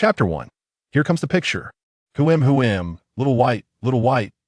Chapter 1. Here comes the picture. Little white,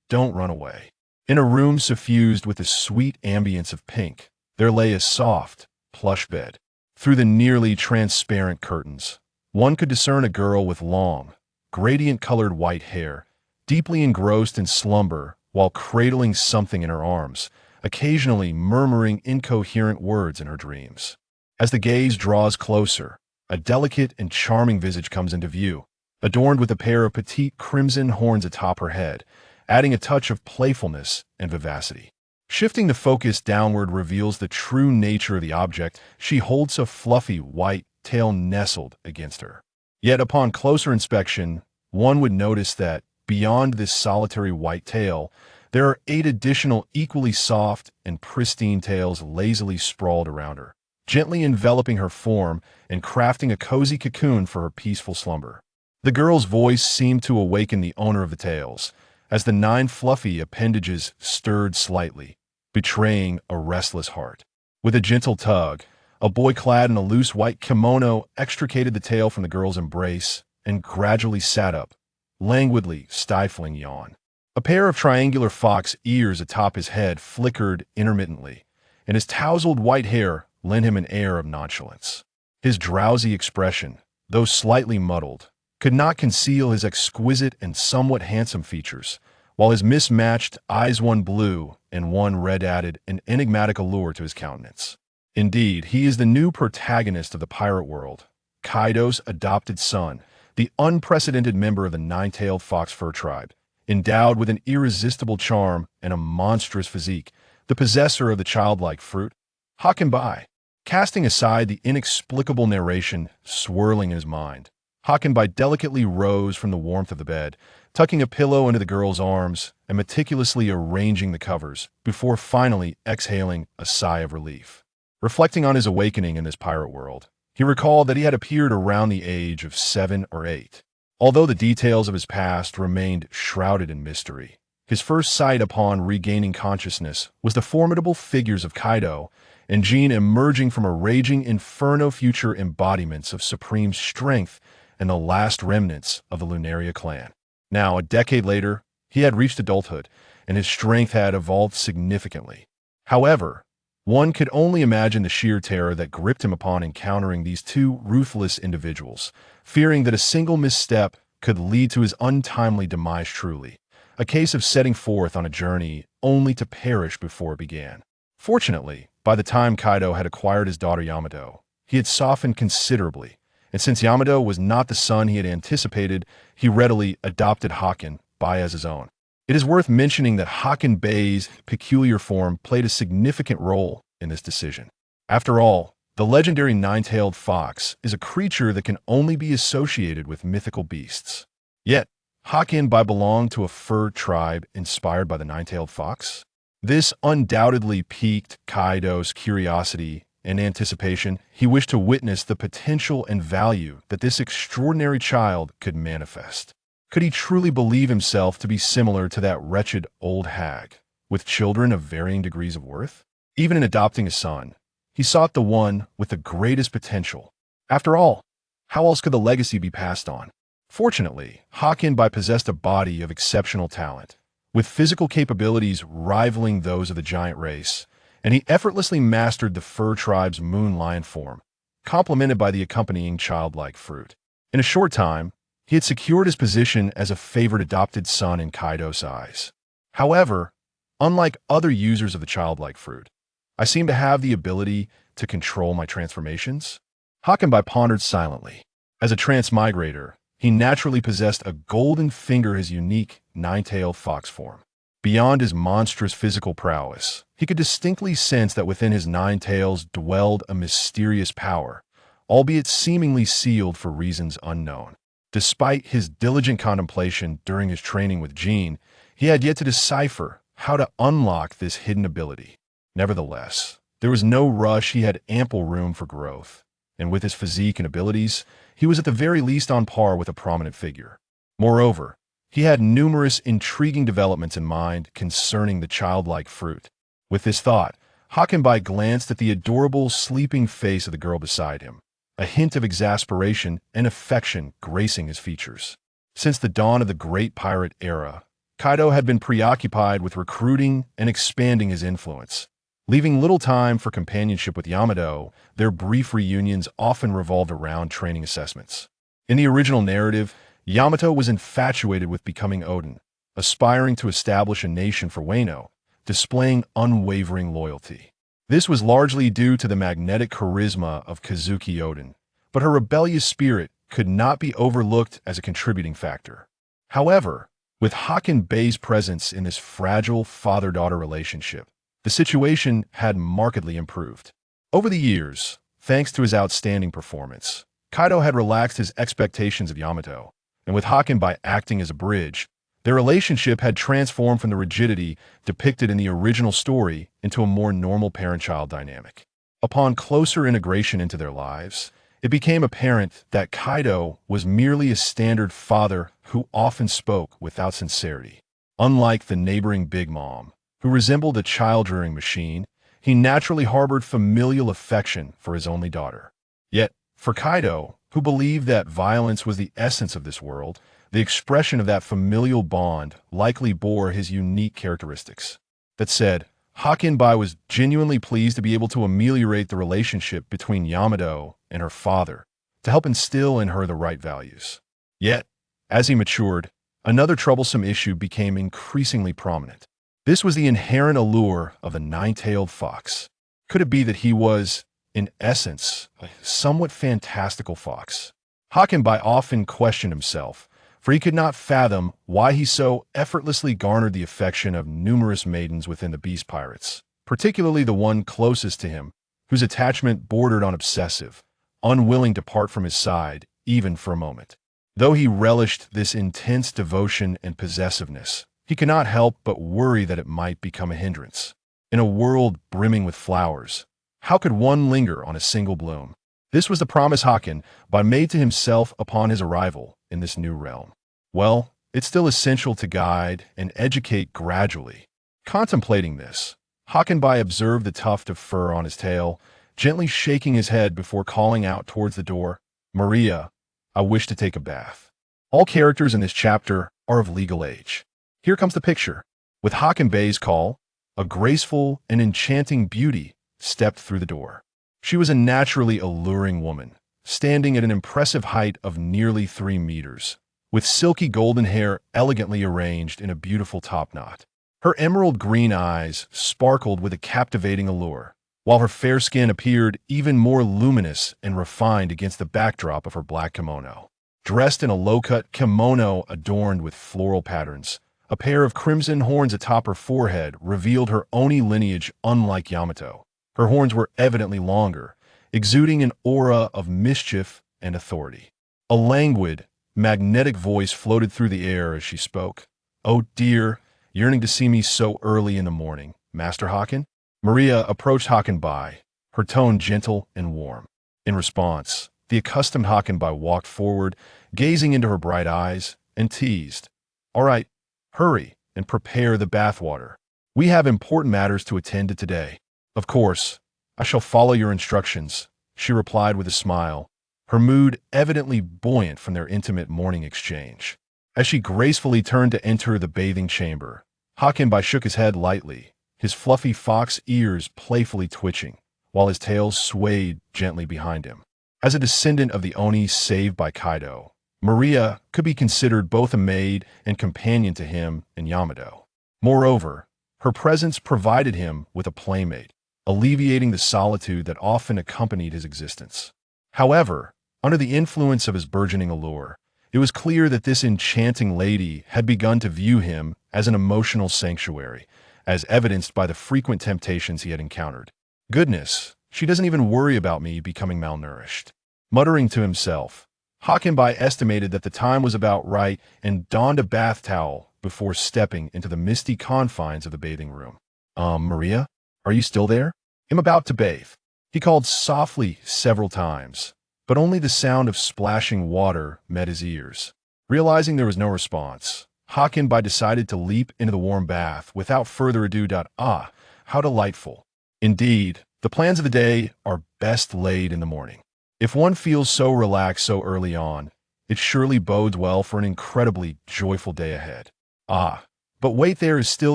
don't run away. In a room suffused with the sweet ambience of pink, there lay a soft, plush bed. Through the nearly transparent curtains, one could discern a girl with long, gradient-colored white hair, deeply engrossed in slumber while cradling something in her arms, occasionally murmuring incoherent words in her dreams. As the gaze draws closer, a delicate and charming visage comes into view, adorned with a pair of petite crimson horns atop her head, adding a touch of playfulness and vivacity. Shifting the focus downward reveals the true nature of the object. She holds a fluffy white tail nestled against her. Yet upon closer inspection, one would notice that, beyond this solitary white tail, there are 8 additional equally soft and pristine tails lazily sprawled around her, gently enveloping her form and crafting a cozy cocoon for her peaceful slumber. The girl's voice seemed to awaken the owner of the tails, as the 9 fluffy appendages stirred slightly, betraying a restless heart. With a gentle tug, a boy clad in a loose white kimono extricated the tail from the girl's embrace and gradually sat up, languidly stifling yawn. A pair of triangular fox ears atop his head flickered intermittently, and his tousled white hair lent him an air of nonchalance. His drowsy expression, though slightly muddled, could not conceal his exquisite and somewhat handsome features, while his mismatched eyes, one blue and one red, added an enigmatic allure to his countenance. Indeed, he is the new protagonist of the pirate world, Kaido's adopted son, the unprecedented member of the 9-tailed fox fur tribe, endowed with an irresistible charm and a monstrous physique, the possessor of the childlike fruit, Haki. Casting aside the inexplicable narration swirling in his mind, Haki delicately rose from the warmth of the bed, tucking a pillow into the girl's arms and meticulously arranging the covers, before finally exhaling a sigh of relief. Reflecting on his awakening in this pirate world, he recalled that he had appeared around the age of 7 or 8. Although the details of his past remained shrouded in mystery, his first sight upon regaining consciousness was the formidable figures of Kaido and Jean emerging from a raging inferno, future embodiments of supreme strength and the last remnants of the Lunaria clan. Now, a decade later, he had reached adulthood, and his strength had evolved significantly. However, one could only imagine the sheer terror that gripped him upon encountering these 2 ruthless individuals, fearing that a single misstep could lead to his untimely demise. Truly, a case of setting forth on a journey only to perish before it began. Fortunately, by the time Kaido had acquired his daughter Yamato, he had softened considerably, and since Yamato was not the son he had anticipated, he readily adopted Haki as his own. It is worth mentioning that Haki's peculiar form played a significant role in this decision. After all, the legendary 9-tailed fox is a creature that can only be associated with mythical beasts. Yet, Haki belonged to a fur tribe inspired by the 9-tailed fox. This undoubtedly piqued Kaido's curiosity and anticipation. He wished to witness the potential and value that this extraordinary child could manifest. Could he truly believe himself to be similar to that wretched old hag, with children of varying degrees of worth? Even in adopting a son, he sought the one with the greatest potential. After all, how else could the legacy be passed on? Fortunately, Haki possessed a body of exceptional talent, with physical capabilities rivaling those of the giant race, and he effortlessly mastered the fur tribe's moon lion form, complemented by the accompanying childlike fruit. In a short time, he had secured his position as a favored adopted son in Kaido's eyes. However, unlike other users of the childlike fruit, I seem to have the ability to control my transformations. Haki pondered silently. As a transmigrator, he naturally possessed a golden finger, his unique 9-tailed fox form. Beyond his monstrous physical prowess, he could distinctly sense that within his 9 tails dwelled a mysterious power, albeit seemingly sealed for reasons unknown. Despite his diligent contemplation during his training with Jean, he had yet to decipher how to unlock this hidden ability. Nevertheless, there was no rush. He had ample room for growth, and with his physique and abilities, he was at the very least on par with a prominent figure. Moreover, he had numerous intriguing developments in mind concerning the childlike fruit. With this thought, Haki glanced at the adorable sleeping face of the girl beside him, a hint of exasperation and affection gracing his features. Since the dawn of the Great Pirate era, Kaido had been preoccupied with recruiting and expanding his influence. Leaving little time for companionship with Yamato, their brief reunions often revolved around training assessments. In the original narrative, Yamato was infatuated with becoming Odin, aspiring to establish a nation for Wano, displaying unwavering loyalty. This was largely due to the magnetic charisma of Kazuki Odin, but her rebellious spirit could not be overlooked as a contributing factor. However, with Hakken Bey's presence in this fragile father-daughter relationship, the situation had markedly improved. Over the years, thanks to his outstanding performance, Kaido had relaxed his expectations of Yamato, and with Hakken Bey acting as a bridge, their relationship had transformed from the rigidity depicted in the original story into a more normal parent-child dynamic. Upon closer integration into their lives, it became apparent that Kaido was merely a standard father who often spoke without sincerity. Unlike the neighboring Big Mom, who resembled a child-rearing machine, he naturally harbored familial affection for his only daughter. Yet, for Kaido, who believed that violence was the essence of this world, the expression of that familial bond likely bore his unique characteristics. That said, Hakken Bey was genuinely pleased to be able to ameliorate the relationship between Yamato and her father, to help instill in her the right values. Yet, as he matured, another troublesome issue became increasingly prominent. This was the inherent allure of the nine-tailed fox. Could it be that he was, in essence, a somewhat fantastical fox? Hakken Bey often questioned himself, for he could not fathom why he so effortlessly garnered the affection of numerous maidens within the Beast Pirates, particularly the one closest to him, whose attachment bordered on obsessive, unwilling to part from his side, even for a moment. Though he relished this intense devotion and possessiveness, he could not help but worry that it might become a hindrance. In a world brimming with flowers, how could one linger on a single bloom? This was the promise Hakken Bey made to himself upon his arrival in this new realm. Well, it's still essential to guide and educate gradually. Contemplating this, Hakken Bey observed the tuft of fur on his tail, gently shaking his head before calling out towards the door, "Maria, I wish to take a bath." All characters in this chapter are of legal age. Here comes the picture. With Hakken Bey's call, a graceful and enchanting beauty stepped through the door. She was a naturally alluring woman, standing at an impressive height of nearly 3 meters, with silky golden hair elegantly arranged in a beautiful top knot. Her emerald green eyes sparkled with a captivating allure, while her fair skin appeared even more luminous and refined against the backdrop of her black kimono. Dressed in a low-cut kimono adorned with floral patterns, a pair of crimson horns atop her forehead revealed her Oni lineage unlike Yamato. Her horns were evidently longer, exuding an aura of mischief and authority. A languid, magnetic voice floated through the air as she spoke. "Oh dear, yearning to see me so early in the morning, Master Hakken?" Maria approached Hakken Bey, her tone gentle and warm. In response, the accustomed Hakken Bey walked forward, gazing into her bright eyes, and teased, "All right, hurry and prepare the bathwater. We have important matters to attend to today." "Of course, I shall follow your instructions," she replied with a smile, her mood evidently buoyant from their intimate morning exchange. As she gracefully turned to enter the bathing chamber, Hakken Bey shook his head lightly, his fluffy fox ears playfully twitching, while his tail swayed gently behind him. As a descendant of the Oni saved by Kaido, Maria could be considered both a maid and companion to him and Yamato. Moreover, her presence provided him with a playmate, alleviating the solitude that often accompanied his existence. However, under the influence of his burgeoning allure, it was clear that this enchanting lady had begun to view him as an emotional sanctuary, as evidenced by the frequent temptations he had encountered. "Goodness, she doesn't even worry about me becoming malnourished." Muttering to himself, Hakken Bey estimated that the time was about right and donned a bath towel before stepping into the misty confines of the bathing room. Maria, are you still there? I'm about to bathe." He called softly several times, but only the sound of splashing water met his ears. Realizing there was no response, Hakken Bey decided to leap into the warm bath without further ado. Ah, how delightful. Indeed, the plans of the day are best laid in the morning. If one feels so relaxed so early on, it surely bodes well for an incredibly joyful day ahead. Ah, but wait, there is still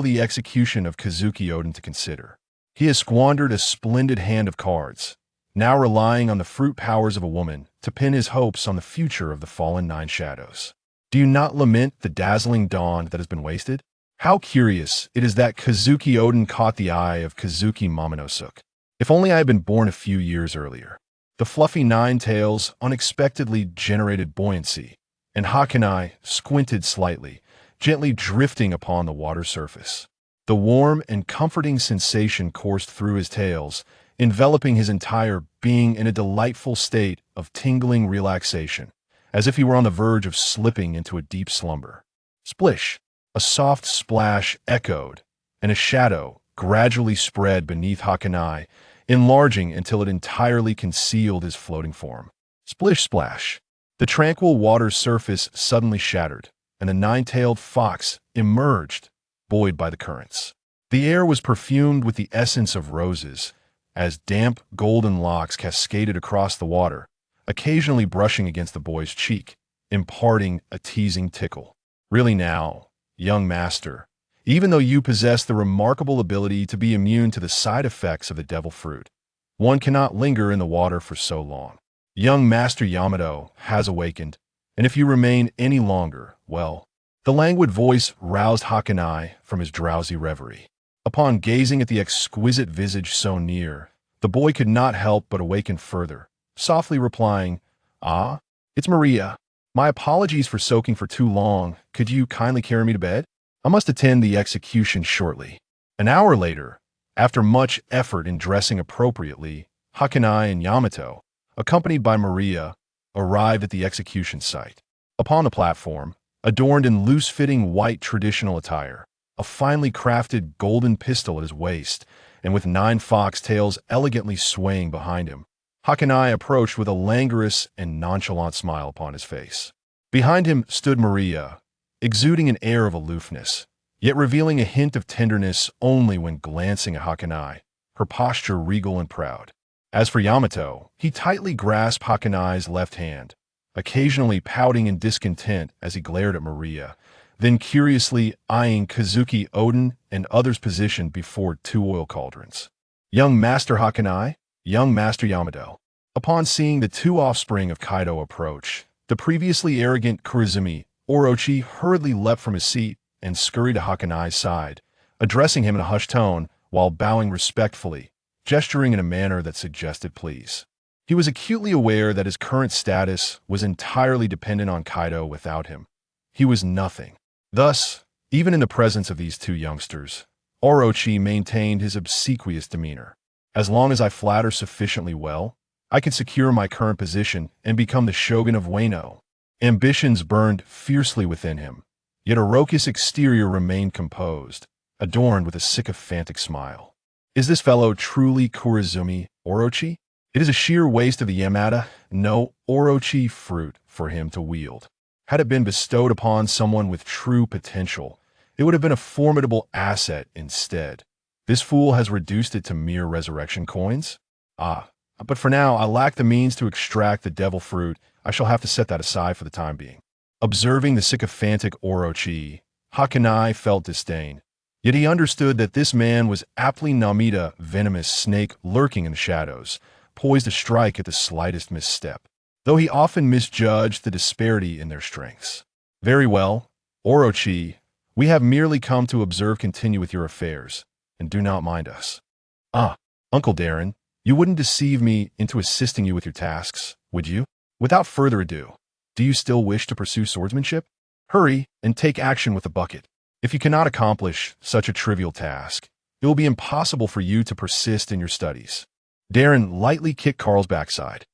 the execution of Kazuki Oden to consider. He has squandered a splendid hand of cards, now relying on the fruit powers of a woman to pin his hopes on the future of the fallen Nine Shadows. Do you not lament the dazzling dawn that has been wasted? How curious it is that Kazuki Oden caught the eye of Kazuki Momonosuke. If only I had been born a few years earlier. The fluffy nine tails unexpectedly generated buoyancy, and Hakanai squinted slightly, gently drifting upon the water surface. The warm and comforting sensation coursed through his tails, enveloping his entire being in a delightful state of tingling relaxation, as if he were on the verge of slipping into a deep slumber. Splish! A soft splash echoed, and a shadow gradually spread beneath Hakanai, enlarging until it entirely concealed his floating form. Splish splash! The tranquil water's surface suddenly shattered, and the nine-tailed fox emerged, buoyed by the currents. The air was perfumed with the essence of roses, as damp golden locks cascaded across the water, occasionally brushing against the boy's cheek, imparting a teasing tickle. Really now, young master, even though you possess the remarkable ability to be immune to the side effects of the devil fruit, one cannot linger in the water for so long. Young Master Yamato has awakened, and if you remain any longer, well, the languid voice roused Hakanai from his drowsy reverie. Upon gazing at the exquisite visage so near, the boy could not help but awaken further, softly replying, "Ah, it's Maria. My apologies for soaking for too long. Could you kindly carry me to bed? I must attend the execution shortly." An hour later, after much effort in dressing appropriately, Hakanai and Yamato, accompanied by Maria, arrived at the execution site. Upon the platform, adorned in loose-fitting white traditional attire, a finely crafted golden pistol at his waist, and with 9 fox tails elegantly swaying behind him, Hakanai approached with a languorous and nonchalant smile upon his face. Behind him stood Maria, exuding an air of aloofness, yet revealing a hint of tenderness only when glancing at Hakanai, her posture regal and proud. As for Yamato, he tightly grasped Hakanai's left hand, occasionally pouting in discontent as he glared at Maria, then curiously eyeing Kazuki Oden and others positioned before 2 oil cauldrons. Young Master Hakanai, young Master Yamato. Upon seeing the 2 offspring of Kaido approach, the previously arrogant Kurizumi Orochi hurriedly leapt from his seat and scurried to Hakanai's side, addressing him in a hushed tone while bowing respectfully, gesturing in a manner that suggested please. He was acutely aware that his current status was entirely dependent on Kaido. Without him, he was nothing. Thus, even in the presence of these 2 youngsters, Orochi maintained his obsequious demeanor. As long as I flatter sufficiently well, I can secure my current position and become the shogun of Wano. Ambitions burned fiercely within him, yet a raucous exterior remained composed, adorned with a sycophantic smile. Is this fellow truly Kurizumi Orochi? It is a sheer waste of the Yamada no Orochi fruit for him to wield. Had it been bestowed upon someone with true potential, it would have been a formidable asset instead. This fool has reduced it to mere resurrection coins? Ah, but for now I lack the means to extract the devil fruit. I shall have to set that aside for the time being. Observing the sycophantic Orochi, Hakanai felt disdain. Yet he understood that this man was aptly Namida, venomous snake lurking in the shadows, poised to strike at the slightest misstep, though he often misjudged the disparity in their strengths. Very well, Orochi, we have merely come to observe. Continue with your affairs, and do not mind us. Ah, Uncle Daren, you wouldn't deceive me into assisting you with your tasks, would you? Without further ado, do you still wish to pursue swordsmanship? Hurry and take action with the bucket. If you cannot accomplish such a trivial task, it will be impossible for you to persist in your studies. Daren lightly kicked Carl's backside.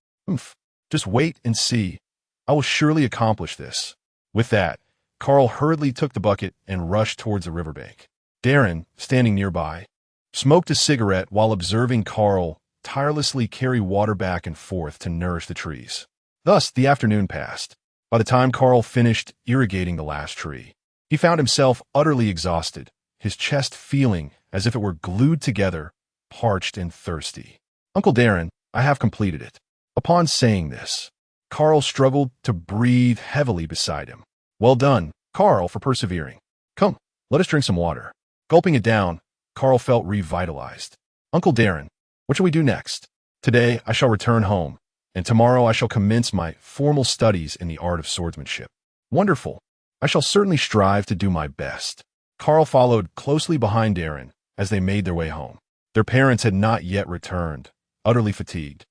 Just wait and see. I will surely accomplish this. With that, Carl hurriedly took the bucket and rushed towards the riverbank. Daren, standing nearby, smoked a cigarette while observing Carl tirelessly carry water back and forth to nourish the trees. Thus, the afternoon passed. By the time Carl finished irrigating the last tree, he found himself utterly exhausted, his chest feeling as if it were glued together, parched and thirsty. Uncle Daren, I have completed it. Upon saying this, Carl struggled to breathe heavily beside him. Well done, Carl, for persevering. Come, let us drink some water. Gulping it down, Carl felt revitalized. Uncle Daren, what shall we do next? Today I shall return home, and tomorrow I shall commence my formal studies in the art of swordsmanship. Wonderful. I shall certainly strive to do my best. Carl followed closely behind Daren as they made their way home. Their parents had not yet returned, utterly fatigued.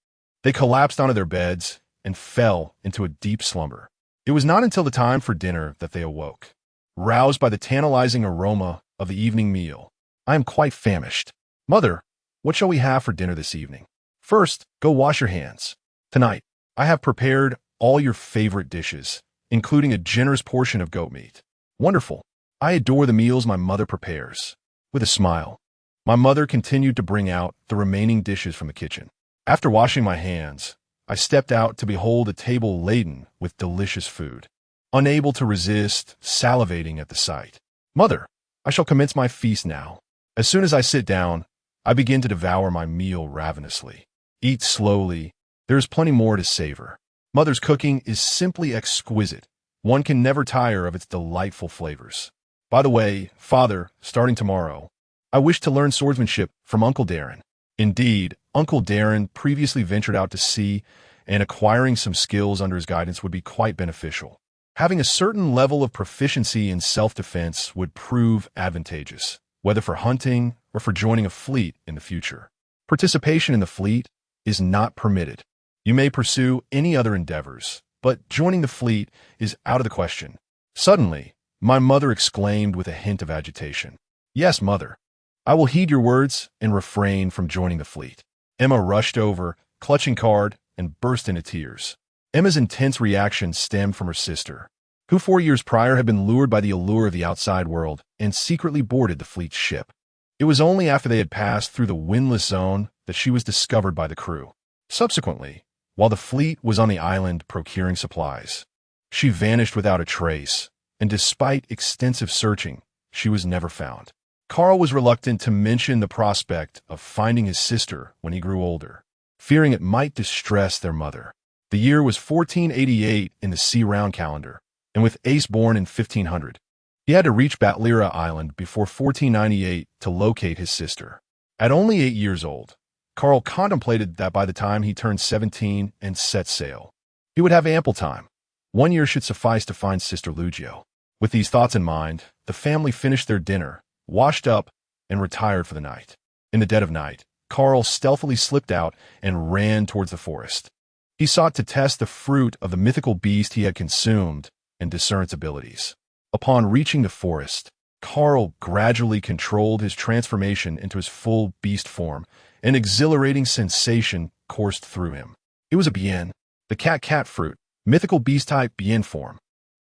They collapsed onto their beds and fell into a deep slumber. It was not until the time for dinner that they awoke, roused by the tantalizing aroma of the evening meal. I am quite famished. Mother, what shall we have for dinner this evening? First, go wash your hands. Tonight, I have prepared all your favorite dishes, including a generous portion of goat meat. Wonderful. I adore the meals my mother prepares. With a smile, my mother continued to bring out the remaining dishes from the kitchen. After washing my hands, I stepped out to behold a table laden with delicious food, unable to resist salivating at the sight. Mother, I shall commence my feast now. As soon as I sit down, I begin to devour my meal ravenously. Eat slowly. There is plenty more to savor. Mother's cooking is simply exquisite. One can never tire of its delightful flavors. By the way, Father, starting tomorrow, I wish to learn swordsmanship from Uncle Daren. Indeed, Uncle Daren previously ventured out to sea, and acquiring some skills under his guidance would be quite beneficial. Having a certain level of proficiency in self-defense would prove advantageous, whether for hunting or for joining a fleet in the future. Participation in the fleet is not permitted. You may pursue any other endeavors, but joining the fleet is out of the question. Suddenly, my mother exclaimed with a hint of agitation. Yes, Mother. I will heed your words and refrain from joining the fleet. Emma rushed over, clutching Card, and burst into tears. Emma's intense reaction stemmed from her sister, who 4 years prior had been lured by the allure of the outside world and secretly boarded the fleet's ship. It was only after they had passed through the windless zone that she was discovered by the crew. Subsequently, while the fleet was on the island procuring supplies, she vanished without a trace, and despite extensive searching, she was never found. Carl was reluctant to mention the prospect of finding his sister when he grew older, fearing it might distress their mother. The year was 1488 in the Sea-Round calendar, and with Ace born in 1500, he had to reach Batlira Island before 1498 to locate his sister. At only 8 years old, Carl contemplated that by the time he turned 17 and set sail, he would have ample time. 1 year should suffice to find Sister Lugio. With these thoughts in mind, the family finished their dinner, washed up, and retired for the night. In the dead of night, Carl stealthily slipped out and ran towards the forest. He sought to test the fruit of the mythical beast he had consumed and discern its abilities. Upon reaching the forest, Carl gradually controlled his transformation into his full beast form. An exhilarating sensation coursed through him. It was a Bian, the cat fruit, mythical beast-type Bian form.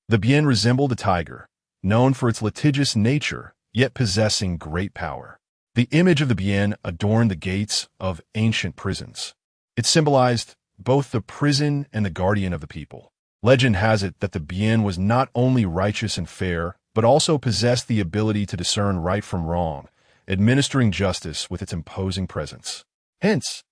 The Bian resembled a tiger, known for its litigious nature, yet possessing great power. The image of the Bian adorned the gates of ancient prisons. It symbolized both the prison and the guardian of the people. Legend has it that the Bian was not only righteous and fair, but also possessed the ability to discern right from wrong, administering justice with its imposing presence. Hence,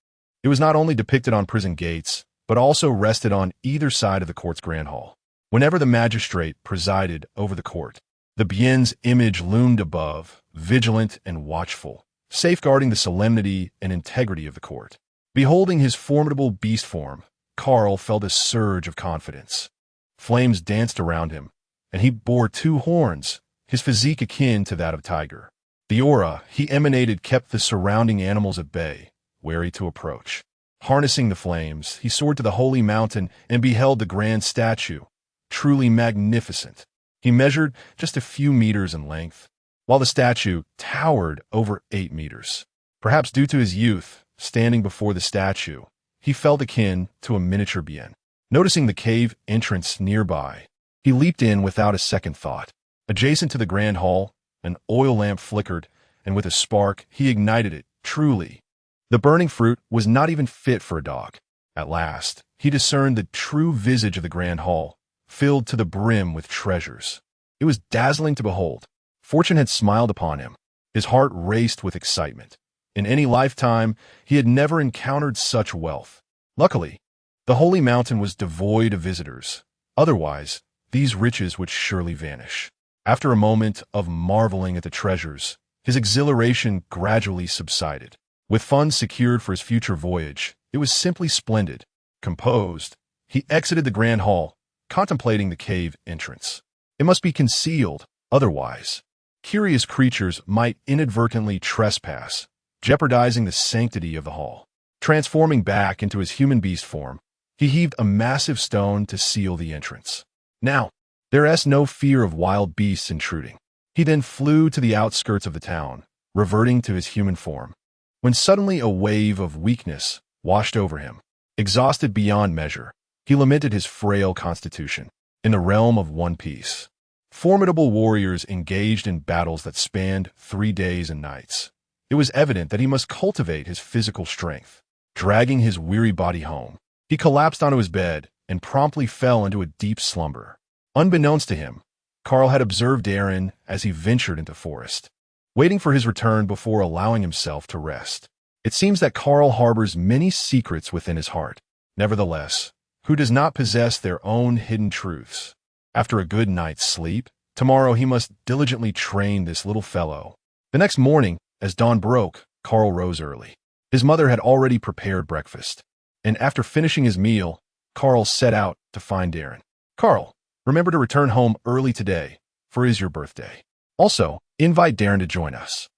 it was not only depicted on prison gates, but also rested on either side of the court's grand hall. Whenever the magistrate presided over the court, the Bian's image loomed above, vigilant and watchful, safeguarding the solemnity and integrity of the court. Beholding his formidable beast form, Carl felt a surge of confidence. Flames danced around him, and he bore 2 horns, his physique akin to that of a tiger. The aura he emanated kept the surrounding animals at bay, wary to approach. Harnessing the flames, he soared to the holy mountain and beheld the grand statue, truly magnificent. He measured just a few meters in length, while the statue towered over 8 meters. Perhaps due to his youth, standing before the statue, he felt akin to a miniature Bian. Noticing the cave entrance nearby, he leaped in without a second thought. Adjacent to the grand hall, an oil lamp flickered, and with a spark, he ignited it. Truly, the burning fruit was not even fit for a dog. At last, he discerned the true visage of the grand hall, filled to the brim with treasures. It was dazzling to behold. Fortune had smiled upon him. His heart raced with excitement. In any lifetime, he had never encountered such wealth. Luckily, The holy mountain was devoid of visitors. Otherwise, these riches would surely vanish. After a moment of marveling at the treasures, his exhilaration gradually subsided. With funds secured for his future voyage, it was simply splendid. Composed, he exited the grand hall, contemplating the cave entrance. It must be concealed, otherwise curious creatures might inadvertently trespass, jeopardizing the sanctity of the hall. Transforming back into his human beast form, he heaved a massive stone to seal the entrance. Now, there is no fear of wild beasts intruding. He then flew to the outskirts of the town, reverting to his human form, when suddenly a wave of weakness washed over him. Exhausted beyond measure, he lamented his frail constitution. In the realm of One Piece, formidable warriors engaged in battles that spanned 3 days and nights. It was evident that he must cultivate his physical strength. Dragging his weary body home, he collapsed onto his bed and promptly fell into a deep slumber. Unbeknownst to him, Carl had observed Daren as he ventured into forest, waiting for his return before allowing himself to rest. It seems that Carl harbors many secrets within his heart. Nevertheless, who does not possess their own hidden truths? After a good night's sleep, tomorrow he must diligently train this little fellow. The next morning, as dawn broke, Carl rose early. His mother had already prepared breakfast, and after finishing his meal, Carl set out to find Daren. Carl, remember to return home early today, for it is your birthday. Also, invite Daren to join us.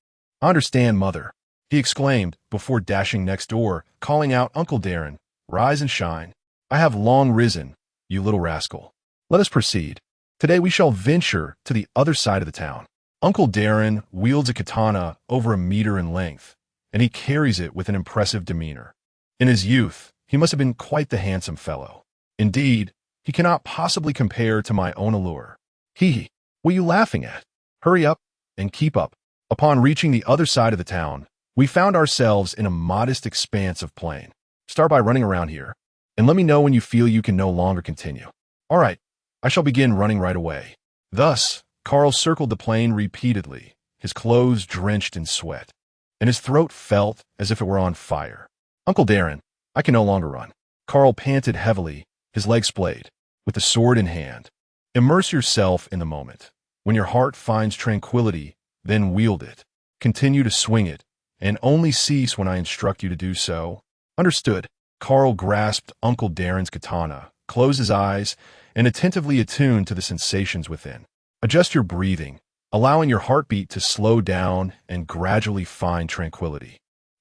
I understand, mother, he exclaimed before dashing next door, calling out Uncle Daren, rise and shine. I have long risen, you little rascal. Let us proceed. Today we shall venture to the other side of the town. Uncle Daren wields a katana over 1 meter in length, and he carries it with an impressive demeanor. In his youth, he must have been quite the handsome fellow. Indeed, he cannot possibly compare to my own allure. Hee, what are you laughing at? Hurry up and keep up. Upon reaching the other side of the town, we found ourselves in a modest expanse of plain. Start by running around here, and let me know when you feel you can no longer continue. All right, I shall begin running right away. Thus, Carl circled the plain repeatedly, his clothes drenched in sweat, and his throat felt as if it were on fire. Uncle Daren, I can no longer run. Carl panted heavily, his legs splayed, with the sword in hand. Immerse yourself in the moment. When your heart finds tranquility, then wield it. Continue to swing it, and only cease when I instruct you to do so. Understood. Carl grasped Uncle Daren's katana, closed his eyes, and attentively attuned to the sensations within. Adjust your breathing, allowing your heartbeat to slow down and gradually find tranquility.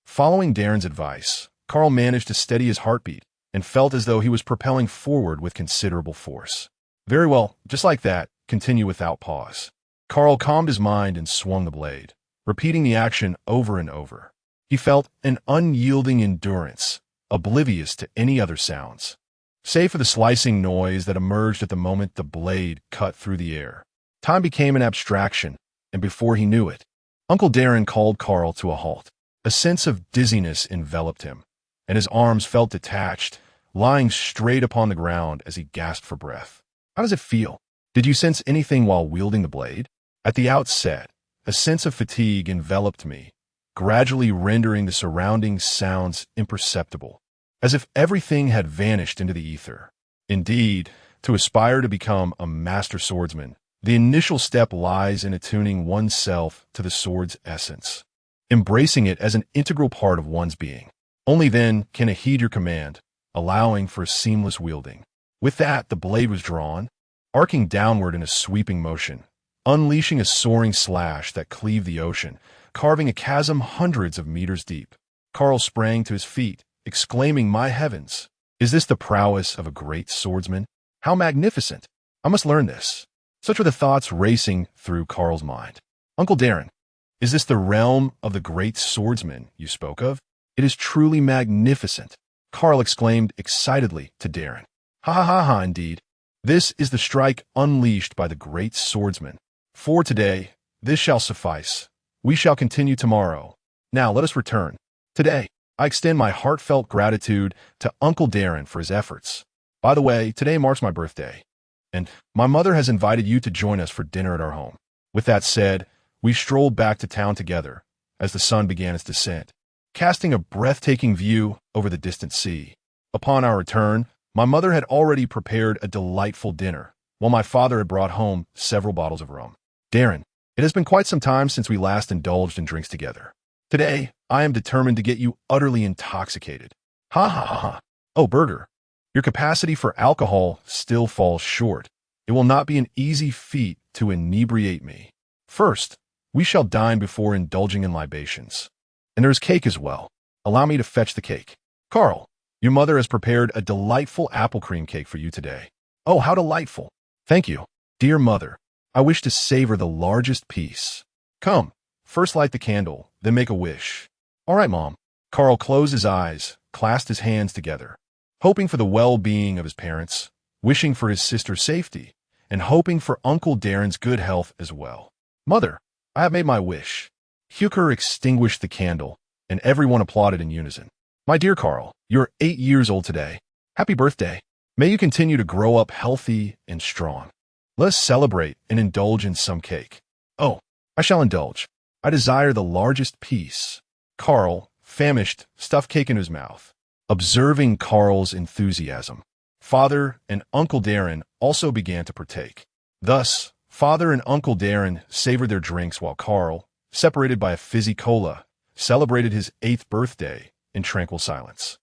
Following Daren's advice, Carl managed to steady his heartbeat and felt as though he was propelling forward with considerable force. Very well, just like that, continue without pause. Carl calmed his mind and swung the blade, repeating the action over and over. He felt an unyielding endurance, oblivious to any other sounds, save for the slicing noise that emerged at the moment the blade cut through the air. Time became an abstraction, and before he knew it, Uncle Daren called Carl to a halt. A sense of dizziness enveloped him, and his arms felt detached, lying straight upon the ground as he gasped for breath. How does it feel? Did you sense anything while wielding the blade? At the outset, a sense of fatigue enveloped me, gradually rendering the surrounding sounds imperceptible, as if everything had vanished into the ether. Indeed, to aspire to become a master swordsman, the initial step lies in attuning oneself to the sword's essence, embracing it as an integral part of one's being. Only then can it heed your command, allowing for seamless wielding. With that, the blade was drawn, arcing downward in a sweeping motion, unleashing a soaring slash that cleaved the ocean, carving a chasm hundreds of meters deep. Carl sprang to his feet, exclaiming, "My heavens! Is this the prowess of a great swordsman? How magnificent! I must learn this." Such were the thoughts racing through Carl's mind. Uncle Daren, is this the realm of the great swordsman you spoke of? It is truly magnificent, Carl exclaimed excitedly to Daren. Ha ha ha ha, indeed. This is the strike unleashed by the great swordsman. For today, this shall suffice. We shall continue tomorrow. Now let us return. Today, I extend my heartfelt gratitude to Uncle Daren for his efforts. By the way, today marks my birthday, and my mother has invited you to join us for dinner at our home. With that said, we strolled back to town together as the sun began its descent, casting a breathtaking view over the distant sea. Upon our return, My mother had already prepared a delightful dinner, while my father had brought home several bottles of rum. Daren, it has been quite some time since we last indulged in drinks together. Today, I am determined to get you utterly intoxicated. Ha ha ha ha. Oh, Burger, your capacity for alcohol still falls short. It will not be an easy feat to inebriate me. First, we shall dine before indulging in libations. And there is cake as well. Allow me to fetch the cake. Carl, your mother has prepared a delightful apple cream cake for you today. Oh, how delightful. Thank you. Dear mother, I wish to savor the largest piece. Come, first light the candle, then make a wish. All right, Mom. Carl closed his eyes, clasped his hands together, hoping for the well-being of his parents, wishing for his sister's safety, and hoping for Uncle Daren's good health as well. Mother, I have made my wish. Hewker extinguished the candle, and everyone applauded in unison. My dear Carl, you're 8 years old today. Happy birthday. May you continue to grow up healthy and strong. Let us celebrate and indulge in some cake. Oh, I shall indulge. I desire the largest piece. Carl, famished, stuffed cake in his mouth. Observing Carl's enthusiasm, Father and Uncle Daren also began to partake. Thus, Father and Uncle Daren savored their drinks while Carl, separated by a fizzy cola, celebrated his 8th birthday in tranquil silence.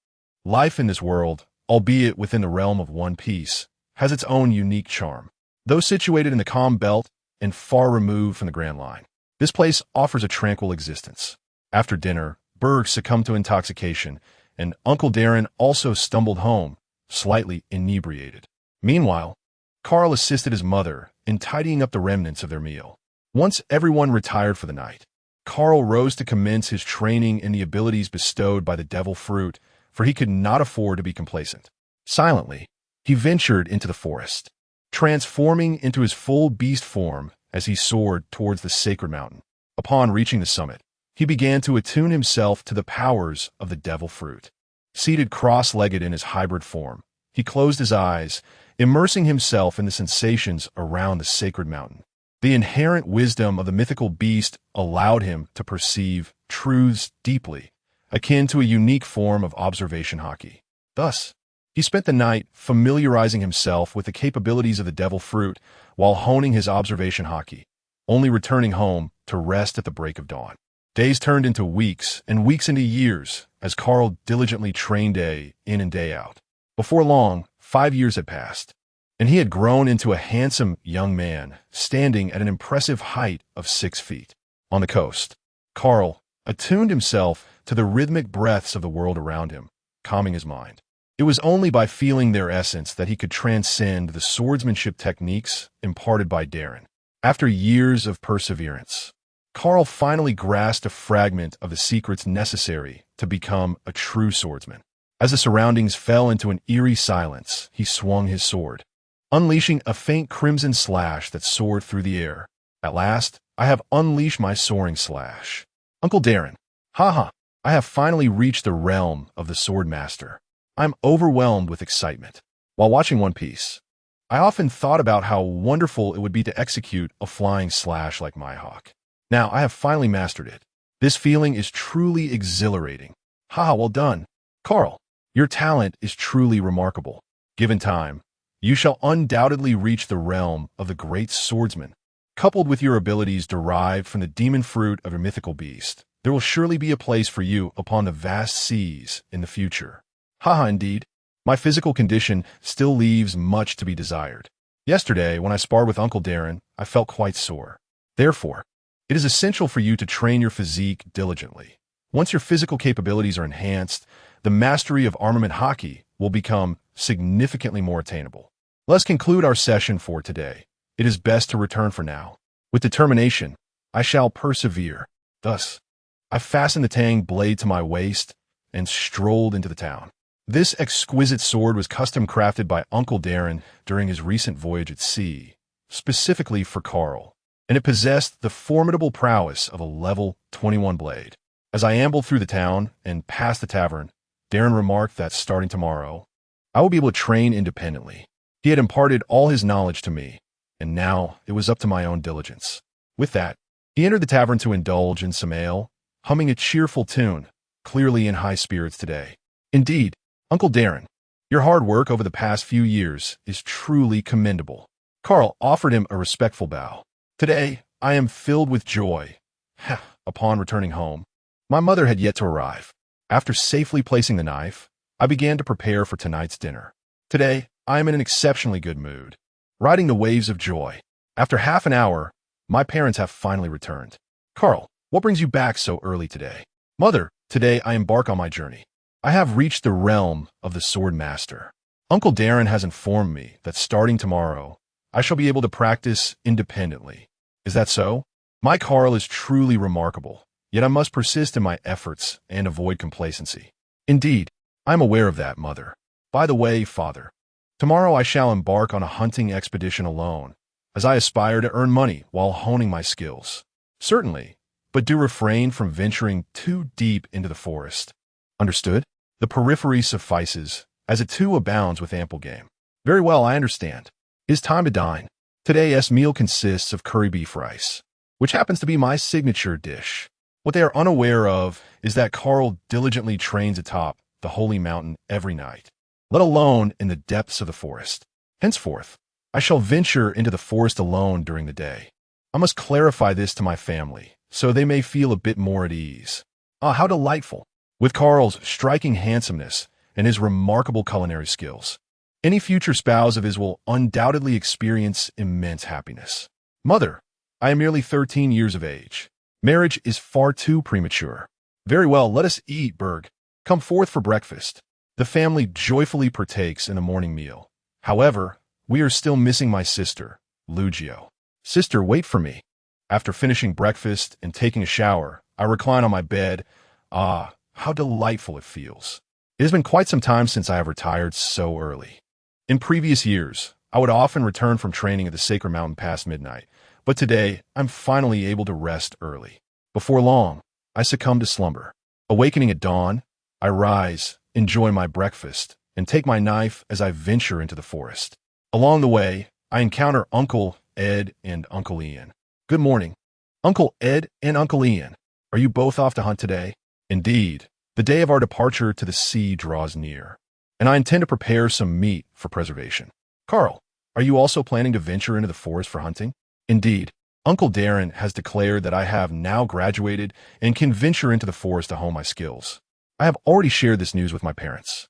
Life in this world, albeit within the realm of one piece, has its own unique charm. Though situated in the calm belt and far removed from the Grand Line, this place offers a tranquil existence. After dinner, Berg succumbed to intoxication, and Uncle Daren also stumbled home, slightly inebriated. Meanwhile, Carl assisted his mother in tidying up the remnants of their meal. Once everyone retired for the night, Carl rose to commence his training in the abilities bestowed by the devil fruit, for he could not afford to be complacent. Silently, he ventured into the forest, transforming into his full beast form as he soared towards the sacred mountain. Upon reaching the summit, he began to attune himself to the powers of the devil fruit. Seated cross-legged in his hybrid form, he closed his eyes, immersing himself in the sensations around the sacred mountain. The inherent wisdom of the mythical beast allowed him to perceive truths deeply, akin to a unique form of observation Haki. Thus, he spent the night familiarizing himself with the capabilities of the devil fruit while honing his observation Haki, only returning home to rest at the break of dawn. Days turned into weeks, and weeks into years, as Carl diligently trained day in and day out. Before long, 5 years had passed, and he had grown into a handsome young man, standing at an impressive height of 6 feet. On the coast, Carl attuned himself to the rhythmic breaths of the world around him, calming his mind. It was only by feeling their essence that he could transcend the swordsmanship techniques imparted by Daren. After years of perseverance, Carl finally grasped a fragment of the secrets necessary to become a true swordsman. As the surroundings fell into an eerie silence, he swung his sword, unleashing a faint crimson slash that soared through the air. At last, I have unleashed my soaring slash. Uncle Daren, haha, I have finally reached the realm of the swordmaster. I'm overwhelmed with excitement. While watching One Piece, I often thought about how wonderful it would be to execute a flying slash like Mihawk. Now I have finally mastered it. This feeling is truly exhilarating. Haha, well done. Carl, your talent is truly remarkable. Given time, you shall undoubtedly reach the realm of the great swordsman. Coupled with your abilities derived from the demon fruit of your mythical beast, there will surely be a place for you upon the vast seas in the future. Haha, indeed. My physical condition still leaves much to be desired. Yesterday, when I sparred with Uncle Daren, I felt quite sore. Therefore, it is essential for you to train your physique diligently. Once your physical capabilities are enhanced, the mastery of armament Haki will become significantly more attainable. Let's conclude our session for today. It is best to return for now. With determination, I shall persevere. Thus, I fastened the tang blade to my waist and strolled into the town. This exquisite sword was custom crafted by Uncle Daren during his recent voyage at sea, specifically for Carl, and it possessed the formidable prowess of a level 21 blade. As I ambled through the town and past the tavern, Daren remarked that starting tomorrow, I will be able to train independently. He had imparted all his knowledge to me, and now it was up to my own diligence. With that, he entered the tavern to indulge in some ale, humming a cheerful tune, clearly in high spirits today. Indeed, Uncle Daren, Your hard work over the past few years is truly commendable. Carl offered him a respectful bow. Today, I am filled with joy. Upon returning home, my mother had yet to arrive. After safely placing the knife, I began to prepare for tonight's dinner. Today, I am in an exceptionally good mood, riding the waves of joy. After half an hour, my parents have finally returned. Carl, what brings you back so early today? Mother, today I embark on my journey. I have reached the realm of the sword master. Uncle Daren has informed me that starting tomorrow, I shall be able to practice independently. Is that so? My Carl is truly remarkable, yet I must persist in my efforts and avoid complacency. Indeed, I am aware of that, Mother. By the way, Father, tomorrow I shall embark on a hunting expedition alone, as I aspire to earn money while honing my skills. Certainly, but do refrain from venturing too deep into the forest. Understood? The periphery suffices, as it too abounds with ample game. Very well, I understand. It is time to dine. Today's meal consists of curry beef rice, which happens to be my signature dish. What they are unaware of is that Carl diligently trains atop the holy mountain every night, let alone in the depths of the forest. Henceforth, I shall venture into the forest alone during the day. I must clarify this to my family, so they may feel a bit more at ease. Ah, how delightful! With Carl's striking handsomeness and his remarkable culinary skills, any future spouse of his will undoubtedly experience immense happiness. Mother, I am merely 13 years of age. Marriage is far too premature. Very well, let us eat, Berg. Come forth for breakfast. The family joyfully partakes in a morning meal. However, we are still missing my sister, Lugio. Sister, wait for me. After finishing breakfast and taking a shower, I recline on my bed. Ah, how delightful it feels. It has been quite some time since I have retired so early. In previous years, I would often return from training at the Sacred Mountain past midnight, but today I'm finally able to rest early. Before long, I succumb to slumber. Awakening at dawn, I rise, enjoy my breakfast, and take my knife as I venture into the forest. Along the way, I encounter Uncle Ed and Uncle Ian. Good morning. Uncle Ed and Uncle Ian, are you both off to hunt today? Indeed, the day of our departure to the sea draws near, and I intend to prepare some meat for preservation. Carl, are you also planning to venture into the forest for hunting? Indeed, Uncle Daren has declared that I have now graduated and can venture into the forest to hone my skills. I have already shared this news with my parents.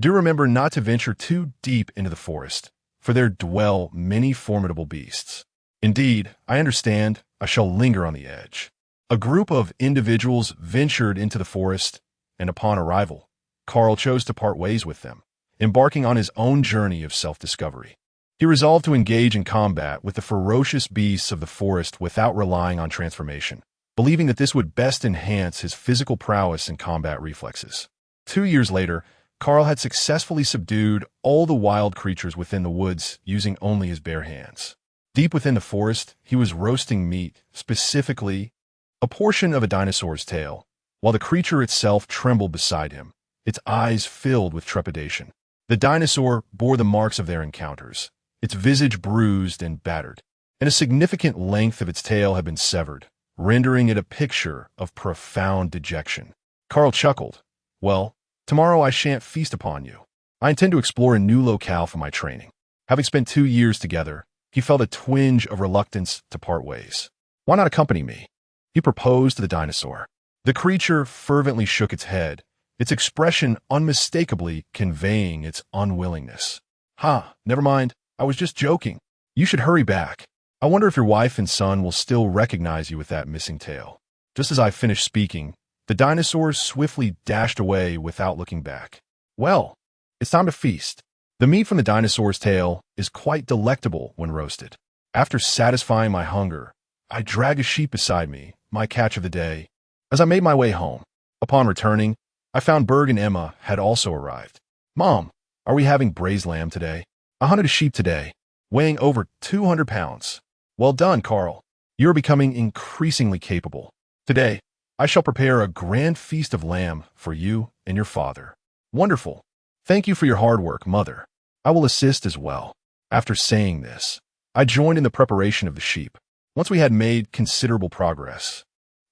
Do remember not to venture too deep into the forest, for there dwell many formidable beasts. Indeed, I understand I shall linger on the edge. A group of individuals ventured into the forest, and upon arrival, Carl chose to part ways with them, embarking on his own journey of self-discovery. He resolved to engage in combat with the ferocious beasts of the forest without relying on transformation, believing that this would best enhance his physical prowess and combat reflexes. 2 years later, Carl had successfully subdued all the wild creatures within the woods using only his bare hands. Deep within the forest, he was roasting meat, specifically a portion of a dinosaur's tail, while the creature itself trembled beside him, its eyes filled with trepidation. The dinosaur bore the marks of their encounters, its visage bruised and battered, and a significant length of its tail had been severed, rendering it a picture of profound dejection. Carl chuckled. Well, tomorrow I shan't feast upon you. I intend to explore a new locale for my training. Having spent 2 years together, he felt a twinge of reluctance to part ways. Why not accompany me? He proposed to the dinosaur. The creature fervently shook its head, its expression unmistakably conveying its unwillingness. Never mind. I was just joking. You should hurry back. I wonder if your wife and son will still recognize you with that missing tail. Just as I finished speaking, the dinosaur swiftly dashed away without looking back. Well, it's time to feast. The meat from the dinosaur's tail is quite delectable when roasted. After satisfying my hunger, I drag a sheep beside me, my catch of the day. As I made my way home, upon returning, I found Berg and Emma had also arrived. Mom, are we having braised lamb today? I hunted a sheep today, weighing over 200 pounds. Well done, Carl. You are becoming increasingly capable. Today, I shall prepare a grand feast of lamb for you and your father. Wonderful. Thank you for your hard work, Mother. I will assist as well. After saying this, I joined in the preparation of the sheep. Once we had made considerable progress,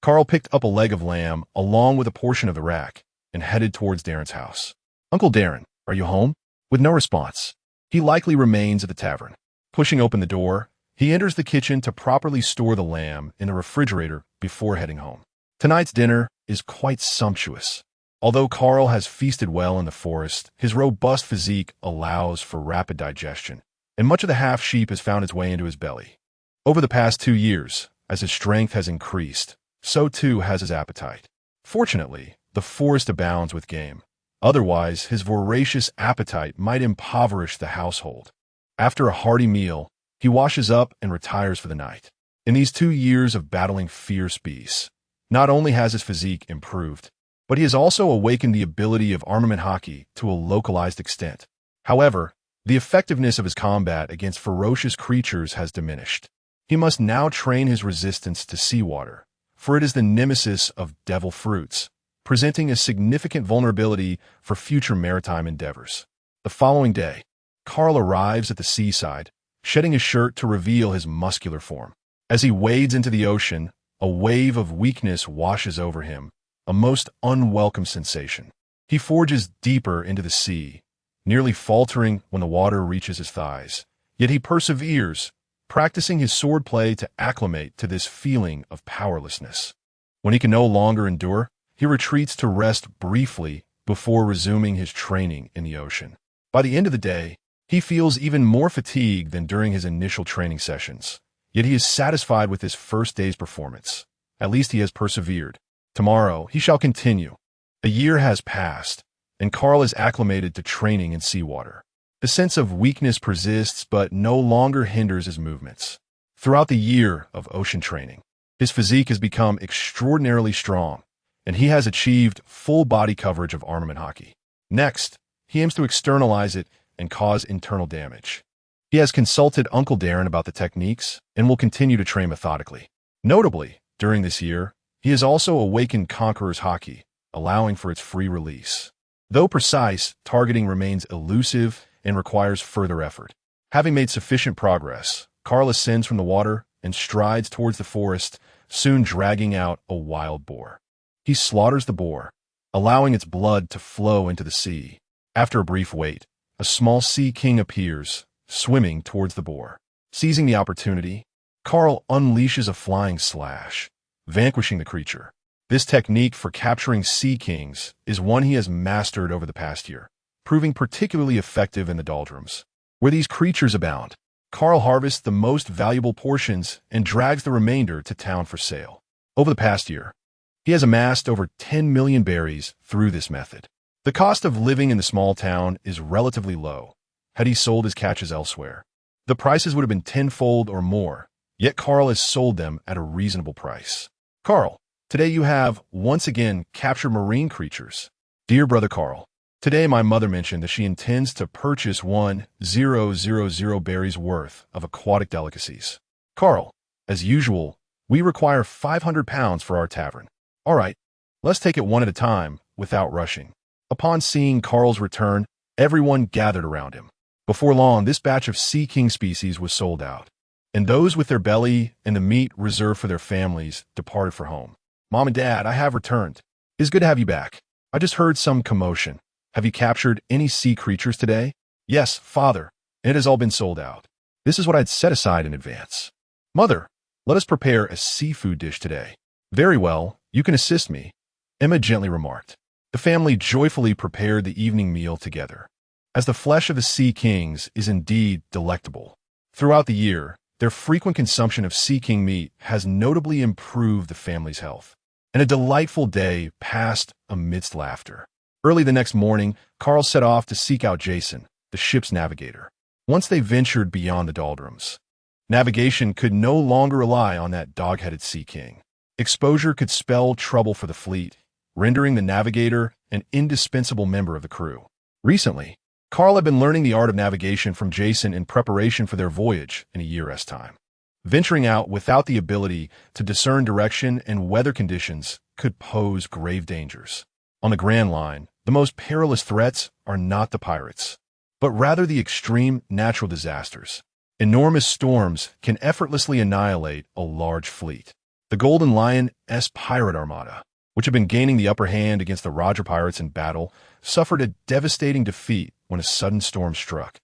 Carl picked up a leg of lamb along with a portion of the rack and headed towards Daren's house. Uncle Daren, are you home? With no response, he likely remains at the tavern. Pushing open the door, he enters the kitchen to properly store the lamb in a refrigerator before heading home. Tonight's dinner is quite sumptuous. Although Carl has feasted well in the forest, his robust physique allows for rapid digestion, and much of the half-sheep has found its way into his belly. Over the past 2 years, as his strength has increased, so too has his appetite. Fortunately, the forest abounds with game. Otherwise, his voracious appetite might impoverish the household. After a hearty meal, he washes up and retires for the night. In these 2 years of battling fierce beasts, not only has his physique improved, but he has also awakened the ability of armament Haki to a localized extent. However, the effectiveness of his combat against ferocious creatures has diminished. He must now train his resistance to seawater, for it is the nemesis of devil fruits, presenting a significant vulnerability for future maritime endeavors. The following day, Carl arrives at the seaside, shedding his shirt to reveal his muscular form. As he wades into the ocean, a wave of weakness washes over him, a most unwelcome sensation. He forges deeper into the sea, nearly faltering when the water reaches his thighs. Yet he perseveres, practicing his swordplay to acclimate to this feeling of powerlessness. When he can no longer endure, he retreats to rest briefly before resuming his training in the ocean. By the end of the day, he feels even more fatigued than during his initial training sessions. Yet he is satisfied with his first day's performance. At least he has persevered. Tomorrow, he shall continue. A year has passed, and Carl is acclimated to training in seawater. The sense of weakness persists but no longer hinders his movements. Throughout the year of ocean training, his physique has become extraordinarily strong, and he has achieved full body coverage of armament Haki. Next, he aims to externalize it and cause internal damage. He has consulted Uncle Daren about the techniques and will continue to train methodically. Notably, during this year, he has also awakened Conqueror's Haki, allowing for its free release. Though precise, targeting remains elusive and requires further effort. Having made sufficient progress, Carl ascends from the water and strides towards the forest, soon dragging out a wild boar. He slaughters the boar, allowing its blood to flow into the sea. After a brief wait, a small sea king appears, swimming towards the boar. Seizing the opportunity, Carl unleashes a flying slash, vanquishing the creature. This technique for capturing sea kings is one he has mastered over the past year, proving particularly effective in the Doldrums. Where these creatures abound, Carl harvests the most valuable portions and drags the remainder to town for sale. Over the past year, he has amassed over 10 million berries through this method. The cost of living in the small town is relatively low. Had he sold his catches elsewhere, the prices would have been tenfold or more, yet Carl has sold them at a reasonable price. Carl, today you have, once again, captured marine creatures. Dear brother Carl, today my mother mentioned that she intends to purchase 1,000 berries worth of aquatic delicacies. Carl, as usual, we require 500 pounds for our tavern. All right, let's take it one at a time, without rushing. Upon seeing Carl's return, everyone gathered around him. Before long, this batch of sea king species was sold out, and those with their belly and the meat reserved for their families departed for home. Mom and Dad, I have returned. It's good to have you back. I just heard some commotion. Have you captured any sea creatures today? Yes, Father, and it has all been sold out. This is what I'd set aside in advance. Mother, let us prepare a seafood dish today. Very well, you can assist me, Emma gently remarked. The family joyfully prepared the evening meal together, as the flesh of the sea kings is indeed delectable. Throughout the year, their frequent consumption of sea king meat has notably improved the family's health, and a delightful day passed amidst laughter. Early the next morning, Carl set off to seek out Jason, the ship's navigator. Once they ventured beyond the Doldrums, navigation could no longer rely on that dog-headed sea king. Exposure could spell trouble for the fleet, rendering the navigator an indispensable member of the crew. Recently, Carl had been learning the art of navigation from Jason in preparation for their voyage in a year's time. Venturing out without the ability to discern direction and weather conditions could pose grave dangers. On the Grand Line, the most perilous threats are not the pirates, but rather the extreme natural disasters. Enormous storms can effortlessly annihilate a large fleet. The Golden Lion's pirate armada, which had been gaining the upper hand against the Roger pirates in battle, suffered a devastating defeat when a sudden storm struck,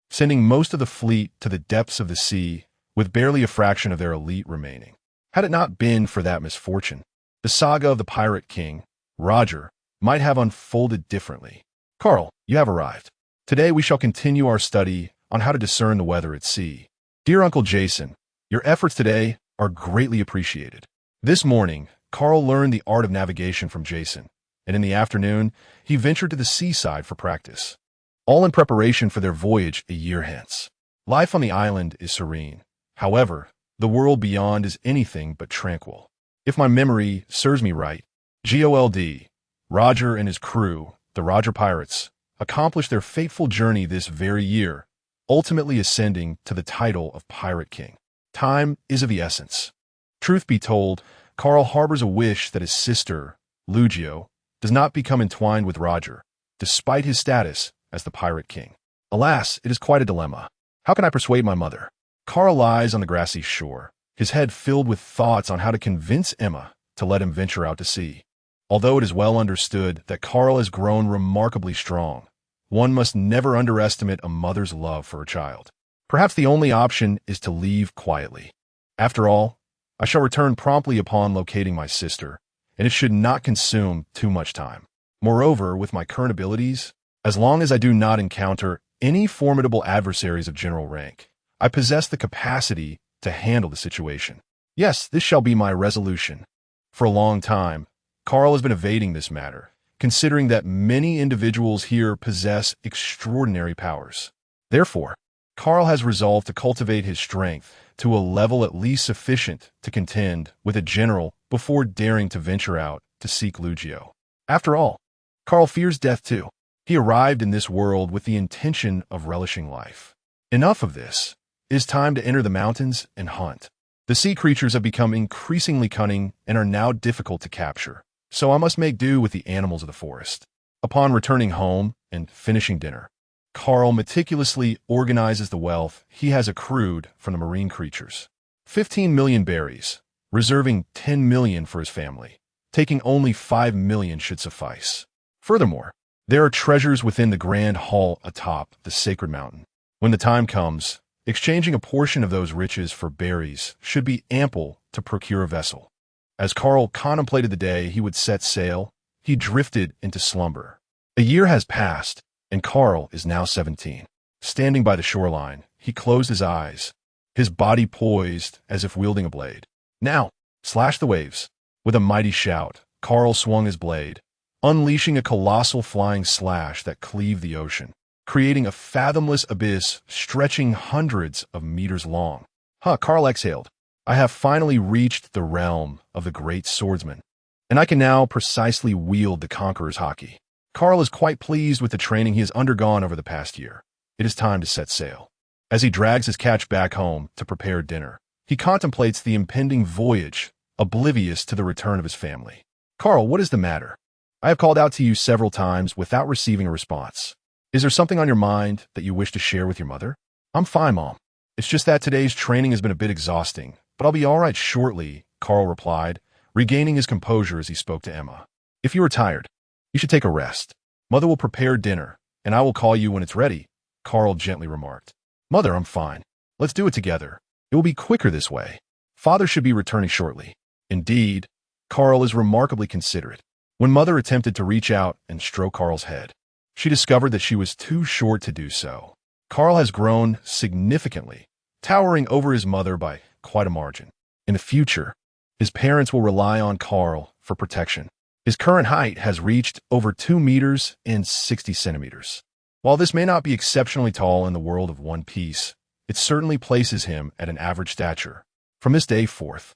sending most of the fleet to the depths of the sea with barely a fraction of their elite remaining. Had it not been for that misfortune, the saga of the Pirate King, Roger, might have unfolded differently. Carl, you have arrived. Today we shall continue our study on how to discern the weather at sea. Dear Uncle Jason, your efforts today are greatly appreciated. This morning, Carl learned the art of navigation from Jason, and in the afternoon, he ventured to the seaside for practice, all in preparation for their voyage a year hence. Life on the island is serene. However, the world beyond is anything but tranquil. If my memory serves me right, GOLD, Roger and his crew, the Roger Pirates, accomplished their fateful journey this very year, ultimately ascending to the title of Pirate King. Time is of the essence. Truth be told, Carl harbors a wish that his sister, Lugio, does not become entwined with Roger, despite his status as the Pirate King. Alas, it is quite a dilemma. How can I persuade my mother? Carl lies on the grassy shore, his head filled with thoughts on how to convince Emma to let him venture out to sea. Although it is well understood that Carl has grown remarkably strong, one must never underestimate a mother's love for her child. Perhaps the only option is to leave quietly. After all, I shall return promptly upon locating my sister, and it should not consume too much time. Moreover, with my current abilities, as long as I do not encounter any formidable adversaries of general rank, I possess the capacity to handle the situation. Yes, this shall be my resolution. For a long time, Carl has been evading this matter, considering that many individuals here possess extraordinary powers. Therefore, Carl has resolved to cultivate his strength to a level at least sufficient to contend with a general before daring to venture out to seek Lugio. After all, Carl fears death too. He arrived in this world with the intention of relishing life. Enough of this. It is time to enter the mountains and hunt. The sea creatures have become increasingly cunning and are now difficult to capture, so I must make do with the animals of the forest. Upon returning home and finishing dinner, Carl meticulously organizes the wealth he has accrued from the marine creatures. 15 million berries, reserving 10 million for his family. Taking only 5 million should suffice. Furthermore, there are treasures within the grand hall atop the sacred mountain. When the time comes, exchanging a portion of those riches for berries should be ample to procure a vessel. As Carl contemplated the day he would set sail, he drifted into slumber. A year has passed, and Carl is now 17. Standing by the shoreline, he closed his eyes, his body poised as if wielding a blade. Now, slash the waves. With a mighty shout, Carl swung his blade, unleashing a colossal flying slash that cleaved the ocean, creating a fathomless abyss stretching hundreds of meters long. Carl exhaled. I have finally reached the realm of the great swordsman, and I can now precisely wield the Conqueror's Haki. Carl is quite pleased with the training he has undergone over the past year. It is time to set sail. As he drags his catch back home to prepare dinner, he contemplates the impending voyage, oblivious to the return of his family. Carl, what is the matter? I have called out to you several times without receiving a response. Is there something on your mind that you wish to share with your mother? I'm fine, Mom. It's just that today's training has been a bit exhausting, but I'll be all right shortly, Carl replied, regaining his composure as he spoke to Emma. If you are tired, you should take a rest. Mother will prepare dinner, and I will call you when it's ready, Carl gently remarked. Mother, I'm fine. Let's do it together. It will be quicker this way. Father should be returning shortly. Indeed, Carl is remarkably considerate. When Mother attempted to reach out and stroke Carl's head, she discovered that she was too short to do so. Carl has grown significantly, towering over his mother by quite a margin. In the future, his parents will rely on Carl for protection. His current height has reached over 2 meters and 60 centimeters. While this may not be exceptionally tall in the world of One Piece, it certainly places him at an average stature. From this day forth,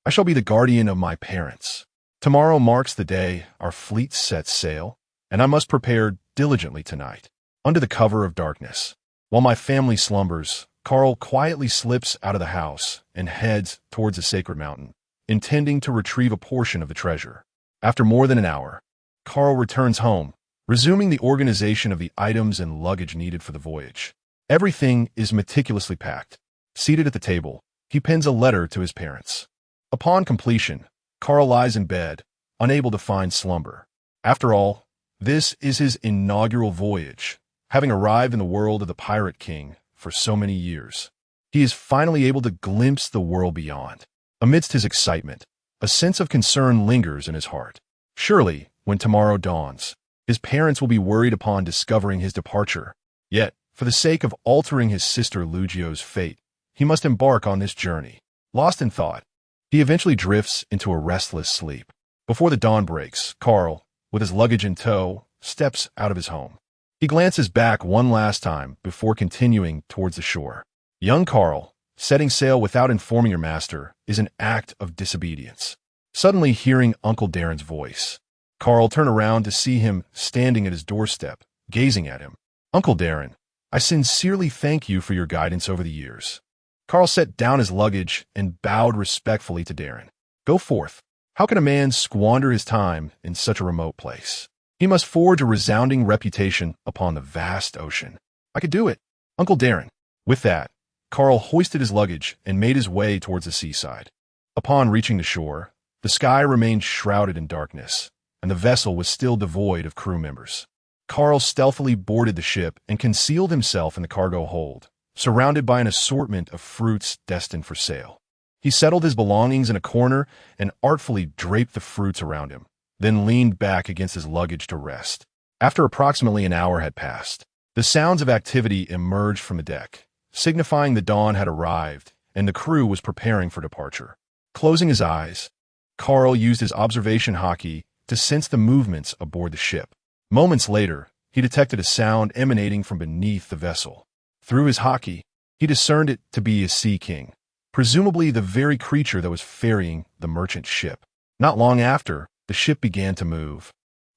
I shall be the guardian of my parents. Tomorrow marks the day our fleet sets sail, and I must prepare diligently tonight, under the cover of darkness. While my family slumbers, Carl quietly slips out of the house and heads towards the sacred mountain, intending to retrieve a portion of the treasure. After more than an hour, Carl returns home, resuming the organization of the items and luggage needed for the voyage. Everything is meticulously packed. Seated at the table, he pens a letter to his parents. Upon completion, Carl lies in bed, unable to find slumber. After all, this is his inaugural voyage, having arrived in the world of the Pirate King for so many years. He is finally able to glimpse the world beyond. Amidst his excitement, a sense of concern lingers in his heart. Surely, when tomorrow dawns, his parents will be worried upon discovering his departure. Yet, for the sake of altering his sister Lugio's fate, he must embark on this journey. Lost in thought, he eventually drifts into a restless sleep. Before the dawn breaks, Carl, with his luggage in tow, steps out of his home. He glances back one last time before continuing towards the shore. Young Carl, setting sail without informing your master, is an act of disobedience. Suddenly hearing Uncle Daren's voice, Carl turned around to see him standing at his doorstep, gazing at him. Uncle Daren, I sincerely thank you for your guidance over the years. Carl set down his luggage and bowed respectfully to Daren. Go forth. How can a man squander his time in such a remote place? He must forge a resounding reputation upon the vast ocean. I could do it, Uncle Daren. With that, Carl hoisted his luggage and made his way towards the seaside. Upon reaching the shore, the sky remained shrouded in darkness, and the vessel was still devoid of crew members. Carl stealthily boarded the ship and concealed himself in the cargo hold, surrounded by an assortment of fruits destined for sale. He settled his belongings in a corner and artfully draped the fruits around him, then leaned back against his luggage to rest. After approximately an hour had passed, the sounds of activity emerged from the deck, signifying the dawn had arrived and the crew was preparing for departure. Closing his eyes, Carl used his observation Haki to sense the movements aboard the ship. Moments later, he detected a sound emanating from beneath the vessel. Through his Haki, he discerned it to be a sea king, presumably the very creature that was ferrying the merchant ship. Not long after, the ship began to move,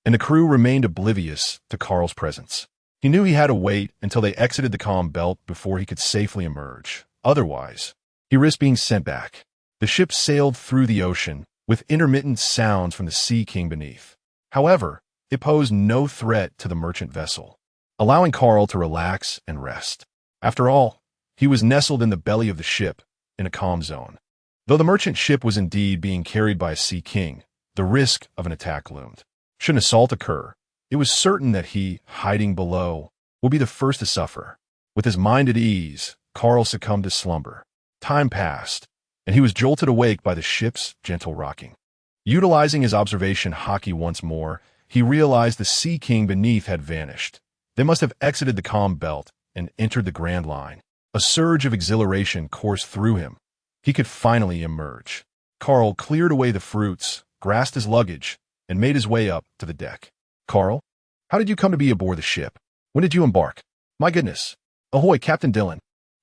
and the crew remained oblivious to Carl's presence. He knew he had to wait until they exited the calm belt before he could safely emerge. Otherwise, he risked being sent back. The ship sailed through the ocean, with intermittent sounds from the sea king beneath. However, it posed no threat to the merchant vessel, allowing Carl to relax and rest. After all, he was nestled in the belly of the ship, in a calm zone. Though the merchant ship was indeed being carried by a sea king, the risk of an attack loomed. Should an assault occur, it was certain that he, hiding below, would be the first to suffer. With his mind at ease, Carl succumbed to slumber. Time passed, and he was jolted awake by the ship's gentle rocking. Utilizing his observation Haki once more, he realized the sea king beneath had vanished. They must have exited the calm belt and entered the Grand Line. A surge of exhilaration coursed through him. He could finally emerge. Carl cleared away the fruits, grasped his luggage, and made his way up to the deck. Carl, how did you come to be aboard the ship? When did you embark? My goodness. Ahoy, Captain Dillon.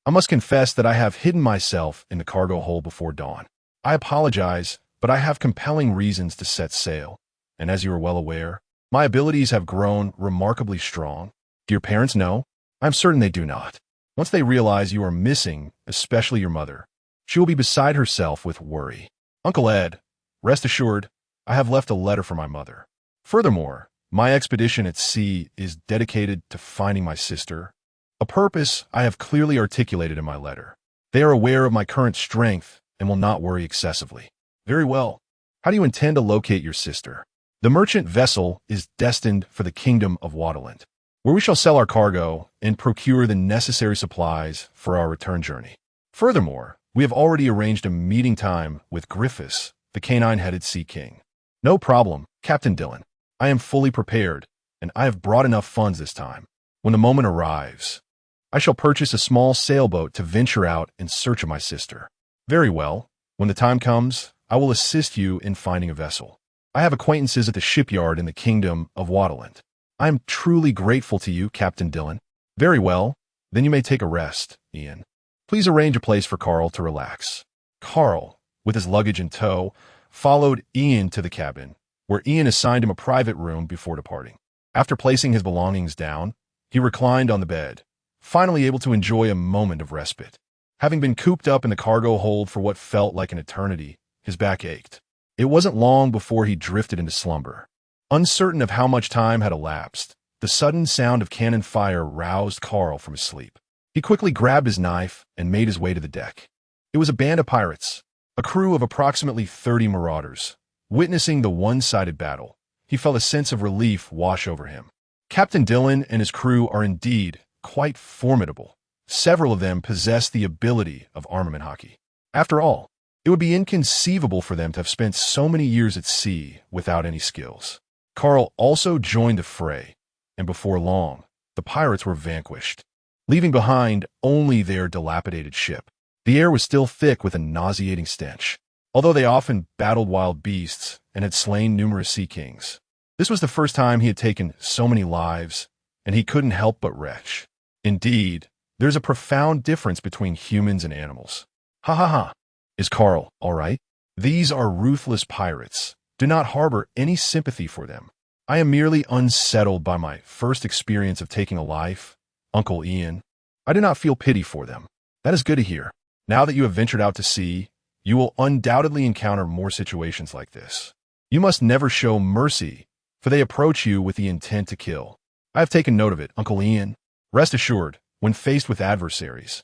I must confess that I have hidden myself in the cargo hold before dawn. I apologize, but I have compelling reasons to set sail. And as you are well aware, my abilities have grown remarkably strong. Do your parents know? I'm certain they do not. Once they realize you are missing, especially your mother, she will be beside herself with worry. Uncle Ed, rest assured, I have left a letter for my mother. Furthermore, my expedition at sea is dedicated to finding my sister, a purpose I have clearly articulated in my letter. They are aware of my current strength and will not worry excessively. Very well. How do you intend to locate your sister? The merchant vessel is destined for the kingdom of Waterland, where we shall sell our cargo and procure the necessary supplies for our return journey. Furthermore, we have already arranged a meeting time with Griffiths, the canine-headed sea king. No problem, Captain Dillon. I am fully prepared, and I have brought enough funds this time. When the moment arrives, I shall purchase a small sailboat to venture out in search of my sister. Very well. When the time comes, I will assist you in finding a vessel. I have acquaintances at the shipyard in the kingdom of Waterland. I am truly grateful to you, Captain Dillon. Very well. Then you may take a rest, Ian. Please arrange a place for Carl to relax. Carl, with his luggage in tow, followed Ian to the cabin, where Ian assigned him a private room before departing. After placing his belongings down, he reclined on the bed, finally able to enjoy a moment of respite. Having been cooped up in the cargo hold for what felt like an eternity, his back ached. It wasn't long before he drifted into slumber. Uncertain of how much time had elapsed, the sudden sound of cannon fire roused Carl from his sleep. He quickly grabbed his knife and made his way to the deck. It was a band of pirates, a crew of approximately 30 marauders. Witnessing the one-sided battle, he felt a sense of relief wash over him. Captain Daren and his crew are indeed quite formidable. Several of them possess the ability of armament Haki. After all, it would be inconceivable for them to have spent so many years at sea without any skills. Carl also joined the fray, and before long, the pirates were vanquished, leaving behind only their dilapidated ship. The air was still thick with a nauseating stench, although they often battled wild beasts and had slain numerous sea kings. This was the first time he had taken so many lives, and he couldn't help but retch. Indeed, there's a profound difference between humans and animals. Ha ha ha. Is Carl all right? These are ruthless pirates. Do not harbor any sympathy for them. I am merely unsettled by my first experience of taking a life, Uncle Ian. I do not feel pity for them. That is good to hear. Now that you have ventured out to sea, you will undoubtedly encounter more situations like this. You must never show mercy, for they approach you with the intent to kill. I have taken note of it, Uncle Ian. Rest assured, when faced with adversaries,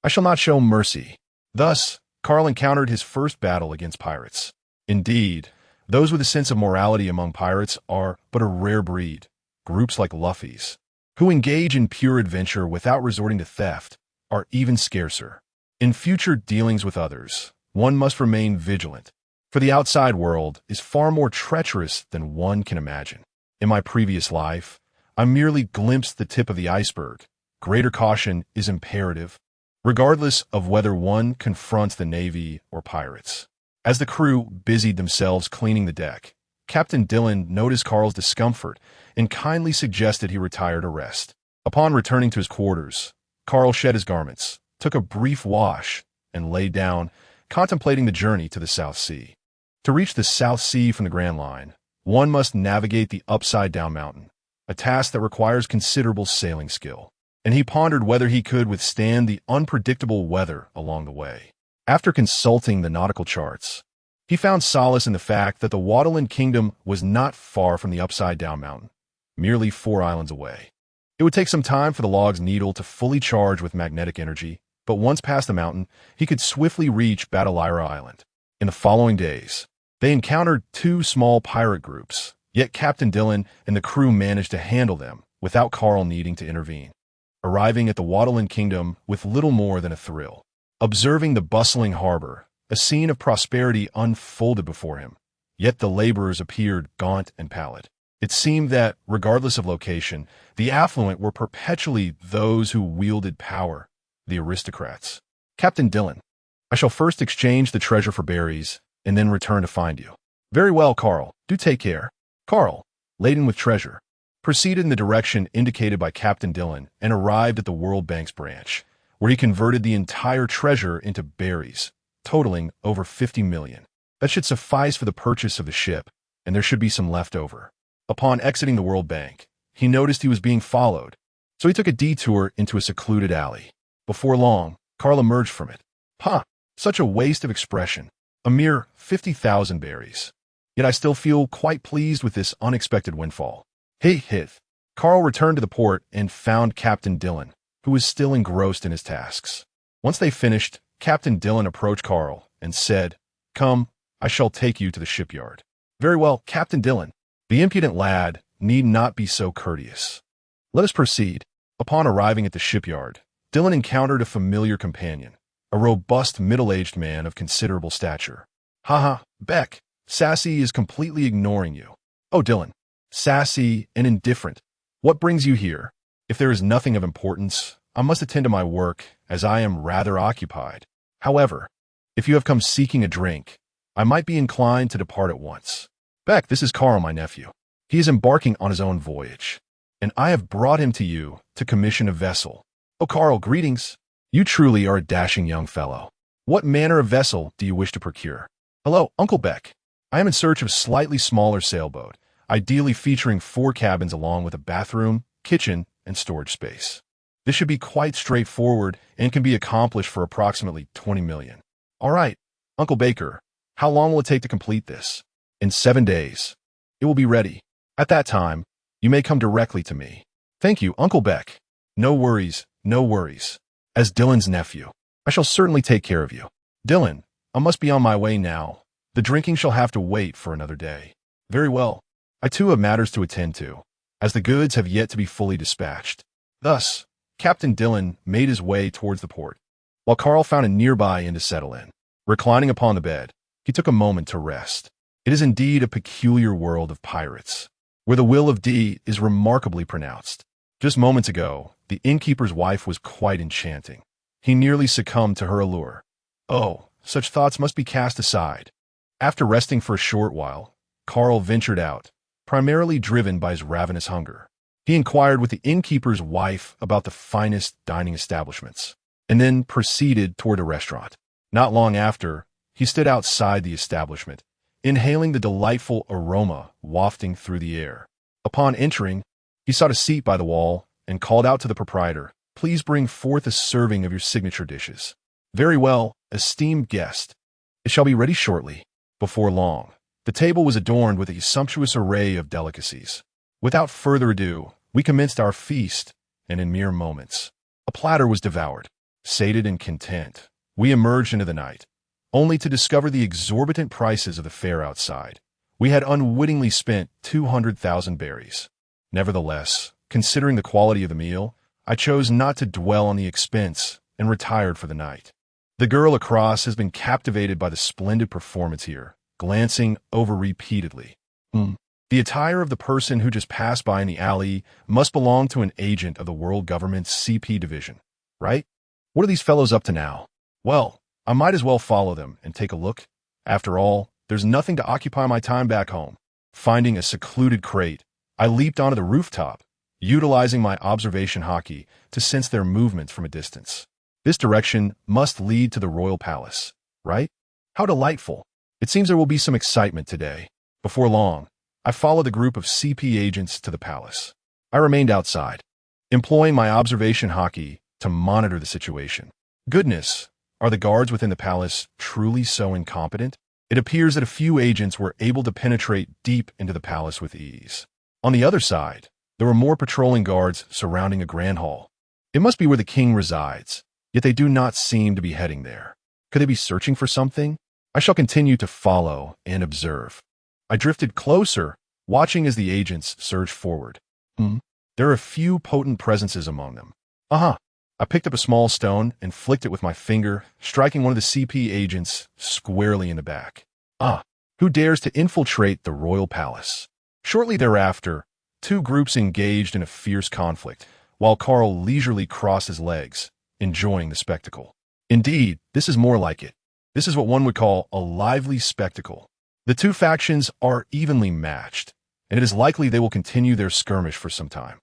I shall not show mercy. Thus, Carl encountered his first battle against pirates. Indeed, those with a sense of morality among pirates are but a rare breed. Groups like Luffy's, who engage in pure adventure without resorting to theft, are even scarcer. In future dealings with others, one must remain vigilant, for the outside world is far more treacherous than one can imagine. In my previous life, I merely glimpsed the tip of the iceberg. Greater caution is imperative, regardless of whether one confronts the Navy or pirates. As the crew busied themselves cleaning the deck, Captain Daren noticed Carl's discomfort and kindly suggested he retire to rest. Upon returning to his quarters, Carl shed his garments, took a brief wash, and lay down, contemplating the journey to the South Sea. To reach the South Sea from the Grand Line, one must navigate the upside-down mountain, a task that requires considerable sailing skill, and he pondered whether he could withstand the unpredictable weather along the way. After consulting the nautical charts, he found solace in the fact that the Waterland Kingdom was not far from the upside-down mountain, merely 4 islands away. It would take some time for the log's needle to fully charge with magnetic energy, but once past the mountain, he could swiftly reach Battleira Island. In the following days, they encountered 2 small pirate groups, yet Captain Daren and the crew managed to handle them without Carl needing to intervene. Arriving at the Waterland Kingdom with little more than a thrill, observing the bustling harbor, a scene of prosperity unfolded before him, yet the laborers appeared gaunt and pallid. It seemed that, regardless of location, the affluent were perpetually those who wielded power, the aristocrats. Captain Daren, I shall first exchange the treasure for berries, and then return to find you. Very well, Carl. Do take care. Carl, laden with treasure, proceeded in the direction indicated by Captain Daren and arrived at the World Bank's branch, where he converted the entire treasure into berries, totaling over 50 million. That should suffice for the purchase of the ship, and there should be some left over. Upon exiting the World Bank, he noticed he was being followed, so he took a detour into a secluded alley. Before long, Carl emerged from it. Such a waste of expression. A mere 50,000 berries. Yet I still feel quite pleased with this unexpected windfall. Hith. Carl returned to the port and found Captain Daren, who was still engrossed in his tasks. Once they finished, Captain Daren approached Carl and said, "Come, I shall take you to the shipyard." Very well, Captain Daren. The impudent lad need not be so courteous. Let us proceed. Upon arriving at the shipyard, Daren encountered a familiar companion, a robust middle-aged man of considerable stature. Beck, Sassy is completely ignoring you. Oh, Daren, sassy and indifferent. What brings you here? If there is nothing of importance, I must attend to my work, as I am rather occupied. However, if you have come seeking a drink, I might be inclined to depart at once. Beck, this is Carl, my nephew. He is embarking on his own voyage, and I have brought him to you to commission a vessel. Oh, Carl, greetings. You truly are a dashing young fellow. What manner of vessel do you wish to procure? Hello, Uncle Beck. I am in search of a slightly smaller sailboat, ideally featuring 4 cabins along with a bathroom, kitchen, and storage space. This should be quite straightforward and can be accomplished for approximately 20 million. All right, Uncle Baker, how long will it take to complete this? In 7 days. It will be ready. At that time, you may come directly to me. Thank you, Uncle Beck. No worries, no worries. As Dylan's nephew, I shall certainly take care of you. Daren, I must be on my way now. The drinking shall have to wait for another day. Very well. I too have matters to attend to. as the goods have yet to be fully dispatched. Thus, Captain Dylan made his way towards the port, while Carl found a nearby inn to settle in. Reclining upon the bed, he took a moment to rest. It is indeed a peculiar world of pirates, where the will of D is remarkably pronounced. Just moments ago, the innkeeper's wife was quite enchanting. He nearly succumbed to her allure. Oh, such thoughts must be cast aside. After resting for a short while, Carl ventured out, primarily driven by his ravenous hunger. He inquired with the innkeeper's wife about the finest dining establishments, and then proceeded toward a restaurant. Not long after, he stood outside the establishment, inhaling the delightful aroma wafting through the air. Upon entering, he sought a seat by the wall and called out to the proprietor, "Please bring forth a serving of your signature dishes." "Very well, esteemed guest. It shall be ready shortly." Before long, the table was adorned with a sumptuous array of delicacies. Without further ado, we commenced our feast, and in mere moments, a platter was devoured. Sated and content, we emerged into the night, only to discover the exorbitant prices of the fare outside. We had unwittingly spent 200,000 berries. Nevertheless, considering the quality of the meal, I chose not to dwell on the expense and retired for the night. The girl across has been captivated by the splendid performance here, glancing over repeatedly. The attire of the person who just passed by in the alley must belong to an agent of the world government's CP division, right? What are these fellows up to now? Well, I might as well follow them and take a look. After all, there's nothing to occupy my time back home. Finding a secluded crate, I leaped onto the rooftop, utilizing my observation Haki to sense their movements from a distance. This direction must lead to the royal palace, right? How delightful. It seems there will be some excitement today. Before long, I followed the group of CP agents to the palace. I remained outside, employing my observation Haki to monitor the situation. Goodness, are the guards within the palace truly so incompetent? It appears that a few agents were able to penetrate deep into the palace with ease. On the other side, there were more patrolling guards surrounding a grand hall. It must be where the king resides, yet they do not seem to be heading there. Could they be searching for something? I shall continue to follow and observe. I drifted closer, watching as the agents surged forward. There are a few potent presences among them. I picked up a small stone and flicked it with my finger, striking one of the CP agents squarely in the back. Who dares to infiltrate the royal palace? Shortly thereafter, two groups engaged in a fierce conflict, while Carl leisurely crossed his legs, enjoying the spectacle. Indeed, this is more like it. This is what one would call a lively spectacle. The two factions are evenly matched, and it is likely they will continue their skirmish for some time.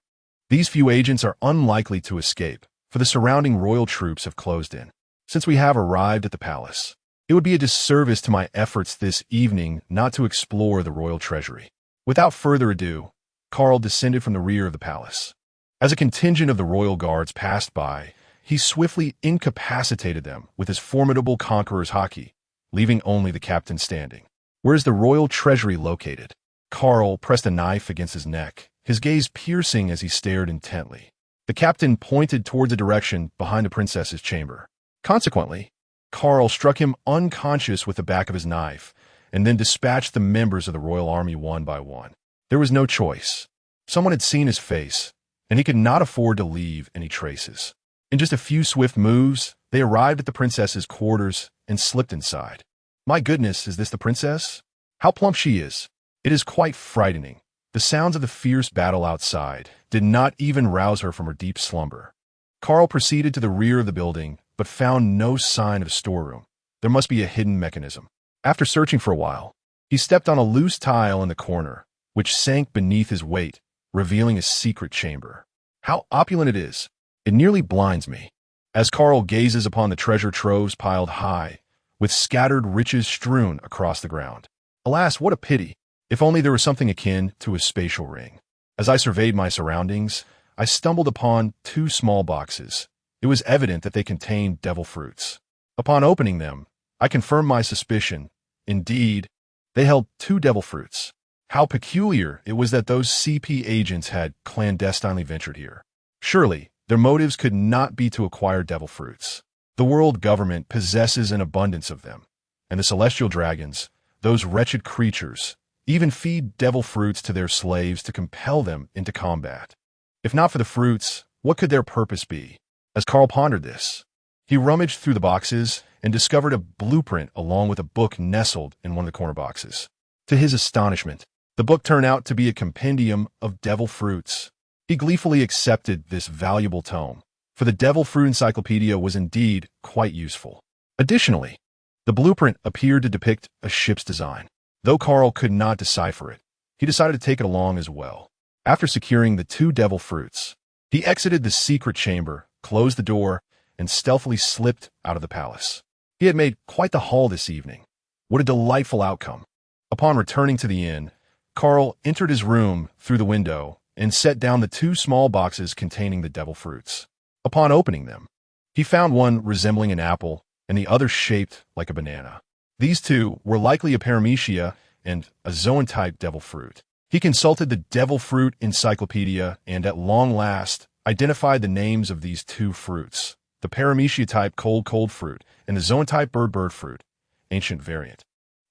These few agents are unlikely to escape, for the surrounding royal troops have closed in. Since we have arrived at the palace, it would be a disservice to my efforts this evening not to explore the royal treasury. Without further ado, Carl descended from the rear of the palace. As a contingent of the royal guards passed by, he swiftly incapacitated them with his formidable Conqueror's Haki, leaving only the captain standing. Where is the royal treasury located? Carl pressed a knife against his neck, his gaze piercing as he stared intently. The captain pointed towards a direction behind the princess's chamber. Consequently, Carl struck him unconscious with the back of his knife, and then dispatched the members of the royal army one by one. There was no choice. Someone had seen his face, and he could not afford to leave any traces. In just a few swift moves, they arrived at the princess's quarters and slipped inside. My goodness, is this the princess? How plump she is. It is quite frightening. The sounds of the fierce battle outside did not even rouse her from her deep slumber. Carl proceeded to the rear of the building, but found no sign of a storeroom. There must be a hidden mechanism. After searching for a while, he stepped on a loose tile in the corner, which sank beneath his weight, revealing a secret chamber. How opulent it is! It nearly blinds me. As Carl gazes upon the treasure troves piled high, with scattered riches strewn across the ground. Alas, what a pity! If only there was something akin to a spatial ring. As I surveyed my surroundings, I stumbled upon two small boxes. It was evident that they contained devil fruits. Upon opening them, I confirmed my suspicion. Indeed, they held two devil fruits. How peculiar it was that those CP agents had clandestinely ventured here. Surely, their motives could not be to acquire devil fruits. The world government possesses an abundance of them, and the celestial dragons, those wretched creatures, even feed devil fruits to their slaves to compel them into combat. If not for the fruits, what could their purpose be? As Carl pondered this, he rummaged through the boxes and discovered a blueprint along with a book nestled in one of the corner boxes. To his astonishment, the book turned out to be a compendium of devil fruits. He gleefully accepted this valuable tome, for the devil fruit encyclopedia was indeed quite useful. Additionally, the blueprint appeared to depict a ship's design. Though Carl could not decipher it, he decided to take it along as well. After securing the 2 devil fruits, he exited the secret chamber, closed the door, and stealthily slipped out of the palace. He had made quite the haul this evening. What a delightful outcome. Upon returning to the inn, Carl entered his room through the window and set down the 2 small boxes containing the devil fruits. Upon opening them, he found one resembling an apple and the other shaped like a banana. These 2 were likely a paramecia and a Zoan-type devil fruit. He consulted the devil fruit encyclopedia and at long last identified the names of these 2 fruits, the paramecia-type cold fruit and the Zoan-type bird fruit, ancient variant.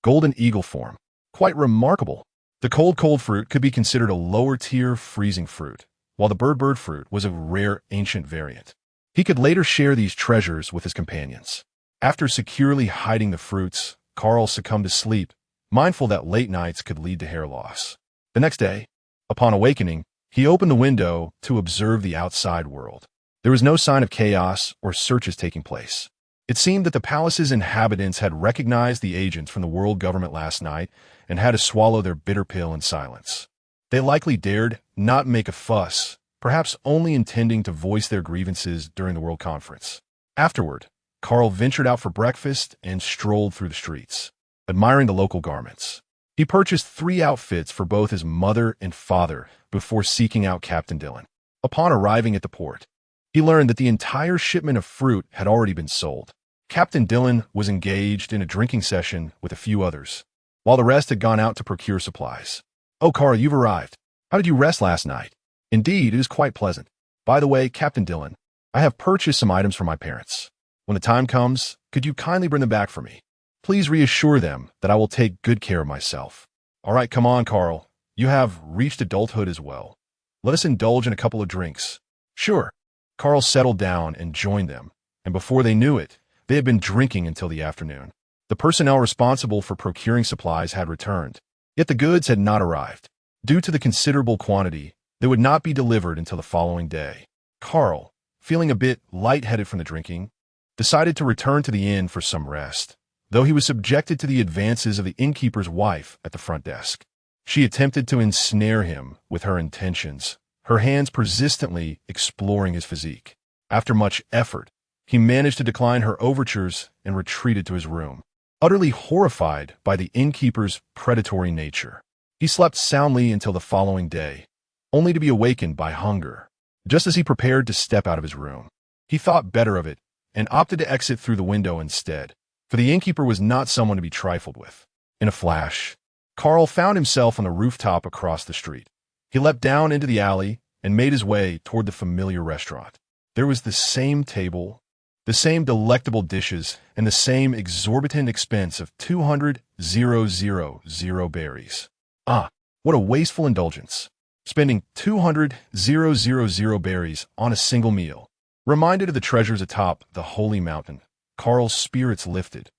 Golden eagle form. Quite remarkable. The cold fruit could be considered a lower-tier freezing fruit, while the bird fruit was a rare ancient variant. He could later share these treasures with his companions. After securely hiding the fruits, Carl succumbed to sleep, mindful that late nights could lead to hair loss. The next day, upon awakening, he opened the window to observe the outside world. There was no sign of chaos or searches taking place. It seemed that the palace's inhabitants had recognized the agents from the world government last night and had to swallow their bitter pill in silence. They likely dared not make a fuss, perhaps only intending to voice their grievances during the world conference. Afterward, Carl ventured out for breakfast and strolled through the streets, admiring the local garments. He purchased 3 outfits for both his mother and father before seeking out Captain Dillon. Upon arriving at the port, he learned that the entire shipment of fruit had already been sold. Captain Dillon was engaged in a drinking session with a few others, while the rest had gone out to procure supplies. "Oh, Carl, you've arrived. How did you rest last night?" "Indeed, it was quite pleasant. By the way, Captain Dillon, I have purchased some items for my parents. When the time comes, could you kindly bring them back for me? Please reassure them that I will take good care of myself." "All right, come on, Carl. You have reached adulthood as well. Let us indulge in a couple of drinks." "Sure." Carl settled down and joined them, and before they knew it, they had been drinking until the afternoon. The personnel responsible for procuring supplies had returned, yet the goods had not arrived. Due to the considerable quantity, they would not be delivered until the following day. Carl, feeling a bit lightheaded from the drinking, decided to return to the inn for some rest, though he was subjected to the advances of the innkeeper's wife at the front desk. She attempted to ensnare him with her intentions, her hands persistently exploring his physique. After much effort, he managed to decline her overtures and retreated to his room, utterly horrified by the innkeeper's predatory nature. He slept soundly until the following day, only to be awakened by hunger. Just as he prepared to step out of his room, he thought better of it and opted to exit through the window instead, for the innkeeper was not someone to be trifled with. In a flash, Carl found himself on the rooftop across the street. He leapt down into the alley and made his way toward the familiar restaurant. There was the same table, the same delectable dishes, and the same exorbitant expense of 200,000 berries. Ah, what a wasteful indulgence. Spending 200,000 berries on a single meal. Reminded of the treasures atop the holy mountain, Carl's spirits lifted.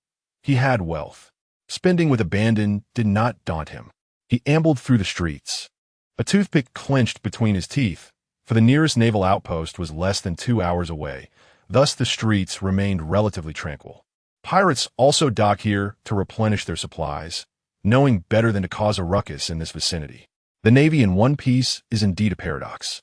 He had wealth. Spending with abandon did not daunt him. He ambled through the streets, a toothpick clenched between his teeth, for the nearest naval outpost was less than 2 hours away. Thus the streets remained relatively tranquil. Pirates also dock here to replenish their supplies, knowing better than to cause a ruckus in this vicinity. The Navy in one piece is indeed a paradox.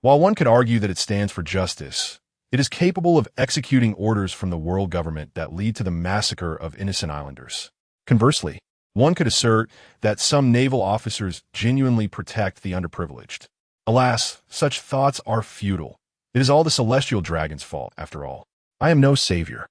While one could argue that it stands for justice, it is capable of executing orders from the world government that lead to the massacre of innocent islanders. Conversely, one could assert that some naval officers genuinely protect the underprivileged. Alas, such thoughts are futile. It is all the celestial dragon's fault, after all. I am no savior.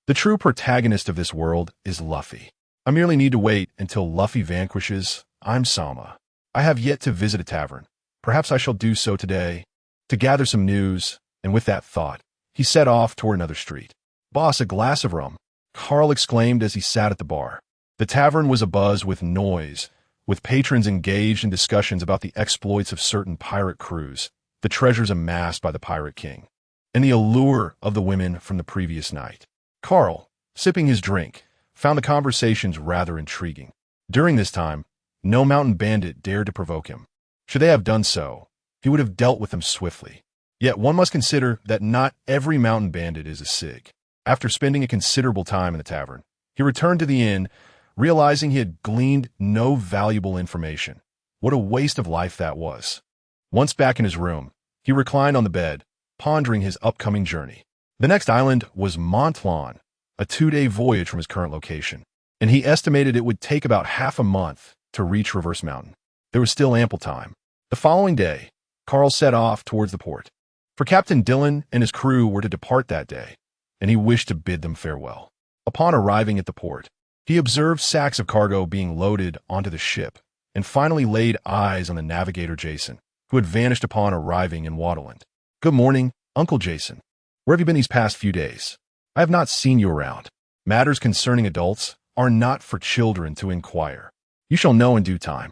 The true protagonist of this world is Luffy. I merely need to wait until Luffy vanquishes. I'm Sama. I have yet to visit a tavern. Perhaps I shall do so today, to gather some news, and with that thought, he set off toward another street. "Boss, a glass of rum," Carl exclaimed as he sat at the bar. The tavern was abuzz with noise, with patrons engaged in discussions about the exploits of certain pirate crews, the treasures amassed by the Pirate King, and the allure of the women from the previous night. Carl, sipping his drink, found the conversations rather intriguing. During this time, no mountain bandit dared to provoke him. Should they have done so, he would have dealt with them swiftly. Yet one must consider that not every mountain bandit is a sig. After spending a considerable time in the tavern, he returned to the inn, realizing he had gleaned no valuable information. What a waste of life that was. Once back in his room, he reclined on the bed, pondering his upcoming journey. The next island was Montlon, a 2-day voyage from his current location, and he estimated it would take about half a month to reach Reverse Mountain. There was still ample time. The following day, Carl set off towards the port. For Captain Dylan and his crew were to depart that day, and he wished to bid them farewell. Upon arriving at the port, he observed sacks of cargo being loaded onto the ship, and finally laid eyes on the navigator Jason, who had vanished upon arriving in Waterland. "Good morning, Uncle Jason. Where have you been these past few days? I have not seen you around. Matters concerning adults are not for children to inquire. You shall know in due time.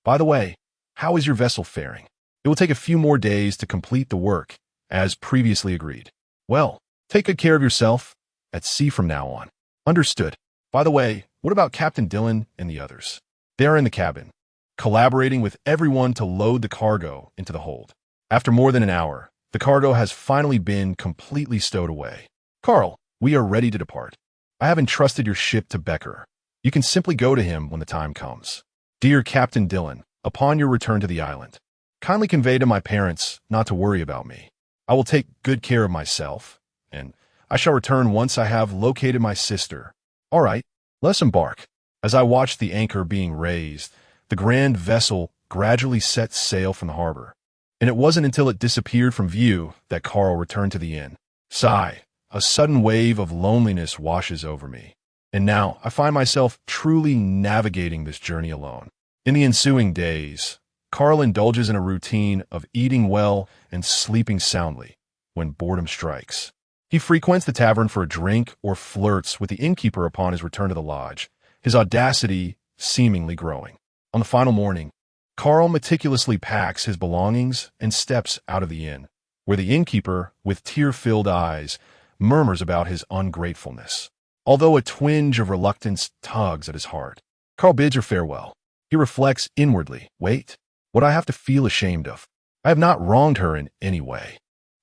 By the way, how is your vessel faring? It will take a few more days to complete the work, as previously agreed. Well, take good care of yourself. At sea from now on." "Understood. By the way, what about Captain Dylan and the others?" "They are in the cabin, collaborating with everyone to load the cargo into the hold. After more than an hour, the cargo has finally been completely stowed away. Carl, we are ready to depart. I have entrusted your ship to Becker. You can simply go to him when the time comes. Dear Captain Dylan, upon your return to the island, kindly convey to my parents not to worry about me. I will take good care of myself, and I shall return once I have located my sister. All right, let's embark." As I watched the anchor being raised, the grand vessel gradually set sail from the harbor, and it wasn't until it disappeared from view that Carl returned to the inn. Sigh, a sudden wave of loneliness washes over me, and now I find myself truly navigating this journey alone. In the ensuing days, Carl indulges in a routine of eating well and sleeping soundly when boredom strikes. He frequents the tavern for a drink or flirts with the innkeeper upon his return to the lodge, his audacity seemingly growing. On the final morning, Carl meticulously packs his belongings and steps out of the inn, where the innkeeper, with tear-filled eyes, murmurs about his ungratefulness. Although a twinge of reluctance tugs at his heart, Carl bids her farewell. He reflects inwardly, "Wait, what I have to feel ashamed of? I have not wronged her in any way.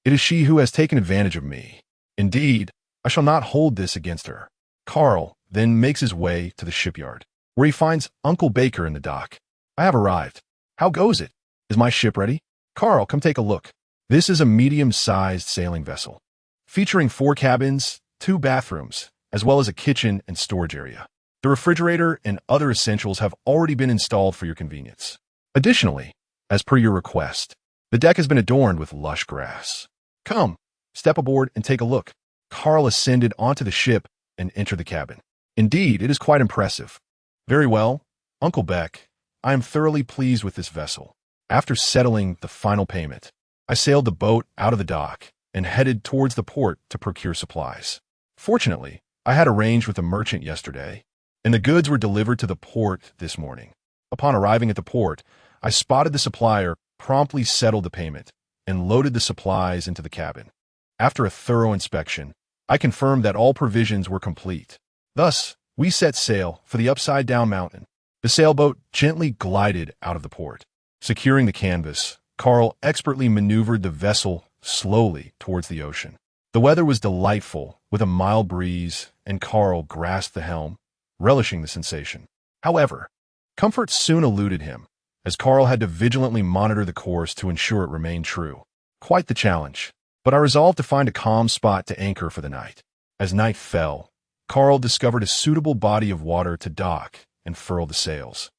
It is she who has taken advantage of me. Indeed, I shall not hold this against her." Carl then makes his way to the shipyard, where he finds Uncle Baker in the dock. "I have arrived. How goes it? Is my ship ready?" "Carl, come take a look. This is a medium-sized sailing vessel, featuring 4 cabins, 2 bathrooms, as well as a kitchen and storage area. The refrigerator and other essentials have already been installed for your convenience. Additionally, as per your request, the deck has been adorned with lush grass. Come, step aboard and take a look." Carl ascended onto the ship and entered the cabin. "Indeed, it is quite impressive." "Very well, Uncle Beck. I am thoroughly pleased with this vessel." After settling the final payment, I sailed the boat out of the dock and headed towards the port to procure supplies. Fortunately, I had arranged with a merchant yesterday, and the goods were delivered to the port this morning. Upon arriving at the port, I spotted the supplier, promptly settled the payment, and loaded the supplies into the cabin. After a thorough inspection, I confirmed that all provisions were complete. Thus, we set sail for the upside-down mountain. The sailboat gently glided out of the port. Securing the canvas, Carl expertly maneuvered the vessel slowly towards the ocean. The weather was delightful, with a mild breeze, and Carl grasped the helm, relishing the sensation. However, comfort soon eluded him, as Carl had to vigilantly monitor the course to ensure it remained true. Quite the challenge, but I resolved to find a calm spot to anchor for the night. As night fell, Carl discovered a suitable body of water to dock and furl the sails,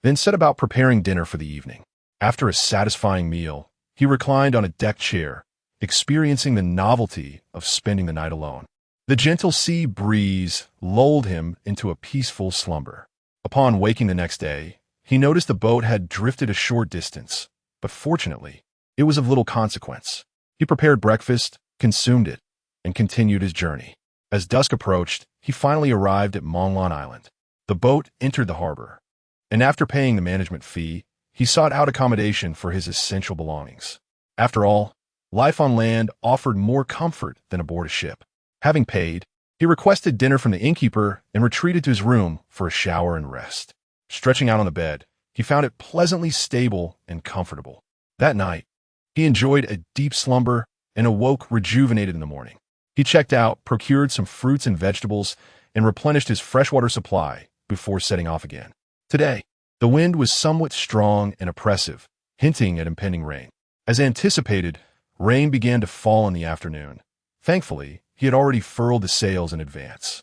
then set about preparing dinner for the evening. After a satisfying meal, he reclined on a deck chair, experiencing the novelty of spending the night alone. The gentle sea breeze lulled him into a peaceful slumber. Upon waking the next day, he noticed the boat had drifted a short distance, but fortunately, it was of little consequence. He prepared breakfast, consumed it, and continued his journey. As dusk approached, he finally arrived at Monlon Island. The boat entered the harbor. and after paying the management fee, he sought out accommodation for his essential belongings. After all, life on land offered more comfort than aboard a ship. Having paid, he requested dinner from the innkeeper and retreated to his room for a shower and rest. Stretching out on the bed, he found it pleasantly stable and comfortable. That night, he enjoyed a deep slumber and awoke rejuvenated in the morning. He checked out, procured some fruits and vegetables, and replenished his freshwater supply before setting off again. Today, the wind was somewhat strong and oppressive, hinting at impending rain. As anticipated, rain began to fall in the afternoon. Thankfully, he had already furled the sails in advance.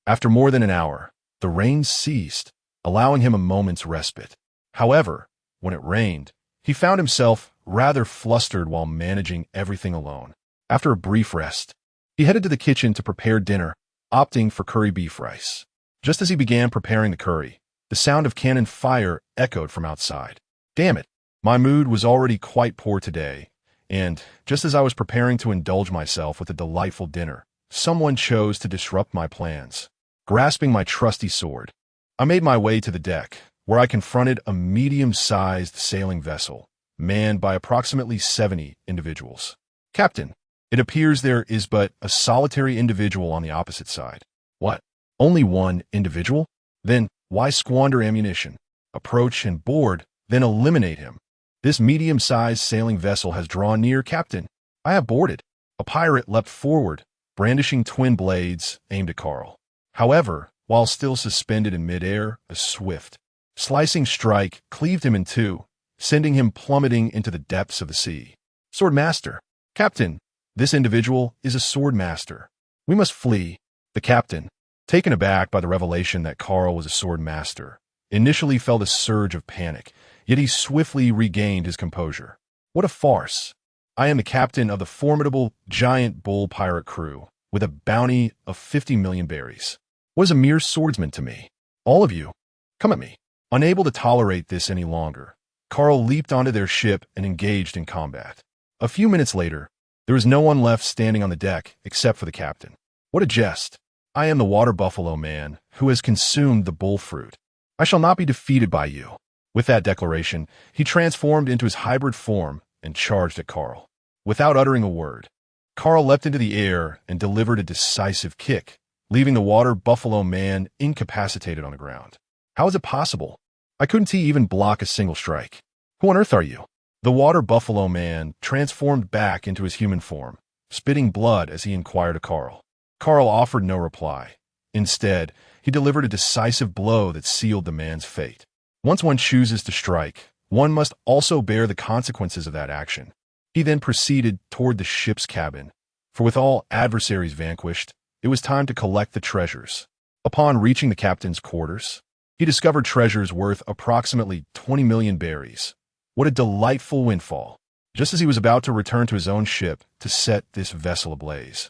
After more than an hour, the rain ceased, allowing him a moment's respite. However, when it rained, he found himself rather flustered while managing everything alone. After a brief rest, he headed to the kitchen to prepare dinner, opting for curry beef rice. Just as he began preparing the curry, the sound of cannon fire echoed from outside. Damn it, my mood was already quite poor today, and just as I was preparing to indulge myself with a delightful dinner, someone chose to disrupt my plans. Grasping my trusty sword, I made my way to the deck, where I confronted a medium-sized sailing vessel, manned by approximately 70 individuals. Captain, it appears there is but a solitary individual on the opposite side. What? Only one individual? Then why squander ammunition? Approach and board, then eliminate him. This medium-sized sailing vessel has drawn near, Captain. I have boarded. A pirate leapt forward, brandishing twin blades aimed at Carl. However, while still suspended in midair, a swift, slicing strike cleaved him in two, sending him plummeting into the depths of the sea. Swordmaster. Captain, this individual is a swordmaster. We must flee. The captain, taken aback by the revelation that Carl was a swordmaster, initially felt a surge of panic, yet he swiftly regained his composure. What a farce. I am the captain of the formidable giant bull pirate crew, with a bounty of 50 million berries. What is a mere swordsman to me? All of you, come at me. Unable to tolerate this any longer, Carl leaped onto their ship and engaged in combat. A few minutes later, there was no one left standing on the deck except for the captain. What a jest. I am the water buffalo man who has consumed the bull fruit. I shall not be defeated by you. With that declaration, he transformed into his hybrid form and charged at Carl. Without uttering a word, Carl leapt into the air and delivered a decisive kick, leaving the water buffalo man incapacitated on the ground. How is it possible? I couldn't even block a single strike. Who on earth are you? The water buffalo man transformed back into his human form, spitting blood as he inquired of Carl. Carl offered no reply. Instead, he delivered a decisive blow that sealed the man's fate. Once one chooses to strike, one must also bear the consequences of that action. He then proceeded toward the ship's cabin, for with all adversaries vanquished, it was time to collect the treasures. Upon reaching the captain's quarters, he discovered treasures worth approximately 20 million berries. What a delightful windfall. Just as he was about to return to his own ship to set this vessel ablaze,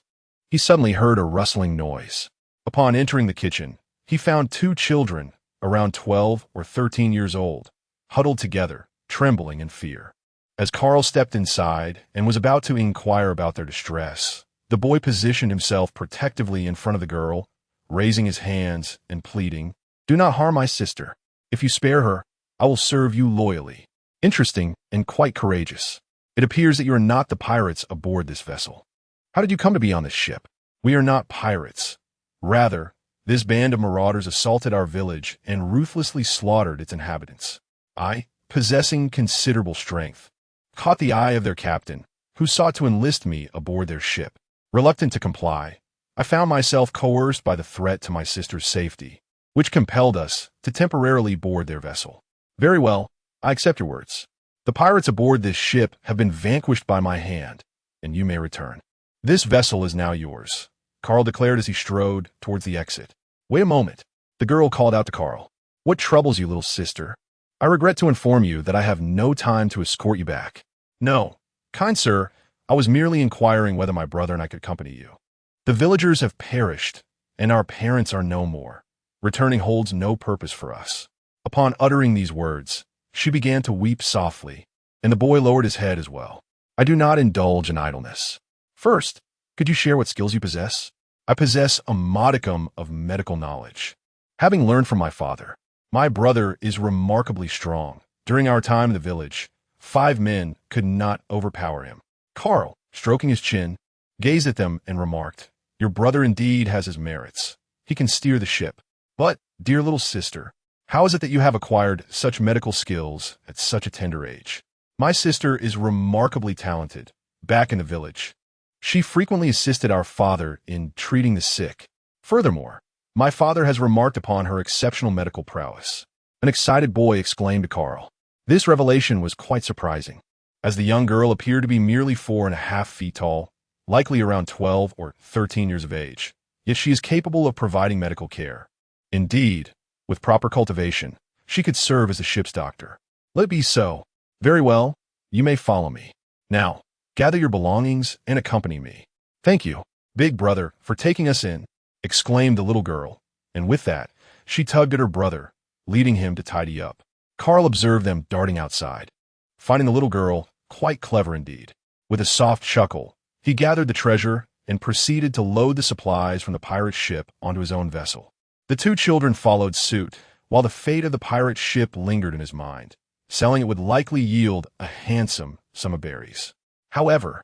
he suddenly heard a rustling noise. Upon entering the kitchen, he found two children, around 12 or 13 years old, huddled together, trembling in fear. As Carl stepped inside and was about to inquire about their distress, the boy positioned himself protectively in front of the girl, raising his hands and pleading, "Do not harm my sister. If you spare her, I will serve you loyally." Interesting and quite courageous. It appears that you are not the pirates aboard this vessel. How did you come to be on this ship? We are not pirates. Rather, this band of marauders assaulted our village and ruthlessly slaughtered its inhabitants. I, possessing considerable strength, caught the eye of their captain, who sought to enlist me aboard their ship. Reluctant to comply, I found myself coerced by the threat to my sister's safety, which compelled us to temporarily board their vessel. Very well, I accept your words. The pirates aboard this ship have been vanquished by my hand, and you may return. This vessel is now yours, Carl declared as he strode towards the exit. Wait a moment, the girl called out to Carl. What troubles you, little sister? I regret to inform you that I have no time to escort you back. No, kind sir, I was merely inquiring whether my brother and I could accompany you. The villagers have perished, and our parents are no more. Returning holds no purpose for us. Upon uttering these words, she began to weep softly, and the boy lowered his head as well. I do not indulge in idleness. First, could you share what skills you possess? I possess a modicum of medical knowledge. Having learned from my father, My brother is remarkably strong. During our time in the village, 5 men could not overpower him. Carl, stroking his chin, gazed at them and remarked, "Your brother indeed has his merits. He can steer the ship. But, dear little sister, how is it that you have acquired such medical skills at such a tender age?" My sister is remarkably talented. Back in the village, she frequently assisted our father in treating the sick. Furthermore, my father has remarked upon her exceptional medical prowess. An excited boy exclaimed to Carl. This revelation was quite surprising, as the young girl appeared to be merely 4.5 feet tall, likely around 12 or 13 years of age, yet she is capable of providing medical care. Indeed, with proper cultivation, she could serve as a ship's doctor. Let it be so. Very well, you may follow me. Now, gather your belongings and accompany me. Thank you, big brother, for taking us in, exclaimed the little girl, and with that, she tugged at her brother, leading him to tidy up. Carl observed them darting outside, finding the little girl quite clever indeed. With a soft chuckle, he gathered the treasure and proceeded to load the supplies from the pirate ship onto his own vessel. The 2 children followed suit, while the fate of the pirate ship lingered in his mind. Selling it would likely yield a handsome sum of berries. However,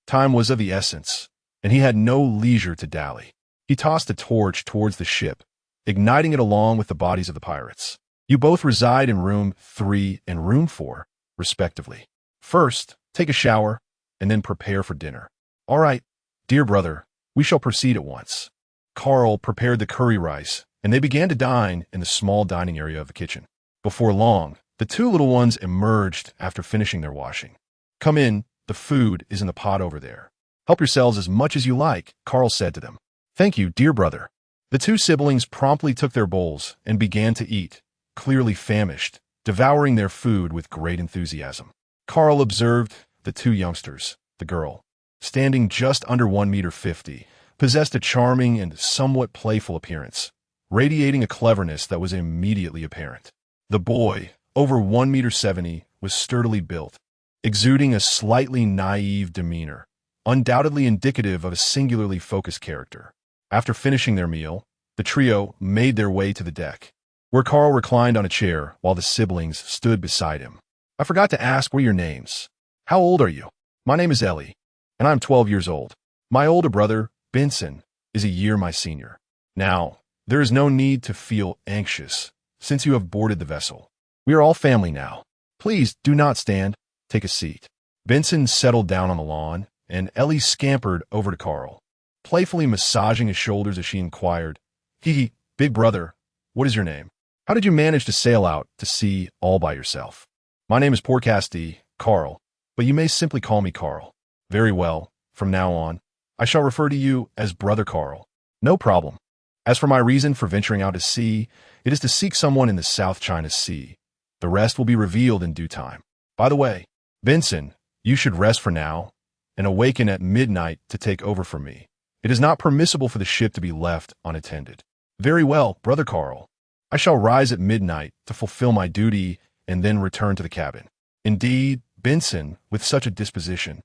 time was of the essence, and he had no leisure to dally. He tossed a torch towards the ship, igniting it along with the bodies of the pirates. You both reside in room 3 and room 4, respectively. First, take a shower, and then prepare for dinner. All right, dear brother, we shall proceed at once. Carl prepared the curry rice, and they began to dine in the small dining area of the kitchen. Before long, the 2 little ones emerged after finishing their washing. Come in, the food is in the pot over there. Help yourselves as much as you like, Carl said to them. Thank you, dear brother. The 2 siblings promptly took their bowls and began to eat, clearly famished, devouring their food with great enthusiasm. Carl observed the 2 youngsters. The girl, standing just under 1.50 meters, possessed a charming and somewhat playful appearance, radiating a cleverness that was immediately apparent. The boy, over 1.70 meters, was sturdily built, exuding a slightly naive demeanor, undoubtedly indicative of a singularly focused character. After finishing their meal, the trio made their way to the deck, where Carl reclined on a chair while the siblings stood beside him. I forgot to ask, what are your names? How old are you? My name is Ellie, and I'm 12 years old. My older brother, Benson, is a year my senior. Now, there is no need to feel anxious, since you have boarded the vessel. We are all family now. Please do not stand. Take a seat. Benson settled down on the lawn, and Ellie scampered over to Carl, playfully massaging his shoulders as she inquired, "Hee, big brother, what is your name? How did you manage to sail out to sea all by yourself?" "My name is Porcasti, Carl, but you may simply call me Carl." "Very well. From now on, I shall refer to you as Brother Carl." "No problem. As for my reason for venturing out to sea, it is to seek someone in the South China Sea. The rest will be revealed in due time. By the way, Benson, you should rest for now and awaken at midnight to take over for me. It is not permissible for the ship to be left unattended." "Very well, Brother Carl. I shall rise at midnight to fulfill my duty and then return to the cabin." Indeed, Benson, with such a disposition,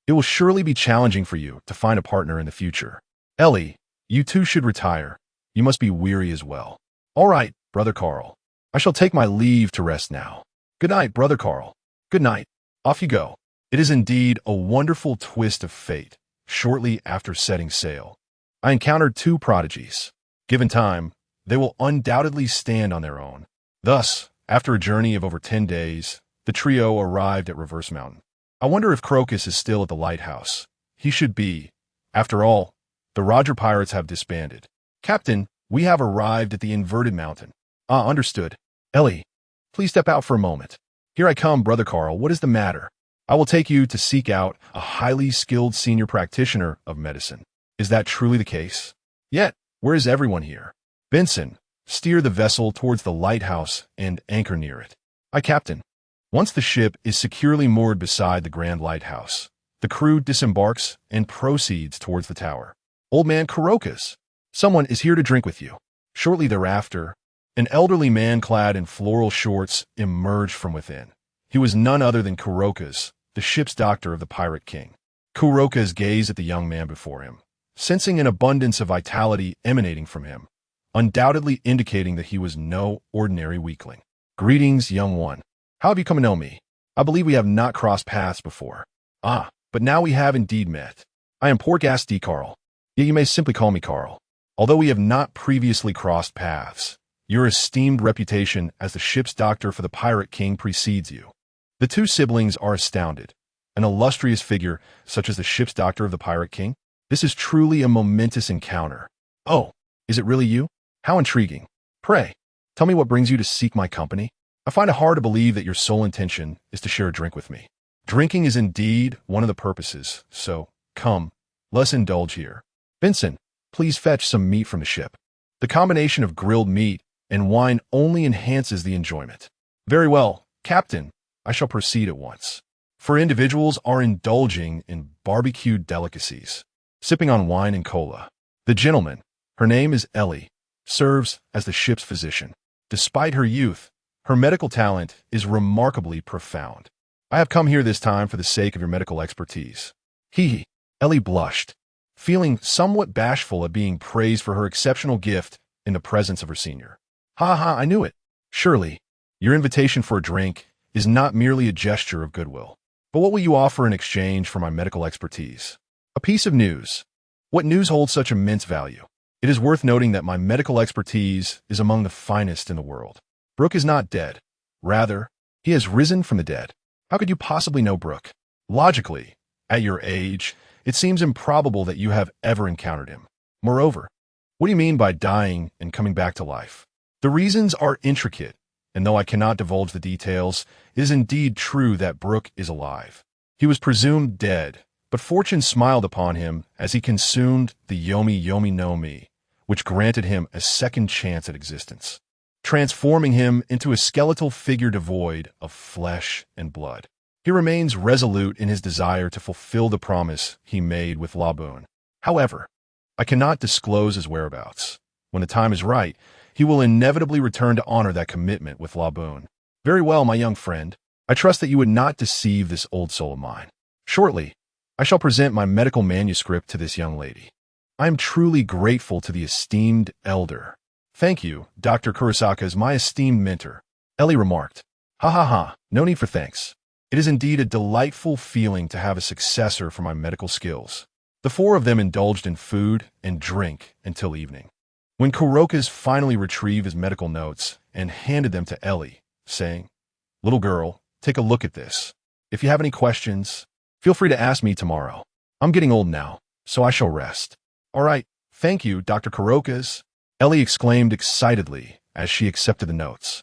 it will surely be challenging for you to find a partner in the future. Ellie, you too should retire. You must be weary as well. "All right, Brother Carl. I shall take my leave to rest now. Good night, Brother Carl." "Good night. Off you go." It is indeed a wonderful twist of fate. Shortly after setting sail, I encountered 2 prodigies. Given time, they will undoubtedly stand on their own. Thus, after a journey of over 10 days, the trio arrived at Reverse Mountain. I wonder if Crocus is still at the lighthouse. He should be. After all, the Roger Pirates have disbanded. "Captain, we have arrived at the Inverted Mountain." "Ah, understood. Ellie, please step out for a moment." "Here I come, Brother Carl. What is the matter?" "I will take you to seek out a highly skilled senior practitioner of medicine." "Is that truly the case? Yet, where is everyone here?" "Benson, steer the vessel towards the lighthouse and anchor near it." "Aye, Captain." Once the ship is securely moored beside the grand lighthouse, the crew disembarks and proceeds towards the tower. "Old man Kurokas, someone is here to drink with you." Shortly thereafter, an elderly man clad in floral shorts emerged from within. He was none other than Kurokas, the ship's doctor of the Pirate King. Kurokas gazed at the young man before him, sensing an abundance of vitality emanating from him, undoubtedly indicating that he was no ordinary weakling. "Greetings, young one. How have you come to know me? I believe we have not crossed paths before." "Ah, but now we have indeed met. I am poor Gasti Carl. Yet you may simply call me Carl. Although we have not previously crossed paths, your esteemed reputation as the ship's doctor for the Pirate King precedes you." The two siblings are astounded. An illustrious figure such as the ship's doctor of the Pirate King? This is truly a momentous encounter. "Oh, is it really you? How intriguing. Pray, tell me what brings you to seek my company? I find it hard to believe that your sole intention is to share a drink with me." "Drinking is indeed one of the purposes, so come, let's indulge here. Vincent, please fetch some meat from the ship. The combination of grilled meat and wine only enhances the enjoyment." "Very well, Captain. I shall proceed at once." For individuals are indulging in barbecued delicacies, sipping on wine and cola. The gentleman, her name is Ellie, serves as the ship's physician. Despite her youth, her medical talent is remarkably profound. "I have come here this time for the sake of your medical expertise." Hee. Ellie blushed, feeling somewhat bashful at being praised for her exceptional gift in the presence of her senior. "Ha ha, I knew it. Surely, your invitation for a drink is not merely a gesture of goodwill. But what will you offer in exchange for my medical expertise?" "A piece of news." "What news holds such immense value?" "It is worth noting that my medical expertise is among the finest in the world. Brooke is not dead. Rather, he has risen from the dead." "How could you possibly know Brooke?" "Logically, at your age, it seems improbable that you have ever encountered him. Moreover, what do you mean by dying and coming back to life?" "The reasons are intricate, and though I cannot divulge the details, it is indeed true that Brooke is alive. He was presumed dead, but fortune smiled upon him as he consumed the Yomi Yomi no Mi, which granted him a second chance at existence, transforming him into a skeletal figure devoid of flesh and blood. He remains resolute in his desire to fulfill the promise he made with Laboon. However, I cannot disclose his whereabouts. When the time is right, he will inevitably return to honor that commitment with Laboon." "Very well, my young friend. I trust that you would not deceive this old soul of mine. Shortly, I shall present my medical manuscript to this young lady. I am truly grateful to the esteemed elder." "Thank you, Dr. Kurosaka is my esteemed mentor," Ellie remarked. "Ha ha ha, no need for thanks. It is indeed a delightful feeling to have a successor for my medical skills." The four of them indulged in food and drink until evening, when Kurokas finally retrieved his medical notes and handed them to Ellie, saying, "Little girl, take a look at this. If you have any questions, feel free to ask me tomorrow. I'm getting old now, so I shall rest." "All right, thank you, Dr. Kurokas," Ellie exclaimed excitedly as she accepted the notes.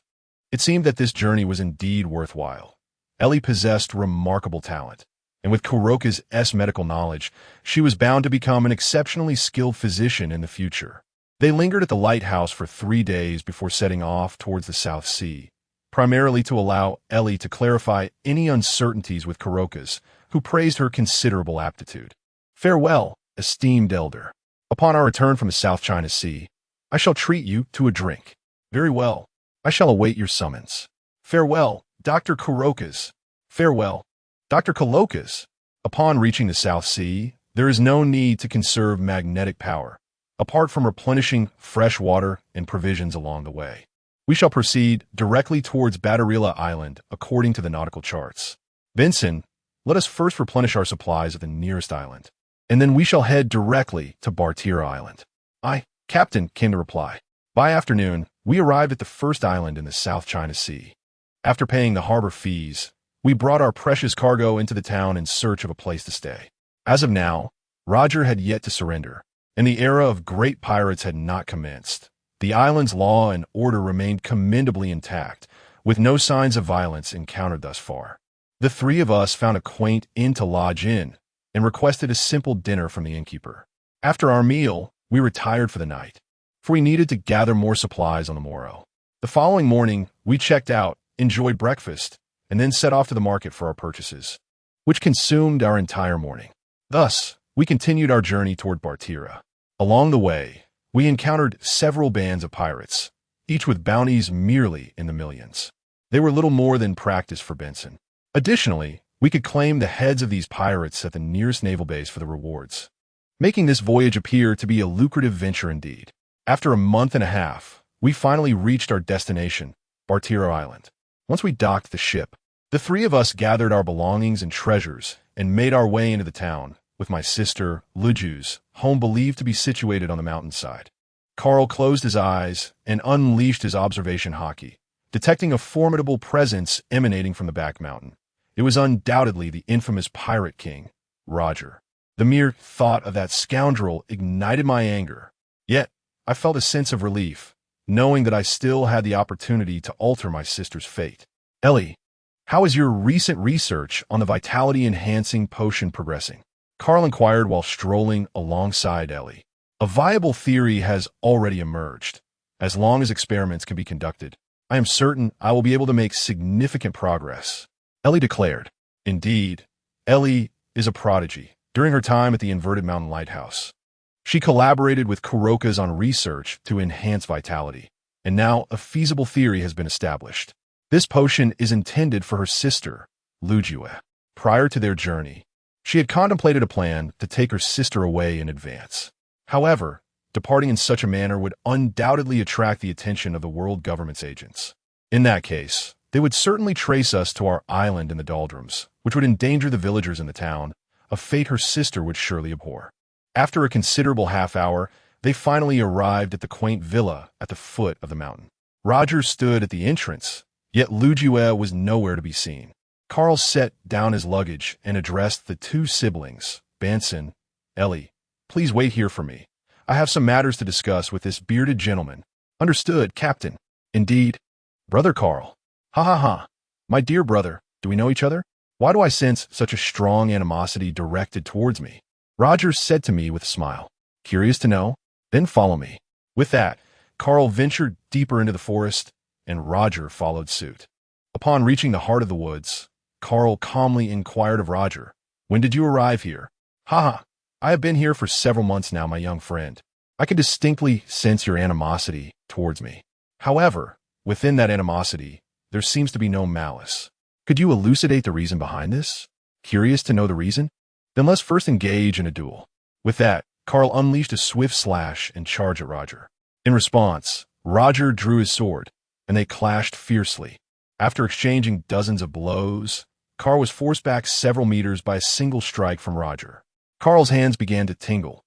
It seemed that this journey was indeed worthwhile. Ellie possessed remarkable talent, and with Kurokas' medical knowledge, she was bound to become an exceptionally skilled physician in the future. They lingered at the lighthouse for 3 days before setting off towards the South Sea, primarily to allow Ellie to clarify any uncertainties with Kurokas, who praised her considerable aptitude. "Farewell, esteemed elder. Upon our return from the South China Sea, I shall treat you to a drink." "Very well. I shall await your summons." "Farewell, Dr. Kurokas." "Farewell, Dr. Kolokas." Upon reaching the South Sea, there is no need to conserve magnetic power, apart from replenishing fresh water and provisions along the way. We shall proceed directly towards Batarila Island according to the nautical charts. "Vincent, let us first replenish our supplies at the nearest island, and then we shall head directly to Bartira Island." "Aye, Captain," came the reply. By afternoon, we arrived at the first island in the South China Sea. After paying the harbor fees, we brought our precious cargo into the town in search of a place to stay. As of now, Roger had yet to surrender, and the era of great pirates had not commenced. The island's law and order remained commendably intact, with no signs of violence encountered thus far. The three of us found a quaint inn to lodge in and requested a simple dinner from the innkeeper. After our meal, we retired for the night, for we needed to gather more supplies on the morrow. The following morning, we checked out, enjoyed breakfast, and then set off to the market for our purchases, which consumed our entire morning. Thus, we continued our journey toward Bartira. Along the way, we encountered several bands of pirates, each with bounties merely in the millions. They were little more than practice for Benson. Additionally, we could claim the heads of these pirates at the nearest naval base for the rewards, making this voyage appear to be a lucrative venture indeed. After a month and a half, we finally reached our destination, Bartiro Island. Once we docked the ship, the three of us gathered our belongings and treasures and made our way into the town, with my sister, Luju's home believed to be situated on the mountainside. Carl closed his eyes and unleashed his observation Haki, detecting a formidable presence emanating from the back mountain. It was undoubtedly the infamous pirate king, Roger. The mere thought of that scoundrel ignited my anger. Yet, I felt a sense of relief, knowing that I still had the opportunity to alter my sister's fate. Ellie, how is your recent research on the vitality-enhancing potion progressing? Carl inquired while strolling alongside Ellie. A viable theory has already emerged. As long as experiments can be conducted, I am certain I will be able to make significant progress, Ellie declared. Indeed, Ellie is a prodigy. During her time at the Inverted Mountain Lighthouse, she collaborated with Kurokas on research to enhance vitality, and now a feasible theory has been established. This potion is intended for her sister, Lujue. Prior to their journey, she had contemplated a plan to take her sister away in advance. However, departing in such a manner would undoubtedly attract the attention of the world government's agents. In that case, they would certainly trace us to our island in the Doldrums, which would endanger the villagers in the town, a fate her sister would surely abhor. After a considerable half-hour, they finally arrived at the quaint villa at the foot of the mountain. Roger stood at the entrance, yet Lujue was nowhere to be seen. Carl set down his luggage and addressed the two siblings, Banson, Ellie. Please wait here for me. I have some matters to discuss with this bearded gentleman. Understood, Captain. Indeed. Brother Carl. Ha ha ha. My dear brother, do we know each other? Why do I sense such a strong animosity directed towards me? Roger said to me with a smile. Curious to know? Then follow me. With that, Carl ventured deeper into the forest, and Roger followed suit. Upon reaching the heart of the woods, Carl calmly inquired of Roger, When did you arrive here? Ha ha. I have been here for several months now, my young friend. I can distinctly sense your animosity towards me. However, within that animosity, there seems to be no malice. Could you elucidate the reason behind this? Curious to know the reason? Then let's first engage in a duel. With that, Carl unleashed a swift slash and charge at Roger. In response, Roger drew his sword, and they clashed fiercely. After exchanging dozens of blows, Carl was forced back several meters by a single strike from Roger. Carl's hands began to tingle.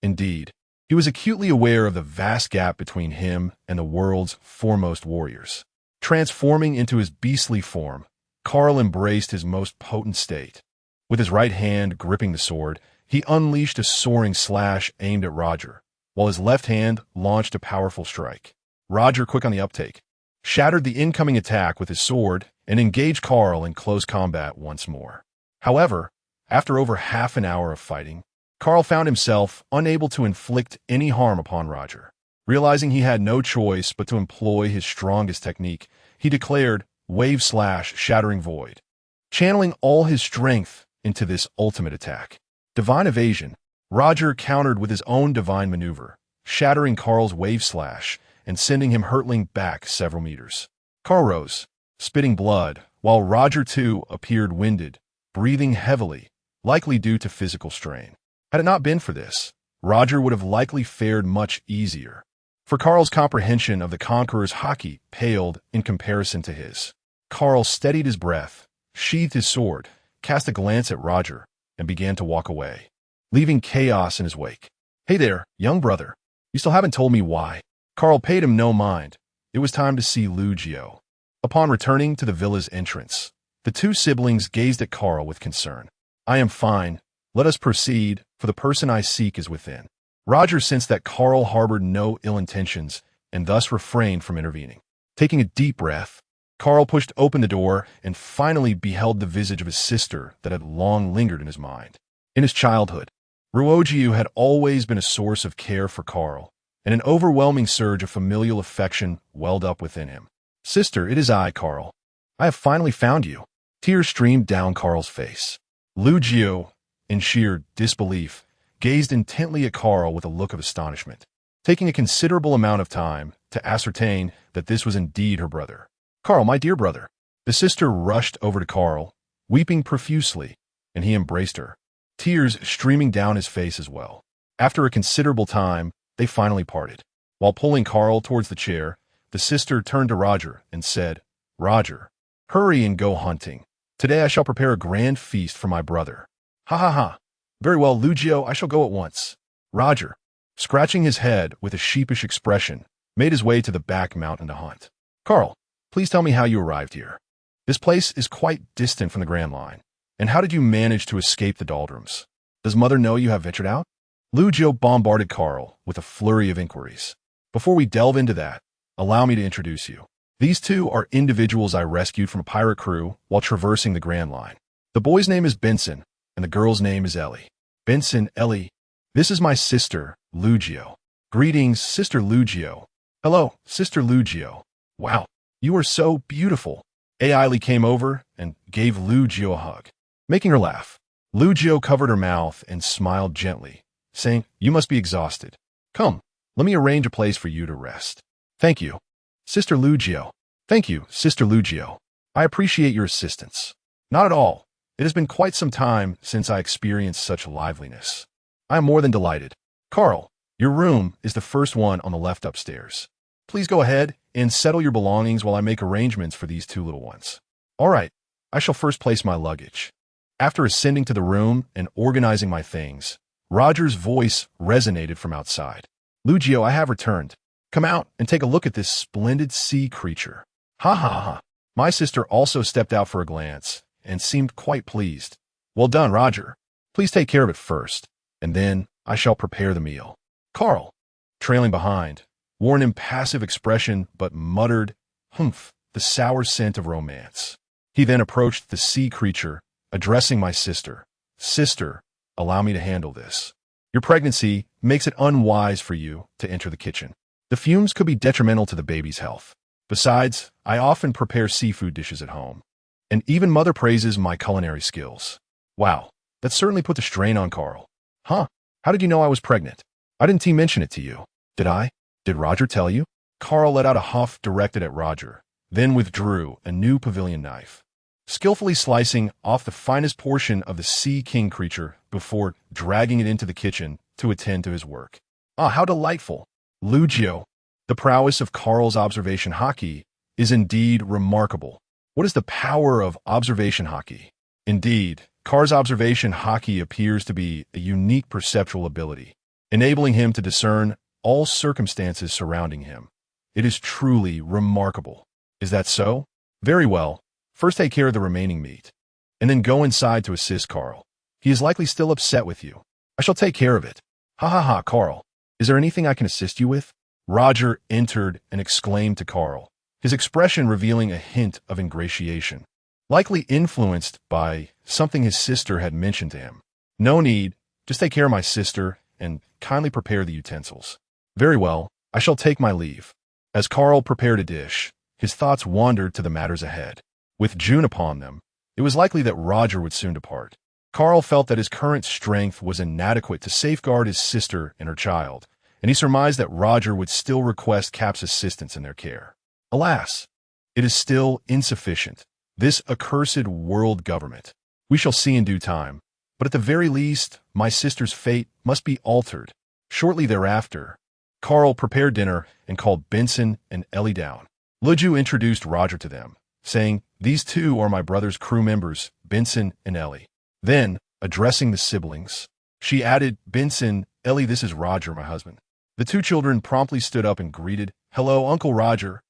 Indeed, he was acutely aware of the vast gap between him and the world's foremost warriors. Transforming into his beastly form, Carl embraced his most potent state. With his right hand gripping the sword, he unleashed a soaring slash aimed at Roger, while his left hand launched a powerful strike. Roger, quick on the uptake, shattered the incoming attack with his sword and engaged Carl in close combat once more. However, after over half an hour of fighting, Carl found himself unable to inflict any harm upon Roger. Realizing he had no choice but to employ his strongest technique, he declared, Wave Slash Shattering Void, channeling all his strength into this ultimate attack. Divine Evasion, Roger countered with his own divine maneuver, shattering Carl's Wave Slash and sending him hurtling back several meters. Carl rose, spitting blood, while Roger too appeared winded, breathing heavily, likely due to physical strain. Had it not been for this, Roger would have likely fared much easier. For Carl's comprehension of the Conqueror's Haki paled in comparison to his. Carl steadied his breath, sheathed his sword, cast a glance at Roger, and began to walk away, leaving chaos in his wake. Hey there, young brother. You still haven't told me why. Carl paid him no mind. It was time to see Lujue. Upon returning to the villa's entrance, the two siblings gazed at Carl with concern. I am fine. Let us proceed, for the person I seek is within. Roger sensed that Carl harbored no ill intentions and thus refrained from intervening. Taking a deep breath, Carl pushed open the door and finally beheld the visage of his sister that had long lingered in his mind. In his childhood, Ruojiu had always been a source of care for Carl, and an overwhelming surge of familial affection welled up within him. Sister, it is I, Carl. I have finally found you. Tears streamed down Carl's face. Lujue, in sheer disbelief, gazed intently at Carl with a look of astonishment, taking a considerable amount of time to ascertain that this was indeed her brother. Carl, my dear brother. The sister rushed over to Carl, weeping profusely, and he embraced her, tears streaming down his face as well. After a considerable time, they finally parted. While pulling Carl towards the chair, the sister turned to Roger and said, "Roger, hurry and go hunting. Today I shall prepare a grand feast for my brother." "Ha ha ha. Very well, Lugio, I shall go at once." Roger, scratching his head with a sheepish expression, made his way to the back mountain to hunt. "Carl, please tell me how you arrived here. This place is quite distant from the Grand Line. And how did you manage to escape the Doldrums? Does Mother know you have ventured out?" Lugio bombarded Carl with a flurry of inquiries. "Before we delve into that, allow me to introduce you. These two are individuals I rescued from a pirate crew while traversing the Grand Line. The boy's name is Benson, and the girl's name is Ellie. Benson, Ellie. This is my sister, Lugio. Greetings, Sister Lugio." "Hello, Sister Lugio. Wow, you are so beautiful." Ailey came over and gave Lugio a hug, making her laugh. Lugio covered her mouth and smiled gently, saying, "You must be exhausted. Come, let me arrange a place for you to rest." "Thank you, Sister Lugio." "Thank you, Sister Lugio. I appreciate your assistance." "Not at all. It has been quite some time since I experienced such liveliness. I am more than delighted. Carl, your room is the first one on the left upstairs. Please go ahead and settle your belongings while I make arrangements for these two little ones." "All right, I shall first place my luggage." After ascending to the room and organizing my things, Roger's voice resonated from outside. "Lugio, I have returned. Come out and take a look at this splendid sea creature." "Ha ha ha." My sister also stepped out for a glance and seemed quite pleased. "Well done, Roger. Please take care of it first, and then I shall prepare the meal." Carl, trailing behind, wore an impassive expression but muttered, "Humph," the sour scent of romance. He then approached the sea creature, addressing my sister. "Sister, allow me to handle this. Your pregnancy makes it unwise for you to enter the kitchen. The fumes could be detrimental to the baby's health. Besides, I often prepare seafood dishes at home, and even Mother praises my culinary skills." Wow, that certainly put the strain on Carl. "Huh? How did you know I was pregnant? I didn't mention it to you. Did I? Did Roger tell you?" Carl let out a huff directed at Roger, then withdrew a new pavilion knife, skillfully slicing off the finest portion of the sea king creature before dragging it into the kitchen to attend to his work. "Ah, how delightful. Lugio, the prowess of Carl's observation Haki is indeed remarkable. What is the power of observation Haki?" Indeed, Carl's observation Haki appears to be a unique perceptual ability, enabling him to discern all circumstances surrounding him. It is truly remarkable. Is that so? Very well. First take care of the remaining meat, and then go inside to assist Carl. He is likely still upset with you. I shall take care of it. Ha ha ha, Carl. Is there anything I can assist you with? Roger entered and exclaimed to Carl, his expression revealing a hint of ingratiation, likely influenced by something his sister had mentioned to him. "No need. Just take care of my sister and kindly prepare the utensils." "Very well. I shall take my leave." As Carl prepared a dish, his thoughts wandered to the matters ahead. With June upon them, it was likely that Roger would soon depart. Carl felt that his current strength was inadequate to safeguard his sister and her child, and he surmised that Roger would still request Cap's assistance in their care. Alas, it is still insufficient. This accursed world government. We shall see in due time, but at the very least, my sister's fate must be altered. Shortly thereafter, Carl prepared dinner and called Benson and Ellie down. Lugio introduced Roger to them, saying, "These two are my brother's crew members, Benson and Ellie." Then, addressing the siblings, she added, "Benson, Ellie, this is Roger, my husband." The two children promptly stood up and greeted, "Hello, Uncle Roger."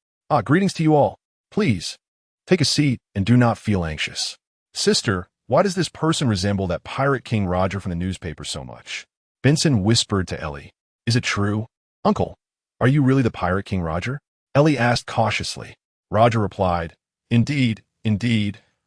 Greetings to you all. Please, take a seat and do not feel anxious." "Sister, why does this person resemble that pirate King Roger from the newspaper so much?" Benson whispered to Ellie. "Is it true? Uncle, are you really the pirate King Roger?" Ellie asked cautiously. Roger replied, Indeed,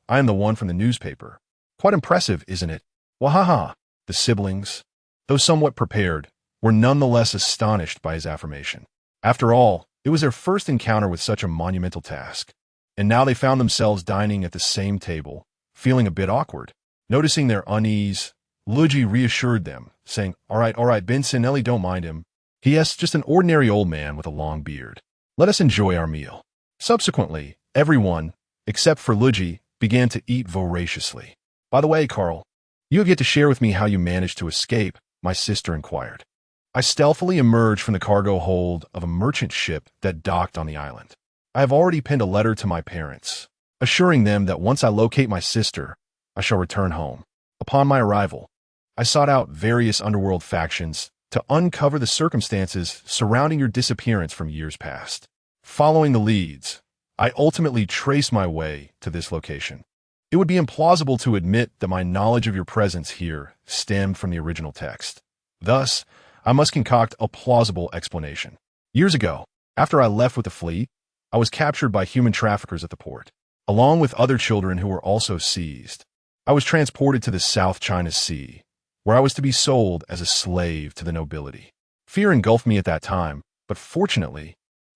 I am the one from the newspaper." "Quite impressive, isn't it?" Wahaha. The siblings, though somewhat prepared, were nonetheless astonished by his affirmation. After all, it was their first encounter with such a monumental task, and now they found themselves dining at the same table, feeling a bit awkward. Noticing their unease, Lugio reassured them, saying, All right, Benson, Ellie, don't mind him. He is just an ordinary old man with a long beard. Let us enjoy our meal." Subsequently, everyone, except for Lugio, began to eat voraciously. "By the way, Carl, you have yet to share with me how you managed to escape," my sister inquired. I stealthily emerged from the cargo hold of a merchant ship that docked on the island. I have already penned a letter to my parents, assuring them that once I locate my sister, I shall return home. Upon my arrival, I sought out various underworld factions to uncover the circumstances surrounding your disappearance from years past. Following the leads, I ultimately traced my way to this location. It would be implausible to admit that my knowledge of your presence here stemmed from the original text. Thus, I must concoct a plausible explanation. Years ago, after I left with the fleet, I was captured by human traffickers at the port, along with other children who were also seized. I was transported to the South China Sea, where I was to be sold as a slave to the nobility. Fear engulfed me at that time, but fortunately,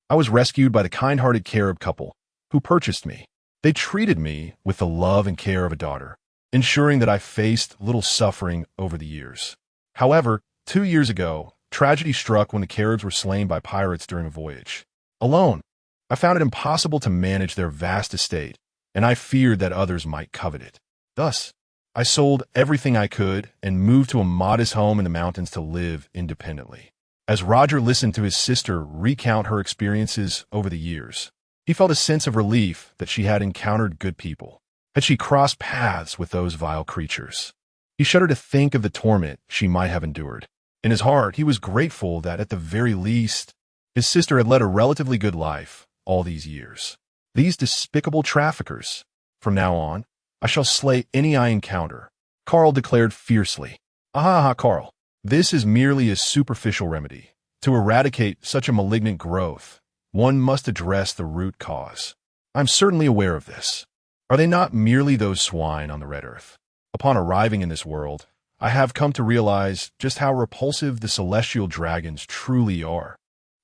I was rescued by the kind-hearted Carib couple who purchased me. They treated me with the love and care of a daughter, ensuring that I faced little suffering over the years. However, 2 years ago, tragedy struck when the Caribs were slain by pirates during a voyage. Alone, I found it impossible to manage their vast estate, and I feared that others might covet it. Thus, I sold everything I could and moved to a modest home in the mountains to live independently. As Roger listened to his sister recount her experiences over the years, he felt a sense of relief that she had encountered good people. Had she crossed paths with those vile creatures? He shuddered to think of the torment she might have endured. In his heart, he was grateful that, at the very least, his sister had led a relatively good life all these years. These despicable traffickers. From now on, I shall slay any I encounter, Carl declared fiercely. Aha, Carl. This is merely a superficial remedy. To eradicate such a malignant growth, one must address the root cause. I'm certainly aware of this. Are they not merely those swine on the red earth? Upon arriving in this world, I have come to realize just how repulsive the celestial dragons truly are.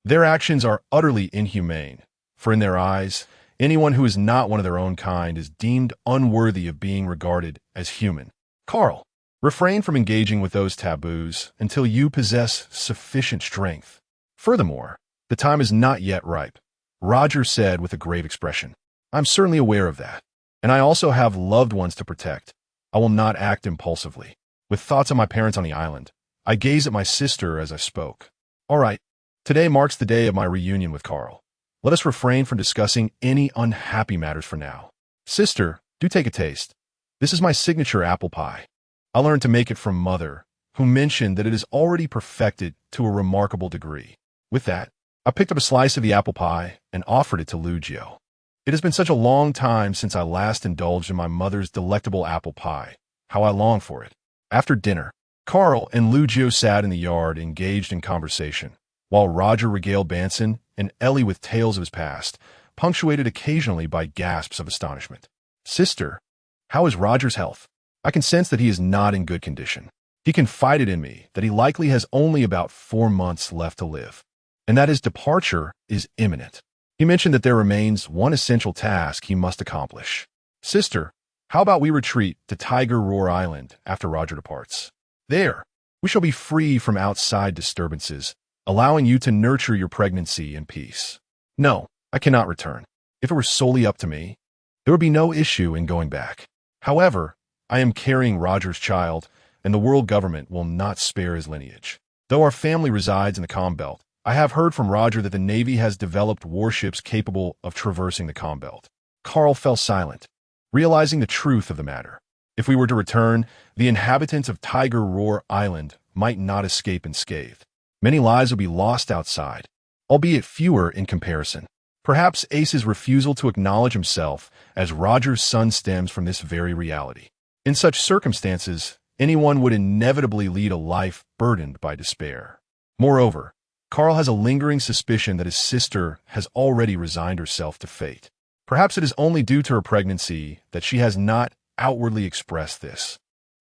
Their actions are utterly inhumane, for in their eyes, anyone who is not one of their own kind is deemed unworthy of being regarded as human. Carl, refrain from engaging with those taboos until you possess sufficient strength. Furthermore, the time is not yet ripe, Roger said with a grave expression. I'm certainly aware of that, and I also have loved ones to protect. I will not act impulsively. With thoughts on my parents on the island, I gazed at my sister as I spoke. All right, today marks the day of my reunion with Carl. Let us refrain from discussing any unhappy matters for now. Sister, do take a taste. This is my signature apple pie. I learned to make it from Mother, who mentioned that it is already perfected to a remarkable degree. With that, I picked up a slice of the apple pie and offered it to Lugio. It has been such a long time since I last indulged in my mother's delectable apple pie. How I long for it. After dinner, Carl and Lugio sat in the yard engaged in conversation, while Roger regaled Banson and Ellie with tales of his past, punctuated occasionally by gasps of astonishment. Sister, how is Roger's health? I can sense that he is not in good condition. He confided in me that he likely has only about 4 months left to live, and that his departure is imminent. He mentioned that there remains one essential task he must accomplish. Sister, how about we retreat to Tiger Roar Island after Roger departs? There, we shall be free from outside disturbances, allowing you to nurture your pregnancy in peace. No, I cannot return. If it were solely up to me, there would be no issue in going back. However, I am carrying Roger's child, and the world government will not spare his lineage. Though our family resides in the Calm Belt, I have heard from Roger that the Navy has developed warships capable of traversing the Calm Belt. Carl fell silent, realizing the truth of the matter. If we were to return, the inhabitants of Tiger Roar Island might not escape unscathed. Many lives would be lost outside, albeit fewer in comparison. Perhaps Ace's refusal to acknowledge himself as Roger's son stems from this very reality. In such circumstances, anyone would inevitably lead a life burdened by despair. Moreover, Carl has a lingering suspicion that his sister has already resigned herself to fate. Perhaps it is only due to her pregnancy that she has not outwardly expressed this.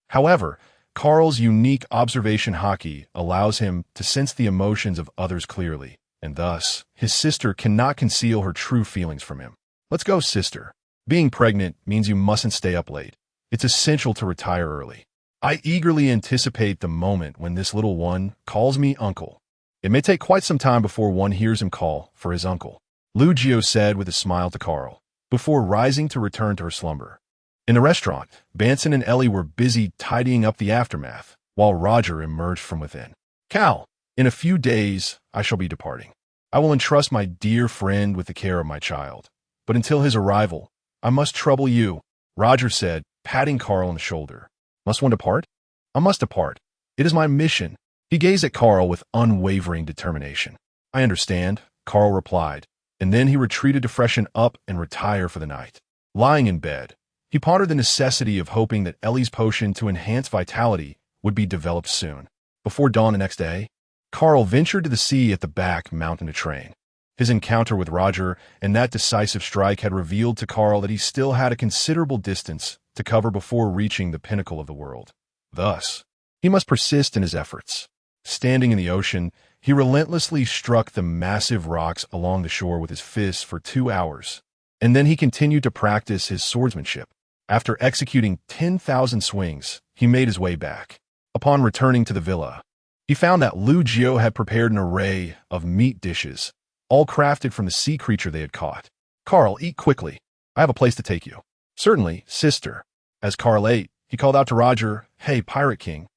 However, Carl's unique observation Haki allows him to sense the emotions of others clearly, and thus, his sister cannot conceal her true feelings from him. Let's go, sister. Being pregnant means you mustn't stay up late. It's essential to retire early. I eagerly anticipate the moment when this little one calls me uncle. It may take quite some time before one hears him call for his uncle, Lugio said with a smile to Carl, before rising to return to her slumber. In the restaurant, Banson and Ellie were busy tidying up the aftermath, while Roger emerged from within. Cal, In a few days, I shall be departing. I will entrust my dear friend with the care of my child. But until his arrival, I must trouble you, Roger said, patting Carl on the shoulder. Must one depart? I must depart. It is my mission. He gazed at Carl with unwavering determination. I understand, Carl replied, and then he retreated to freshen up and retire for the night. Lying in bed, he pondered the necessity of hoping that Ellie's potion to enhance vitality would be developed soon. Before dawn the next day, Carl ventured to the sea at the back mountain to train. His encounter with Roger and that decisive strike had revealed to Carl that he still had a considerable distance to cover before reaching the pinnacle of the world. Thus, he must persist in his efforts. Standing in the ocean, he relentlessly struck the massive rocks along the shore with his fists for 2 hours, and then he continued to practice his swordsmanship. After executing 10,000 swings, he made his way back. Upon returning to the villa, he found that Lu Jiao had prepared an array of meat dishes, all crafted from the sea creature they had caught. Carl, eat quickly. I have a place to take you. Certainly, sister. As Carl ate, he called out to Roger, Hey, Pirate King,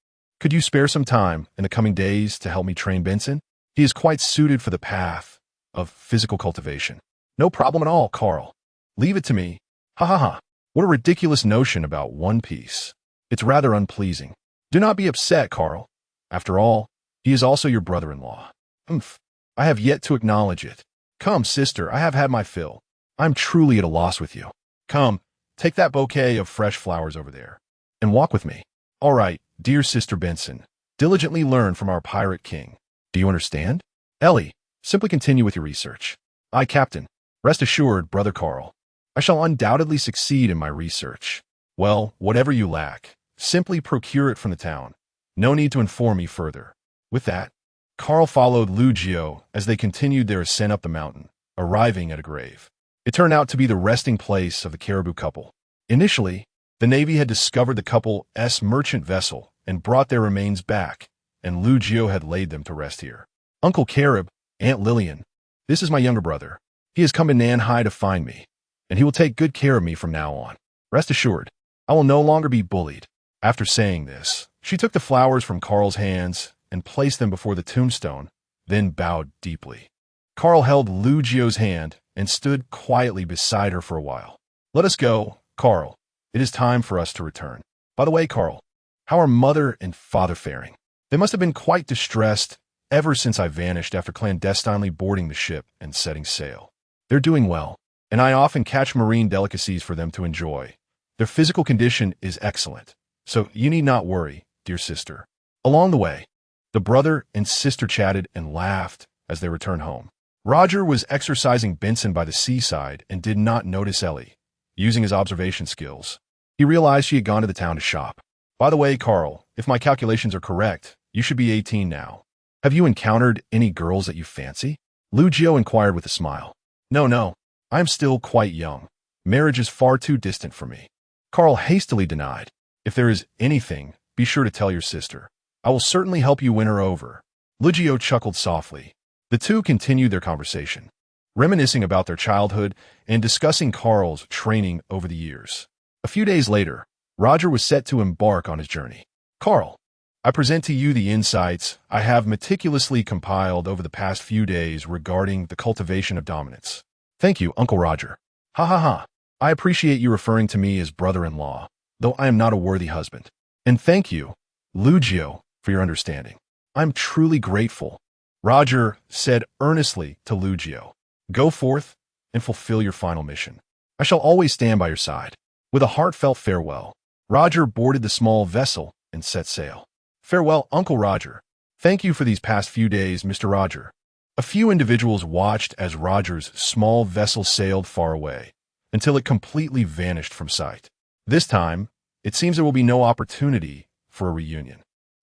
could you spare some time in the coming days to help me train Benson? He is quite suited for the path of physical cultivation. No problem at all, Carl. Leave it to me. Ha ha ha. What a ridiculous notion about One Piece. It's rather unpleasing. Do not be upset, Carl. After all, he is also your brother-in-law. I have yet to acknowledge it. Come, sister, I have had my fill. I'm truly at a loss with you. Come, take that bouquet of fresh flowers over there, and walk with me. All right, dear Sister Benson, diligently learn from our Pirate King. Do you understand? Ellie, simply continue with your research. Aye, Captain. Rest assured, Brother Carl, I shall undoubtedly succeed in my research. Well, whatever you lack, simply procure it from the town. No need to inform me further. With that, Carl followed Lu Jiao as they continued their ascent up the mountain, arriving at a grave. It turned out to be the resting place of the Caribou couple. Initially, the Navy had discovered the couple's merchant vessel and brought their remains back, and Lu Jiao had laid them to rest here. Uncle Carib, Aunt Lillian, this is my younger brother. He has come to Nanhai to find me, and he will take good care of me from now on. Rest assured, I will no longer be bullied. After saying this, she took the flowers from Carl's hands and placed them before the tombstone, then bowed deeply. Carl held Lu Jiao's hand and stood quietly beside her for a while. Let us go, Carl. It is time for us to return. By the way, Carl, how are mother and father faring? They must have been quite distressed ever since I vanished after clandestinely boarding the ship and setting sail. They're doing well, and I often catch marine delicacies for them to enjoy. Their physical condition is excellent, so you need not worry, dear sister. Along the way, the brother and sister chatted and laughed as they returned home. Roger was exercising Benson by the seaside and did not notice Ellie. Using his observation skills, he realized she had gone to the town to shop. By the way, Carl, if my calculations are correct, you should be 18 now. Have you encountered any girls that you fancy? Lu Jiao inquired with a smile. No, I am still quite young. Marriage is far too distant for me. Carl hastily denied. If there is anything, be sure to tell your sister. I will certainly help you win her over. Lu Jiao chuckled softly. The two continued their conversation, reminiscing about their childhood and discussing Carl's training over the years. A few days later, Roger was set to embark on his journey. Carl, I present to you the insights I have meticulously compiled over the past few days regarding the cultivation of dominance. Thank you, Uncle Roger. Ha ha ha. I appreciate you referring to me as brother-in-law, though I am not a worthy husband. And thank you, Lu Jiao, for your understanding. I'm truly grateful. Roger said earnestly to Lu Jiao. Go forth and fulfill your final mission. I shall always stand by your side. With a heartfelt farewell, Roger boarded the small vessel and set sail. Farewell, Uncle Roger. Thank you for these past few days, Mr. Roger. A few individuals watched as Roger's small vessel sailed far away, until it completely vanished from sight. This time, it seems there will be no opportunity for a reunion.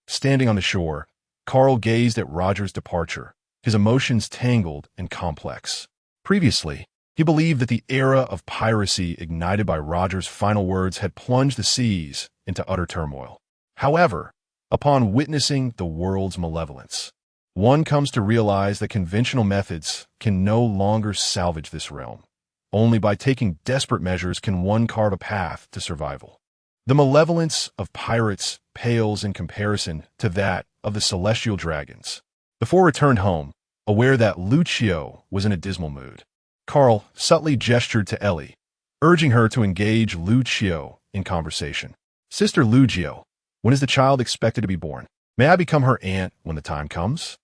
Standing on the shore, Carl gazed at Roger's departure, his emotions tangled and complex. Previously, he believed that the era of piracy ignited by Roger's final words had plunged the seas into utter turmoil. However, upon witnessing the world's malevolence, one comes to realize that conventional methods can no longer salvage this realm. Only by taking desperate measures can one carve a path to survival. The malevolence of pirates pales in comparison to that of the celestial dragons. The four returned home, aware that Lucio was in a dismal mood. Carl subtly gestured to Ellie, urging her to engage Lucio in conversation. Sister Lucio, when is the child expected to be born? May I become her aunt when the time comes?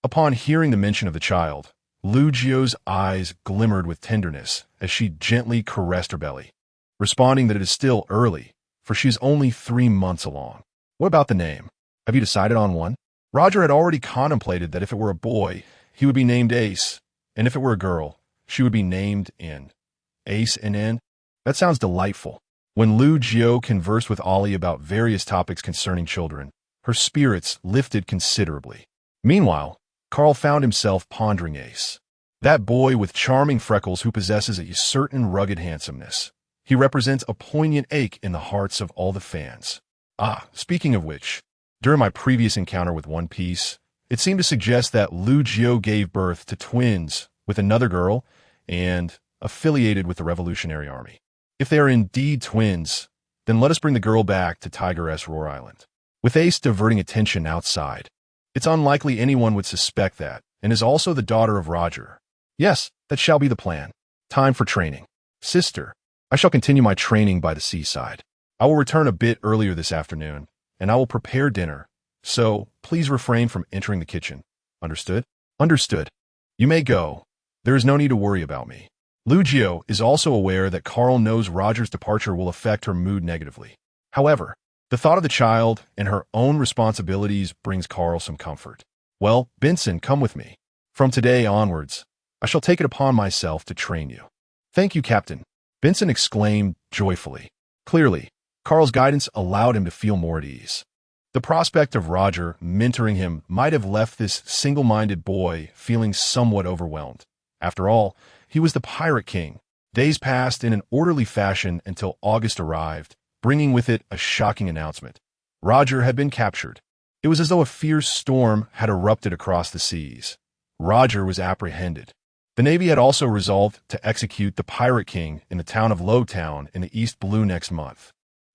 Upon hearing the mention of the child, Lucio's eyes glimmered with tenderness as she gently caressed her belly, responding that it is still early, for she is only 3 months along. What about the name? Have you decided on one? Roger had already contemplated that if it were a boy, he would be named Ace, and if it were a girl, she would be named In. Ace and In? That sounds delightful. When Lucio conversed with Ollie about various topics concerning children, her spirits lifted considerably. Meanwhile, Carl found himself pondering Ace, that boy with charming freckles who possesses a certain rugged handsomeness. He represents a poignant ache in the hearts of all the fans. Speaking of which, during my previous encounter with One Piece, it seemed to suggest that Lucio gave birth to twins with another girl and affiliated with the Revolutionary Army. If they are indeed twins, then let us bring the girl back to Tigress Roar Island. With Ace diverting attention outside, it's unlikely anyone would suspect that, and is also the daughter of Roger. Yes, that shall be the plan. Time for training. Sister, I shall continue my training by the seaside. I will return a bit earlier this afternoon, and I will prepare dinner, so please refrain from entering the kitchen. Understood? Understood. You may go. There is no need to worry about me. Lucio is also aware that Carl knows Roger's departure will affect her mood negatively. However, the thought of the child and her own responsibilities brings Carl some comfort. Well, Benson, come with me. From today onwards, I shall take it upon myself to train you. Thank you, Captain, Benson exclaimed joyfully. Clearly, Carl's guidance allowed him to feel more at ease. The prospect of Roger mentoring him might have left this single-minded boy feeling somewhat overwhelmed. After all, he was the Pirate King. Days passed in an orderly fashion until August arrived, bringing with it a shocking announcement. Roger had been captured. It was as though a fierce storm had erupted across the seas. Roger was apprehended. The Navy had also resolved to execute the Pirate King in the town of Lowtown in the East Blue next month.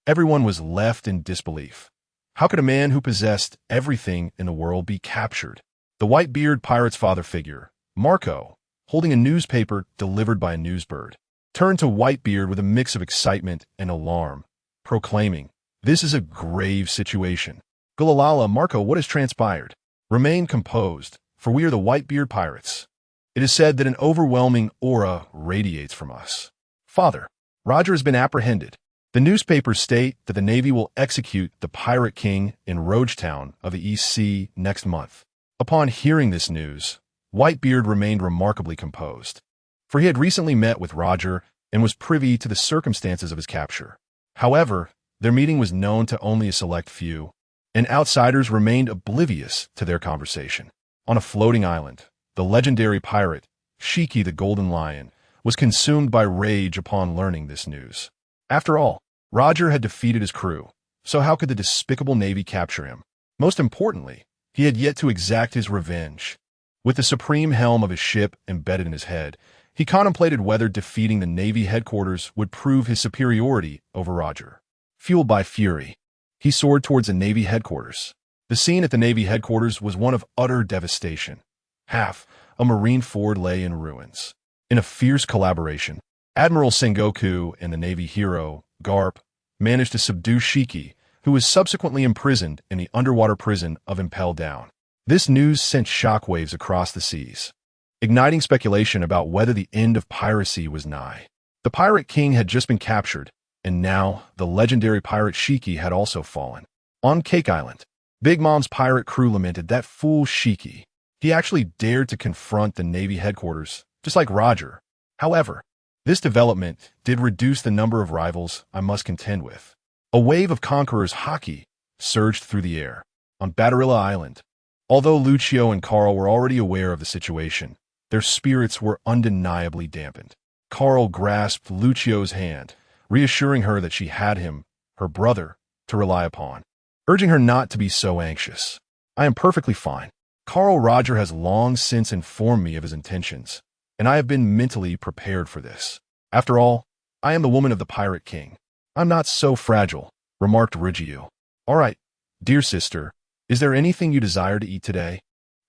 Everyone was left in disbelief. How could a man who possessed everything in the world be captured? The white-beard pirate's father figure, Marco, holding a newspaper delivered by a newsbird, turned to Whitebeard with a mix of excitement and alarm, proclaiming, "This is a grave situation. Gulalala, Marco, what has transpired? Remain composed, for we are the Whitebeard pirates. It is said that an overwhelming aura radiates from us. Father, Roger has been apprehended. The newspapers state that the Navy will execute the Pirate King in Rogetown of the East Sea next month." Upon hearing this news, Whitebeard remained remarkably composed, for he had recently met with Roger and was privy to the circumstances of his capture. However, their meeting was known to only a select few, and outsiders remained oblivious to their conversation. On a floating island, the legendary pirate, Shiki the Golden Lion, was consumed by rage upon learning this news. After all, Roger had defeated his crew, so how could the despicable Navy capture him? Most importantly, he had yet to exact his revenge. With the supreme helm of his ship embedded in his head, he contemplated whether defeating the Navy headquarters would prove his superiority over Roger. Fueled by fury, he soared towards the Navy headquarters. The scene at the Navy headquarters was one of utter devastation. Half a marine fort lay in ruins. In a fierce collaboration, Admiral Sengoku and the Navy hero, Garp, managed to subdue Shiki, who was subsequently imprisoned in the underwater prison of Impel Down. This news sent shockwaves across the seas, igniting speculation about whether the end of piracy was nigh. The Pirate King had just been captured, and now the legendary pirate Shiki had also fallen. On Cake Island, Big Mom's pirate crew lamented that fool Shiki. He actually dared to confront the Navy headquarters, just like Roger. However, this development did reduce the number of rivals I must contend with. A wave of Conqueror's Haki surged through the air. On Batarilla Island, although Lucio and Carl were already aware of the situation, their spirits were undeniably dampened. Carl grasped Lucio's hand, reassuring her that she had him, her brother, to rely upon, urging her not to be so anxious. "I am perfectly fine. Carl Roger has long since informed me of his intentions, and I have been mentally prepared for this. After all, I am the woman of the Pirate King. I'm not so fragile," remarked Rigiu. "All right, dear sister, is there anything you desire to eat today?"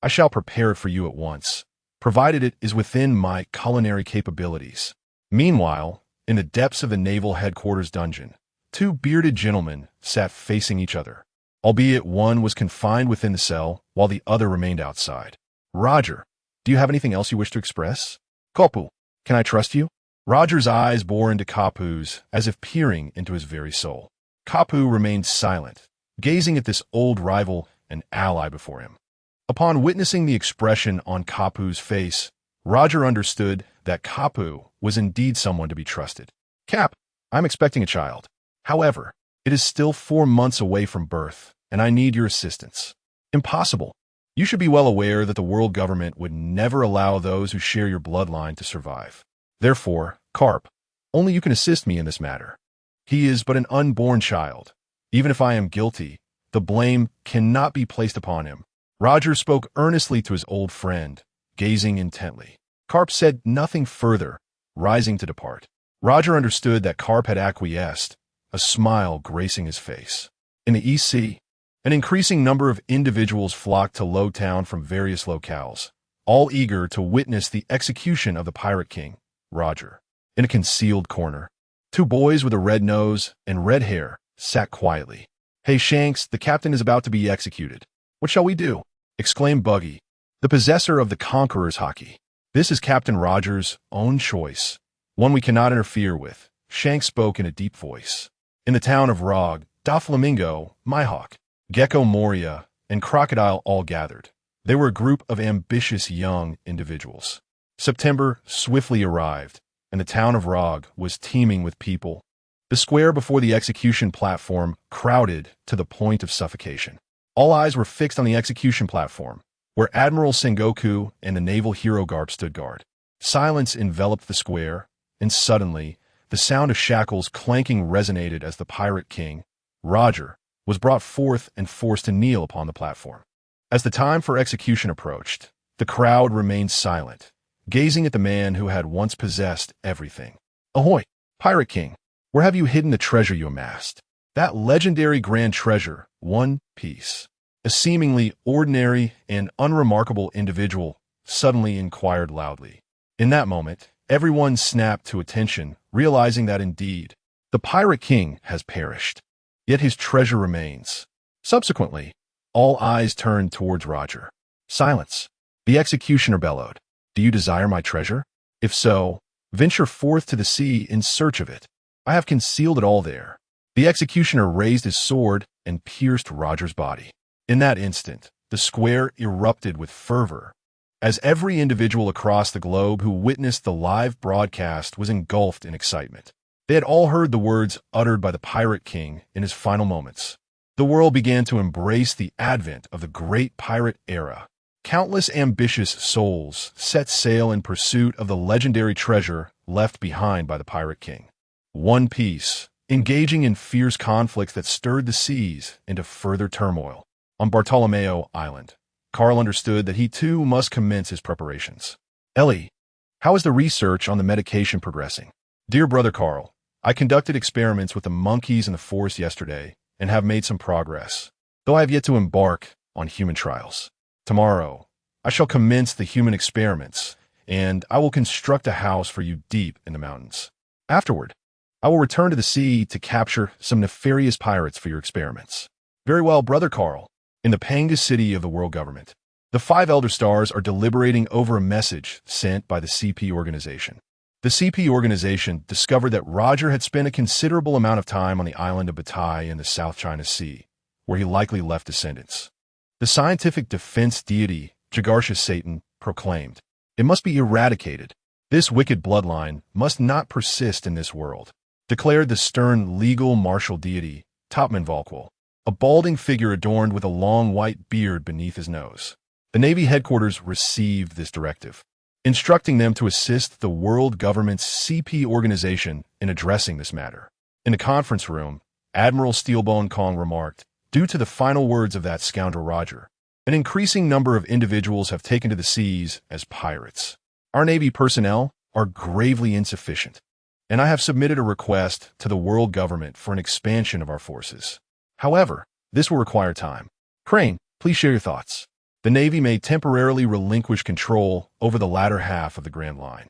I shall prepare it for you at once, provided it is within my culinary capabilities. Meanwhile, in the depths of the naval headquarters dungeon, two bearded gentlemen sat facing each other, albeit one was confined within the cell while the other remained outside. Roger, do you have anything else you wish to express? Kapu, can I trust you? Roger's eyes bore into Kapu's as if peering into his very soul. Kapu remained silent, gazing at this old rival and ally before him. Upon witnessing the expression on Kapu's face, Roger understood that Kapu was indeed someone to be trusted. Cap, I'm expecting a child. However, it is still 4 months away from birth, and I need your assistance. Impossible. You should be well aware that the world government would never allow those who share your bloodline to survive. Therefore, Carp, only you can assist me in this matter. He is but an unborn child. Even if I am guilty, the blame cannot be placed upon him. Roger spoke earnestly to his old friend, gazing intently. Carp said nothing further, rising to depart. Roger understood that Carp had acquiesced, a smile gracing his face. In the EC, an increasing number of individuals flocked to Lowtown from various locales, all eager to witness the execution of the Pirate King, Roger. In a concealed corner, two boys with a red nose and red hair sat quietly. Hey Shanks, the captain is about to be executed. What shall we do? Exclaimed Buggy, the possessor of the Conqueror's Haki. This is Captain Roger's own choice, one we cannot interfere with, Shanks spoke in a deep voice. In the town of Rog, Doflamingo, Myhawk, Gecko Moria, and Crocodile all gathered. They were a group of ambitious young individuals. September swiftly arrived, and the town of Rog was teeming with people. The square before the execution platform crowded to the point of suffocation. All eyes were fixed on the execution platform, where Admiral Sengoku and the naval hero Garp stood guard. Silence enveloped the square, and suddenly, the sound of shackles clanking resonated as the Pirate King, Roger, was brought forth and forced to kneel upon the platform. As the time for execution approached, the crowd remained silent, gazing at the man who had once possessed everything. Ahoy, Pirate King, where have you hidden the treasure you amassed? That legendary grand treasure, One Piece. A seemingly ordinary and unremarkable individual suddenly inquired loudly. In that moment, everyone snapped to attention, realizing that indeed, the Pirate King has perished. Yet his treasure remains. Subsequently, all eyes turned towards Roger. Silence. The executioner bellowed. Do you desire my treasure? If so, venture forth to the sea in search of it. I have concealed it all there. The executioner raised his sword and pierced Roger's body. In that instant, the square erupted with fervor, as every individual across the globe who witnessed the live broadcast was engulfed in excitement. They had all heard the words uttered by the Pirate King in his final moments. The world began to embrace the advent of the great pirate era. Countless ambitious souls set sail in pursuit of the legendary treasure left behind by the Pirate King. One Piece, engaging in fierce conflicts that stirred the seas into further turmoil. On Bartolomeo Island, Carl understood that he too must commence his preparations. Ellie, how is the research on the medication progressing? Dear brother Carl, I conducted experiments with the monkeys in the forest yesterday and have made some progress, though I have yet to embark on human trials. Tomorrow, I shall commence the human experiments, and I will construct a house for you deep in the mountains. Afterward, I will return to the sea to capture some nefarious pirates for your experiments. Very well, brother Carl. In the Panga city of the world government, the 5 Elder Stars are deliberating over a message sent by the CP organization. The CP organization discovered that Roger had spent a considerable amount of time on the island of Batai in the South China Sea, where he likely left descendants. The scientific defense deity, Jagarshus Satan, proclaimed, "It must be eradicated. This wicked bloodline must not persist in this world," declared the stern legal martial deity, Topman Volquil, a balding figure adorned with a long white beard beneath his nose. The Navy headquarters received this directive, instructing them to assist the world government's CP organization in addressing this matter. In the conference room, Admiral Steelbone Kong remarked, "Due to the final words of that scoundrel Roger, an increasing number of individuals have taken to the seas as pirates. Our Navy personnel are gravely insufficient, and I have submitted a request to the world government for an expansion of our forces. However, this will require time. Crane, please share your thoughts." the Navy may temporarily relinquish control over the latter half of the Grand Line,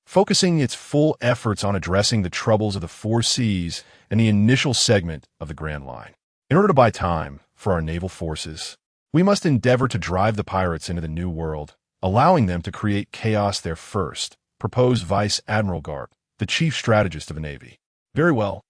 focusing its full efforts on addressing the troubles of the four seas and the initial segment of the Grand Line. In order to buy time for our naval forces, we must endeavor to drive the pirates into the New World, allowing them to create chaos there first, proposed Vice Admiral Garp, the chief strategist of the Navy. Very well.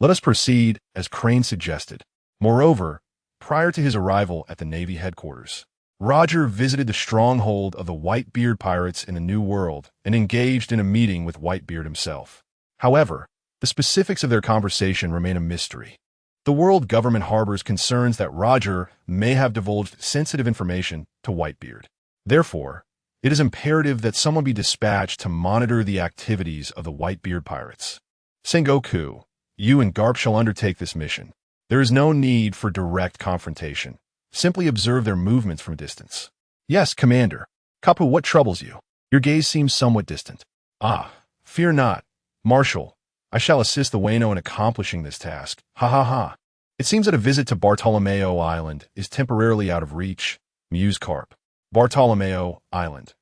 Let us proceed, as Crane suggested. Moreover, prior to his arrival at the Navy headquarters, Roger visited the stronghold of the Whitebeard pirates in the New World and engaged in a meeting with Whitebeard himself. However, the specifics of their conversation remain a mystery. The world government harbors concerns that Roger may have divulged sensitive information to Whitebeard. Therefore, it is imperative that someone be dispatched to monitor the activities of the Whitebeard pirates. Sengoku, you and Garp shall undertake this mission. There is no need for direct confrontation. Simply observe their movements from a distance. Yes, Commander. Kapu, what troubles you? Your gaze seems somewhat distant. Ah, fear not. Marshal, I shall assist the Wano in accomplishing this task. Ha ha ha. It seems that a visit to Bartolomeo Island is temporarily out of reach, mused Carp. Bartolomeo Island.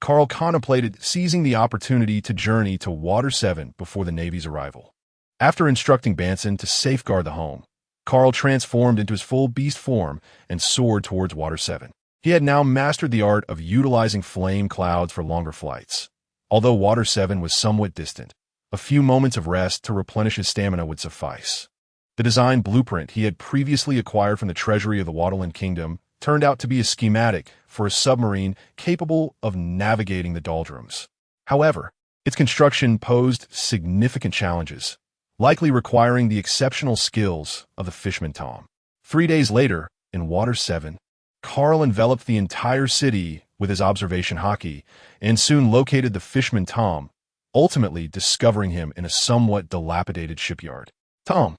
Carl contemplated seizing the opportunity to journey to Water 7 before the Navy's arrival. After instructing Banson to safeguard the home, Carl transformed into his full beast form and soared towards Water 7. He had now mastered the art of utilizing flame clouds for longer flights. Although Water 7 was somewhat distant, a few moments of rest to replenish his stamina would suffice. The design blueprint he had previously acquired from the treasury of the Waterland Kingdom turned out to be a schematic for a submarine capable of navigating the Doldrums. However, its construction posed significant challenges, likely requiring the exceptional skills of the Fishman Tom. 3 days later, in Water 7, Carl enveloped the entire city with his observation Haki and soon located the Fishman Tom, ultimately discovering him in a somewhat dilapidated shipyard. Tom,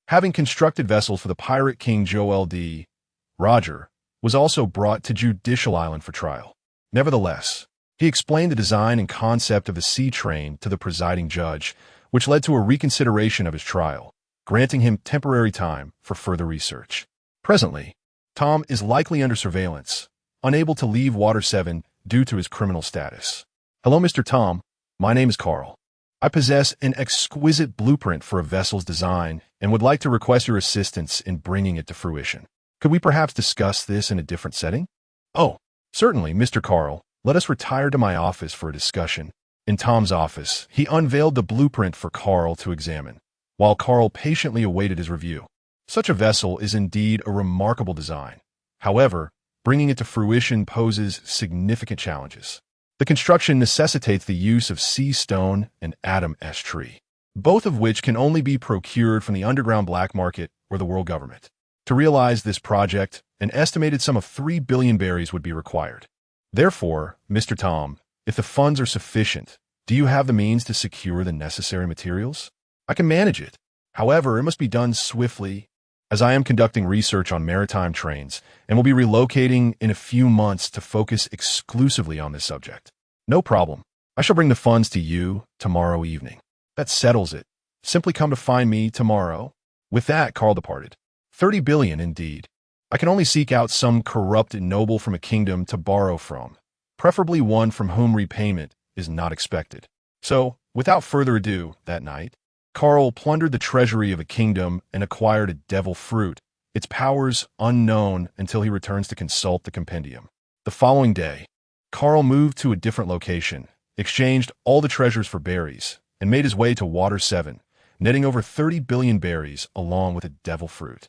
having constructed vessels for the pirate king Joel D. Roger, was also brought to Judicial Island for trial. Nevertheless, he explained the design and concept of the sea train to the presiding judge, which led to a reconsideration of his trial, granting him temporary time for further research. Presently, Tom is likely under surveillance, unable to leave Water 7 due to his criminal status. Hello, Mr. Tom. My name is Carl. I possess an exquisite blueprint for a vessel's design and would like to request your assistance in bringing it to fruition. Could we perhaps discuss this in a different setting? Oh, certainly, Mr. Carl. Let us retire to my office for a discussion. In Tom's office, he unveiled the blueprint for Carl to examine, while Carl patiently awaited his review. Such a vessel is indeed a remarkable design. However, bringing it to fruition poses significant challenges. The construction necessitates the use of sea stone and Adam ash tree, both of which can only be procured from the underground black market or the world government. To realize this project, an estimated sum of 3 billion berries would be required. Therefore, Mr. Tom, if the funds are sufficient, do you have the means to secure the necessary materials? I can manage it. However, it must be done swiftly, as I am conducting research on maritime trains and will be relocating in a few months to focus exclusively on this subject. No problem. I shall bring the funds to you tomorrow evening. That settles it. Simply come to find me tomorrow. With that, Carl departed. 30 billion, indeed. I can only seek out some corrupted noble from a kingdom to borrow from, preferably one from whom repayment is not expected. So, without further ado, that night, Carl plundered the treasury of a kingdom and acquired a devil fruit, its powers unknown until he returns to consult the compendium. The following day, Carl moved to a different location, exchanged all the treasures for berries, and made his way to Water 7, netting over 30 billion berries along with a devil fruit.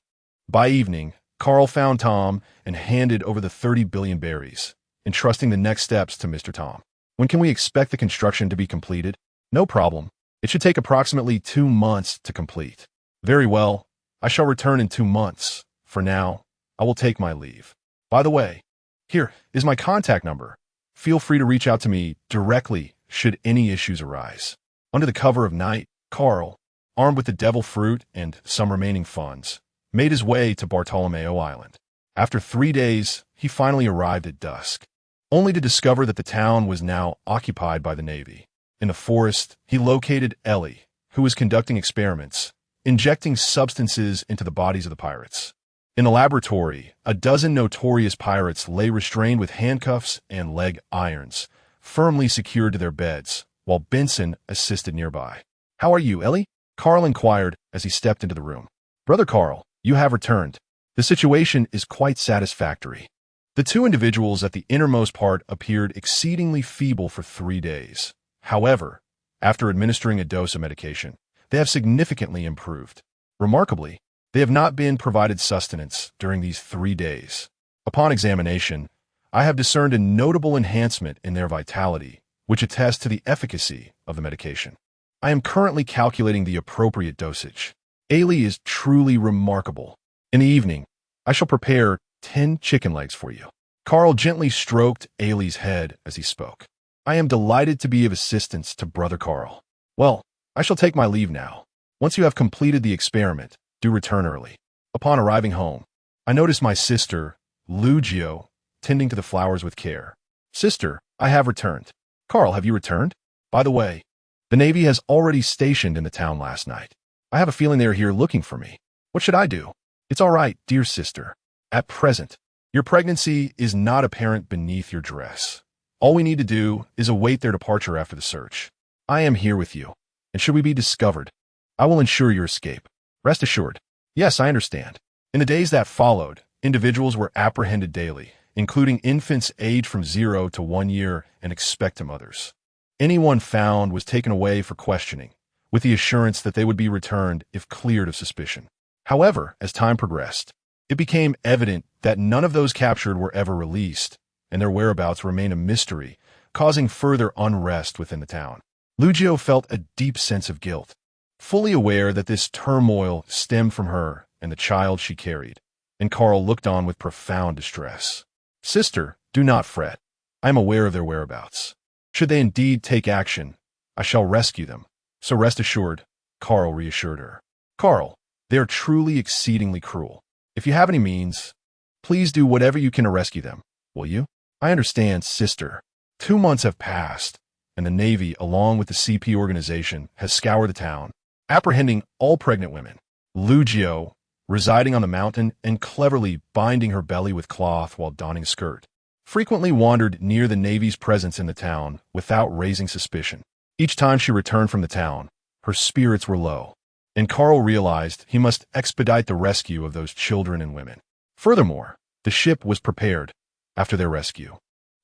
By evening, Carl found Tom and handed over the 30 billion berries, entrusting the next steps to Mr. Tom. When can we expect the construction to be completed? No problem. It should take approximately 2 months to complete. Very well. I shall return in 2 months. For now, I will take my leave. By the way, here is my contact number. Feel free to reach out to me directly should any issues arise. Under the cover of night, Carl, armed with the devil fruit and some remaining funds, made his way to Bartolomeo Island. After 3 days, he finally arrived at dusk, only to discover that the town was now occupied by the Navy. In the forest, he located Ellie, who was conducting experiments, injecting substances into the bodies of the pirates. In the laboratory, a dozen notorious pirates lay restrained with handcuffs and leg irons, firmly secured to their beds, while Benson assisted nearby. "How are you, Ellie?" Carl inquired as he stepped into the room. "Brother Carl, you have returned. The situation is quite satisfactory." The two individuals at the innermost part appeared exceedingly feeble for 3 days. However, after administering a dose of medication, they have significantly improved. Remarkably, they have not been provided sustenance during these 3 days. Upon examination, I have discerned a notable enhancement in their vitality, which attests to the efficacy of the medication. I am currently calculating the appropriate dosage. Ailey is truly remarkable. In the evening, I shall prepare 10 chicken legs for you. Carl gently stroked Ailey's head as he spoke. "I am delighted to be of assistance to Brother Carl. Well, I shall take my leave now. Once you have completed the experiment, do return early." Upon arriving home, I noticed my sister, Lugio, tending to the flowers with care. "Sister, I have returned." "Carl, have you returned? By the way, the Navy has already stationed in the town last night. I have a feeling they are here looking for me. What should I do?" "It's all right, dear sister. At present, your pregnancy is not apparent beneath your dress. All we need to do is await their departure after the search. I am here with you, and should we be discovered, I will ensure your escape. Rest assured." "Yes, I understand." In the days that followed, individuals were apprehended daily, including infants aged from 0 to 1 year and expectant mothers. Anyone found was taken away for questioning, with the assurance that they would be returned if cleared of suspicion. However, as time progressed, it became evident that none of those captured were ever released, and their whereabouts remained a mystery, causing further unrest within the town. Lugio felt a deep sense of guilt, fully aware that this turmoil stemmed from her and the child she carried, and Carl looked on with profound distress. "Sister, do not fret. I am aware of their whereabouts. Should they indeed take action, I shall rescue them, so rest assured," Carl reassured her. "Carl, they are truly exceedingly cruel. If you have any means, please do whatever you can to rescue them, will you?" "I understand, sister." 2 months have passed, and the Navy, along with the CP organization, has scoured the town, apprehending all pregnant women. Lugio, residing on the mountain and cleverly binding her belly with cloth while donning a skirt, frequently wandered near the Navy's presence in the town without raising suspicion. Each time she returned from the town, her spirits were low, and Carl realized he must expedite the rescue of those children and women. Furthermore, the ship was prepared after their rescue.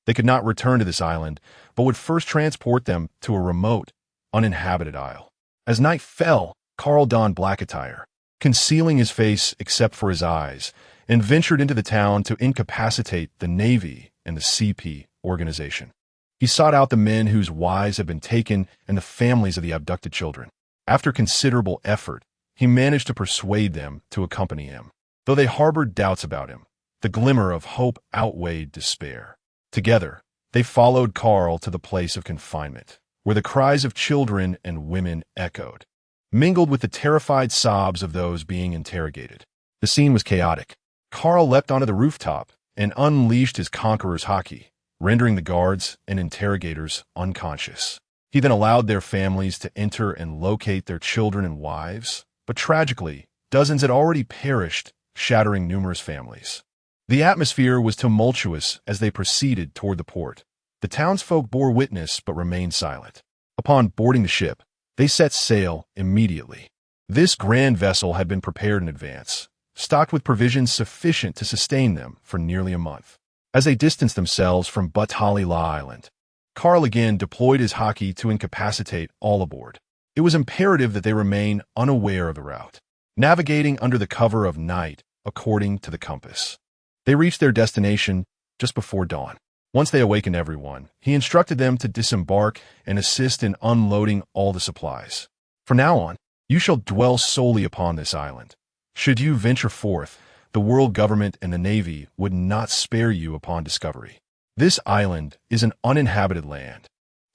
They could not return to this island, but would first transport them to a remote, uninhabited isle. As night fell, Carl donned black attire, concealing his face except for his eyes, and ventured into the town to incapacitate the Navy and the CP organization. He sought out the men whose wives had been taken and the families of the abducted children. After considerable effort, he managed to persuade them to accompany him. Though they harbored doubts about him, the glimmer of hope outweighed despair. Together, they followed Carl to the place of confinement, where the cries of children and women echoed, mingled with the terrified sobs of those being interrogated. The scene was chaotic. Carl leapt onto the rooftop and unleashed his Conqueror's Haki, rendering the guards and interrogators unconscious. He then allowed their families to enter and locate their children and wives, but tragically, dozens had already perished, shattering numerous families. The atmosphere was tumultuous as they proceeded toward the port. The townsfolk bore witness but remained silent. Upon boarding the ship, they set sail immediately. This grand vessel had been prepared in advance, stocked with provisions sufficient to sustain them for nearly a month. As they distanced themselves from Butalila Island, Carl again deployed his Haki to incapacitate all aboard. It was imperative that they remain unaware of the route, navigating under the cover of night according to the compass. They reached their destination just before dawn. Once they awakened everyone, he instructed them to disembark and assist in unloading all the supplies. "From now on, you shall dwell solely upon this island. Should you venture forth, the world government and the Navy would not spare you upon discovery. This island is an uninhabited land,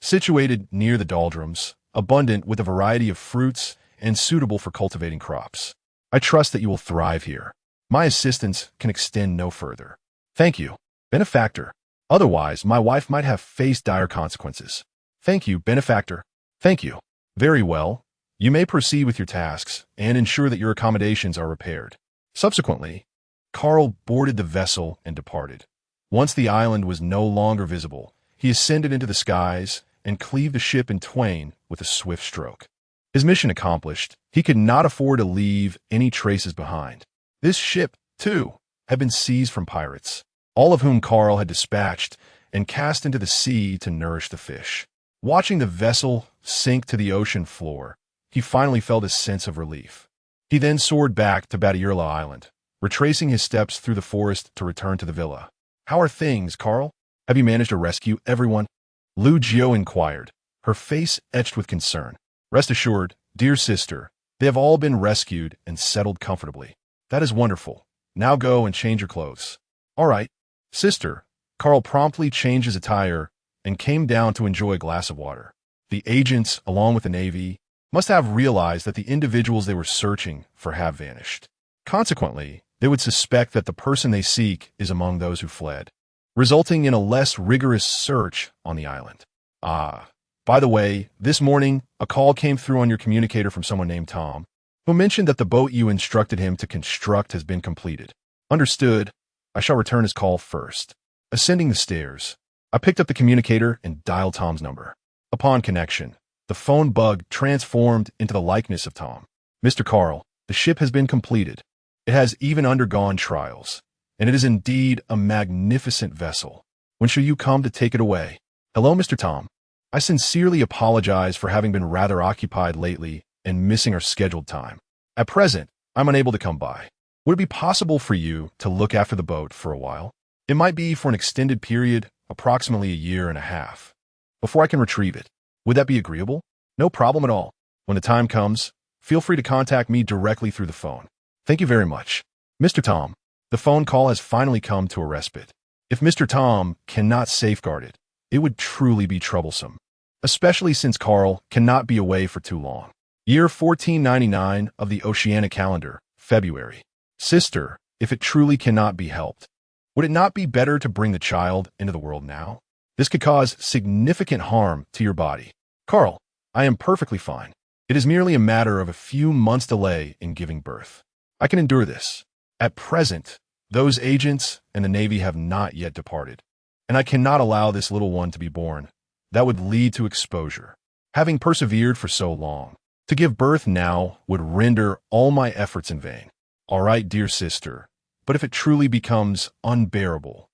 situated near the Doldrums, abundant with a variety of fruits and suitable for cultivating crops. I trust that you will thrive here. My assistance can extend no further. Thank you, benefactor. Otherwise, my wife might have faced dire consequences. Thank you, benefactor. Thank you. Very well. You may proceed with your tasks and ensure that your accommodations are repaired. Subsequently, Carl boarded the vessel and departed. Once the island was no longer visible, he ascended into the skies and cleaved the ship in twain with a swift stroke. His mission accomplished, he could not afford to leave any traces behind. This ship, too, had been seized from pirates, all of whom Carl had dispatched and cast into the sea to nourish the fish. Watching the vessel sink to the ocean floor, he finally felt a sense of relief. He then soared back to Batierla Island, retracing his steps through the forest to return to the villa. "How are things, Carl? Have you managed to rescue everyone?" Lu Jiao inquired, her face etched with concern. "Rest assured, dear sister, they have all been rescued and settled comfortably." "That is wonderful. Now go and change your clothes." "All right, sister." Carl promptly changed his attire and came down to enjoy a glass of water. The agents, along with the Navy, must have realized that the individuals they were searching for have vanished. Consequently, they would suspect that the person they seek is among those who fled, resulting in a less rigorous search on the island. By the way, this morning, a call came through on your communicator from someone named Tom, who mentioned that the boat you instructed him to construct has been completed. Understood. I shall return his call first. Ascending the stairs, I picked up the communicator and dialed Tom's number. Upon connection, the phone bug transformed into the likeness of Tom. "Mr. Carl, the ship has been completed. It has even undergone trials, and it is indeed a magnificent vessel. When shall you come to take it away?" "Hello, Mr. Tom. I sincerely apologize for having been rather occupied lately and missing our scheduled time. At present, I'm unable to come by. Would it be possible for you to look after the boat for a while? It might be for an extended period, approximately a year and a half, before I can retrieve it. Would that be agreeable?" "No problem at all. When the time comes, feel free to contact me directly through the phone." "Thank you very much." "Mr. Tom, the phone call has finally come to a respite. If Mr. Tom cannot safeguard it, it would truly be troublesome, especially since Carl cannot be away for too long. Year 1499 of the Oceanic calendar, February. Sister, if it truly cannot be helped, would it not be better to bring the child into the world now? This could cause significant harm to your body. Carl, I am perfectly fine. It is merely a matter of a few months' delay in giving birth. I can endure this. At present, those agents and the Navy have not yet departed, and I cannot allow this little one to be born. That would lead to exposure. Having persevered for so long, to give birth now would render all my efforts in vain. All right, dear sister, but if it truly becomes unbearable,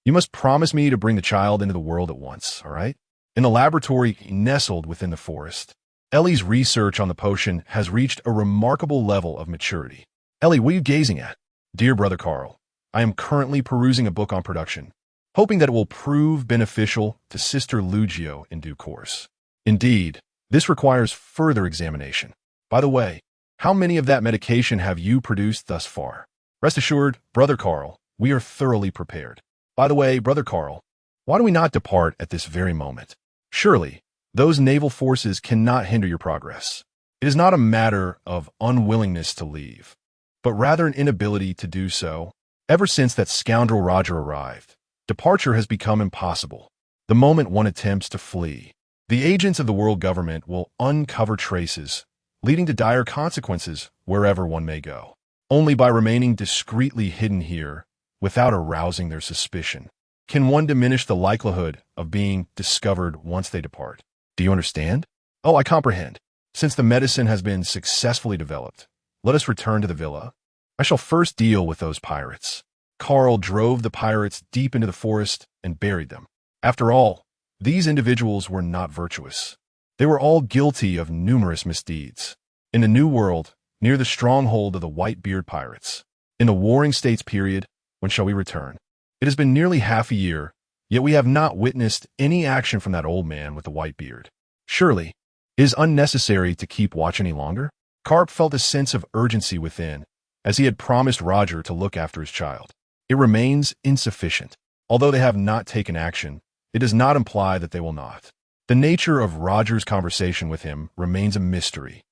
you must promise me to bring the child into the world at once, all right?" In the laboratory nestled within the forest, Ellie's research on the potion has reached a remarkable level of maturity. "Ellie, what are you gazing at?" "Dear brother Carl, I am currently perusing a book on production, hoping that it will prove beneficial to Sister Lugio in due course. Indeed, this requires further examination. By the way, how many of that medication have you produced thus far?" "Rest assured, brother Carl, we are thoroughly prepared." "By the way, brother Carl, why do we not depart at this very moment? Surely, those naval forces cannot hinder your progress. It is not a matter of unwillingness to leave, but rather an inability to do so. Ever since that scoundrel Roger arrived, departure has become impossible. The moment one attempts to flee, the agents of the world government will uncover traces, leading to dire consequences wherever one may go. Only by remaining discreetly hidden here, without arousing their suspicion, can one diminish the likelihood of being discovered once they depart. Do you understand?" "Oh, I comprehend. Since the medicine has been successfully developed, let us return to the villa. I shall first deal with those pirates." Carl drove the pirates deep into the forest and buried them. After all, these individuals were not virtuous. They were all guilty of numerous misdeeds. In the New World, near the stronghold of the Whitebeard pirates, in the Warring States period, when shall we return? It has been nearly half a year, yet we have not witnessed any action from that old man with the white beard. Surely, it is unnecessary to keep watch any longer? Carp felt a sense of urgency within, as he had promised Roger to look after his child. It remains insufficient. Although they have not taken action, it does not imply that they will not. The nature of Roger's conversation with him remains a mystery.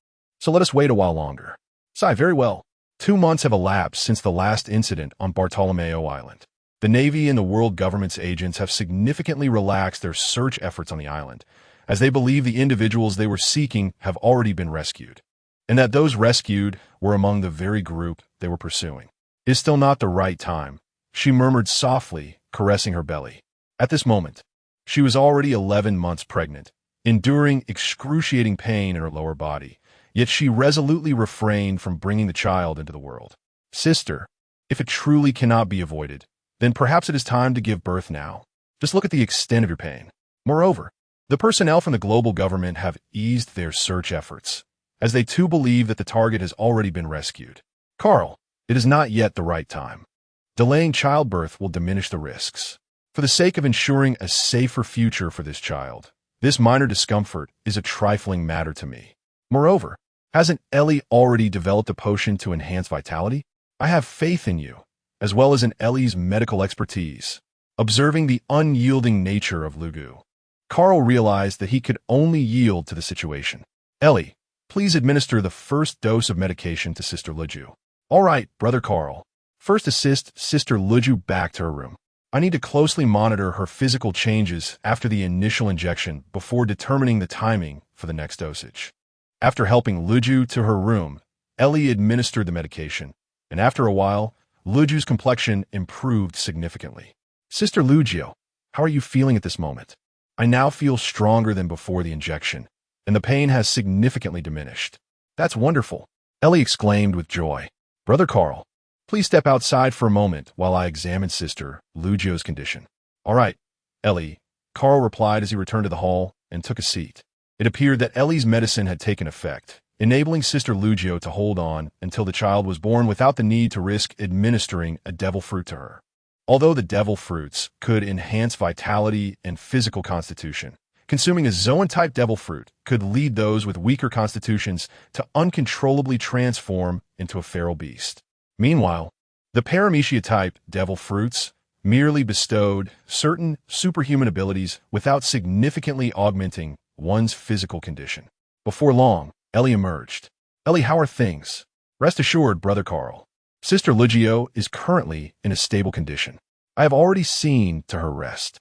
So let us wait a while longer. Sigh, very well. 2 months have elapsed since the last incident on Bartolomeo Island. The Navy and the world government's agents have significantly relaxed their search efforts on the island, as they believe the individuals they were seeking have already been rescued, and that those rescued were among the very group they were pursuing. Is still not the right time, she murmured softly, caressing her belly. At this moment, she was already 11 months pregnant, enduring excruciating pain in her lower body, yet she resolutely refrained from bringing the child into the world. Sister, if it truly cannot be avoided, then perhaps it is time to give birth now. Just look at the extent of your pain. Moreover, the personnel from the global government have eased their search efforts, as they too believe that the target has already been rescued. Carl, it is not yet the right time. Delaying childbirth will diminish the risks. For the sake of ensuring a safer future for this child, this minor discomfort is a trifling matter to me. Moreover, hasn't Ellie already developed a potion to enhance vitality? I have faith in you, as well as in Ellie's medical expertise. Observing the unyielding nature of Lugu, Carl realized that he could only yield to the situation. Ellie, please administer the first dose of medication to Sister Luju. All right, Brother Carl. First assist Sister Luju back to her room. I need to closely monitor her physical changes after the initial injection before determining the timing for the next dosage. After helping Luju to her room, Ellie administered the medication, and after a while, Luju's complexion improved significantly. Sister Luju, how are you feeling at this moment? I now feel stronger than before the injection, and the pain has significantly diminished. That's wonderful, Ellie exclaimed with joy. Brother Carl, please step outside for a moment while I examine Sister Luju's condition. All right, Ellie, Carl replied as he returned to the hall and took a seat. It appeared that Ellie's medicine had taken effect, enabling Sister Luju to hold on until the child was born without the need to risk administering a devil fruit to her. Although the devil fruits could enhance vitality and physical constitution, consuming a Zoan-type devil fruit could lead those with weaker constitutions to uncontrollably transform into a feral beast. Meanwhile, the paramecia-type devil fruits merely bestowed certain superhuman abilities without significantly augmenting one's physical condition. Before long, Ellie emerged. Ellie, how are things? Rest assured, Brother Carl. Sister Luju is currently in a stable condition. I have already seen to her rest,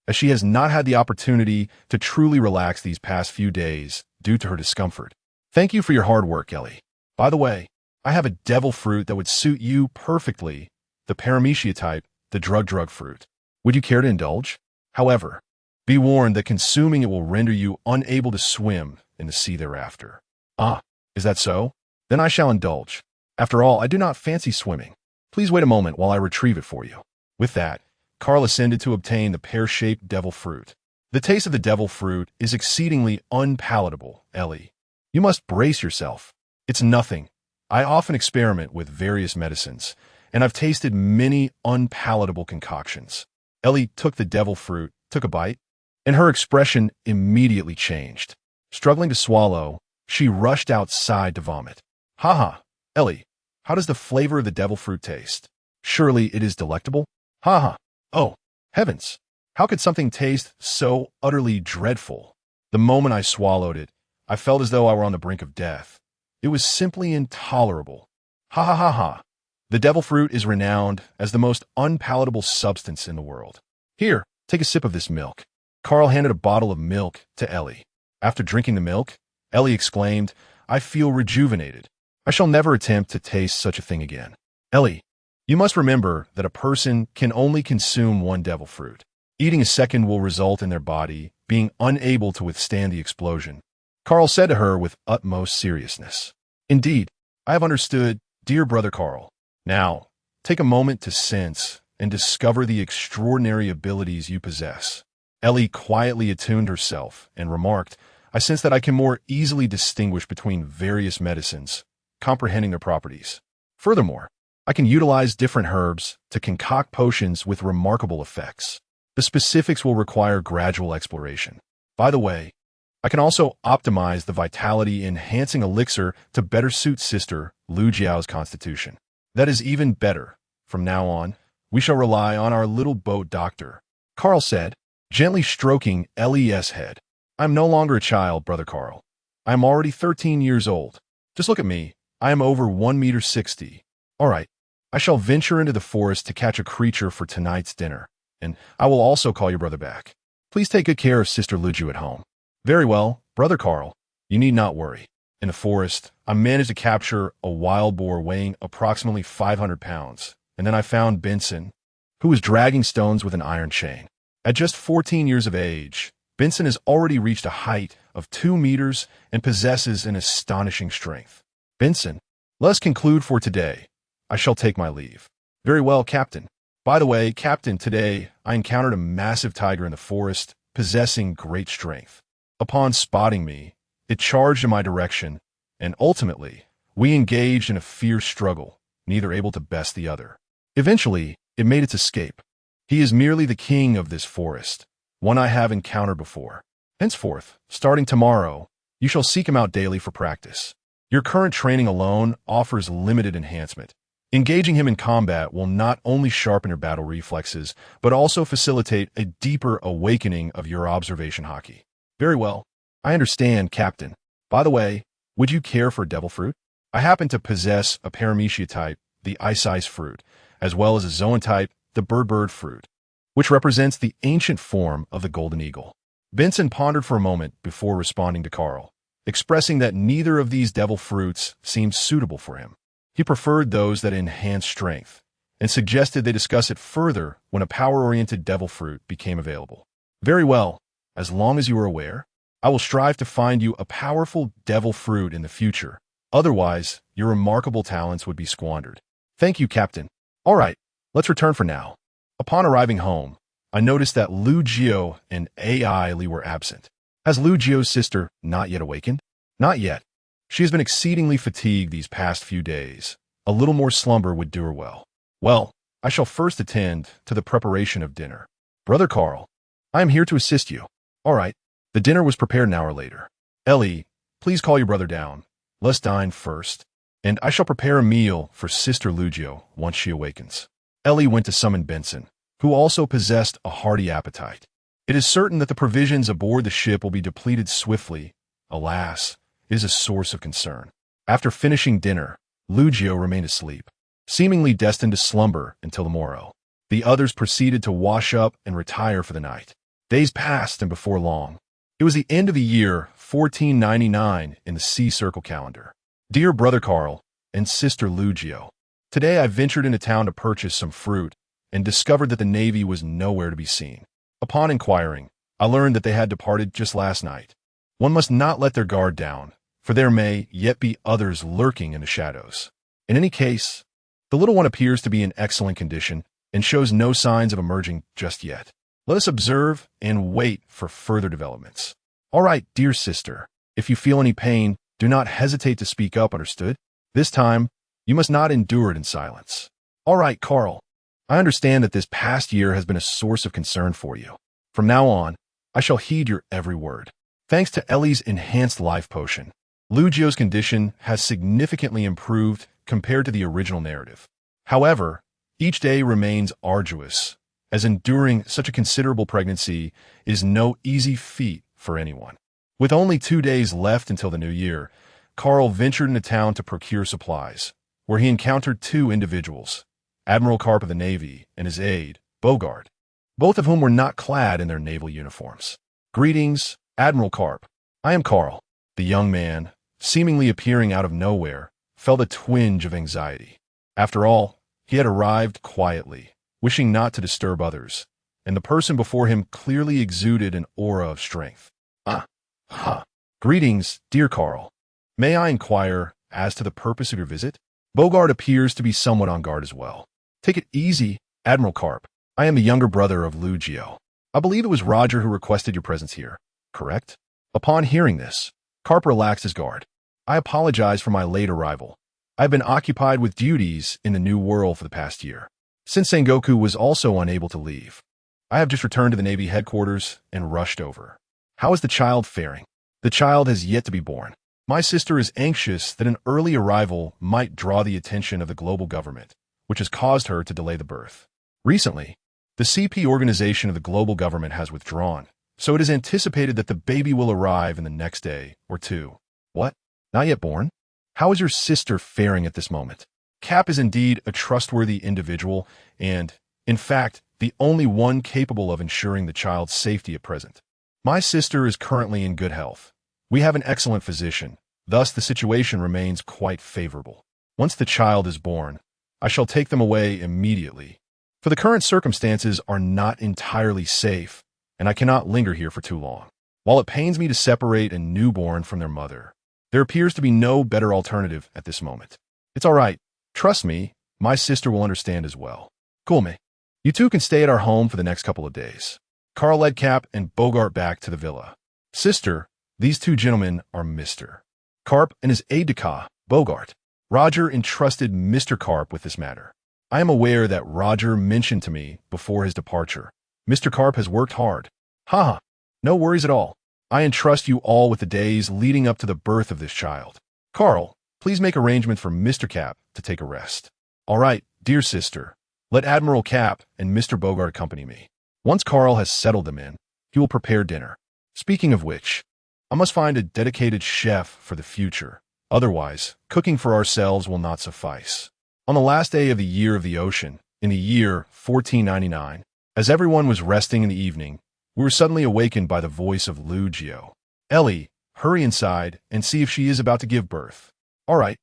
as she has not had the opportunity to truly relax these past few days due to her discomfort. Thank you for your hard work, Ellie. By the way, I have a devil fruit that would suit you perfectly, the paramecia type, the drug fruit. Would you care to indulge? However, be warned that consuming it will render you unable to swim in the sea thereafter. Ah, is that so? Then I shall indulge. After all, I do not fancy swimming. Please wait a moment while I retrieve it for you. With that, Carl ascended to obtain the pear-shaped devil fruit. The taste of the devil fruit is exceedingly unpalatable, Ellie. You must brace yourself. It's nothing. I often experiment with various medicines, and I've tasted many unpalatable concoctions. Ellie took the devil fruit, took a bite, and her expression immediately changed. Struggling to swallow, she rushed outside to vomit. Haha, Ellie, how does the flavor of the devil fruit taste? Surely it is delectable? Haha. Oh, heavens. How could something taste so utterly dreadful? The moment I swallowed it, I felt as though I were on the brink of death. It was simply intolerable. Ha ha ha ha. The devil fruit is renowned as the most unpalatable substance in the world. Here, take a sip of this milk. Carl handed a bottle of milk to Ellie. After drinking the milk, Ellie exclaimed, I feel rejuvenated. I shall never attempt to taste such a thing again. Ellie, you must remember that a person can only consume one devil fruit. Eating a second will result in their body being unable to withstand the explosion. Carl said to her with utmost seriousness. Indeed, I have understood, dear Brother Carl. Now, take a moment to sense and discover the extraordinary abilities you possess. Ellie quietly attuned herself and remarked, I sense that I can more easily distinguish between various medicines, comprehending their properties. Furthermore, I can utilize different herbs to concoct potions with remarkable effects. The specifics will require gradual exploration. By the way, I can also optimize the vitality-enhancing elixir to better suit Sister Luju's constitution. That is even better. From now on, we shall rely on our little boat doctor, Carl said, gently stroking Ellie's head. I'm no longer a child, Brother Carl. I am already 13 years old. Just look at me. I am over 1.60 meters. All right, I shall venture into the forest to catch a creature for tonight's dinner, and I will also call your brother back. Please take good care of Sister Luju at home. Very well, Brother Carl. You need not worry. In the forest, I managed to capture a wild boar weighing approximately 500 pounds, and then I found Benson, who was dragging stones with an iron chain. At just 14 years of age, Benson has already reached a height of 2 meters and possesses an astonishing strength. Benson, let us conclude for today. I shall take my leave. Very well, Captain. By the way, Captain, today I encountered a massive tiger in the forest, possessing great strength. Upon spotting me, it charged in my direction, and ultimately, we engaged in a fierce struggle, neither able to best the other. Eventually, it made its escape. He is merely the king of this forest, one I have encountered before. Henceforth, starting tomorrow, you shall seek him out daily for practice. Your current training alone offers limited enhancement. Engaging him in combat will not only sharpen your battle reflexes, but also facilitate a deeper awakening of your observation haki. Very well. I understand, Captain. By the way, would you care for devil fruit? I happen to possess a paramecia type, the ice fruit, as well as a Zoan type, the bird fruit, which represents the ancient form of the golden eagle. Benson pondered for a moment before responding to Carl, expressing that neither of these devil fruits seemed suitable for him. He preferred those that enhanced strength, and suggested they discuss it further when a power-oriented devil fruit became available. Very well, as long as you are aware, I will strive to find you a powerful devil fruit in the future. Otherwise, your remarkable talents would be squandered. Thank you, Captain. All right, let's return for now. Upon arriving home, I noticed that Lu Jio and Ai Li were absent. Has Lu Jio's sister not yet awakened? Not yet. She has been exceedingly fatigued these past few days. A little more slumber would do her well. Well, I shall first attend to the preparation of dinner. Brother Carl, I am here to assist you. All right. The dinner was prepared an hour later. Ellie, please call your brother down. Let's dine first, and I shall prepare a meal for Sister Lugio once she awakens. Ellie went to summon Benson, who also possessed a hearty appetite. It is certain that the provisions aboard the ship will be depleted swiftly. Alas, it is a source of concern. After finishing dinner, Lugio remained asleep, seemingly destined to slumber until the morrow. The others proceeded to wash up and retire for the night. Days passed, and before long, it was the end of the year 1499 in the Sea Circle calendar. Dear Brother Carl and Sister Lugio, today I ventured into town to purchase some fruit and discovered that the Navy was nowhere to be seen. Upon inquiring, I learned that they had departed just last night. One must not let their guard down, for there may yet be others lurking in the shadows. In any case, the little one appears to be in excellent condition and shows no signs of emerging just yet. Let us observe and wait for further developments. All right, dear sister, if you feel any pain, do not hesitate to speak up, understood? This time, you must not endure it in silence. All right, Carl, I understand that this past year has been a source of concern for you. From now on, I shall heed your every word. Thanks to Ellie's enhanced life potion, Lugio's condition has significantly improved compared to the original narrative. However, each day remains arduous, as enduring such a considerable pregnancy is no easy feat for anyone. With only 2 days left until the new year, Carl ventured into town to procure supplies, where he encountered 2 individuals, Admiral Carp of the Navy and his aide, Bogard, both of whom were not clad in their naval uniforms. Greetings, Admiral Carp. I am Carl. The young man, seemingly appearing out of nowhere, felt a twinge of anxiety. After all, he had arrived quietly, wishing not to disturb others, and the person before him clearly exuded an aura of strength. Greetings, dear Carl. May I inquire as to the purpose of your visit? Bogard appears to be somewhat on guard as well. Take it easy, Admiral Carp. I am the younger brother of Lugio. I believe it was Roger who requested your presence here, correct? Upon hearing this, Carp relaxed his guard. I apologize for my late arrival. I've been occupied with duties in the New World for the past year. Since Sengoku was also unable to leave, I have just returned to the Navy headquarters and rushed over. How is the child faring? The child has yet to be born. My sister is anxious that an early arrival might draw the attention of the global government, which has caused her to delay the birth. Recently, the CP organization of the global government has withdrawn, so it is anticipated that the baby will arrive in the next day or 2. What? Not yet born? How is your sister faring at this moment? Cap is indeed a trustworthy individual and, in fact, the only one capable of ensuring the child's safety at present. My sister is currently in good health. We have an excellent physician, Thus, the situation remains quite favorable. Once the child is born, I shall take them away immediately, for the current circumstances are not entirely safe, and I cannot linger here for too long. While it pains me to separate a newborn from their mother, there appears to be no better alternative at this moment. It's all right. Trust me, my sister will understand as well. Cool, me. You two can stay at our home for the next couple of days. Carl led Cap and Bogart back to the villa. Sister, these two gentlemen are Mr. Carp and his aide-de-camp, Bogart. Roger entrusted Mr. Carp with this matter. I am aware that Roger mentioned to me before his departure. Mr. Carp has worked hard. Haha, no worries at all. I entrust you all with the days leading up to the birth of this child. Carl, please make arrangement for Mr. Cap to take a rest. All right, dear sister. Let Admiral Cap and Mr. Bogart accompany me. Once Carl has settled them in, he will prepare dinner. Speaking of which, I must find a dedicated chef for the future. Otherwise, cooking for ourselves will not suffice. On the last day of the Year of the Ocean, in the year 1499, as everyone was resting in the evening, we were suddenly awakened by the voice of Lugio. Ellie, hurry inside and see if she is about to give birth. All right.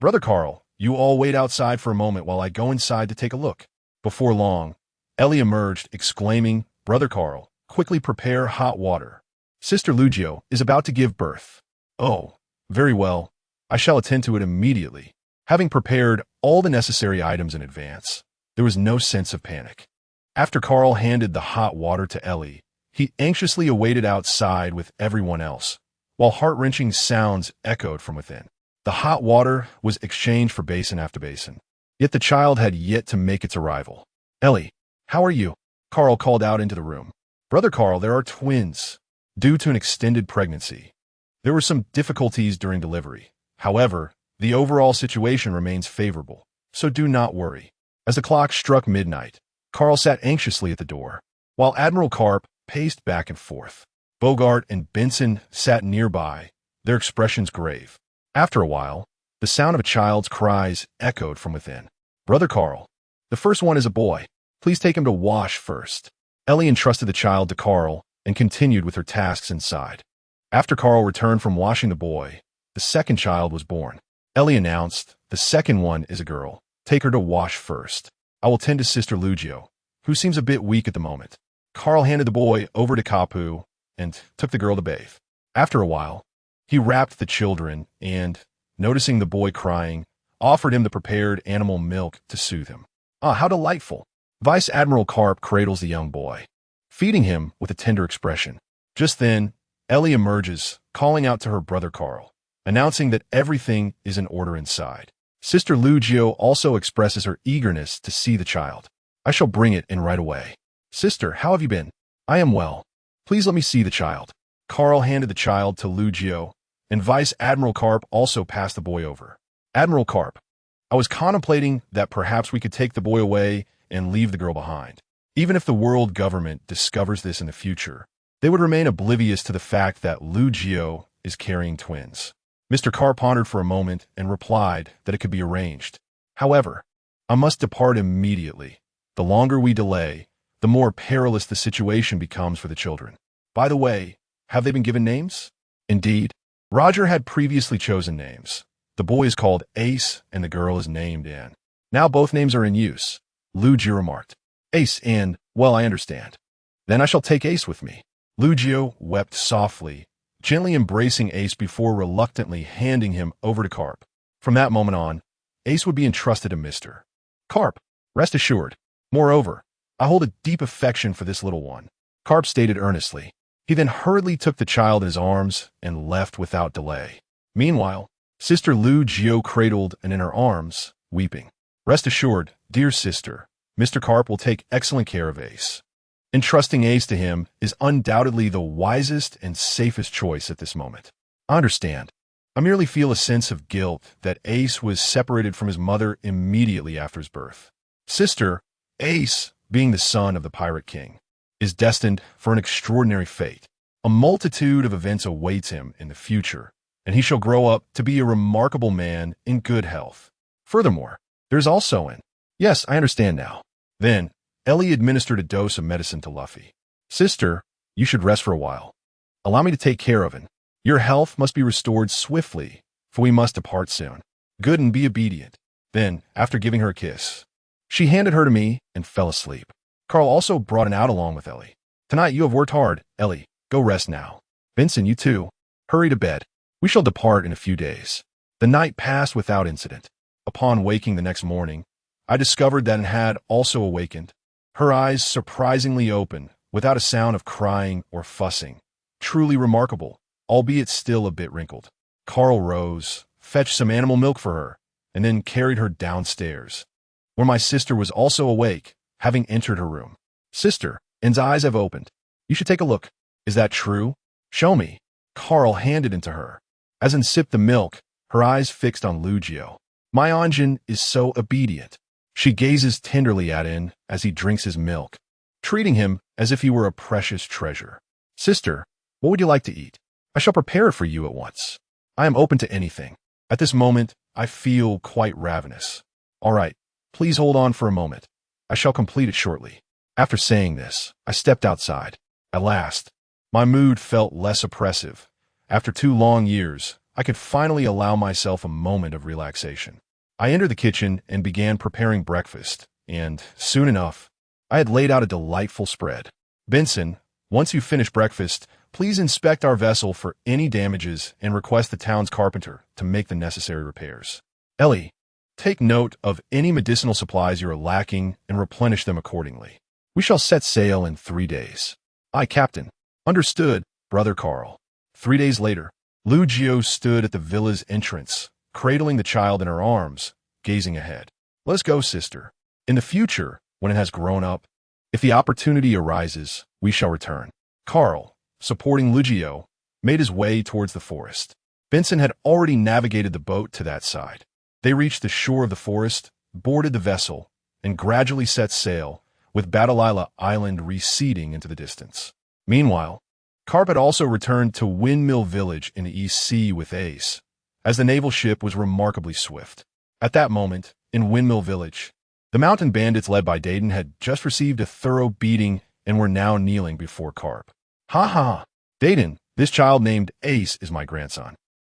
Brother Carl, you all wait outside for a moment while I go inside to take a look. Before long, Ellie emerged, exclaiming, Brother Carl, quickly prepare hot water. Sister Lugio is about to give birth. Oh, very well. I shall attend to it immediately. Having prepared all the necessary items in advance, there was no sense of panic. After Carl handed the hot water to Ellie, he anxiously awaited outside with everyone else, while heart-wrenching sounds echoed from within. The hot water was exchanged for basin after basin, yet the child had yet to make its arrival. Ellie, how are you? Carl called out into the room. Brother Carl, there are twins. Due to an extended pregnancy, there were some difficulties during delivery. However, the overall situation remains favorable, so do not worry. As the clock struck midnight, Carl sat anxiously at the door, while Admiral Carp paced back and forth. Bogart and Benson sat nearby, their expressions grave. After a while, the sound of a child's cries echoed from within. Brother Carl, the first one is a boy. Please take him to wash first. Ellie entrusted the child to Carl and continued with her tasks inside. After Carl returned from washing the boy, the second child was born. Ellie announced, the second one is a girl. Take her to wash first. I will tend to Sister Lugio, who seems a bit weak at the moment. Carl handed the boy over to Kapu and took the girl to bathe. After a while, he wrapped the children and, noticing the boy crying, offered him the prepared animal milk to soothe him. Ah, how delightful! Vice Admiral Carp cradles the young boy, feeding him with a tender expression. Just then, Ellie emerges, calling out to her brother Carl, announcing that everything is in order inside. Sister Lugio also expresses her eagerness to see the child. I shall bring it in right away. Sister, how have you been? I am well. Please let me see the child. Carl handed the child to Lugio, and Vice Admiral Carp also passed the boy over. Admiral Carp, I was contemplating that perhaps we could take the boy away and leave the girl behind. Even if the world government discovers this in the future, they would remain oblivious to the fact that Lugio is carrying twins. Mr. Carr pondered for a moment and replied that it could be arranged. However, I must depart immediately. The longer we delay, the more perilous the situation becomes for the children. By the way, have they been given names? Indeed, Roger had previously chosen names. The boy is called Ace and the girl is named Anne. Now both names are in use. Lugio remarked. Ace and, well, I understand. Then I shall take Ace with me. Lugio wept softly, gently embracing Ace before reluctantly handing him over to Carp. From that moment on, Ace would be entrusted to Mr. Carp. Rest assured. Moreover, I hold a deep affection for this little one, Carp stated earnestly. He then hurriedly took the child in his arms and left without delay. Meanwhile, Sister Lugio cradled and in her arms, weeping. Rest assured, dear sister, Mr. Carp will take excellent care of Ace. Entrusting Ace to him is undoubtedly the wisest and safest choice at this moment. I understand. I merely feel a sense of guilt that Ace was separated from his mother immediately after his birth. Sister, Ace, being the son of the Pirate King, is destined for an extraordinary fate. A multitude of events awaits him in the future, and he shall grow up to be a remarkable man in good health. Furthermore, there's also an... Yes, I understand now. Then, Ellie administered a dose of medicine to Luffy. Sister, you should rest for a while. Allow me to take care of it. Your health must be restored swiftly for we must depart soon. Good, and be obedient." Then, after giving her a kiss, she handed her to me and fell asleep. Carl also brought an out along with Ellie. "Tonight you have worked hard, Ellie. Go rest now. Vincent, you too. Hurry to bed. We shall depart in a few days." The night passed without incident. Upon waking the next morning, I discovered that it had also awakened, her eyes surprisingly open, without a sound of crying or fussing. Truly remarkable, albeit still a bit wrinkled. Carl rose, fetched some animal milk for her, and then carried her downstairs, where my sister was also awake, having entered her room. "Sister, N's eyes have opened. You should take a look. Is that true? Show me." Carl handed it to her. As N sipped the milk, her eyes fixed on Lugio. My Anjin is so obedient. She gazes tenderly at N as he drinks his milk, treating him as if he were a precious treasure. "Sister, what would you like to eat? I shall prepare it for you at once. I am open to anything. At this moment, I feel quite ravenous." "All right, please hold on for a moment. I shall complete it shortly." After saying this, I stepped outside. At last, my mood felt less oppressive. After 2 long years, I could finally allow myself a moment of relaxation. I entered the kitchen and began preparing breakfast, and, soon enough, I had laid out a delightful spread. "Benson, once you finish breakfast, please inspect our vessel for any damages and request the town's carpenter to make the necessary repairs. Ellie, take note of any medicinal supplies you are lacking and replenish them accordingly. We shall set sail in 3 days." "Aye, Captain." "Understood, Brother Carl." 3 days later, Lugio stood at the villa's entrance, cradling the child in her arms, gazing ahead. "Let us go, sister. In the future, when it has grown up, if the opportunity arises, we shall return." Carl, supporting Lugio, made his way towards the forest. Benson had already navigated the boat to that side. They reached the shore of the forest, boarded the vessel, and gradually set sail, with Batalila Island receding into the distance. Meanwhile, Carp had also returned to Windmill Village in the East Sea with Ace, as the naval ship was remarkably swift. At that moment, in Windmill Village, the mountain bandits led by Daren had just received a thorough beating and were now kneeling before Carp. "Ha ha! Daren, this child named Ace is my grandson,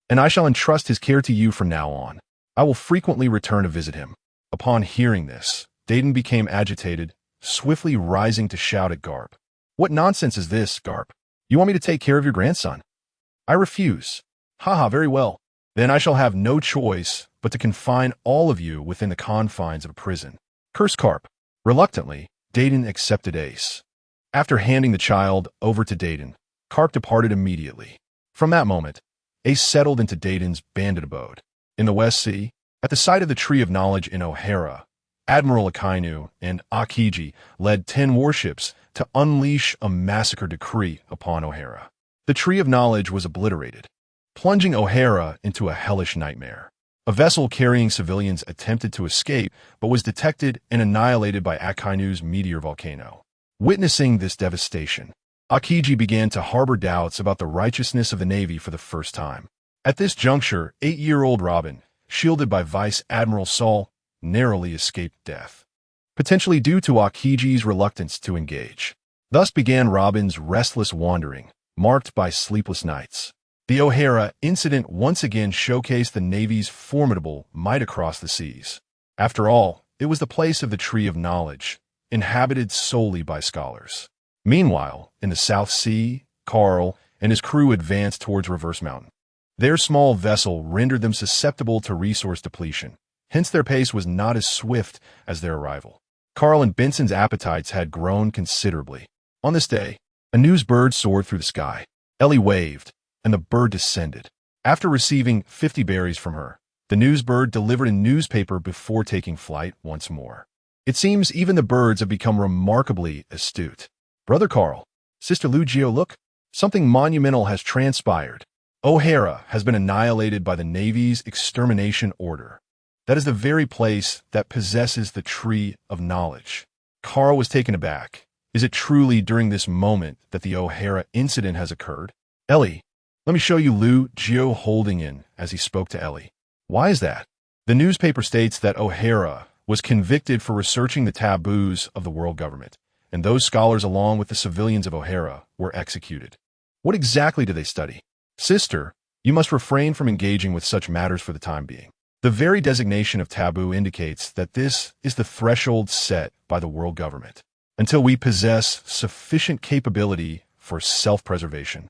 and I shall entrust his care to you from now on. I will frequently return to visit him." Upon hearing this, Daren became agitated, swiftly rising to shout at Garp. "What nonsense is this, Garp? You want me to take care of your grandson?" "I refuse." "Ha, very well. Then I shall have no choice but to confine all of you within the confines of a prison." Curse Carp. Reluctantly, Daren accepted Ace. After handing the child over to Daren, Carp departed immediately. From that moment, Ace settled into Daren's bandit abode. In the West Sea, at the site of the Tree of Knowledge in O'Hara, Admiral Akainu and Akiji led 10 warships to unleash a massacre decree upon O'Hara. The Tree of Knowledge was obliterated, plunging O'Hara into a hellish nightmare. A vessel carrying civilians attempted to escape, but was detected and annihilated by Akainu's meteor volcano. Witnessing this devastation, Akiji began to harbor doubts about the righteousness of the Navy for the first time. At this juncture, 8-year-old Robin, shielded by Vice Admiral Saul, narrowly escaped death, potentially due to Akiji's reluctance to engage. Thus began Robin's restless wandering, marked by sleepless nights. The O'Hara incident once again showcased the Navy's formidable might across the seas. After all, it was the place of the Tree of Knowledge, inhabited solely by scholars. Meanwhile, in the South Sea, Carl and his crew advanced towards Reverse Mountain. Their small vessel rendered them susceptible to resource depletion. Hence their pace was not as swift as their arrival. Carl and Benson's appetites had grown considerably. On this day, a news bird soared through the sky. Ellie waved, and the bird descended. After receiving 50 berries from her, the news bird delivered a newspaper before taking flight once more. It seems even the birds have become remarkably astute. "Brother Carl, Sister Lugio, look, something monumental has transpired. O'Hara has been annihilated by the Navy's extermination order. That is the very place that possesses the Tree of Knowledge." Carl was taken aback. Is it truly during this moment that the O'Hara incident has occurred? "Ellie, let me show you Lugio holding in," as he spoke to Ellie. "Why is that?" The newspaper states that O'Hara was convicted for researching the taboos of the world government, and those scholars along with the civilians of O'Hara were executed. "What exactly do they study?" "Sister, You must refrain from engaging with such matters for the time being. The very designation of taboo indicates that this is the threshold set by the world government, until we possess sufficient capability for self-preservation.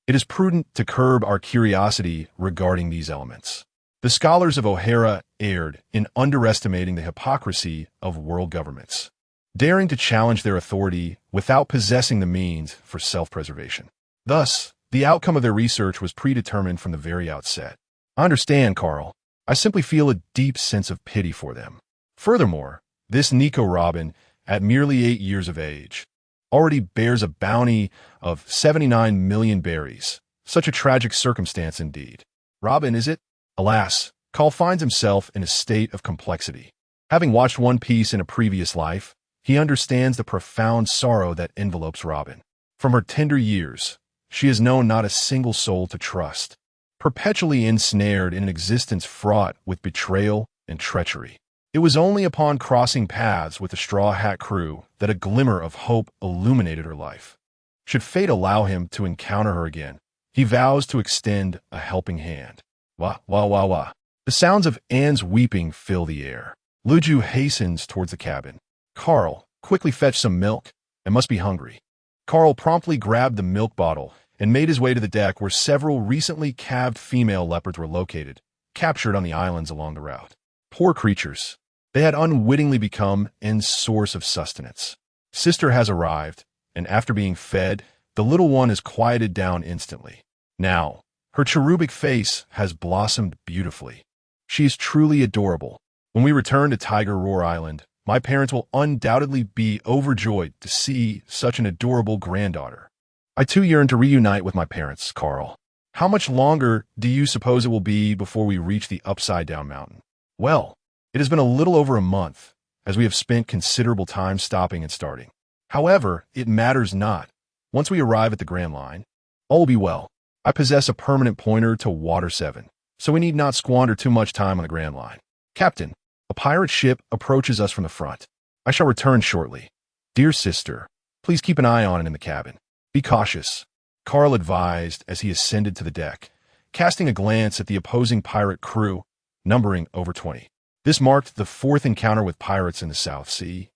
It is prudent to curb our curiosity regarding these elements. The scholars of O'Hara erred in underestimating the hypocrisy of world governments, daring to challenge their authority without possessing the means for self-preservation. Thus, the outcome of their research was predetermined from the very outset. I understand, Carl. I simply feel a deep sense of pity for them. Furthermore, this Nico Robin, at merely 8 years of age, already bears a bounty of 79 million berries. Such a tragic circumstance indeed. Robin, is it? Alas, Carl finds himself in a state of complexity. Having watched One Piece in a previous life, he understands the profound sorrow that envelopes Robin. From her tender years, she has known not a single soul to trust, perpetually ensnared in an existence fraught with betrayal and treachery. It was only upon crossing paths with the Straw Hat crew that a glimmer of hope illuminated her life. Should fate allow him to encounter her again, he vows to extend a helping hand. Wah, wah, wah, wah. The sounds of Anne's weeping fill the air. Luju hastens towards the cabin. Carl, quickly fetch some milk. I must be hungry. Carl promptly grabbed the milk bottle and made his way to the deck where several recently calved female leopards were located, captured on the islands along the route. Poor creatures. They had unwittingly become N's source of sustenance. Sister has arrived, and after being fed, the little one is quieted down instantly. Now, her cherubic face has blossomed beautifully. She is truly adorable. When we return to Tiger Roar Island, my parents will undoubtedly be overjoyed to see such an adorable granddaughter. I too yearn to reunite with my parents, Carl. How much longer do you suppose it will be before we reach the upside-down mountain? Well, it has been a little over a month, as we have spent considerable time stopping and starting. However, it matters not. Once we arrive at the Grand Line, all will be well. I possess a permanent pointer to Water 7, so we need not squander too much time on the Grand Line. Captain, a pirate ship approaches us from the front. I shall return shortly. Dear sister, please keep an eye on it in the cabin. Be cautious, Carl advised as he ascended to the deck, casting a glance at the opposing pirate crew, numbering over 20. This marked the fourth encounter with pirates in the South Sea,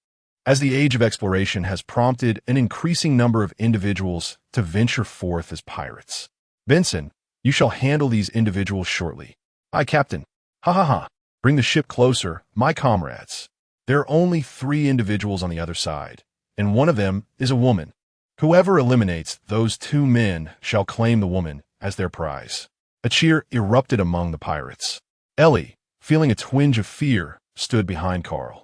as the age of exploration has prompted an increasing number of individuals to venture forth as pirates. Benson, you shall handle these individuals shortly. Aye, Captain. Ha ha ha. Bring the ship closer, my comrades. There are only 3 individuals on the other side, and one of them is a woman. Whoever eliminates those 2 men shall claim the woman as their prize. A cheer erupted among the pirates. Ellie, feeling a twinge of fear, stood behind Carl.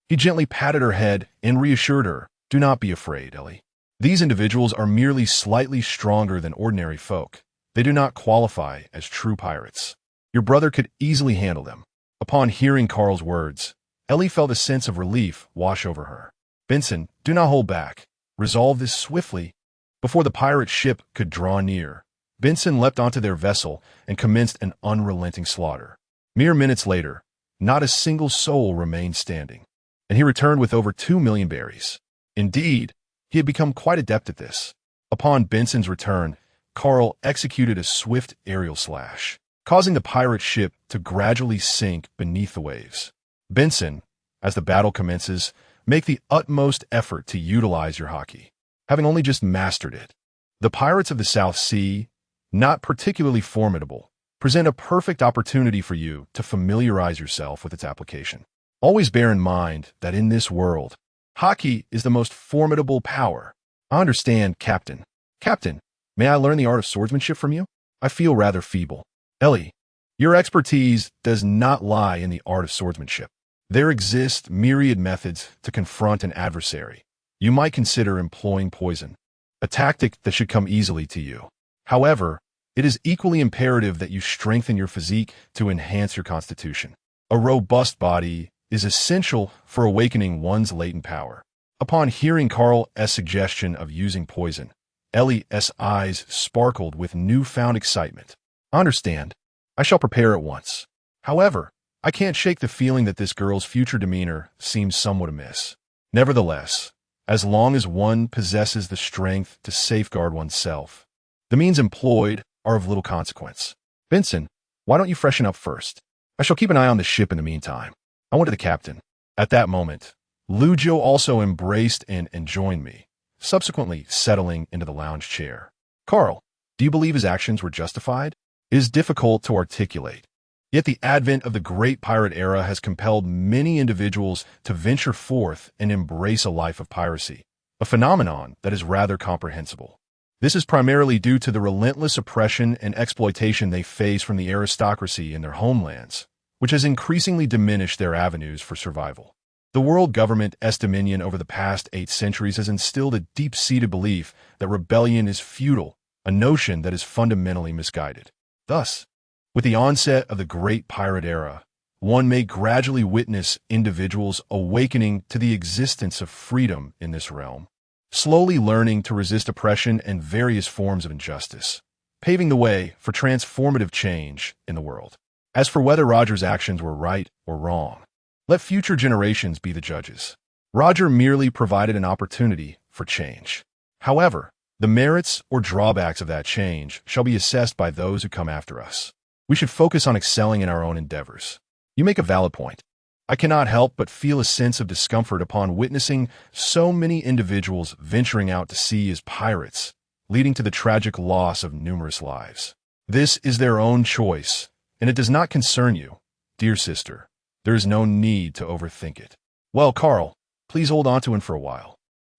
He gently patted her head and reassured her, "Do not be afraid, Ellie. These individuals are merely slightly stronger than ordinary folk. They do not qualify as true pirates. Your brother could easily handle them." Upon hearing Carl's words, Ellie felt a sense of relief wash over her. "Benson, do not hold back. Resolve this swiftly." Before the pirate ship could draw near, Benson leapt onto their vessel and commenced an unrelenting slaughter. Mere minutes later, not a single soul remained standing, and he returned with over 2 million berries. Indeed, he had become quite adept at this. Upon Benson's return, Carl executed a swift aerial slash, causing the pirate ship to gradually sink beneath the waves. Benson, as the battle commences, make the utmost effort to utilize your Haki, having only just mastered it. The pirates of the South Sea, not particularly formidable, present a perfect opportunity for you to familiarize yourself with its application. Always bear in mind that in this world, Haki is the most formidable power. I understand, Captain. Captain, may I learn the art of swordsmanship from you? I feel rather feeble. Ellie, your expertise does not lie in the art of swordsmanship. There exist myriad methods to confront an adversary. You might consider employing poison, a tactic that should come easily to you. However, it is equally imperative that you strengthen your physique to enhance your constitution. A robust body is essential for awakening one's latent power. Upon hearing Carl's suggestion of using poison, Ellie's eyes sparkled with newfound excitement. I understand. I shall prepare at once. However, I can't shake the feeling that this girl's future demeanor seems somewhat amiss. Nevertheless, as long as one possesses the strength to safeguard oneself, the means employed are of little consequence. Benson, why don't you freshen up first? I shall keep an eye on the ship in the meantime. I went to the captain. At that moment, Lujo also embraced and joined me, subsequently settling into the lounge chair. Carl, do you believe his actions were justified? It is difficult to articulate. Yet the advent of the great pirate era has compelled many individuals to venture forth and embrace a life of piracy, a phenomenon that is rather comprehensible. This is primarily due to the relentless oppression and exploitation they face from the aristocracy in their homelands, which has increasingly diminished their avenues for survival. The world government dominion over the past 8 centuries has instilled a deep-seated belief that rebellion is futile, a notion that is fundamentally misguided. Thus, with the onset of the Great Pirate Era, one may gradually witness individuals awakening to the existence of freedom in this realm, slowly learning to resist oppression and various forms of injustice, paving the way for transformative change in the world. As for whether Roger's actions were right or wrong, let future generations be the judges. Roger merely provided an opportunity for change. However, the merits or drawbacks of that change shall be assessed by those who come after us. We should focus on excelling in our own endeavors. You make a valid point. I cannot help but feel a sense of discomfort upon witnessing so many individuals venturing out to sea as pirates, leading to the tragic loss of numerous lives. This is their own choice, and it does not concern you, dear sister. There is no need to overthink it. Well, Carl, please hold on to him for a while.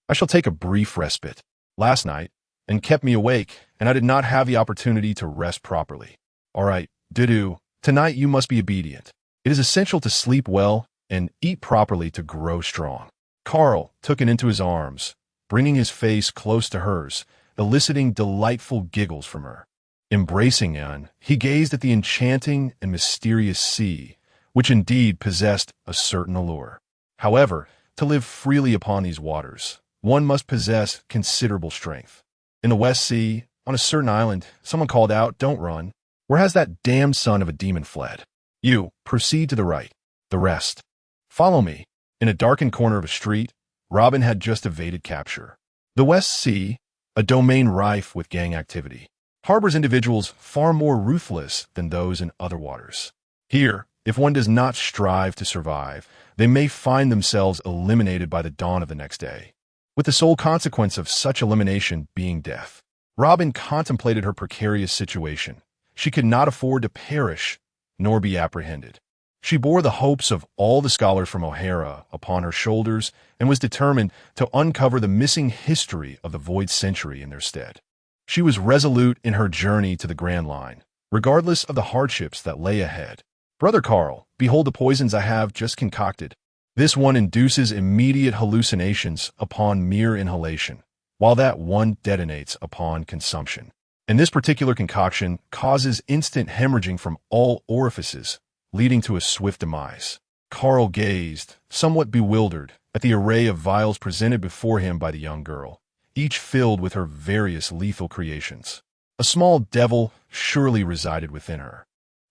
I shall take a brief respite. Last night, and kept me awake, and I did not have the opportunity to rest properly. All right, Didu, tonight you must be obedient. It is essential to sleep well and eat properly to grow strong. Carl took it into his arms, bringing his face close to hers, eliciting delightful giggles from her. Embracing Anne, he gazed at the enchanting and mysterious sea, which indeed possessed a certain allure. However, to live freely upon these waters, one must possess considerable strength. In the West Sea, on a certain island, someone called out, "Don't run. Where has that damned son of a demon fled? You, proceed to the right. The rest. Follow me." In a darkened corner of a street, Robin had just evaded capture. The West Sea, a domain rife with gang activity, harbors individuals far more ruthless than those in other waters. Here, if one does not strive to survive, they may find themselves eliminated by the dawn of the next day, with the sole consequence of such elimination being death. Robin contemplated her precarious situation. She could not afford to perish, nor be apprehended. She bore the hopes of all the scholars from O'Hara upon her shoulders and was determined to uncover the missing history of the Void Century in their stead. She was resolute in her journey to the Grand Line, regardless of the hardships that lay ahead. "Brother Carl, behold the poisons I have just concocted. This one induces immediate hallucinations upon mere inhalation, while that one detonates upon consumption. And this particular concoction causes instant hemorrhaging from all orifices, leading to a swift demise." Carl gazed, somewhat bewildered, at the array of vials presented before him by the young girl, each filled with her various lethal creations. A small devil surely resided within her,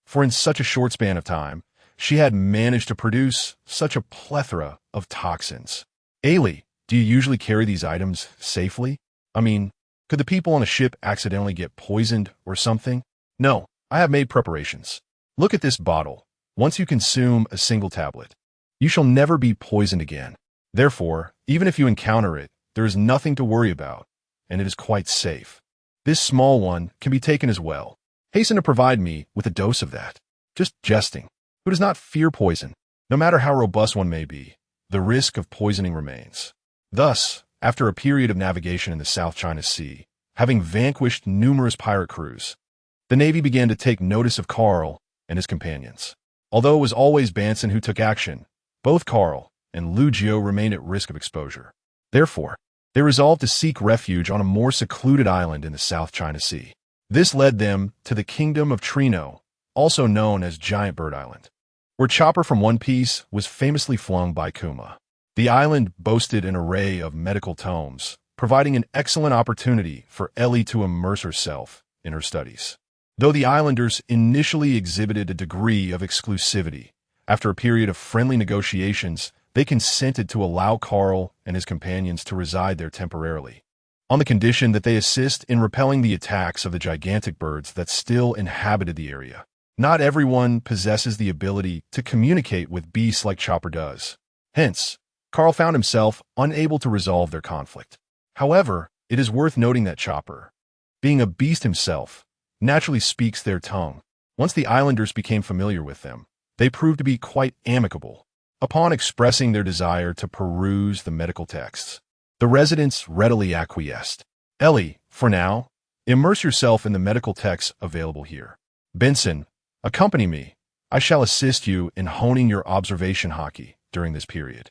for in such a short span of time, she had managed to produce such a plethora of toxins. "Ailey, do you usually carry these items safely? I mean, could the people on a ship accidentally get poisoned or something?" "No, I have made preparations. Look at this bottle. Once you consume a single tablet, you shall never be poisoned again. Therefore, even if you encounter it, there is nothing to worry about, and it is quite safe. This small one can be taken as well. Hasten to provide me with a dose of that." Just jesting. Who does not fear poison? No matter how robust one may be, the risk of poisoning remains. Thus, after a period of navigation in the South China Sea, having vanquished numerous pirate crews, the Navy began to take notice of Carl and his companions. Although it was always Banson who took action, both Carl and Lugio remained at risk of exposure. Therefore, they resolved to seek refuge on a more secluded island in the South China Sea. This led them to the Kingdom of Trino, also known as Giant Bird Island, where Chopper from One Piece was famously flung by Kuma. The island boasted an array of medical tomes, providing an excellent opportunity for Ellie to immerse herself in her studies. Though the islanders initially exhibited a degree of exclusivity, after a period of friendly negotiations, they consented to allow Carl and his companions to reside there temporarily. on the condition that they assist in repelling the attacks of the gigantic birds that still inhabited the area. Not everyone possesses the ability to communicate with beasts like Chopper does. Hence, Carl found himself unable to resolve their conflict. However, it is worth noting that Chopper, being a beast himself, naturally speaks their tongue. Once the islanders became familiar with them, they proved to be quite amicable. Upon expressing their desire to peruse the medical texts, the residents readily acquiesced. Ellie, for now, immerse yourself in the medical texts available here. Benson, accompany me. I shall assist you in honing your observation Haki during this period.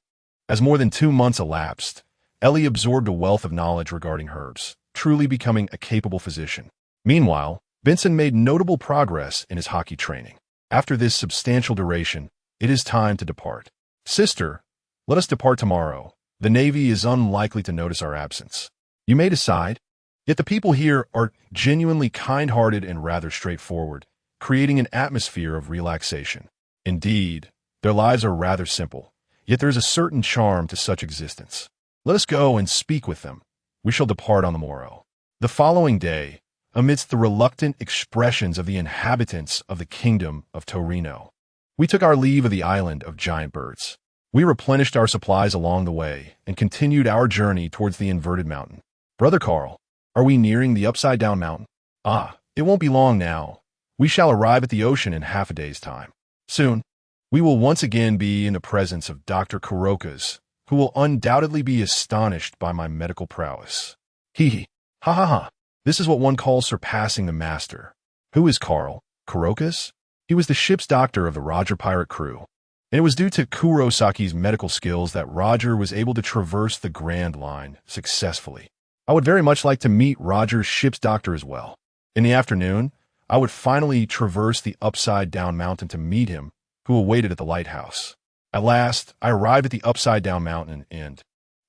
As more than 2 months elapsed, Ellie absorbed a wealth of knowledge regarding herbs, truly becoming a capable physician. Meanwhile, Benson made notable progress in his Haki training. After this substantial duration, it is time to depart. Sister, let us depart tomorrow. The Navy is unlikely to notice our absence. You may decide. Yet the people here are genuinely kind-hearted and rather straightforward, creating an atmosphere of relaxation. Indeed, their lives are rather simple, yet there is a certain charm to such existence. Let us go and speak with them. We shall depart on the morrow. The following day, amidst the reluctant expressions of the inhabitants of the kingdom of Torino, we took our leave of the island of giant birds. We replenished our supplies along the way and continued our journey towards the inverted mountain. Brother Carl, are we nearing the upside-down mountain? Ah, it won't be long now. We shall arrive at the ocean in half a day's time. Soon, we will once again be in the presence of Dr. Kuroka's, who will undoubtedly be astonished by my medical prowess. Hee. Ha ha ha. This is what one calls surpassing the master. Who is Carl? Kuroka's? He was the ship's doctor of the Roger pirate crew, and it was due to Kurosaki's medical skills that Roger was able to traverse the Grand Line successfully. I would very much like to meet Roger's ship's doctor as well. In the afternoon, I would finally traverse the upside-down mountain to meet him, who awaited at the lighthouse. At last, I arrived at the upside-down mountain and,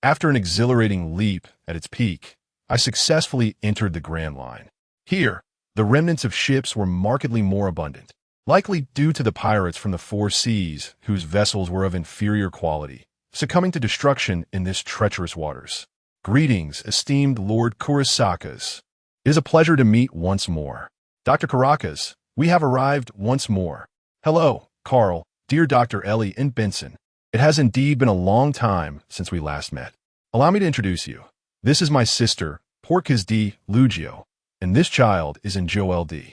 after an exhilarating leap at its peak, I successfully entered the Grand Line. Here, the remnants of ships were markedly more abundant, likely due to the pirates from the four seas whose vessels were of inferior quality, succumbing to destruction in this treacherous waters. Greetings, esteemed Lord Kurosakas. It is a pleasure to meet once more. Dr. Karakas, we have arrived once more. Hello, Carl, dear Dr. Ellie and Benson. It has indeed been a long time since we last met. Allow me to introduce you. This is my sister, Porcas D. Lugio, and this child is Joel D.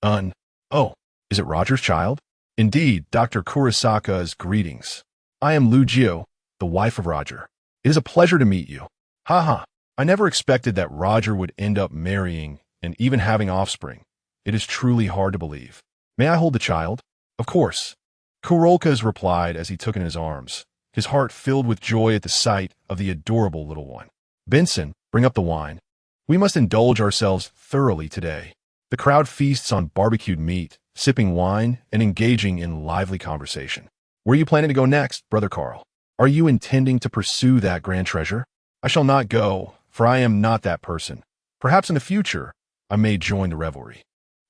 Oh, is it Roger's child? Indeed, Dr. Kurosaka's greetings. I am Lugio, the wife of Roger. It is a pleasure to meet you. Haha, I never expected that Roger would end up marrying and even having offspring. It is truly hard to believe. May I hold the child? Of course. Kurolkas replied as he took it in his arms, his heart filled with joy at the sight of the adorable little one. Benson, bring up the wine. We must indulge ourselves thoroughly today. The crowd feasts on barbecued meat, sipping wine, and engaging in lively conversation. Where are you planning to go next, Brother Carl? Are you intending to pursue that grand treasure? I shall not go, for I am not that person. Perhaps in the future, I may join the revelry.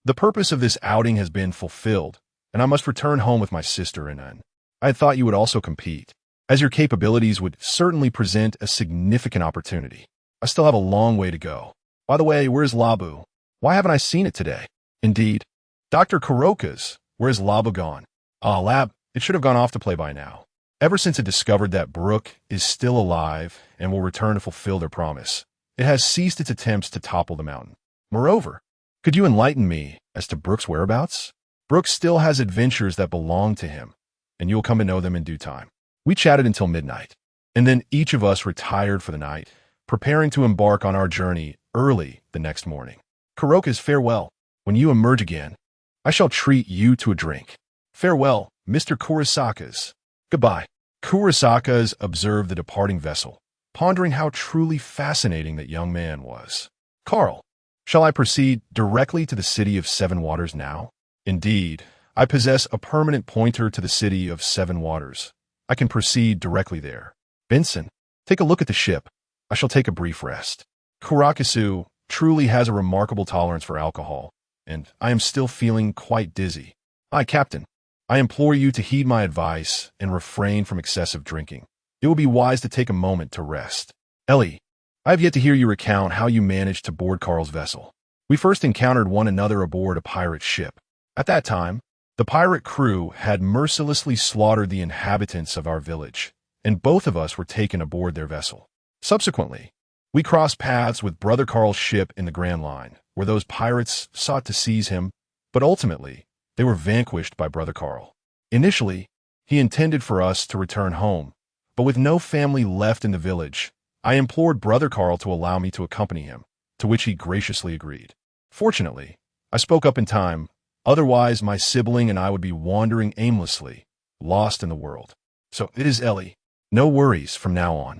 The purpose of this outing has been fulfilled, and I must return home with my sister and I had thought you would also compete, as your capabilities would certainly present a significant opportunity. I still have a long way to go. By the way, where's Labu? Why haven't I seen it today? Indeed. Dr. Kuroka's, where's Labu gone? Ah, Lab, it should have gone off to play by now. Ever since it discovered that Brook is still alive and will return to fulfill their promise, it has ceased its attempts to topple the mountain. Moreover, could you enlighten me as to Brook's whereabouts? Brook still has adventures that belong to him, and you will come to know them in due time. We chatted until midnight, and then each of us retired for the night, preparing to embark on our journey early the next morning. Kuroka's, farewell. When you emerge again, I shall treat you to a drink. Farewell, Mr. Kurosakas. Goodbye. Kurosakas observed the departing vessel, pondering how truly fascinating that young man was. Carl, shall I proceed directly to the city of Seven Waters now? Indeed, I possess a permanent pointer to the city of Seven Waters. I can proceed directly there. Benson, take a look at the ship. I shall take a brief rest. Kurakasu truly has a remarkable tolerance for alcohol, and I am still feeling quite dizzy. Aye, Captain. I implore you to heed my advice and refrain from excessive drinking. It will be wise to take a moment to rest. Ellie, I have yet to hear you recount how you managed to board Carl's vessel. We first encountered one another aboard a pirate ship. At that time, the pirate crew had mercilessly slaughtered the inhabitants of our village, and both of us were taken aboard their vessel. Subsequently, we crossed paths with Brother Carl's ship in the Grand Line, where those pirates sought to seize him, but ultimately, they were vanquished by Brother Carl. Initially, he intended for us to return home, but with no family left in the village, I implored Brother Carl to allow me to accompany him, to which he graciously agreed. Fortunately, I spoke up in time, otherwise my sibling and I would be wandering aimlessly, lost in the world. So it is Ellie. No worries from now on.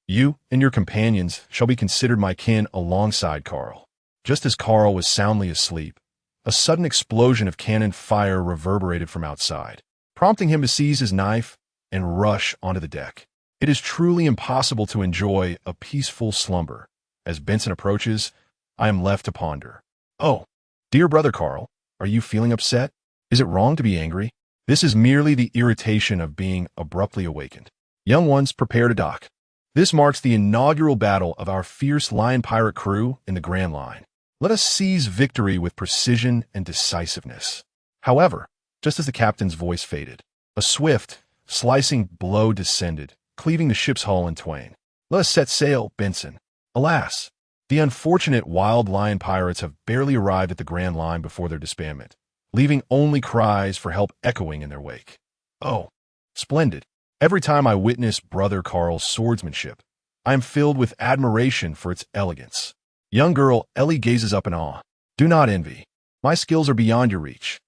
You and your companions shall be considered my kin alongside Carl. Just as Carl was soundly asleep, a sudden explosion of cannon fire reverberated from outside, prompting him to seize his knife and rush onto the deck. It is truly impossible to enjoy a peaceful slumber. As Benson approaches, I am left to ponder. Oh, dear Brother Carl, are you feeling upset? Is it wrong to be angry? This is merely the irritation of being abruptly awakened. Young ones, prepare to dock. This marks the inaugural battle of our fierce lion pirate crew in the Grand Line. Let us seize victory with precision and decisiveness. However, just as the captain's voice faded, a swift, slicing blow descended, cleaving the ship's hull in twain. Let us set sail, Benson. Alas, the unfortunate wild lion pirates have barely arrived at the Grand Line before their disbandment, leaving only cries for help echoing in their wake. Oh, splendid. Every time I witness Brother Carl's swordsmanship, I am filled with admiration for its elegance. Young girl Ellie gazes up in awe. Do not envy. My skills are beyond your reach.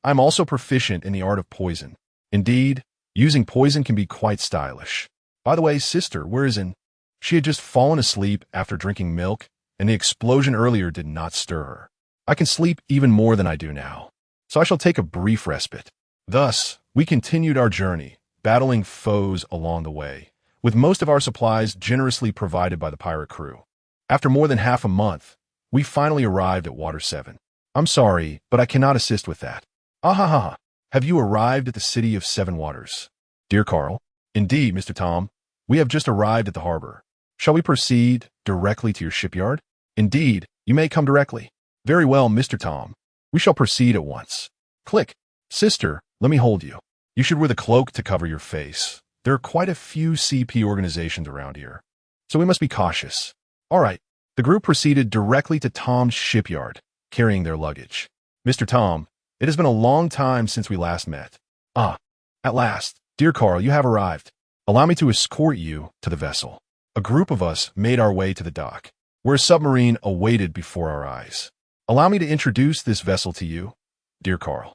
I'm also proficient in the art of poison. Indeed, using poison can be quite stylish. By the way, sister, where is in? She had just fallen asleep after drinking milk, and the explosion earlier did not stir her. I can sleep even more than I do now, so I shall take a brief respite. Thus, we continued our journey, battling foes along the way, with most of our supplies generously provided by the pirate crew. After more than half a month, we finally arrived at Water 7. I'm sorry, but I cannot assist with that. Ahaha, have you arrived at the city of Seven Waters? Dear Carl, indeed, Mr. Tom, we have just arrived at the harbor. Shall we proceed directly to your shipyard? Indeed, you may come directly. Very well, Mr. Tom. We shall proceed at once. Click. Sister, let me hold you. You should wear the cloak to cover your face. There are quite a few CP organizations around here, so we must be cautious. All right, the group proceeded directly to Tom's shipyard, carrying their luggage. Mr. Tom, it has been a long time since we last met. Ah, at last. Dear Carl, you have arrived. Allow me to escort you to the vessel. A group of us made our way to the dock, where a submarine awaited before our eyes. Allow me to introduce this vessel to you, dear Carl.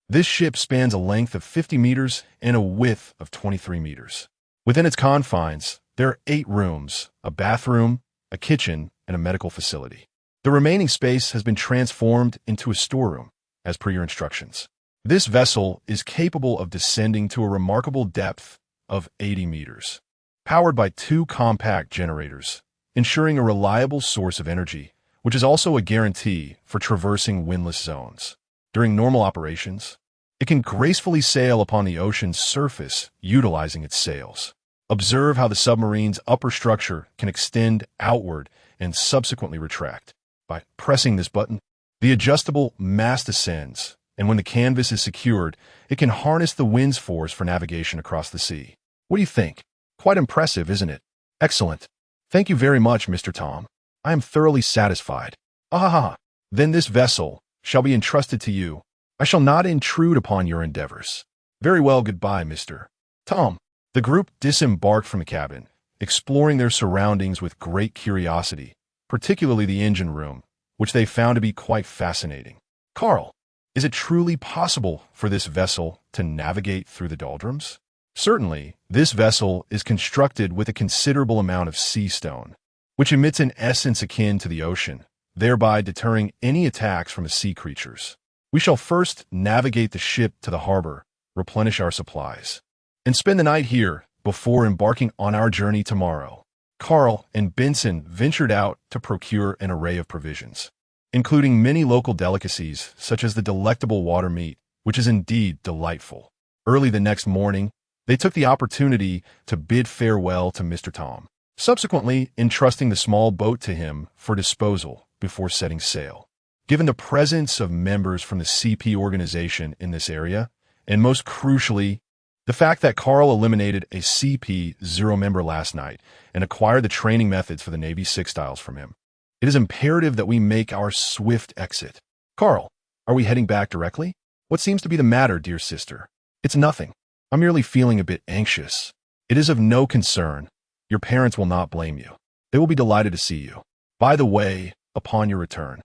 This ship spans a length of 50 meters and a width of 23 meters. Within its confines, there are 8 rooms, a bathroom, a kitchen, and a medical facility. The remaining space has been transformed into a storeroom, as per your instructions. This vessel is capable of descending to a remarkable depth of 80 meters, powered by 2 compact generators, ensuring a reliable source of energy, which is also a guarantee for traversing windless zones. During normal operations, it can gracefully sail upon the ocean's surface, utilizing its sails. Observe how the submarine's upper structure can extend outward and subsequently retract. By pressing this button, the adjustable mast ascends, and when the canvas is secured, it can harness the wind's force for navigation across the sea. What do you think? Quite impressive, isn't it? Excellent. Thank you very much, Mr. Tom. I am thoroughly satisfied. Ahaha. Then this vessel shall be entrusted to you. I shall not intrude upon your endeavors. Very well, goodbye, Mr. Tom. The group disembarked from the cabin, exploring their surroundings with great curiosity, particularly the engine room, which they found to be quite fascinating. Carl, is it truly possible for this vessel to navigate through the Doldrums? Certainly, this vessel is constructed with a considerable amount of sea stone, which emits an essence akin to the ocean, thereby deterring any attacks from the sea creatures. We shall first navigate the ship to the harbor, replenish our supplies, and spend the night here before embarking on our journey tomorrow. Carl and Benson ventured out to procure an array of provisions, including many local delicacies such as the delectable water meat, which is indeed delightful. Early the next morning, they took the opportunity to bid farewell to Mr. Tom. subsequently entrusting the small boat to him for disposal before setting sail. Given the presence of members from the CP organization in this area, and most crucially, the fact that Carl eliminated a CP0 member last night and acquired the training methods for the Navy 6 styles from him, it is imperative that we make our swift exit. Carl, are we heading back directly? What seems to be the matter, dear sister? It's nothing. I'm merely feeling a bit anxious. It is of no concern. Your parents will not blame you. They will be delighted to see you. By the way, upon your return,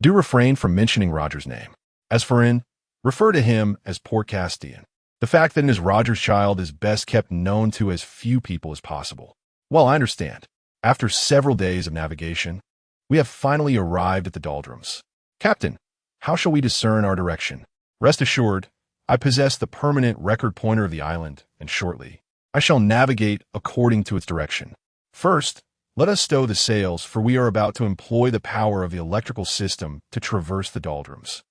do refrain from mentioning Roger's name. As for in, refer to him as poor Castian. The fact that it is Roger's child is best kept known to as few people as possible. Well, I understand. After several days of navigation, we have finally arrived at the Doldrums. Captain, how shall we discern our direction? Rest assured, I possess the permanent record pointer of the island, and shortly, I shall navigate according to its direction. First, let us stow the sails, for we are about to employ the power of the electrical system to traverse the Doldrums.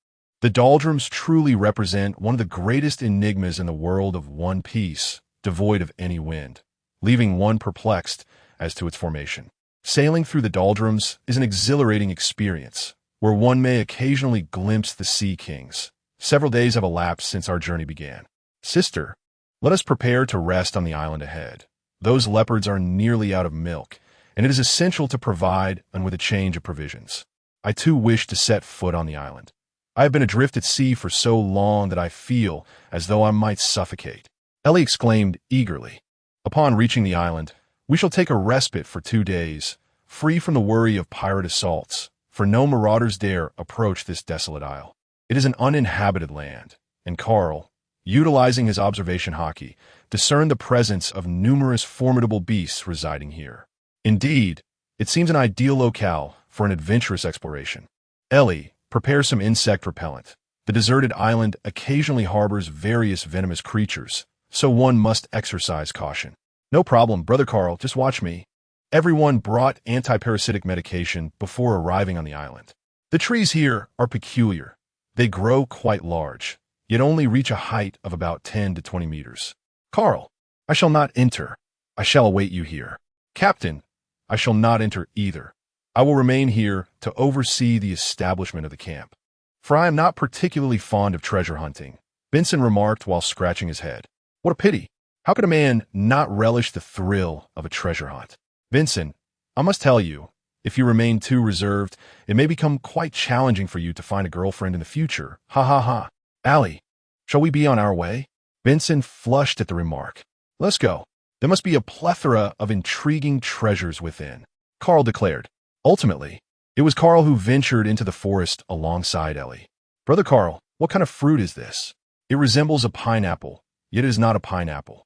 The Doldrums truly represent one of the greatest enigmas in the world of One Piece, devoid of any wind, leaving one perplexed as to its formation. Sailing through the Doldrums is an exhilarating experience, where one may occasionally glimpse the Sea Kings. Several days have elapsed since our journey began. Sister, let us prepare to rest on the island ahead. Those leopards are nearly out of milk, and it is essential to provide and with a change of provisions. I too wish to set foot on the island. I have been adrift at sea for so long that I feel as though I might suffocate. Ellie exclaimed eagerly. Upon reaching the island, we shall take a respite for 2 days, free from the worry of pirate assaults, for no marauders dare approach this desolate isle. It is an uninhabited land, and Carl, utilizing his observation Haki, discerned the presence of numerous formidable beasts residing here. Indeed, it seems an ideal locale for an adventurous exploration. Ellie, prepare some insect repellent. The deserted island occasionally harbors various venomous creatures, so one must exercise caution. No problem, Brother Carl, just watch me. Everyone brought anti-parasitic medication before arriving on the island. The trees here are peculiar. They grow quite large, yet only reach a height of about 10 to 20 meters. Carl, I shall not enter. I shall await you here. Captain, I shall not enter either. I will remain here to oversee the establishment of the camp. For I am not particularly fond of treasure hunting, Benson remarked while scratching his head. What a pity. How could a man not relish the thrill of a treasure hunt? Benson, I must tell you, if you remain too reserved, it may become quite challenging for you to find a girlfriend in the future. Ha ha ha. Allie, shall we be on our way? Benson flushed at the remark. Let's go. There must be a plethora of intriguing treasures within, Carl declared. Ultimately, it was Carl who ventured into the forest alongside Ellie. Brother Carl, what kind of fruit is this? It resembles a pineapple, yet it is not a pineapple.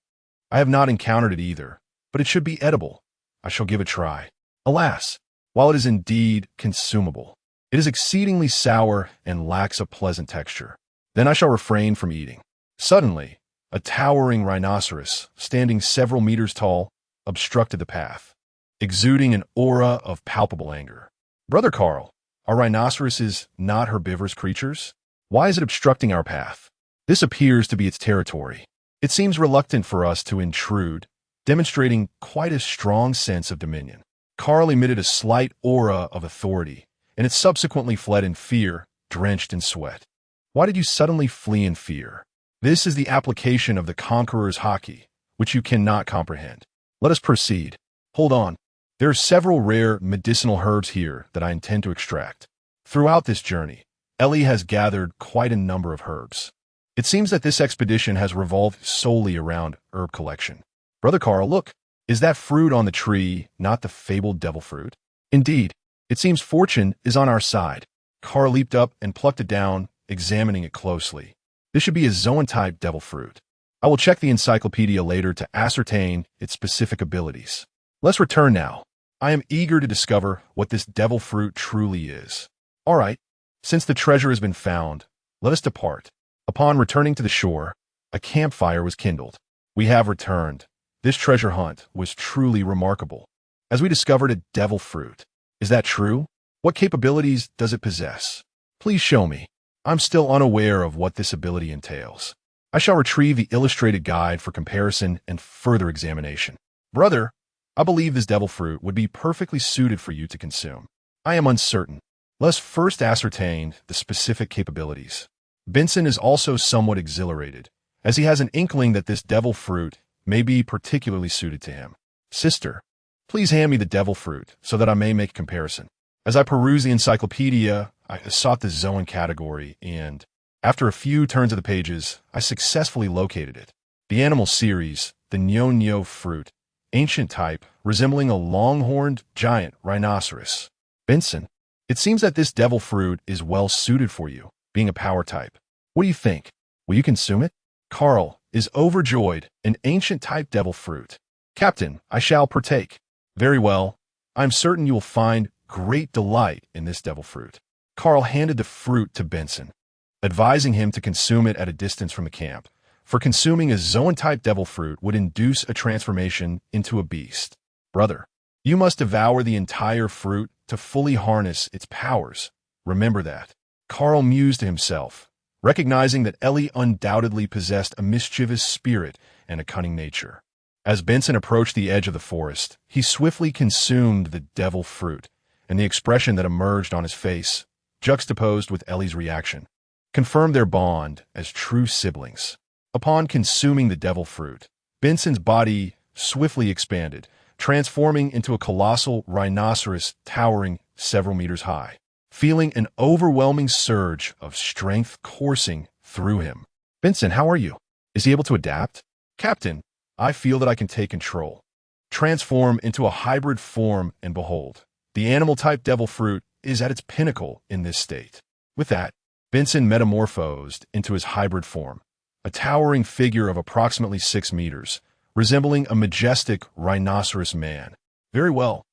I have not encountered it either, but it should be edible. I shall give it a try. Alas, while it is indeed consumable, it is exceedingly sour and lacks a pleasant texture. Then I shall refrain from eating. Suddenly, a towering rhinoceros, standing several meters tall, obstructed the path, exuding an aura of palpable anger. Brother Carl, are rhinoceroses not herbivorous creatures? Why is it obstructing our path? This appears to be its territory. It seems reluctant for us to intrude, demonstrating quite a strong sense of dominion. Carl emitted a slight aura of authority, and it subsequently fled in fear, drenched in sweat. Why did you suddenly flee in fear? This is the application of the Conqueror's Haki, which you cannot comprehend. Let us proceed. Hold on. There are several rare medicinal herbs here that I intend to extract. Throughout this journey, Ellie has gathered quite a number of herbs. It seems that this expedition has revolved solely around herb collection. Brother Carl, look, is that fruit on the tree not the fabled devil fruit? Indeed, it seems fortune is on our side. Carl leaped up and plucked it down, examining it closely. This should be a Zoan-type devil fruit. I will check the encyclopedia later to ascertain its specific abilities. Let's return now. I am eager to discover what this devil fruit truly is. All right, since the treasure has been found, let us depart. Upon returning to the shore, a campfire was kindled. We have returned. This treasure hunt was truly remarkable, as we discovered a devil fruit. Is that true? What capabilities does it possess? Please show me. I'm still unaware of what this ability entails. I shall retrieve the illustrated guide for comparison and further examination. Brother, I believe this devil fruit would be perfectly suited for you to consume. I am uncertain. Let's first ascertain the specific capabilities. Benson is also somewhat exhilarated, as he has an inkling that this devil fruit may be particularly suited to him. Sister, please hand me the devil fruit so that I may make a comparison. As I peruse the encyclopedia, I sought the Zoan category, and after a few turns of the pages, I successfully located it. The animal series, the Nyo fruit, ancient type, resembling a long-horned giant rhinoceros. Benson, it seems that this devil fruit is well suited for you, being a power type. What do you think? Will you consume it? Carl is overjoyed, an ancient type devil fruit. Captain, I shall partake. Very well. I'm certain you will find great delight in this devil fruit. Carl handed the fruit to Benson, advising him to consume it at a distance from the camp, for consuming a Zoan-type devil fruit would induce a transformation into a beast. Brother, you must devour the entire fruit to fully harness its powers. Remember that. Carl mused to himself, recognizing that Ellie undoubtedly possessed a mischievous spirit and a cunning nature. As Benson approached the edge of the forest, he swiftly consumed the devil fruit, and the expression that emerged on his face, juxtaposed with Ellie's reaction, confirmed their bond as true siblings. Upon consuming the devil fruit, Benson's body swiftly expanded, transforming into a colossal rhinoceros towering several meters high, feeling an overwhelming surge of strength coursing through him. Benson, how are you? Is he able to adapt? Captain, I feel that I can take control. Transform into a hybrid form, and behold, the animal-type devil fruit is at its pinnacle in this state. With that, Benson metamorphosed into his hybrid form, a towering figure of approximately 6 meters, resembling a majestic rhinoceros man. Very well.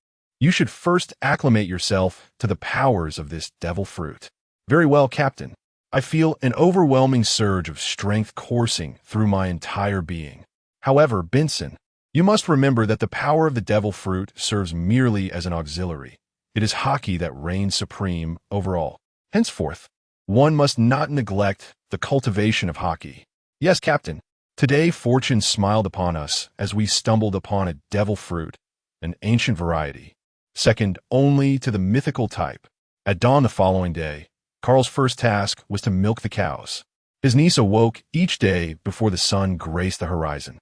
You should first acclimate yourself to the powers of this devil fruit. Very well, Captain. I feel an overwhelming surge of strength coursing through my entire being. However, Benson, you must remember that the power of the devil fruit serves merely as an auxiliary. It is Haki that reigns supreme over all. Henceforth, one must not neglect the cultivation of Haki. Yes, Captain. Today fortune smiled upon us as we stumbled upon a devil fruit, an ancient variety, second only to the mythical type. At dawn the following day, Carl's first task was to milk the cows. His niece awoke each day before the sun graced the horizon,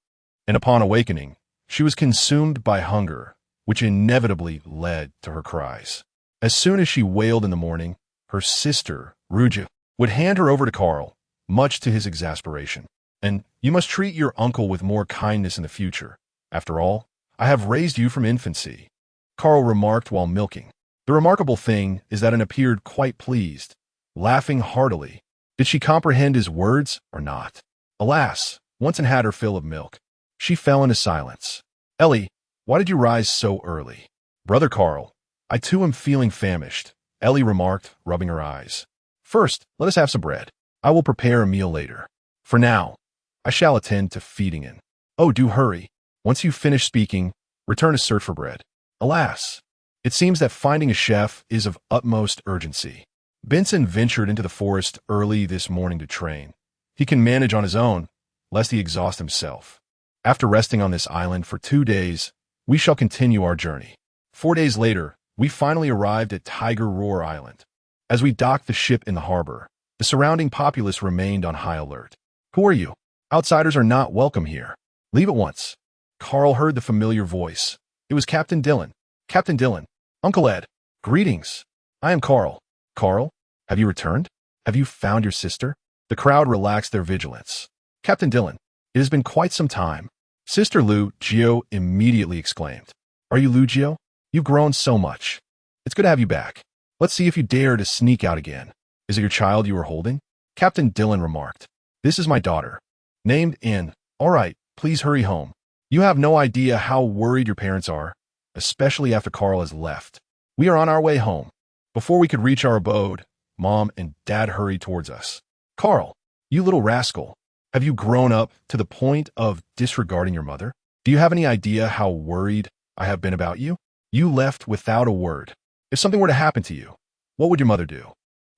and upon awakening, she was consumed by hunger, which inevitably led to her cries. As soon as she wailed in the morning, her sister, Ruja, would hand her over to Carl, much to his exasperation. And you must treat your uncle with more kindness in the future. After all, I have raised you from infancy, Carl remarked while milking. The remarkable thing is that it appeared quite pleased, laughing heartily. Did she comprehend his words or not? Alas, once had her fill of milk, she fell into silence. Ellie, why did you rise so early? Brother Carl, I too am feeling famished, Ellie remarked, rubbing her eyes. First, let us have some bread. I will prepare a meal later. For now, I shall attend to feeding in. Oh, do hurry. Once you finish speaking, return to search for bread. Alas, it seems that finding a chef is of utmost urgency. Benson ventured into the forest early this morning to train. He can manage on his own, lest he exhaust himself. After resting on this island for 2 days, we shall continue our journey. 4 days later, we finally arrived at Tiger Roar Island. As we docked the ship in the harbor, the surrounding populace remained on high alert. Who are you? Outsiders are not welcome here. Leave at once. Carl heard the familiar voice. It was Captain Dillon. Captain Dillon. Uncle Ed. Greetings. I am Carl. Carl, have you returned? Have you found your sister? The crowd relaxed their vigilance. Captain Dillon, it has been quite some time. Sister Lu Gio immediately exclaimed. Are you Lu Gio? You've grown so much. It's good to have you back. Let's see if you dare to sneak out again. Is it your child you are holding? Captain Dillon remarked. This is my daughter. Named In. All right, please hurry home. You have no idea how worried your parents are, especially after Carl has left. We are on our way home. Before we could reach our abode, Mom and Dad hurried towards us. Carl, you little rascal, have you grown up to the point of disregarding your mother? Do you have any idea how worried I have been about you? You left without a word. If something were to happen to you, what would your mother do?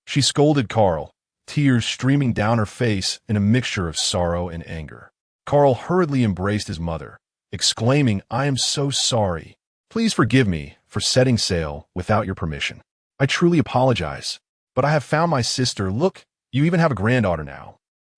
She scolded Carl, tears streaming down her face in a mixture of sorrow and anger. Carl hurriedly embraced his mother, exclaiming, "I am so sorry. Please forgive me for setting sail without your permission. I truly apologize, but I have found my sister. Look, you even have a granddaughter now."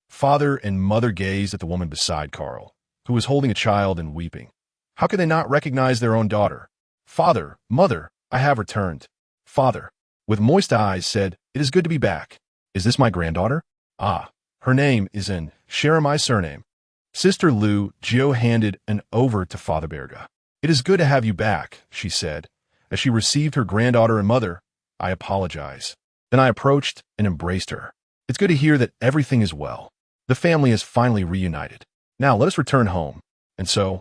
Father and mother gazed at the woman beside Karl, who was holding a child and weeping. How could they not recognize their own daughter? "Father, mother, I have returned." Father, with moist eyes, said, "It is good to be back. Is this my granddaughter?" "Ah, her name is in share my surname." Sister Lu Jio handed an over to Father Berga. "It is good to have you back," she said, as she received her granddaughter and mother. "I apologize." Then I approached and embraced her. "It's good to hear that everything is well. The family is finally reunited. Now let us return home." And so,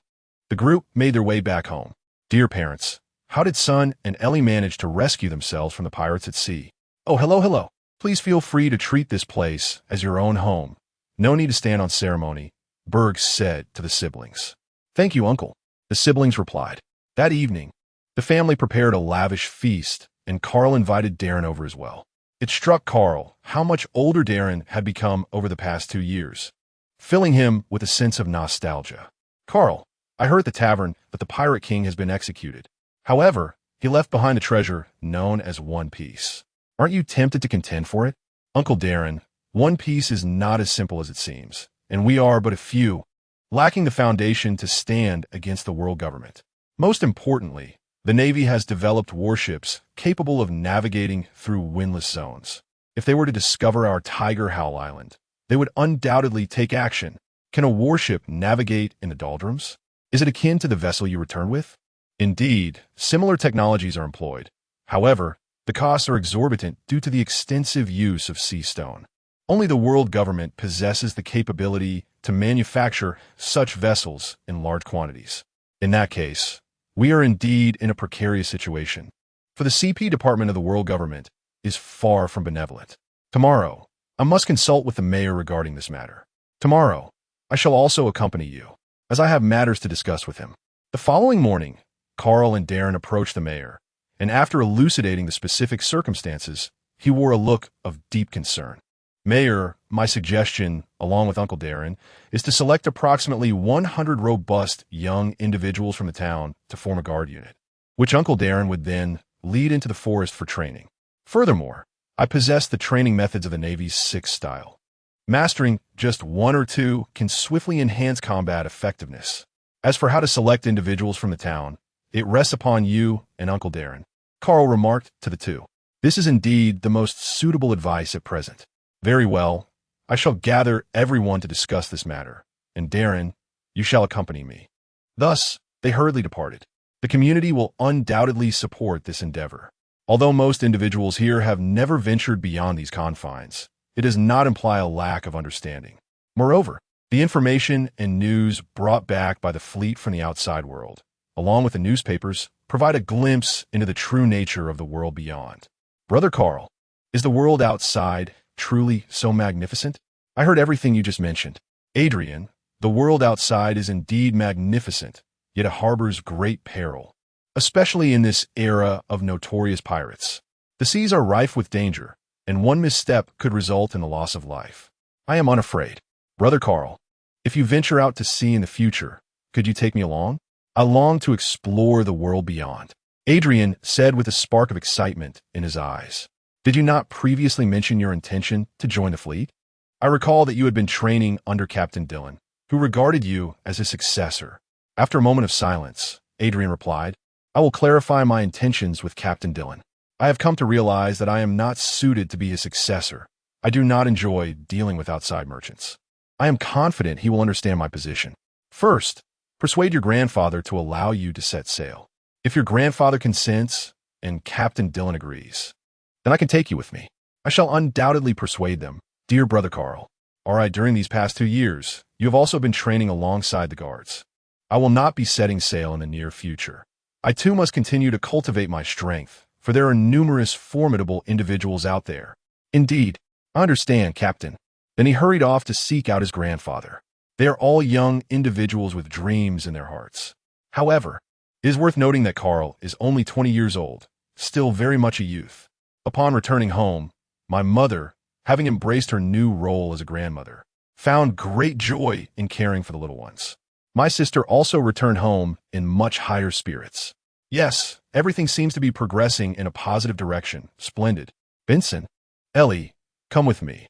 the group made their way back home. Dear parents, how did Sun and Ellie manage to rescue themselves from the pirates at sea? Oh, hello. Please feel free to treat this place as your own home. No need to stand on ceremony, Berg said to the siblings. "Thank you, Uncle," the siblings replied. That evening, the family prepared a lavish feast, and Karl invited Daren over as well. It struck Karl how much older Daren had become over the past 2 years, filling him with a sense of nostalgia. "Karl, I heard at the tavern that the Pirate King has been executed. However, he left behind the treasure known as One Piece. Aren't you tempted to contend for it?" "Uncle Daren, One Piece is not as simple as it seems, and we are but a few, lacking the foundation to stand against the world government. Most importantly, the Navy has developed warships capable of navigating through windless zones. If they were to discover our Tiger Howl Island, they would undoubtedly take action. Can a warship navigate in the Doldrums? Is it akin to the vessel you returned with?" "Indeed, similar technologies are employed. However, the costs are exorbitant due to the extensive use of sea stone. Only the world government possesses the capability to manufacture such vessels in large quantities. In that case, we are indeed in a precarious situation, for the CP department of the world government is far from benevolent. Tomorrow, I must consult with the mayor regarding this matter. Tomorrow, I shall also accompany you, as I have matters to discuss with him." The following morning, Karl and Daren approached the mayor, and after elucidating the specific circumstances, he wore a look of deep concern. "Mayor, my suggestion, along with Uncle Daren, is to select approximately 100 robust young individuals from the town to form a guard unit, which Uncle Daren would then lead into the forest for training. Furthermore, I possess the training methods of the Navy's 6 style. Mastering just 1 or 2 can swiftly enhance combat effectiveness. As for how to select individuals from the town, it rests upon you and Uncle Daren," Karl remarked to the two. "This is indeed the most suitable advice at present." "Very well. I shall gather everyone to discuss this matter, and Daren, you shall accompany me." Thus, they hurriedly departed. The community will undoubtedly support this endeavor. Although most individuals here have never ventured beyond these confines, it does not imply a lack of understanding. Moreover, the information and news brought back by the fleet from the outside world, along with the newspapers, provide a glimpse into the true nature of the world beyond. "Brother Karl, is the world outside truly so magnificent?" "I heard everything you just mentioned. Adrian, the world outside is indeed magnificent, yet it harbors great peril, especially in this era of notorious pirates. The seas are rife with danger, and one misstep could result in the loss of life. I am unafraid. Brother Karl, if you venture out to sea in the future, could you take me along? I long to explore the world beyond," Adrian said with a spark of excitement in his eyes. "Did you not previously mention your intention to join the fleet? I recall that you had been training under Captain Dillon, who regarded you as his successor." After a moment of silence, Adrian replied, "I will clarify my intentions with Captain Dillon. I have come to realize that I am not suited to be his successor. I do not enjoy dealing with outside merchants. I am confident he will understand my position. First, persuade your grandfather to allow you to set sail. If your grandfather consents and Captain Dillon agrees, then I can take you with me. I shall undoubtedly persuade them. Dear Brother Karl, all right, during these past 2 years, you have also been training alongside the guards. I will not be setting sail in the near future. I too must continue to cultivate my strength, for there are numerous formidable individuals out there." "Indeed, I understand, Captain." Then he hurried off to seek out his grandfather. They are all young individuals with dreams in their hearts. However, it is worth noting that Karl is only 20 years old, still very much a youth. Upon returning home, my mother, having embraced her new role as a grandmother, found great joy in caring for the little ones. My sister also returned home in much higher spirits. Yes, everything seems to be progressing in a positive direction. Splendid. Vincent, Ellie, come with me.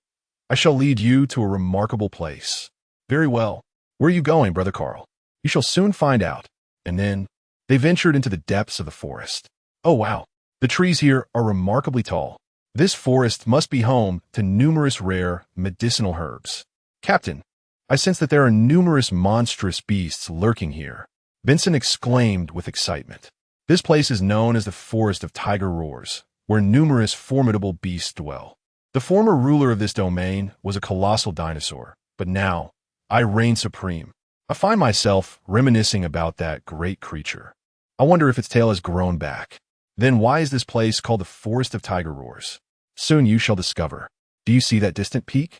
I shall lead you to a remarkable place. Very well. Where are you going, Brother Carl? You shall soon find out. And then they ventured into the depths of the forest. Oh wow, the trees here are remarkably tall. This forest must be home to numerous rare medicinal herbs. Captain, I sense that there are numerous monstrous beasts lurking here. Vincent exclaimed with excitement. This place is known as the Forest of Tiger Roars, where numerous formidable beasts dwell. The former ruler of this domain was a colossal dinosaur, but now I reign supreme. I find myself reminiscing about that great creature. I wonder if its tail has grown back. Then why is this place called the Forest of Tiger Roars? Soon you shall discover. Do you see that distant peak?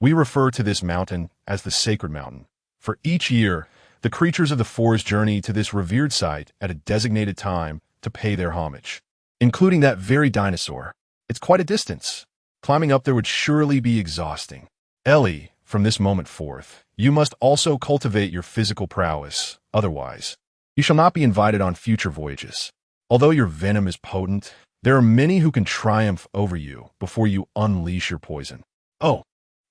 We refer to this mountain as the Sacred Mountain. For each year, the creatures of the forest journey to this revered site at a designated time to pay their homage, including that very dinosaur. It's quite a distance. Climbing up there would surely be exhausting. Ellie, from this moment forth, you must also cultivate your physical prowess. Otherwise, you shall not be invited on future voyages. Although your venom is potent, there are many who can triumph over you before you unleash your poison. Oh,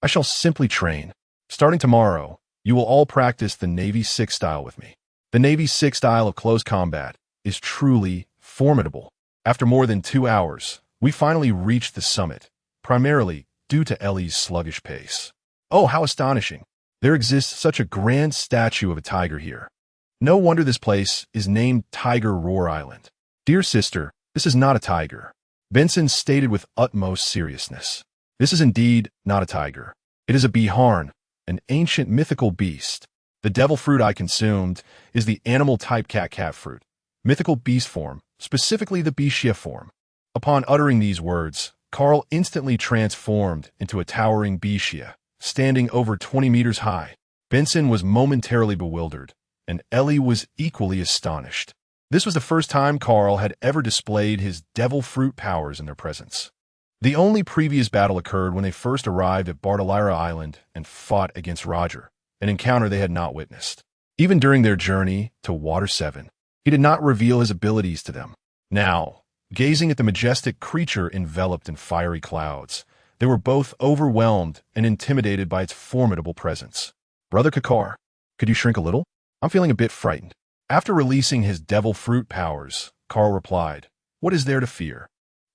I shall simply train. Starting tomorrow, you will all practice the Navy 6 style with me. The Navy 6 style of close combat is truly formidable. After more than 2 hours, we finally reached the summit, primarily due to Ellie's sluggish pace. Oh, how astonishing. There exists such a grand statue of a tiger here. No wonder this place is named Tiger Roar Island. Dear sister, this is not a tiger. Benson stated with utmost seriousness. This is indeed not a tiger. It is a biharn, an ancient mythical beast. The devil fruit I consumed is the animal-type cat fruit, mythical beast form, specifically the Bishia form. Upon uttering these words, Carl instantly transformed into a towering Bishia, standing over 20 meters high. Benson was momentarily bewildered, and Ellie was equally astonished. This was the first time Carl had ever displayed his devil fruit powers in their presence. The only previous battle occurred when they first arrived at Bartolira Island and fought against Roger, an encounter they had not witnessed. Even during their journey to Water 7, he did not reveal his abilities to them. Now, gazing at the majestic creature enveloped in fiery clouds, they were both overwhelmed and intimidated by its formidable presence. Brother Kakar, could you shrink a little? I'm feeling a bit frightened. After releasing his devil fruit powers, Carl replied, What is there to fear?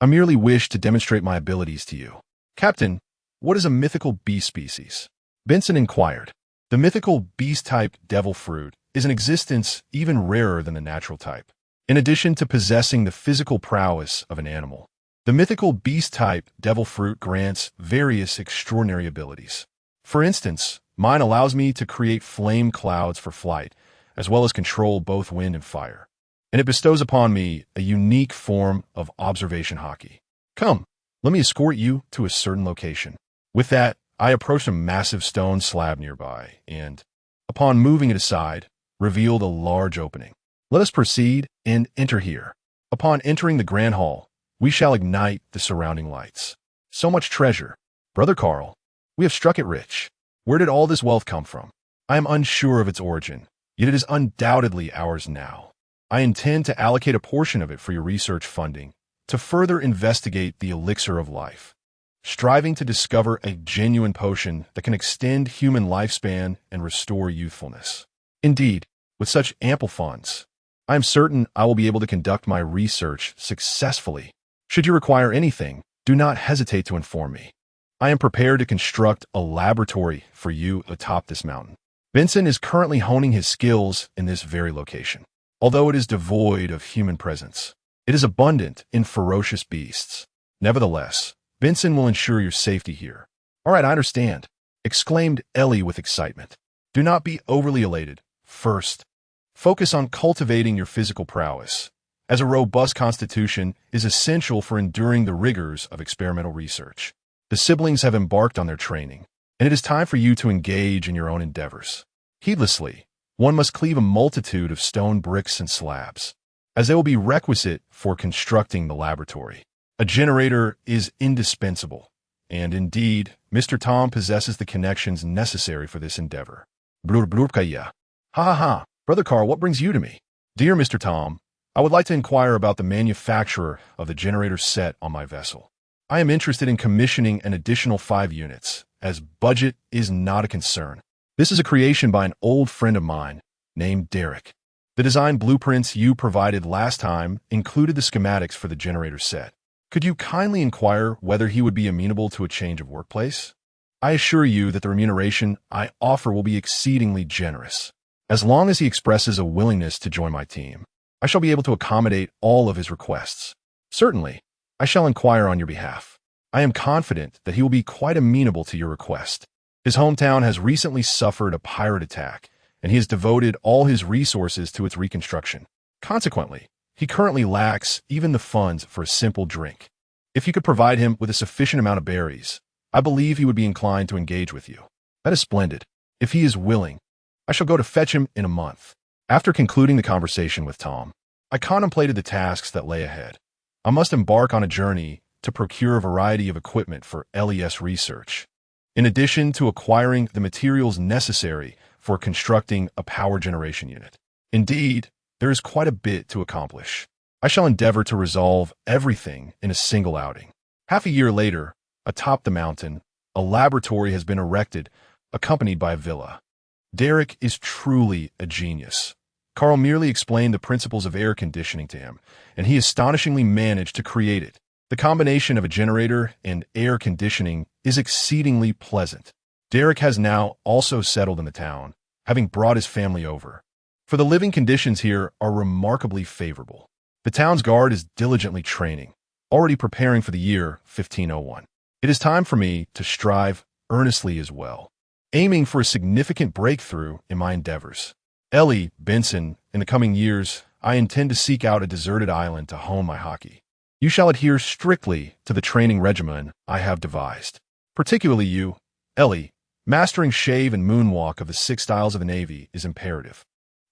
I merely wish to demonstrate my abilities to you. Captain, what is a mythical beast species? Benson inquired. The mythical beast-type devil fruit is an existence even rarer than the natural type. In addition to possessing the physical prowess of an animal, the mythical beast-type devil fruit grants various extraordinary abilities. For instance, mine allows me to create flame clouds for flight, as well as control both wind and fire. And it bestows upon me a unique form of observation Haki. Come, let me escort you to a certain location. With that, I approached a massive stone slab nearby and, upon moving it aside, revealed a large opening. Let us proceed and enter here. Upon entering the grand hall, we shall ignite the surrounding lights. So much treasure. Brother Carl, we have struck it rich. Where did all this wealth come from? I am unsure of its origin, yet it is undoubtedly ours now. I intend to allocate a portion of it for your research funding to further investigate the elixir of life, striving to discover a genuine potion that can extend human lifespan and restore youthfulness. Indeed, with such ample funds, I am certain I will be able to conduct my research successfully. Should you require anything, do not hesitate to inform me. I am prepared to construct a laboratory for you atop this mountain. Benson is currently honing his skills in this very location. Although it is devoid of human presence, it is abundant in ferocious beasts. Nevertheless, Benson will ensure your safety here. All right, I understand, exclaimed Ellie with excitement. Do not be overly elated. First, focus on cultivating your physical prowess, as a robust constitution is essential for enduring the rigors of experimental research. The siblings have embarked on their training, and it is time for you to engage in your own endeavors. Heedlessly, one must cleave a multitude of stone bricks and slabs, as they will be requisite for constructing the laboratory. A generator is indispensable, and indeed, Mr. Tom possesses the connections necessary for this endeavor. Blurblurkaya. Ha ha ha. Brother Carl, what brings you to me? Dear Mr. Tom, I would like to inquire about the manufacturer of the generator set on my vessel. I am interested in commissioning an additional 5 units, as budget is not a concern. This is a creation by an old friend of mine named Derek. The design blueprints you provided last time included the schematics for the generator set. Could you kindly inquire whether he would be amenable to a change of workplace? I assure you that the remuneration I offer will be exceedingly generous. As long as he expresses a willingness to join my team, I shall be able to accommodate all of his requests. Certainly, I shall inquire on your behalf. I am confident that he will be quite amenable to your request. His hometown has recently suffered a pirate attack, and he has devoted all his resources to its reconstruction. Consequently, he currently lacks even the funds for a simple drink. If you could provide him with a sufficient amount of berries, I believe he would be inclined to engage with you. That is splendid. If he is willing, I shall go to fetch him in a month. After concluding the conversation with Tom, I contemplated the tasks that lay ahead. I must embark on a journey to procure a variety of equipment for LES research, in addition to acquiring the materials necessary for constructing a power generation unit. Indeed, there is quite a bit to accomplish. I shall endeavor to resolve everything in a single outing. Half a year later, atop the mountain, a laboratory has been erected, accompanied by a villa. Derek is truly a genius. Carl merely explained the principles of air conditioning to him, and he astonishingly managed to create it. The combination of a generator and air conditioning is exceedingly pleasant. Derek has now also settled in the town, having brought his family over. For the living conditions here are remarkably favorable. The town's guard is diligently training, already preparing for the year 1501. It is time for me to strive earnestly as well, aiming for a significant breakthrough in my endeavors. Ellie, Benson, in the coming years, I intend to seek out a deserted island to hone my Haki. You shall adhere strictly to the training regimen I have devised. Particularly you, Ellie, mastering shave and moonwalk of the 6 styles of the Navy is imperative.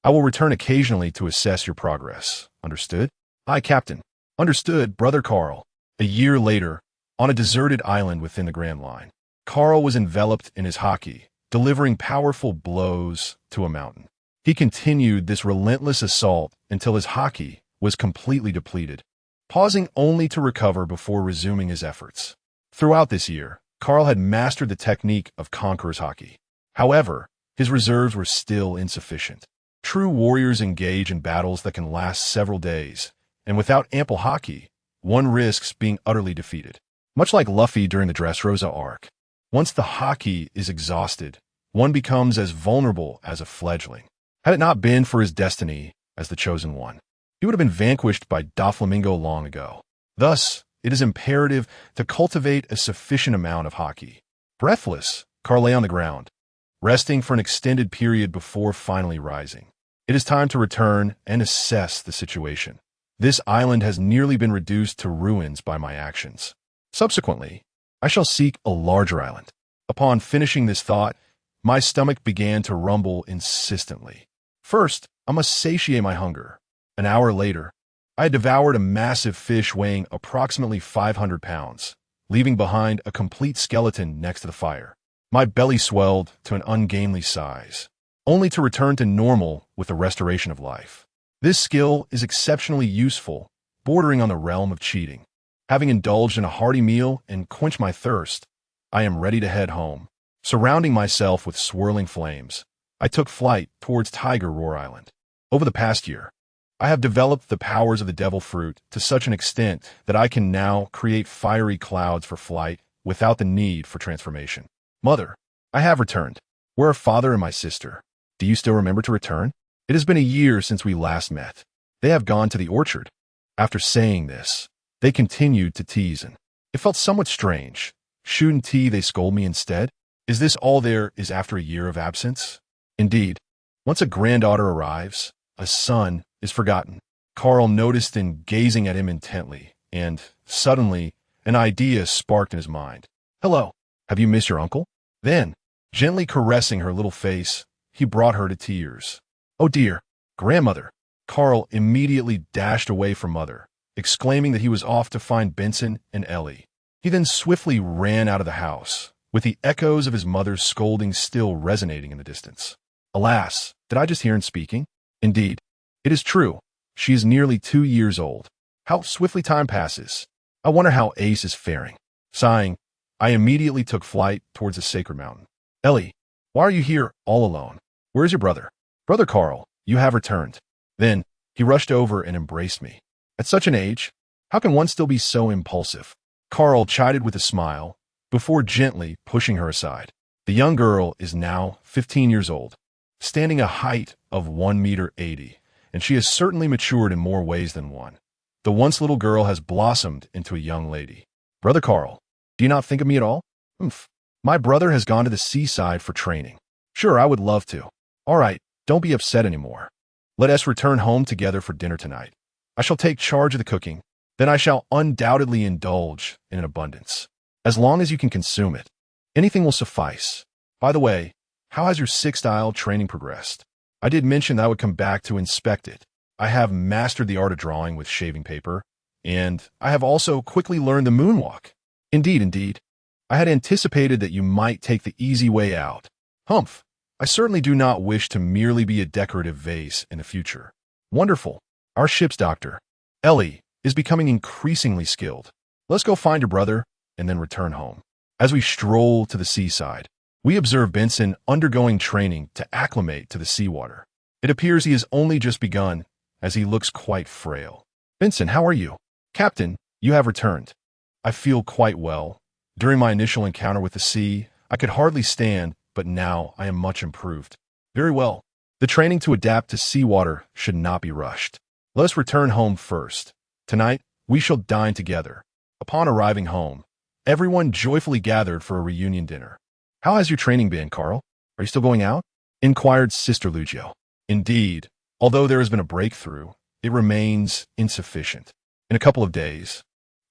I will return occasionally to assess your progress. Understood? Aye, Captain. Understood, Brother Carl. A year later, on a deserted island within the Grand Line, Carl was enveloped in his Haki, delivering powerful blows to a mountain. He continued this relentless assault until his Haki was completely depleted, pausing only to recover before resuming his efforts. Throughout this year, Carl had mastered the technique of Conqueror's Haki. However, his reserves were still insufficient. True warriors engage in battles that can last several days, and without ample Haki, one risks being utterly defeated. Much like Luffy during the Dressrosa arc, once the Haki is exhausted, one becomes as vulnerable as a fledgling. Had it not been for his destiny as the chosen one, he would have been vanquished by Doflamingo long ago. Thus, it is imperative to cultivate a sufficient amount of Haki. Breathless, Carl lay on the ground, resting for an extended period before finally rising. It is time to return and assess the situation. This island has nearly been reduced to ruins by my actions. Subsequently, I shall seek a larger island. Upon finishing this thought, my stomach began to rumble insistently. First, I must satiate my hunger. An hour later, I had devoured a massive fish weighing approximately 500 pounds, leaving behind a complete skeleton next to the fire. My belly swelled to an ungainly size, only to return to normal with the restoration of life. This skill is exceptionally useful, bordering on the realm of cheating. Having indulged in a hearty meal and quenched my thirst, I am ready to head home. Surrounding myself with swirling flames, I took flight towards Tiger Roar Island. Over the past year, I have developed the powers of the devil fruit to such an extent that I can now create fiery clouds for flight without the need for transformation. Mother, I have returned. Where are father and my sister? Do you still remember to return? It has been a year since we last met. They have gone to the orchard. After saying this, they continued to tease, and it felt somewhat strange. Shouldn't they scold me instead? Is this all there is after a year of absence? Indeed, once a granddaughter arrives, a son is forgotten. Carl noticed in gazing at him intently, and suddenly an idea sparked in his mind. Hello, have you missed your uncle? Then, gently caressing her little face, he brought her to tears. Oh dear, grandmother. Carl immediately dashed away from mother, exclaiming that he was off to find Benson and Ellie. He then swiftly ran out of the house, with the echoes of his mother's scolding still resonating in the distance. Alas, Did I just hear him speaking? Indeed. It is true. She is nearly 2 years old. How swiftly time passes. I wonder how Ace is faring. Sighing, I immediately took flight towards the sacred mountain. Ellie, why are you here all alone? Where is your brother? Brother Carl, you have returned. Then, he rushed over and embraced me. At such an age, how can one still be so impulsive? Carl chided with a smile, before gently pushing her aside. The young girl is now 15 years old, standing a height of 1.80 meters, and she has certainly matured in more ways than one. The once little girl has blossomed into a young lady. Brother Carl, do you not think of me at all? My brother has gone to the seaside for training. Sure, I would love to. All right, don't be upset anymore. Let us return home together for dinner tonight. I shall take charge of the cooking. Then I shall undoubtedly indulge in an abundance. As long as you can consume it, anything will suffice. By the way, how has your six-style training progressed? I did mention that I would come back to inspect it. I have mastered the art of drawing with shaving paper, and I have also quickly learned the moonwalk. Indeed. I had anticipated that you might take the easy way out. Humph. I certainly do not wish to merely be a decorative vase in the future. Wonderful. Our ship's doctor, Ellie, is becoming increasingly skilled. Let's go find your brother and then return home. As we stroll to the seaside, we observe Benson undergoing training to acclimate to the seawater. It appears he has only just begun, as he looks quite frail. Benson, how are you? Captain, you have returned. I feel quite well. During my initial encounter with the sea, I could hardly stand, but now I am much improved. Very well. The training to adapt to seawater should not be rushed. Let us return home first. Tonight, we shall dine together. Upon arriving home, everyone joyfully gathered for a reunion dinner. How has your training been, Carl? Are you still going out? Inquired Sister Lucio. Indeed, although there has been a breakthrough, it remains insufficient. In a couple of days,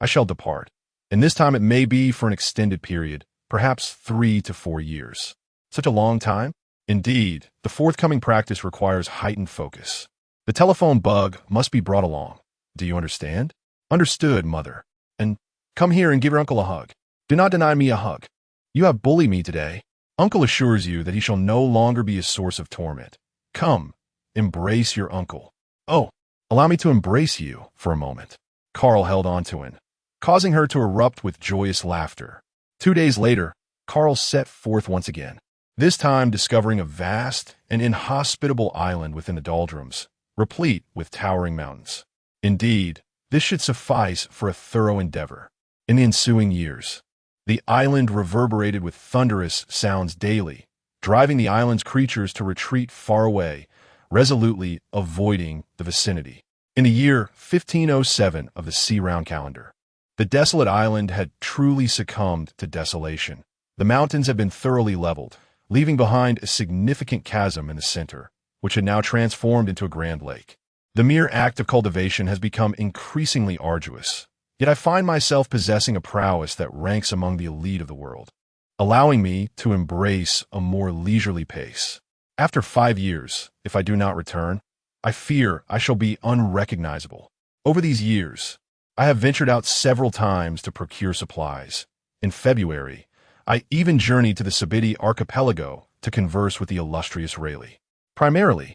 I shall depart, and this time it may be for an extended period, perhaps 3 to 4 years. Such a long time? Indeed, the forthcoming practice requires heightened focus. The telephone bug must be brought along. Do you understand? Understood, Mother. And come here and give your uncle a hug. Do not deny me a hug. You have bullied me today. Uncle assures you that he shall no longer be a source of torment. Come, embrace your uncle. Oh, allow me to embrace you for a moment. Carl held on to him, causing her to erupt with joyous laughter. 2 days later, Carl set forth once again, this time discovering a vast and inhospitable island within the Doldrums, replete with towering mountains. Indeed, this should suffice for a thorough endeavor. In the ensuing years, the island reverberated with thunderous sounds daily, driving the island's creatures to retreat far away, resolutely avoiding the vicinity. In the year 1507 of the sea-round calendar, the desolate island had truly succumbed to desolation. The mountains had been thoroughly leveled, leaving behind a significant chasm in the center, which had now transformed into a grand lake. The mere act of cultivation has become increasingly arduous, yet I find myself possessing a prowess that ranks among the elite of the world, allowing me to embrace a more leisurely pace. After 5 years, if I do not return, I fear I shall be unrecognizable. Over these years, I have ventured out several times to procure supplies. In February, I even journeyed to the Sabidi archipelago to converse with the illustrious Rayleigh. Primarily,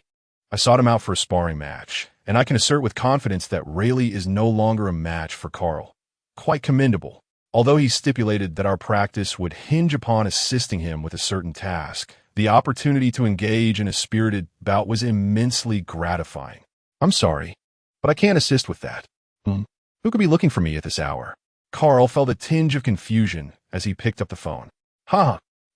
I sought him out for a sparring match, and I can assert with confidence that Rayleigh is no longer a match for Carl. Quite commendable. Although he stipulated that our practice would hinge upon assisting him with a certain task, the opportunity to engage in a spirited bout was immensely gratifying. I'm sorry, but I can't assist with that. Who could be looking for me at this hour? Carl felt a tinge of confusion as he picked up the phone.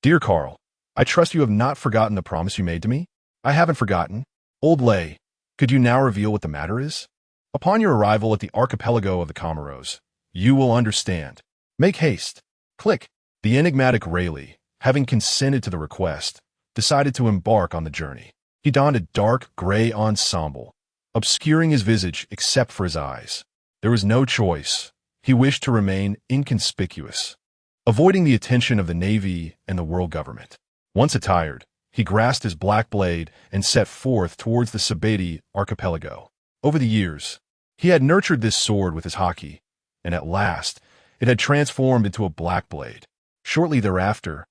Dear Carl, I trust you have not forgotten the promise you made to me? I haven't forgotten. Old Lay, could you now reveal what the matter is? Upon your arrival at the archipelago of the Comoros, you will understand. Make haste. Click. The enigmatic Rayleigh, having consented to the request, decided to embark on the journey. He donned a dark gray ensemble, obscuring his visage except for his eyes. There was no choice. He wished to remain inconspicuous, avoiding the attention of the Navy and the world government. Once attired, he grasped his black blade and set forth towards the Sabidi archipelago. Over the years, he had nurtured this sword with his Haki, and at last, it had transformed into a black blade. Shortly thereafter,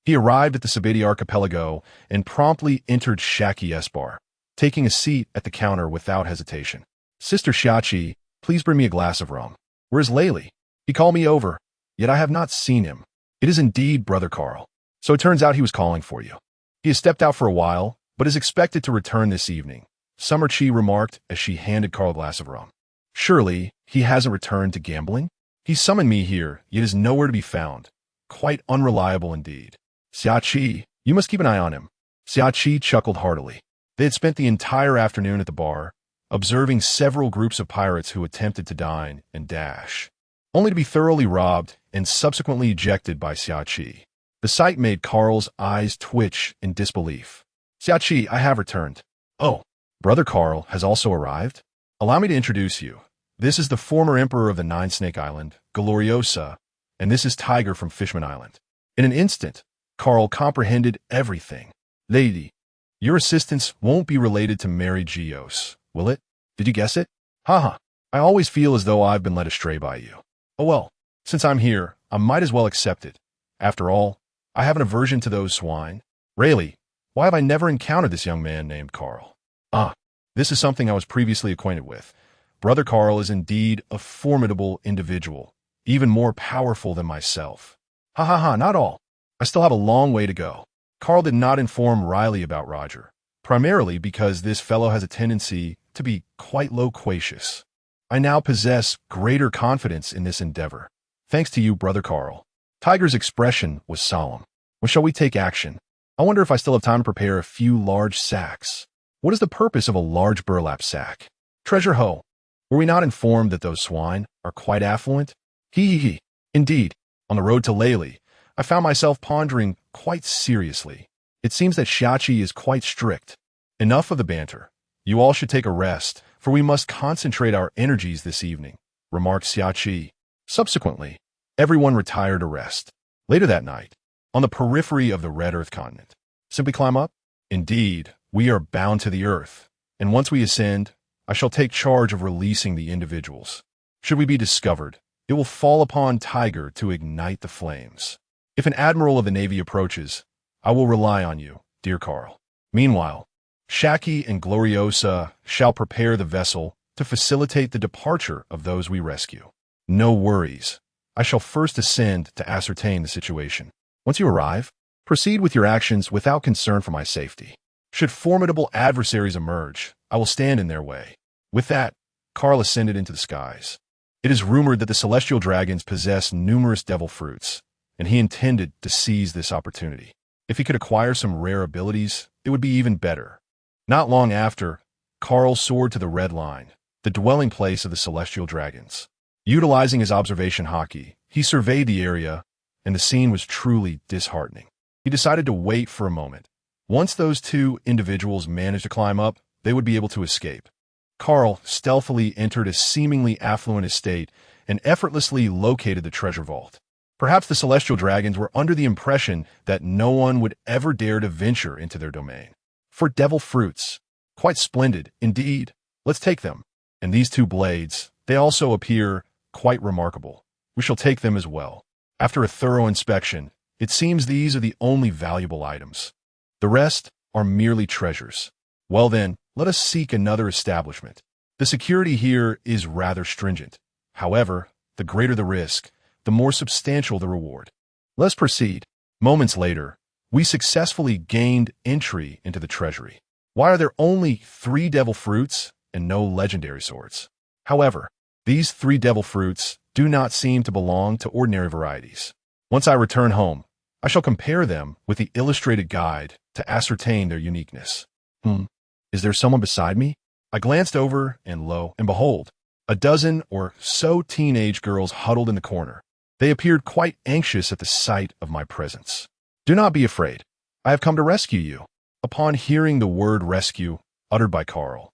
He arrived at the Sabidi archipelago and promptly entered Shaki's bar, taking a seat at the counter without hesitation. "Sister Shachi, please bring me a glass of rum. Where's Layli? He called me over, yet I have not seen him." "It is indeed Brother Carl. So it turns out he was calling for you. He has stepped out for a while, but is expected to return this evening," Summer Chi remarked as she handed Carl a glass of rum. "Surely he hasn't returned to gambling? He summoned me here, yet is nowhere to be found. Quite unreliable indeed. Xiachi, you must keep an eye on him." Xiachi chuckled heartily. They had spent the entire afternoon at the bar, observing several groups of pirates who attempted to dine and dash, only to be thoroughly robbed and subsequently ejected by Xiachi. The sight made Carl's eyes twitch in disbelief. "Xiachi, I have returned." "Oh, Brother Carl has also arrived? Allow me to introduce you. This is the former emperor of the Nine Snake Island, Gloriosa, and this is Tiger from Fishman Island." In an instant, Carl comprehended everything. "Lady, your assistance won't be related to Mary Gios, will it? Did you guess it? Haha, I always feel as though I've been led astray by you. Oh well, since I'm here, I might as well accept it. After all, I have an aversion to those swine. Really, why have I never encountered this young man named Carl? Ah, this is something I was previously acquainted with. Brother Carl is indeed a formidable individual, even more powerful than myself. Ha ha ha, not all. I still have a long way to go." Carl did not inform Riley about Roger, primarily because this fellow has a tendency to be quite loquacious. "I now possess greater confidence in this endeavor, thanks to you, Brother Carl." Tiger's expression was solemn. "When shall we take action? I wonder if I still have time to prepare a few large sacks. What is the purpose of a large burlap sack? Treasure ho! Were we not informed that those swine are quite affluent? He. Indeed, on the road to Layli, I found myself pondering quite seriously. It seems that Xiachi is quite strict. Enough of the banter. You all should take a rest, for we must concentrate our energies this evening," remarked Xiachi. Subsequently, everyone retired to rest. Later that night, on the periphery of the Red Earth continent, simply climb up? Indeed, we are bound to the Earth, and once we ascend, I shall take charge of releasing the individuals. Should we be discovered, it will fall upon Tiger to ignite the flames. If an admiral of the Navy approaches, I will rely on you, dear Carl. Meanwhile, Shaki and Gloriosa shall prepare the vessel to facilitate the departure of those we rescue. No worries. I shall first ascend to ascertain the situation. Once you arrive, proceed with your actions without concern for my safety. Should formidable adversaries emerge, I will stand in their way. With that, Carl ascended into the skies. It is rumored that the celestial dragons possess numerous devil fruits, and he intended to seize this opportunity. If he could acquire some rare abilities, it would be even better. Not long after, Carl soared to the Red Line, the dwelling place of the celestial dragons. Utilizing his observation Haki, he surveyed the area, and the scene was truly disheartening. He decided to wait for a moment. Once those two individuals managed to climb up, they would be able to escape. Carl stealthily entered a seemingly affluent estate and effortlessly located the treasure vault. Perhaps the celestial dragons were under the impression that no one would ever dare to venture into their domain. For devil fruits. Quite splendid, indeed. Let's take them. And these two blades, they also appear quite remarkable. We shall take them as well. After a thorough inspection, it seems these are the only valuable items. The rest are merely treasures. Well then, let us seek another establishment. The security here is rather stringent. However, the greater the risk, the more substantial the reward. Let's proceed. Moments later, we successfully gained entry into the treasury. Why are there only 3 devil fruits and no legendary swords? However, these 3 devil fruits do not seem to belong to ordinary varieties. Once I return home, I shall compare them with the illustrated guide to ascertain their uniqueness. Is there someone beside me? I glanced over, and lo and behold, a dozen or so teenage girls huddled in the corner. They appeared quite anxious at the sight of my presence. "Do not be afraid. I have come to rescue you." Upon hearing the word rescue uttered by Carl,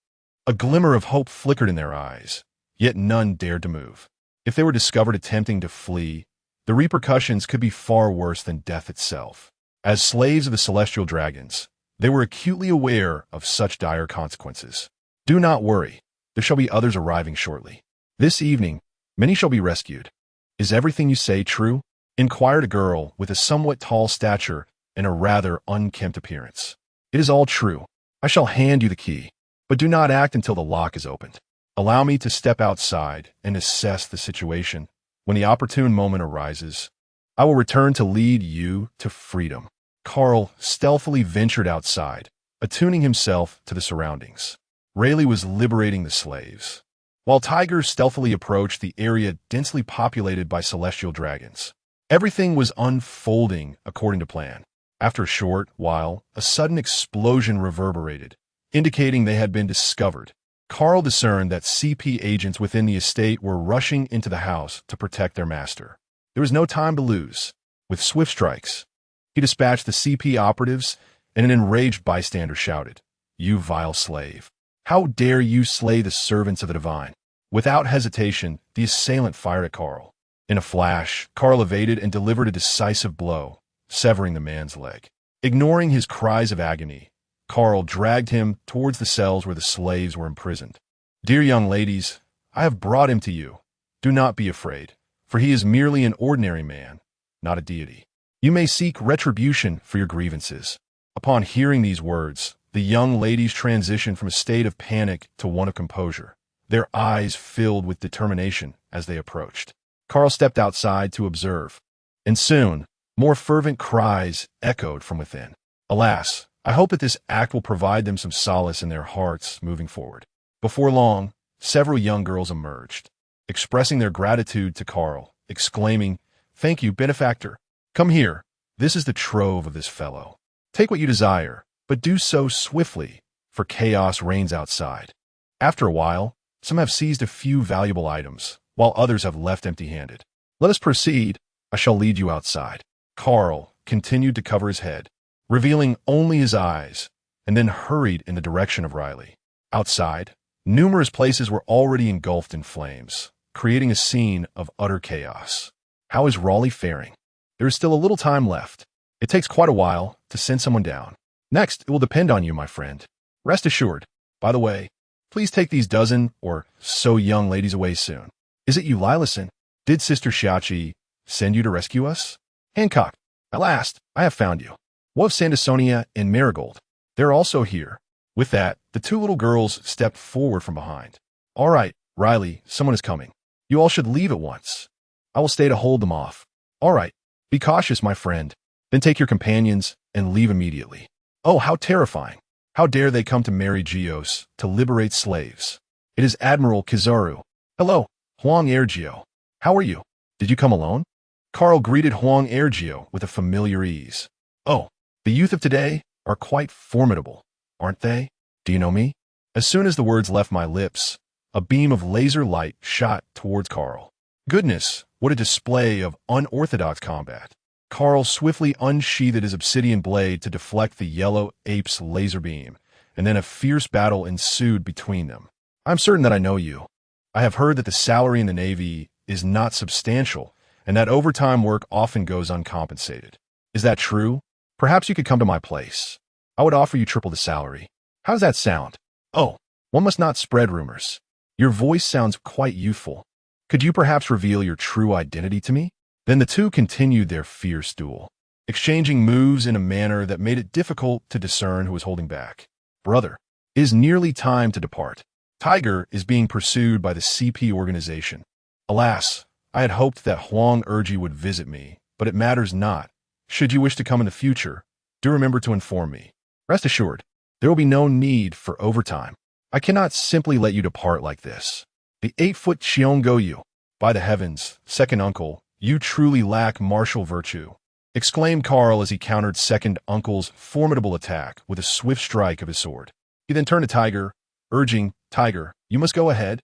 a glimmer of hope flickered in their eyes, yet none dared to move. If they were discovered attempting to flee, the repercussions could be far worse than death itself. As slaves of the celestial dragons, they were acutely aware of such dire consequences. "Do not worry. There shall be others arriving shortly. This evening, many shall be rescued." "Is everything you say true?" inquired a girl with a somewhat tall stature and a rather unkempt appearance. It is all true. I shall hand you the key, but do not act until the lock is opened. Allow me to step outside and assess the situation. When the opportune moment arises, I will return to lead you to freedom. Carl stealthily ventured outside, attuning himself to the surroundings. Rayleigh was liberating the slaves, while Tiger stealthily approached the area densely populated by celestial dragons. Everything was unfolding according to plan. After a short while, a sudden explosion reverberated, indicating they had been discovered. Carl discerned that CP agents within the estate were rushing into the house to protect their master. There was no time to lose. With swift strikes, he dispatched the CP operatives, and an enraged bystander shouted, "You vile slave! How dare you slay the servants of the divine?" Without hesitation, the assailant fired at Carl. In a flash, Carl evaded and delivered a decisive blow, severing the man's leg. Ignoring his cries of agony, Carl dragged him towards the cells where the slaves were imprisoned. "Dear young ladies, I have brought him to you. Do not be afraid, for he is merely an ordinary man, not a deity. You may seek retribution for your grievances." Upon hearing these words, the young ladies transitioned from a state of panic to one of composure, their eyes filled with determination as they approached. Carl stepped outside to observe, and soon, more fervent cries echoed from within. Alas, I hope that this act will provide them some solace in their hearts moving forward. Before long, several young girls emerged, expressing their gratitude to Carl, exclaiming, "Thank you, benefactor. Come here. This is the trove of this fellow. Take what you desire, but do so swiftly, for chaos reigns outside." After a while, some have seized a few valuable items, while others have left empty-handed. "Let us proceed. I shall lead you outside." Carl continued to cover his head, revealing only his eyes, and then hurried in the direction of Riley. Outside, numerous places were already engulfed in flames, creating a scene of utter chaos. How is Raleigh faring? There is still a little time left. It takes quite a while to send someone down. Next, it will depend on you, my friend. Rest assured. By the way, please take these dozen or so young ladies away soon. Is it you, Lilison? Did Sister Shachi send you to rescue us? Hancock, at last, I have found you. What of Sandersonia and Marigold? They're also here. With that, the two little girls stepped forward from behind. All right, Riley, someone is coming. You all should leave at once. I will stay to hold them off. All right, be cautious, my friend. Then take your companions and leave immediately. Oh, how terrifying. How dare they come to Mary Geos to liberate slaves? It is Admiral Kizaru. Hello, Huang Ergio. How are you? Did you come alone? Carl greeted Huang Ergio with a familiar ease. Oh, the youth of today are quite formidable, aren't they? Do you know me? As soon as the words left my lips, a beam of laser light shot towards Carl. Goodness, what a display of unorthodox combat. Carl swiftly unsheathed his obsidian blade to deflect the yellow ape's laser beam, and then a fierce battle ensued between them. I'm certain that I know you. I have heard that the salary in the Navy is not substantial, and that overtime work often goes uncompensated. Is that true? Perhaps you could come to my place. I would offer you triple the salary. How does that sound? Oh, one must not spread rumors. Your voice sounds quite youthful. Could you perhaps reveal your true identity to me? Then the two continued their fierce duel, exchanging moves in a manner that made it difficult to discern who was holding back. Brother, it is nearly time to depart. Tiger is being pursued by the CP organization. Alas, I had hoped that Huang Ergi would visit me, but it matters not. Should you wish to come in the future, do remember to inform me. Rest assured, there will be no need for overtime. I cannot simply let you depart like this. The 8-foot Cheongoyu. By the heavens, second uncle, you truly lack martial virtue, exclaimed Carl as he countered second uncle's formidable attack with a swift strike of his sword. He then turned to Tiger, urging, Tiger, you must go ahead.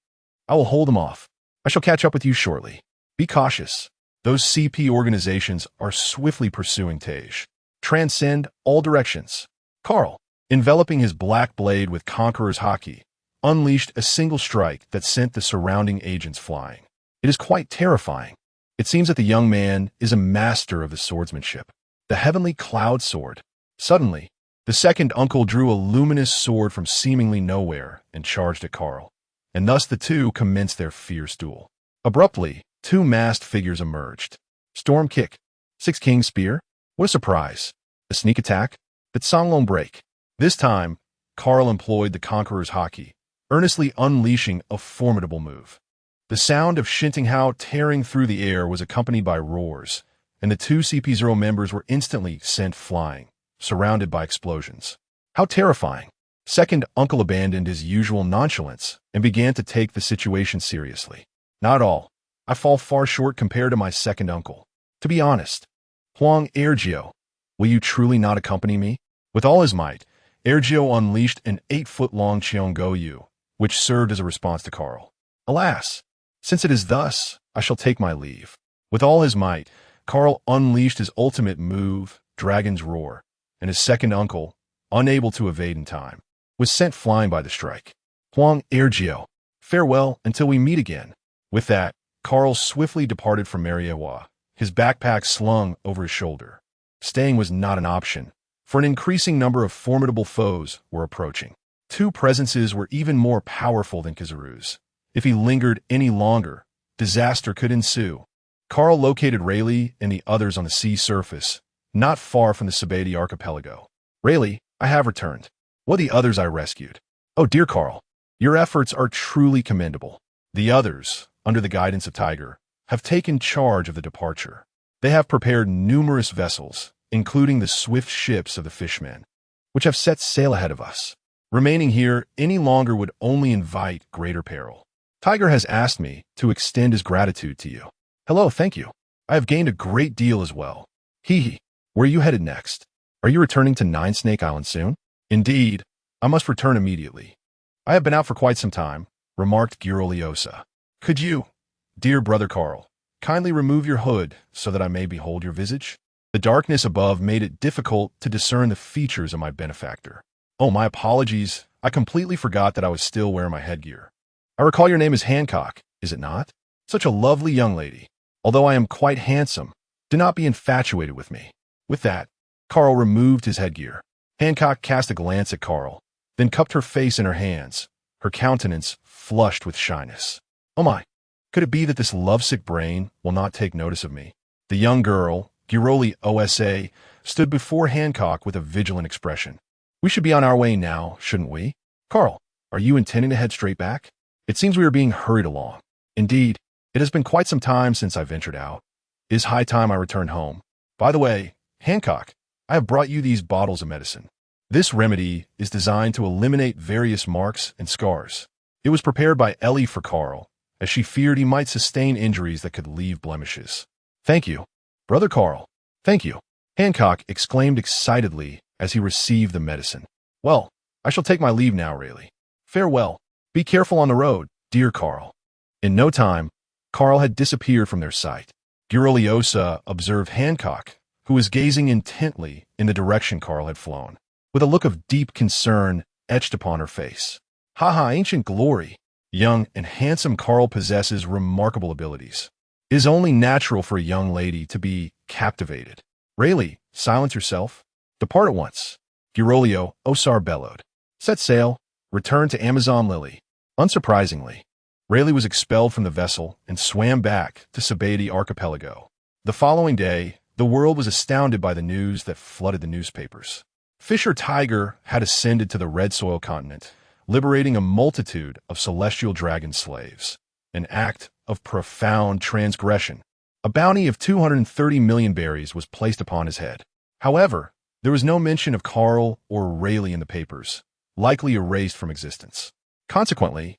I will hold him off. I shall catch up with you shortly. Be cautious. Those CP organizations are swiftly pursuing Tage. Transcend all directions. Carl, enveloping his black blade with Conqueror's Haki, unleashed a single strike that sent the surrounding agents flying. It is quite terrifying. It seems that the young man is a master of the swordsmanship. The heavenly cloud sword. Suddenly, the second uncle drew a luminous sword from seemingly nowhere and charged at Carl, and thus the two commenced their fierce duel. Abruptly, two masked figures emerged. Storm Kick. Six King Spear? What a surprise. A sneak attack? But Songlong break. This time, Carl employed the Conqueror's Haki, earnestly unleashing a formidable move. The sound of Shinting Hao tearing through the air was accompanied by roars, and the two CP0 members were instantly sent flying, surrounded by explosions. How terrifying! Second uncle abandoned his usual nonchalance and began to take the situation seriously. Not all. I fall far short compared to my second uncle. To be honest, Huang Ergio, will you truly not accompany me? With all his might, Ergio unleashed an 8-foot-long Cheongoyu, which served as a response to Carl. Alas, since it is thus, I shall take my leave. With all his might, Carl unleashed his ultimate move, Dragon's Roar, and his second uncle, unable to evade in time, was sent flying by the strike. Huang Ergio, farewell until we meet again. With that, Carl swiftly departed from Mariewa, his backpack slung over his shoulder. Staying was not an option, for an increasing number of formidable foes were approaching. Two presences were even more powerful than Kizaru's. If he lingered any longer, disaster could ensue. Carl located Rayleigh and the others on the sea surface, not far from the Sabati archipelago. Rayleigh, I have returned. What the others I rescued? Oh dear Carl, your efforts are truly commendable. The others, under the guidance of Tiger, have taken charge of the departure. They have prepared numerous vessels, including the swift ships of the fishmen, which have set sail ahead of us. Remaining here any longer would only invite greater peril. Tiger has asked me to extend his gratitude to you. Hello, thank you. I have gained a great deal as well. Hee. Where are you headed next? Are you returning to Nine Snake Island soon? Indeed, I must return immediately. I have been out for quite some time, remarked Giroliosa. Could you, dear brother Carl, kindly remove your hood so that I may behold your visage? The darkness above made it difficult to discern the features of my benefactor. Oh, my apologies. I completely forgot that I was still wearing my headgear. I recall your name is Hancock, is it not? Such a lovely young lady. Although I am quite handsome, do not be infatuated with me. With that, Carl removed his headgear. Hancock cast a glance at Carl, then cupped her face in her hands, her countenance flushed with shyness. Oh my, could it be that this lovesick brain will not take notice of me? The young girl, Giroli Osa, stood before Hancock with a vigilant expression. We should be on our way now, shouldn't we? Carl, are you intending to head straight back? It seems we are being hurried along. Indeed, it has been quite some time since I ventured out. It is high time I returned home. By the way, Hancock, I have brought you these bottles of medicine. This remedy is designed to eliminate various marks and scars. It was prepared by Ellie for Carl, as she feared he might sustain injuries that could leave blemishes. Thank you, brother Carl. Thank you, Hancock exclaimed excitedly as he received the medicine. Well, I shall take my leave now, Rayleigh. Farewell. Be careful on the road, dear Carl. In no time, Carl had disappeared from their sight. Giroliosa observed Hancock, who was gazing intently in the direction Carl had flown, with a look of deep concern etched upon her face. Ancient glory! Young and handsome Carl possesses remarkable abilities. It is only natural for a young lady to be captivated. Rayleigh, silence yourself. Depart at once. Girolio Osar bellowed. Set sail. Return to Amazon Lily. Unsurprisingly, Rayleigh was expelled from the vessel and swam back to Sabati archipelago. The following day, the world was astounded by the news that flooded the newspapers. Fisher Tiger had ascended to the Red Soil continent, liberating a multitude of celestial dragon slaves, an act of profound transgression. A bounty of 230 million berries was placed upon his head. However, there was no mention of Carl or Rayleigh in the papers, likely erased from existence. Consequently,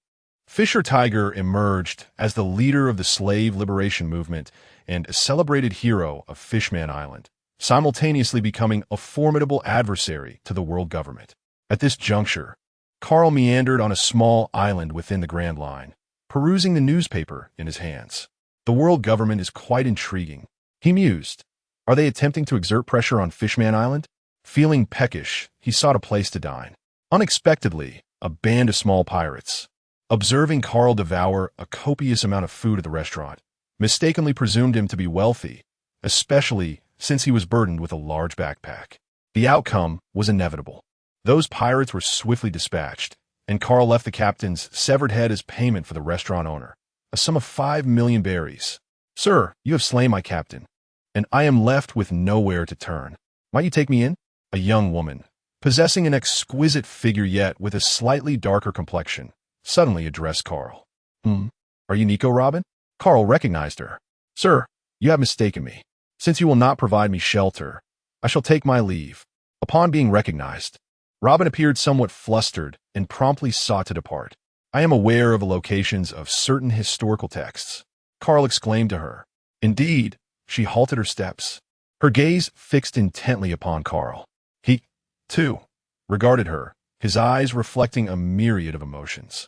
Fisher Tiger emerged as the leader of the slave liberation movement and a celebrated hero of Fishman Island, simultaneously becoming a formidable adversary to the world government. At this juncture, Carl meandered on a small island within the Grand Line, perusing the newspaper in his hands. The world government is quite intriguing, he mused. Are they attempting to exert pressure on Fishman Island? Feeling peckish, he sought a place to dine. Unexpectedly, a band of small pirates, observing Carl devour a copious amount of food at the restaurant, mistakenly presumed him to be wealthy, especially since he was burdened with a large backpack. The outcome was inevitable. Those pirates were swiftly dispatched, and Carl left the captain's severed head as payment for the restaurant owner, a sum of 5 million berries. Sir, you have slain my captain, and I am left with nowhere to turn. Might you take me in? A young woman, possessing an exquisite figure yet with a slightly darker complexion, suddenly addressed Carl. Are you Nico, Robin? Carl recognized her. Sir, you have mistaken me. Since you will not provide me shelter, I shall take my leave. Upon being recognized, Robin appeared somewhat flustered and promptly sought to depart. I am aware of the locations of certain historical texts, Carl exclaimed to her. Indeed, she halted her steps, her gaze fixed intently upon Carl. He, too, regarded her, his eyes reflecting a myriad of emotions.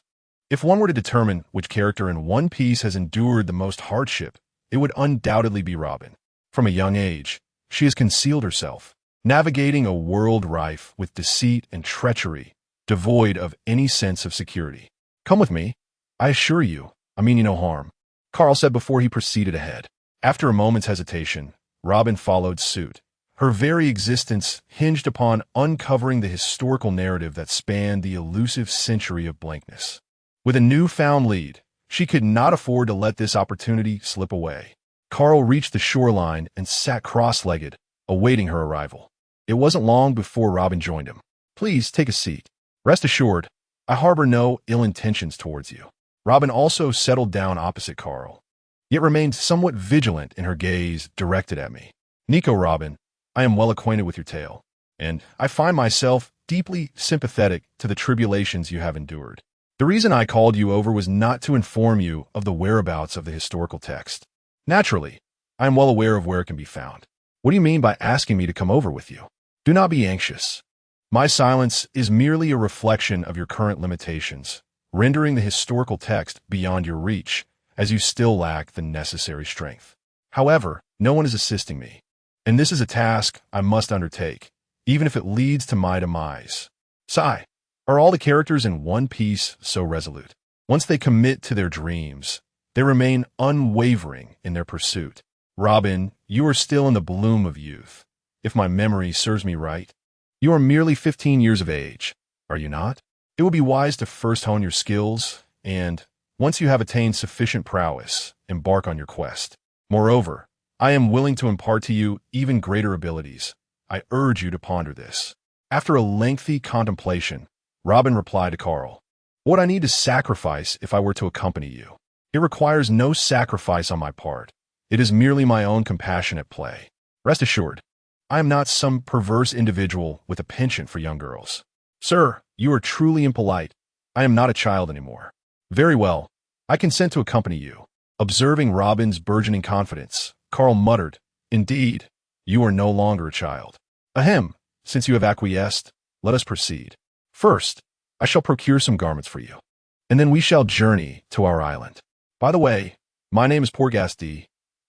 If one were to determine which character in One Piece has endured the most hardship, it would undoubtedly be Robin. From a young age, she has concealed herself, navigating a world rife with deceit and treachery, devoid of any sense of security. Come with me. I assure you, I mean you no harm, Carl said before he proceeded ahead. After a moment's hesitation, Robin followed suit. Her very existence hinged upon uncovering the historical narrative that spanned the elusive century of blankness. With a newfound lead, she could not afford to let this opportunity slip away. Carl reached the shoreline and sat cross-legged, awaiting her arrival. It wasn't long before Robin joined him. Please take a seat. Rest assured, I harbor no ill intentions towards you. Robin also settled down opposite Carl, yet remained somewhat vigilant in her gaze directed at me. Nico, Robin, I am well acquainted with your tale, and I find myself deeply sympathetic to the tribulations you have endured. The reason I called you over was not to inform you of the whereabouts of the historical text. Naturally, I am well aware of where it can be found. What do you mean by asking me to come over with you? Do not be anxious. My silence is merely a reflection of your current limitations, rendering the historical text beyond your reach, as you still lack the necessary strength. However, no one is assisting me, and this is a task I must undertake, even if it leads to my demise. Sigh, are all the characters in One Piece so resolute? Once they commit to their dreams, they remain unwavering in their pursuit. Robin, you are still in the bloom of youth. If my memory serves me right, you are merely 15 years of age, are you not? It would be wise to first hone your skills, and, once you have attained sufficient prowess, embark on your quest. Moreover, I am willing to impart to you even greater abilities. I urge you to ponder this. After a lengthy contemplation, Robin replied to Carl, What I need to sacrifice if I were to accompany you. It requires no sacrifice on my part. It is merely my own compassion at play. Rest assured, I am not some perverse individual with a penchant for young girls. Sir, you are truly impolite. I am not a child anymore. Very well, I consent to accompany you. Observing Robin's burgeoning confidence, Carl muttered, Indeed, you are no longer a child. Ahem, since you have acquiesced, let us proceed. First, I shall procure some garments for you, and then we shall journey to our island. By the way, my name is Porgasti.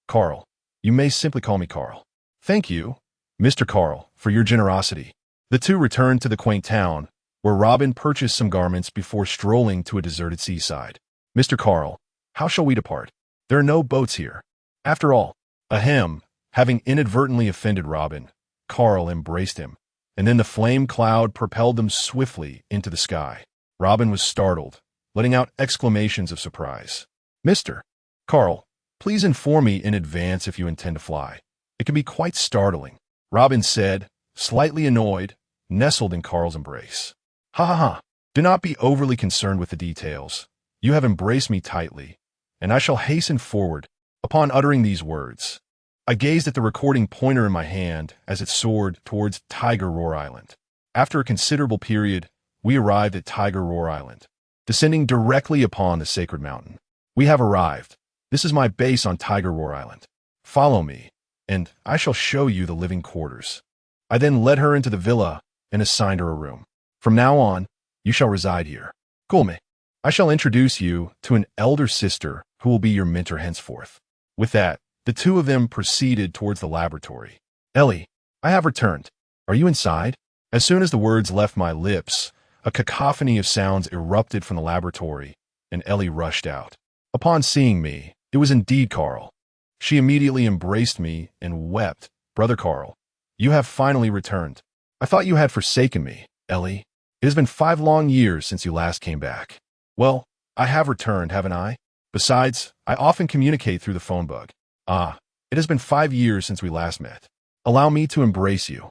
Carl, you may simply call me Carl. Thank you, Mr. Carl, for your generosity. The two returned to the quaint town, where Robin purchased some garments before strolling to a deserted seaside. Mr. Carl, how shall we depart? There are no boats here. After all, ahem, having inadvertently offended Robin, Carl embraced him, and then the flame cloud propelled them swiftly into the sky. Robin was startled, letting out exclamations of surprise. Mr. Carl, please inform me in advance if you intend to fly. It can be quite startling, Robin said, slightly annoyed, nestled in Carl's embrace. Ha ha ha, do not be overly concerned with the details. You have embraced me tightly, and I shall hasten forward. Upon uttering these words, I gazed at the recording pointer in my hand as it soared towards Tiger Roar Island. After a considerable period, we arrived at Tiger Roar Island, descending directly upon the sacred mountain. We have arrived. This is my base on Tiger Roar Island. Follow me, and I shall show you the living quarters. I then led her into the villa and assigned her a room. From now on, you shall reside here. Kulme, I shall introduce you to an elder sister who will be your mentor henceforth. With that, the two of them proceeded towards the laboratory. Ellie, I have returned. Are you inside? As soon as the words left my lips, a cacophony of sounds erupted from the laboratory, and Ellie rushed out. Upon seeing me, it was indeed Carl. She immediately embraced me and wept. Brother Carl, you have finally returned. I thought you had forsaken me, Ellie. It has been 5 long years since you last came back. Well, I have returned, haven't I? Besides, I often communicate through the phone bug. Ah, it has been 5 years since we last met. Allow me to embrace you.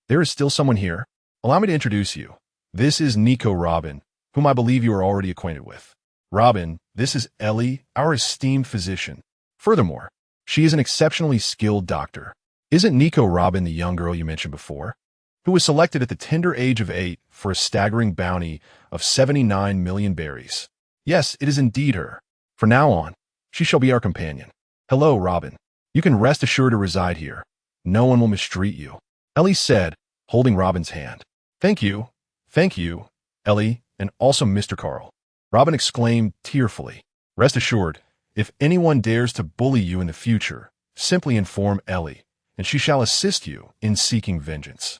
There is still someone here. Allow me to introduce you. This is Nico Robin, whom I believe you are already acquainted with. Robin, this is Ellie, our esteemed physician. Furthermore, she is an exceptionally skilled doctor. Isn't Nico Robin the young girl you mentioned before, who was selected at the tender age of 8 for a staggering bounty of 79 million berries? Yes, it is indeed her. From now on, she shall be our companion. Hello, Robin. You can rest assured to reside here. No one will mistreat you, Ellie said, holding Robin's hand. Thank you, Ellie, and also Mr. Carl. Robin exclaimed tearfully. Rest assured, if anyone dares to bully you in the future, simply inform Ellie, and she shall assist you in seeking vengeance.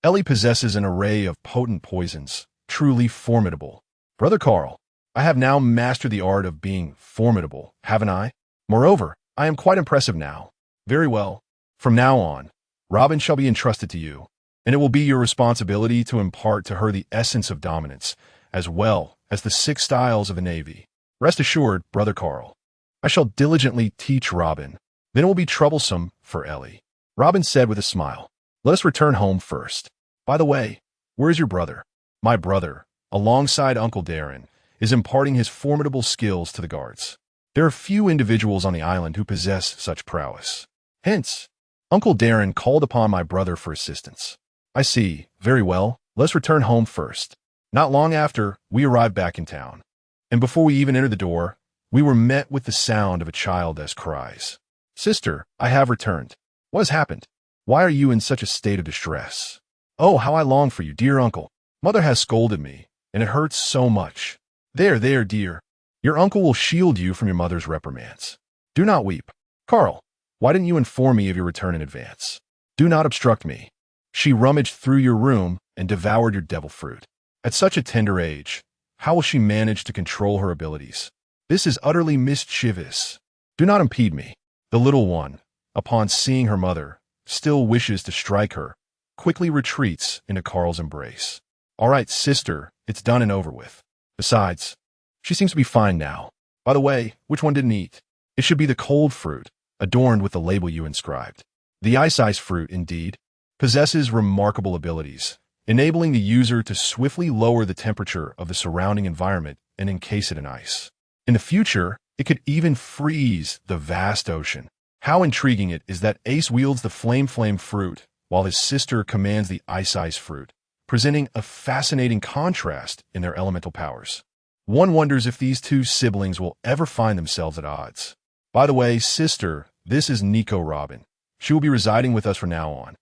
Ellie possesses an array of potent poisons, truly formidable. Brother Carl, I have now mastered the art of being formidable, haven't I? Moreover, I am quite impressive now. Very well. From now on, Robin shall be entrusted to you, and it will be your responsibility to impart to her the essence of dominance, as well as the 6 styles of the Navy. Rest assured, Brother Carl, I shall diligently teach Robin. Then it will be troublesome for Ellie. Robin said with a smile. Let us return home first. By the way, where is your brother? My brother, alongside Uncle Daren, is imparting his formidable skills to the guards. There are few individuals on the island who possess such prowess. Hence, Uncle Daren called upon my brother for assistance. I see. Very well. Let's return home first. Not long after, we arrived back in town. And before we even entered the door, we were met with the sound of a child's cries. Sister, I have returned. What has happened? Why are you in such a state of distress? Oh, how I long for you, dear uncle. Mother has scolded me, and it hurts so much. There, dear. Your uncle will shield you from your mother's reprimands. Do not weep. Carl, why didn't you inform me of your return in advance? Do not obstruct me. She rummaged through your room and devoured your devil fruit. At such a tender age, how will she manage to control her abilities? This is utterly mischievous. Do not impede me. The little one, upon seeing her mother, still wishes to strike her, quickly retreats into Carl's embrace. All right, sister, it's done and over with. Besides, she seems to be fine now. By the way, which one didn't eat? It should be the cold fruit, adorned with the label you inscribed. The ice fruit, indeed, possesses remarkable abilities, enabling the user to swiftly lower the temperature of the surrounding environment and encase it in ice. In the future, it could even freeze the vast ocean. How intriguing it is that Ace wields the flame fruit, while his sister commands the ice fruit, presenting a fascinating contrast in their elemental powers. One wonders if these two siblings will ever find themselves at odds. By the way, sister, this is Nico Robin. She will be residing with us from now on.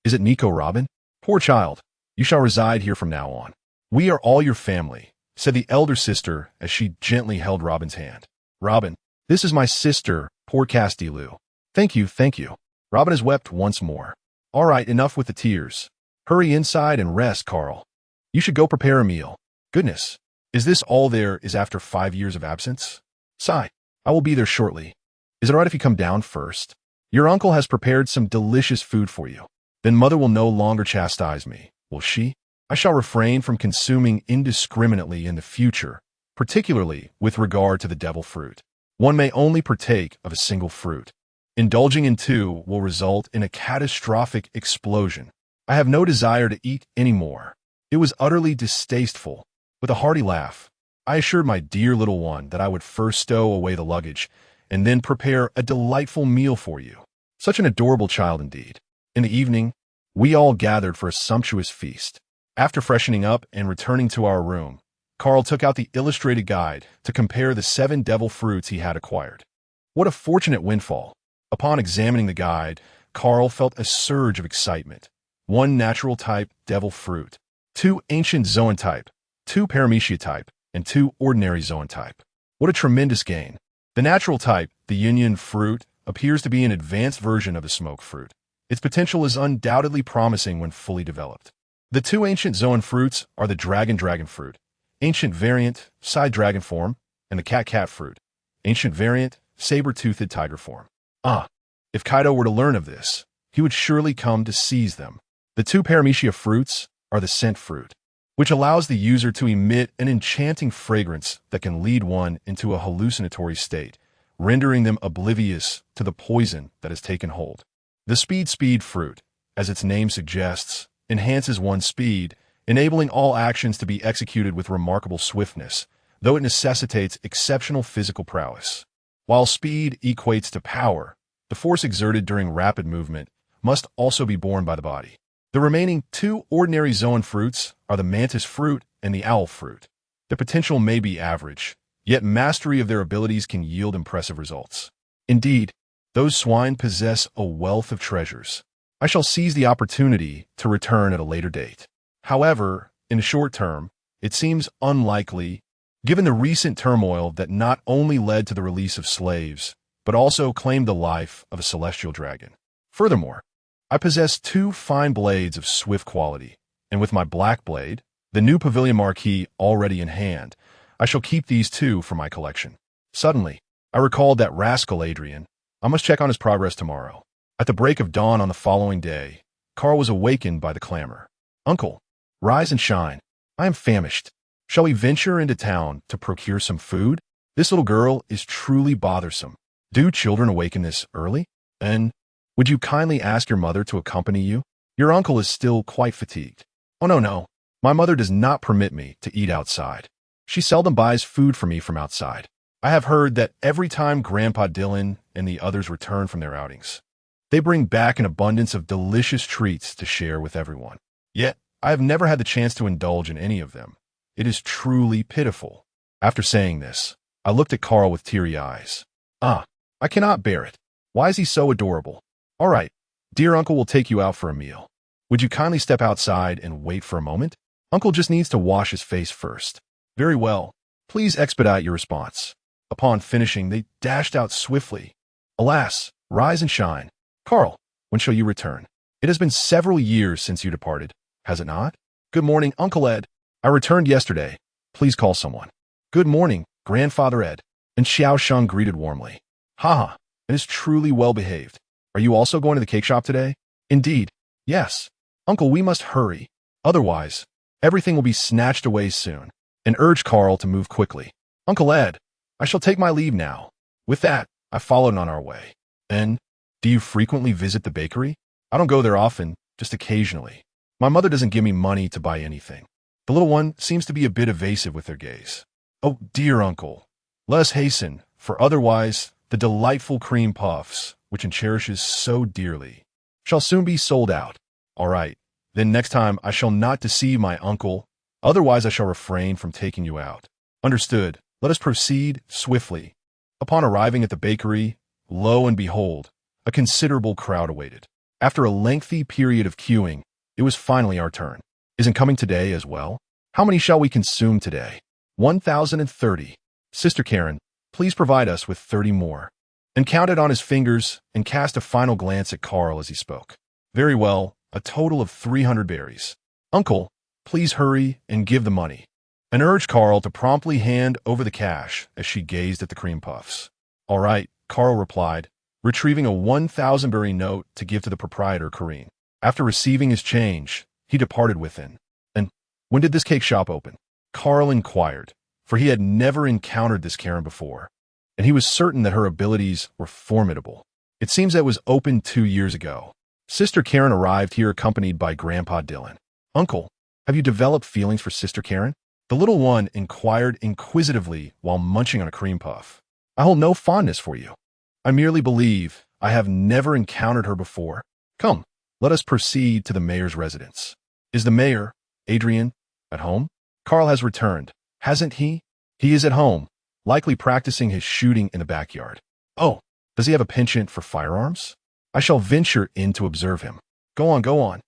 Is it Nico Robin? Poor child. You shall reside here from now on. We are all your family, said the elder sister as she gently held Robin's hand. Robin, this is my sister, poor Castilu. Thank you. Robin has wept once more. All right, enough with the tears. Hurry inside and rest, Carl. You should go prepare a meal. Goodness, is this all there is after 5 years of absence? Sigh, I will be there shortly. Is it all right if you come down first? Your uncle has prepared some delicious food for you. Then mother will no longer chastise me, will she? I shall refrain from consuming indiscriminately in the future, particularly with regard to the devil fruit. One may only partake of a single fruit. Indulging in 2 will result in a catastrophic explosion. I have no desire to eat any more. It was utterly distasteful. With a hearty laugh, I assured my dear little one that I would first stow away the luggage and then prepare a delightful meal for you. Such an adorable child indeed. In the evening, we all gathered for a sumptuous feast. After freshening up and returning to our room, Carl took out the illustrated guide to compare the 7 devil fruits he had acquired. What a fortunate windfall! Upon examining the guide, Carl felt a surge of excitement. 1 natural type devil fruit, 2 ancient Zoan type, 2 paramecia type, and 2 ordinary Zoan type. What a tremendous gain! The natural type, the union fruit, appears to be an advanced version of the smoke fruit. Its potential is undoubtedly promising when fully developed. The 2 ancient Zoan fruits are the dragon fruit, ancient variant, side dragon form, and the cat fruit, ancient variant, saber-toothed tiger form. Ah, if Kaido were to learn of this, he would surely come to seize them. The 2 paramecia fruits are the scent fruit, which allows the user to emit an enchanting fragrance that can lead one into a hallucinatory state, rendering them oblivious to the poison that has taken hold. The speed fruit, as its name suggests, enhances one's speed, enabling all actions to be executed with remarkable swiftness, though it necessitates exceptional physical prowess. While speed equates to power, the force exerted during rapid movement must also be borne by the body. The remaining two ordinary Zoan fruits are the mantis fruit and the owl fruit. Their potential may be average, yet mastery of their abilities can yield impressive results. Indeed, those swine possess a wealth of treasures. I shall seize the opportunity to return at a later date. However, in the short term, it seems unlikely, given the recent turmoil that not only led to the release of slaves, but also claimed the life of a celestial dragon. Furthermore, I possess two fine blades of swift quality, and with my black blade, the new pavilion marquee already in hand, I shall keep these two for my collection. Suddenly, I recalled that rascal Adrian. I must check on his progress tomorrow. At the break of dawn on the following day, Carl was awakened by the clamor. "Uncle, rise and shine. I am famished. Shall we venture into town to procure some food? This little girl is truly bothersome. Do children awaken this early? And would you kindly ask your mother to accompany you? Your uncle is still quite fatigued." "Oh, no. My mother does not permit me to eat outside. She seldom buys food for me from outside. I have heard that every time Grandpa Dylan and the others return from their outings, they bring back an abundance of delicious treats to share with everyone. Yet, I have never had the chance to indulge in any of them. It is truly pitiful." After saying this, I looked at Carl with teary eyes. I cannot bear it. Why is he so adorable? All right, dear uncle will take you out for a meal. Would you kindly step outside and wait for a moment? Uncle just needs to wash his face first. Very well. Please expedite your response. Upon finishing, they dashed out swiftly. Alas, rise and shine. Carl, when shall you return? It has been several years since you departed, has it not? Good morning, Uncle Ed. I returned yesterday. Please call someone. Good morning, Grandfather Ed. And Xiao Sheng greeted warmly. Haha, it is truly well behaved. Are you also going to the cake shop today? Indeed, yes. Uncle, we must hurry. Otherwise, everything will be snatched away soon. And urged Carl to move quickly. Uncle Ed, I shall take my leave now. With that, I followed on our way. And, do you frequently visit the bakery? I don't go there often, just occasionally. My mother doesn't give me money to buy anything. The little one seems to be a bit evasive with her gaze. Oh, dear uncle, let us hasten, for otherwise, the delightful cream puffs, which it cherishes so dearly, shall soon be sold out. All right, then next time I shall not deceive my uncle, otherwise I shall refrain from taking you out. Understood. Let us proceed swiftly. Upon arriving at the bakery, lo and behold, a considerable crowd awaited. After a lengthy period of queuing, it was finally our turn. Isn't coming today as well? How many shall we consume today? 1,030. Sister Karen, please provide us with 30 more. And counted on his fingers and cast a final glance at Carl as he spoke. Very well, a total of 300 berries. Uncle, please hurry and give the money. And urged Carl to promptly hand over the cash as she gazed at the cream puffs. All right, Carl replied, retrieving a 1,000 berry note to give to the proprietor, Karine. After receiving his change, he departed within. And when did this cake shop open? Carl inquired, for he had never encountered this Karen before, and he was certain that her abilities were formidable. It seems that it was opened 2 years ago. Sister Karen arrived here accompanied by Grandpa Dylan. Uncle, have you developed feelings for Sister Karen? The little one inquired inquisitively while munching on a cream puff. I hold no fondness for you. I merely believe I have never encountered her before. Come, let us proceed to the mayor's residence. Is the mayor, Adrian, at home? Carl has returned, hasn't he? He is at home, likely practicing his shooting in the backyard. Oh, does he have a penchant for firearms? I shall venture in to observe him. Go on.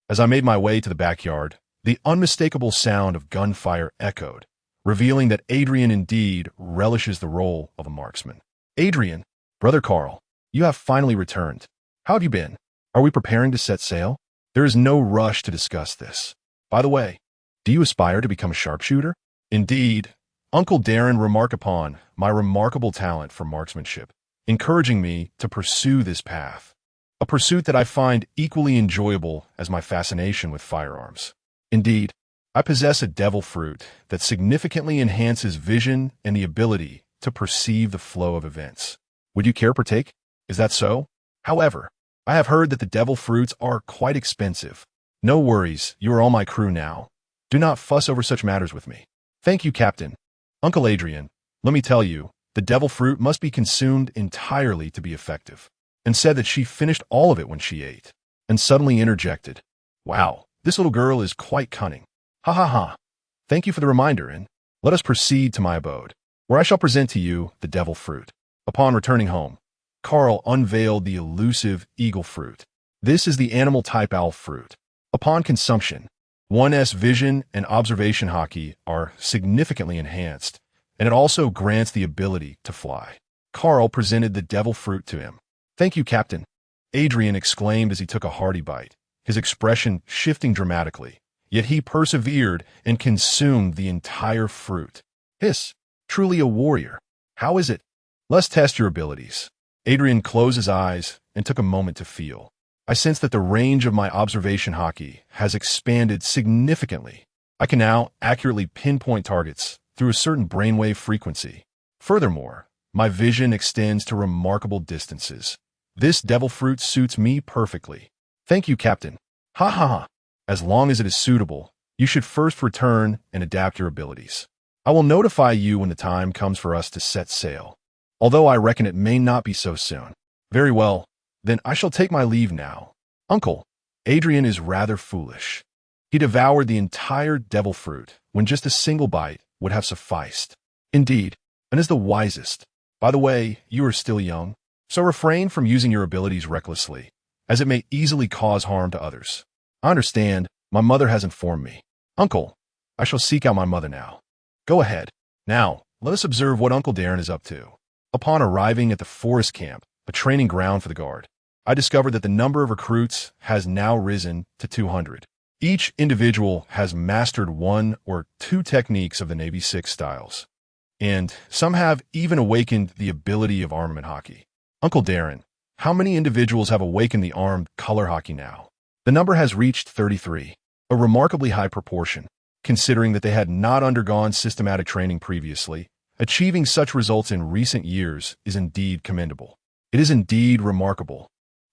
As I made my way to the backyard, the unmistakable sound of gunfire echoed, revealing that Adrian indeed relishes the role of a marksman. Adrian, brother Carl, you have finally returned. How have you been? Are we preparing to set sail? There is no rush to discuss this. By the way, do you aspire to become a sharpshooter? Indeed, Uncle Daren remarked upon my remarkable talent for marksmanship, encouraging me to pursue this path, a pursuit that I find equally enjoyable as my fascination with firearms. Indeed, I possess a devil fruit that significantly enhances vision and the ability to perceive the flow of events. Would you care partake? Is that so? However, I have heard that the devil fruits are quite expensive. No worries, you are all my crew now. Do not fuss over such matters with me. Thank you, Captain. Uncle Adrian, let me tell you, the devil fruit must be consumed entirely to be effective, and said that she finished all of it when she ate, and suddenly interjected, Wow, this little girl is quite cunning. Ha ha ha. Thank you for the reminder, and let us proceed to my abode, where I shall present to you the devil fruit. Upon returning home, Carl unveiled the elusive eagle fruit. This is the animal type owl fruit. Upon consumption, one's vision and observation haki are significantly enhanced, and it also grants the ability to fly. Carl presented the devil fruit to him. Thank you, Captain. Adrian exclaimed as he took a hearty bite, his expression shifting dramatically, yet he persevered and consumed the entire fruit. Hiss, truly a warrior. How is it? Let's test your abilities. Adrian closed his eyes and took a moment to feel. I sense that the range of my observation haki has expanded significantly. I can now accurately pinpoint targets through a certain brainwave frequency. Furthermore, my vision extends to remarkable distances. This devil fruit suits me perfectly. Thank you, Captain. Ha ha ha. As long as it is suitable, you should first return and adapt your abilities. I will notify you when the time comes for us to set sail, although I reckon it may not be so soon. Very well, then I shall take my leave now. Uncle, Adrian is rather foolish. He devoured the entire devil fruit when just a single bite would have sufficed. Indeed, and is the wisest. By the way, you are still young, so refrain from using your abilities recklessly, as it may easily cause harm to others. I understand, my mother has informed me. Uncle, I shall seek out my mother now. Go ahead. Now, let us observe what Uncle Daren is up to. Upon arriving at the forest camp, a training ground for the guard, I discovered that the number of recruits has now risen to 200. Each individual has mastered one or two techniques of the Navy 6 styles, and some have even awakened the ability of armament haki. Uncle Daren, how many individuals have awakened the armed color haki now? The number has reached 33, a remarkably high proportion, considering that they had not undergone systematic training previously. Achieving such results in recent years is indeed commendable. It is indeed remarkable,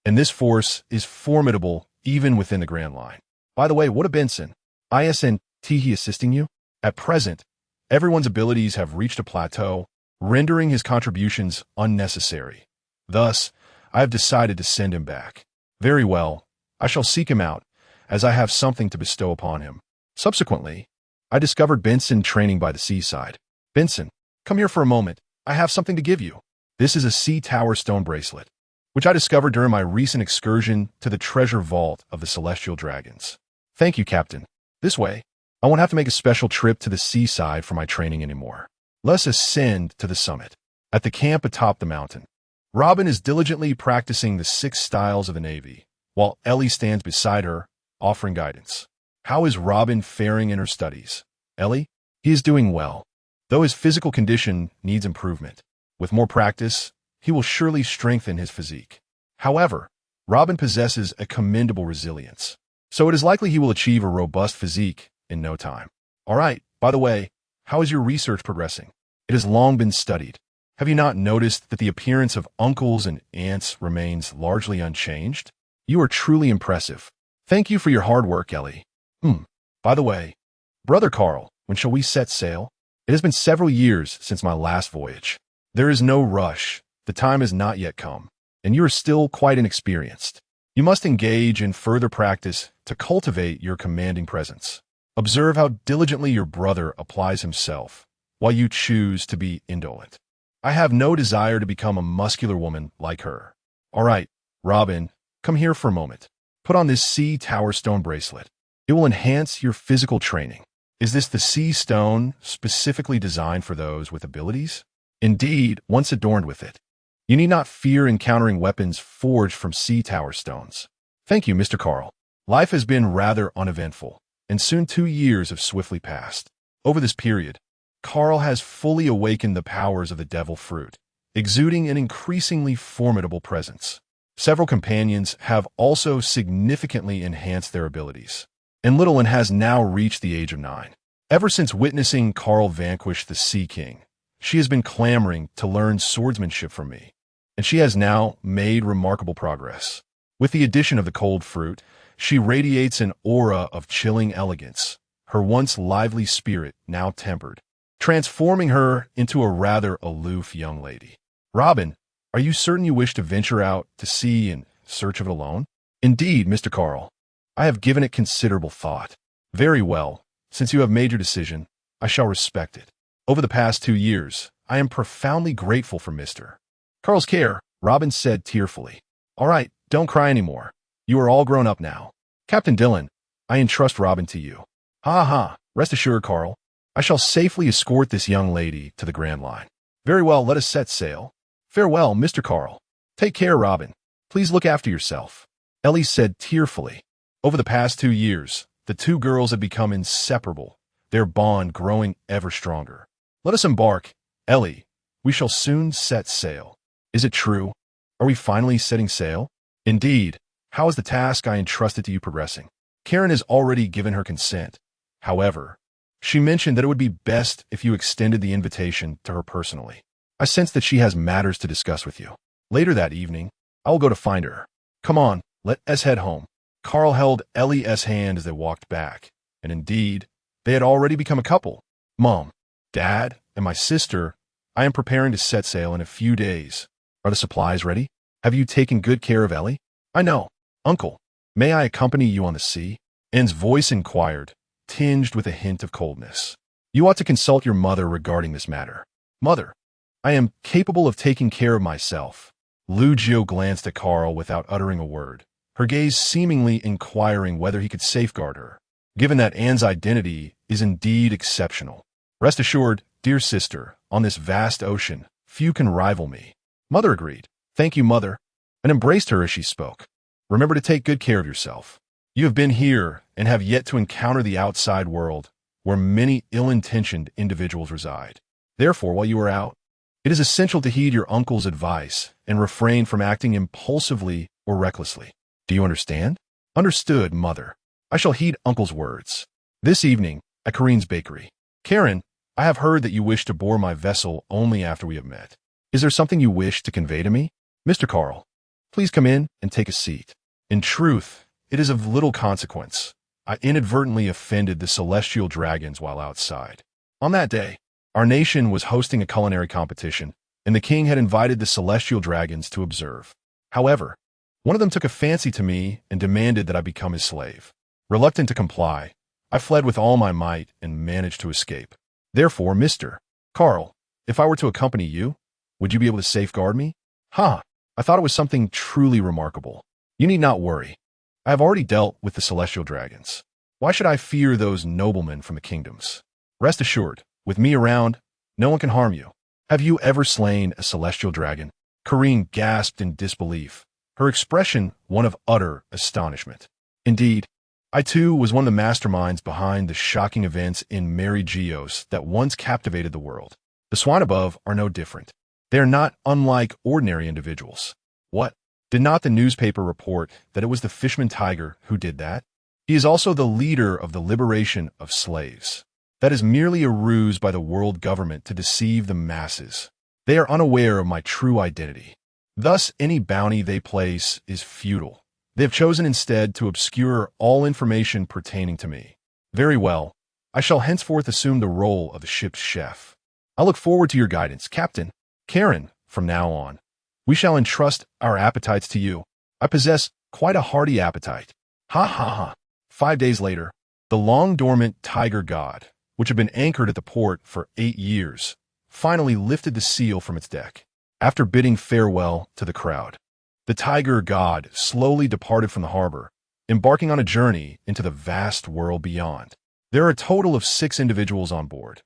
and this force is formidable even within the Grand Line. By the way, what a Benson. ISNT he assisting you? At present, everyone's abilities have reached a plateau, rendering his contributions unnecessary. Thus, I have decided to send him back. Very well, I shall seek him out, as I have something to bestow upon him. Subsequently, I discovered Benson training by the seaside. Benson, come here for a moment. I have something to give you. This is a sea tower stone bracelet, which I discovered during my recent excursion to the treasure vault of the Celestial Dragons. Thank you, Captain. This way, I won't have to make a special trip to the seaside for my training anymore. Let's ascend to the summit. At the camp atop the mountain, Robin is diligently practicing the 6 styles of the Navy, while Ellie stands beside her, offering guidance. How is Robin faring in her studies? Ellie? He is doing well, though his physical condition needs improvement. With more practice, he will surely strengthen his physique. However, Robin possesses a commendable resilience, so it is likely he will achieve a robust physique in no time. All right, by the way, how is your research progressing? It has long been studied. Have you not noticed that the appearance of uncles and aunts remains largely unchanged? You are truly impressive. Thank you for your hard work, Ellie. By the way, Brother Carl, when shall we set sail? It has been several years since my last voyage. There is no rush. The time has not yet come, and you are still quite inexperienced. You must engage in further practice to cultivate your commanding presence. Observe how diligently your brother applies himself, while you choose to be indolent. I have no desire to become a muscular woman like her. All right, Robin, come here for a moment. Put on this sea tower stone bracelet. It will enhance your physical training. Is this the sea stone specifically designed for those with abilities? Indeed, once adorned with it, you need not fear encountering weapons forged from sea tower stones. Thank you, Mr. Carl. Life has been rather uneventful, and soon 2 years have swiftly passed. Over this period, Carl has fully awakened the powers of the devil fruit, exuding an increasingly formidable presence. Several companions have also significantly enhanced their abilities, and little one has now reached the age of 9. Ever since witnessing Carl vanquish the Sea King, she has been clamoring to learn swordsmanship from me, and she has now made remarkable progress. With the addition of the cold fruit, She radiates an aura of chilling elegance, her once lively spirit now tempered, transforming her into a rather aloof young lady. Robin, are you certain you wish to venture out to sea in search of it alone? Indeed, Mr. Carl. I have given it considerable thought. Very well. Since you have made your decision, I shall respect it. Over the past 2 years, I am profoundly grateful for Mr. Carl's care, Robin said tearfully. All right, don't cry anymore. You are all grown up now. Captain Dillon, I entrust Robin to you. Ha ha, rest assured, Carl. I shall safely escort this young lady to the Grand Line. Very well, let us set sail. Farewell, Mr. Carl. Take care, Robin. Please look after yourself. Ellie said tearfully. Over the past 2 years, the two girls had become inseparable, their bond growing ever stronger. Let us embark. Ellie, we shall soon set sail. Is it true? Are we finally setting sail? Indeed. How is the task I entrusted to you progressing? Karen has already given her consent. However, she mentioned that it would be best if you extended the invitation to her personally. I sense that she has matters to discuss with you. Later that evening, I will go to find her. Come on, let us head home. Carl held Ellie's hand as they walked back, and indeed, they had already become a couple. Mom, Dad, and my sister, I am preparing to set sail in a few days. Are the supplies ready? Have you taken good care of Ellie? I know. Uncle, may I accompany you on the sea? Anne's voice inquired, tinged with a hint of coldness. You ought to consult your mother regarding this matter. Mother, I am capable of taking care of myself. Lucio glanced at Carl without uttering a word, her gaze seemingly inquiring whether he could safeguard her, given that Anne's identity is indeed exceptional. Rest assured, dear sister, on this vast ocean, few can rival me. Mother agreed. Thank you, Mother, and embraced her as she spoke. Remember to take good care of yourself. You have been here and have yet to encounter the outside world, where many ill-intentioned individuals reside. Therefore, while you are out, it is essential to heed your uncle's advice and refrain from acting impulsively or recklessly. Do you understand? Understood, Mother. I shall heed Uncle's words. This evening, at Karin's bakery. Karen, I have heard that you wish to board my vessel only after we have met. Is there something you wish to convey to me? Mr. Carl, please come in and take a seat. In truth, it is of little consequence. I inadvertently offended the celestial dragons while outside. On that day, our nation was hosting a culinary competition, and the king had invited the celestial dragons to observe. However, one of them took a fancy to me and demanded that I become his slave. Reluctant to comply, I fled with all my might and managed to escape. Therefore, Mr. Carl, if I were to accompany you, would you be able to safeguard me? Ha! I thought it was something truly remarkable. You need not worry. I have already dealt with the celestial dragons. Why should I fear those noblemen from the kingdoms? Rest assured, with me around, no one can harm you. Have you ever slain a celestial dragon? Karin gasped in disbelief, her expression one of utter astonishment. Indeed, I too was one of the masterminds behind the shocking events in Mary Geos that once captivated the world. The swine above are no different. They are not unlike ordinary individuals. What? Did not the newspaper report that it was the fisherman tiger who did that? He is also the leader of the liberation of slaves. That is merely a ruse by the world government to deceive the masses. They are unaware of my true identity. Thus, any bounty they place is futile. They have chosen instead to obscure all information pertaining to me. Very well. I shall henceforth assume the role of the ship's chef. I look forward to your guidance, Captain. Karen, from now on, we shall entrust our appetites to you. I possess quite a hearty appetite. Ha ha ha. 5 days later, the long-dormant tiger god, which had been anchored at the port for 8 years, finally lifted the seal from its deck. After bidding farewell to the crowd, the tiger god slowly departed from the harbor, embarking on a journey into the vast world beyond. There are a total of 6 individuals on board.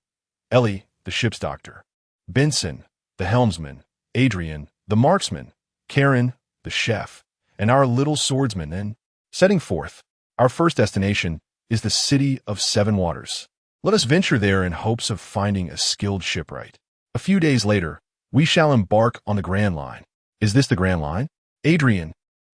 Ellie, the ship's doctor, Benson, the helmsman, Adrian, the marksman, Karen, the chef, and our little swordsman. And setting forth, our first destination is the city of 7 waters. Let us venture there in hopes of finding a skilled shipwright. A few days later, we shall embark on the Grand Line. Is this the Grand Line? Adrian,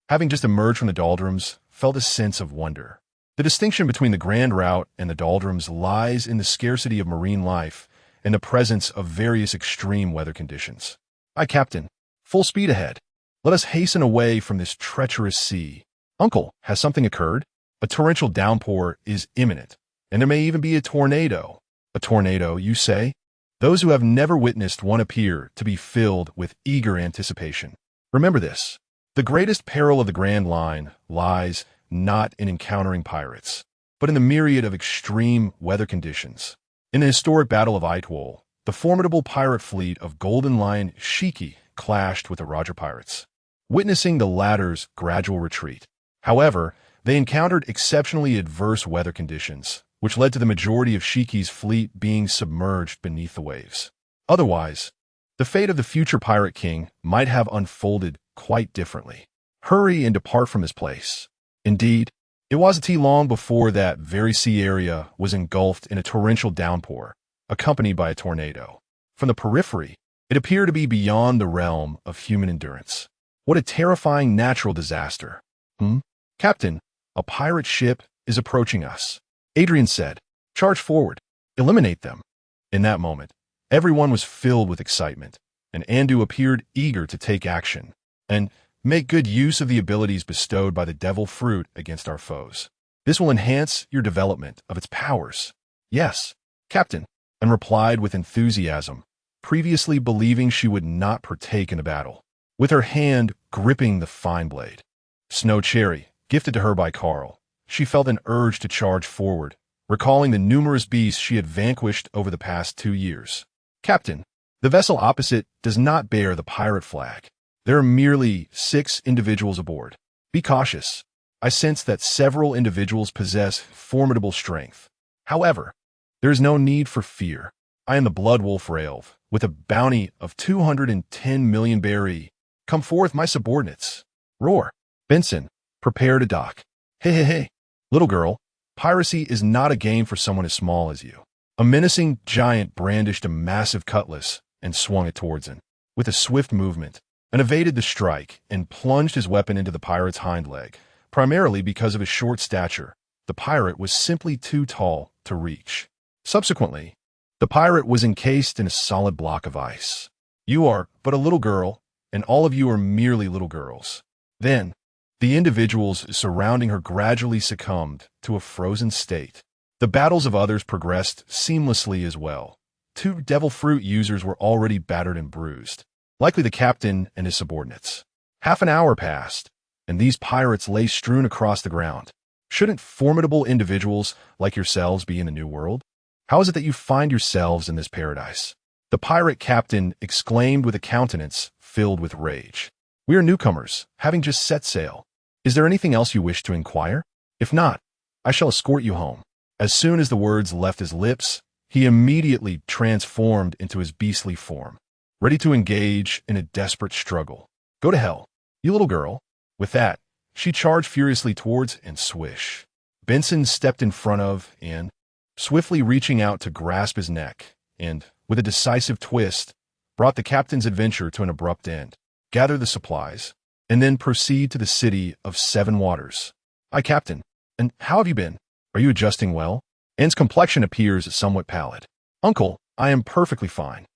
having just emerged from the Doldrums, felt a sense of wonder. The distinction between the Grand Route and the Doldrums lies in the scarcity of marine life and the presence of various extreme weather conditions. Aye, Captain. Full speed ahead. Let us hasten away from this treacherous sea. Uncle, has something occurred? A torrential downpour is imminent, and there may even be a tornado. A tornado, you say? Those who have never witnessed one appear to be filled with eager anticipation. Remember this. The greatest peril of the Grand Line lies not in encountering pirates, but in the myriad of extreme weather conditions. In the historic Battle of Eitwol, the formidable pirate fleet of Golden Lion Haki clashed with the Roger pirates, witnessing the latter's gradual retreat. However, they encountered exceptionally adverse weather conditions, which led to the majority of Haki's fleet being submerged beneath the waves. Otherwise, the fate of the future Pirate King might have unfolded quite differently. Hurry and depart from this place. Indeed, it wasn't too long before that very sea area was engulfed in a torrential downpour, accompanied by a tornado. From the periphery, it appeared to be beyond the realm of human endurance. What a terrifying natural disaster. Captain, a pirate ship is approaching us. Adrian said, charge forward. Eliminate them. In that moment, everyone was filled with excitement, and Andu appeared eager to take action and make good use of the abilities bestowed by the devil fruit against our foes. This will enhance your development of its powers. Yes, Captain, and replied with enthusiasm, previously believing she would not partake in the battle, with her hand gripping the fine blade. Snow Cherry, gifted to her by Carl, she felt an urge to charge forward, recalling the numerous beasts she had vanquished over the past 2 years. Captain, the vessel opposite does not bear the pirate flag. There are merely 6 individuals aboard. Be cautious. I sense that several individuals possess formidable strength. However, there is no need for fear. I am the Blood Wolf Raelv, with a bounty of 210 million berry. Come forth, my subordinates. Roar. Benson, prepare to dock. Hey. Little girl, piracy is not a game for someone as small as you. A menacing giant brandished a massive cutlass and swung it towards him. With a swift movement, and evaded the strike and plunged his weapon into the pirate's hind leg. Primarily because of his short stature, the pirate was simply too tall to reach. Subsequently, the pirate was encased in a solid block of ice. You are but a little girl, and all of you are merely little girls. Then, the individuals surrounding her gradually succumbed to a frozen state. The battles of others progressed seamlessly as well. 2 devil fruit users were already battered and bruised, likely the captain and his subordinates. Half an hour passed, and these pirates lay strewn across the ground. Shouldn't formidable individuals like yourselves be in the New World? How is it that you find yourselves in this paradise? The pirate captain exclaimed with a countenance filled with rage. We are newcomers, having just set sail. Is there anything else you wish to inquire? If not, I shall escort you home. As soon as the words left his lips, he immediately transformed into his beastly form, ready to engage in a desperate struggle. Go to hell, you little girl. With that, she charged furiously towards and swish. Benson stepped in front of and, swiftly reaching out to grasp his neck, and, with a decisive twist, brought the captain's adventure to an abrupt end. Gather the supplies, and then proceed to the city of 7 waters. Hi, Captain. And how have you been? Are you adjusting well? Anne's complexion appears somewhat pallid. Uncle, I am perfectly fine.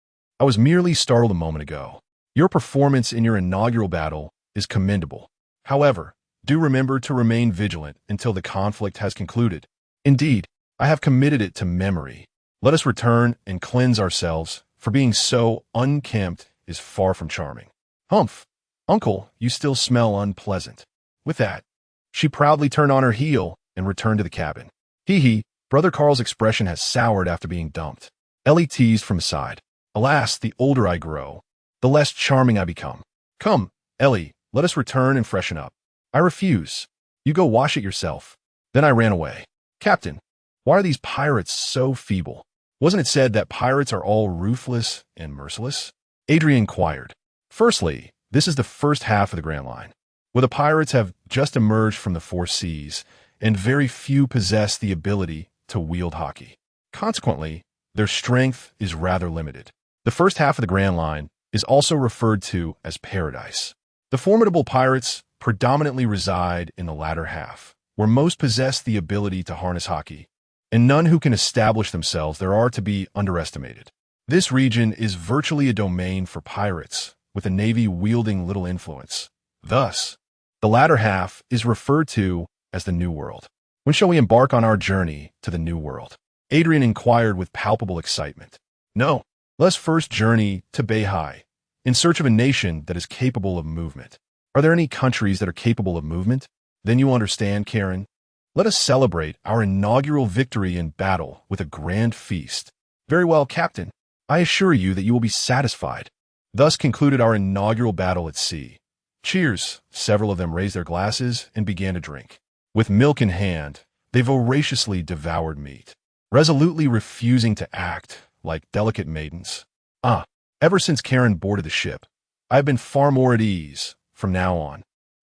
I was merely startled a moment ago. Your performance in your inaugural battle is commendable. However, do remember to remain vigilant until the conflict has concluded. Indeed, I have committed it to memory. Let us return and cleanse ourselves, for being so unkempt is far from charming. Humph! Uncle, you still smell unpleasant. With that, she proudly turned on her heel and returned to the cabin. Hee, Brother Carl's expression has soured after being dumped. Ellie teased from aside. Alas, the older I grow, the less charming I become. Come, Ellie, let us return and freshen up. I refuse. You go wash it yourself. Then I ran away. Captain, why are these pirates so feeble? Wasn't it said that pirates are all ruthless and merciless? Adrian inquired. Firstly, this is the first half of the Grand Line, where the pirates have just emerged from the 4 seas, and very few possess the ability to wield Haki. Consequently, their strength is rather limited. The first half of the Grand Line is also referred to as Paradise. The formidable pirates predominantly reside in the latter half, where most possess the ability to harness Haki, and none who can establish themselves there are to be underestimated. This region is virtually a domain for pirates, with a navy wielding little influence. Thus, The latter half is referred to as the New World. When shall we embark on our journey to the New World? Adrian inquired with palpable excitement. No, let's first journey to Beihai, in search of a nation that is capable of movement. Are there any countries that are capable of movement? Then you understand, Karen. Let us celebrate our inaugural victory in battle with a grand feast. Very well, Captain. I assure you that you will be satisfied. Thus concluded our inaugural battle at sea. Cheers! Several of them raised their glasses and began to drink. With milk in hand, they voraciously devoured meat, resolutely refusing to act like delicate maidens. Ever since Karen boarded the ship, I have been far more at ease. From now on,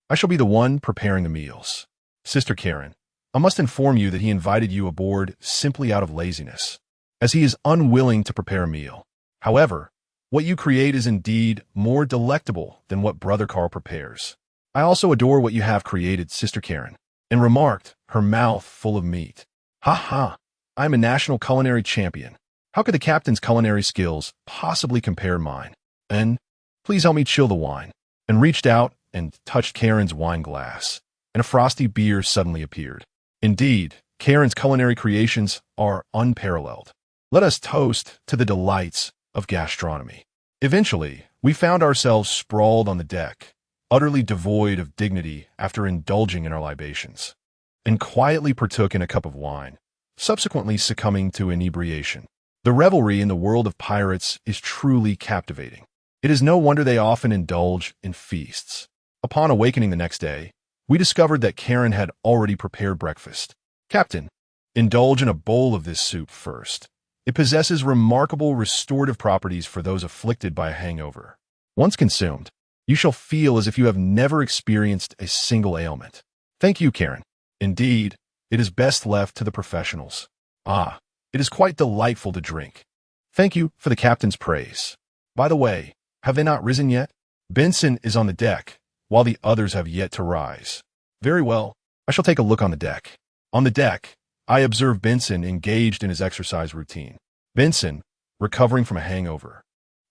I shall be the one preparing the meals. Sister Karen, I must inform you that he invited you aboard simply out of laziness, as he is unwilling to prepare a meal. However, what you create is indeed more delectable than what Brother Carl prepares. I also adore what you have created, Sister Karen, and remarked, her mouth full of meat. Ha ha, I am a national culinary champion. How could the captain's culinary skills possibly compare mine? And please help me chill the wine. And reached out and touched Karen's wine glass, and a frosty beer suddenly appeared. Indeed, Karen's culinary creations are unparalleled. Let us toast to the delights of gastronomy. Eventually, we found ourselves sprawled on the deck, utterly devoid of dignity after indulging in our libations, and quietly partook in a cup of wine, subsequently succumbing to inebriation. The revelry in the world of pirates is truly captivating. It is no wonder they often indulge in feasts. Upon awakening the next day, we discovered that Karen had already prepared breakfast. Captain, indulge in a bowl of this soup first. It possesses remarkable restorative properties for those afflicted by a hangover. Once consumed, you shall feel as if you have never experienced a single ailment. Thank you, Karen. Indeed, it is best left to the professionals. It is quite delightful to drink. Thank you for the captain's praise. By the way, have they not risen yet? Benson is on the deck, while the others have yet to rise. Very well, I shall take a look on the deck. On the deck, I observe Benson engaged in his exercise routine. Benson, recovering from a hangover,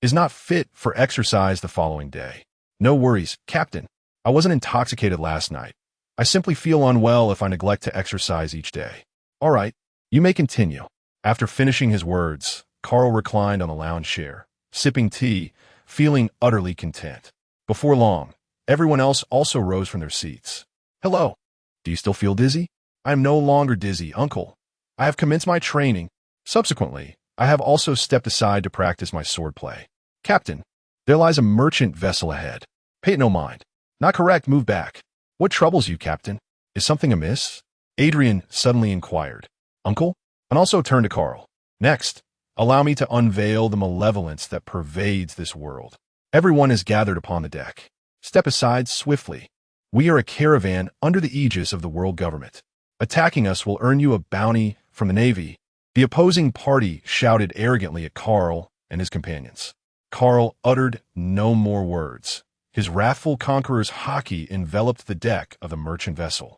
is not fit for exercise the following day. No worries, Captain. I wasn't intoxicated last night. I simply feel unwell if I neglect to exercise each day. All right, you may continue. After finishing his words, Carl reclined on the lounge chair, sipping tea, feeling utterly content. Before long, everyone else also rose from their seats. Hello. Do you still feel dizzy? I am no longer dizzy, Uncle. I have commenced my training. Subsequently, I have also stepped aside to practice my swordplay. Captain, there lies a merchant vessel ahead. Pay it no mind. Not correct, move back. What troubles you, Captain? Is something amiss? Adrian suddenly inquired. Uncle? And also turned to Carl. Next, allow me to unveil the malevolence that pervades this world. Everyone is gathered upon the deck. Step aside swiftly. We are a caravan under the aegis of the world government. Attacking us will earn you a bounty from the Navy. The opposing party shouted arrogantly at Carl and his companions. Carl uttered no more words. His wrathful conqueror's Haki enveloped the deck of the merchant vessel.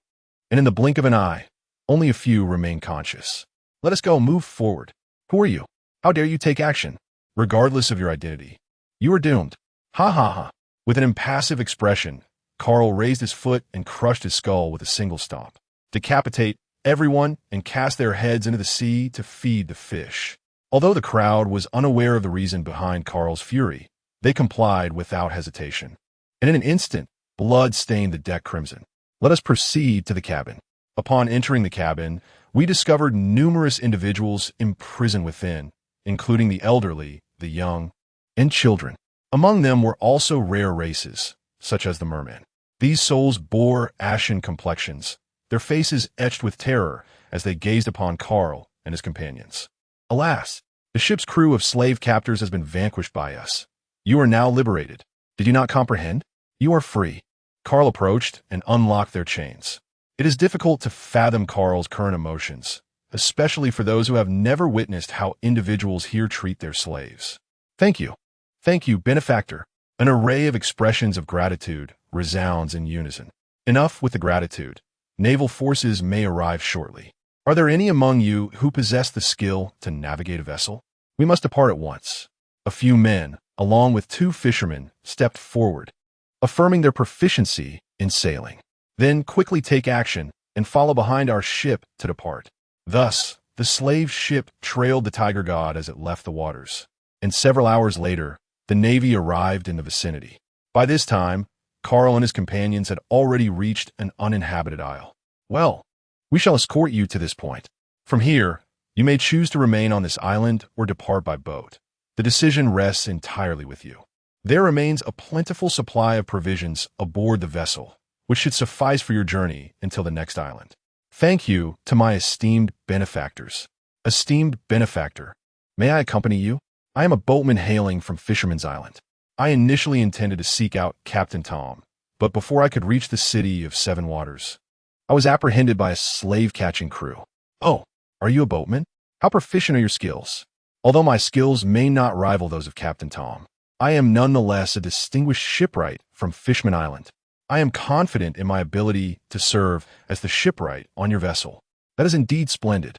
And in the blink of an eye, only a few remained conscious. Let us go, move forward. Who are you? How dare you take action? Regardless of your identity, you are doomed. Ha ha ha. With an impassive expression, Carl raised his foot and crushed his skull with a single stomp. Decapitate everyone and cast their heads into the sea to feed the fish. Although the crowd was unaware of the reason behind Carl's fury, they complied without hesitation. And in an instant, blood stained the deck crimson. Let us proceed to the cabin. Upon entering the cabin, we discovered numerous individuals imprisoned within, including the elderly, the young, and children. Among them were also rare races, such as the mermen. These souls bore ashen complexions, their faces etched with terror as they gazed upon Carl and his companions. Alas, the ship's crew of slave captors has been vanquished by us. You are now liberated. Did you not comprehend? You are free. Carl approached and unlocked their chains. It is difficult to fathom Carl's current emotions, especially for those who have never witnessed how individuals here treat their slaves. Thank you. Thank you, benefactor. An array of expressions of gratitude resounds in unison. Enough with the gratitude. Naval forces may arrive shortly. Are there any among you who possess the skill to navigate a vessel? We must depart at once. A few men, along with two fishermen, stepped forward, affirming their proficiency in sailing. Then quickly take action and follow behind our ship to depart. Thus, the slave ship trailed the tiger god as it left the waters, and several hours later, the navy arrived in the vicinity. By this time, Carl and his companions had already reached an uninhabited isle. Well, we shall escort you to this point. From here, you may choose to remain on this island or depart by boat. The decision rests entirely with you. There remains a plentiful supply of provisions aboard the vessel, which should suffice for your journey until the next island. Thank you to my esteemed benefactors. Esteemed benefactor, may I accompany you? I am a boatman hailing from Fisherman's Island. I initially intended to seek out Captain Tom, but before I could reach the city of Seven Waters, I was apprehended by a slave-catching crew. Oh, are you a boatman? How proficient are your skills? Although my skills may not rival those of Captain Tom, I am nonetheless a distinguished shipwright from Fishman Island. I am confident in my ability to serve as the shipwright on your vessel. That is indeed splendid.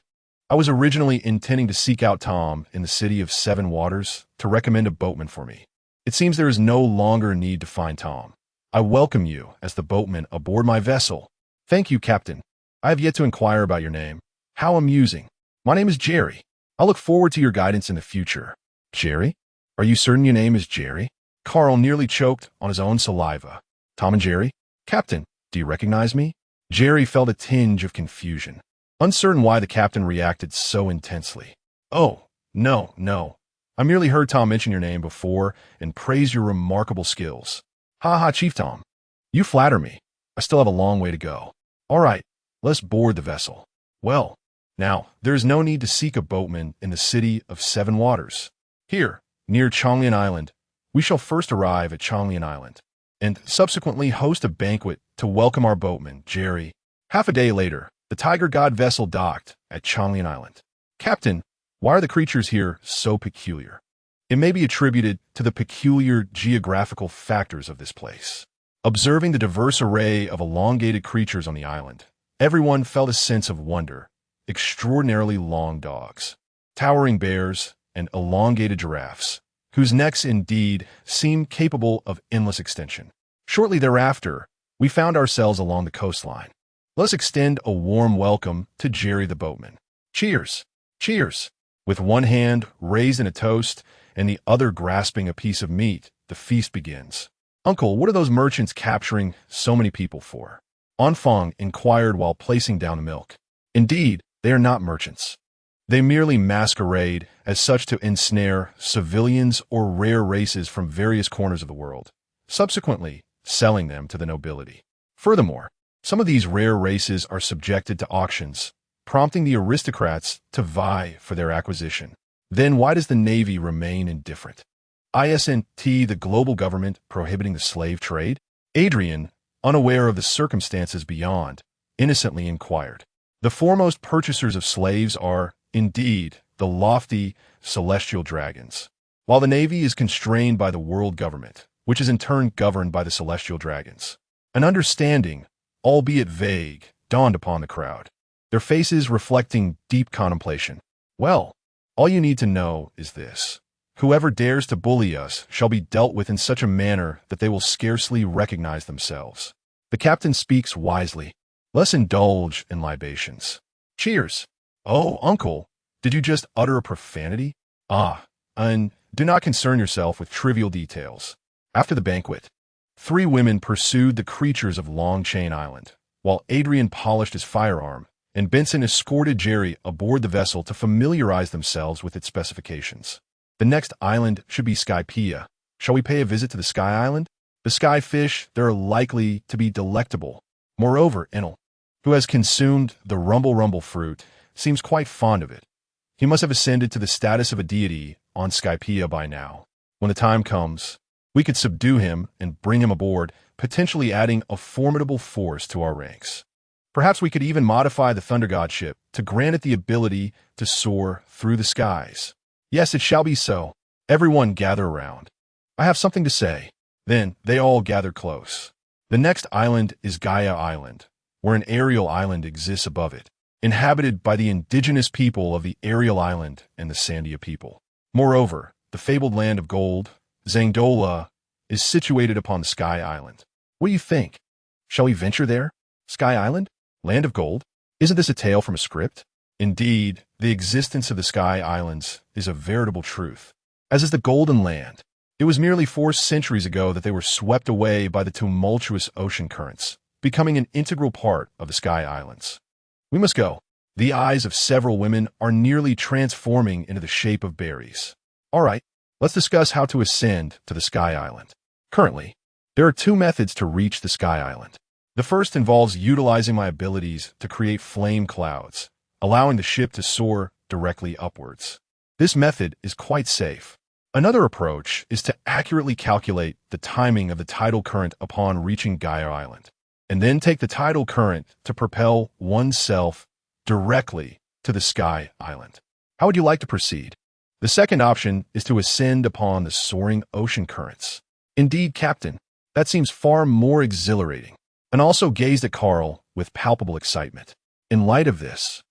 I was originally intending to seek out Tom in the city of Seven Waters to recommend a boatman for me. It seems there is no longer need to find Tom. I welcome you as the boatman aboard my vessel. Thank you, Captain. I have yet to inquire about your name. How amusing. My name is Jerry. I look forward to your guidance in the future. Jerry? Are you certain your name is Jerry? Carl nearly choked on his own saliva. Tom and Jerry? Captain, do you recognize me? Jerry felt a tinge of confusion, uncertain why the captain reacted so intensely. Oh, no. I merely heard Tom mention your name before and praise your remarkable skills. Ha ha, Chief Tom. You flatter me. I still have a long way to go. All right, let's board the vessel. Well, now, there is no need to seek a boatman in the city of Seven Waters. Here, near Chonglian Island, we shall first arrive at Chonglian Island, and subsequently host a banquet to welcome our boatman, Jerry. Half a day later, the Tiger God vessel docked at Chonglian Island. Captain, why are the creatures here so peculiar? It may be attributed to the peculiar geographical factors of this place. Observing the diverse array of elongated creatures on the island, everyone felt a sense of wonder. Extraordinarily long dogs, towering bears, and elongated giraffes, whose necks indeed seemed capable of endless extension. Shortly thereafter, we found ourselves along the coastline. Let's extend a warm welcome to Jerry the boatman. Cheers! Cheers! With one hand raised in a toast and the other grasping a piece of meat, the feast begins. Uncle, what are those merchants capturing so many people for? Enfang inquired while placing down the milk. Indeed, they are not merchants. They merely masquerade as such to ensnare civilians or rare races from various corners of the world, subsequently selling them to the nobility. Furthermore, some of these rare races are subjected to auctions, prompting the aristocrats to vie for their acquisition. Then why does the Navy remain indifferent? Isn't the global government prohibiting the slave trade? Adrian, unaware of the circumstances beyond, innocently inquired. The foremost purchasers of slaves are, indeed, the lofty celestial dragons, while the Navy is constrained by the world government, which is in turn governed by the celestial dragons. An understanding, albeit vague, dawned upon the crowd, their faces reflecting deep contemplation. Well, all you need to know is this. Whoever dares to bully us shall be dealt with in such a manner that they will scarcely recognize themselves. The captain speaks wisely. Let's indulge in libations. Cheers! Oh, uncle, did you just utter a profanity? And do not concern yourself with trivial details. After the banquet, 3 women pursued the creatures of Long Chain Island, while Adrian polished his firearm, and Benson escorted Jerry aboard the vessel to familiarize themselves with its specifications. The next island should be Skypea. Shall we pay a visit to the Sky Island? The sky fish, they're likely to be delectable. Moreover, Enel, who has consumed the rumble fruit, seems quite fond of it. He must have ascended to the status of a deity on Skypea by now. When the time comes, we could subdue him and bring him aboard, potentially adding a formidable force to our ranks. Perhaps we could even modify the Thunder God ship to grant it the ability to soar through the skies. Yes, it shall be so. Everyone gather around. I have something to say. Then they all gather close. The next island is Gaia Island, where an aerial island exists above it, inhabited by the indigenous people of the aerial island and the Sandia people. Moreover, the fabled land of gold, Zangdola, is situated upon the Sky Island. What do you think? Shall we venture there? Sky Island? Land of Gold? Isn't this a tale from a script? Indeed, the existence of the Sky Islands is a veritable truth, as is the Golden Land. It was merely 4 centuries ago that they were swept away by the tumultuous ocean currents, becoming an integral part of the Sky Islands. We must go. The eyes of several women are nearly transforming into the shape of berries. All right, let's discuss how to ascend to the Sky Island. Currently, there are 2 methods to reach the Sky Island. The first involves utilizing my abilities to create flame clouds, allowing the ship to soar directly upwards. This method is quite safe. Another approach is to accurately calculate the timing of the tidal current upon reaching Gaia Island, and then take the tidal current to propel oneself directly to the Sky Island. How would you like to proceed? The second option is to ascend upon the soaring ocean currents. Indeed, Captain, that seems far more exhilarating, and also gazed at Carl with palpable excitement. In light of this,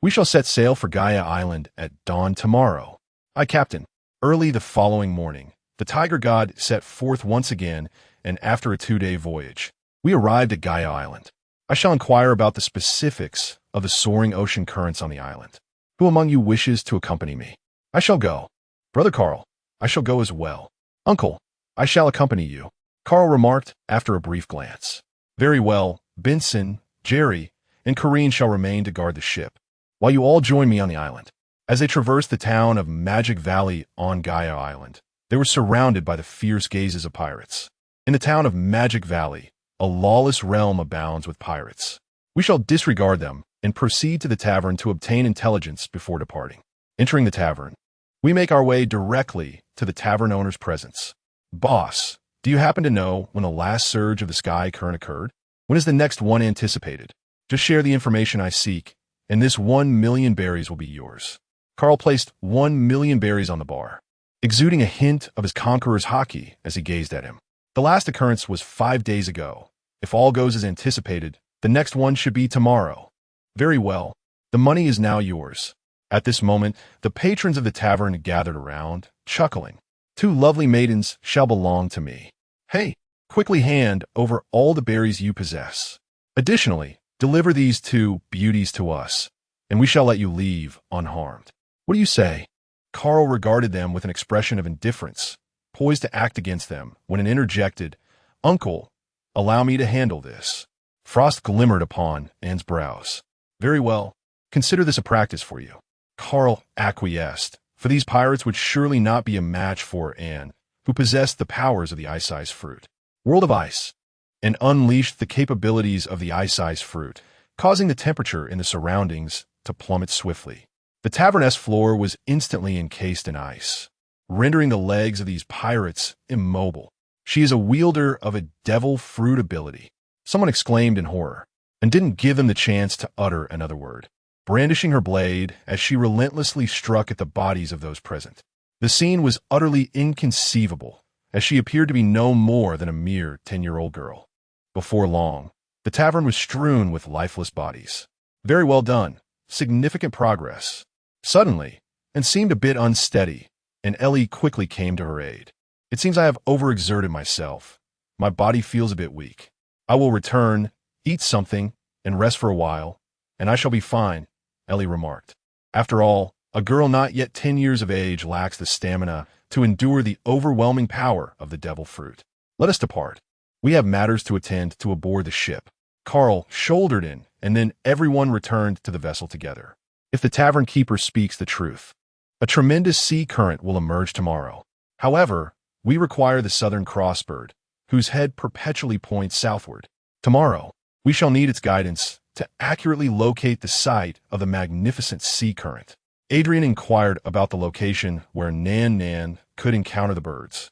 we shall set sail for Gaia Island at dawn tomorrow. Aye, Captain. Early the following morning, the Tiger God set forth once again, and after a 2-day voyage, we arrived at Gaia Island. I shall inquire about the specifics of the soaring ocean currents on the island. Who among you wishes to accompany me? I shall go. Brother Carl, I shall go as well. Uncle, I shall accompany you, Carl remarked after a brief glance. Very well, Benson, Jerry, and Corrine shall remain to guard the ship, while you all join me on the island. As they traversed the town of Magic Valley on Gaia Island, they were surrounded by the fierce gazes of pirates. In the town of Magic Valley, a lawless realm abounds with pirates. We shall disregard them and proceed to the tavern to obtain intelligence before departing. Entering the tavern, we make our way directly to the tavern owner's presence. Boss, do you happen to know when the last surge of the sky current occurred? When is the next one anticipated? Just share the information I seek, and this 1 million berries will be yours. Carl placed 1 million berries on the bar, exuding a hint of his Conqueror's Haki as he gazed at him. The last occurrence was 5 days ago. If all goes as anticipated, the next one should be tomorrow. Very well. The money is now yours. At this moment, the patrons of the tavern gathered around, chuckling. 2 lovely maidens shall belong to me. Hey, quickly hand over all the berries you possess. Additionally, deliver these 2 beauties to us, and we shall let you leave unharmed. What do you say? Carl regarded them with an expression of indifference, poised to act against them, when an interjected, Uncle, allow me to handle this. Frost glimmered upon Anne's brows. Very well. Consider this a practice for you. Carl acquiesced, for these pirates would surely not be a match for Anne, who possessed the powers of the ice-size fruit. World of Ice, and unleashed the capabilities of the ice-size fruit, causing the temperature in the surroundings to plummet swiftly. The tavern's floor was instantly encased in ice, rendering the legs of these pirates immobile. She is a wielder of a devil fruit ability, someone exclaimed in horror, and didn't give them the chance to utter another word, brandishing her blade as she relentlessly struck at the bodies of those present. The scene was utterly inconceivable, as she appeared to be no more than a mere 10-year-old girl. Before long, the tavern was strewn with lifeless bodies. Very well done. Significant progress. Suddenly, and seemed a bit unsteady, and Ellie quickly came to her aid. It seems I have overexerted myself. My body feels a bit weak. I will return, eat something, and rest for a while, and I shall be fine, Ellie remarked. After all, a girl not yet 10 years of age lacks the stamina to endure the overwhelming power of the devil fruit. Let us depart. We have matters to attend to aboard the ship. Carl shouldered in, and then everyone returned to the vessel together. If the tavern keeper speaks the truth, a tremendous sea current will emerge tomorrow. However, we require the southern crossbird, whose head perpetually points southward. Tomorrow, we shall need its guidance to accurately locate the site of the magnificent sea current. Adrian inquired about the location where Nan could encounter the birds.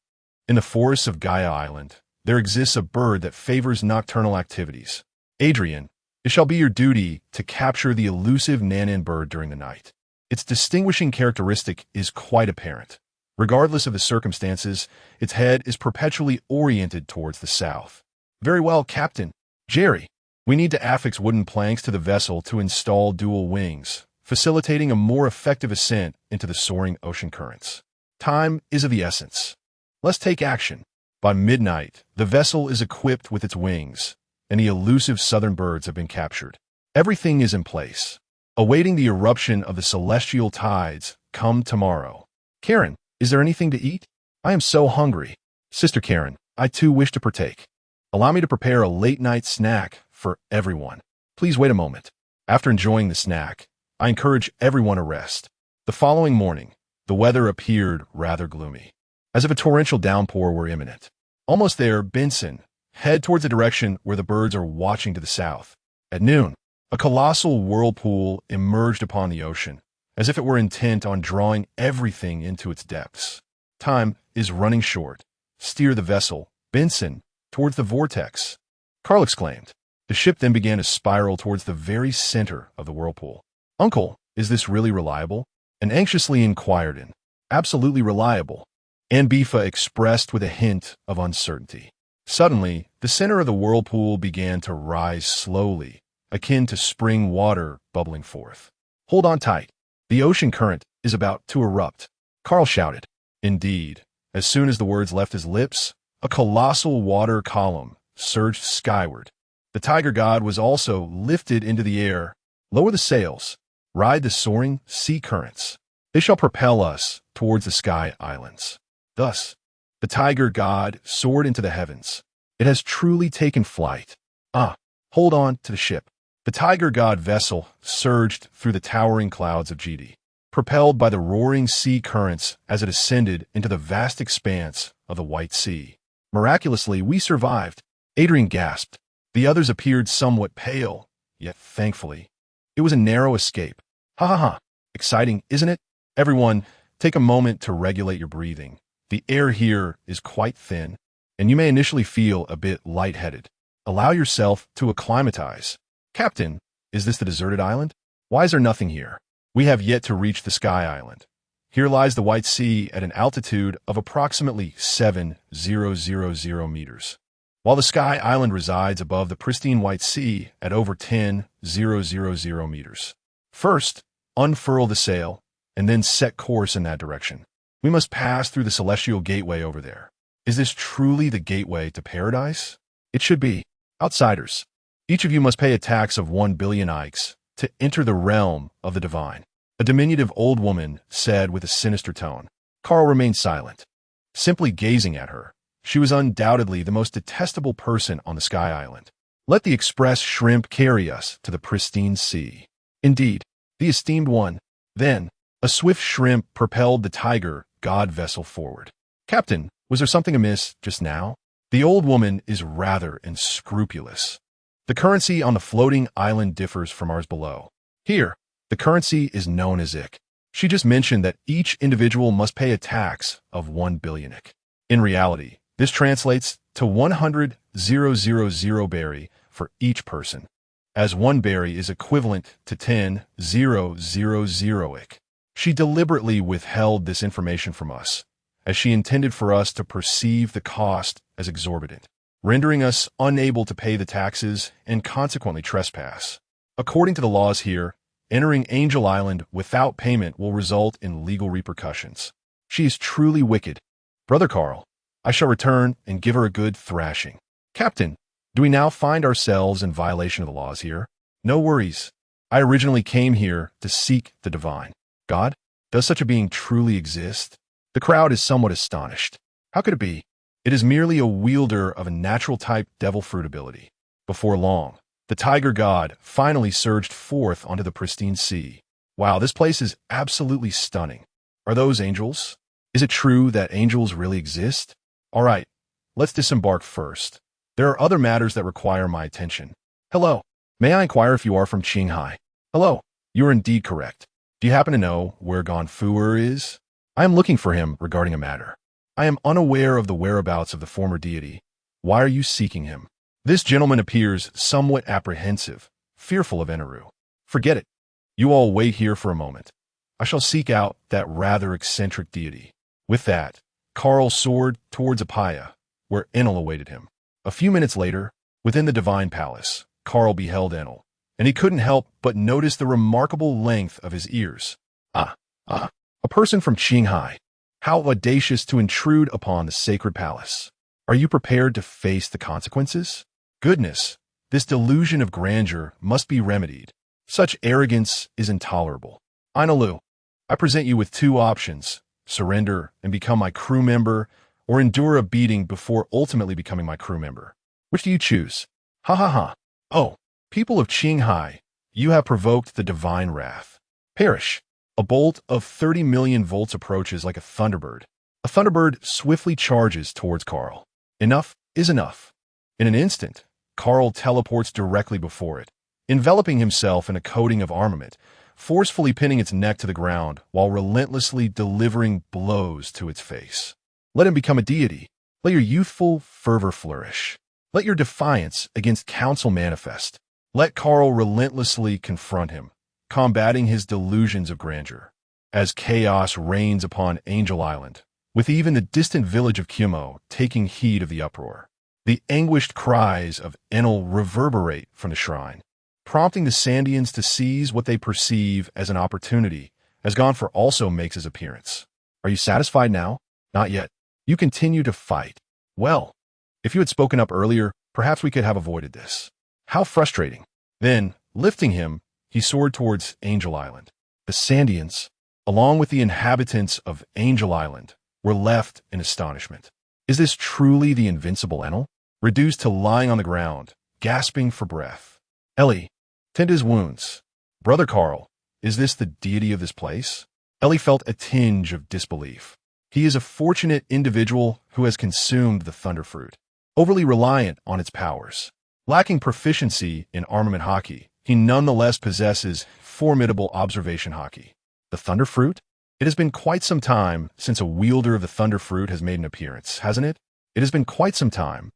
In the forests of Gaia Island, there exists a bird that favors nocturnal activities. Adrian, it shall be your duty to capture the elusive Nanan bird during the night. Its distinguishing characteristic is quite apparent. Regardless of the circumstances, its head is perpetually oriented towards the south. Very well, Captain. Jerry, we need to affix wooden planks to the vessel to install dual wings, facilitating a more effective ascent into the soaring ocean currents. Time is of the essence. Let's take action. By midnight, the vessel is equipped with its wings, and the elusive southern birds have been captured. Everything is in place, awaiting the eruption of the celestial tides come tomorrow. Karen, is there anything to eat? I am so hungry. Sister Karen, I too wish to partake. Allow me to prepare a late-night snack for everyone. Please wait a moment. After enjoying the snack, I encourage everyone to rest. The following morning, the weather appeared rather gloomy, as if a torrential downpour were imminent. Almost there, Benson, head towards the direction where the birds are watching to the south. At noon, a colossal whirlpool emerged upon the ocean, as if it were intent on drawing everything into its depths. Time is running short. Steer the vessel, Benson, towards the vortex, Carl exclaimed. The ship then began to spiral towards the very center of the whirlpool. Uncle, is this really reliable? And anxiously inquired in. Absolutely reliable, Anbifa expressed with a hint of uncertainty. Suddenly, the center of the whirlpool began to rise slowly, akin to spring water bubbling forth. Hold on tight. The ocean current is about to erupt, Carl shouted. Indeed, as soon as the words left his lips, a colossal water column surged skyward. The tiger god was also lifted into the air. Lower the sails. Ride the soaring sea currents. They shall propel us towards the sky islands. Thus, the tiger god soared into the heavens. It has truly taken flight. Hold on to the ship. The tiger god vessel surged through the towering clouds of GD, propelled by the roaring sea currents as it ascended into the vast expanse of the White Sea. Miraculously, we survived. Adrian gasped. The others appeared somewhat pale, yet thankfully, it was a narrow escape. Ha ha ha. Exciting, isn't it? Everyone, take a moment to regulate your breathing. The air here is quite thin, and you may initially feel a bit lightheaded. Allow yourself to acclimatize. Captain, is this the deserted island? Why is there nothing here? We have yet to reach the Sky Island. Here lies the White Sea at an altitude of approximately 7,000 meters, while the Sky Island resides above the pristine White Sea at over 10,000 meters. First, unfurl the sail, and then set course in that direction. We must pass through the celestial gateway over there. Is this truly the gateway to paradise? It should be. Outsiders, each of you must pay a tax of 1 billion Ikes to enter the realm of the divine, a diminutive old woman said with a sinister tone. Carl remained silent, simply gazing at her. She was undoubtedly the most detestable person on the Sky Island. Let the express shrimp carry us to the pristine sea. Indeed, the esteemed one. Then, a swift shrimp propelled the tiger god vessel forward. Captain, was there something amiss just now? The old woman is rather unscrupulous. The currency on the floating island differs from ours below. Here, the currency is known as Ik. She just mentioned that each individual must pay a tax of 1 billion Ik. In reality, this translates to 100,000 berry for each person, as 1 berry is equivalent to 10,000 Ik. She deliberately withheld this information from us, as she intended for us to perceive the cost as exorbitant, rendering us unable to pay the taxes and consequently trespass. According to the laws here, entering Angel Island without payment will result in legal repercussions. She is truly wicked. Brother Carl, I shall return and give her a good thrashing. Captain, do we now find ourselves in violation of the laws here? No worries. I originally came here to seek the divine. God, does such a being truly exist? The crowd is somewhat astonished. How could it be? It is merely a wielder of a natural-type devil fruit ability. Before long, the tiger god finally surged forth onto the pristine sea. Wow, this place is absolutely stunning. Are those angels? Is it true that angels really exist? All right, let's disembark first. There are other matters that require my attention. Hello, may I inquire if you are from Qinghai? Hello, you are indeed correct. Do you happen to know where Gonfuer is? I am looking for him regarding a matter. I am unaware of the whereabouts of the former deity. Why are you seeking him? This gentleman appears somewhat apprehensive, fearful of Eneru. Forget it. You all wait here for a moment. I shall seek out that rather eccentric deity. With that, Carl soared towards Apaya, where Enel awaited him. A few minutes later, within the divine palace, Carl beheld Enel, and he couldn't help but notice the remarkable length of his ears. A person from Qinghai. How audacious to intrude upon the sacred palace. Are you prepared to face the consequences? Goodness, This delusion of grandeur must be remedied. Such arrogance is intolerable. Ainalu, I present you with two options: surrender and become my crew member, or endure a beating before ultimately becoming my crew member. Which do you choose? Ha ha ha. Oh, people of Qinghai, you have provoked the divine wrath. Perish. A bolt of 30 million volts approaches like a thunderbird. A thunderbird swiftly charges towards Carl. Enough is enough. In an instant, Carl teleports directly before it, enveloping himself in a coating of armament, forcefully pinning its neck to the ground while relentlessly delivering blows to its face. Let him become a deity. Let your youthful fervor flourish. Let your defiance against counsel manifest. Let Carl relentlessly confront him, combating his delusions of grandeur. As chaos reigns upon Angel Island, with even the distant village of Kumo taking heed of the uproar, the anguished cries of Enel reverberate from the shrine, prompting the Sandians to seize what they perceive as an opportunity, as Gonfor also makes his appearance. Are you satisfied now? Not yet. You continue to fight. Well, if you had spoken up earlier, perhaps we could have avoided this. How frustrating. Then, lifting him, he soared towards Angel Island. The Sandians, along with the inhabitants of Angel Island, were left in astonishment. Is this truly the invincible Enel? Reduced to lying on the ground, gasping for breath. Ellie, tend his wounds. Brother Carl, is this the deity of this place? Ellie felt a tinge of disbelief. He is a fortunate individual who has consumed the Thunder Fruit, overly reliant on its powers. Lacking proficiency in armament Haki, he nonetheless possesses formidable observation Haki. The Thunder Fruit? It has been quite some time since a wielder of the Thunder Fruit has made an appearance, hasn't it? It has been quite some time.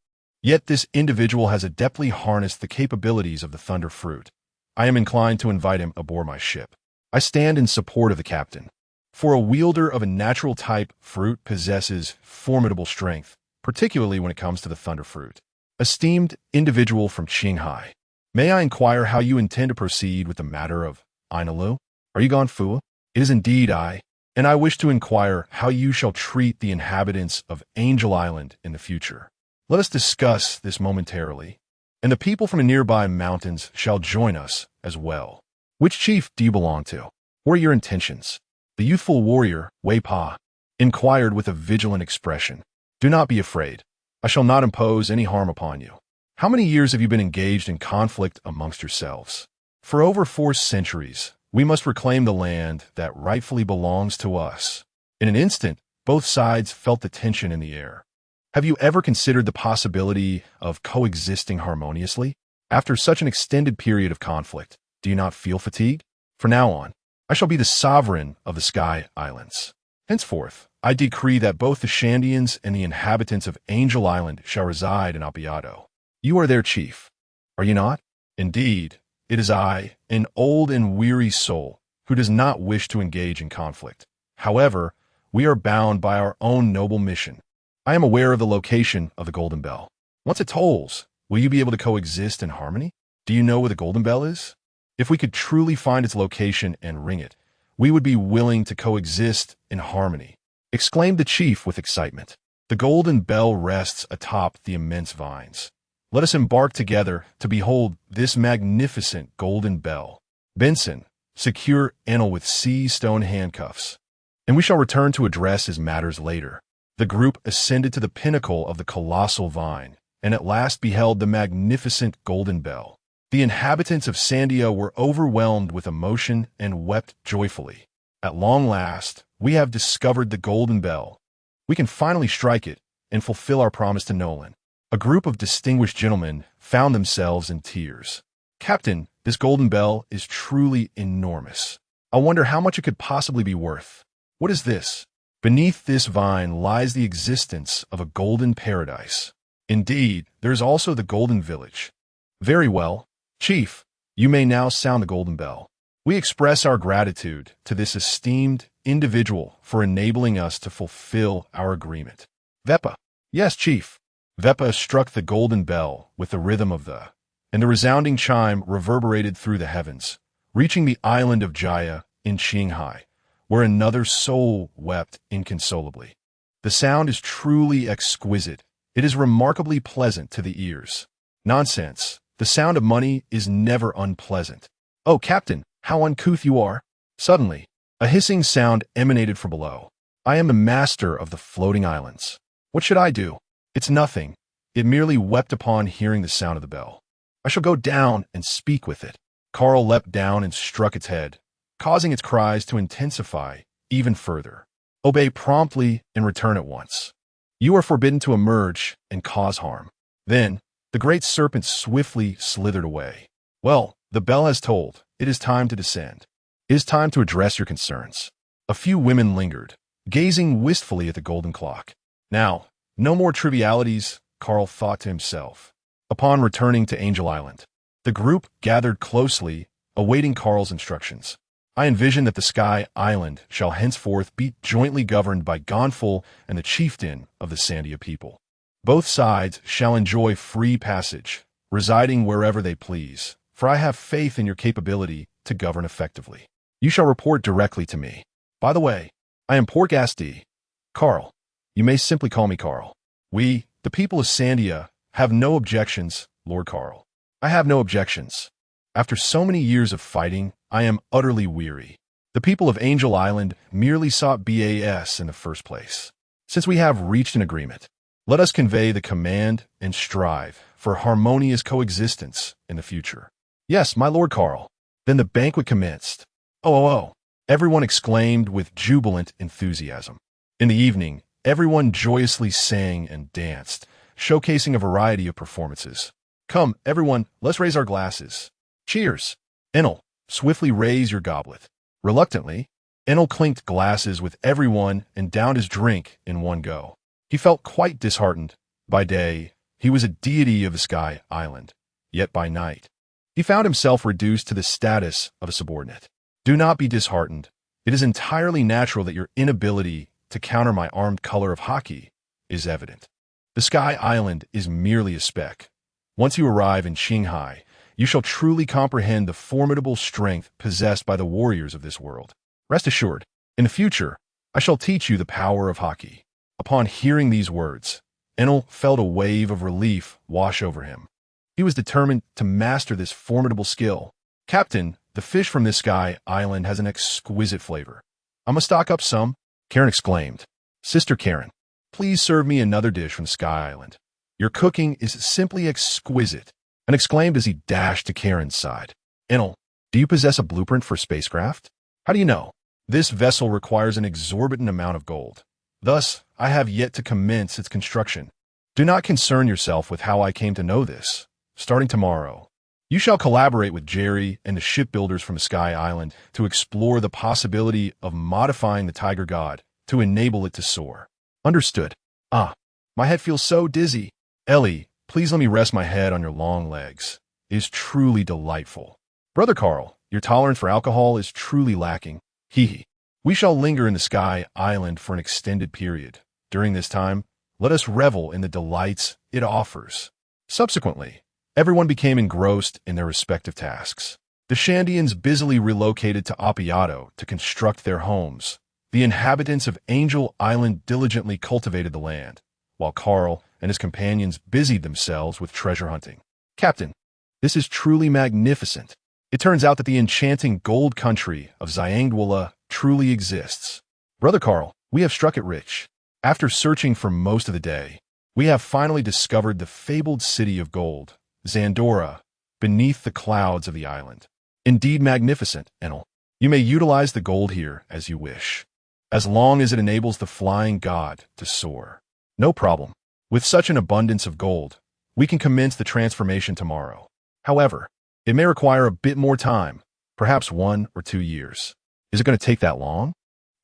Yet this individual has adeptly harnessed the capabilities of the Thunder Fruit. I am inclined to invite him aboard my ship. I stand in support of the captain. For a wielder of a natural type fruit possesses formidable strength, particularly when it comes to the Thunder Fruit. Esteemed individual from Qinghai, may I inquire how you intend to proceed with the matter of Ainalu? Are you gone, Fua? It is indeed I, and I wish to inquire how you shall treat the inhabitants of Angel Island in the future. Let us discuss this momentarily, and the people from the nearby mountains shall join us as well. Which chief do you belong to? What are your intentions? The youthful warrior, Wei Pa, inquired with a vigilant expression. Do not be afraid. I shall not impose any harm upon you. How many years have you been engaged in conflict amongst yourselves? For over 4 centuries, we must reclaim the land that rightfully belongs to us. In an instant, both sides felt the tension in the air. Have you ever considered the possibility of coexisting harmoniously? After such an extended period of conflict, do you not feel fatigued? From now on, I shall be the sovereign of the Sky Islands. Henceforth, I decree that both the Shandians and the inhabitants of Angel Island shall reside in Apiado. You are their chief, are you not? Indeed, it is I, an old and weary soul, who does not wish to engage in conflict. However, we are bound by our own noble mission. I am aware of the location of the Golden Bell. Once it tolls, will you be able to coexist in harmony? Do you know where the Golden Bell is? If we could truly find its location and ring it, we would be willing to coexist in harmony, exclaimed the chief with excitement. The Golden Bell rests atop the immense vines. Let us embark together to behold this magnificent Golden Bell. Benson, secure Enel with sea stone handcuffs, and we shall return to address his matters later. The group ascended to the pinnacle of the colossal vine, and at last beheld the magnificent Golden Bell. The inhabitants of Sandia were overwhelmed with emotion and wept joyfully. At long last, we have discovered the Golden Bell. We can finally strike it and fulfill our promise to Nolan. A group of distinguished gentlemen found themselves in tears. Captain, this Golden Bell is truly enormous. I wonder how much it could possibly be worth. What is this? Beneath this vine lies the existence of a golden paradise. Indeed, there is also the Golden Village. Very well, Chief, you may now sound the Golden Bell. We express our gratitude to this esteemed individual for enabling us to fulfill our agreement. Vepa. Yes, Chief. Vepa struck the Golden Bell with the rhythm of and the resounding chime reverberated through the heavens, reaching the island of Jaya in Qinghai, where another soul wept inconsolably. The sound is truly exquisite. It is remarkably pleasant to the ears. Nonsense. The sound of money is never unpleasant. Oh, Captain, how uncouth you are. Suddenly, a hissing sound emanated from below. I am the master of the floating islands. What should I do? It's nothing. It merely wept upon hearing the sound of the bell. I shall go down and speak with it. Carl leapt down and struck its head, causing its cries to intensify even further. Obey promptly and return at once. You are forbidden to emerge and cause harm. Then, the great serpent swiftly slithered away. Well, the bell has tolled. It is time to descend. It is time to address your concerns. A few women lingered, gazing wistfully at the golden clock. Now, no more trivialities, Carl thought to himself. Upon returning to Angel Island, the group gathered closely, awaiting Carl's instructions. I envision that the Sky Island shall henceforth be jointly governed by Gonful and the chieftain of the Sandia people. Both sides shall enjoy free passage, residing wherever they please, for I have faith in your capability to govern effectively. You shall report directly to me. By the way, I am Pork Ass D. Carl. You may simply call me Carl. We, the people of Sandia, have no objections, Lord Carl. I have no objections. After so many years of fighting, I am utterly weary. The people of Angel Island merely sought BAS in the first place. Since we have reached an agreement, let us convey the command and strive for harmonious coexistence in the future. Yes, my Lord Carl. Then the banquet commenced. Oh! Everyone exclaimed with jubilant enthusiasm. In the evening, everyone joyously sang and danced, showcasing a variety of performances. Come, everyone, let's raise our glasses. Cheers! Enel, swiftly raise your goblet. Reluctantly, Enel clinked glasses with everyone and downed his drink in one go. He felt quite disheartened. By day, he was a deity of the Sky Island. Yet by night, he found himself reduced to the status of a subordinate. Do not be disheartened. It is entirely natural that your inability to counter my armed color of Haki is evident. The Sky Island is merely a speck. Once you arrive in Qinghai, you shall truly comprehend the formidable strength possessed by the warriors of this world. Rest assured, in the future, I shall teach you the power of Haki. Upon hearing these words, Enel felt a wave of relief wash over him. He was determined to master this formidable skill. Captain, the fish from this Sky Island has an exquisite flavor. I must stock up some, Karen exclaimed. Sister Karen, please serve me another dish from Sky Island. Your cooking is simply exquisite, and exclaimed as he dashed to Karen's side. Enel, do you possess a blueprint for spacecraft? How do you know? This vessel requires an exorbitant amount of gold. Thus, I have yet to commence its construction. Do not concern yourself with how I came to know this. Starting tomorrow, you shall collaborate with Jerry and the shipbuilders from Sky Island to explore the possibility of modifying the Tiger God to enable it to soar. Understood. Ah, my head feels so dizzy. Ellie, please let me rest my head on your long legs. It is truly delightful. Brother Carl, your tolerance for alcohol is truly lacking. Hee. We shall linger in the Sky Island for an extended period. During this time, let us revel in the delights it offers. Subsequently, everyone became engrossed in their respective tasks. The Shandians busily relocated to Appiato to construct their homes. The inhabitants of Angel Island diligently cultivated the land, while Carl and his companions busied themselves with treasure hunting. Captain, this is truly magnificent. It turns out that the enchanting gold country of Xiangdwala truly exists. Brother Carl, we have struck it rich. After searching for most of the day, we have finally discovered the fabled city of gold, Zandora, beneath the clouds of the island. Indeed magnificent, Enel. You may utilize the gold here as you wish, as long as it enables the flying god to soar. No problem. With such an abundance of gold, we can commence the transformation tomorrow. However, it may require a bit more time, perhaps 1 or 2 years. Is it going to take that long?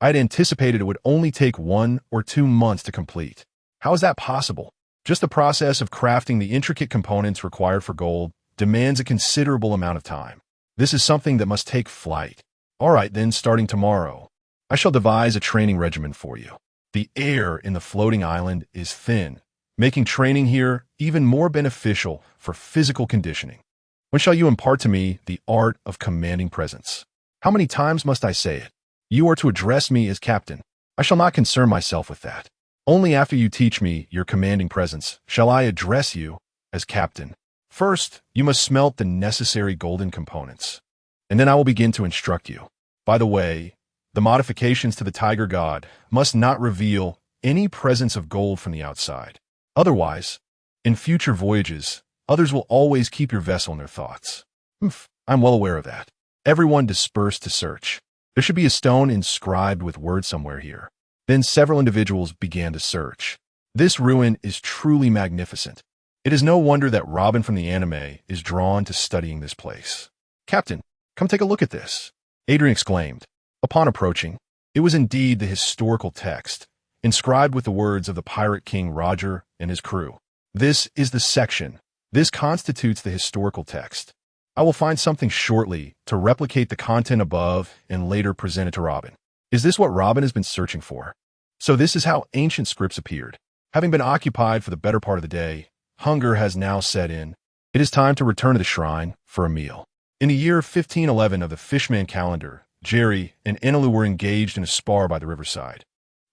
I had anticipated it would only take 1 or 2 months to complete. How is that possible? Just the process of crafting the intricate components required for gold demands a considerable amount of time. This is something that must take flight. All right, then, starting tomorrow, I shall devise a training regimen for you. The air in the floating island is thin, making training here even more beneficial for physical conditioning. When shall you impart to me the art of commanding presence? How many times must I say it? You are to address me as captain. I shall not concern myself with that. Only after you teach me your commanding presence shall I address you as captain. First, you must smelt the necessary golden components, and then I will begin to instruct you. By the way, the modifications to the Tiger God must not reveal any presence of gold from the outside. Otherwise, in future voyages, others will always keep your vessel in their thoughts. I'm well aware of that. Everyone dispersed to search. There should be a stone inscribed with words somewhere here. Then several individuals began to search. This ruin is truly magnificent. It is no wonder that Robin from the anime is drawn to studying this place. Captain, come take a look at this, Adrian exclaimed. Upon approaching, it was indeed the historical text, inscribed with the words of the pirate king Roger and his crew. This is the section. This constitutes the historical text. I will find something shortly to replicate the content above and later present it to Robin. Is this what Robin has been searching for? So this is how ancient scripts appeared. Having been occupied for the better part of the day, hunger has now set in. It is time to return to the shrine for a meal. In the year 1511 of the Fishman calendar, Jerry and Enelu were engaged in a spar by the riverside,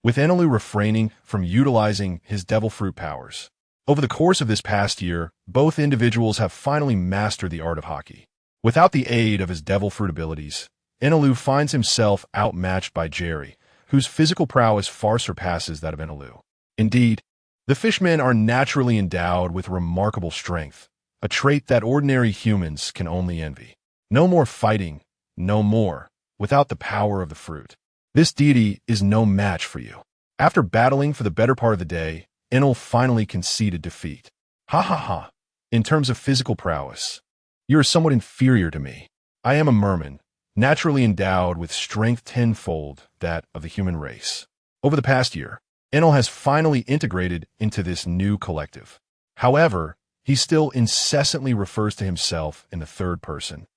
with Enelu refraining from utilizing his devil fruit powers. Over the course of this past year, both individuals have finally mastered the art of Haki. Without the aid of his devil fruit abilities, Enelu finds himself outmatched by Jerry, whose physical prowess far surpasses that of Enelu. Indeed, the fishmen are naturally endowed with remarkable strength, a trait that ordinary humans can only envy. No more fighting, no more, without the power of the fruit. This deity is no match for you. After battling for the better part of the day, Enel finally conceded defeat. Ha ha ha. In terms of physical prowess, you are somewhat inferior to me. I am a merman, naturally endowed with strength tenfold that of the human race. Over the past year, Enel has finally integrated into this new collective. However, he still incessantly refers to himself in the third person,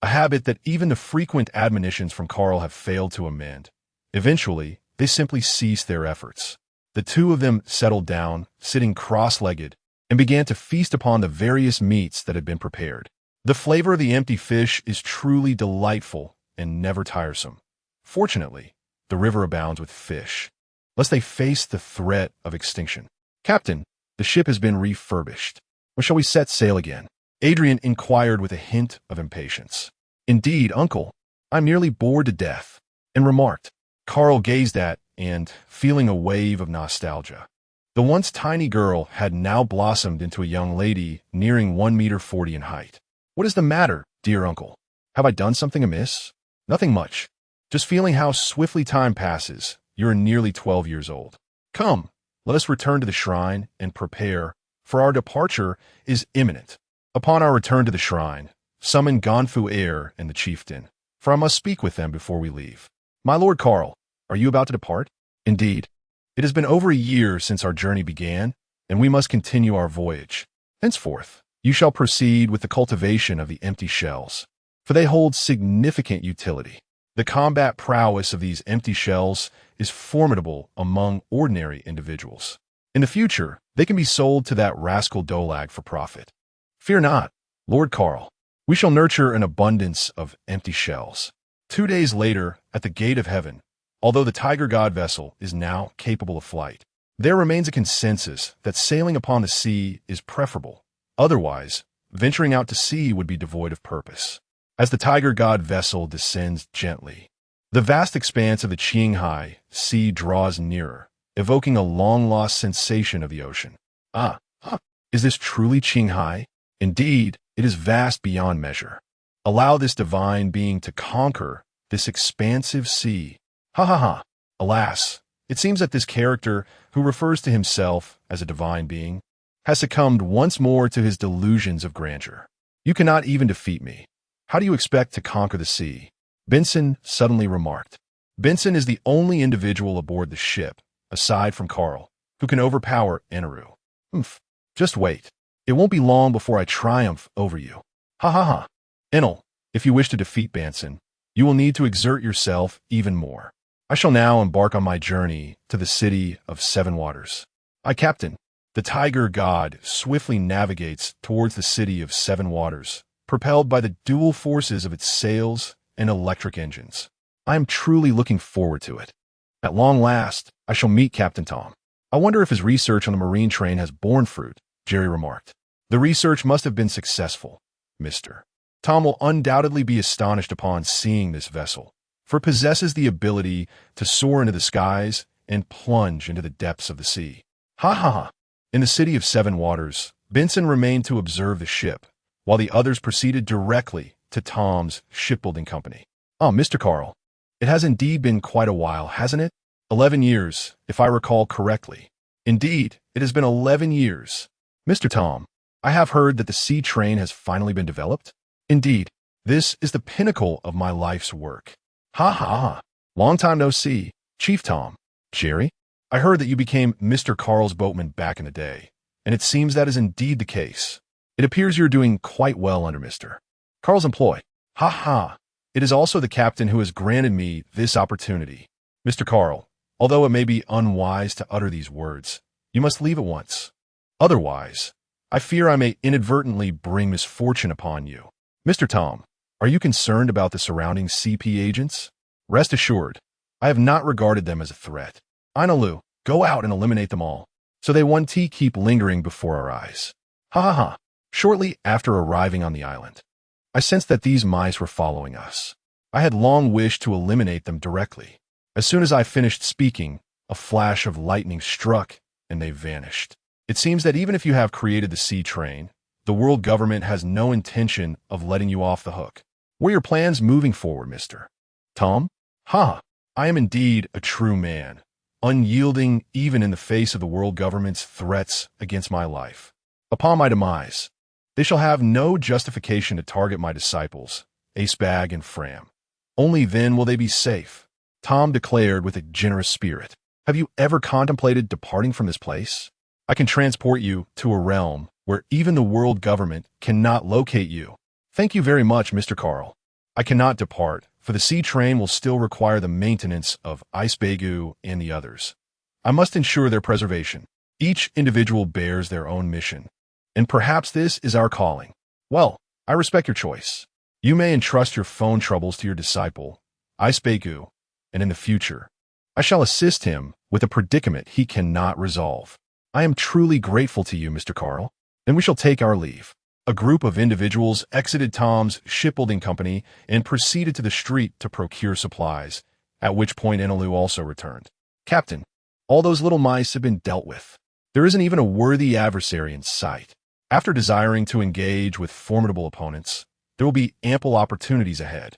a habit that even the frequent admonitions from Carl have failed to amend. Eventually, they simply ceased their efforts. The two of them settled down, sitting cross-legged, and began to feast upon the various meats that had been prepared. The flavor of the empty fish is truly delightful and never tiresome. Fortunately, the river abounds with fish, lest they face the threat of extinction. Captain, the ship has been refurbished. When shall we set sail again? Adrian inquired with a hint of impatience. Indeed, uncle, I'm nearly bored to death, and remarked. Carl gazed at and, feeling a wave of nostalgia. The once tiny girl had now blossomed into a young lady nearing 1 meter 40 in height. What is the matter, dear uncle? Have I done something amiss? Nothing much. Just feeling how swiftly time passes. You're nearly 12 years old. Come, let us return to the shrine and prepare, for our departure is imminent. Upon our return to the shrine, summon Gonfu Air and the chieftain, for I must speak with them before we leave. My lord Carl, are you about to depart? Indeed. It has been over a year since our journey began, and we must continue our voyage. Henceforth, you shall proceed with the cultivation of the empty shells, for they hold significant utility. The combat prowess of these empty shells is formidable among ordinary individuals. In the future, they can be sold to that rascal Dolag for profit. Fear not, Lord Carl. We shall nurture an abundance of empty shells. 2 days later, at the gate of heaven, although the Tiger God vessel is now capable of flight, there remains a consensus that sailing upon the sea is preferable. Otherwise, venturing out to sea would be devoid of purpose. As the Tiger God vessel descends gently, the vast expanse of the Qinghai Sea draws nearer, evoking a long-lost sensation of the ocean. Is this truly Qinghai? Indeed, it is vast beyond measure. Allow this divine being to conquer this expansive sea. Ha ha ha. Alas, it seems that this character, who refers to himself as a divine being, has succumbed once more to his delusions of grandeur. You cannot even defeat me. How do you expect to conquer the sea? Benson suddenly remarked. Benson is the only individual aboard the ship, aside from Carl, who can overpower Eneru. Just wait. It won't be long before I triumph over you. Ha ha ha. Enel, if you wish to defeat Benson, you will need to exert yourself even more. I shall now embark on my journey to the city of Seven Waters. Captain, the Tiger God swiftly navigates towards the city of Seven Waters, propelled by the dual forces of its sails and electric engines. I am truly looking forward to it. At long last, I shall meet Captain Tom. I wonder if his research on the marine train has borne fruit, Jerry remarked. The research must have been successful, Mr. Tom will undoubtedly be astonished upon seeing this vessel, for it possesses the ability to soar into the skies and plunge into the depths of the sea. Ha ha ha. In the city of Seven Waters, Benson remained to observe the ship, while the others proceeded directly to Tom's shipbuilding company. Oh, Mr. Carl, it has indeed been quite a while, hasn't it? 11 years, if I recall correctly. Indeed, it has been 11 years. Mr. Tom, I have heard that the sea train has finally been developed. Indeed, this is the pinnacle of my life's work. Ha ha ha. Long time no see, Chief Tom. Jerry, I heard that you became Mr. Carl's boatman back in the day, and it seems that is indeed the case. It appears you're doing quite well under Mr. Carl's employ. Ha ha. It is also the captain who has granted me this opportunity. Mr. Carl, although it may be unwise to utter these words, you must leave at once. Otherwise, I fear I may inadvertently bring misfortune upon you. Mr. Tom, are you concerned about the surrounding CP agents? Rest assured, I have not regarded them as a threat. Inalu, go out and eliminate them all, so they won't keep lingering before our eyes. Ha ha ha. Shortly after arriving on the island, I sensed that these mice were following us. I had long wished to eliminate them directly. As soon as I finished speaking, a flash of lightning struck, and they vanished. It seems that even if you have created the sea train, the world government has no intention of letting you off the hook. What are your plans moving forward, Mr. Tom? Ha! I am indeed a true man, unyielding even in the face of the world government's threats against my life. Upon my demise, they shall have no justification to target my disciples, Acebag and Fram. Only then will they be safe, Tom declared with a generous spirit. Have you ever contemplated departing from this place? I can transport you to a realm where even the world government cannot locate you. Thank you very much, Mr. Carl. I cannot depart, for the sea train will still require the maintenance of Icebegu and the others. I must ensure their preservation. Each individual bears their own mission, and perhaps this is our calling. Well, I respect your choice. You may entrust your phone troubles to your disciple, Icebegu, and in the future, I shall assist him with a predicament he cannot resolve. I am truly grateful to you, Mr. Carl. Then we shall take our leave. A group of individuals exited Tom's shipbuilding company and proceeded to the street to procure supplies, at which point Enelu also returned. Captain, all those little mice have been dealt with. There isn't even a worthy adversary in sight. After desiring to engage with formidable opponents, there will be ample opportunities ahead.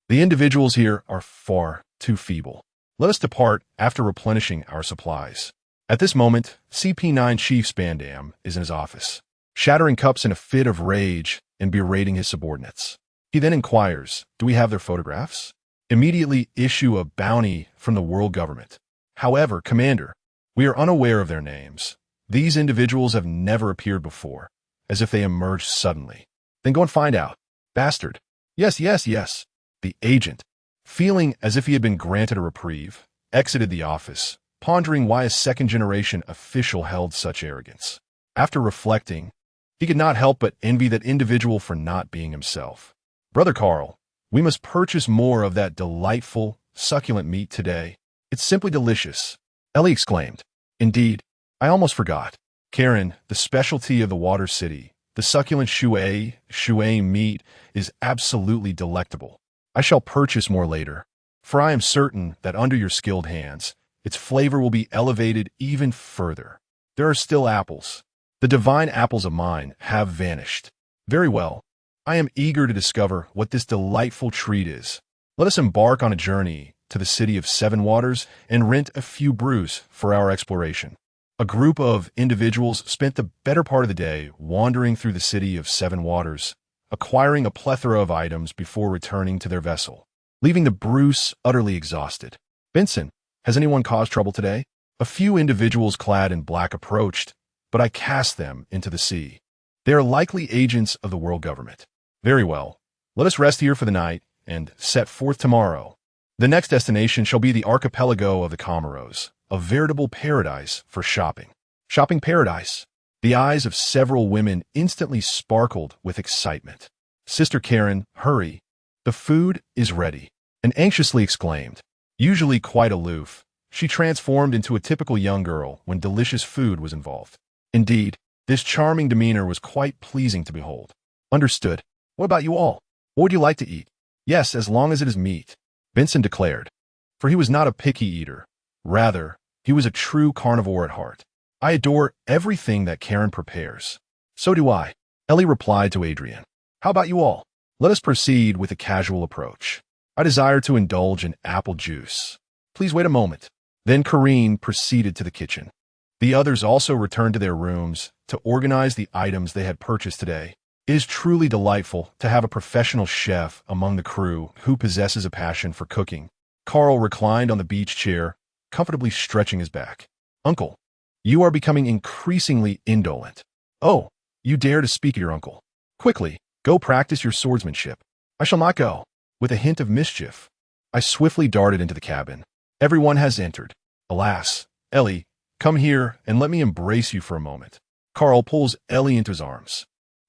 The individuals here are far too feeble. Let us depart after replenishing our supplies. At this moment, CP9 Chief Spandam is in his office, shattering cups in a fit of rage and berating his subordinates. He then inquires, do we have their photographs? Immediately issue a bounty from the world government. However, Commander, we are unaware of their names. These individuals have never appeared before, as if they emerged suddenly. Then go and find out. Bastard. Yes, yes, yes. The agent, feeling as if he had been granted a reprieve, exited the office, pondering why a second-generation official held such arrogance. After reflecting, he could not help but envy that individual for not being himself. Brother Carl, we must purchase more of that delightful, succulent meat today. It's simply delicious. Ellie exclaimed. Indeed, I almost forgot. Karen, the specialty of the Water City, the succulent shui meat is absolutely delectable. I shall purchase more later, for I am certain that under your skilled hands, its flavor will be elevated even further. There are still apples. The divine apples of mine have vanished. Very well. I am eager to discover what this delightful treat is. Let us embark on a journey to the city of Seven Waters and rent a few brews for our exploration. A group of individuals spent the better part of the day wandering through the city of Seven Waters, acquiring a plethora of items before returning to their vessel, leaving the Bruce utterly exhausted. Benson, has anyone caused trouble today? A few individuals clad in black approached, but I cast them into the sea. They are likely agents of the world government. Very well. Let us rest here for the night and set forth tomorrow. The next destination shall be the archipelago of the Comoros, a veritable paradise for shopping. Shopping paradise. The eyes of several women instantly sparkled with excitement. Sister Karen, hurry. The food is ready, and anxiously exclaimed. Usually quite aloof, she transformed into a typical young girl when delicious food was involved. Indeed, This charming demeanor was quite pleasing to behold. Understood. What about you all? What would you like to eat? Yes, as long as it is meat, Vincent declared. For he was not a picky eater. Rather, he was a true carnivore at heart. I adore everything that Karen prepares. So do I, Ellie replied to Adrian. How about you all? Let us proceed with a casual approach. I desire to indulge in apple juice. Please wait a moment. Then Karine proceeded to the kitchen. The others also returned to their rooms to organize the items they had purchased today. It is truly delightful to have a professional chef among the crew who possesses a passion for cooking. Carl reclined on the beach chair, comfortably stretching his back. Uncle, you are becoming increasingly indolent. Oh, you dare to speak of your uncle. Quickly, go practice your swordsmanship. I shall not go. With a hint of mischief, I swiftly darted into the cabin. Everyone has entered. Alas, Ellie, come here and let me embrace you for a moment. Carl pulls Ellie into his arms.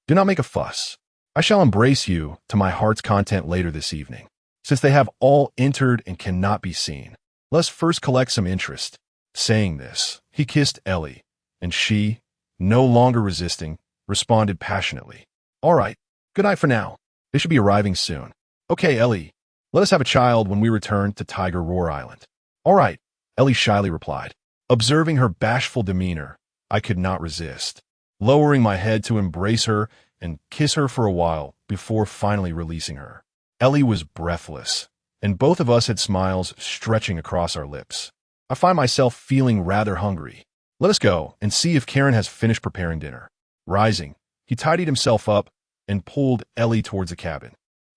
Do not make a fuss. I shall embrace you to my heart's content later this evening. Since they have all entered and cannot be seen, let's first collect some interest. Saying this, he kissed Ellie, and she, no longer resisting, responded passionately. All right, good night for now. They should be arriving soon. Okay, Ellie, let us have a child when we return to Tiger Roar Island. All right, Ellie shyly replied. Observing her bashful demeanor, I could not resist, lowering my head to embrace her and kiss her for a while before finally releasing her. Ellie was breathless, and both of us had smiles stretching across our lips. I find myself feeling rather hungry. Let us go and see if Karen has finished preparing dinner. Rising, he tidied himself up and pulled Ellie towards the cabin.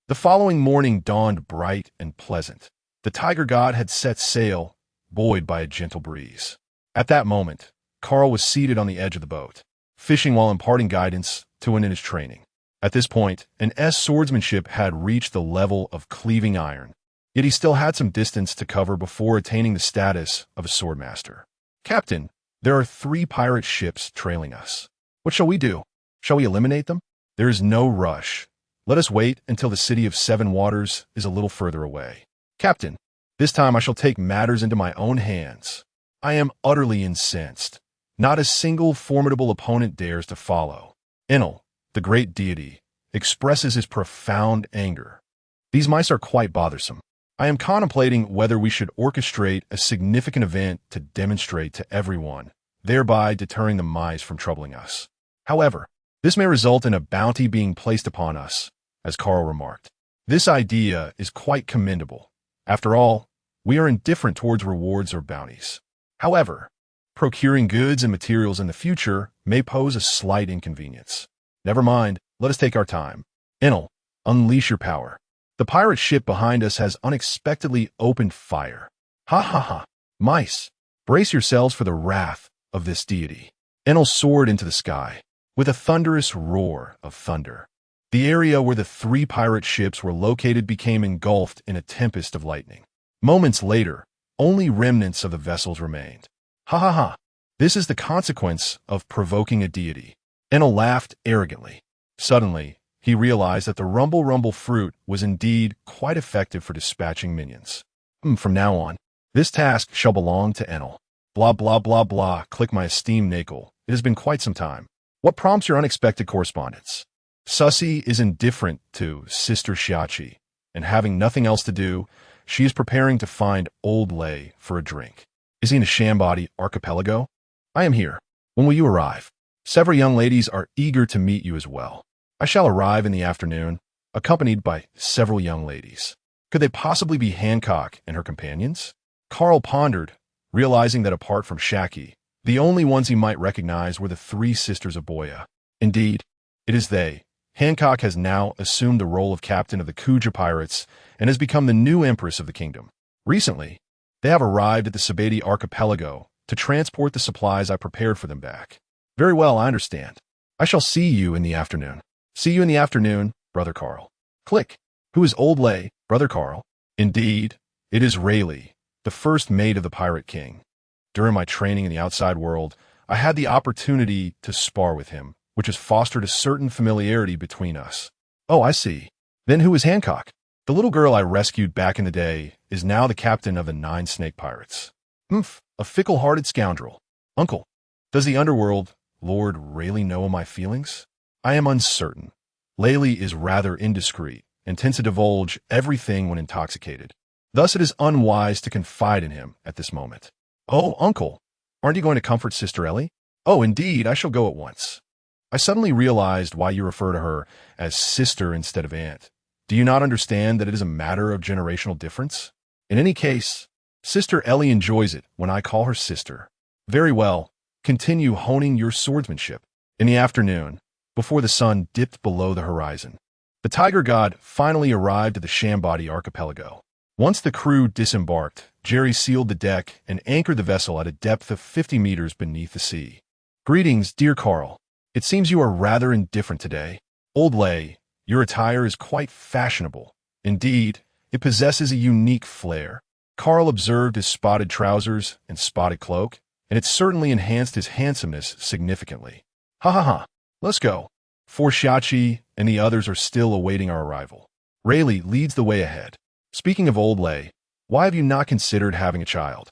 The following morning dawned bright and pleasant. The tiger god had set sail, buoyed by a gentle breeze. At that moment, Carl was seated on the edge of the boat, fishing while imparting guidance to one in his training. At this point, an swordsmanship had reached the level of cleaving iron, yet he still had some distance to cover before attaining the status of a swordmaster. Captain, there are 3 pirate ships trailing us. What shall we do? Shall we eliminate them? There is no rush. Let us wait until the city of 7 waters is a little further away. Captain, this time I shall take matters into my own hands. I am utterly incensed. Not a single formidable opponent dares to follow. Enel, the great deity, expresses his profound anger. These mice are quite bothersome. I am contemplating whether we should orchestrate a significant event to demonstrate to everyone, thereby deterring the mice from troubling us. However, this may result in a bounty being placed upon us, as Carl remarked. This idea is quite commendable. After all, we are indifferent towards rewards or bounties. However, procuring goods and materials in the future may pose a slight inconvenience. Never mind, let us take our time. Enel, unleash your power. The pirate ship behind us has unexpectedly opened fire. Ha ha ha. Mice, brace yourselves for the wrath of this deity. Enel soared into the sky, with a thunderous roar of thunder. The area where the 3 pirate ships were located became engulfed in a tempest of lightning. Moments later, only remnants of the vessels remained. Ha ha ha. This is the consequence of provoking a deity. Enel laughed arrogantly. Suddenly, he realized that the rumble fruit was indeed quite effective for dispatching minions. From now on, this task shall belong to Enel. Blah blah blah blah, click my esteemed Nakel. It has been quite some time. What prompts your unexpected correspondence? Sussy is indifferent to Sister Shiachi, and having nothing else to do, she is preparing to find Old Lay for a drink. Is he in a Shambody archipelago? I am here. When will you arrive? Several young ladies are eager to meet you as well. I shall arrive in the afternoon, accompanied by several young ladies. Could they possibly be Hancock and her companions? Carl pondered, realizing that apart from Shaki, the only ones he might recognize were the 3 sisters of Boya. Indeed, it is they. Hancock has now assumed the role of captain of the Kuja pirates and has become the new empress of the kingdom. Recently, they have arrived at the Sabeti archipelago to transport the supplies I prepared for them back. Very well, I understand. I shall see you in the afternoon. See you in the afternoon, Brother Carl. Click. Who is Old Lay, Brother Carl? Indeed, it is Rayleigh, the first mate of the Pirate King. During my training in the outside world, I had the opportunity to spar with him, which has fostered a certain familiarity between us. Oh, I see. Then who is Hancock? The little girl I rescued back in the day is now the captain of the 9 snake pirates. A fickle-hearted scoundrel. Uncle, does the underworld Lord Rayleigh know of my feelings? I am uncertain. Laylee is rather indiscreet and tends to divulge everything when intoxicated. Thus it is unwise to confide in him at this moment. Oh, uncle, aren't you going to comfort Sister Ellie? Oh, indeed, I shall go at once. I suddenly realized why you refer to her as sister instead of aunt. Do you not understand that it is a matter of generational difference? In any case, Sister Ellie enjoys it when I call her sister. Very well, continue honing your swordsmanship. In the afternoon, before the sun dipped below the horizon, the Tiger God finally arrived at the Shambody archipelago. Once the crew disembarked, Jerry sealed the deck and anchored the vessel at a depth of 50 meters beneath the sea. Greetings, dear Carl. It seems you are rather indifferent today. Old Lay, your attire is quite fashionable. Indeed, it possesses a unique flair. Carl observed his spotted trousers and spotted cloak, and it certainly enhanced his handsomeness significantly. Ha ha ha, let's go. For Shachi and the others are still awaiting our arrival. Rayleigh leads the way ahead. Speaking of Old Lay, why have you not considered having a child?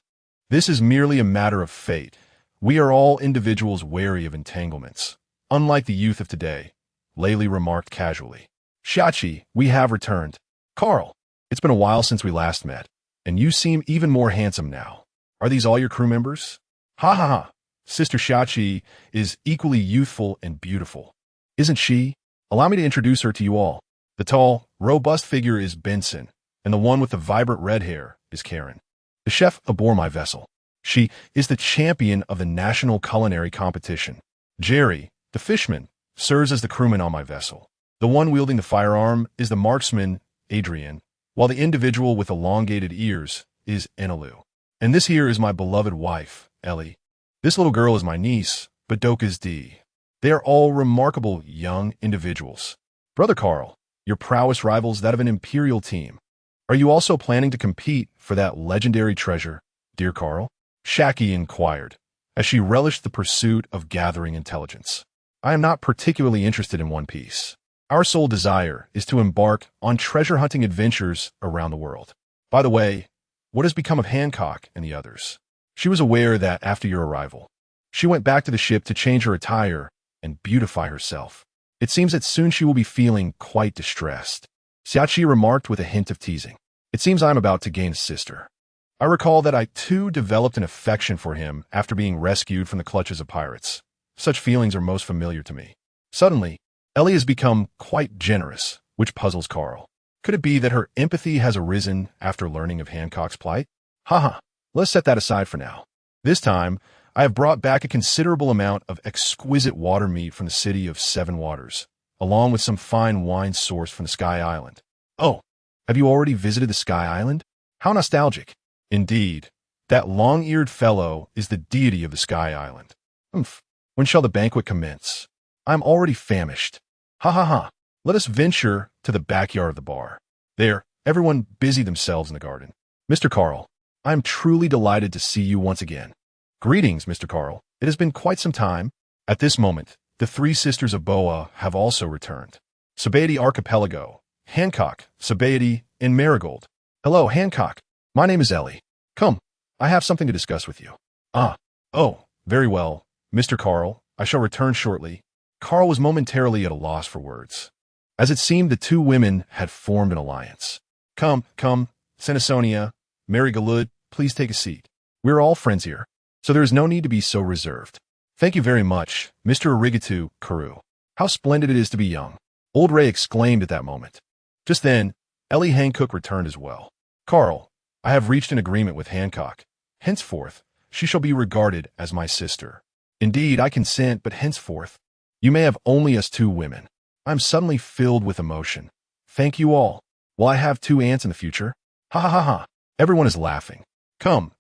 This is merely a matter of fate. We are all individuals wary of entanglements. Unlike the youth of today, Laylee remarked casually. Shachi, we have returned. Carl, it's been a while since we last met, and you seem even more handsome now. Are these all your crew members? Ha ha ha. Sister Shachi is equally youthful and beautiful. Isn't she? Allow me to introduce her to you all. The tall, robust figure is Benson, and the one with the vibrant red hair is Karen. The chef aboard my vessel. She is the champion of the national culinary competition. Jerry, the fishman, serves as the crewman on my vessel. The one wielding the firearm is the marksman, Adrian, while the individual with elongated ears is Enelu. And this here is my beloved wife, Ellie. This little girl is my niece, Badoka's D. They are all remarkable young individuals. Brother Carl, your prowess rivals that of an imperial team. Are you also planning to compete for that legendary treasure, dear Carl? Shaki inquired, as she relished the pursuit of gathering intelligence. I am not particularly interested in One Piece. Our sole desire is to embark on treasure-hunting adventures around the world. By the way, what has become of Hancock and the others? She was aware that after your arrival, she went back to the ship to change her attire and beautify herself. It seems that soon she will be feeling quite distressed. Xiachi remarked with a hint of teasing. It seems I am about to gain a sister. I recall that I too developed an affection for him after being rescued from the clutches of pirates. Such feelings are most familiar to me. Suddenly, Ellie has become quite generous, which puzzles Carl. Could it be that her empathy has arisen after learning of Hancock's plight? Haha, let's set that aside for now. This time, I have brought back a considerable amount of exquisite water meat from the city of Seven Waters, along with some fine wine sourced from the Sky Island. Oh, have you already visited the Sky Island? How nostalgic. Indeed, that long-eared fellow is the deity of the Sky Island. Humph. When shall the banquet commence? I am already famished. Ha ha ha. Let us venture to the backyard of the bar. There, everyone busy themselves in the garden. Mr. Carl, I am truly delighted to see you once again. Greetings, Mr. Carl. It has been quite some time. At this moment, the three sisters of Boa have also returned. Sabaody Archipelago, Hancock, Sabaody, and Marigold. Hello, Hancock. My name is Ellie. Come, I have something to discuss with you. Oh, very well. Mr. Carl, I shall return shortly. Carl was momentarily at a loss for words, as it seemed the two women had formed an alliance. Come, Senasonia, Marigold, please take a seat. We're all friends here, so there is no need to be so reserved. Thank you very much, Mr. Arigato, Karu. How splendid it is to be young. Old Ray exclaimed at that moment. Just then, Ellie Hancock returned as well. Carl, I have reached an agreement with Hancock. Henceforth, she shall be regarded as my sister. Indeed, I consent, but henceforth, you may have only us two women. I am suddenly filled with emotion. Thank you all. Will I have two aunts in the future? Ha ha ha ha. Everyone is laughing. Come,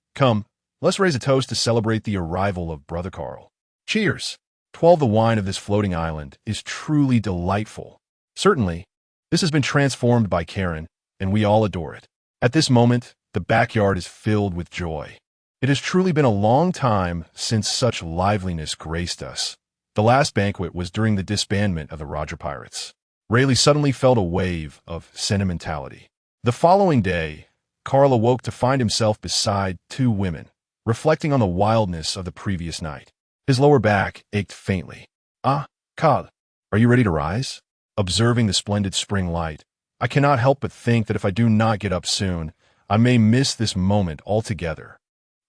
let's raise a toast to celebrate the arrival of Brother Carl. Cheers. 12 The wine of this floating island is truly delightful. Certainly, this has been transformed by Karen, and we all adore it. At this moment, the backyard is filled with joy. It has truly been a long time since such liveliness graced us. The last banquet was during the disbandment of the Roger Pirates. Rayleigh suddenly felt a wave of sentimentality. The following day, Carl awoke to find himself beside two women, reflecting on the wildness of the previous night. His lower back ached faintly. Ah, Kal, are you ready to rise? Observing the splendid spring light, I cannot help but think that if I do not get up soon, I may miss this moment altogether.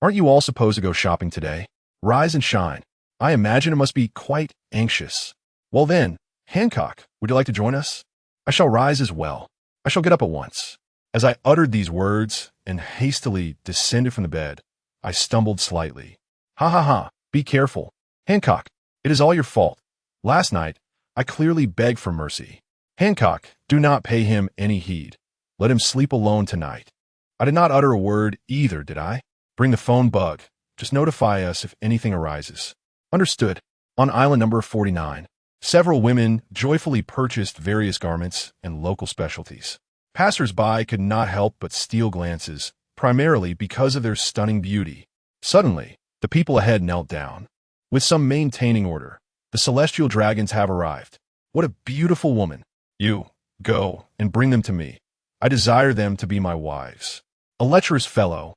Aren't you all supposed to go shopping today? Rise and shine. I imagine it must be quite anxious. Well then, Hancock, would you like to join us? I shall rise as well. I shall get up at once. As I uttered these words and hastily descended from the bed, I stumbled slightly. Ha ha ha, be careful. Hancock, it is all your fault. Last night, I clearly begged for mercy. Hancock, do not pay him any heed. Let him sleep alone tonight. I did not utter a word either, did I? Bring the phone bug. Just notify us if anything arises. Understood. On island number 49, several women joyfully purchased various garments and local specialties. Passers-by could not help but steal glances, primarily because of their stunning beauty. Suddenly, the people ahead knelt down. With some maintaining order, the celestial dragons have arrived. What a beautiful woman. You, go, and bring them to me. I desire them to be my wives. A lecherous fellow,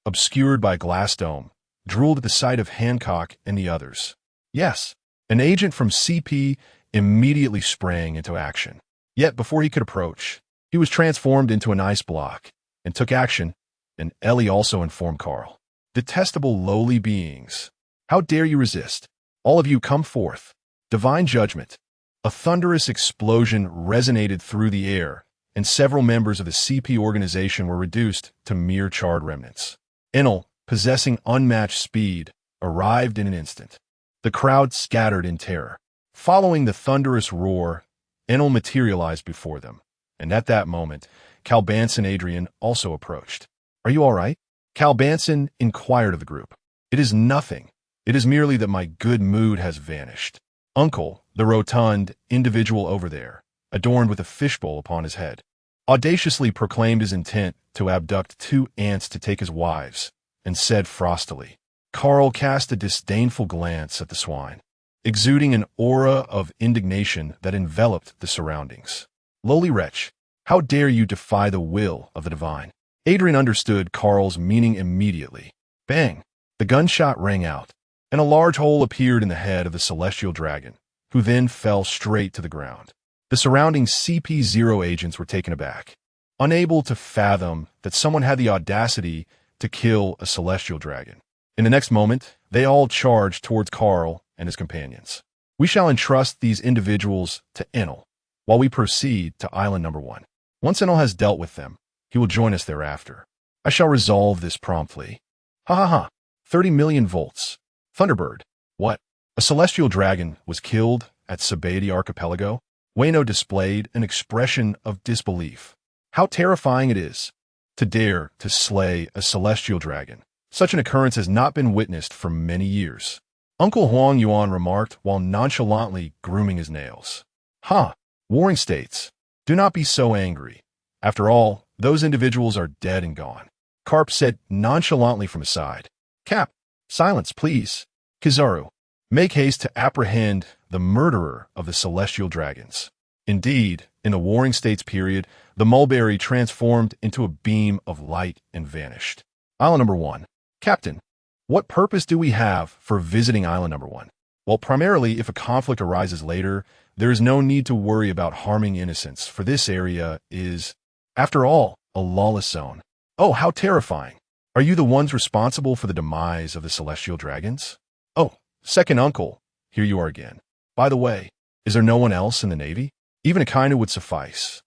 obscured by a glass dome, drooled at the sight of Hancock and the others. Yes, an agent from CP immediately sprang into action. Yet before he could approach, he was transformed into an ice block and took action, and Ellie also informed Carl. Detestable lowly beings. How dare you resist? All of you come forth. Divine judgment. A thunderous explosion resonated through the air, and several members of the CP organization were reduced to mere charred remnants. Enel, possessing unmatched speed, arrived in an instant. The crowd scattered in terror. Following the thunderous roar, Enel materialized before them, and at that moment, Calbanson Adrian also approached. Are you all right? Calbanson inquired of the group. It is nothing. It is merely that my good mood has vanished. Uncle, the rotund individual over there, adorned with a fishbowl upon his head, audaciously proclaimed his intent to abduct 2 ants to take as wives, and said frostily. Carl cast a disdainful glance at the swine, exuding an aura of indignation that enveloped the surroundings. Lowly wretch, how dare you defy the will of the divine? Adrian understood Carl's meaning immediately. Bang! The gunshot rang out, and a large hole appeared in the head of the celestial dragon, who then fell straight to the ground. The surrounding CP0 agents were taken aback, unable to fathom that someone had the audacity to kill a celestial dragon. In the next moment, they all charged towards Carl and his companions. We shall entrust these individuals to Enel, while we proceed to island number 1. Once Enel has dealt with them, he will join us thereafter. I shall resolve this promptly. Ha ha ha. 30 million volts. Thunderbird. What? A celestial dragon was killed at Sabaody Archipelago? Wayno displayed an expression of disbelief. How terrifying it is to dare to slay a celestial dragon. Such an occurrence has not been witnessed for many years. Uncle Huang Yuan remarked while nonchalantly grooming his nails. Ha! Warring States. Do not be so angry. After all, those individuals are dead and gone. Carp said nonchalantly from his side. Cap, silence, please. Kizaru, make haste to apprehend the murderer of the celestial dragons. Indeed, in the Warring States period, the mulberry transformed into a beam of light and vanished. Island number 1. Captain, what purpose do we have for visiting island number 1? Well, primarily, if a conflict arises later, there is no need to worry about harming innocents, for this area is, after all, a lawless zone. Oh, how terrifying. Are you the ones responsible for the demise of the celestial dragons? Oh, second uncle, here you are again. By the way, is there no one else in the Navy? Even a Kaido would suffice.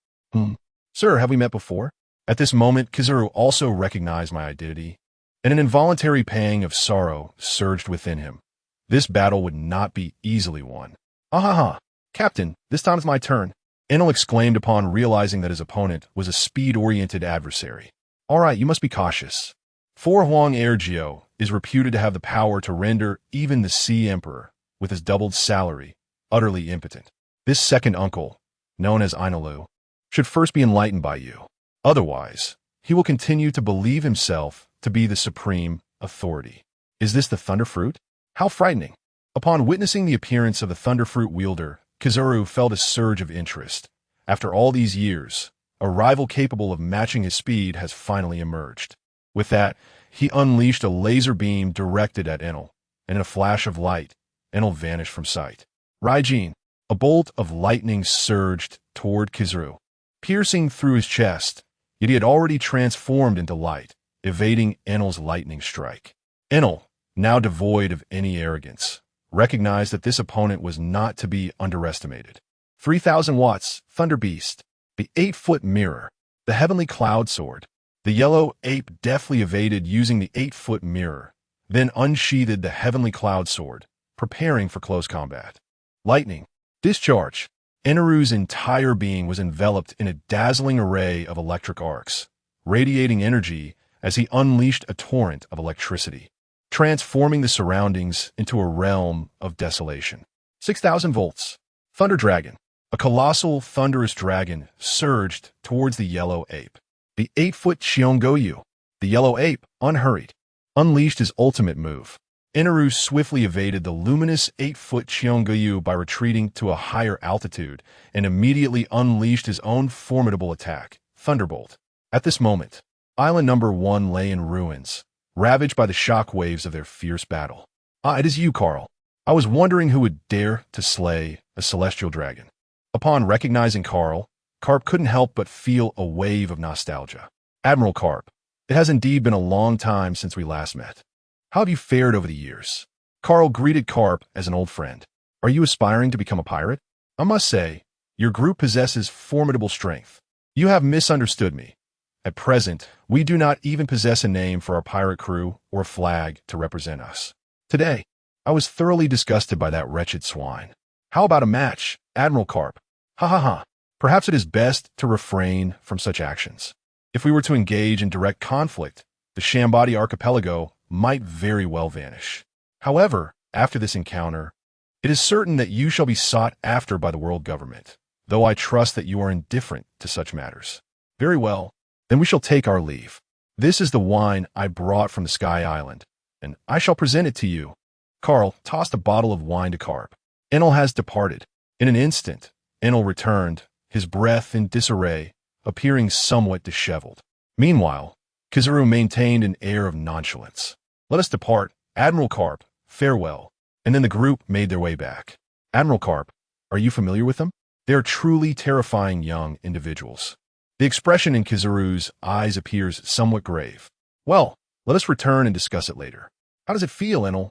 Sir, have we met before? At this moment, Kizaru also recognized my identity, and an involuntary pang of sorrow surged within him. This battle would not be easily won. Ah, Captain, this time is my turn. Enel exclaimed upon realizing that his opponent was a speed-oriented adversary. All right, you must be cautious. For Huang Ergio is reputed to have the power to render even the Sea Emperor, with his doubled salary, utterly impotent. This second uncle, known as Ainalu, should first be enlightened by you. Otherwise, he will continue to believe himself to be the supreme authority. Is this the Thunderfruit? How frightening! Upon witnessing the appearance of the Thunderfruit wielder, Kizaru felt a surge of interest. After all these years, a rival capable of matching his speed has finally emerged. With that, he unleashed a laser beam directed at Enel, and in a flash of light, Enel vanished from sight. Raijin, a bolt of lightning surged toward Kizaru, piercing through his chest, yet he had already transformed into light, evading Enel's lightning strike. Enel, now devoid of any arrogance, recognized that this opponent was not to be underestimated. 3,000 watts, Thunder Beast, the 8-foot mirror, the heavenly cloud sword. The yellow ape deftly evaded using the 8-foot mirror, then unsheathed the heavenly cloud sword, preparing for close combat. Lightning. Discharge. Eneru's entire being was enveloped in a dazzling array of electric arcs, radiating energy as he unleashed a torrent of electricity, transforming the surroundings into a realm of desolation. 6,000 volts. Thunder Dragon. A colossal, thunderous dragon surged towards the yellow ape. The 8-foot Cheongoyu, the yellow ape, unhurried, unleashed his ultimate move. Eneru swiftly evaded the luminous 8-foot Cheongoyu by retreating to a higher altitude and immediately unleashed his own formidable attack, Thunderbolt. At this moment, Island Number 1 lay in ruins, ravaged by the shock waves of their fierce battle. Ah, it is you, Carl. I was wondering who would dare to slay a celestial dragon. Upon recognizing Carl, Carp couldn't help but feel a wave of nostalgia. Admiral Carp, it has indeed been a long time since we last met. How have you fared over the years? Carl greeted Carp as an old friend. Are you aspiring to become a pirate? I must say, your group possesses formidable strength. You have misunderstood me. At present, we do not even possess a name for our pirate crew or a flag to represent us. Today, I was thoroughly disgusted by that wretched swine. How about a match, Admiral Carp? Ha ha ha. Perhaps it is best to refrain from such actions. If we were to engage in direct conflict, the Shambadi archipelago might very well vanish. However, after this encounter, it is certain that you shall be sought after by the world government, though I trust that you are indifferent to such matters. Very well, then we shall take our leave. This is the wine I brought from the Sky Island, and I shall present it to you. Carl tossed a bottle of wine to Carp. Enel has departed. In an instant, Enel returned, his breath in disarray, appearing somewhat disheveled. Meanwhile, Kizaru maintained an air of nonchalance. Let us depart, Admiral Carp, farewell. And then the group made their way back. Admiral Carp, are you familiar with them? They are truly terrifying young individuals. The expression in Kizaru's eyes appears somewhat grave. Well, let us return and discuss it later. How does it feel, Enel,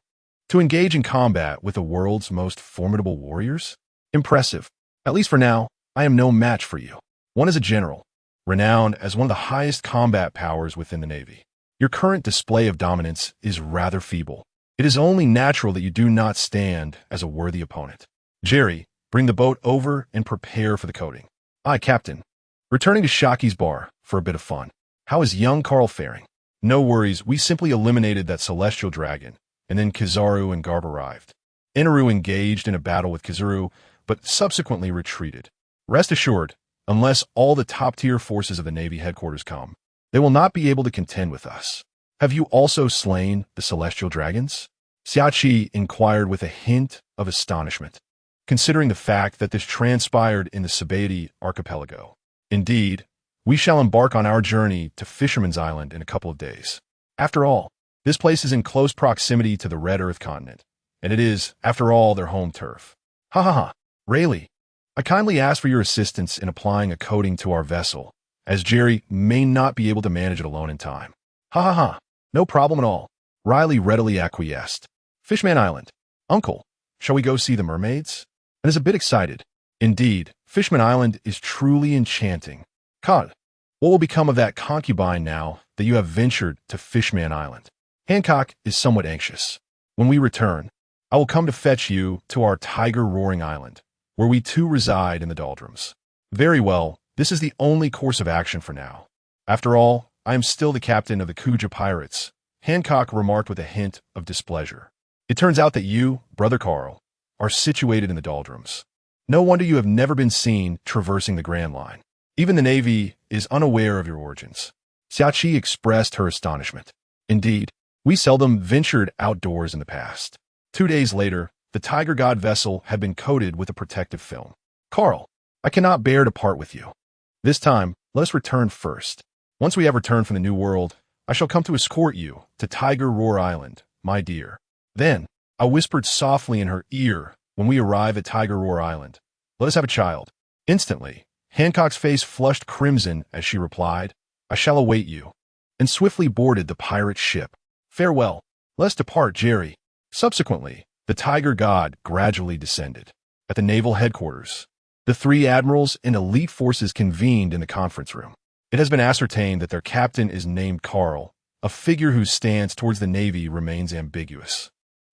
to engage in combat with the world's most formidable warriors? Impressive. At least for now, I am no match for you. One is a general, renowned as one of the highest combat powers within the Navy. Your current display of dominance is rather feeble. It is only natural that you do not stand as a worthy opponent. Jerry, bring the boat over and prepare for the coating. Aye, Captain. Returning to Shaki's bar for a bit of fun. How is young Carl faring? No worries, we simply eliminated that celestial dragon, and then Kizaru and Garb arrived. Eneru engaged in a battle with Kizaru, but subsequently retreated. Rest assured, unless all the top-tier forces of the Navy headquarters come, they will not be able to contend with us. Have you also slain the celestial dragons? Xiaoqi inquired with a hint of astonishment, considering the fact that this transpired in the Sabati archipelago. Indeed, we shall embark on our journey to Fisherman's Island in a couple of days. After all, this place is in close proximity to the Red Earth continent, and it is, after all, their home turf. Ha ha ha. Rayleigh, I kindly ask for your assistance in applying a coating to our vessel, as Jerry may not be able to manage it alone in time. Ha ha ha. No problem at all. Riley readily acquiesced. Fishman Island. Uncle, shall we go see the mermaids? And is a bit excited. Indeed, Fishman Island is truly enchanting. Cod, what will become of that concubine now that you have ventured to Fishman Island? Hancock is somewhat anxious. When we return, I will come to fetch you to our tiger-roaring island, where we too reside in the Doldrums. Very well, this is the only course of action for now. After all, I am still the captain of the Kuja pirates, Hancock remarked with a hint of displeasure. It turns out that you, Brother Carl, are situated in the Doldrums. No wonder you have never been seen traversing the Grand Line. Even the Navy is unaware of your origins. Xiaoqi expressed her astonishment. Indeed, we seldom ventured outdoors in the past. 2 days later, the Tiger God vessel had been coated with a protective film. Carl, I cannot bear to part with you. This time, let us return first. Once we have returned from the New World, I shall come to escort you to Tiger Roar Island, my dear. Then, I whispered softly in her ear when we arrive at Tiger Roar Island. Let us have a child. Instantly, Hancock's face flushed crimson as she replied, I shall await you, and swiftly boarded the pirate ship. Farewell. Let us depart, Jerry. Subsequently, the Tiger God gradually descended. At the naval headquarters, the three admirals and elite forces convened in the conference room. It has been ascertained that their captain is named Carl, a figure whose stance towards the Navy remains ambiguous.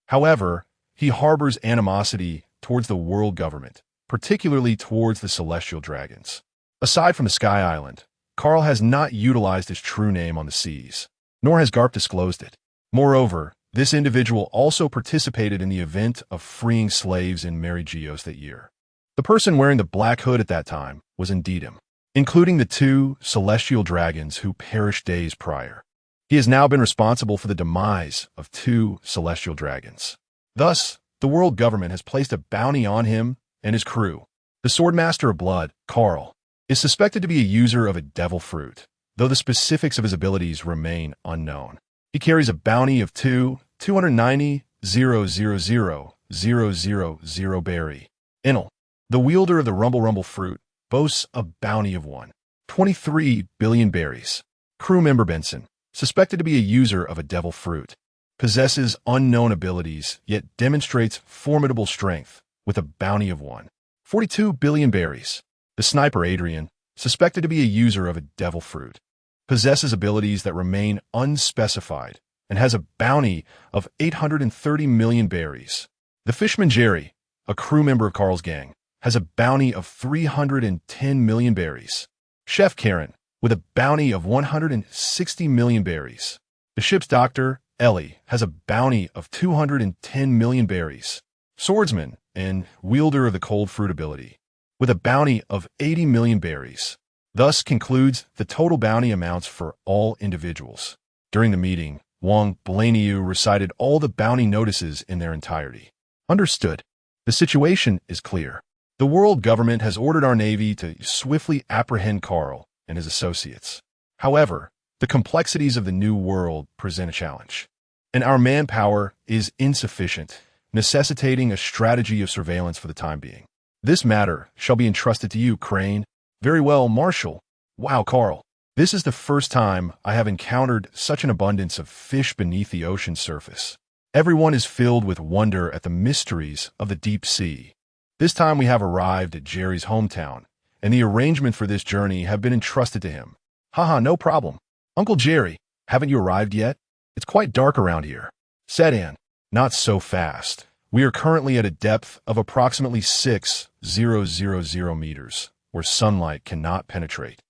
However, he harbors animosity towards the world government, particularly towards the celestial dragons. Aside from the Sky Island, Carl has not utilized his true name on the seas, nor has Garp disclosed it. Moreover, this individual also participated in the event of freeing slaves in Merigios that year. The person wearing the black hood at that time was indeed him, including the two celestial dragons who perished days prior. He has now been responsible for the demise of two celestial dragons. Thus, the world government has placed a bounty on him and his crew. The Swordmaster of Blood, Carl, is suspected to be a user of a devil fruit, though the specifics of his abilities remain unknown. He carries a bounty of 290,000,000 berry. Inel, the wielder of the Rumble fruit, boasts a bounty of 1.23 billion berries. Crew member Benson, suspected to be a user of a devil fruit, possesses unknown abilities yet demonstrates formidable strength with a bounty of 1.42 billion berries. The sniper Adrian, suspected to be a user of a devil fruit, possesses abilities that remain unspecified and has a bounty of 830 million berries. The Fishman Jerry, a crew member of Carl's gang, has a bounty of 310 million berries. Chef Karen, with a bounty of 160 million berries. The ship's doctor, Ellie, has a bounty of 210 million berries. Swordsman and wielder of the cold fruit ability, with a bounty of 80 million berries. Thus concludes the total bounty amounts for all individuals. During the meeting, Wang Blaniu recited all the bounty notices in their entirety. Understood. The situation is clear. The world government has ordered our Navy to swiftly apprehend Carl and his associates. However, the complexities of the new world present a challenge, and our manpower is insufficient, necessitating a strategy of surveillance for the time being. This matter shall be entrusted to you, Crane. Very well, Marshal. Wow, Carl. This is the first time I have encountered such an abundance of fish beneath the ocean surface. Everyone is filled with wonder at the mysteries of the deep sea. This time we have arrived at Jerry's hometown, and the arrangements for this journey have been entrusted to him. Haha, no problem. Uncle Jerry, haven't you arrived yet? It's quite dark around here. Said Ann. Not so fast. We are currently at a depth of approximately 6,000 meters, where sunlight cannot penetrate,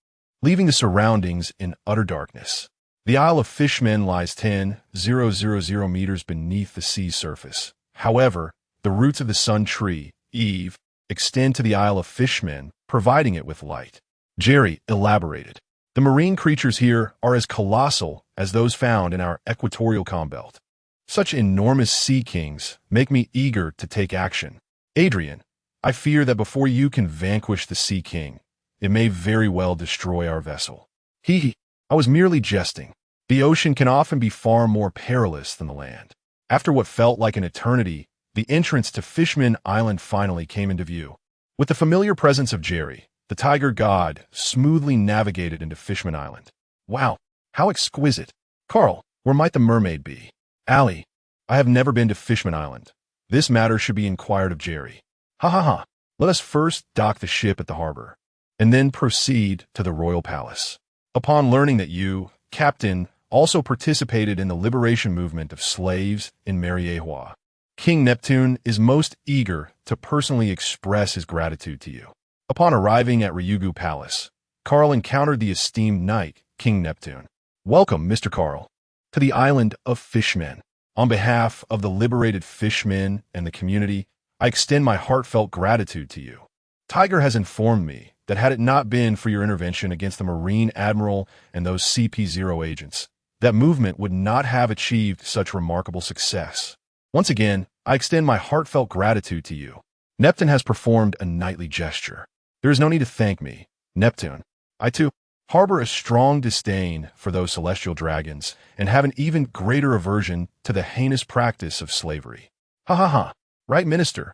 leaving the surroundings in utter darkness. The Isle of Fishmen lies 10,000 meters beneath the sea surface. However, the roots of the sun tree, Eve, extend to the Isle of Fishmen, providing it with light. Jerry elaborated. The marine creatures here are as colossal as those found in our equatorial calm belt. Such enormous sea kings make me eager to take action. Adrian, I fear that before you can vanquish the Sea King, it may very well destroy our vessel. I was merely jesting. The ocean can often be far more perilous than the land. After what felt like an eternity, the entrance to Fishman Island finally came into view. With the familiar presence of Jerry, the Tiger God smoothly navigated into Fishman Island. Wow, how exquisite. Carl, where might the mermaid be? Allie, I have never been to Fishman Island. This matter should be inquired of Jerry. Ha ha ha. Let us first dock the ship at the harbor, and then proceed to the royal palace. Upon learning that you, Captain, also participated in the liberation movement of slaves in Mariehua, King Neptune is most eager to personally express his gratitude to you. Upon arriving at Ryugu Palace, Carl encountered the esteemed knight, King Neptune. Welcome, Mr. Carl, to the island of Fishmen. On behalf of the liberated fishmen and the community, I extend my heartfelt gratitude to you. Tiger has informed me that had it not been for your intervention against the Marine Admiral and those CP0 agents, that movement would not have achieved such remarkable success. Once again, I extend my heartfelt gratitude to you. Neptune has performed a knightly gesture. There is no need to thank me, Neptune. I, too, harbor a strong disdain for those celestial dragons and have an even greater aversion to the heinous practice of slavery. Ha ha ha. Right, Minister.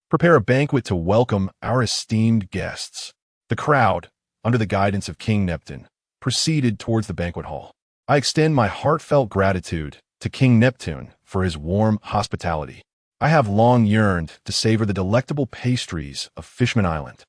Prepare a banquet to welcome our esteemed guests. The crowd, under the guidance of King Neptune, proceeded towards the banquet hall. I extend my heartfelt gratitude to King Neptune for his warm hospitality. I have long yearned to savor the delectable pastries of Fishman Island.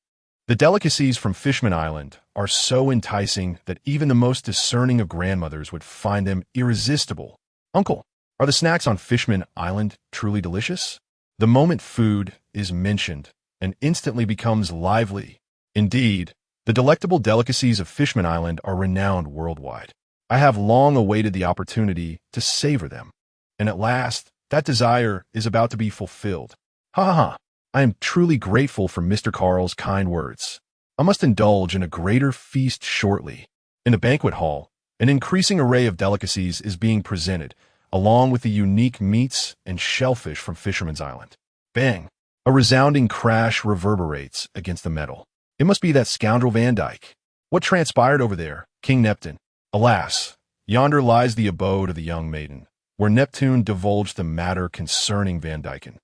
The delicacies from Fishman Island are so enticing that even the most discerning of grandmothers would find them irresistible. Uncle, are the snacks on Fishman Island truly delicious? The moment food is mentioned and instantly becomes lively. Indeed, the delectable delicacies of Fishman Island are renowned worldwide. I have long awaited the opportunity to savor them, and at last, that desire is about to be fulfilled. Ha ha ha. I am truly grateful for Mr. Carl's kind words. I must indulge in a greater feast shortly. In the banquet hall, an increasing array of delicacies is being presented, along with the unique meats and shellfish from Fisherman's Island. Bang! A resounding crash reverberates against the metal. It must be that scoundrel Van Dyke. What transpired over there, King Neptune? Alas, yonder lies the abode of the young maiden, where Neptune divulged the matter concerning Van Dyken.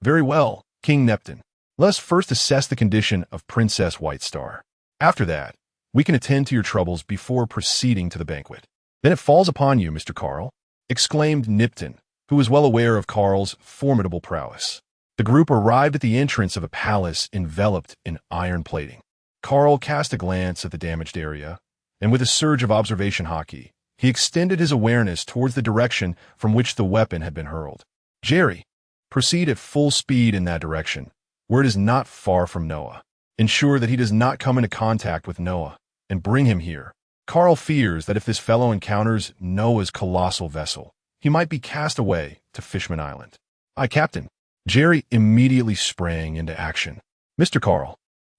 Very well, King Neptune. Let us first assess the condition of Princess White Star. After that, we can attend to your troubles before proceeding to the banquet. Then it falls upon you, Mr. Carl, exclaimed Neptune, who was well aware of Carl's formidable prowess. The group arrived at the entrance of a palace enveloped in iron plating. Carl cast a glance at the damaged area, and with a surge of observation Haki, he extended his awareness towards the direction from which the weapon had been hurled. Jerry, proceed at full speed in that direction, where it is not far from Noah. Ensure that he does not come into contact with Noah, and bring him here. Carl fears that if this fellow encounters Noah's colossal vessel, he might be cast away to Fishman Island. Aye, Captain. Jerry immediately sprang into action. Mr. Carl,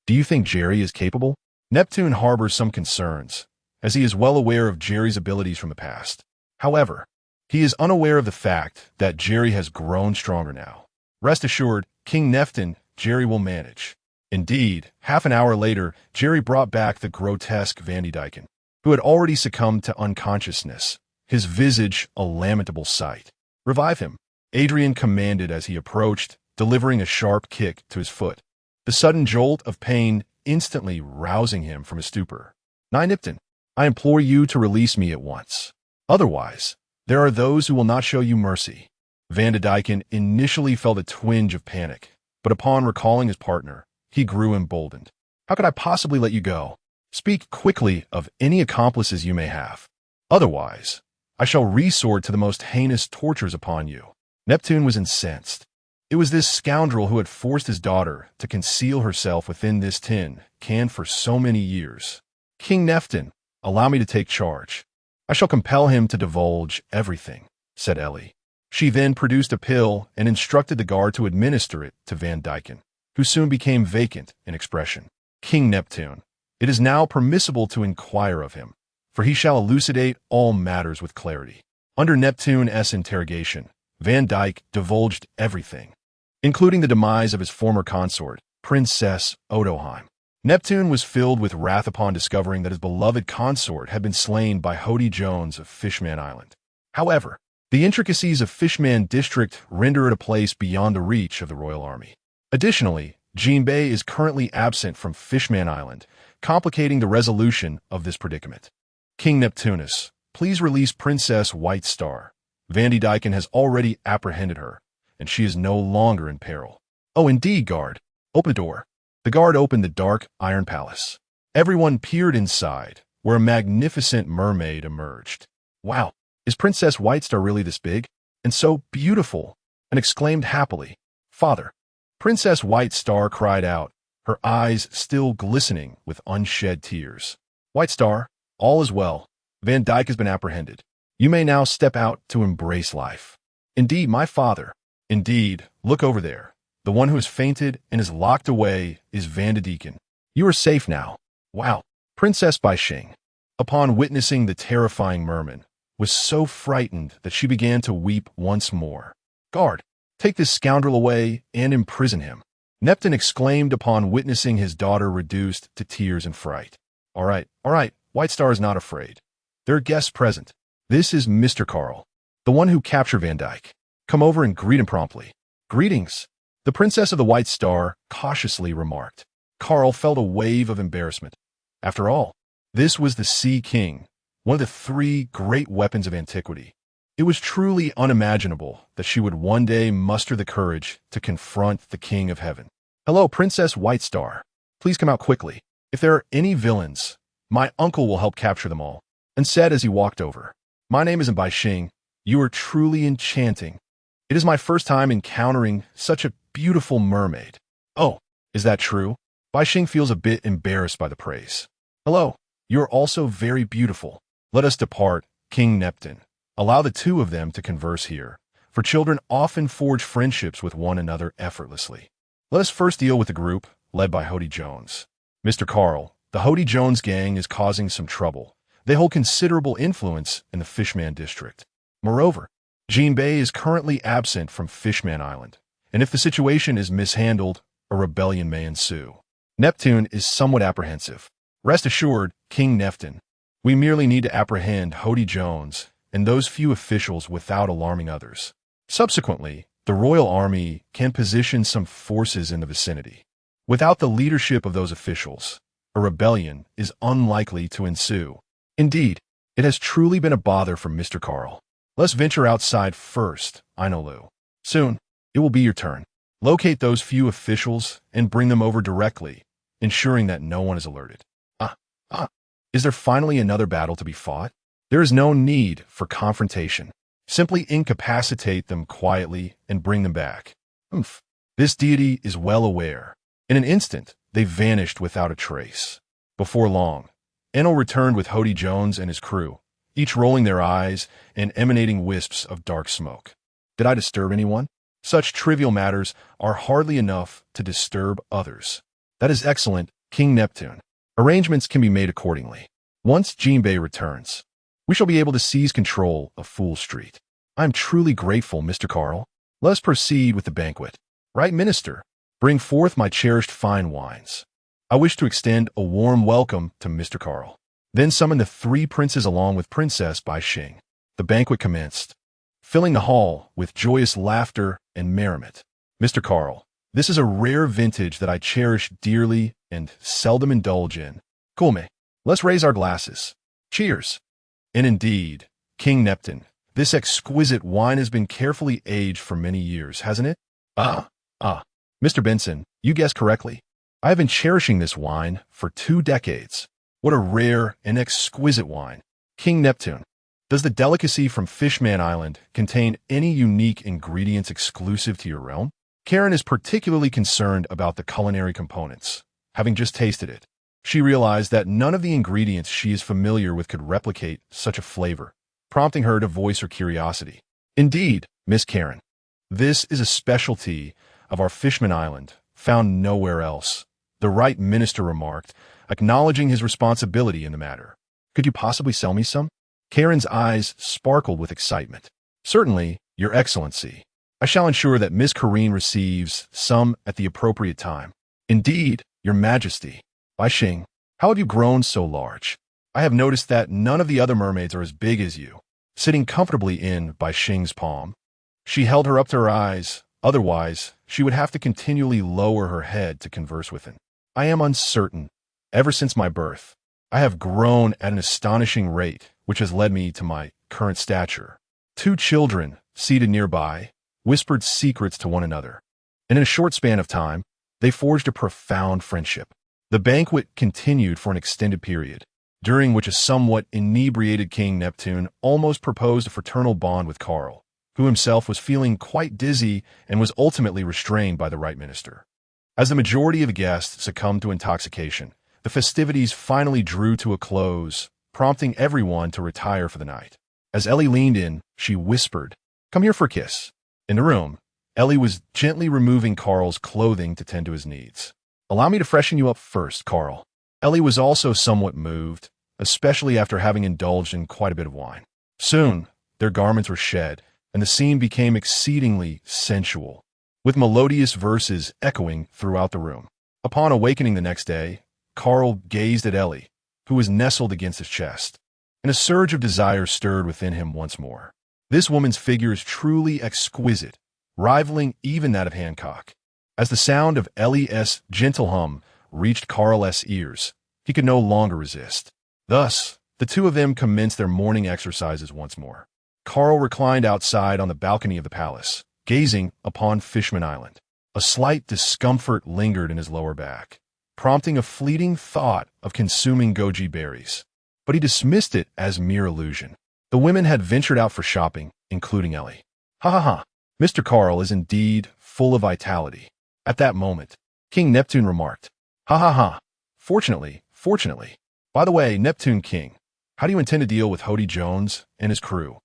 do you think Jerry is capable? Neptune harbors some concerns, as he is well aware of Jerry's abilities from the past. However, he is unaware of the fact that Jerry has grown stronger now. Rest assured, King Neptune, Jerry will manage. Indeed, half an hour later, Jerry brought back the grotesque Van Dyken, who had already succumbed to unconsciousness, his visage a lamentable sight. Revive him, Adrian commanded as he approached, delivering a sharp kick to his foot. The sudden jolt of pain instantly rousing him from his stupor. Neptune, I implore you to release me at once. Otherwise, there are those who will not show you mercy. Van Dyken initially felt a twinge of panic, but upon recalling his partner, he grew emboldened. How could I possibly let you go? Speak quickly of any accomplices you may have. Otherwise, I shall resort to the most heinous tortures upon you. Neptune was incensed. It was this scoundrel who had forced his daughter to conceal herself within this tin can for so many years. King Neptune, allow me to take charge. I shall compel him to divulge everything, said Ellie. She then produced a pill and instructed the guard to administer it to Van Dyken, who soon became vacant in expression. King Neptune, it is now permissible to inquire of him, for he shall elucidate all matters with clarity. Under Neptune's interrogation, Van Dyke divulged everything, including the demise of his former consort, Princess Odoheim. Neptune was filled with wrath upon discovering that his beloved consort had been slain by Hody Jones of Fishman Island. However, the intricacies of Fishman District render it a place beyond the reach of the royal army. Additionally, Jinbei is currently absent from Fishman Island, complicating the resolution of this predicament. King Neptunus, please release Princess White Star. Van Dyken has already apprehended her, and she is no longer in peril. Oh, indeed, guard. Open the door. The guard opened the dark iron palace. Everyone peered inside, where a magnificent mermaid emerged. Wow, is Princess White Star really this big? And so beautiful? And exclaimed happily, Father. Princess White Star cried out, her eyes still glistening with unshed tears. White Star, all is well. Van Dyke has been apprehended. You may now step out to embrace life. Indeed, my father. Indeed, look over there. The one who has fainted and is locked away is Van Dyken. You are safe now. Wow. Princess Baixing, upon witnessing the terrifying merman, was so frightened that she began to weep once more. Guard, take this scoundrel away and imprison him. Neptune exclaimed upon witnessing his daughter reduced to tears and fright. All right, White Star is not afraid. There are guests present. This is Mr. Carl, the one who captured Van Dyke. Come over and greet him promptly. Greetings. The Princess of the White Star cautiously remarked. Karl felt a wave of embarrassment. After all, this was the Sea King, one of the three great weapons of antiquity. It was truly unimaginable that she would one day muster the courage to confront the King of Heaven. Hello, Princess White Star. Please come out quickly. If there are any villains, my uncle will help capture them all, and said as he walked over. My name isn't Bai Xing. You are truly enchanting. It is my first time encountering such a beautiful mermaid. Oh, is that true? Bai Xing feels a bit embarrassed by the praise. Hello, you are also very beautiful. Let us depart, King Neptune. Allow the two of them to converse here, for children often forge friendships with one another effortlessly. Let us first deal with the group, led by Hody Jones. Mr. Karl, the Hody Jones gang is causing some trouble. They hold considerable influence in the Fishman district. Moreover, Jinbei is currently absent from Fishman Island, and if the situation is mishandled, a rebellion may ensue. Neptune is somewhat apprehensive. Rest assured, King Neptune, we merely need to apprehend Hody Jones and those few officials without alarming others. Subsequently, the royal army can position some forces in the vicinity. Without the leadership of those officials, a rebellion is unlikely to ensue. Indeed, it has truly been a bother for Mr. Karl. Let's venture outside first, Ainolu. Soon, it will be your turn. Locate those few officials and bring them over directly, ensuring that no one is alerted. Is there finally another battle to be fought? There is no need for confrontation. Simply incapacitate them quietly and bring them back. This deity is well aware. In an instant, they vanished without a trace. Before long, Enel returned with Hody Jones and his crew, each rolling their eyes and emanating wisps of dark smoke. Did I disturb anyone? Such trivial matters are hardly enough to disturb others. That is excellent, King Neptune. Arrangements can be made accordingly. Once Jinbei returns, we shall be able to seize control of Fool Street. I am truly grateful, Mr. Karl. Let us proceed with the banquet. Right, Minister? Bring forth my cherished fine wines. I wish to extend a warm welcome to Mr. Karl. Then summon the three princes along with Princess Bai Xing. The banquet commenced, filling the hall with joyous laughter and merriment. Mr. Karl, this is a rare vintage that I cherish dearly and seldom indulge in. Kulme, let's raise our glasses. Cheers. And indeed, King Neptune, this exquisite wine has been carefully aged for many years, hasn't it? Mr. Benson, you guessed correctly. I have been cherishing this wine for 2 decades. What a rare and exquisite wine. King Neptune, does the delicacy from Fishman Island contain any unique ingredients exclusive to your realm? Karen is particularly concerned about the culinary components. Having just tasted it, she realized that none of the ingredients she is familiar with could replicate such a flavor, prompting her to voice her curiosity. Indeed, Miss Karen, this is a specialty of our Fishman Island, found nowhere else, the right minister remarked, acknowledging his responsibility in the matter. Could you possibly sell me some? Karen's eyes sparkled with excitement. Certainly, Your Excellency. I shall ensure that Miss Karine receives some at the appropriate time. Indeed, Your Majesty. Bai Xing, how have you grown so large? I have noticed that none of the other mermaids are as big as you. Sitting comfortably in Bai Xing's palm, she held her up to her eyes, otherwise she would have to continually lower her head to converse with him. I am uncertain. Ever since my birth, I have grown at an astonishing rate, which has led me to my current stature. 2 children, seated nearby, whispered secrets to one another, and in a short span of time, they forged a profound friendship. The banquet continued for an extended period, during which a somewhat inebriated King Neptune almost proposed a fraternal bond with Karl, who himself was feeling quite dizzy and was ultimately restrained by the right minister. As the majority of the guests succumbed to intoxication, the festivities finally drew to a close, prompting everyone to retire for the night. As Ellie leaned in, she whispered, "Come here for a kiss." In the room, Ellie was gently removing Karl's clothing to tend to his needs. "Allow me to freshen you up first, Karl." Ellie was also somewhat moved, especially after having indulged in quite a bit of wine. Soon, their garments were shed, and the scene became exceedingly sensual, with melodious verses echoing throughout the room. Upon awakening the next day, Karl gazed at Ellie, who was nestled against his chest, and a surge of desire stirred within him once more. This woman's figure is truly exquisite, rivaling even that of Hancock. As the sound of Ellie's gentle hum reached Carl's ears, he could no longer resist. Thus, the two of them commenced their morning exercises once more. Carl reclined outside on the balcony of the palace, gazing upon Fishman Island. A slight discomfort lingered in his lower back, prompting a fleeting thought of consuming goji berries. But he dismissed it as mere illusion. The women had ventured out for shopping, including Ellie. Ha ha ha, Mr. Carl is indeed full of vitality. At that moment, King Neptune remarked, ha ha ha, fortunately. By the way, Neptune King, how do you intend to deal with Hody Jones and his crew?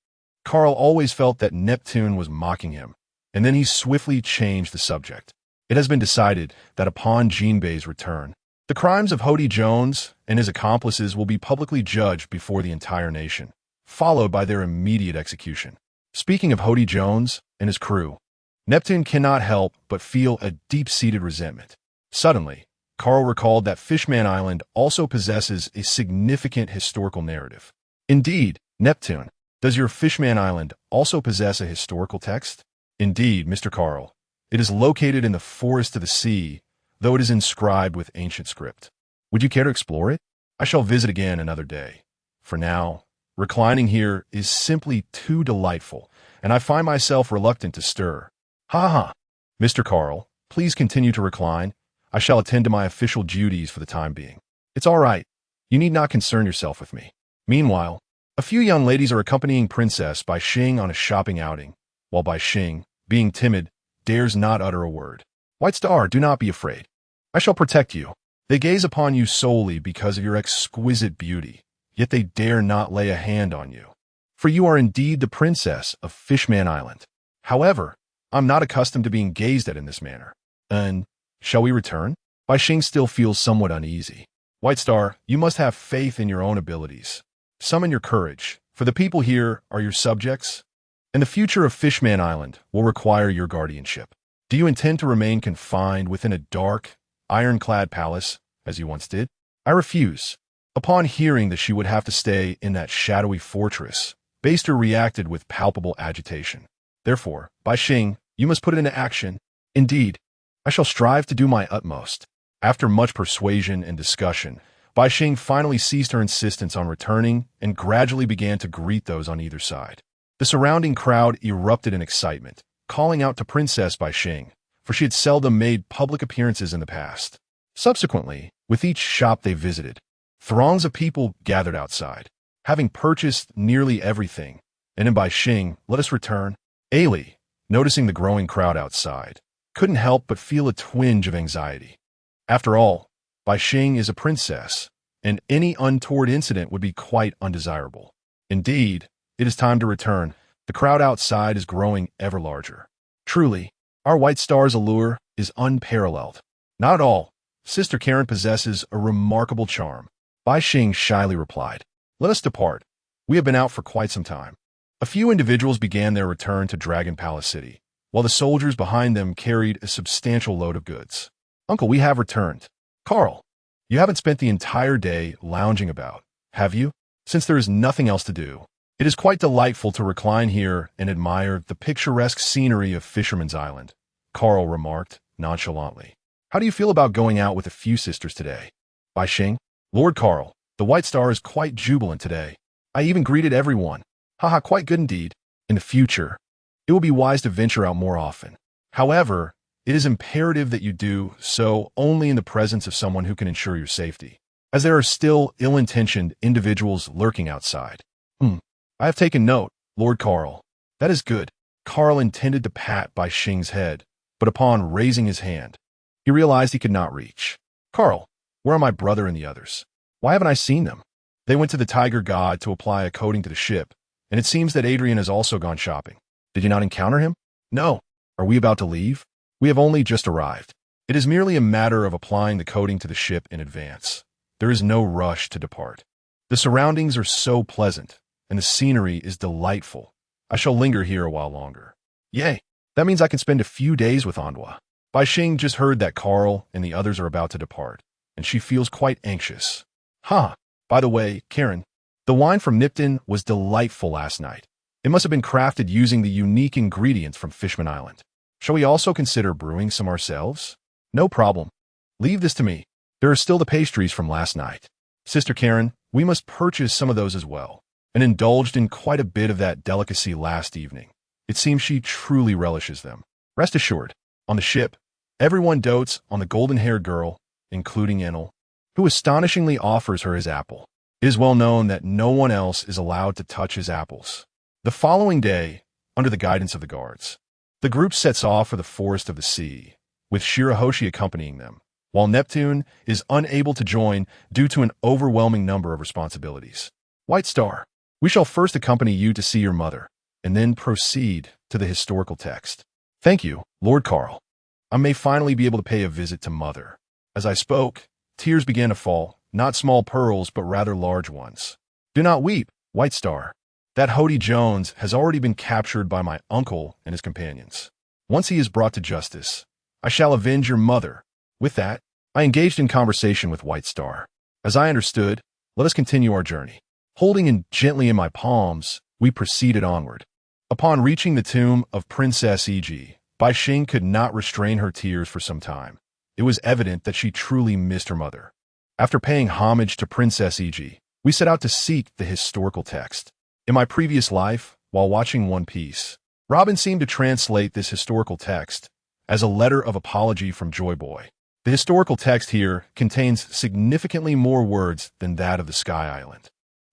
Carl always felt that Neptune was mocking him, and then he swiftly changed the subject. It has been decided that upon Jinbei's return, the crimes of Hody Jones and his accomplices will be publicly judged before the entire nation, followed by their immediate execution. Speaking of Hody Jones and his crew, Neptune cannot help but feel a deep-seated resentment. Suddenly, Carl recalled that Fishman Island also possesses a significant historical narrative. Indeed, Neptune, does your Fishman Island also possess a historical text? Indeed, Mr. Carl. It is located in the forest of the sea, though it is inscribed with ancient script. Would you care to explore it? I shall visit again another day. For now, reclining here is simply too delightful, and I find myself reluctant to stir. Ha ha! Mr. Carl, please continue to recline. I shall attend to my official duties for the time being. It's all right. You need not concern yourself with me. Meanwhile, a few young ladies are accompanying Princess Bai Xing on a shopping outing, while Bai Xing, being timid, dares not utter a word. White Star, do not be afraid. I shall protect you. They gaze upon you solely because of your exquisite beauty, yet they dare not lay a hand on you. For you are indeed the princess of Fishman Island. However, I'm not accustomed to being gazed at in this manner. And shall we return? Bai Xing still feels somewhat uneasy. White Star, you must have faith in your own abilities. Summon your courage, for the people here are your subjects, and the future of Fishman Island will require your guardianship. Do you intend to remain confined within a dark, ironclad palace, as you once did? I refuse. Upon hearing that she would have to stay in that shadowy fortress, Baster reacted with palpable agitation. Therefore, Bai Xing, you must put it into action. Indeed, I shall strive to do my utmost. After much persuasion and discussion, Bai Xing finally ceased her insistence on returning and gradually began to greet those on either side. The surrounding crowd erupted in excitement, calling out to Princess Bai Xing, for she had seldom made public appearances in the past. Subsequently, with each shop they visited, throngs of people gathered outside, having purchased nearly everything. And in Bai Xing, let us return. Ailey, noticing the growing crowd outside, couldn't help but feel a twinge of anxiety. After all, Bai Xing is a princess, and any untoward incident would be quite undesirable. Indeed, it is time to return. The crowd outside is growing ever larger. Truly, our White Star's allure is unparalleled. Not at all. Sister Karen possesses a remarkable charm. Bai Xing shyly replied, let us depart. We have been out for quite some time. A few individuals began their return to Dragon Palace City, while the soldiers behind them carried a substantial load of goods. Uncle, we have returned. Carl, you haven't spent the entire day lounging about, have you? Since there is nothing else to do, it is quite delightful to recline here and admire the picturesque scenery of Fisherman's Island, Carl remarked nonchalantly. How do you feel about going out with a few sisters today? Bai Xing, Lord Carl, the White Star is quite jubilant today. I even greeted everyone. Haha, quite good indeed. In the future, it will be wise to venture out more often. However, it is imperative that you do so only in the presence of someone who can ensure your safety, as there are still ill-intentioned individuals lurking outside. I have taken note, Lord Carl. That is good. Carl intended to pat Bai Xing's head, but upon raising his hand, he realized he could not reach. Carl, where are my brother and the others? Why haven't I seen them? They went to the Tiger God to apply a coating to the ship, and it seems that Adrian has also gone shopping. Did you not encounter him? No. Are we about to leave? We have only just arrived. It is merely a matter of applying the coating to the ship in advance. There is no rush to depart. The surroundings are so pleasant, and the scenery is delightful. I shall linger here a while longer. Yay! That means I can spend a few days with Anhua. Bai Xing just heard that Carl and the others are about to depart, and she feels quite anxious. By the way, Karen, the wine from Nipton was delightful last night. It must have been crafted using the unique ingredients from Fishman Island. Shall we also consider brewing some ourselves? No problem. Leave this to me. There are still the pastries from last night. Sister Karen, we must purchase some of those as well, and indulged in quite a bit of that delicacy last evening. It seems she truly relishes them. Rest assured, on the ship, everyone dotes on the golden-haired girl, including Enel, who astonishingly offers her his apple. It is well known that no one else is allowed to touch his apples. The following day, under the guidance of the guards, the group sets off for the forest of the sea, with Shirahoshi accompanying them, while Neptune is unable to join due to an overwhelming number of responsibilities. White Star, we shall first accompany you to see your mother, and then proceed to the historical text. Thank you, Lord Carl. I may finally be able to pay a visit to Mother. As I spoke, tears began to fall, not small pearls, but rather large ones. Do not weep, White Star. That Hody Jones has already been captured by my uncle and his companions. Once he is brought to justice, I shall avenge your mother. With that, I engaged in conversation with White Star. As I understood, let us continue our journey. Holding him gently in my palms, we proceeded onward. Upon reaching the tomb of Princess E.G., Bai Xing could not restrain her tears for some time. It was evident that she truly missed her mother. After paying homage to Princess E.G., we set out to seek the historical text. In my previous life, while watching One Piece, Robin seemed to translate this historical text as a letter of apology from Joy Boy. The historical text here contains significantly more words than that of the Sky Island.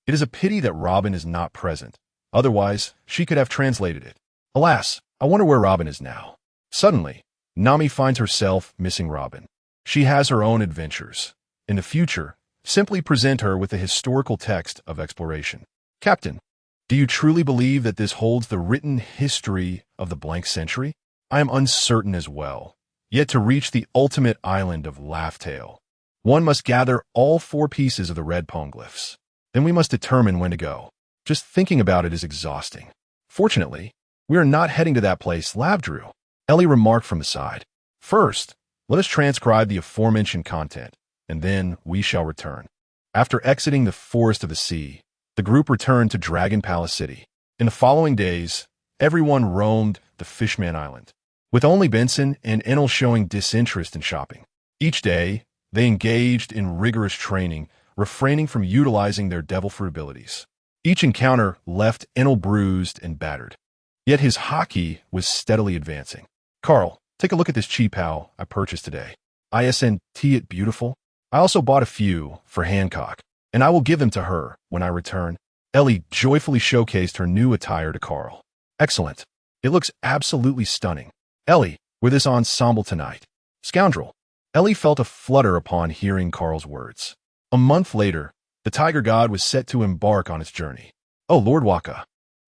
It is a pity that Robin is not present. Otherwise, she could have translated it. Alas, I wonder where Robin is now. Suddenly, Nami finds herself missing Robin. She has her own adventures. In the future, simply present her with the historical text of exploration. Captain, do you truly believe that this holds the written history of the blank century? I am uncertain as well. Yet to reach the ultimate island of Laugh-Tale, one must gather all 4 pieces of the red poneglyphs. Then we must determine when to go. Just thinking about it is exhausting. Fortunately, we are not heading to that place Lav drew. Ellie remarked from the side. First, let us transcribe the aforementioned content, and then we shall return. After exiting the Forest of the Sea, the group returned to Dragon Palace City. In the following days, everyone roamed the Fishman Island, with only Benson and Enel showing disinterest in shopping. Each day, they engaged in rigorous training, refraining from utilizing their devil fruit abilities. Each encounter left Enel bruised and battered. Yet his Haki was steadily advancing. Carl, take a look at this Chi-Pao I purchased today. ISNT it beautiful? I also bought a few for Hancock, and I will give them to her when I return. Ellie joyfully showcased her new attire to Carl. Excellent. It looks absolutely stunning. Ellie, wear this ensemble tonight. Scoundrel. Ellie felt a flutter upon hearing Carl's words. A month later, the Tiger God was set to embark on its journey. Oh, Lord Waka,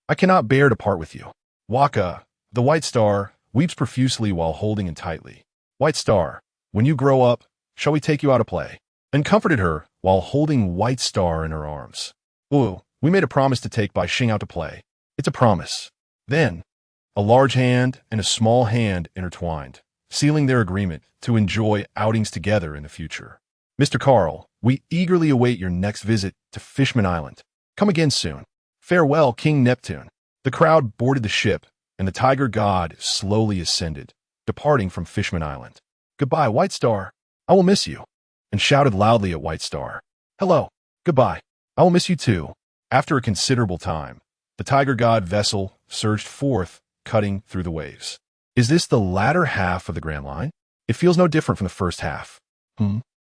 I cannot bear to part with you. Waka, the White Star, weeps profusely while holding him tightly. White Star, when you grow up, shall we take you out to play? And comforted her while holding White Star in her arms. Ooh, we made a promise to take Bai Xing out to play. It's a promise. Then, a large hand and a small hand intertwined, sealing their agreement to enjoy outings together in the future. Mr. Carl, we eagerly await your next visit to Fishman Island. Come again soon. Farewell, King Neptune. The crowd boarded the ship, and the Tiger God slowly ascended, departing from Fishman Island. Goodbye, White Star. I will miss you. And shouted loudly at White Star. Hello. Goodbye. I will miss you too. After a considerable time, the Tiger God vessel surged forth, cutting through the waves. Is this the latter half of the Grand Line? It feels no different from the first half.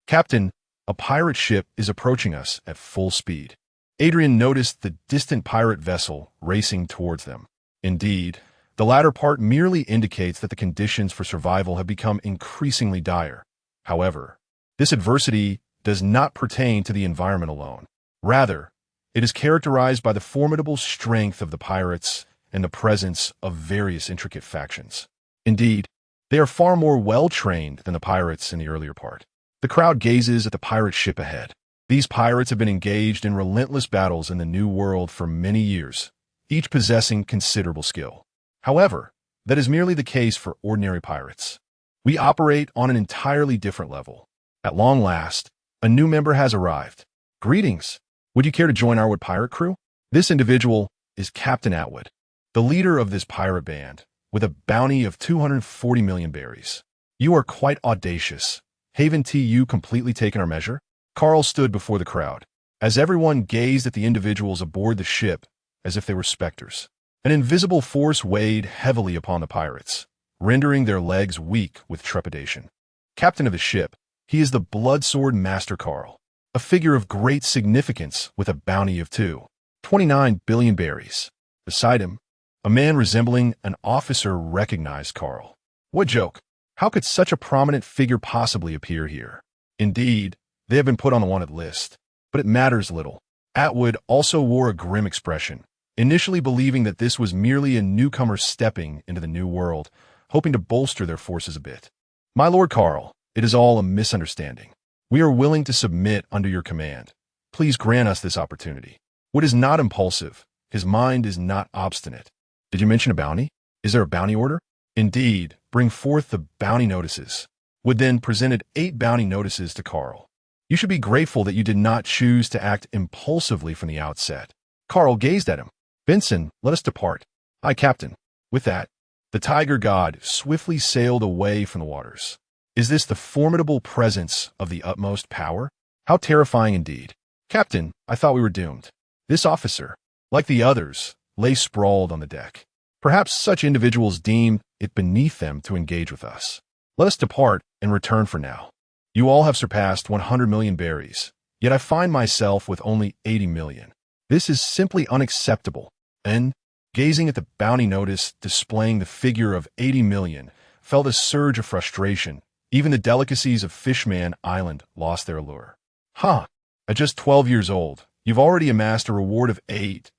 Captain, a pirate ship is approaching us at full speed. Adrian noticed the distant pirate vessel racing towards them. Indeed, the latter part merely indicates that the conditions for survival have become increasingly dire. However, this adversity does not pertain to the environment alone. Rather, it is characterized by the formidable strength of the pirates and the presence of various intricate factions. Indeed, they are far more well-trained than the pirates in the earlier part. The crowd gazes at the pirate ship ahead. These pirates have been engaged in relentless battles in the New World for many years, each possessing considerable skill. However, that is merely the case for ordinary pirates. We operate on an entirely different level. At long last, a new member has arrived. Greetings. Would you care to join our pirate crew? This individual is Captain Atwood, the leader of this pirate band, with a bounty of 240 million berries. You are quite audacious. Haven't you completely taken our measure? Carl stood before the crowd, as everyone gazed at the individuals aboard the ship as if they were specters. An invisible force weighed heavily upon the pirates, rendering their legs weak with trepidation. Captain of the ship, he is the Bloodsword Master Carl, a figure of great significance with a bounty of 229 billion berries. Beside him, a man resembling an officer recognized Carl. What joke! How could such a prominent figure possibly appear here? Indeed, they have been put on the wanted list, but it matters little. Atwood also wore a grim expression, initially believing that this was merely a newcomer stepping into the new world, hoping to bolster their forces a bit. My Lord Carl, it is all a misunderstanding. We are willing to submit under your command. Please grant us this opportunity. Wood is not impulsive. His mind is not obstinate. Did you mention a bounty? Is there a bounty order? Indeed, bring forth the bounty notices. Wood then presented 8 bounty notices to Carl. You should be grateful that you did not choose to act impulsively from the outset. Carl gazed at him. Benson, let us depart. Aye, Captain. With that, the tiger god swiftly sailed away from the waters. Is this the formidable presence of the utmost power? How terrifying indeed. Captain, I thought we were doomed. This officer, like the others, lay sprawled on the deck. Perhaps such individuals deem it beneath them to engage with us. Let us depart and return for now. You all have surpassed 100 million berries, yet I find myself with only 80 million. This is simply unacceptable. And, gazing at the bounty notice displaying the figure of 80 million, felt a surge of frustration. Even the delicacies of Fishman Island lost their allure. At just 12 years old, you've already amassed a reward of 8,000.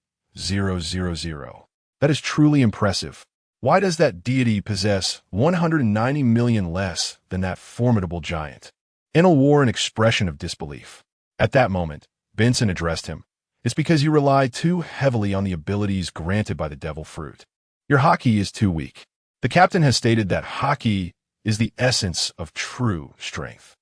That is truly impressive. Why does that deity possess 190 million less than that formidable giant? Enel wore an expression of disbelief. At that moment, Benson addressed him. It's because you rely too heavily on the abilities granted by the devil fruit. Your Haki is too weak. The captain has stated that Haki is the essence of true strength.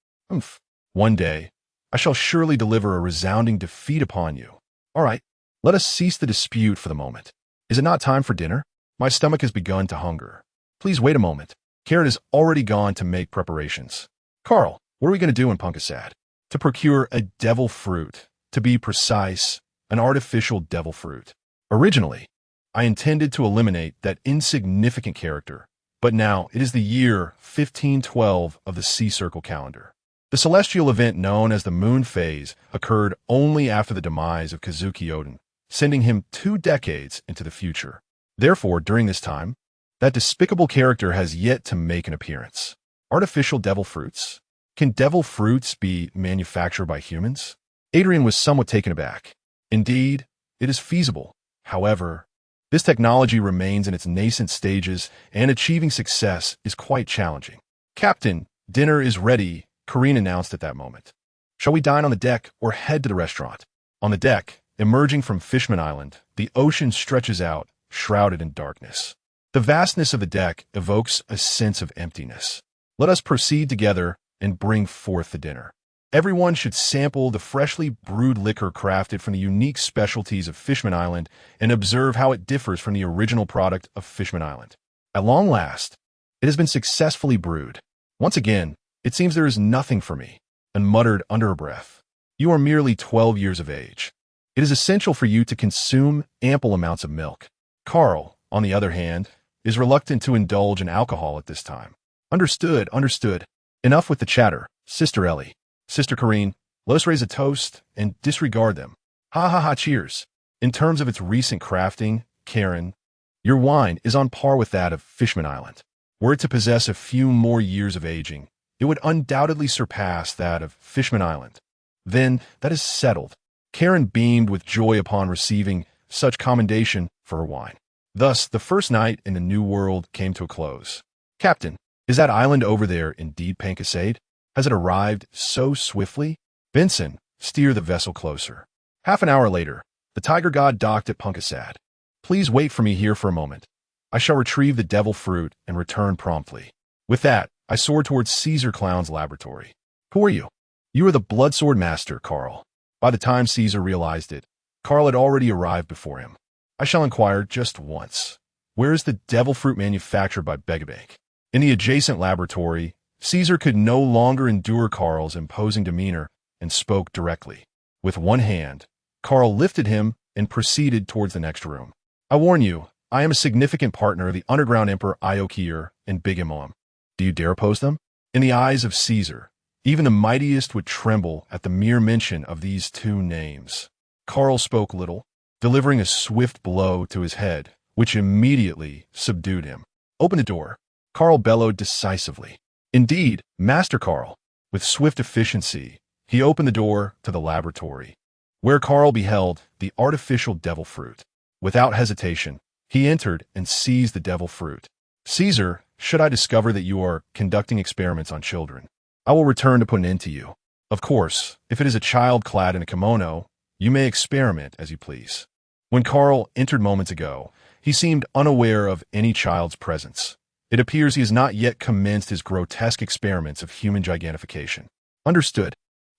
One day, I shall surely deliver a resounding defeat upon you. All right, let us cease the dispute for the moment. Is it not time for dinner? My stomach has begun to hunger. Please wait a moment. Carrot has already gone to make preparations. Carl, what are we going to do in Punkasad? To procure a devil fruit. To be precise, an artificial devil fruit. Originally, I intended to eliminate that insignificant character, but now it is the year 1512 of the Sea Circle calendar. The celestial event known as the Moon Phase occurred only after the demise of Kazuki Oden, sending him 2 decades into the future. Therefore, during this time, that despicable character has yet to make an appearance. Artificial devil fruits? Can devil fruits be manufactured by humans? Adrian was somewhat taken aback. Indeed, it is feasible. However, this technology remains in its nascent stages, and achieving success is quite challenging. Captain, dinner is ready, Karine announced at that moment. Shall we dine on the deck or head to the restaurant? On the deck, emerging from Fishman Island, the ocean stretches out, shrouded in darkness. The vastness of the deck evokes a sense of emptiness. Let us proceed together and bring forth the dinner. Everyone should sample the freshly brewed liquor crafted from the unique specialties of Fishman Island and observe how it differs from the original product of Fishman Island. At long last, it has been successfully brewed. Once again, it seems there is nothing for me, and muttered under her breath. You are merely 12 years of age. It is essential for you to consume ample amounts of milk. Carl, on the other hand, is reluctant to indulge in alcohol at this time. Understood, understood. Enough with the chatter, Sister Ellie. Sister Karine, let us raise a toast and disregard them. Ha ha ha, cheers. In terms of its recent crafting, Karen, your wine is on par with that of Fishman Island. Were it to possess a few more years of aging, it would undoubtedly surpass that of Fishman Island. Then, that is settled. Karen beamed with joy upon receiving such commendation for her wine. Thus, the first night in the New World came to a close. Captain, is that island over there indeed Pankasade? Has it arrived so swiftly? Benson, steer the vessel closer. Half an hour later, the tiger god docked at Punkasad. Please wait for me here for a moment. I shall retrieve the devil fruit and return promptly. With that, I soared towards Caesar Clown's laboratory. Who are you? You are the Bloodsword Master, Carl. By the time Caesar realized it, Carl had already arrived before him. I shall inquire just once. Where is the devil fruit manufactured by Begabank? In the adjacent laboratory, Caesar could no longer endure Karl's imposing demeanor and spoke directly. With one hand, Karl lifted him and proceeded towards the next room. I warn you, I am a significant partner of the underground emperor Iokir and Big Imam. Do you dare oppose them? In the eyes of Caesar, even the mightiest would tremble at the mere mention of these two names. Karl spoke little, delivering a swift blow to his head, which immediately subdued him. Open the door, Karl bellowed decisively. Indeed, Master Karl. With swift efficiency, he opened the door to the laboratory, where Karl beheld the artificial devil fruit. Without hesitation, he entered and seized the devil fruit. Caesar, should I discover that you are conducting experiments on children, I will return to put an end to you. Of course, if it is a child clad in a kimono, you may experiment as you please. When Karl entered moments ago, he seemed unaware of any child's presence. It appears he has not yet commenced his grotesque experiments of human gigantification. Understood.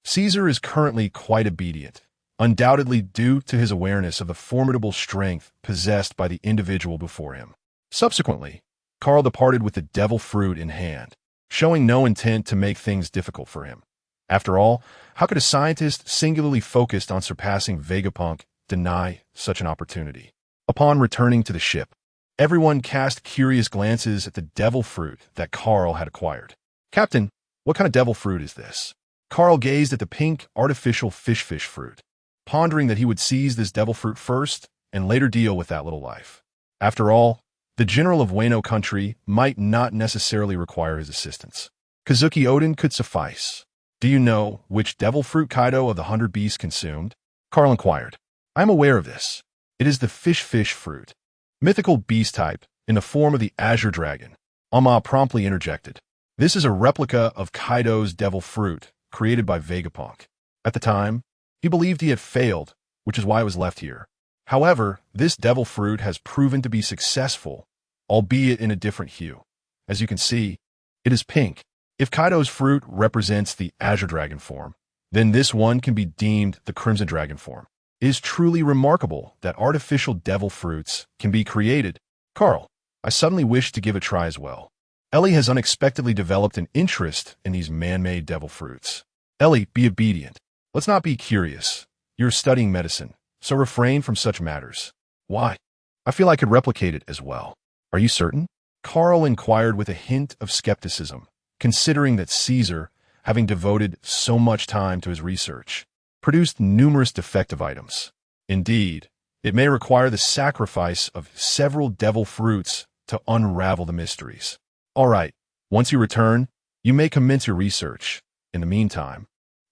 Caesar is currently quite obedient, undoubtedly due to his awareness of the formidable strength possessed by the individual before him. Subsequently, Karl departed with the devil fruit in hand, showing no intent to make things difficult for him. After all, how could a scientist singularly focused on surpassing Vegapunk deny such an opportunity? Upon returning to the ship, everyone cast curious glances at the devil fruit that Karl had acquired. Captain, what kind of devil fruit is this? Karl gazed at the pink, artificial fish fruit, pondering that he would seize this devil fruit first and later deal with that little life. After all, the general of Wano country might not necessarily require his assistance. Kazuki Odin could suffice. Do you know which devil fruit Kaido of the 100 Beasts consumed? Karl inquired. I am aware of this. It is the fish fruit. Mythical beast type, in the form of the azure dragon. Amma promptly interjected. This is a replica of Kaido's devil fruit, created by Vegapunk. At the time, he believed he had failed, which is why it was left here. However, this devil fruit has proven to be successful, albeit in a different hue. As you can see, it is pink. If Kaido's fruit represents the azure dragon form, then this one can be deemed the crimson dragon form. It is truly remarkable that artificial devil fruits can be created. Karl, I suddenly wish to give it a try as well. Ellie has unexpectedly developed an interest in these man-made devil fruits. Ellie, be obedient. Let's not be curious. You're studying medicine, so refrain from such matters. Why? I feel I could replicate it as well. Are you certain? Karl inquired with a hint of skepticism, considering that Caesar, having devoted so much time to his research, produced numerous defective items. Indeed, it may require the sacrifice of several devil fruits to unravel the mysteries. All right, once you return, you may commence your research. In the meantime,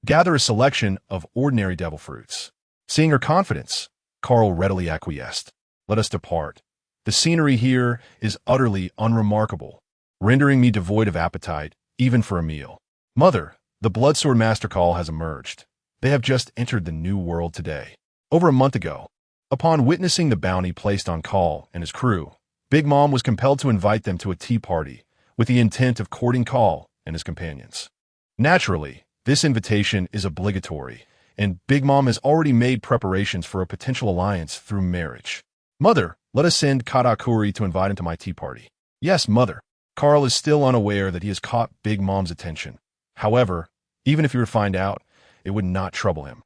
gather a selection of ordinary devil fruits. Seeing her confidence, Karl readily acquiesced. Let us depart. The scenery here is utterly unremarkable, rendering me devoid of appetite, even for a meal. Mother, the Bloodsword Master Call has emerged. They have just entered the New World today. Over a month ago, upon witnessing the bounty placed on Call and his crew, Big Mom was compelled to invite them to a tea party with the intent of courting Call and his companions. Naturally, this invitation is obligatory, and Big Mom has already made preparations for a potential alliance through marriage. Mother, let us send Katakuri to invite him to my tea party. Yes, Mother. Karl is still unaware that he has caught Big Mom's attention. However, even if he were to find out, it would not trouble him.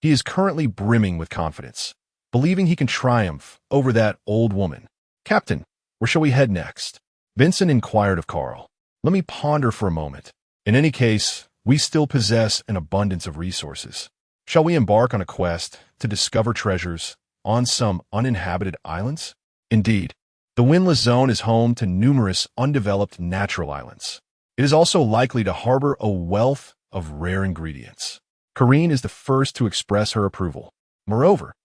He is currently brimming with confidence, believing he can triumph over that old woman. Captain, where shall we head next? Vincent inquired of Karl. Let me ponder for a moment. In any case, we still possess an abundance of resources. Shall we embark on a quest to discover treasures on some uninhabited islands? Indeed, the windless zone is home to numerous undeveloped natural islands. It is also likely to harbor a wealth of rare ingredients. Karine is the first to express her approval. Moreover,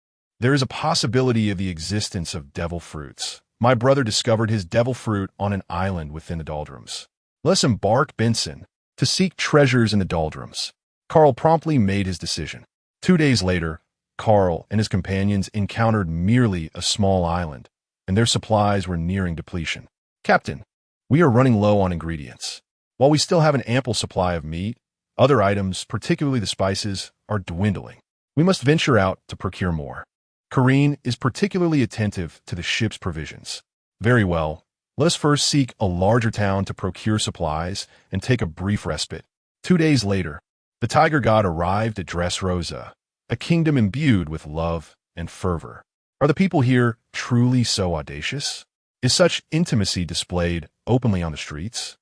there is a possibility of the existence of devil fruits. My brother discovered his devil fruit on an island within the Doldrums. Let us embark, Benson, to seek treasures in the Doldrums. Karl promptly made his decision. 2 days later, Karl and his companions encountered merely a small island, and their supplies were nearing depletion. Captain, we are running low on ingredients. While we still have an ample supply of meat, other items, particularly the spices, are dwindling. We must venture out to procure more. Karine is particularly attentive to the ship's provisions. Very well. Let us first seek a larger town to procure supplies and take a brief respite. 2 days later, the tiger god arrived at Dressrosa, a kingdom imbued with love and fervor. Are the people here truly so audacious? Is such intimacy displayed openly on the streets?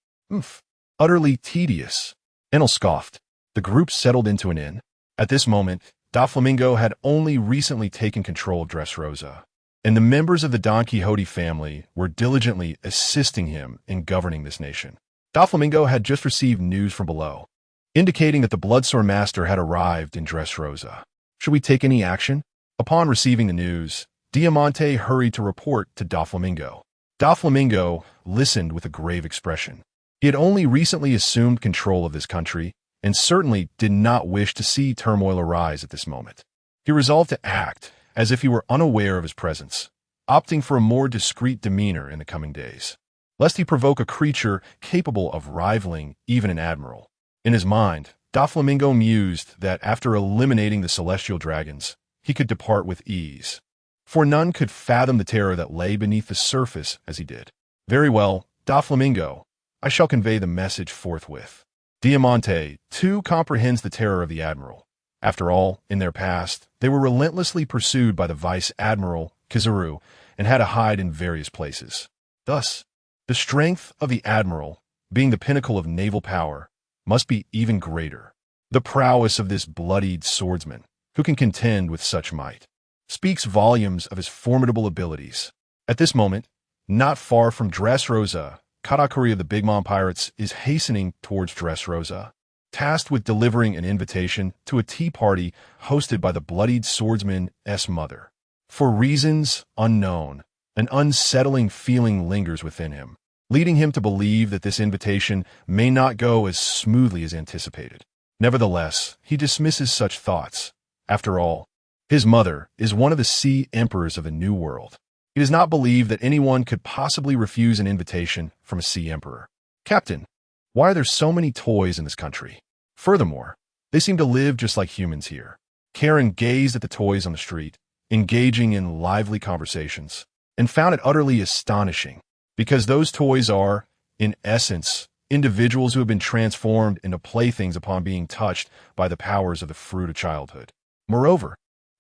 Utterly tedious. Enel scoffed. The group settled into an inn. At this moment, Doflamingo had only recently taken control of Dressrosa, and the members of the Don Quixote family were diligently assisting him in governing this nation. Doflamingo had just received news from below, indicating that the Bloodsword Master had arrived in Dressrosa. Should we take any action? Upon receiving the news, Diamante hurried to report to Doflamingo. Doflamingo listened with a grave expression. He had only recently assumed control of this country, and certainly did not wish to see turmoil arise at this moment. He resolved to act as if he were unaware of his presence, opting for a more discreet demeanor in the coming days, lest he provoke a creature capable of rivaling even an admiral. In his mind, Doflamingo mused that after eliminating the celestial dragons, he could depart with ease, for none could fathom the terror that lay beneath the surface as he did. Very well, Doflamingo, I shall convey the message forthwith. Diamante, too, comprehends the terror of the admiral. After all, in their past, they were relentlessly pursued by the Vice Admiral, Kizaru, and had to hide in various places. Thus, the strength of the admiral, being the pinnacle of naval power, must be even greater. The prowess of this bloodied swordsman, who can contend with such might, speaks volumes of his formidable abilities. At this moment, not far from Dressrosa, Katakuri of the Big Mom Pirates is hastening towards Dressrosa, tasked with delivering an invitation to a tea party hosted by the bloodied swordsman's mother. For reasons unknown, an unsettling feeling lingers within him, leading him to believe that this invitation may not go as smoothly as anticipated. Nevertheless, he dismisses such thoughts. After all, his mother is one of the sea emperors of the New World. He does not believe that anyone could possibly refuse an invitation from a sea emperor. Captain, why are there so many toys in this country? Furthermore, they seem to live just like humans here. Karen gazed at the toys on the street, engaging in lively conversations, and found it utterly astonishing, because those toys are, in essence, individuals who have been transformed into playthings upon being touched by the powers of the fruit of childhood. Moreover,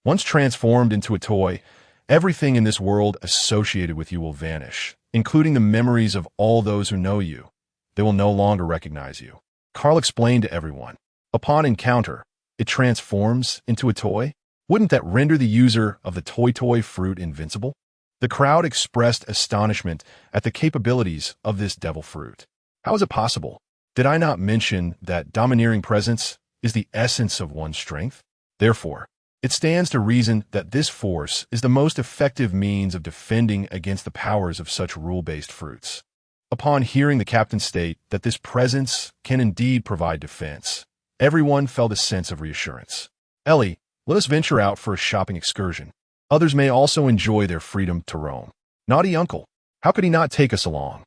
once transformed into a toy, everything in this world associated with you will vanish, including the memories of all those who know you. They will no longer recognize you. Carl explained to everyone. Upon encounter, it transforms into a toy? Wouldn't that render the user of the toy fruit invincible? The crowd expressed astonishment at the capabilities of this devil fruit. How is it possible? Did I not mention that domineering presence is the essence of one's strength? Therefore, it stands to reason that this force is the most effective means of defending against the powers of such rule-based fruits. Upon hearing the captain state that this presence can indeed provide defense, everyone felt a sense of reassurance. Ellie, let us venture out for a shopping excursion. Others may also enjoy their freedom to roam. Naughty uncle, how could he not take us along?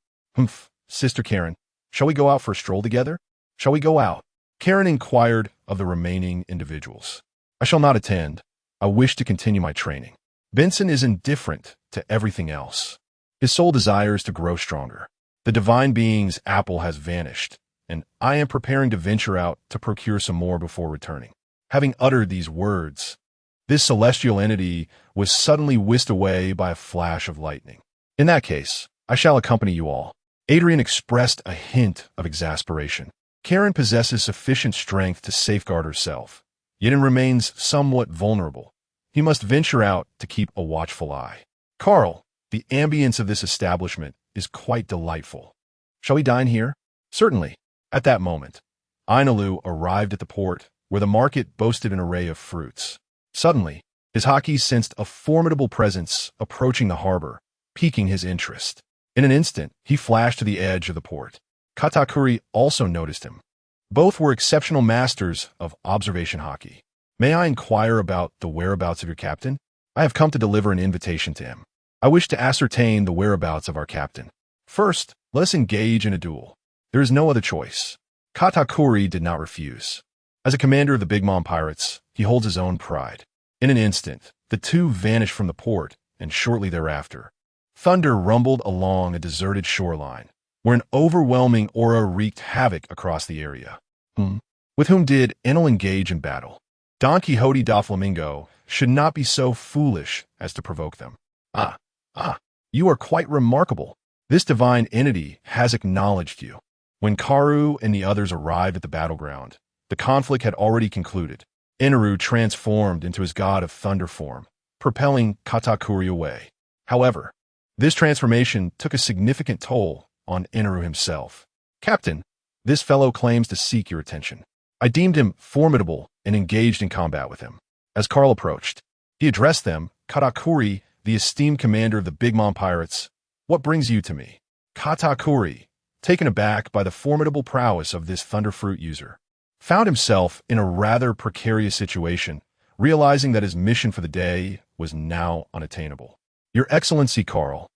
Sister Karen, shall we go out for a stroll together? Shall we go out? Karen inquired of the remaining individuals. I shall not attend. I wish to continue my training. Benson is indifferent to everything else. His sole desire is to grow stronger. The divine being's apple has vanished, and I am preparing to venture out to procure some more before returning. Having uttered these words, this celestial entity was suddenly whisked away by a flash of lightning. In that case, I shall accompany you all. Adrian expressed a hint of exasperation. Karen possesses sufficient strength to safeguard herself, yet remains somewhat vulnerable. He must venture out to keep a watchful eye. Carl, the ambience of this establishment is quite delightful. Shall we dine here? Certainly. At that moment, Ainalu arrived at the port, where the market boasted an array of fruits. Suddenly, his Haki sensed a formidable presence approaching the harbor, piquing his interest. In an instant, he flashed to the edge of the port. Katakuri also noticed him. Both were exceptional masters of observation Haki. May I inquire about the whereabouts of your captain? I have come to deliver an invitation to him. I wish to ascertain the whereabouts of our captain. First, let us engage in a duel. There is no other choice. Katakuri did not refuse. As a commander of the Big Mom Pirates, he holds his own pride. In an instant, the two vanished from the port, and shortly thereafter, Thunder rumbled along a deserted shoreline, where an overwhelming aura wreaked havoc across the area. With whom did Enel engage in battle? Don Quixote da Flamingo should not be so foolish as to provoke them. You are quite remarkable. This divine entity has acknowledged you. When Karu and the others arrived at the battleground, the conflict had already concluded. Eneru transformed into his god of thunder form, propelling Katakuri away. However, this transformation took a significant toll on Eneru himself. Captain, this fellow claims to seek your attention. I deemed him formidable and engaged in combat with him. As Carl approached, he addressed them, Katakuri, the esteemed commander of the Big Mom Pirates. What brings you to me? Katakuri, taken aback by the formidable prowess of this thunderfruit user, found himself in a rather precarious situation, realizing that his mission for the day was now unattainable. Your Excellency Carl,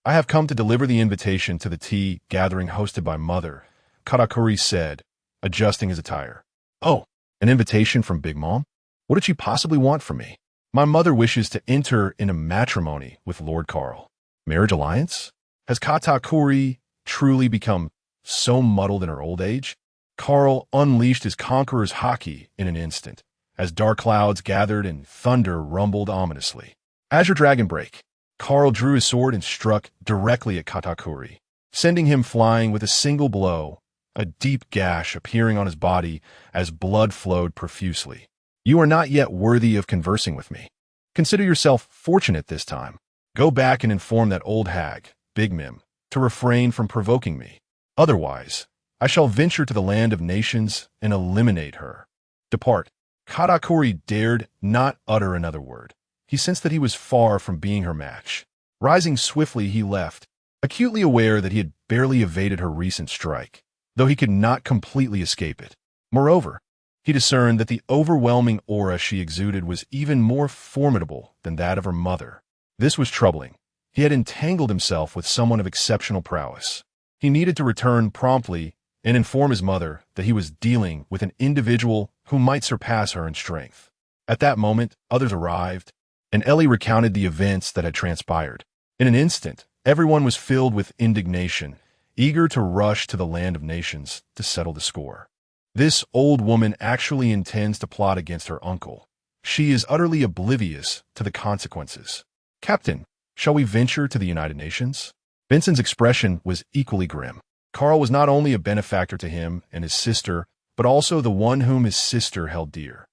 I have come to deliver the invitation to the tea gathering hosted by Mother, Katakuri said, adjusting his attire. Oh, an invitation from Big Mom? What did she possibly want from me? My mother wishes to enter into matrimony with Lord Carl. Marriage alliance? Has Katakuri truly become so muddled in her old age? Carl unleashed his Conqueror's Haki in an instant, as dark clouds gathered and thunder rumbled ominously. Azure Dragon Break. Carl drew his sword and struck directly at Katakuri, sending him flying with a single blow, a deep gash appearing on his body as blood flowed profusely. You are not yet worthy of conversing with me. Consider yourself fortunate this time. Go back and inform that old hag, Big Mim, to refrain from provoking me. Otherwise, I shall venture to the land of nations and eliminate her. Depart. Katakuri dared not utter another word. He sensed that he was far from being her match. Rising swiftly, he left, acutely aware that he had barely evaded her recent strike, though he could not completely escape it. Moreover, he discerned that the overwhelming aura she exuded was even more formidable than that of her mother. This was troubling. He had entangled himself with someone of exceptional prowess. He needed to return promptly and inform his mother that he was dealing with an individual who might surpass her in strength. At that moment, others arrived, and Ellie recounted the events that had transpired. In an instant, everyone was filled with indignation, eager to rush to the land of nations to settle the score. This old woman actually intends to plot against her uncle. She is utterly oblivious to the consequences. Captain, shall we venture to the United Nations? Benson's expression was equally grim. Carl was not only a benefactor to him and his sister, but also the one whom his sister held dear.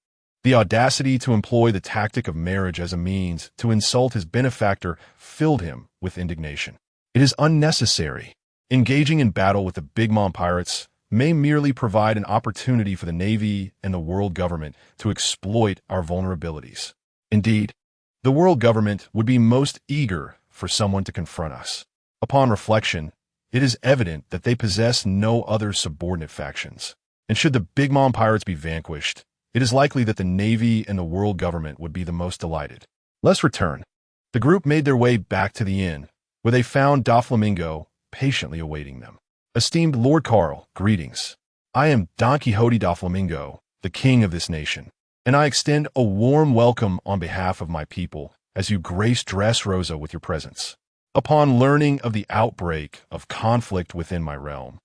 The audacity to employ the tactic of marriage as a means to insult his benefactor filled him with indignation. It is unnecessary. Engaging in battle with the Big Mom Pirates may merely provide an opportunity for the Navy and the world government to exploit our vulnerabilities. Indeed, the world government would be most eager for someone to confront us. Upon reflection, it is evident that they possess no other subordinate factions. And should the Big Mom Pirates be vanquished, it is likely that the Navy and the world government would be the most delighted. Let's return. The group made their way back to the inn, where they found Doflamingo patiently awaiting them. Esteemed Lord Carl, greetings. I am Don Quixote da Flamingo, the king of this nation, and I extend a warm welcome on behalf of my people as you grace Dressrosa with your presence. Upon learning of the outbreak of conflict within my realm,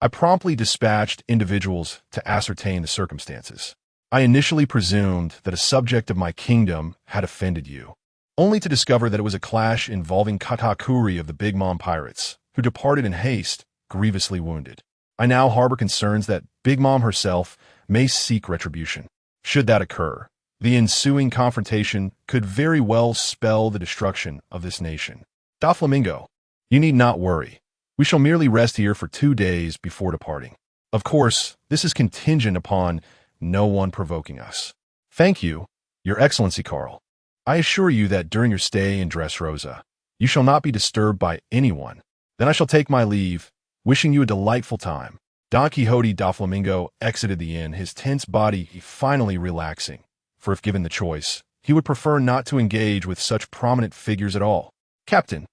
I promptly dispatched individuals to ascertain the circumstances. I initially presumed that a subject of my kingdom had offended you, only to discover that it was a clash involving Katakuri of the Big Mom Pirates, who departed in haste, grievously wounded. I now harbor concerns that Big Mom herself may seek retribution. Should that occur, the ensuing confrontation could very well spell the destruction of this nation. Doflamingo, you need not worry. We shall merely rest here for 2 days before departing. Of course, this is contingent upon no one provoking us. Thank you, Your Excellency Carl. I assure you that during your stay in Dressrosa, you shall not be disturbed by anyone. Then I shall take my leave, wishing you a delightful time. Don Quixote da Flamingo exited the inn, his tense body finally relaxing, for if given the choice, he would prefer not to engage with such prominent figures at all. Captain,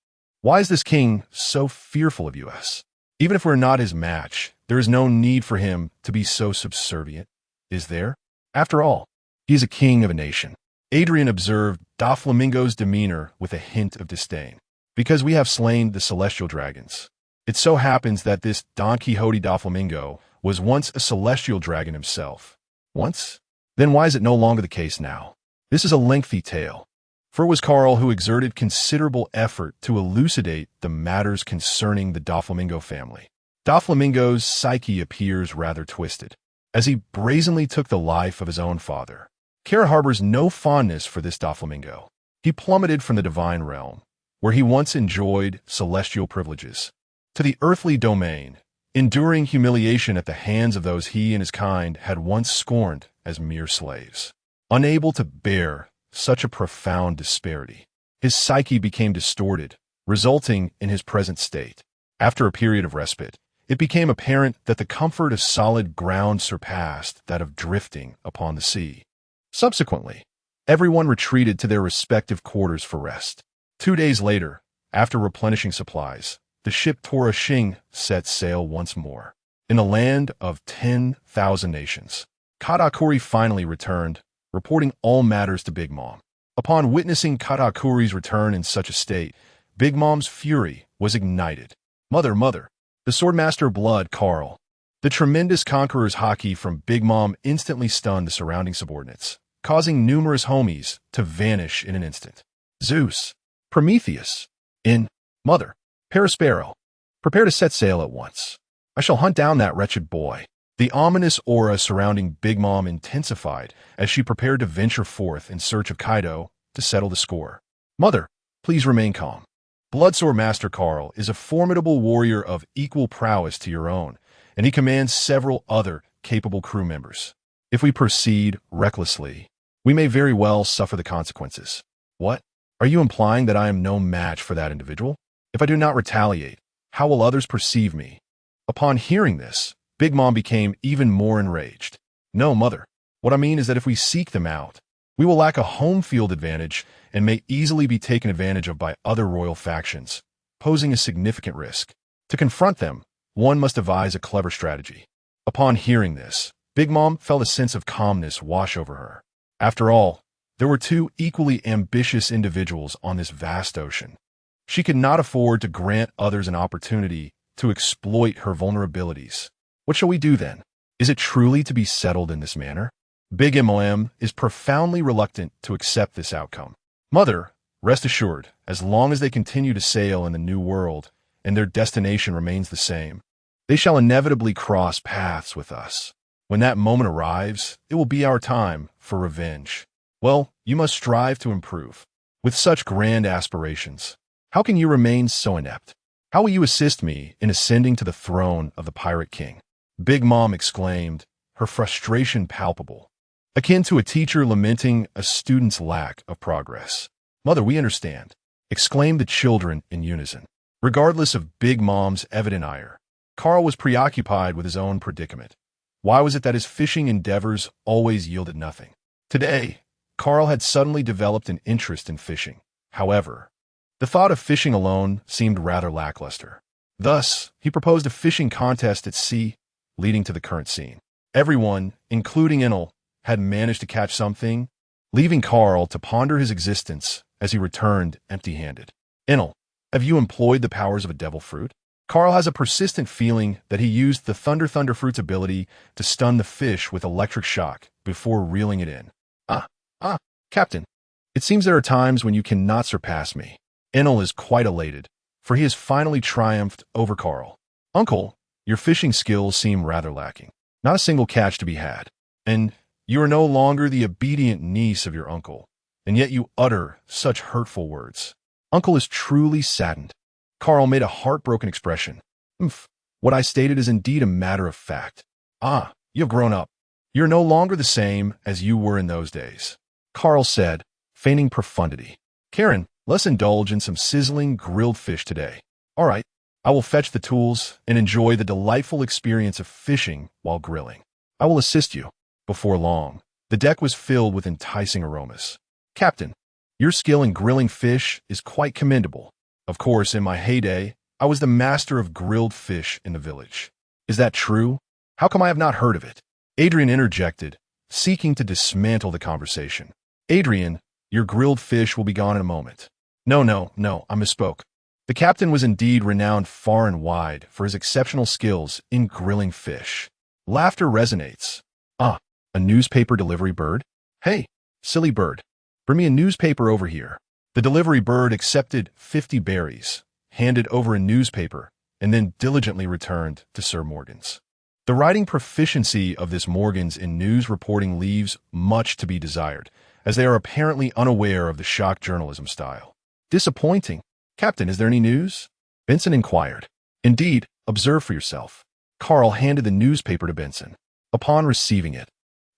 why is this king so fearful of us? Even if we're not his match, there is no need for him to be so subservient, is there? After all, he is a king of a nation. Adrian observed Doflamingo's demeanor with a hint of disdain. Because we have slain the celestial dragons. It so happens that this Don Quixote Doflamingo was once a celestial dragon himself. Once? Then why is it no longer the case now? This is a lengthy tale. For it was Carl who exerted considerable effort to elucidate the matters concerning the Doflamingo family. Doflamingo's psyche appears rather twisted, as he brazenly took the life of his own father. Kara harbors no fondness for this Doflamingo. He plummeted from the divine realm, where he once enjoyed celestial privileges, to the earthly domain, enduring humiliation at the hands of those he and his kind had once scorned as mere slaves. Unable to bear such a profound disparity, his psyche became distorted, resulting in his present state. After a period of respite, it became apparent that the comfort of solid ground surpassed that of drifting upon the sea. Subsequently, everyone retreated to their respective quarters for rest. 2 days later, after replenishing supplies, the ship Tora Xing set sail once more. In a land of 10,000 nations, Katakuri finally returned, reporting all matters to Big Mom. Upon witnessing Katakuri's return in such a state, Big Mom's fury was ignited. Mother, the swordmaster blood, Carl. The tremendous Conqueror's Haki from Big Mom instantly stunned the surrounding subordinates, causing numerous homies to vanish in an instant. Zeus, Prometheus, Mother, Perispero, prepare to set sail at once. I shall hunt down that wretched boy. The ominous aura surrounding Big Mom intensified as she prepared to venture forth in search of Kaido to settle the score. Mother, please remain calm. Bloodsword Master Carl is a formidable warrior of equal prowess to your own, and he commands several other capable crew members. If we proceed recklessly, we may very well suffer the consequences. What? Are you implying that I am no match for that individual? If I do not retaliate, how will others perceive me? Upon hearing this, Big Mom became even more enraged. No, Mother. What I mean is that if we seek them out, we will lack a home field advantage and may easily be taken advantage of by other royal factions, posing a significant risk. To confront them, one must devise a clever strategy. Upon hearing this, Big Mom felt a sense of calmness wash over her. After all, there were two equally ambitious individuals on this vast ocean. She could not afford to grant others an opportunity to exploit her vulnerabilities. What shall we do then? Is it truly to be settled in this manner? Big Mom is profoundly reluctant to accept this outcome. Mother, rest assured, as long as they continue to sail in the new world and their destination remains the same, they shall inevitably cross paths with us. When that moment arrives, it will be our time for revenge. Well, you must strive to improve. With such grand aspirations, how can you remain so inept? How will you assist me in ascending to the throne of the Pirate King? Big Mom exclaimed, her frustration palpable, akin to a teacher lamenting a student's lack of progress. Mother, we understand, exclaimed the children in unison. Regardless of Big Mom's evident ire, Carl was preoccupied with his own predicament. Why was it that his fishing endeavors always yielded nothing? Today, Carl had suddenly developed an interest in fishing. However, the thought of fishing alone seemed rather lackluster. Thus, he proposed a fishing contest at sea, leading to the current scene. Everyone, including Enel, had managed to catch something, leaving Carl to ponder his existence as he returned empty-handed. Enel, have you employed the powers of a devil fruit? Carl has a persistent feeling that he used the Thunder Fruit's ability to stun the fish with electric shock before reeling it in. Captain, it seems there are times when you cannot surpass me. Enel is quite elated, for he has finally triumphed over Carl. Uncle, your fishing skills seem rather lacking. Not a single catch to be had. And you are no longer the obedient niece of your uncle, and yet you utter such hurtful words. Uncle is truly saddened. Carl made a heartbroken expression. What I stated is indeed a matter of fact. You have grown up. You're no longer the same as you were in those days. Carl said, feigning profundity. Karen, let's indulge in some sizzling grilled fish today. All right, I will fetch the tools and enjoy the delightful experience of fishing while grilling. I will assist you. Before long, the deck was filled with enticing aromas. Captain, your skill in grilling fish is quite commendable. Of course, in my heyday, I was the master of grilled fish in the village. Is that true? How come I have not heard of it? Adrian interjected, seeking to dismantle the conversation. Adrian, your grilled fish will be gone in a moment. No, I misspoke. The captain was indeed renowned far and wide for his exceptional skills in grilling fish. Laughter resonates. Ah, a newspaper delivery bird? Hey, silly bird, bring me a newspaper over here. The delivery bird accepted 50 berries, handed over a newspaper, and then diligently returned to Sir Morgan's. The writing proficiency of this Morgan's in news reporting leaves much to be desired, as they are apparently unaware of the shock journalism style. Disappointing. Captain, is there any news? Benson inquired. Indeed, observe for yourself. Carl handed the newspaper to Benson. Upon receiving it,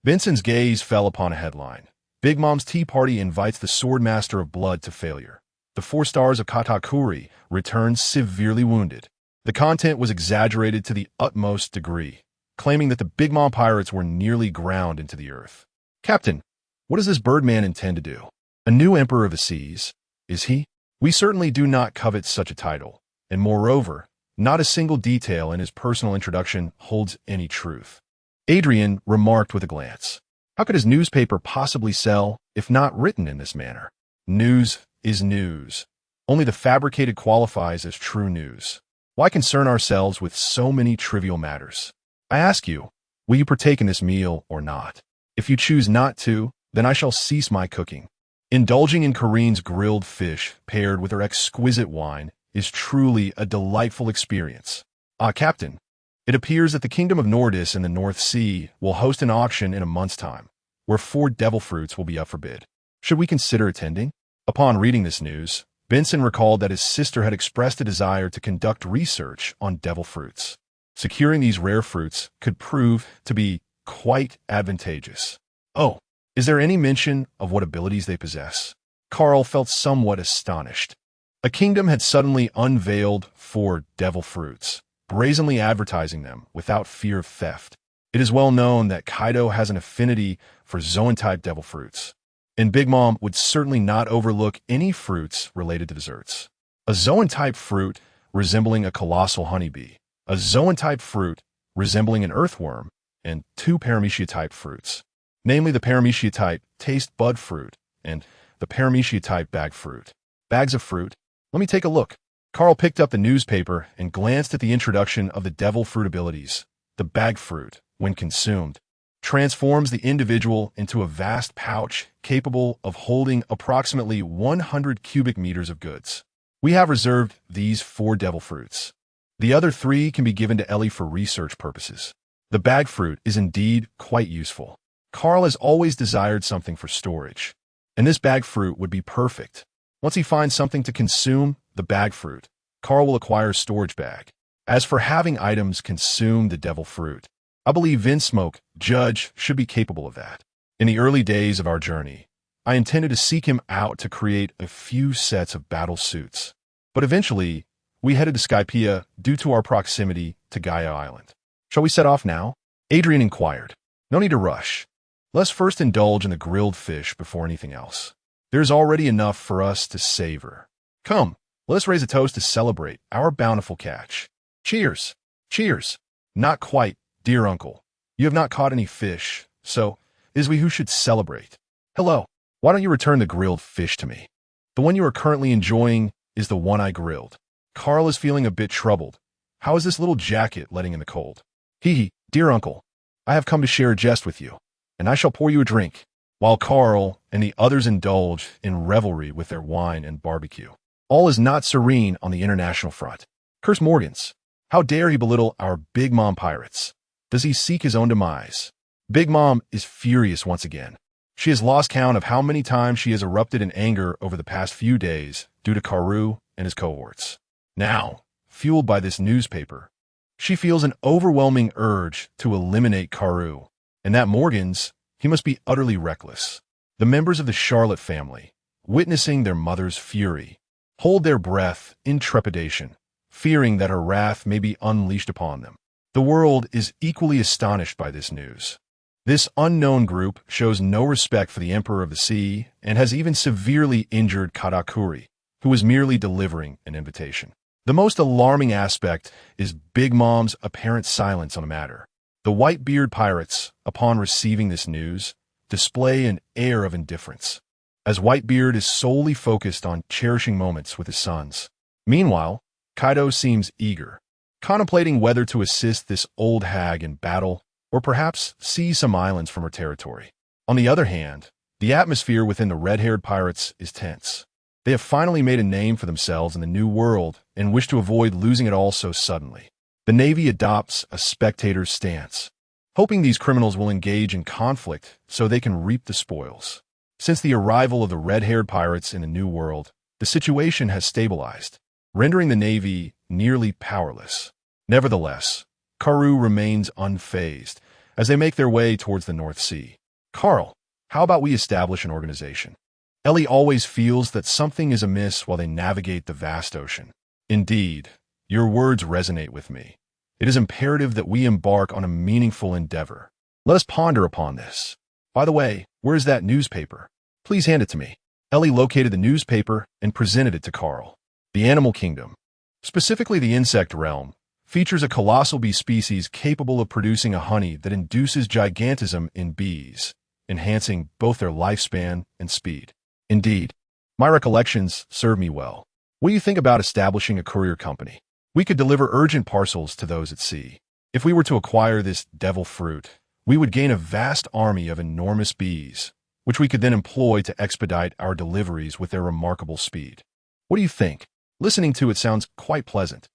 Benson's gaze fell upon a headline. Big Mom's Tea Party invites the Swordmaster of Blood to failure. The 4 stars of Katakuri return severely wounded. The content was exaggerated to the utmost degree, claiming that the Big Mom pirates were nearly ground into the earth. Captain, what does this Birdman intend to do? A new Emperor of the Seas, is he? We certainly do not covet such a title, and moreover, not a single detail in his personal introduction holds any truth. Adrian remarked with a glance. How could his newspaper possibly sell if not written in this manner? News is news. Only the fabricated qualifies as true news. Why concern ourselves with so many trivial matters? I ask you, will you partake in this meal or not? If you choose not to, then I shall cease my cooking. Indulging in Corinne's grilled fish paired with her exquisite wine is truly a delightful experience. Ah, Captain, it appears that the Kingdom of Nordis in the North Sea will host an auction in a month's time, where 4 devil fruits will be up for bid. Should we consider attending? Upon reading this news, Benson recalled that his sister had expressed a desire to conduct research on devil fruits. Securing these rare fruits could prove to be quite advantageous. Oh, is there any mention of what abilities they possess? Carl felt somewhat astonished. A kingdom had suddenly unveiled 4 devil fruits, brazenly advertising them without fear of theft. It is well known that Kaido has an affinity for Zoan-type devil fruits, and Big Mom would certainly not overlook any fruits related to desserts. A Zoan-type fruit resembling a colossal honeybee, a Zoan-type fruit resembling an earthworm, and 2 Paramecia-type fruits, namely the Paramecia-type taste bud fruit and the Paramecia-type bag fruit. Bags of fruit? Let me take a look. Carl picked up the newspaper and glanced at the introduction of the devil fruit abilities. The bag fruit, when consumed, transforms the individual into a vast pouch capable of holding approximately 100 cubic meters of goods. We have reserved these 4 devil fruits. The other 3 can be given to Ellie for research purposes. The bag fruit is indeed quite useful. Carl has always desired something for storage, and this bag fruit would be perfect. Once he finds something to consume, the bag fruit, Carl will acquire a storage bag. As for having items consume the devil fruit, I believe Vinsmoke, Judge, should be capable of that. In the early days of our journey, I intended to seek him out to create a few sets of battle suits. But eventually, we headed to Skypiea due to our proximity to Gaia Island. Shall we set off now? Adrian inquired. No need to rush. Let's first indulge in the grilled fish before anything else. There's already enough for us to savor. Come, let us raise a toast to celebrate our bountiful catch. Cheers! Cheers! Not quite, dear uncle. You have not caught any fish, so it is we who should celebrate. Hello, why don't you return the grilled fish to me? The one you are currently enjoying is the one I grilled. Carl is feeling a bit troubled. How is this little jacket letting in the cold? Hee, dear uncle, I have come to share a jest with you, and I shall pour you a drink, while Carl and the others indulge in revelry with their wine and barbecue. All is not serene on the international front. Curse Morgans. How dare he belittle our Big Mom pirates? Does he seek his own demise? Big Mom is furious once again. She has lost count of how many times she has erupted in anger over the past few days due to Karoo and his cohorts. Now, fueled by this newspaper, she feels an overwhelming urge to eliminate Karoo, and that Morgans, he must be utterly reckless. The members of the Charlotte family, witnessing their mother's fury, hold their breath in trepidation, fearing that her wrath may be unleashed upon them. The world is equally astonished by this news. This unknown group shows no respect for the Emperor of the Sea and has even severely injured Katakuri, who was merely delivering an invitation. The most alarming aspect is Big Mom's apparent silence on the matter. The Whitebeard pirates, upon receiving this news, display an air of indifference, as Whitebeard is solely focused on cherishing moments with his sons. Meanwhile, Kaido seems eager, contemplating whether to assist this old hag in battle or perhaps seize some islands from her territory. On the other hand, the atmosphere within the red-haired pirates is tense. They have finally made a name for themselves in the New World and wish to avoid losing it all so suddenly. The Navy adopts a spectator's stance, hoping these criminals will engage in conflict so they can reap the spoils. Since the arrival of the red-haired pirates in the New World, the situation has stabilized, rendering the Navy nearly powerless. Nevertheless, Karoo remains unfazed as they make their way towards the North Sea. Carl, how about we establish an organization? Ellie always feels that something is amiss while they navigate the vast ocean. Indeed, your words resonate with me. It is imperative that we embark on a meaningful endeavor. Let us ponder upon this. By the way, where is that newspaper? Please hand it to me. Ellie located the newspaper and presented it to Carl. The animal kingdom, specifically the insect realm, features a colossal bee species capable of producing a honey that induces gigantism in bees, enhancing both their lifespan and speed. Indeed, my recollections serve me well. What do you think about establishing a courier company? We could deliver urgent parcels to those at sea. If we were to acquire this devil fruit, we would gain a vast army of enormous bees, which we could then employ to expedite our deliveries with their remarkable speed. What do you think? Listening to it sounds quite pleasant.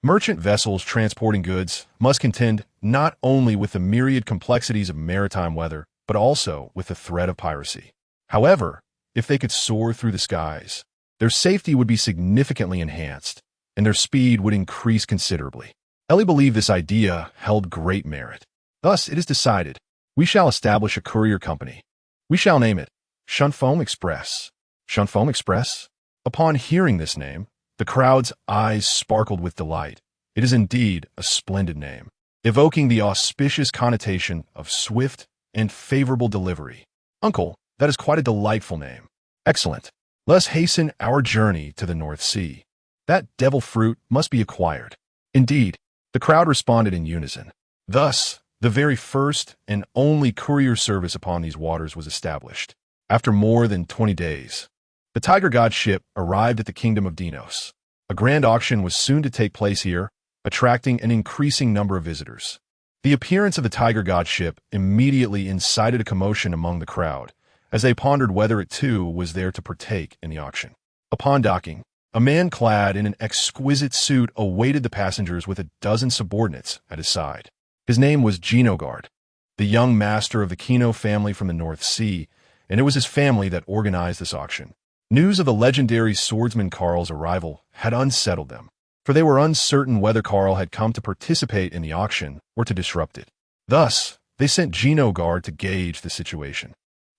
Merchant vessels transporting goods must contend not only with the myriad complexities of maritime weather, but also with the threat of piracy. However, if they could soar through the skies, their safety would be significantly enhanced, and their speed would increase considerably. Ellie believed this idea held great merit. Thus, it is decided, we shall establish a courier company. We shall name it Shunfoam Express. Shunfoam Express? Upon hearing this name, the crowd's eyes sparkled with delight. It is indeed a splendid name, evoking the auspicious connotation of swift and favorable delivery. Uncle, that is quite a delightful name. Excellent. Let us hasten our journey to the North Sea. That devil fruit must be acquired. Indeed, the crowd responded in unison. Thus, the very first and only courier service upon these waters was established. After more than 20 days, the Tiger God ship arrived at the Kingdom of Dinos. A grand auction was soon to take place here, attracting an increasing number of visitors. The appearance of the Tiger God ship immediately incited a commotion among the crowd, as they pondered whether it too was there to partake in the auction. Upon docking, a man clad in an exquisite suit awaited the passengers with a dozen subordinates at his side. His name was Genogard, the young master of the Kino family from the North Sea, and it was his family that organized this auction. News of the legendary swordsman Karl's arrival had unsettled them, for they were uncertain whether Karl had come to participate in the auction or to disrupt it. Thus, they sent Genogard to gauge the situation.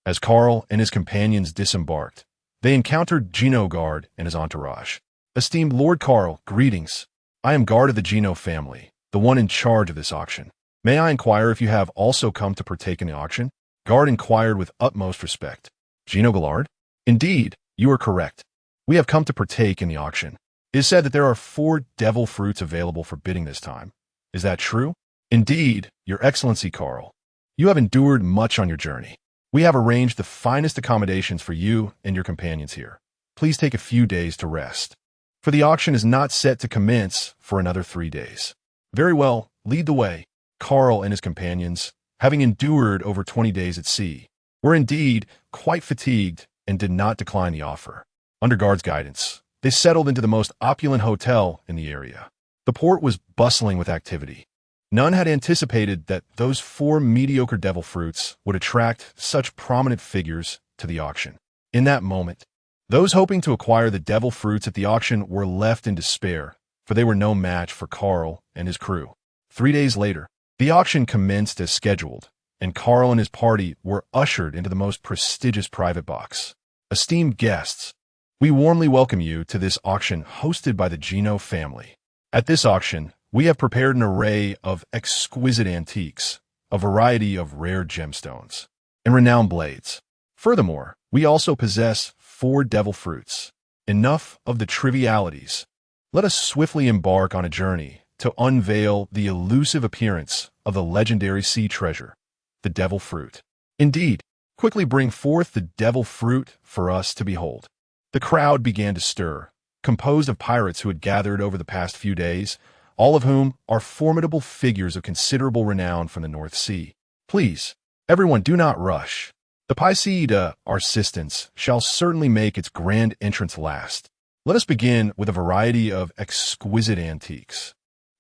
As Karl and his companions disembarked, they encountered Genogard and his entourage. Esteemed Lord Karl, greetings. I am guard of the Geno family, the one in charge of this auction. May I inquire if you have also come to partake in the auction? Guard inquired with utmost respect. Genogard? Indeed, you are correct. We have come to partake in the auction. It is said that there are 4 devil fruits available for bidding this time. Is that true? Indeed, Your Excellency Karl. You have endured much on your journey. We have arranged the finest accommodations for you and your companions here. Please take a few days to rest, for the auction is not set to commence for another 3 days. Very well, lead the way. Karl and his companions, having endured over 20 days at sea, were indeed quite fatigued and did not decline the offer. Under Guard's guidance, they settled into the most opulent hotel in the area. The port was bustling with activity. None had anticipated that those 4 mediocre devil fruits would attract such prominent figures to the auction. In that moment, those hoping to acquire the devil fruits at the auction were left in despair, for they were no match for Karl and his crew. 3 days later, the auction commenced as scheduled, and Karl and his party were ushered into the most prestigious private box. Esteemed guests, we warmly welcome you to this auction hosted by the Geno family. At this auction, we have prepared an array of exquisite antiques, a variety of rare gemstones, and renowned blades. Furthermore, we also possess 4 devil fruits. Enough of the trivialities. Let us swiftly embark on a journey to unveil the elusive appearance of the legendary sea treasure, the devil fruit. Indeed, quickly bring forth the devil fruit for us to behold. The crowd began to stir, composed of pirates who had gathered over the past few days, all of whom are formidable figures of considerable renown from the North Sea. Please, everyone, do not rush. The Pisces de our assistance shall certainly make its grand entrance last. Let us begin with a variety of exquisite antiques.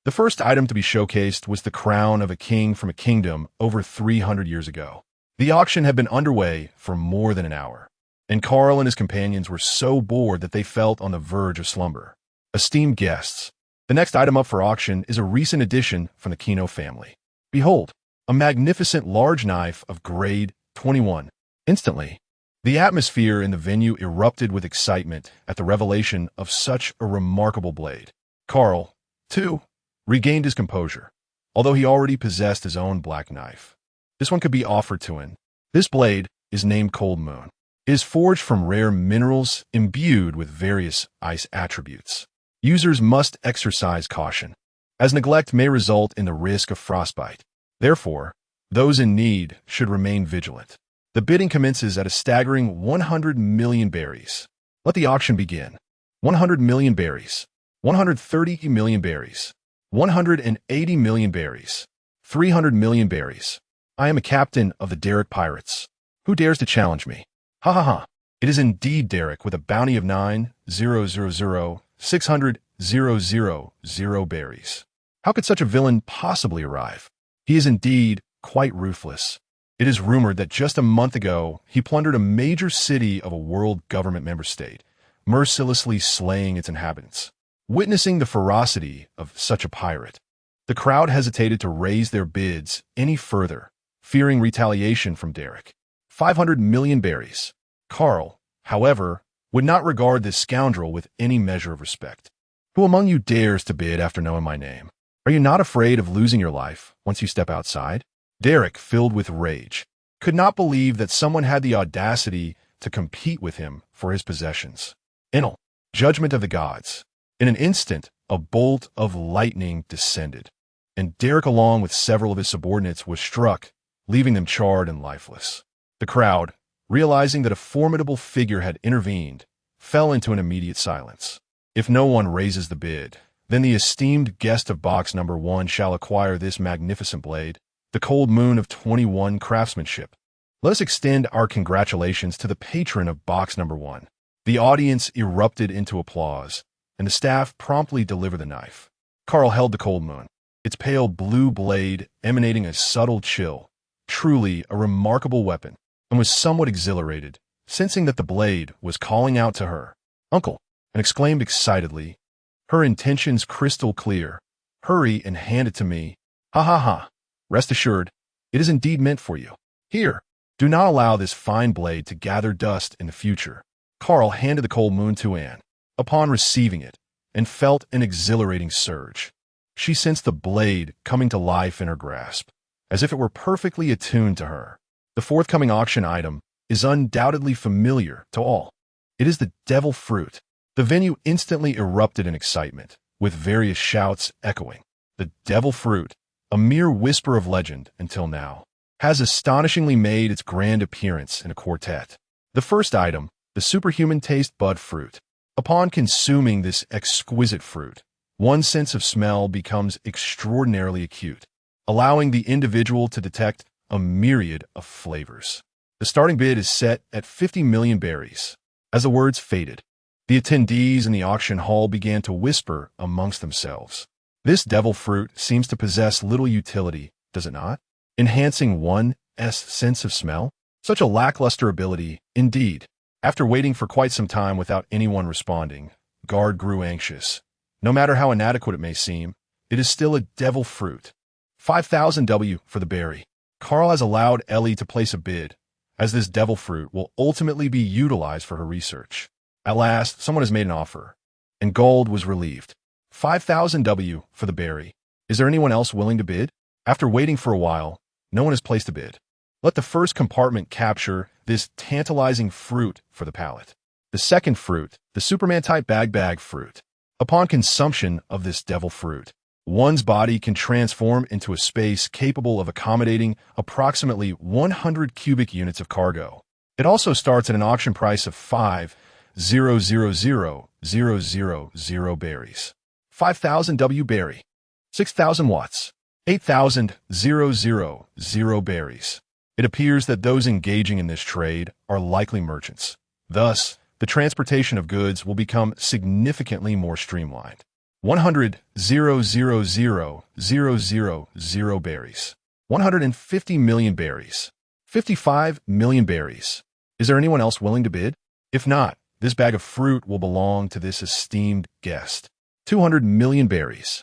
The first item to be showcased was the crown of a king from a kingdom over 300 years ago. The auction had been underway for more than an hour, and Carl and his companions were so bored that they felt on the verge of slumber. Esteemed guests, the next item up for auction is a recent addition from the Kino family. Behold, a magnificent large knife of grade 21. Instantly, the atmosphere in the venue erupted with excitement at the revelation of such a remarkable blade. Carl, too, regained his composure, although he already possessed his own black knife. This one could be offered to him. This blade is named Cold Moon. It is forged from rare minerals imbued with various ice attributes. Users must exercise caution, as neglect may result in the risk of frostbite. Therefore, those in need should remain vigilant. The bidding commences at a staggering 100 million berries. Let the auction begin. 100 million berries. 130 million berries. 180 million berries. 300 million berries. I am a captain of the Derek Pirates. Who dares to challenge me? Ha ha ha. It is indeed Derek with a bounty of 9,000,600,000 berries. How could such a villain possibly arrive? He is indeed quite ruthless. It is rumored that just a month ago, he plundered a major city of a world government member state, mercilessly slaying its inhabitants. Witnessing the ferocity of such a pirate, the crowd hesitated to raise their bids any further, fearing retaliation from Derek. 500 million berries. Carl, however, would not regard this scoundrel with any measure of respect. Who among you dares to bid after knowing my name? Are you not afraid of losing your life once you step outside? Derek, filled with rage, could not believe that someone had the audacity to compete with him for his possessions. Inal, judgment of the gods. In an instant, a bolt of lightning descended, and Derek, along with several of his subordinates, was struck, leaving them charred and lifeless. The crowd, realizing that a formidable figure had intervened, fell into an immediate silence. If no one raises the bid, then the esteemed guest of box number 1 shall acquire this magnificent blade, the Cold Moon of 21 craftsmanship. Let us extend our congratulations to the patron of box number 1. The audience erupted into applause, and the staff promptly delivered the knife. Carl held the Cold Moon, its pale blue blade emanating a subtle chill, truly a remarkable weapon, and was somewhat exhilarated, sensing that the blade was calling out to her, "Uncle," and exclaimed excitedly, her intentions crystal clear, "Hurry and hand it to me. Ha ha ha. Rest assured, it is indeed meant for you. Here, do not allow this fine blade to gather dust in the future." Carl handed the Cold Moon to Anne, upon receiving it, and felt an exhilarating surge. She sensed the blade coming to life in her grasp, as if it were perfectly attuned to her. The forthcoming auction item is undoubtedly familiar to all. It is the devil fruit. The venue instantly erupted in excitement, with various shouts echoing. The devil fruit, a mere whisper of legend until now, has astonishingly made its grand appearance in a quartet. The first item, the superhuman taste bud fruit. Upon consuming this exquisite fruit, one's sense of smell becomes extraordinarily acute, allowing the individual to detect a myriad of flavors. The starting bid is set at 50 million berries. As the words faded, the attendees in the auction hall began to whisper amongst themselves. This devil fruit seems to possess little utility, does it not? Enhancing one's sense of smell? Such a lackluster ability, indeed. After waiting for quite some time without anyone responding, Guard grew anxious. No matter how inadequate it may seem, it is still a devil fruit. 5,000 W for the berry. Carl has allowed Ellie to place a bid, as this devil fruit will ultimately be utilized for her research. At last, someone has made an offer, and Gold was relieved. 5,000 W for the berry. Is there anyone else willing to bid? After waiting for a while, no one has placed a bid. Let the first compartment capture this tantalizing fruit for the palate. The second fruit, the Superman-type bag fruit. Upon consumption of this devil fruit, one's body can transform into a space capable of accommodating approximately 100 cubic units of cargo. It also starts at an auction price of 5,000 000 berries. 5,000 W berry. 6,000 watts. 8,000 berries. It appears that those engaging in this trade are likely merchants. Thus, the transportation of goods will become significantly more streamlined. 100 berries. 150 million berries. 55 million berries. Is there anyone else willing to bid? If not, this bag of fruit will belong to this esteemed guest. 200 million berries.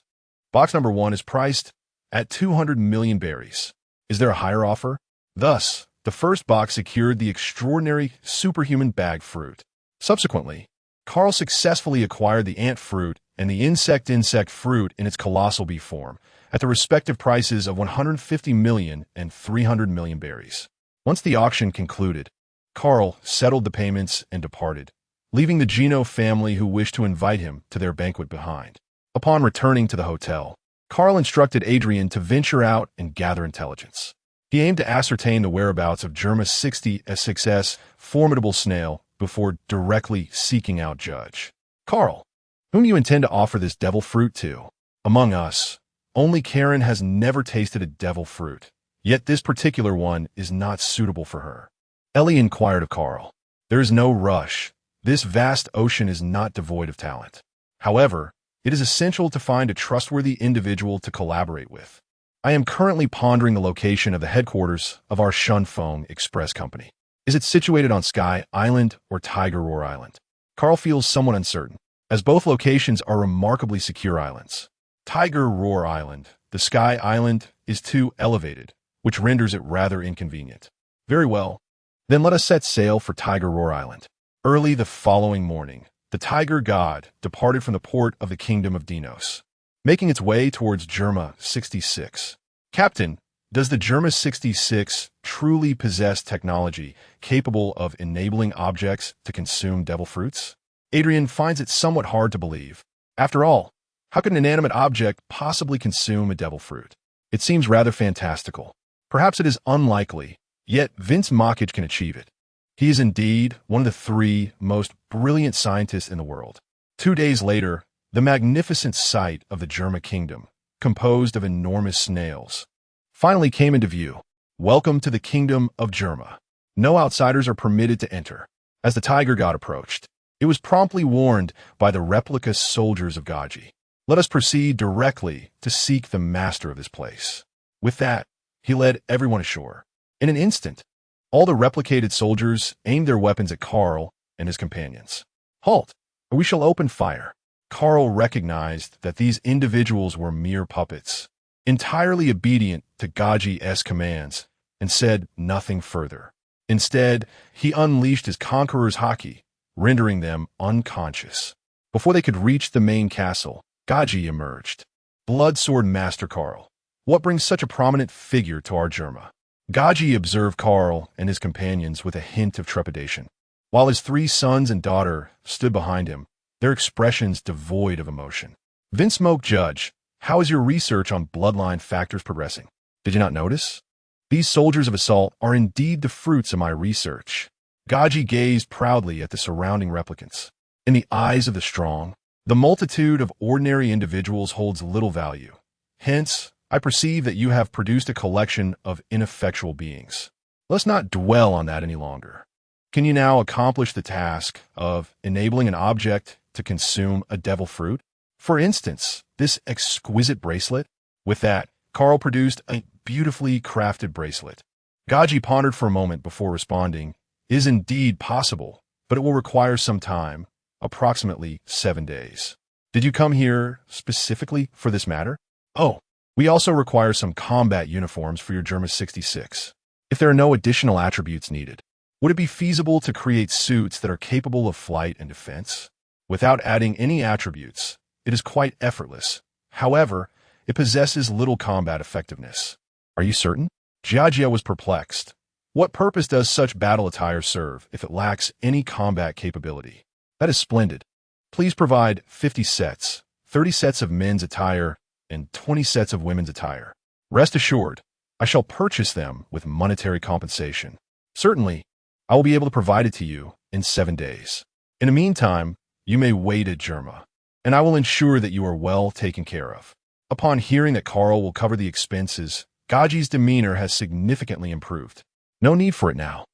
Box number 1 is priced at 200 million berries. Is there a higher offer? Thus, the first box secured the extraordinary superhuman bag fruit. Subsequently, Carl successfully acquired the ant fruit and the insect fruit in its colossal bee form at the respective prices of 150 million and 300 million berries. Once the auction concluded, Carl settled the payments and departed, leaving the Gino family who wished to invite him to their banquet behind. Upon returning to the hotel, Carl instructed Adrian to venture out and gather intelligence. He aimed to ascertain the whereabouts of Germa 60S6S, formidable snail, before directly seeking out Judge. Carl, whom you intend to offer this devil fruit to? Among us, only Karen has never tasted a devil fruit, yet this particular one is not suitable for her. Ellie inquired of Carl. There is no rush. This vast ocean is not devoid of talent. However, it is essential to find a trustworthy individual to collaborate with. I am currently pondering the location of the headquarters of our Shunfeng Express Company. Is it situated on Sky Island or Tiger Roar Island? Carl feels somewhat uncertain, as both locations are remarkably secure islands. Tiger Roar Island, the Sky Island, is too elevated, which renders it rather inconvenient. Very well, then let us set sail for Tiger Roar Island. Early the following morning, the Tiger God departed from the port of the Kingdom of Dinos, making its way towards Germa 66. Captain, does the Germa 66 truly possess technology capable of enabling objects to consume devil fruits? Adrian finds it somewhat hard to believe. After all, how could an inanimate object possibly consume a devil fruit? It seems rather fantastical. Perhaps it is unlikely, yet Vince Mockage can achieve it. He is indeed one of the 3 most brilliant scientists in the world. 2 days later, the magnificent sight of the Germa Kingdom, composed of enormous snails, finally came into view. Welcome to the Kingdom of Germa. No outsiders are permitted to enter. As the Tiger God approached, it was promptly warned by the replica soldiers of Gaji. Let us proceed directly to seek the master of this place. With that, he led everyone ashore. In an instant, all the replicated soldiers aimed their weapons at Carl and his companions. Halt, or we shall open fire. Carl recognized that these individuals were mere puppets, entirely obedient to Gaji's commands, and said nothing further. Instead, he unleashed his Conqueror's Haki, rendering them unconscious. Before they could reach the main castle, Gaji emerged. Bloodsword Master Carl, what brings such a prominent figure to our Germa? Gaji observed Carl and his companions with a hint of trepidation, while his 3 sons and daughter stood behind him, their expressions devoid of emotion. Vince Smoke Judge, how is your research on bloodline factors progressing? Did you not notice? These soldiers of assault are indeed the fruits of my research. Gaji gazed proudly at the surrounding replicants. In the eyes of the strong, the multitude of ordinary individuals holds little value. Hence, I perceive that you have produced a collection of ineffectual beings. Let's not dwell on that any longer. Can you now accomplish the task of enabling an object to consume a devil fruit? For instance, this exquisite bracelet? With that, Carl produced a beautifully crafted bracelet. Gaji pondered for a moment before responding, "Is indeed possible, but it will require some time, approximately 7 days. Did you come here specifically for this matter? Oh, we also require some combat uniforms for your Germa 66. If there are no additional attributes needed, would it be feasible to create suits that are capable of flight and defense? Without adding any attributes, it is quite effortless. However, it possesses little combat effectiveness." Are you certain? Giagia was perplexed. What purpose does such battle attire serve if it lacks any combat capability? That is splendid. Please provide 50 sets, 30 sets of men's attire, and 20 sets of women's attire. Rest assured, I shall purchase them with monetary compensation. Certainly, I will be able to provide it to you in 7 days. In the meantime, You may wait at Germa, and I will ensure that you are well taken care of." Upon hearing that Carl will cover the expenses, Gaji's demeanor has significantly improved. "No need for it now.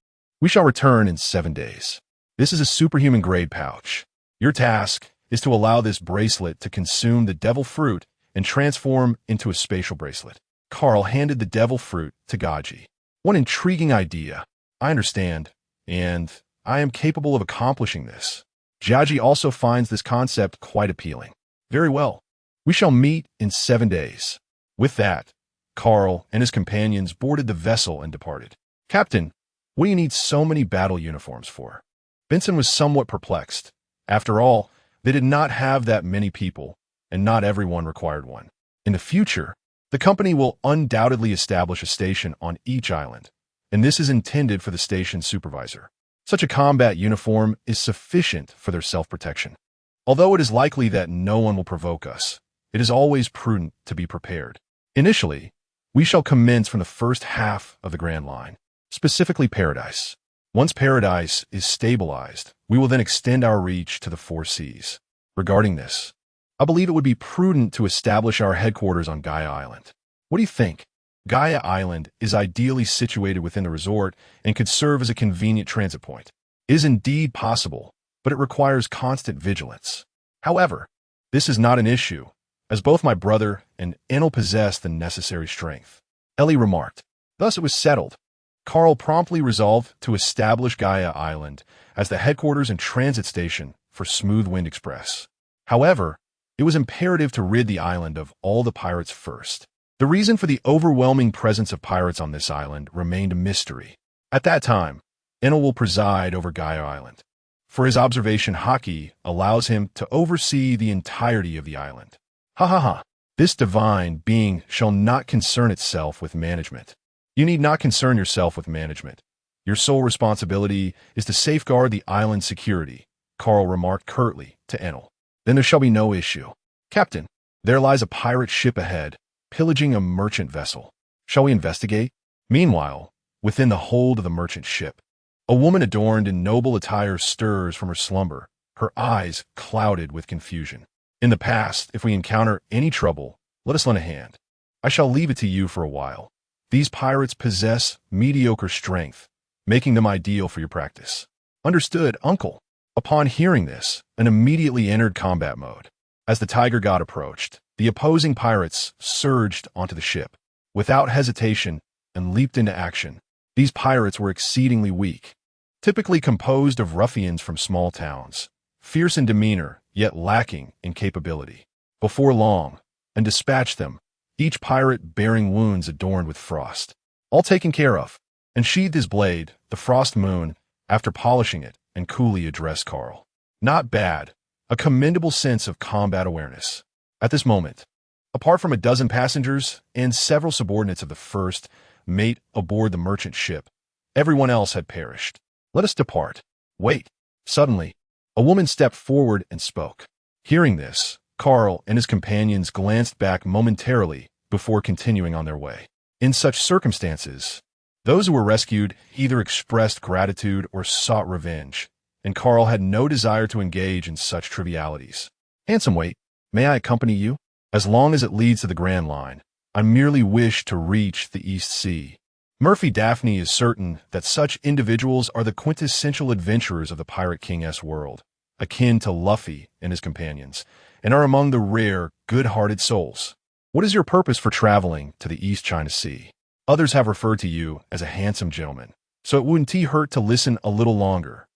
We shall return in 7 days. This is a superhuman-grade pouch. Your task is to allow this bracelet to consume the devil fruit and transform into a spatial bracelet." Carl handed the devil fruit to Gaji. "What intriguing idea. I understand, and I am capable of accomplishing this." Gaji also finds this concept quite appealing. "Very well. We shall meet in 7 days." With that, Carl and his companions boarded the vessel and departed. "Captain, what do you need so many battle uniforms for?" Benson was somewhat perplexed. After all, they did not have that many people, and not everyone required one. In the future, the company will undoubtedly establish a station on each island, and this is intended for the station's supervisor. Such a combat uniform is sufficient for their self-protection. Although it is likely that no one will provoke us, it is always prudent to be prepared. Initially, we shall commence from the first half of the Grand Line, specifically Paradise. Once Paradise is stabilized, we will then extend our reach to the 4 seas. Regarding this, I believe it would be prudent to establish our headquarters on Gaia Island. What do you think? Gaia Island is ideally situated within the resort and could serve as a convenient transit point. It is indeed possible, but it requires constant vigilance. However, this is not an issue, as both my brother and Enel possess the necessary strength. Ellie remarked. Thus it was settled. Carl promptly resolved to establish Gaia Island as the headquarters and transit station for Smooth Wind Express. However, it was imperative to rid the island of all the pirates first. The reason for the overwhelming presence of pirates on this island remained a mystery. At that time, Enel will preside over Gaia Island. For his observation, Haki allows him to oversee the entirety of the island. Ha ha ha. This divine being shall not concern itself with management. You need not concern yourself with management. Your sole responsibility is to safeguard the island's security, Carl remarked curtly to Enel. Then there shall be no issue. Captain, there lies a pirate ship ahead, pillaging a merchant vessel. Shall we investigate? Meanwhile, within the hold of the merchant ship, a woman adorned in noble attire stirs from her slumber, her eyes clouded with confusion. In the past, if we encounter any trouble, let us lend a hand. I shall leave it to you for a while. These pirates possess mediocre strength, making them ideal for your practice. Understood, uncle. Upon hearing this, an immediately entered combat mode. As the Tiger God approached, the opposing pirates surged onto the ship, without hesitation, and leaped into action. These pirates were exceedingly weak, typically composed of ruffians from small towns, fierce in demeanor, yet lacking in capability. Before long, and dispatched them, each pirate bearing wounds adorned with frost. All taken care of, and sheathed his blade, the Frost Moon, after polishing it, and coolly addressed Carl. Not bad, a commendable sense of combat awareness. At this moment, apart from a dozen passengers and several subordinates of the first mate aboard the merchant ship, everyone else had perished. Let us depart. Wait. Suddenly, a woman stepped forward and spoke. Hearing this, Carl and his companions glanced back momentarily before continuing on their way. In such circumstances, those who were rescued either expressed gratitude or sought revenge, and Carl had no desire to engage in such trivialities. Handsome wait, may I accompany you? As long as it leads to the Grand Line, I merely wish to reach the East Sea. Murphy Daphne is certain that such individuals are the quintessential adventurers of the Pirate King-S world, akin to Luffy and his companions, and are among the rare, good-hearted souls. What is your purpose for traveling to the East China Sea? Others have referred to you as a handsome gentleman, so it wouldn't hurt to listen a little longer.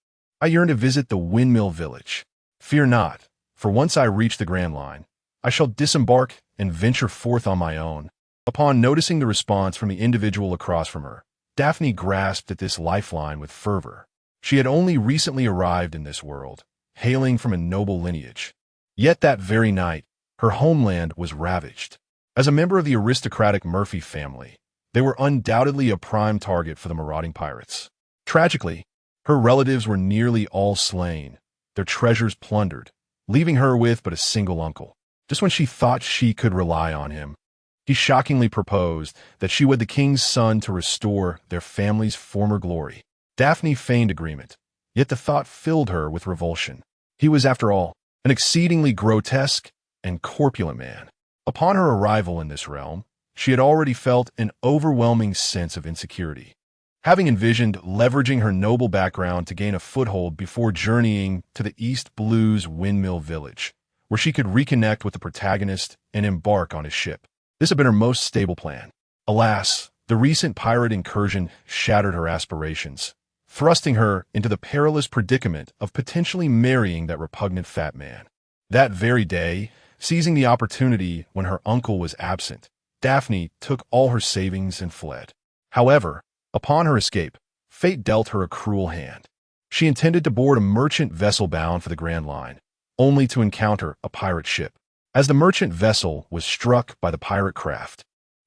I yearn to visit the Windmill Village. Fear not, for once I reach the Grand Line, I shall disembark and venture forth on my own. Upon noticing the response from the individual across from her, Daphne grasped at this lifeline with fervor. She had only recently arrived in this world, hailing from a noble lineage. Yet that very night, her homeland was ravaged. As a member of the aristocratic Murphy family, they were undoubtedly a prime target for the marauding pirates. Tragically, her relatives were nearly all slain, their treasures plundered, leaving her with but a single uncle. Just when she thought she could rely on him, he shockingly proposed that she wed the king's son to restore their family's former glory. Daphne feigned agreement, yet the thought filled her with revulsion. He was, after all, an exceedingly grotesque and corpulent man. Upon her arrival in this realm, she had already felt an overwhelming sense of insecurity, having envisioned leveraging her noble background to gain a foothold before journeying to the East Blue's Windmill Village, where she could reconnect with the protagonist and embark on his ship. This had been her most stable plan. Alas, the recent pirate incursion shattered her aspirations, thrusting her into the perilous predicament of potentially marrying that repugnant fat man. That very day, seizing the opportunity when her uncle was absent, Daphne took all her savings and fled. However, upon her escape, fate dealt her a cruel hand. She intended to board a merchant vessel bound for the Grand Line, only to encounter a pirate ship. As the merchant vessel was struck by the pirate craft,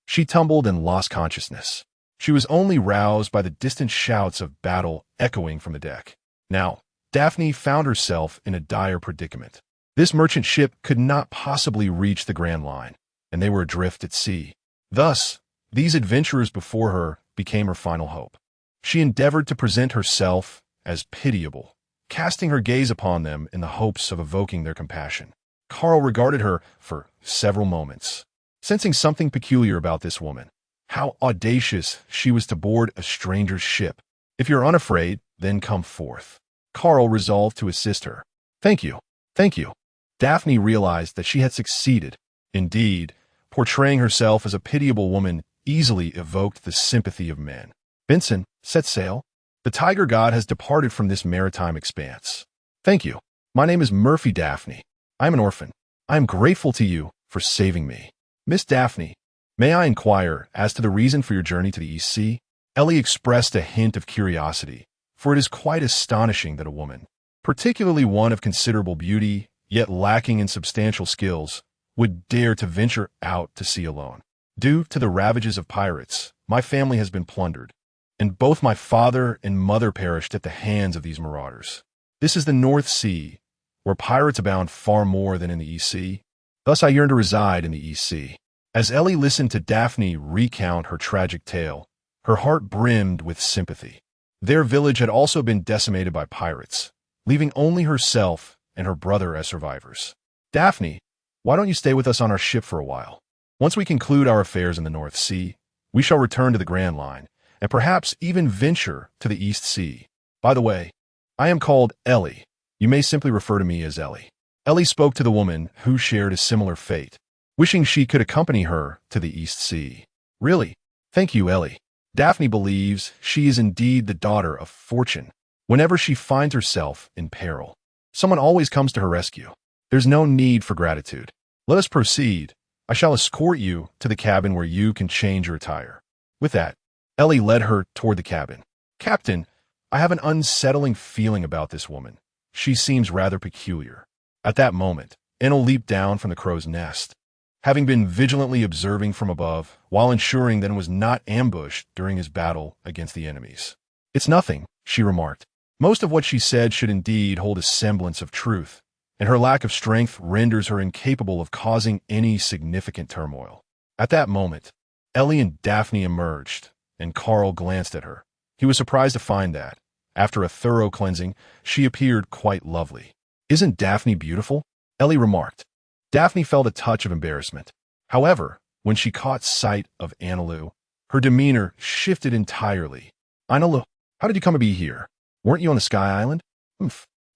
she tumbled and lost consciousness. She was only roused by the distant shouts of battle echoing from the deck. Now, Daphne found herself in a dire predicament. This merchant ship could not possibly reach the Grand Line, and they were adrift at sea. Thus, these adventurers before her became her final hope. She endeavored to present herself as pitiable, casting her gaze upon them in the hopes of evoking their compassion. Carl regarded her for several moments, sensing something peculiar about this woman. How audacious she was to board a stranger's ship. If you're unafraid, then come forth. Carl resolved to assist her. Thank you. Thank you. Daphne realized that she had succeeded. Indeed, portraying herself as a pitiable woman easily evoked the sympathy of men. Benson, set sail. The tiger god has departed from this maritime expanse. Thank you. My name is Murphy Daphne. I am an orphan. I am grateful to you for saving me. Miss Daphne, may I inquire as to the reason for your journey to the East Sea? Ellie expressed a hint of curiosity, for it is quite astonishing that a woman, particularly one of considerable beauty, yet lacking in substantial skills, would dare to venture out to sea alone. Due to the ravages of pirates, my family has been plundered, and both my father and mother perished at the hands of these marauders. This is the North Sea, where pirates abound far more than in the East Sea. Thus I yearn to reside in the East Sea. As Ellie listened to Daphne recount her tragic tale, her heart brimmed with sympathy. Their village had also been decimated by pirates, leaving only herself and her brother as survivors. Daphne, why don't you stay with us on our ship for a while? Once we conclude our affairs in the North Sea, we shall return to the Grand Line, and perhaps even venture to the East Sea. By the way, I am called Ellie. You may simply refer to me as Ellie. Ellie spoke to the woman who shared a similar fate, wishing she could accompany her to the East Sea. Really? Thank you, Ellie. Daphne believes she is indeed the daughter of fortune. Whenever she finds herself in peril, someone always comes to her rescue. There's no need for gratitude. Let us proceed. I shall escort you to the cabin where you can change your attire. With that, Ellie led her toward the cabin. Captain, I have an unsettling feeling about this woman. She seems rather peculiar. At that moment, Enel leaped down from the crow's nest, having been vigilantly observing from above while ensuring that it was not ambushed during his battle against the enemies. It's nothing, she remarked. Most of what she said should indeed hold a semblance of truth, and her lack of strength renders her incapable of causing any significant turmoil. At that moment, Ellie and Daphne emerged, and Carl glanced at her. He was surprised to find that, after a thorough cleansing, she appeared quite lovely. Isn't Daphne beautiful? Ellie remarked. Daphne felt a touch of embarrassment. However, when she caught sight of Anilu, her demeanor shifted entirely. Anilu, how did you come to be here? Weren't you on the Sky Island?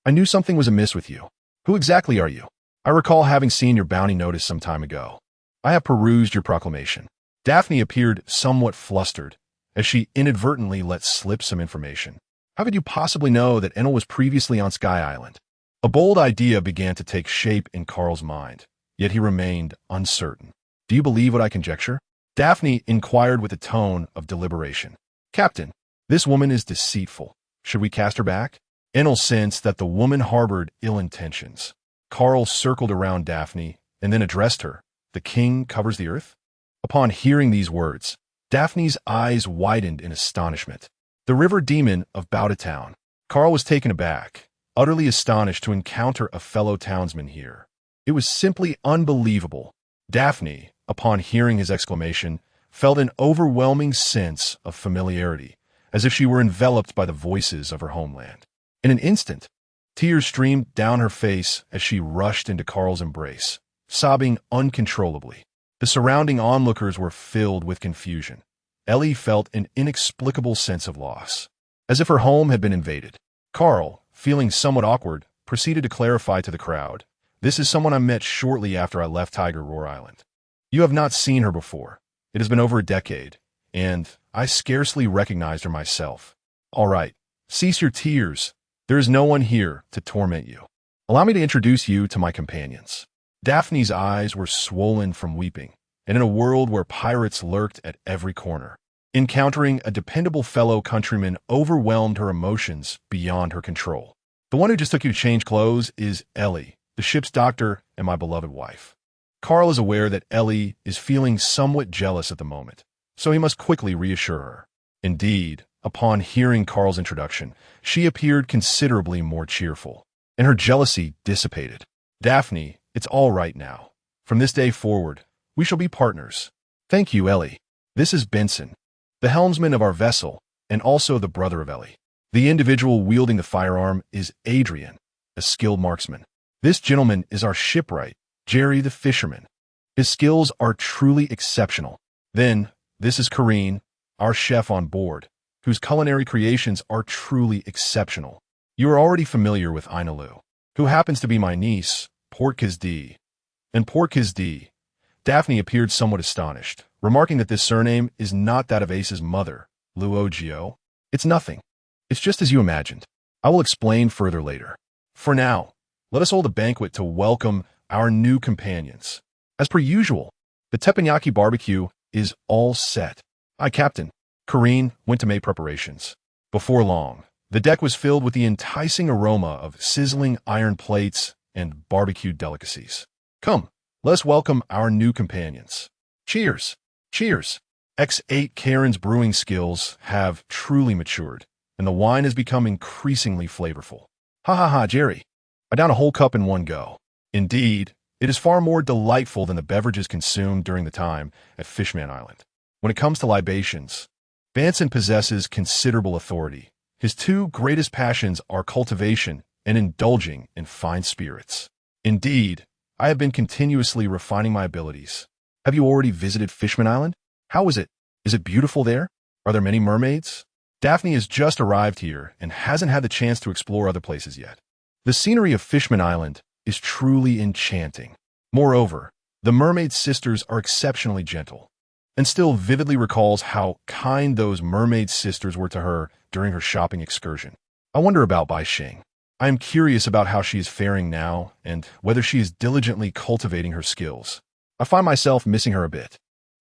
I knew something was amiss with you. Who exactly are you? I recall having seen your bounty notice some time ago. I have perused your proclamation. Daphne appeared somewhat flustered, as she inadvertently let slip some information. How could you possibly know that Enel was previously on Sky Island? A bold idea began to take shape in Carl's mind, yet he remained uncertain. Do you believe what I conjecture? Daphne inquired with a tone of deliberation. Captain, this woman is deceitful. Should we cast her back? Enel sensed that the woman harbored ill intentions. Carl circled around Daphne and then addressed her. The king covers the earth? Upon hearing these words, Daphne's eyes widened in astonishment. The river demon of Bowda Town. Carl was taken aback, utterly astonished to encounter a fellow townsman here. It was simply unbelievable. Daphne, upon hearing his exclamation, felt an overwhelming sense of familiarity, as if she were enveloped by the voices of her homeland. In an instant, Tears streamed down her face as she rushed into Carl's embrace, sobbing uncontrollably. The surrounding onlookers were filled with confusion. Ellie felt an inexplicable sense of loss, as if her home had been invaded. Carl, feeling somewhat awkward, proceeded to clarify to the crowd, "This is someone I met shortly after I left Tiger Roar Island. You have not seen her before. It has been over a decade, and I scarcely recognized her myself. All right, cease your tears. There is no one here to torment you. Allow me to introduce you to my companions." Daphne's eyes were swollen from weeping, and in a world where pirates lurked at every corner, encountering a dependable fellow countryman overwhelmed her emotions beyond her control. "The one who just took you to change clothes is Ellie, the ship's doctor and my beloved wife." Carl is aware that Ellie is feeling somewhat jealous at the moment, so he must quickly reassure her. Indeed, upon hearing Carl's introduction, she appeared considerably more cheerful, and her jealousy dissipated. "Daphne, it's all right now. From this day forward, we shall be partners." "Thank you, Ellie. This is Benson, the helmsman of our vessel, and also the brother of Ellie. The individual wielding the firearm is Adrian, a skilled marksman. This gentleman is our shipwright, Jerry the fisherman. His skills are truly exceptional. Then, this is Kareen, our chef on board, whose culinary creations are truly exceptional. You are already familiar with Ainalu, who happens to be my niece, Portkizdi. And Portkizdi." Daphne appeared somewhat astonished, remarking that this surname is not that of Ace's mother, Luogio. "It's nothing. It's just as you imagined. I will explain further later. For now, let us hold a banquet to welcome our new companions. As per usual, the teppanyaki barbecue is all set." "Aye, Captain." Kareen went to make preparations. Before long, the deck was filled with the enticing aroma of sizzling iron plates and barbecued delicacies. "Come, let us welcome our new companions. Cheers! Cheers!" X8 Karen's brewing skills have truly matured, and the wine has become increasingly flavorful. "Ha ha ha, Jerry. I down a whole cup in one go." Indeed, it is far more delightful than the beverages consumed during the time at Fishman Island. When it comes to libations, Benson possesses considerable authority. His two greatest passions are cultivation and indulging in fine spirits. Indeed, I have been continuously refining my abilities. "Have you already visited Fishman Island? How is it? Is it beautiful there? Are there many mermaids?" Daphne has just arrived here and hasn't had the chance to explore other places yet. The scenery of Fishman Island is truly enchanting. Moreover, the mermaid sisters are exceptionally gentle, and still vividly recalls how kind those mermaid sisters were to her during her shopping excursion. I wonder about Bai Xing. I am curious about how she is faring now and whether she is diligently cultivating her skills. I find myself missing her a bit.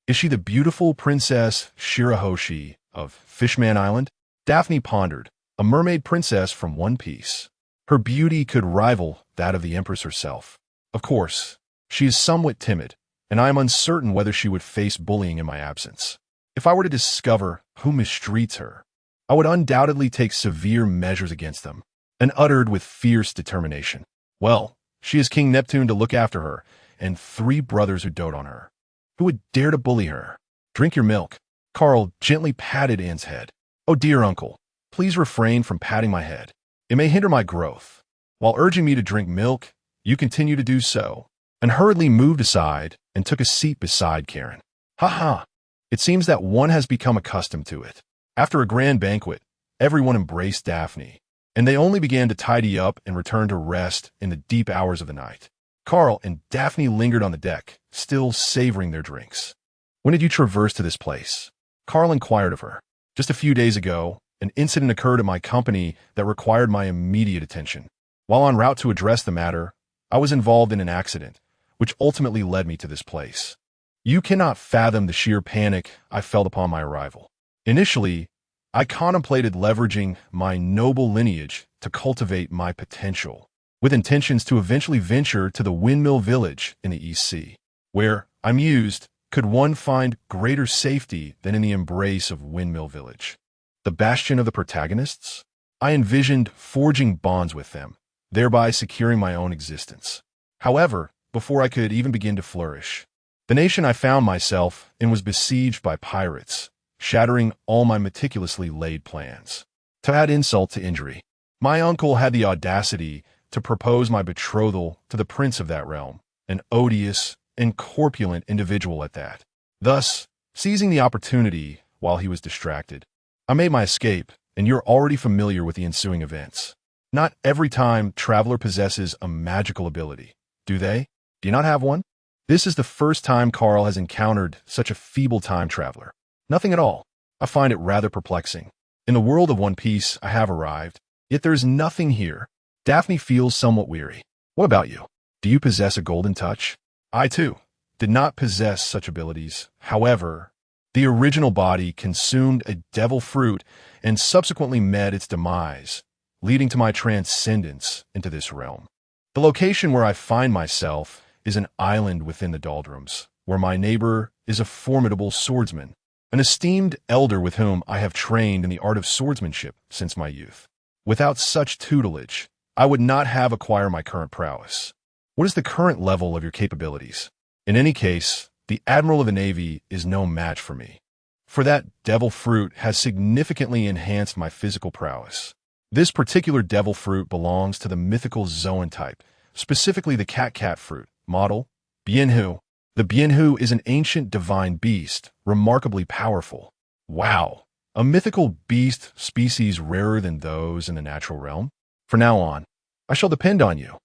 Is she the beautiful Princess Shirahoshi of Fishman Island? Daphne pondered, a mermaid princess from One Piece. Her beauty could rival that of the Empress herself. Of course, she is somewhat timid, and I am uncertain whether she would face bullying in my absence. If I were to discover who mistreats her, I would undoubtedly take severe measures against them, and uttered with fierce determination. Well, she has King Neptune to look after her, and 3 brothers who dote on her. Who would dare to bully her? "Drink your milk." Carl gently patted Anne's head. "Oh dear uncle, please refrain from patting my head. It may hinder my growth. While urging me to drink milk, you continue to do so," and hurriedly moved aside and took a seat beside Karen. "Ha ha! It seems that one has become accustomed to it." After a grand banquet, everyone embraced Daphne, and they only began to tidy up and return to rest in the deep hours of the night. Carl and Daphne lingered on the deck, still savoring their drinks. "When did you traverse to this place?" Carl inquired of her. "Just a few days ago, an incident occurred at my company that required my immediate attention. While en route to address the matter, I was involved in an accident, which ultimately led me to this place. You cannot fathom the sheer panic I felt upon my arrival. Initially, I contemplated leveraging my noble lineage to cultivate my potential, with intentions to eventually venture to the Windmill Village in the East Sea, where, I mused, could one find greater safety than in the embrace of Windmill Village? The bastion of the protagonists? I envisioned forging bonds with them, thereby securing my own existence. However, before I could even begin to flourish, the nation I found myself in was besieged by pirates, shattering all my meticulously laid plans. To add insult to injury, My uncle had the audacity to propose my betrothal to the prince of that realm, an odious and corpulent individual at that. Thus, seizing the opportunity while he was distracted, I made my escape, and you're already familiar with the ensuing events. Not every time traveler possesses a magical ability, do they? Do you not have one? This is the first time Carl has encountered such a feeble time traveler. Nothing at all. I find it rather perplexing. In the world of One Piece, I have arrived, yet there is nothing here. Daphne feels somewhat weary. What about you? Do you possess a golden touch? I, too, did not possess such abilities. However, the original body consumed a devil fruit and subsequently met its demise, leading to my transcendence into this realm. The location where I find myself is an island within the Doldrums, where my neighbor is a formidable swordsman, an esteemed elder with whom I have trained in the art of swordsmanship since my youth. Without such tutelage, I would not have acquired my current prowess. What is the current level of your capabilities? In any case, the Admiral of the Navy is no match for me, for that devil fruit has significantly enhanced my physical prowess. This particular devil fruit belongs to the mythical Zoan type, specifically the cat fruit, model, Bian. The Bian is an ancient divine beast, remarkably powerful. Wow, a mythical beast species rarer than those in the natural realm? From now on, I shall depend on you.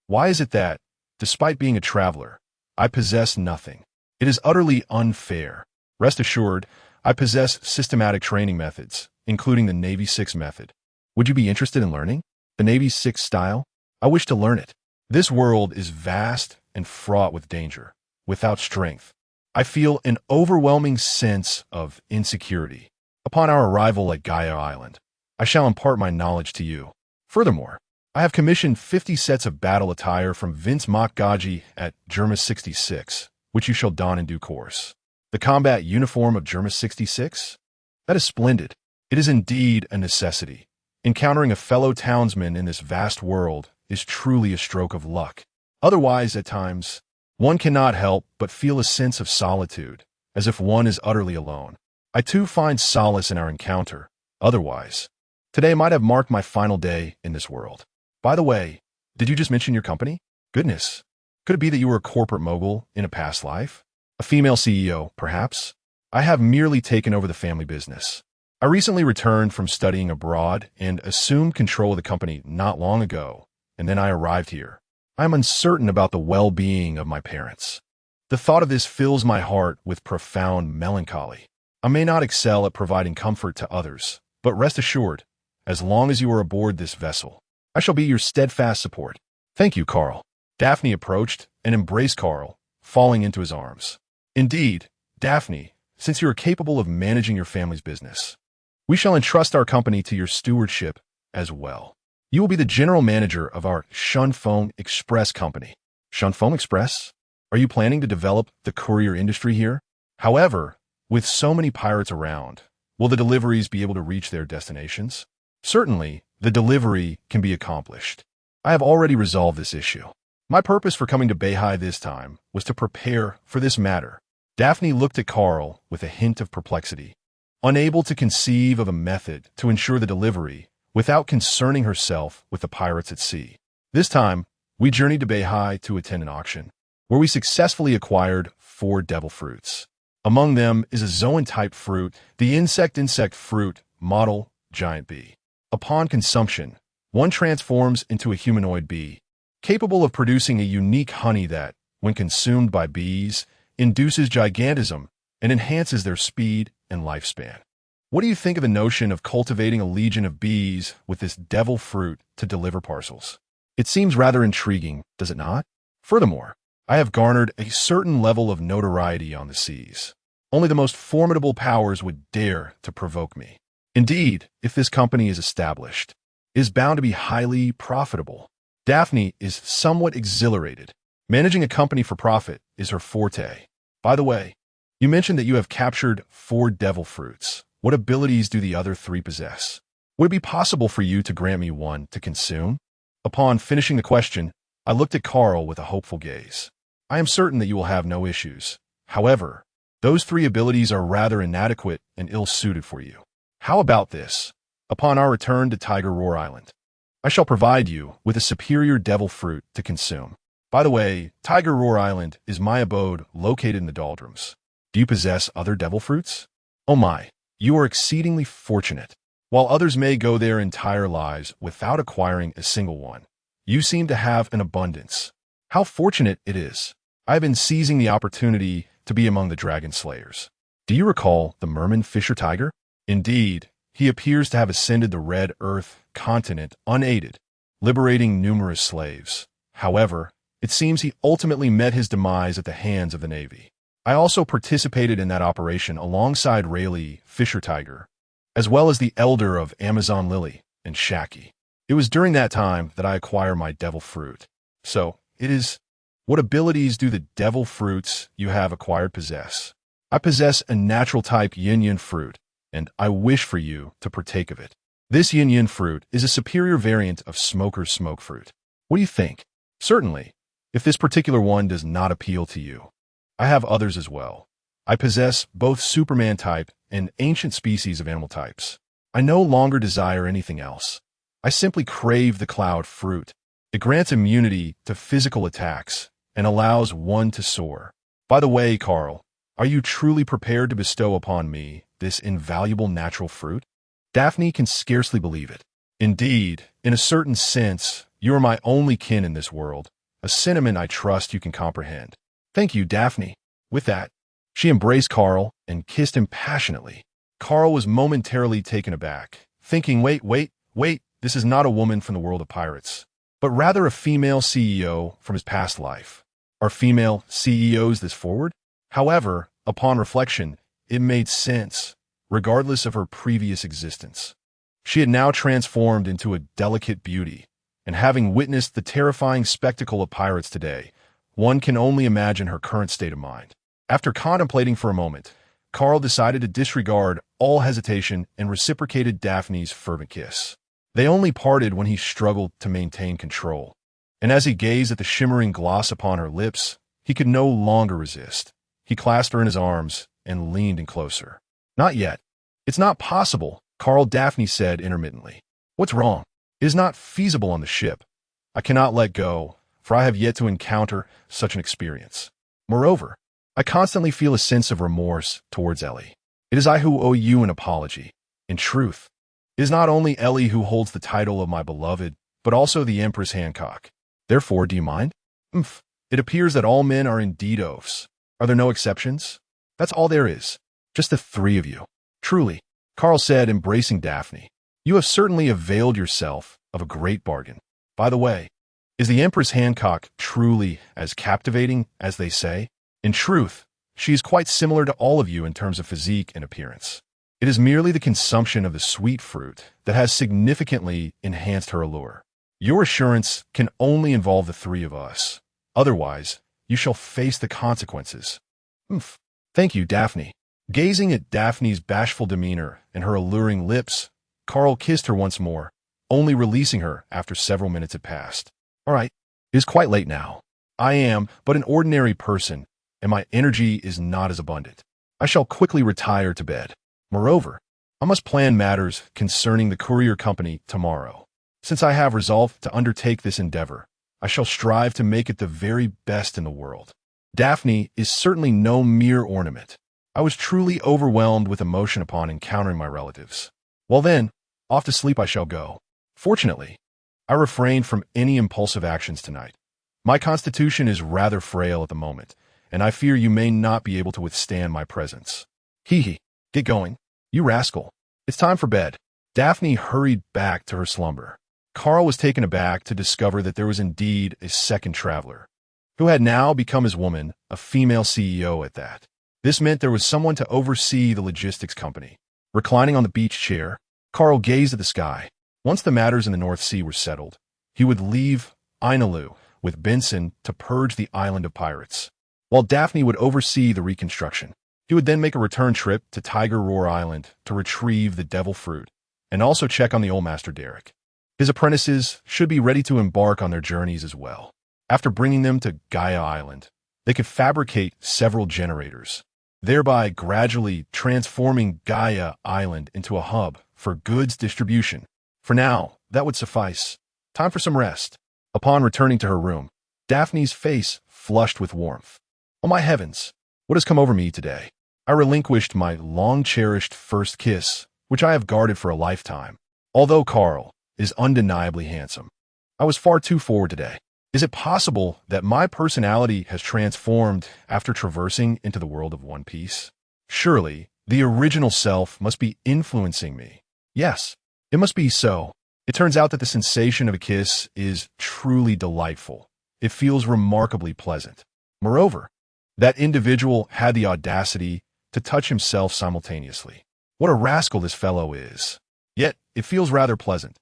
Why is it that, despite being a traveler, I possess nothing? It is utterly unfair. Rest assured, I possess systematic training methods, including the Navy 6 method. Would you be interested in learning the Navy 6 style? I wish to learn it. This world is vast and fraught with danger. Without strength, I feel an overwhelming sense of insecurity. Upon our arrival at Gaia Island, I shall impart my knowledge to you. Furthermore, I have commissioned 50 sets of battle attire from Vince Makgaji at Germa 66, which you shall don in due course. The combat uniform of Germa 66? That is splendid. It is indeed a necessity. Encountering a fellow townsman in this vast world is truly a stroke of luck. Otherwise, at times, one cannot help but feel a sense of solitude, as if one is utterly alone. I too find solace in our encounter. Otherwise, today might have marked my final day in this world. By the way, did you just mention your company? Goodness. Could it be that you were a corporate mogul in a past life? A female CEO, perhaps? I have merely taken over the family business. I recently returned from studying abroad and assumed control of the company not long ago, and then I arrived here. I am uncertain about the well-being of my parents. The thought of this fills my heart with profound melancholy. I may not excel at providing comfort to others, but rest assured, as long as you are aboard this vessel, I shall be your steadfast support. Thank you, Carl. Daphne approached and embraced Carl, falling into his arms. Indeed, Daphne, since you are capable of managing your family's business, we shall entrust our company to your stewardship as well. You will be the general manager of our Shunfeng Express company. Shunfeng Express? Are you planning to develop the courier industry here? However, with so many pirates around, will the deliveries be able to reach their destinations? Certainly, the delivery can be accomplished. I have already resolved this issue. My purpose for coming to Beihai this time was to prepare for this matter. Daphne looked at Carl with a hint of perplexity, unable to conceive of a method to ensure the delivery without concerning herself with the pirates at sea. This time, we journeyed to Beihai to attend an auction, where we successfully acquired 4 devil fruits. Among them is a Zoan-type fruit, the insect fruit, model giant bee. Upon consumption, one transforms into a humanoid bee, capable of producing a unique honey that, when consumed by bees, induces gigantism and enhances their speed and lifespan. What do you think of the notion of cultivating a legion of bees with this devil fruit to deliver parcels? It seems rather intriguing, does it not? Furthermore, I have garnered a certain level of notoriety on the seas. Only the most formidable powers would dare to provoke me. Indeed, if this company is established, it is bound to be highly profitable. Daphne is somewhat exhilarated. Managing a company for profit is her forte. By the way, you mentioned that you have captured 4 devil fruits. What abilities do the other 3 possess? Would it be possible for you to grant me one to consume? Upon finishing the question, I looked at Carl with a hopeful gaze. I am certain that you will have no issues. However, those 3 abilities are rather inadequate and ill-suited for you. How about this? Upon our return to Tiger Roar Island, I shall provide you with a superior devil fruit to consume. By the way, Tiger Roar Island is my abode located in the Doldrums. Do you possess other devil fruits? Oh my, you are exceedingly fortunate. While others may go their entire lives without acquiring a single one, you seem to have an abundance. How fortunate it is. I have been seizing the opportunity to be among the dragon slayers. Do you recall the merman fisher tiger? Indeed, he appears to have ascended the Red Earth continent unaided, liberating numerous slaves. However, it seems he ultimately met his demise at the hands of the Navy. I also participated in that operation alongside Rayleigh Fisher Tiger, as well as the elder of Amazon Lily and Shaki. It was during that time that I acquired my devil fruit. So, it is... What abilities do the devil fruits you have acquired possess? I possess a natural type yin-yin fruit, and I wish for you to partake of it. This yin-yin fruit is a superior variant of smoker's smoke fruit. What do you think? Certainly, if this particular one does not appeal to you. I have others as well. I possess both Superman type and ancient species of animal types. I no longer desire anything else. I simply crave the cloud fruit. It grants immunity to physical attacks and allows one to soar. By the way, Carl, are you truly prepared to bestow upon me this invaluable natural fruit? Daphne can scarcely believe it. Indeed, in a certain sense, you are my only kin in this world, a sentiment I trust you can comprehend. Thank you, Daphne. With that, she embraced Carl and kissed him passionately. Carl was momentarily taken aback, thinking, wait, this is not a woman from the world of pirates, but rather a female CEO from his past life. Are female CEOs this forward? However, upon reflection, it made sense, regardless of her previous existence. She had now transformed into a delicate beauty, and having witnessed the terrifying spectacle of pirates today, one can only imagine her current state of mind. After contemplating for a moment, Carl decided to disregard all hesitation and reciprocated Daphne's fervent kiss. They only parted when he struggled to maintain control, and as he gazed at the shimmering gloss upon her lips, he could no longer resist. He clasped her in his arms and leaned in closer. Not yet. It's not possible, Carl, Daphne said intermittently. What's wrong? It is not feasible on the ship. I cannot let go, for I have yet to encounter such an experience. Moreover, I constantly feel a sense of remorse towards Ellie. It is I who owe you an apology. In truth, it is not only Ellie who holds the title of my beloved, but also the Empress Hancock. Therefore, do you mind? It appears that all men are indeed oafs. Are there no exceptions? That's all there is. Just the three of you. Truly, Carl said, embracing Daphne. You have certainly availed yourself of a great bargain. By the way, is the Empress Hancock truly as captivating as they say? In truth, she is quite similar to all of you in terms of physique and appearance. It is merely the consumption of the sweet fruit that has significantly enhanced her allure. Your assurance can only involve the three of us. Otherwise, you shall face the consequences. Thank you, Daphne. Gazing at Daphne's bashful demeanor and her alluring lips, Carl kissed her once more, only releasing her after several minutes had passed. All right, it is quite late now. I am but an ordinary person, and my energy is not as abundant. I shall quickly retire to bed. Moreover, I must plan matters concerning the courier company tomorrow. Since I have resolved to undertake this endeavor, I shall strive to make it the very best in the world. Daphne is certainly no mere ornament. I was truly overwhelmed with emotion upon encountering my relatives. Well then, off to sleep I shall go. Fortunately, I refrained from any impulsive actions tonight. My constitution is rather frail at the moment, and I fear you may not be able to withstand my presence. Hee, get going. You rascal. It's time for bed. Daphne hurried back to her slumber. Carl was taken aback to discover that there was indeed a second traveler, who had now become his woman, a female CEO at that. This meant there was someone to oversee the logistics company. Reclining on the beach chair, Carl gazed at the sky. Once the matters in the North Sea were settled, he would leave Ainalu with Benson to purge the island of pirates, while Daphne would oversee the reconstruction. He would then make a return trip to Tiger Roar Island to retrieve the devil fruit, and also check on the old master Derek. His apprentices should be ready to embark on their journeys as well. After bringing them to Gaia Island, they could fabricate several generators, thereby gradually transforming Gaia Island into a hub for goods distribution. For now, that would suffice. Time for some rest. Upon returning to her room, Daphne's face flushed with warmth. Oh my heavens, what has come over me today? I relinquished my long-cherished first kiss, which I have guarded for a lifetime. Although Carl is undeniably handsome, I was far too forward today. Is it possible that my personality has transformed after traversing into the world of One Piece? Surely, the original self must be influencing me. Yes, it must be so. It turns out that the sensation of a kiss is truly delightful. It feels remarkably pleasant. Moreover, that individual had the audacity to touch himself simultaneously. What a rascal this fellow is. Yet, it feels rather pleasant.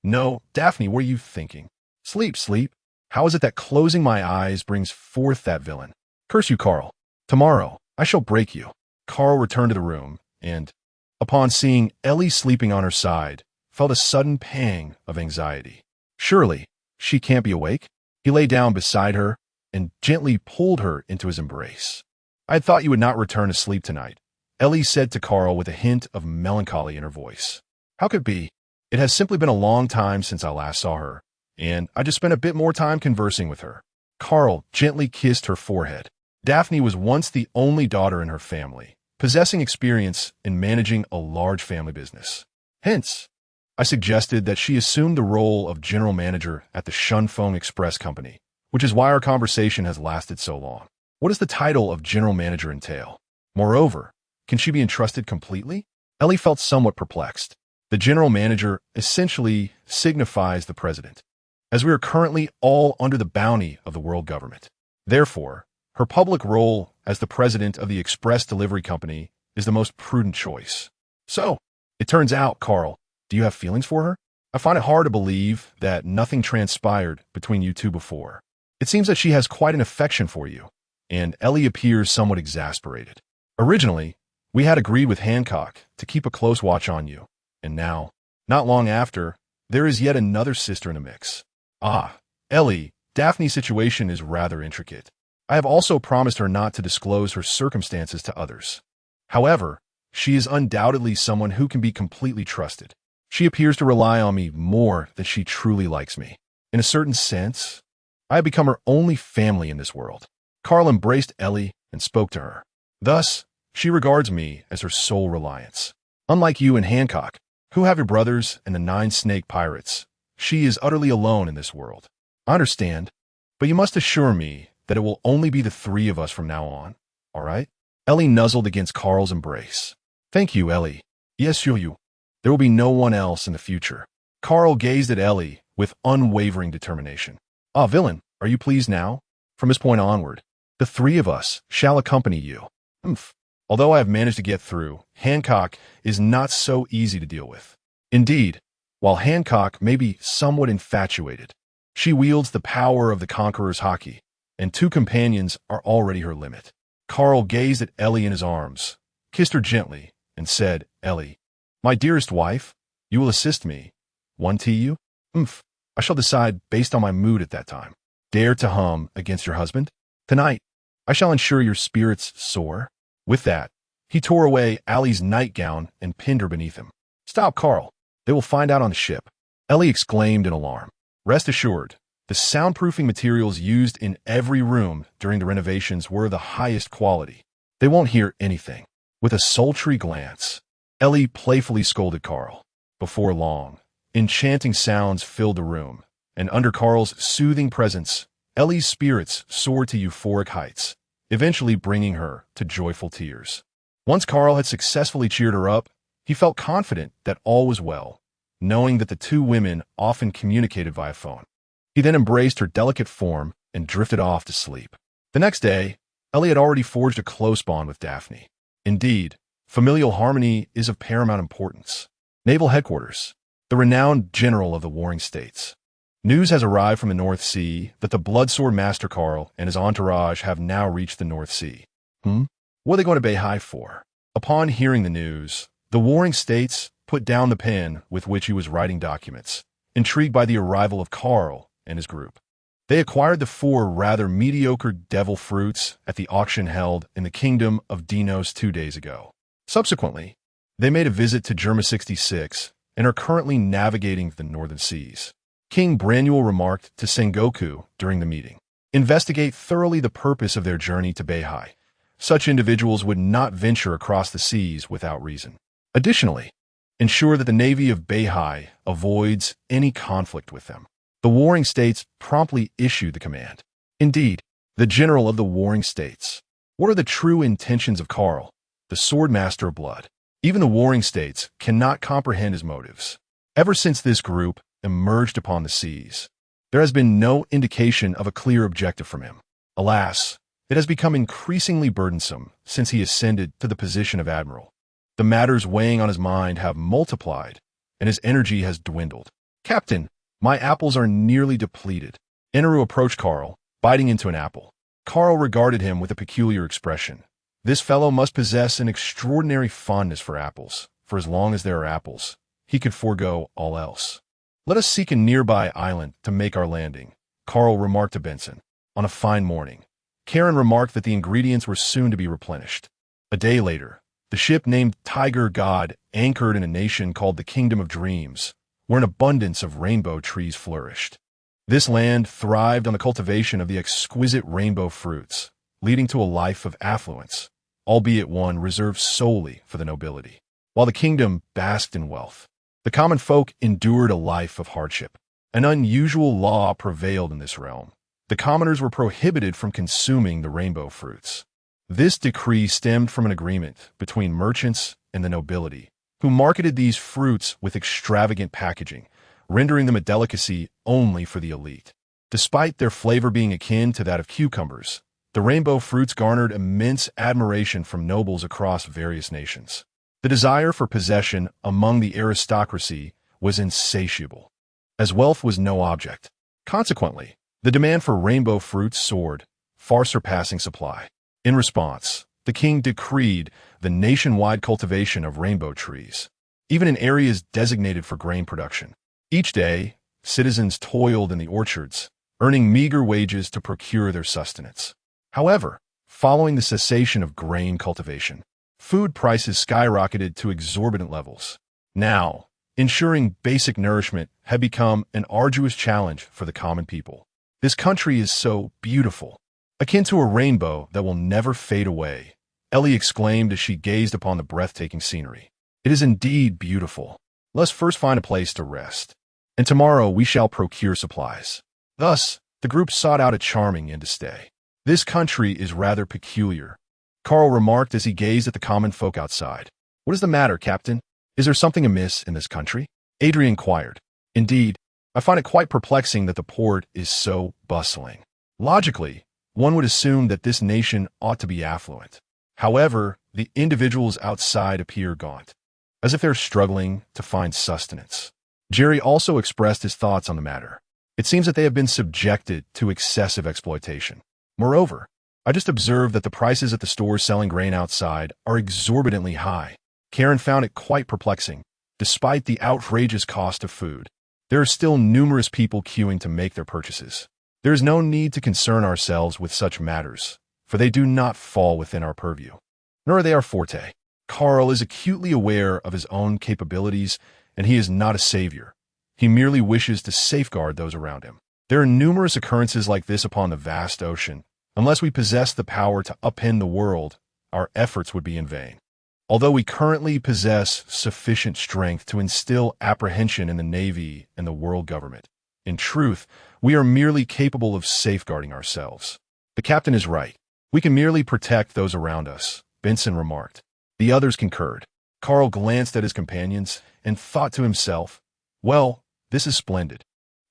No, Daphne, what are you thinking? Sleep, sleep. How is it that closing my eyes brings forth that villain? Curse you, Carl. Tomorrow, I shall break you. Carl returned to the room, and, upon seeing Ellie sleeping on her side, felt a sudden pang of anxiety. Surely, she can't be awake? He lay down beside her and gently pulled her into his embrace. I had thought you would not return to sleep tonight, Ellie said to Carl with a hint of melancholy in her voice. How could it be? It has simply been a long time since I last saw her, and I just spent a bit more time conversing with her. Carl gently kissed her forehead. Daphne was once the only daughter in her family, possessing experience in managing a large family business. Hence, I suggested that she assume the role of general manager at the Shunfeng Express Company, which is why our conversation has lasted so long. What does the title of general manager entail? Moreover, can she be entrusted completely? Ellie felt somewhat perplexed. The general manager essentially signifies the president, as we are currently all under the bounty of the world government. Therefore, her public role as the president of the express delivery company is the most prudent choice. So, it turns out, Carl, do you have feelings for her? I find it hard to believe that nothing transpired between you two before. It seems that she has quite an affection for you, and Ellie appears somewhat exasperated. Originally, we had agreed with Hancock to keep a close watch on you, and now, not long after, there is yet another sister in the mix. Ah, Ellie, Daphne's situation is rather intricate. I have also promised her not to disclose her circumstances to others. However, she is undoubtedly someone who can be completely trusted. She appears to rely on me more than she truly likes me. In a certain sense, I have become her only family in this world. Carl embraced Ellie and spoke to her. Thus, she regards me as her sole reliance. Unlike you and Hancock, who have your brothers and the 9 snake pirates, she is utterly alone in this world. I understand, but you must assure me that it will only be the 3 of us from now on, all right? Ellie nuzzled against Carl's embrace. Thank you, Ellie. Yes, you. There will be no one else in the future. Carl gazed at Ellie with unwavering determination. Ah, villain, are you pleased now? From this point onward, the 3 of us shall accompany you. Although I have managed to get through, Hancock is not so easy to deal with. Indeed, while Hancock may be somewhat infatuated, she wields the power of the Conqueror's Haki, and 2 companions are already her limit. Carl gazed at Ellie in his arms, kissed her gently, and said, Ellie, my dearest wife, you will assist me. One to you? I shall decide based on my mood at that time. Dare to hum against your husband? Tonight, I shall ensure your spirits soar. With that, he tore away Allie's nightgown and pinned her beneath him. Stop, Carl. They will find out on the ship. Ellie exclaimed in alarm. Rest assured, the soundproofing materials used in every room during the renovations were the highest quality. They won't hear anything. With a sultry glance, Ellie playfully scolded Carl. Before long, enchanting sounds filled the room, and under Carl's soothing presence, Ellie's spirits soared to euphoric heights, eventually bringing her to joyful tears. Once Carl had successfully cheered her up, he felt confident that all was well, knowing that the 2 women often communicated via phone. He then embraced her delicate form and drifted off to sleep. The next day, Ellie had already forged a close bond with Daphne. Indeed, familial harmony is of paramount importance. Naval Headquarters, the renowned general of the warring states. News has arrived from the North Sea that the Bloodsword Master Carl and his entourage have now reached the North Sea. What are they going to Beihai for? Upon hearing the news, the warring states put down the pen with which he was writing documents, intrigued by the arrival of Carl and his group. They acquired the 4 rather mediocre devil fruits at the auction held in the kingdom of Dinos 2 days ago. Subsequently, they made a visit to Germa 66 and are currently navigating the northern seas. King Branuel remarked to Sengoku during the meeting. Investigate thoroughly the purpose of their journey to Beihai. Such individuals would not venture across the seas without reason. Additionally, ensure that the navy of Beihai avoids any conflict with them. The warring states promptly issued the command. Indeed, the general of the warring states. What are the true intentions of Karl, the swordmaster of blood? Even the warring states cannot comprehend his motives. Ever since this group emerged upon the seas, there has been no indication of a clear objective from him. Alas, it has become increasingly burdensome since he ascended to the position of admiral. The matters weighing on his mind have multiplied, and his energy has dwindled. Captain, my apples are nearly depleted. Eneru approached Karl, biting into an apple. Karl regarded him with a peculiar expression. This fellow must possess an extraordinary fondness for apples. For as long as there are apples, he could forego all else. Let us seek a nearby island to make our landing, Karl remarked to Benson. On a fine morning, Karen remarked that the ingredients were soon to be replenished. A day later, the ship named Tiger God anchored in a nation called the Kingdom of Dreams, where an abundance of rainbow trees flourished. This land thrived on the cultivation of the exquisite rainbow fruits, leading to a life of affluence, albeit one reserved solely for the nobility. While the kingdom basked in wealth, the common folk endured a life of hardship. An unusual law prevailed in this realm. The commoners were prohibited from consuming the rainbow fruits. This decree stemmed from an agreement between merchants and the nobility, who marketed these fruits with extravagant packaging, rendering them a delicacy only for the elite. Despite their flavor being akin to that of cucumbers, the rainbow fruits garnered immense admiration from nobles across various nations. The desire for possession among the aristocracy was insatiable, as wealth was no object. Consequently, the demand for rainbow fruits soared, far surpassing supply. In response, the king decreed the nationwide cultivation of rainbow trees, even in areas designated for grain production. Each day, citizens toiled in the orchards, earning meager wages to procure their sustenance. However, following the cessation of grain cultivation, food prices skyrocketed to exorbitant levels. Now, ensuring basic nourishment had become an arduous challenge for the common people. This country is so beautiful, akin to a rainbow that will never fade away, Ellie exclaimed as she gazed upon the breathtaking scenery. It is indeed beautiful. Let's first find a place to rest, and tomorrow we shall procure supplies. Thus, the group sought out a charming inn to stay. This country is rather peculiar, Karl remarked as he gazed at the common folk outside. What is the matter, Captain? Is there something amiss in this country? Adrian inquired. Indeed, I find it quite perplexing that the port is so bustling. Logically, one would assume that this nation ought to be affluent. However, the individuals outside appear gaunt, as if they're struggling to find sustenance. Jerry also expressed his thoughts on the matter. It seems that they have been subjected to excessive exploitation. Moreover, I just observed that the prices at the stores selling grain outside are exorbitantly high. Karen found it quite perplexing. Despite the outrageous cost of food, there are still numerous people queuing to make their purchases. There is no need to concern ourselves with such matters, for they do not fall within our purview, nor are they our forte. Karl is acutely aware of his own capabilities, and he is not a savior. He merely wishes to safeguard those around him. There are numerous occurrences like this upon the vast ocean. Unless we possess the power to upend the world, our efforts would be in vain. Although we currently possess sufficient strength to instill apprehension in the Navy and the world government, in truth, we are merely capable of safeguarding ourselves. The captain is right. We can merely protect those around us, Benson remarked. The others concurred. Karl glanced at his companions and thought to himself, well, this is splendid.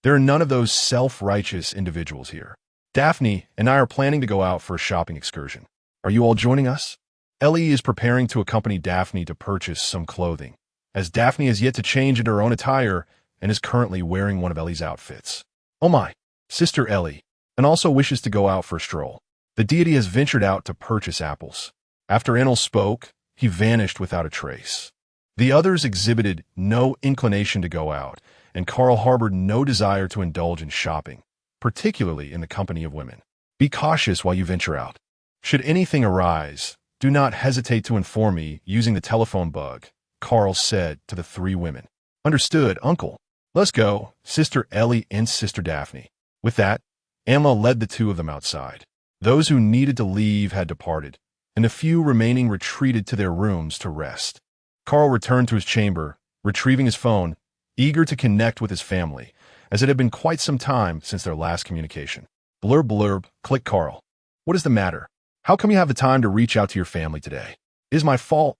There are none of those self-righteous individuals here. Daphne and I are planning to go out for a shopping excursion. Are you all joining us? Ellie is preparing to accompany Daphne to purchase some clothing, as Daphne has yet to change into her own attire and is currently wearing one of Ellie's outfits. Oh my, Sister Ellie, and also wishes to go out for a stroll. The deity has ventured out to purchase apples. After Enel spoke, he vanished without a trace. The others exhibited no inclination to go out, and Karl harbored no desire to indulge in shopping, particularly in the company of women. Be cautious while you venture out. Should anything arise, do not hesitate to inform me using the telephone bug, Karl said to the three women. Understood, Uncle. Let's go, Sister Ellie and Sister Daphne. With that, Emma led the two of them outside. Those who needed to leave had departed, and the few remaining retreated to their rooms to rest. Carl returned to his chamber, retrieving his phone, eager to connect with his family, as it had been quite some time since their last communication. Blurb blurb, click Carl. What is the matter? How come you have the time to reach out to your family today? Is my fault?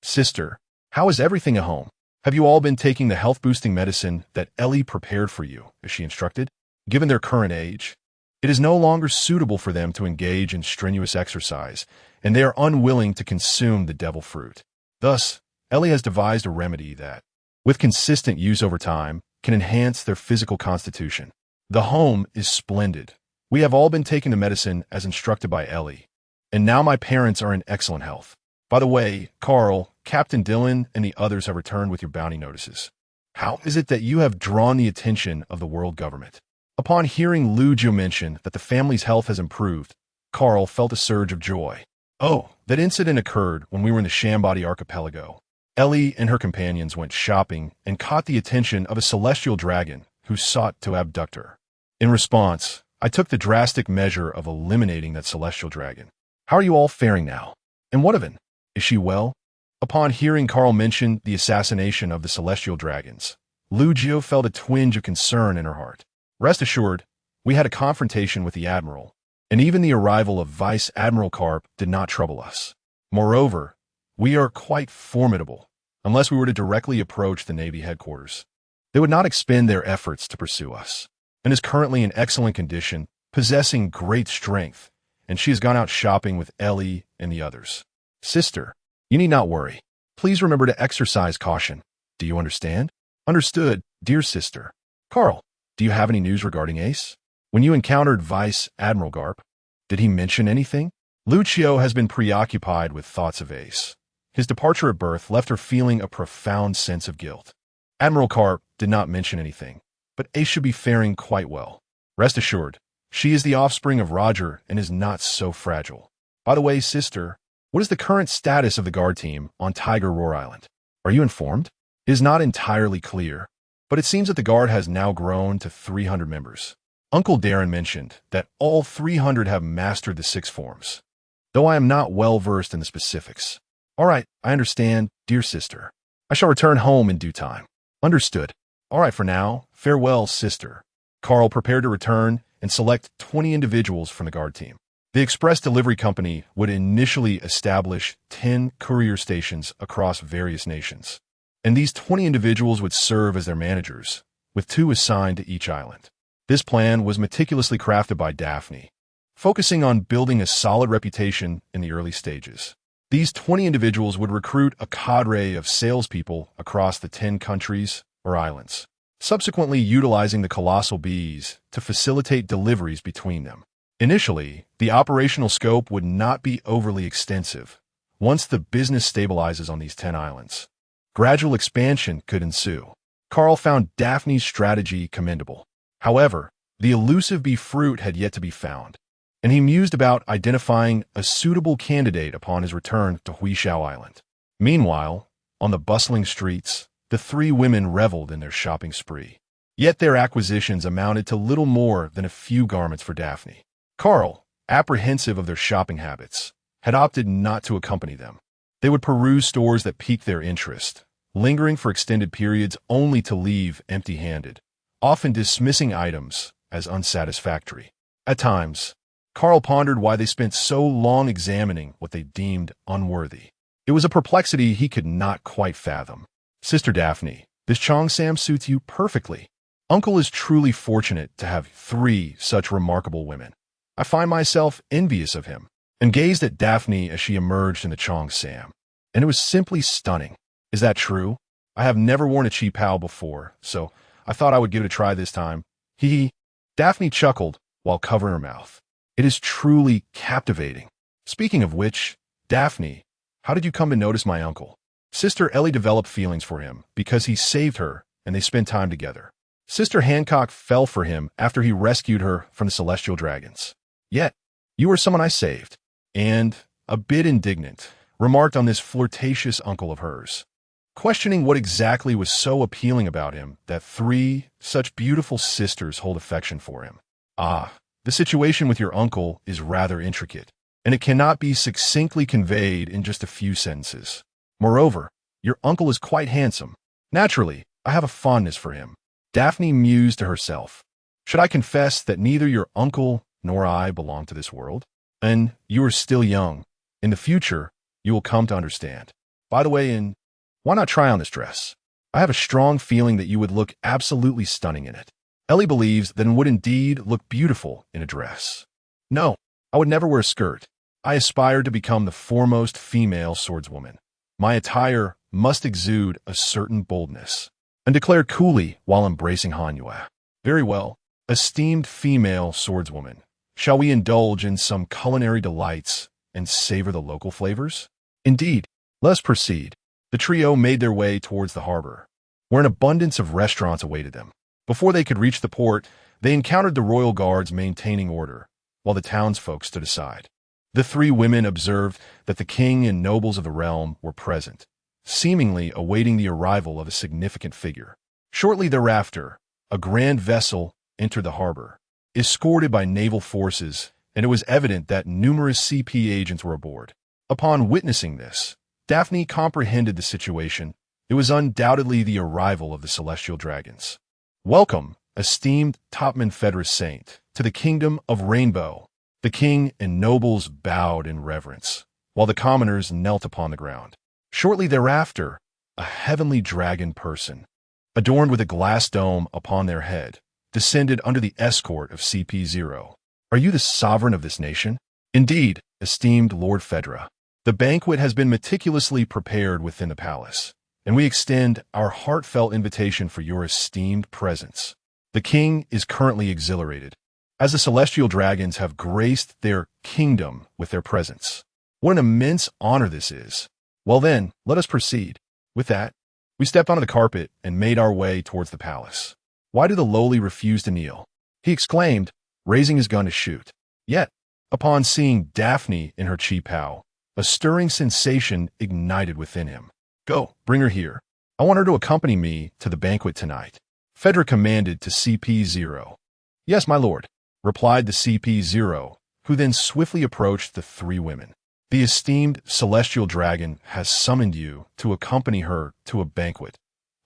Sister, how is everything at home? Have you all been taking the health-boosting medicine that Ellie prepared for you, as she instructed? Given their current age, it is no longer suitable for them to engage in strenuous exercise, and they are unwilling to consume the devil fruit. Thus, Ellie has devised a remedy that, with consistent use over time, can enhance their physical constitution. The home is splendid. We have all been taking the medicine as instructed by Ellie, and now my parents are in excellent health. By the way, Carl, Captain Dylan, and the others have returned with your bounty notices. How is it that you have drawn the attention of the world government? Upon hearing Lujo mention that the family's health has improved, Carl felt a surge of joy. Oh, that incident occurred when we were in the Shambody archipelago. Ellie and her companions went shopping and caught the attention of a celestial dragon who sought to abduct her. In response, I took the drastic measure of eliminating that celestial dragon. How are you all faring now? And what of it? Is she well? Upon hearing Carl mention the assassination of the celestial dragons, Lujo felt a twinge of concern in her heart. Rest assured, we had a confrontation with the Admiral, and even the arrival of Vice Admiral Karp did not trouble us. Moreover, we are quite formidable, unless we were to directly approach the Navy headquarters. They would not expend their efforts to pursue us, and is currently in excellent condition, possessing great strength, and she has gone out shopping with Ellie and the others. Sister, you need not worry. Please remember to exercise caution. Do you understand? Understood, dear sister. Carl, do you have any news regarding Ace? When you encountered Vice Admiral Garp, did he mention anything? Lucio has been preoccupied with thoughts of Ace. His departure at birth left her feeling a profound sense of guilt. Admiral Karp did not mention anything, but Ace should be faring quite well. Rest assured, she is the offspring of Roger and is not so fragile. By the way, sister, what is the current status of the guard team on Tiger Roar Island? Are you informed? It is not entirely clear, but it seems that the guard has now grown to 300 members. Uncle Daren mentioned that all 300 have mastered the 6 forms, though I am not well versed in the specifics. All right, I understand, dear sister. I shall return home in due time. Understood. All right, for now, farewell, sister. Carl prepared to return and select 20 individuals from the guard team. The express delivery company would initially establish 10 courier stations across various nations, and these 20 individuals would serve as their managers, with 2 assigned to each island. This plan was meticulously crafted by Daphne, focusing on building a solid reputation in the early stages. These 20 individuals would recruit a cadre of salespeople across the 10 countries or islands, subsequently utilizing the colossal bees to facilitate deliveries between them. Initially, the operational scope would not be overly extensive. Once the business stabilizes on these 10 islands, gradual expansion could ensue. Carl found Daphne's strategy commendable. However, the elusive bee fruit had yet to be found, and he mused about identifying a suitable candidate upon his return to Huishao Island. Meanwhile, on the bustling streets, the 3 women reveled in their shopping spree. Yet their acquisitions amounted to little more than a few garments for Daphne. Carl, apprehensive of their shopping habits, had opted not to accompany them. They would peruse stores that piqued their interest, lingering for extended periods only to leave empty-handed, often dismissing items as unsatisfactory. At times, Carl pondered why they spent so long examining what they deemed unworthy. It was a perplexity he could not quite fathom. Sister Daphne, this Cheongsam suits you perfectly. Uncle is truly fortunate to have 3 such remarkable women. I find myself envious of him, and gazed at Daphne as she emerged in the Cheongsam, and it was simply stunning. Is that true? I have never worn a chi pao before, so I thought I would give it a try this time. Hee hee. Daphne chuckled while covering her mouth. It is truly captivating. Speaking of which, Daphne, how did you come to notice my uncle? Sister Ellie developed feelings for him because he saved her and they spent time together. Sister Hancock fell for him after he rescued her from the celestial dragons. Yet, you were someone I saved, and, a bit indignant, remarked on this flirtatious uncle of hers. questioning what exactly was so appealing about him that three such beautiful sisters hold affection for him. Ah, the situation with your uncle is rather intricate, and it cannot be succinctly conveyed in just a few sentences. Moreover, your uncle is quite handsome. Naturally, I have a fondness for him. Daphne mused to herself. Should I confess that neither your uncle nor I belong to this world? And you are still young. In the future, you will come to understand. By the way, why not try on this dress? I have a strong feeling that you would look absolutely stunning in it. Ellie believes that it would indeed look beautiful in a dress. No, I would never wear a skirt. I aspire to become the foremost female swordswoman. My attire must exude a certain boldness. And declared coolly while embracing Hanua. Very well, esteemed female swordswoman. Shall we indulge in some culinary delights and savor the local flavors? Indeed, let us proceed. The trio made their way towards the harbor, where an abundance of restaurants awaited them. Before they could reach the port, they encountered the royal guards maintaining order, while the townsfolk stood aside. The three women observed that the king and nobles of the realm were present, seemingly awaiting the arrival of a significant figure. Shortly thereafter, a grand vessel entered the harbor, escorted by naval forces, and it was evident that numerous CP agents were aboard. Upon witnessing this, Daphne comprehended the situation. It was undoubtedly the arrival of the celestial dragons. Welcome, esteemed Topman Federus Saint, to the kingdom of Rainbow. The king and nobles bowed in reverence, while the commoners knelt upon the ground. Shortly thereafter, a heavenly dragon person, adorned with a glass dome upon their head, descended under the escort of CP0. Are you the sovereign of this nation? Indeed, esteemed Lord Fedra. The banquet has been meticulously prepared within the palace, and we extend our heartfelt invitation for your esteemed presence. The king is currently exhilarated, as the celestial dragons have graced their kingdom with their presence. What an immense honor this is. Well then, let us proceed. With that, we stepped onto the carpet and made our way towards the palace. Why do the lowly refuse to kneel? He exclaimed, raising his gun to shoot. Yet, upon seeing Daphne in her chi-pao, a stirring sensation ignited within him. Go, bring her here. I want her to accompany me to the banquet tonight. Fedra commanded to CP0. Yes, my lord, replied the CP0, who then swiftly approached the three women. The esteemed celestial dragon has summoned you to accompany her to a banquet.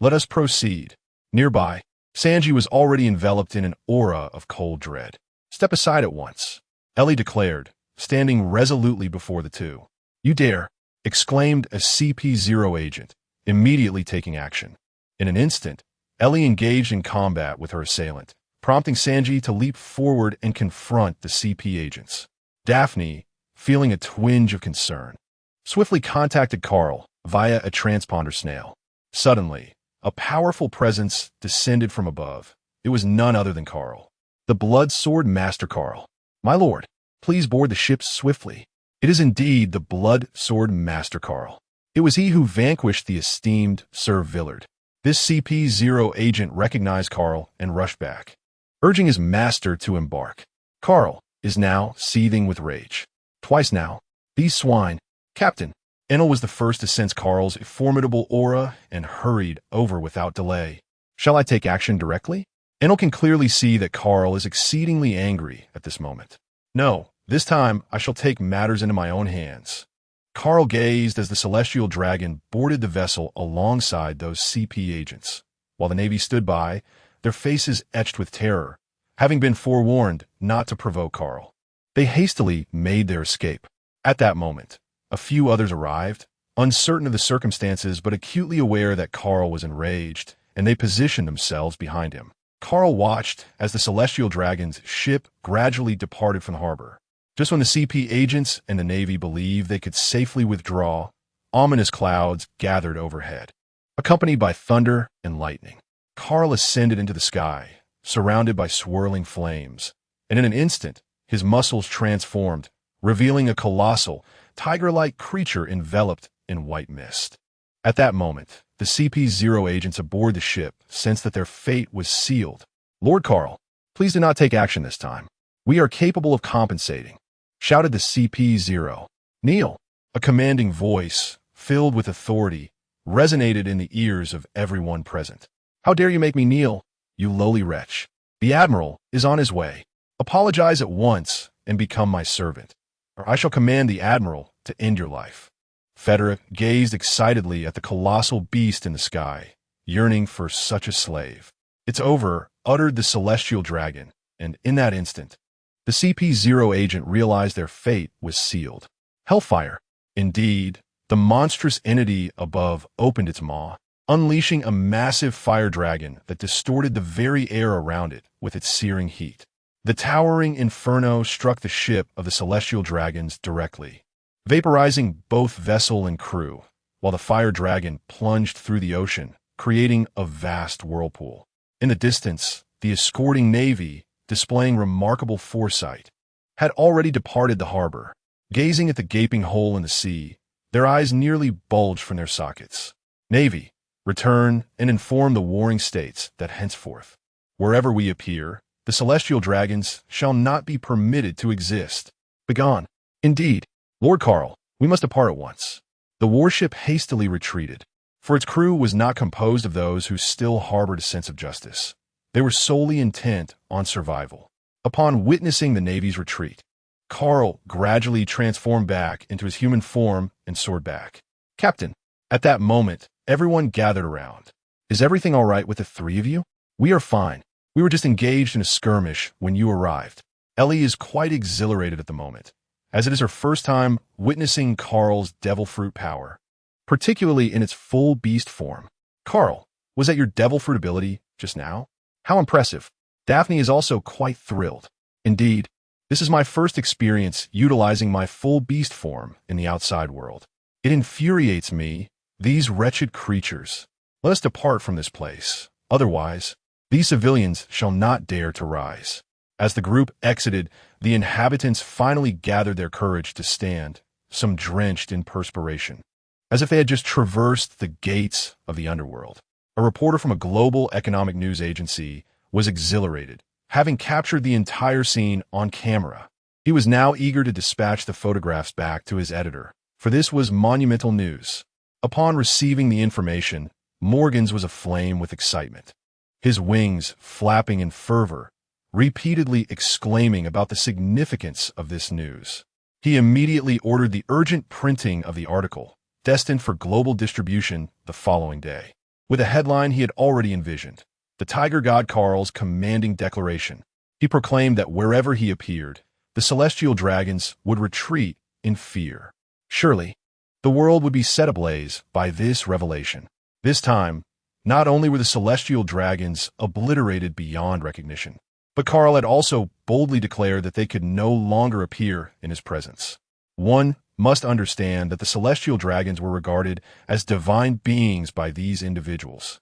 Let us proceed. Nearby, Sanji was already enveloped in an aura of cold dread. Step aside at once, Ellie declared, standing resolutely before the two. You dare, exclaimed a CP0 agent, immediately taking action. In an instant, Ellie engaged in combat with her assailant, prompting Sanji to leap forward and confront the CP agents. Daphne, feeling a twinge of concern, swiftly contacted Carl via a transponder snail. Suddenly, a powerful presence descended from above. It was none other than Carl, the blood sword master Carl. My lord, please board the ship swiftly. It is indeed the blood sword master Carl. It was he who vanquished the esteemed Sir Villard. This CP0 agent recognized Carl and rushed back, urging his master to embark. Carl is now seething with rage. Twice now, these swine. Captain, Enel was the first to sense Carl's formidable aura and hurried over without delay. Shall I take action directly? Enel can clearly see that Carl is exceedingly angry at this moment. No, this time I shall take matters into my own hands. Carl gazed as the celestial dragon boarded the vessel alongside those CP agents, while the Navy stood by, their faces etched with terror, having been forewarned not to provoke Carl. They hastily made their escape. At that moment, a few others arrived, uncertain of the circumstances but acutely aware that Carl was enraged, and they positioned themselves behind him. Carl watched as the celestial dragon's ship gradually departed from the harbor. Just when the CP agents and the Navy believed they could safely withdraw, ominous clouds gathered overhead, accompanied by thunder and lightning. Carl ascended into the sky, surrounded by swirling flames, and in an instant, his muscles transformed, revealing a colossal, tiger-like creature enveloped in white mist. At that moment, the CP0 agents aboard the ship sensed that their fate was sealed. Lord Carl, please do not take action this time. We are capable of compensating, shouted the CP0. Kneel, a commanding voice, filled with authority, resonated in the ears of everyone present. "How dare you make me kneel, you lowly wretch? The Admiral is on his way. Apologize at once and become my servant, or I shall command the Admiral to end your life." Frederick gazed excitedly at the colossal beast in the sky, yearning for such a slave. "It's over," uttered the celestial dragon, and in that instant, the CP0 agent realized their fate was sealed. Hellfire. Indeed, the monstrous entity above opened its maw, unleashing a massive fire dragon that distorted the very air around it with its searing heat. The towering inferno struck the ship of the celestial dragons directly, vaporizing both vessel and crew, while the fire dragon plunged through the ocean, creating a vast whirlpool. In the distance, the escorting navy, displaying remarkable foresight, had already departed the harbor. Gazing at the gaping hole in the sea, their eyes nearly bulged from their sockets. "Navy, return and inform the warring states that henceforth, wherever we appear, the celestial dragons shall not be permitted to exist. Begone." "Indeed, Lord Carl, we must depart at once." The warship hastily retreated, for its crew was not composed of those who still harbored a sense of justice. They were solely intent on survival. Upon witnessing the Navy's retreat, Carl gradually transformed back into his human form and soared back. "Captain." At that moment, everyone gathered around. "Is everything all right with the three of you?" "We are fine. We were just engaged in a skirmish when you arrived." Ellie is quite exhilarated at the moment, as it is her first time witnessing Carl's devil fruit power, particularly in its full beast form. "Carl, was that your devil fruit ability just now? How impressive." Daphne is also quite thrilled. "Indeed, this is my first experience utilizing my full beast form in the outside world. It infuriates me, these wretched creatures. Let us depart from this place. Otherwise, these civilians shall not dare to rise." As the group exited, the inhabitants finally gathered their courage to stand, some drenched in perspiration, as if they had just traversed the gates of the underworld. A reporter from a global economic news agency was exhilarated, having captured the entire scene on camera. He was now eager to dispatch the photographs back to his editor, for this was monumental news. Upon receiving the information, Morgans was aflame with excitement, his wings flapping in fervor, repeatedly exclaiming about the significance of this news. He immediately ordered the urgent printing of the article, destined for global distribution the following day. With a headline he had already envisioned, the Tiger God Carl's commanding declaration. He proclaimed that wherever he appeared, the celestial dragons would retreat in fear. Surely, the world would be set ablaze by this revelation. This time, not only were the celestial dragons obliterated beyond recognition, but Carl had also boldly declared that they could no longer appear in his presence. One must understand that the celestial dragons were regarded as divine beings by these individuals.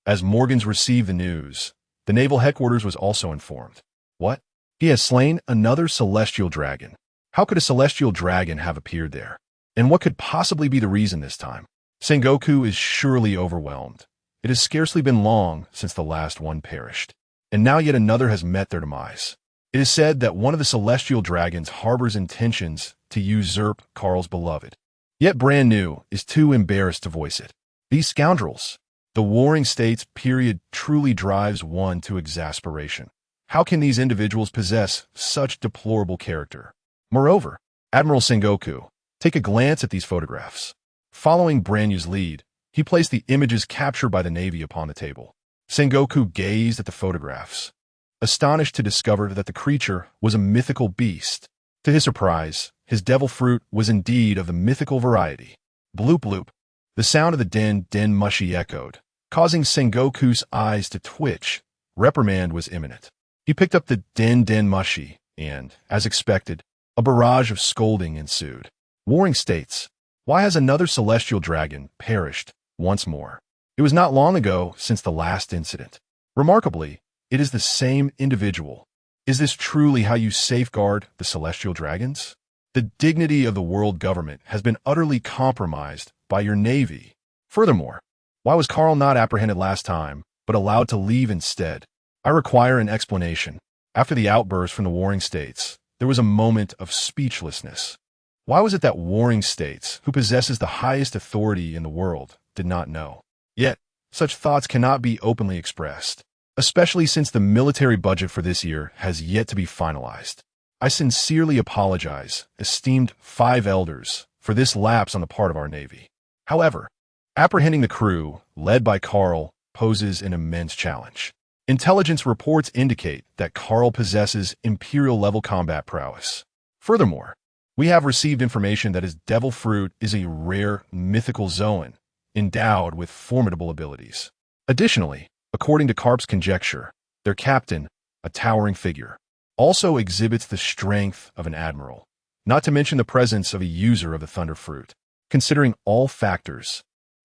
As Morgans received the news, the naval headquarters was also informed. "What? He has slain another celestial dragon. How could a celestial dragon have appeared there? And what could possibly be the reason this time?" Sengoku is surely overwhelmed. It has scarcely been long since the last one perished, and now yet another has met their demise. It is said that one of the celestial dragons harbors intentions to usurp Carl's beloved, yet brand new is too embarrassed to voice it. These scoundrels! The Warring States period truly drives one to exasperation. How can these individuals possess such deplorable character? Moreover, Admiral Sengoku, take a glance at these photographs. Following Branyu's lead, he placed the images captured by the Navy upon the table. Sengoku gazed at the photographs, astonished to discover that the creature was a mythical beast. To his surprise, his devil fruit was indeed of the mythical variety. Bloop bloop. The sound of the den mushy echoed, causing Sengoku's eyes to twitch. Reprimand was imminent. He picked up the den mushy, and, as expected, a barrage of scolding ensued. Warring States. Why has another celestial dragon perished once more? It was not long ago since the last incident. Remarkably, it is the same individual. Is this truly how you safeguard the celestial dragons? The dignity of the world government has been utterly compromised by your navy. Furthermore, why was Carl not apprehended last time, but allowed to leave instead? I require an explanation. After the outburst from the Warring States, there was a moment of speechlessness. Why was it that Warring States, who possesses the highest authority in the world, did not know. Yet, such thoughts cannot be openly expressed, especially since the military budget for this year has yet to be finalized. I sincerely apologize, esteemed 5 elders, for this lapse on the part of our Navy. However, apprehending the crew, led by Karl, poses an immense challenge. Intelligence reports indicate that Karl possesses Imperial-level combat prowess. Furthermore, we have received information that his devil fruit is a rare mythical Zoan, endowed with formidable abilities. Additionally, according to Karp's conjecture, their captain, a towering figure, also exhibits the strength of an admiral, not to mention the presence of a user of the thunder fruit. Considering all factors,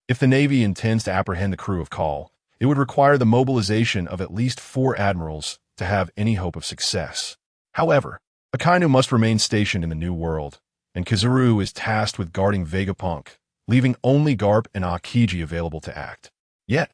if the Navy intends to apprehend the crew of Karl, it would require the mobilization of at least 4 admirals to have any hope of success. However, Akainu must remain stationed in the New World, and Kizaru is tasked with guarding Vegapunk, leaving only Garp and Aokiji available to act. Yet,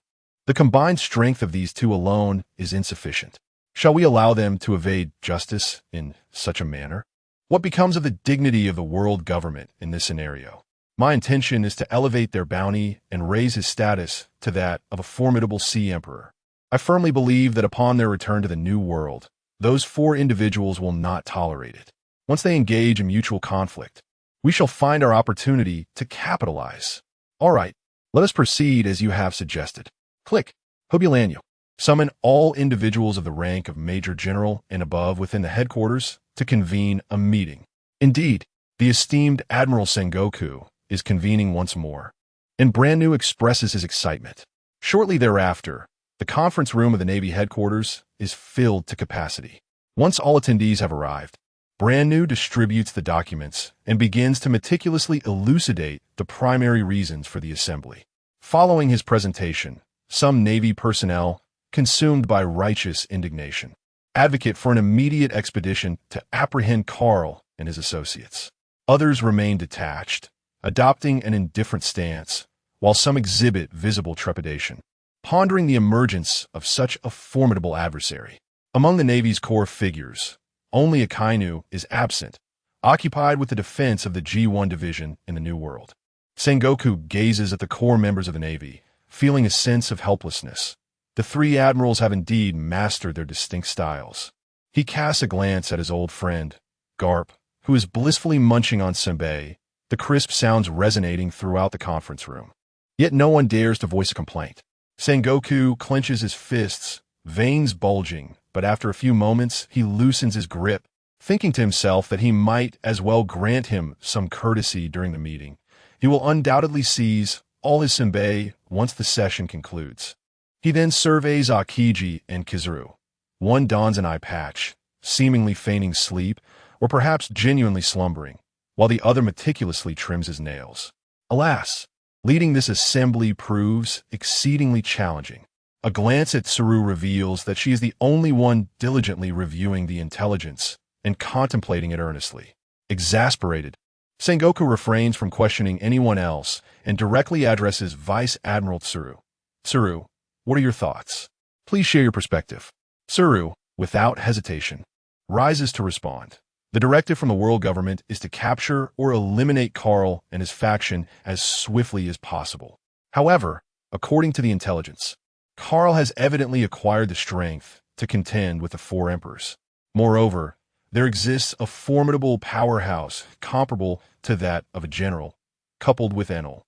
the combined strength of these 2 alone is insufficient. Shall we allow them to evade justice in such a manner? What becomes of the dignity of the world government in this scenario? My intention is to elevate their bounty and raise his status to that of a formidable sea emperor. I firmly believe that upon their return to the New World, those 4 individuals will not tolerate it. Once they engage in mutual conflict, we shall find our opportunity to capitalize. All right, let us proceed as you have suggested. Click. Hobulanyo. Summon all individuals of the rank of Major General and above within the headquarters to convene a meeting. Indeed, the esteemed Admiral Sengoku is convening once more, and Brand-New expresses his excitement. Shortly thereafter, the conference room of the Navy headquarters is filled to capacity. Once all attendees have arrived, Brand-New distributes the documents and begins to meticulously elucidate the primary reasons for the assembly. Following his presentation, some Navy personnel, consumed by righteous indignation, advocate for an immediate expedition to apprehend Karl and his associates. Others remain detached, adopting an indifferent stance, while some exhibit visible trepidation, pondering the emergence of such a formidable adversary. Among the Navy's core figures, only Akainu is absent, occupied with the defense of the G1 division in the New World. Sengoku gazes at the core members of the Navy, feeling a sense of helplessness. The 3 admirals have indeed mastered their distinct styles. He casts a glance at his old friend, Garp, who is blissfully munching on senbei, the crisp sounds resonating throughout the conference room. Yet no one dares to voice a complaint. Sengoku clenches his fists, veins bulging, but after a few moments he loosens his grip, thinking to himself that he might as well grant him some courtesy during the meeting. He will undoubtedly seize all his senbei once the session concludes. He then surveys Aokiji and Kizaru. One dons an eye patch, seemingly feigning sleep, or perhaps genuinely slumbering, while the other meticulously trims his nails. Alas, leading this assembly proves exceedingly challenging. A glance at Tsuru reveals that she is the only one diligently reviewing the intelligence and contemplating it earnestly. Exasperated, Sengoku refrains from questioning anyone else and directly addresses Vice Admiral Tsuru. Tsuru, what are your thoughts? Please share your perspective. Tsuru, without hesitation, rises to respond. The directive from the world government is to capture or eliminate Karl and his faction as swiftly as possible. However, according to the intelligence, Karl has evidently acquired the strength to contend with the 4 emperors. Moreover, there exists a formidable powerhouse comparable to that of a general, coupled with Enel,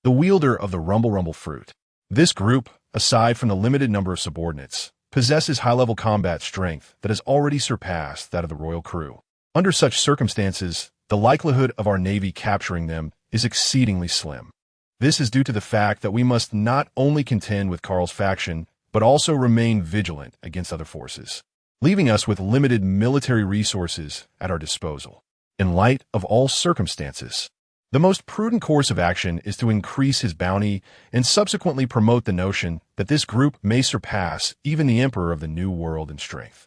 the wielder of the Rumble fruit. This group, aside from the limited number of subordinates, possesses high-level combat strength that has already surpassed that of the royal crew. Under such circumstances, the likelihood of our Navy capturing them is exceedingly slim. This is due to the fact that we must not only contend with Karl's faction, but also remain vigilant against other forces, leaving us with limited military resources at our disposal. In light of all circumstances, the most prudent course of action is to increase his bounty and subsequently promote the notion that this group may surpass even the Emperor of the New World in strength.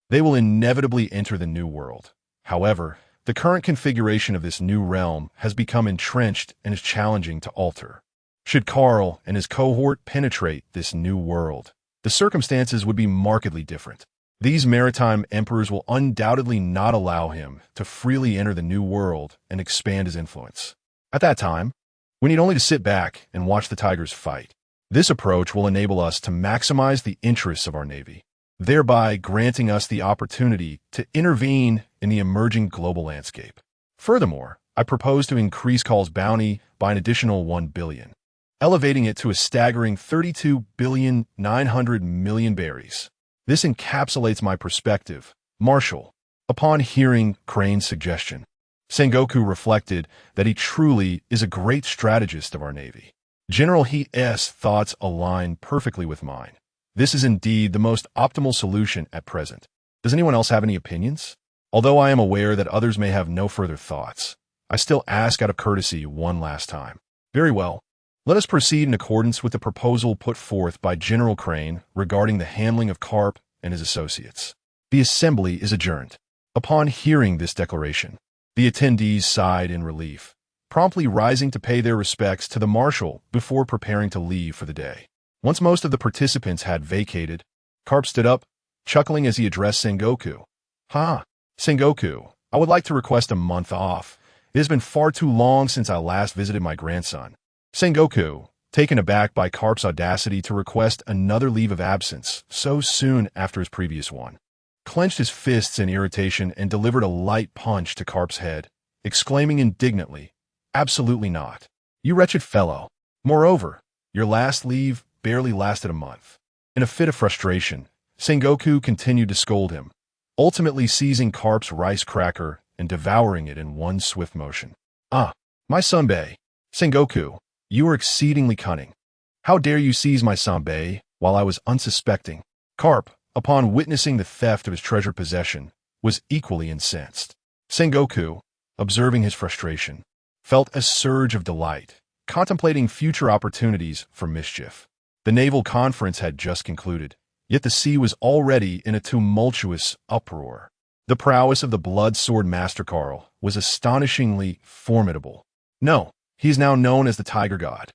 They will inevitably enter the New World. However, the current configuration of this new realm has become entrenched and is challenging to alter. Should Karl and his cohort penetrate this new world, the circumstances would be markedly different. These maritime emperors will undoubtedly not allow him to freely enter the new world and expand his influence. At that time, We need only to sit back and watch the tigers fight. This approach will enable us to maximize the interests of our Navy, thereby granting us the opportunity to intervene in the emerging global landscape. Furthermore, I propose to increase Call's bounty by an additional 1 billion, elevating it to a staggering 32,900,000,000 berries. This encapsulates my perspective, Marshal. Upon hearing Crane's suggestion, Sengoku reflected that he truly is a great strategist of our Navy. General He's thoughts align perfectly with mine. This is indeed the most optimal solution at present. Does anyone else have any opinions? Although I am aware that others may have no further thoughts, I still ask out of courtesy one last time. Very well. Let us proceed in accordance with the proposal put forth by General Crane regarding the handling of Carp and his associates. The assembly is adjourned. Upon hearing this declaration, the attendees sighed in relief, promptly rising to pay their respects to the marshal before preparing to leave for the day. Once most of the participants had vacated, Carp stood up, chuckling as he addressed Sengoku. Sengoku, I would like to request a month off. It has been far too long since I last visited my grandson. Sengoku, taken aback by Carp's audacity to request another leave of absence so soon after his previous one, clenched his fists in irritation and delivered a light punch to Carp's head, exclaiming indignantly, "Absolutely not. You wretched fellow. Moreover, your last leave barely lasted a month." In a fit of frustration, Sengoku continued to scold him, ultimately seizing Carp's rice cracker and devouring it in one swift motion. "My sanbei. Sengoku, you are exceedingly cunning. How dare you seize my sanbei while I was unsuspecting?" Carp, upon witnessing the theft of his treasured possession, was equally incensed. Sengoku, observing his frustration, felt a surge of delight, contemplating future opportunities for mischief. The naval conference had just concluded, yet the sea was already in a tumultuous uproar. The prowess of the blood sword master Carl was astonishingly formidable. No, he is now known as the Tiger God.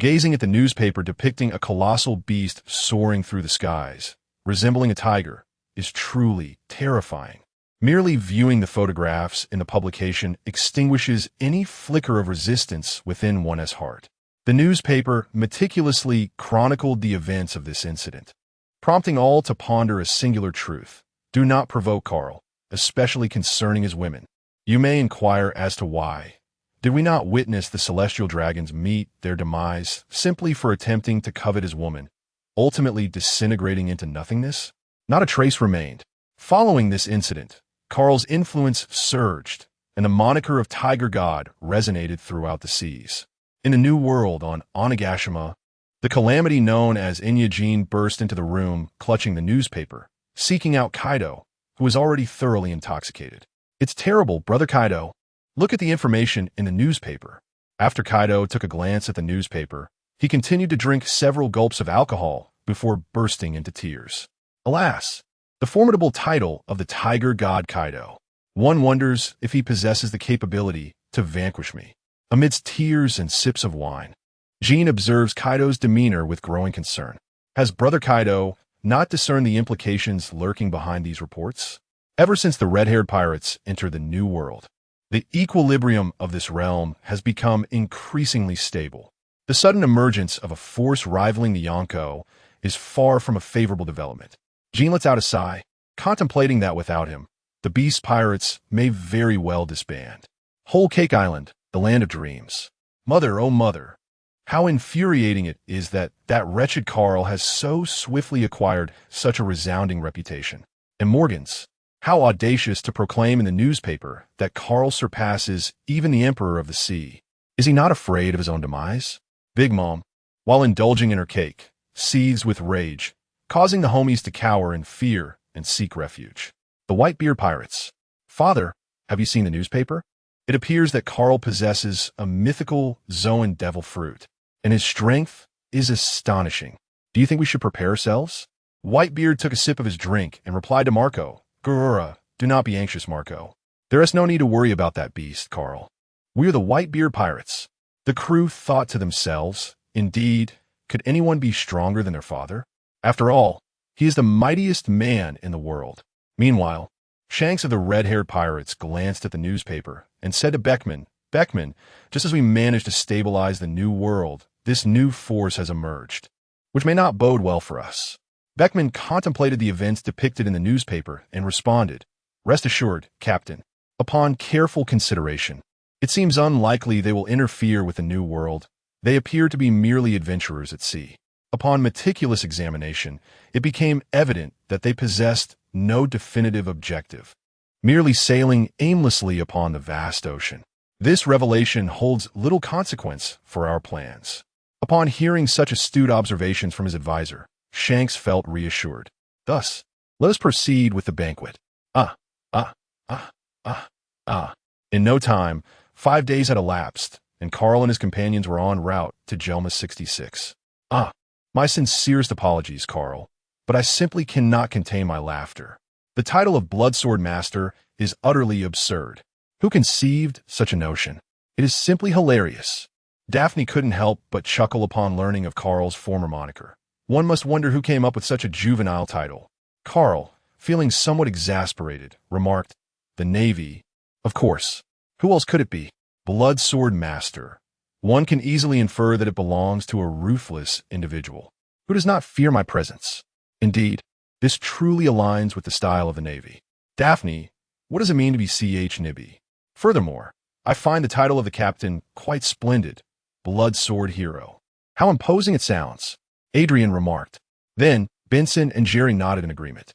Gazing at the newspaper depicting a colossal beast soaring through the skies, resembling a tiger, is truly terrifying. Merely viewing the photographs in the publication extinguishes any flicker of resistance within one's heart. The newspaper meticulously chronicled the events of this incident, prompting all to ponder a singular truth. Do not provoke Carl, especially concerning his women. You may inquire as to why. Did we not witness the celestial dragons meet their demise simply for attempting to covet his woman, ultimately disintegrating into nothingness? Not a trace remained. Following this incident, Carl's influence surged, and the moniker of Tiger God resonated throughout the seas. In a new world on Onigashima, the calamity known as Inyajin burst into the room, clutching the newspaper, seeking out Kaido, who was already thoroughly intoxicated. "It's terrible, Brother Kaido. Look at the information in the newspaper." After Kaido took a glance at the newspaper, he continued to drink several gulps of alcohol before bursting into tears. Alas, the formidable title of the Tiger God Kaido. One wonders if he possesses the capability to vanquish me. Amidst tears and sips of wine, Jean observes Kaido's demeanor with growing concern. Has Brother Kaido not discerned the implications lurking behind these reports? Ever since the red-haired pirates entered the New World, the equilibrium of this realm has become increasingly stable. The sudden emergence of a force rivaling the Yonko is far from a favorable development. Jean lets out a sigh, contemplating that without him, the beast pirates may very well disband. Whole Cake Island, the land of dreams. Mother, oh mother, how infuriating it is that wretched Carl has so swiftly acquired such a resounding reputation. And Morgan's, how audacious to proclaim in the newspaper that Carl surpasses even the Emperor of the Sea. Is he not afraid of his own demise? Big Mom, while indulging in her cake, seethes with rage, causing the homies to cower in fear and seek refuge. The Whitebeard Pirates. Father, have you seen the newspaper? It appears that Carl possesses a mythical Zoan devil fruit, and his strength is astonishing. Do you think we should prepare ourselves? Whitebeard took a sip of his drink and replied to Marco, "Gurura, do not be anxious, Marco. There is no need to worry about that beast, Carl. We are the Whitebeard Pirates." The crew thought to themselves, indeed, could anyone be stronger than their father? After all, he is the mightiest man in the world. Meanwhile, Shanks of the red-haired pirates glanced at the newspaper and said to Beckman, Beckman, just as we manage to stabilize the new world, this new force has emerged, which may not bode well for us. Beckman contemplated the events depicted in the newspaper and responded, "Rest assured, Captain, upon careful consideration, it seems unlikely they will interfere with the new world. They appear to be merely adventurers at sea." Upon meticulous examination, it became evident that they possessed no definitive objective, merely sailing aimlessly upon the vast ocean. This revelation holds little consequence for our plans. Upon hearing such astute observations from his advisor, Shanks felt reassured. Thus, let us proceed with the banquet. In no time, 5 days had elapsed, and Carl and his companions were en route to Jelma 66. My sincerest apologies, Carl, but I simply cannot contain my laughter. The title of Bloodsword Master is utterly absurd. Who conceived such a notion? It is simply hilarious. Daphne couldn't help but chuckle upon learning of Carl's former moniker. One must wonder who came up with such a juvenile title. Carl, feeling somewhat exasperated, remarked, "The Navy. Of course. Who else could it be? Bloodsword Master. One can easily infer that it belongs to a ruthless individual who does not fear my presence. Indeed, this truly aligns with the style of the Navy. Daphne, what does it mean to be C.H. Nibby? Furthermore, I find the title of the captain quite splendid. Bloodsword Hero. How imposing it sounds," Adrian remarked. Then, Benson and Jerry nodded in agreement.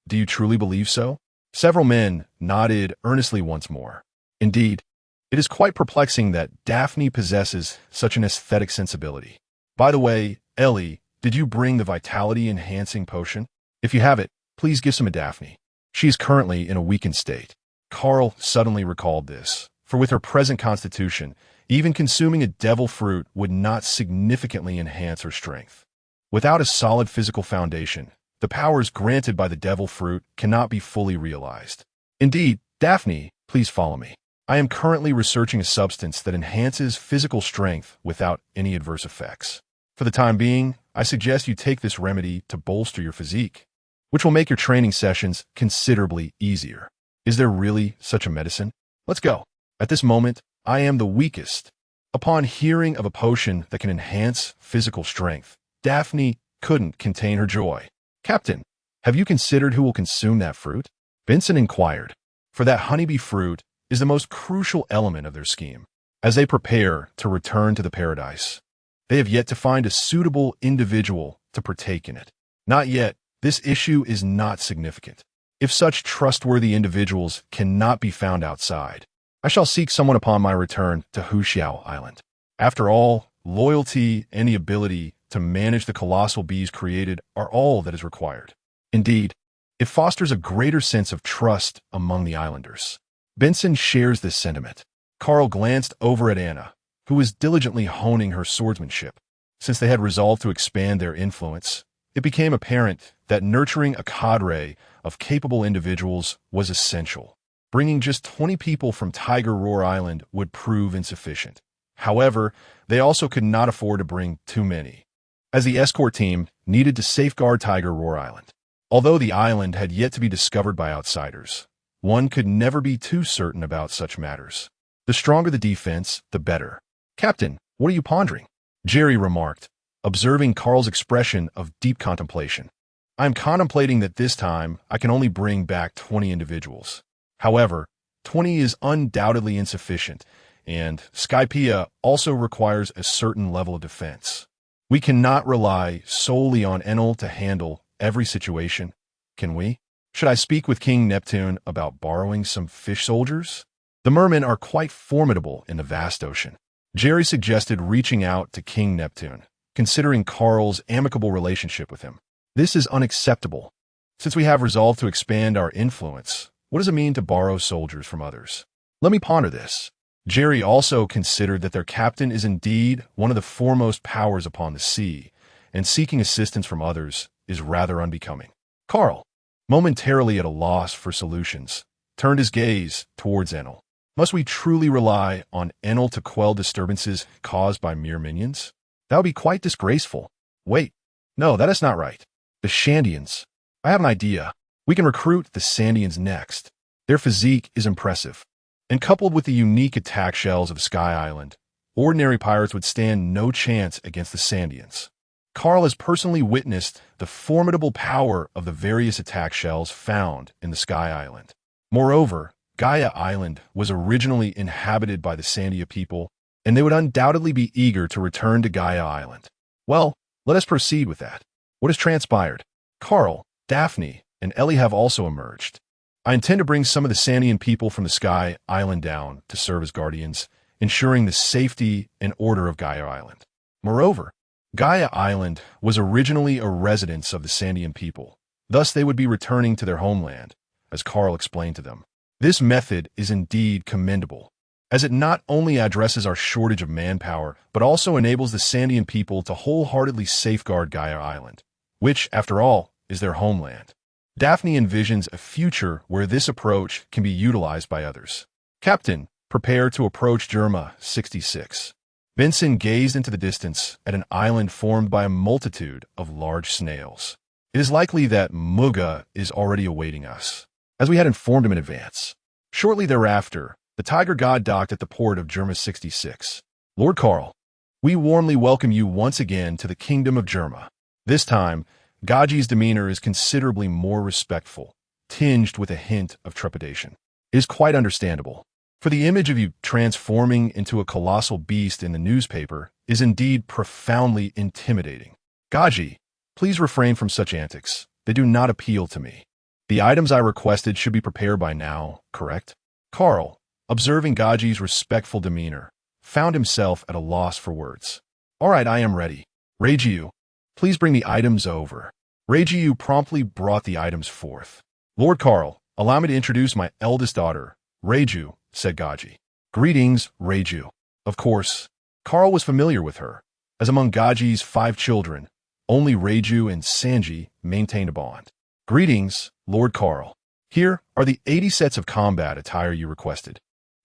Do you truly believe so? Several men nodded earnestly once more. Indeed, it is quite perplexing that Daphne possesses such an aesthetic sensibility. By the way, Ellie, did you bring the vitality-enhancing potion? If you have it, please give some to Daphne. She is currently in a weakened state. Carl suddenly recalled this, for with her present constitution, even consuming a devil fruit would not significantly enhance her strength. Without a solid physical foundation, the powers granted by the devil fruit cannot be fully realized. Indeed, Daphne, please follow me. I am currently researching a substance that enhances physical strength without any adverse effects. For the time being, I suggest you take this remedy to bolster your physique, which will make your training sessions considerably easier. Is there really such a medicine? Let's go. At this moment, I am the weakest. Upon hearing of a potion that can enhance physical strength, Daphne couldn't contain her joy. "Captain, have you considered who will consume that fruit?" Benson inquired, for that honeybee fruit is the most crucial element of their scheme. As they prepare to return to the paradise, they have yet to find a suitable individual to partake in it. Not yet, this issue is not significant. If such trustworthy individuals cannot be found outside, I shall seek someone upon my return to Huxiao Island. After all, loyalty and the ability to manage the colossal bees created are all that is required. Indeed, it fosters a greater sense of trust among the islanders. Benson shares this sentiment. Carl glanced over at Anna, who was diligently honing her swordsmanship. Since they had resolved to expand their influence, it became apparent that nurturing a cadre of capable individuals was essential. Bringing just 20 people from Tiger Roar Island would prove insufficient. However, they also could not afford to bring too many, as the escort team needed to safeguard Tiger Roar Island. Although the island had yet to be discovered by outsiders, one could never be too certain about such matters. The stronger the defense, the better. "Captain, what are you pondering?" Jerry remarked, observing Carl's expression of deep contemplation. "I am contemplating that this time I can only bring back 20 individuals. However, 20 is undoubtedly insufficient, and Skypiea also requires a certain level of defense. We cannot rely solely on Enel to handle every situation, can we? Should I speak with King Neptune about borrowing some fish soldiers? The mermen are quite formidable in the vast ocean." Jerry suggested reaching out to King Neptune, considering Carl's amicable relationship with him. "This is unacceptable. Since we have resolved to expand our influence, what does it mean to borrow soldiers from others? Let me ponder this." Jerry also considered that their captain is indeed one of the foremost powers upon the sea, and seeking assistance from others is rather unbecoming. Carl, momentarily at a loss for solutions, turned his gaze towards Enel. Must we truly rely on Enel to quell disturbances caused by mere minions? That would be quite disgraceful. Wait, no, that is not right. The Shandians. I have an idea. We can recruit the Sandians next. Their physique is impressive. And coupled with the unique attack shells of Sky Island, ordinary pirates would stand no chance against the Sandians. Carl has personally witnessed the formidable power of the various attack shells found in the Sky Island. Moreover, Gaia Island was originally inhabited by the Sandia people, and they would undoubtedly be eager to return to Gaia Island. Well, let us proceed with that. What has transpired? Carl, Daphne, and Ellie have also emerged. I intend to bring some of the Sandian people from the Sky Island down to serve as guardians, ensuring the safety and order of Gaia Island. Moreover, Gaia Island was originally a residence of the Sandian people. Thus, they would be returning to their homeland, as Carl explained to them. This method is indeed commendable, as it not only addresses our shortage of manpower, but also enables the Sandian people to wholeheartedly safeguard Gaia Island, which, after all, is their homeland. Daphne envisions a future where this approach can be utilized by others. Captain, prepare to approach Germa 66. Benson gazed into the distance at an island formed by a multitude of large snails. It is likely that Muga is already awaiting us, as we had informed him in advance. Shortly thereafter, the Tiger God docked at the port of Germa 66. Lord Carl, we warmly welcome you once again to the Kingdom of Germa. This time, Gaji's demeanor is considerably more respectful, tinged with a hint of trepidation. It is quite understandable, for the image of you transforming into a colossal beast in the newspaper is indeed profoundly intimidating. Gaji, please refrain from such antics. They do not appeal to me. The items I requested should be prepared by now, correct? Carl, observing Gaji's respectful demeanor, found himself at a loss for words. All right, I am ready. Reiju, please bring the items over. Reiju promptly brought the items forth. Lord Carl, allow me to introduce my eldest daughter, Reiju, said Gaji. Greetings, Reiju. Of course, Carl was familiar with her, as among Gaji's 5 children, only Reiju and Sanji maintained a bond. Greetings, Lord Carl. Here are the 80 sets of combat attire you requested,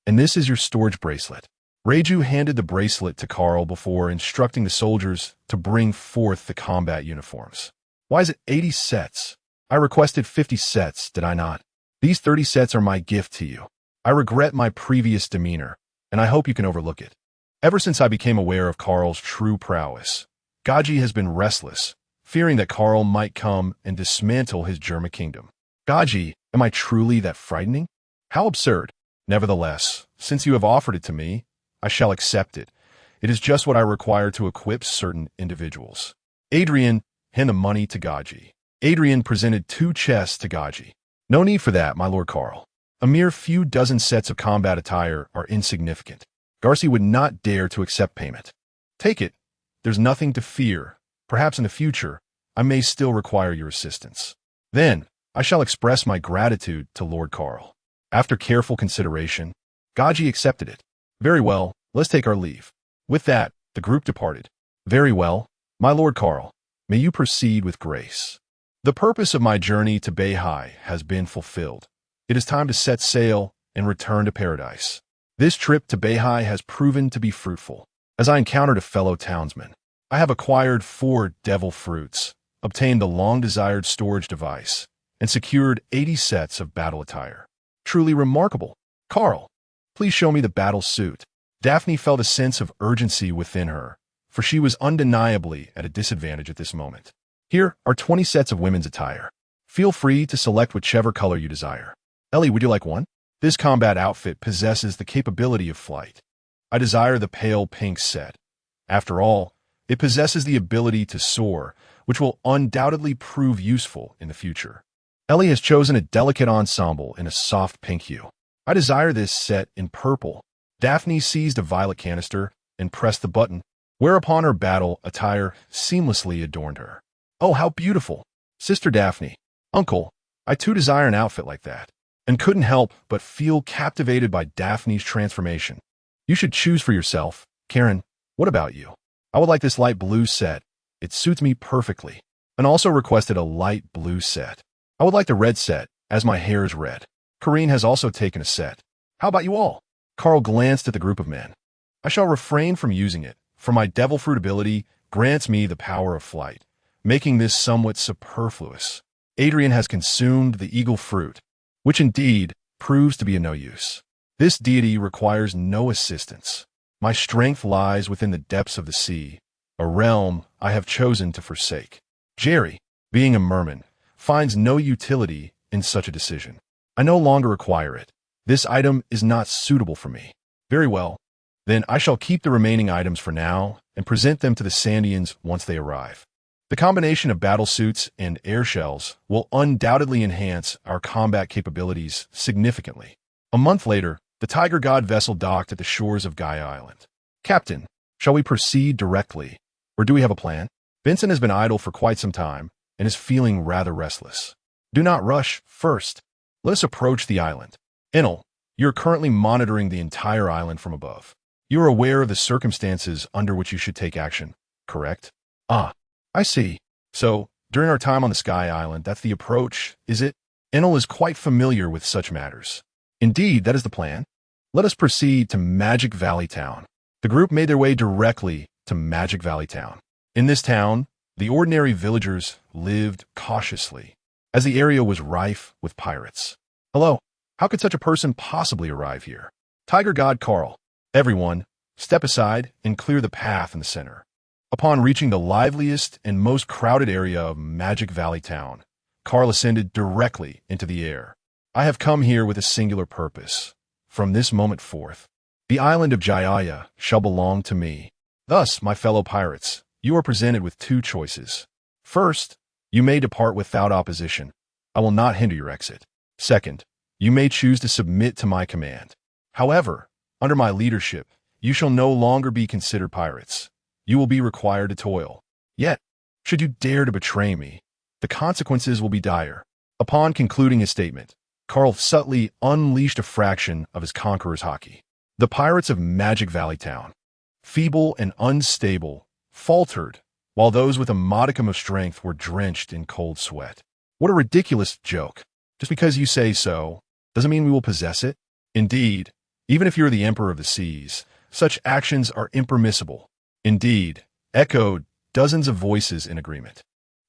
and this is your storage bracelet. Reiju handed the bracelet to Carl before instructing the soldiers to bring forth the combat uniforms. Why is it 80 sets? I requested 50 sets, did I not? These 30 sets are my gift to you. I regret my previous demeanor, and I hope you can overlook it. Ever since I became aware of Carl's true prowess, Gaji has been restless, fearing that Carl might come and dismantle his Germa kingdom. Gaji, am I truly that frightening? How absurd. Nevertheless, since you have offered it to me, I shall accept it. It is just what I require to equip certain individuals. Adrian, hand the money to Gaji. Adrian presented 2 chests to Gaji. No need for that, my Lord Carl. A mere few dozen sets of combat attire are insignificant. Garci would not dare to accept payment. Take it. There's nothing to fear. Perhaps in the future, I may still require your assistance. Then, I shall express my gratitude to Lord Carl. After careful consideration, Gaji accepted it. Very well, let's take our leave. With that, the group departed. Very well, my Lord Carl, may you proceed with grace. The purpose of my journey to Beihai has been fulfilled. It is time to set sail and return to paradise. This trip to Beihai has proven to be fruitful, as I encountered a fellow townsman. I have acquired 4 devil fruits, obtained the long-desired storage device, and secured 80 sets of battle attire. Truly remarkable. Carl, please show me the battle suit. Daphne felt a sense of urgency within her, for she was undeniably at a disadvantage at this moment. Here are 20 sets of women's attire. Feel free to select whichever color you desire. Ellie, would you like one? This combat outfit possesses the capability of flight. I desire the pale pink set. After all, it possesses the ability to soar, which will undoubtedly prove useful in the future. Ellie has chosen a delicate ensemble in a soft pink hue. I desire this set in purple. Daphne seized a violet canister and pressed the button, whereupon her battle attire seamlessly adorned her. Oh, how beautiful! Sister Daphne, Uncle, I too desire an outfit like that, and couldn't help but feel captivated by Daphne's transformation. You should choose for yourself. Karen, what about you? I would like this light blue set. It suits me perfectly. And also requested a light blue set. I would like the red set, as my hair is red. Karine has also taken a set. How about you all? Carl glanced at the group of men. I shall refrain from using it, for my devil fruit ability grants me the power of flight, making this somewhat superfluous. Adrian has consumed the eagle fruit, which indeed proves to be of no use. This deity requires no assistance. My strength lies within the depths of the sea, a realm I have chosen to forsake. Jerry, being a merman, finds no utility in such a decision. I no longer require it. This item is not suitable for me. Very well. Then I shall keep the remaining items for now and present them to the Sandians once they arrive. The combination of battle suits and air shells will undoubtedly enhance our combat capabilities significantly. A month later, the Tiger God vessel docked at the shores of Gaia Island. Captain, shall we proceed directly, or do we have a plan? Vincent has been idle for quite some time and is feeling rather restless. Do not rush. First, let us approach the island. Enel, you are currently monitoring the entire island from above. You are aware of the circumstances under which you should take action, correct? Ah, I see. So, during our time on the Sky Island, that's the approach, is it? Enel is quite familiar with such matters. Indeed, that is the plan. Let us proceed to Magic Valley Town. The group made their way directly to Magic Valley Town. In this town, the ordinary villagers lived cautiously, as the area was rife with pirates. Hello, how could such a person possibly arrive here? Tiger God Carl, everyone, step aside and clear the path in the center. Upon reaching the liveliest and most crowded area of Magic Valley Town, Carl ascended directly into the air. I have come here with a singular purpose. From this moment forth, the island of Jaya shall belong to me. Thus, my fellow pirates, you are presented with two choices. First, you may depart without opposition. I will not hinder your exit. Second, you may choose to submit to my command. However, under my leadership, you shall no longer be considered pirates. You will be required to toil. Yet, should you dare to betray me, the consequences will be dire. Upon concluding his statement, Carl subtly unleashed a fraction of his Conqueror's Haki. The pirates of Magic Valley Town, feeble and unstable, faltered, while those with a modicum of strength were drenched in cold sweat. What a ridiculous joke. Just because you say so, doesn't mean we will possess it. Indeed, even if you're the Emperor of the Seas, such actions are impermissible. Indeed, echoed dozens of voices in agreement.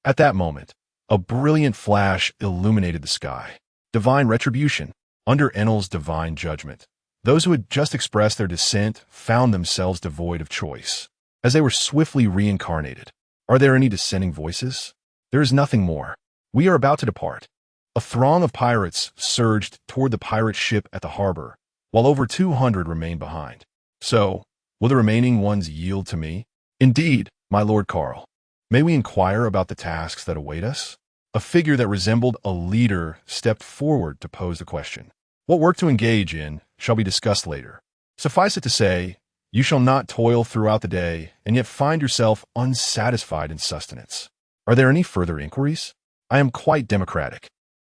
At that moment, a brilliant flash illuminated the sky. Divine retribution. Under Enel's divine judgment, those who had just expressed their dissent found themselves devoid of choice, as they were swiftly reincarnated. Are there any dissenting voices? There is nothing more. We are about to depart. A throng of pirates surged toward the pirate ship at the harbor, while over 200 remained behind. So, will the remaining ones yield to me? Indeed, my Lord Carl. May we inquire about the tasks that await us? A figure that resembled a leader stepped forward to pose the question. What work to engage in shall be discussed later. Suffice it to say, you shall not toil throughout the day and yet find yourself unsatisfied in sustenance. Are there any further inquiries? I am quite democratic.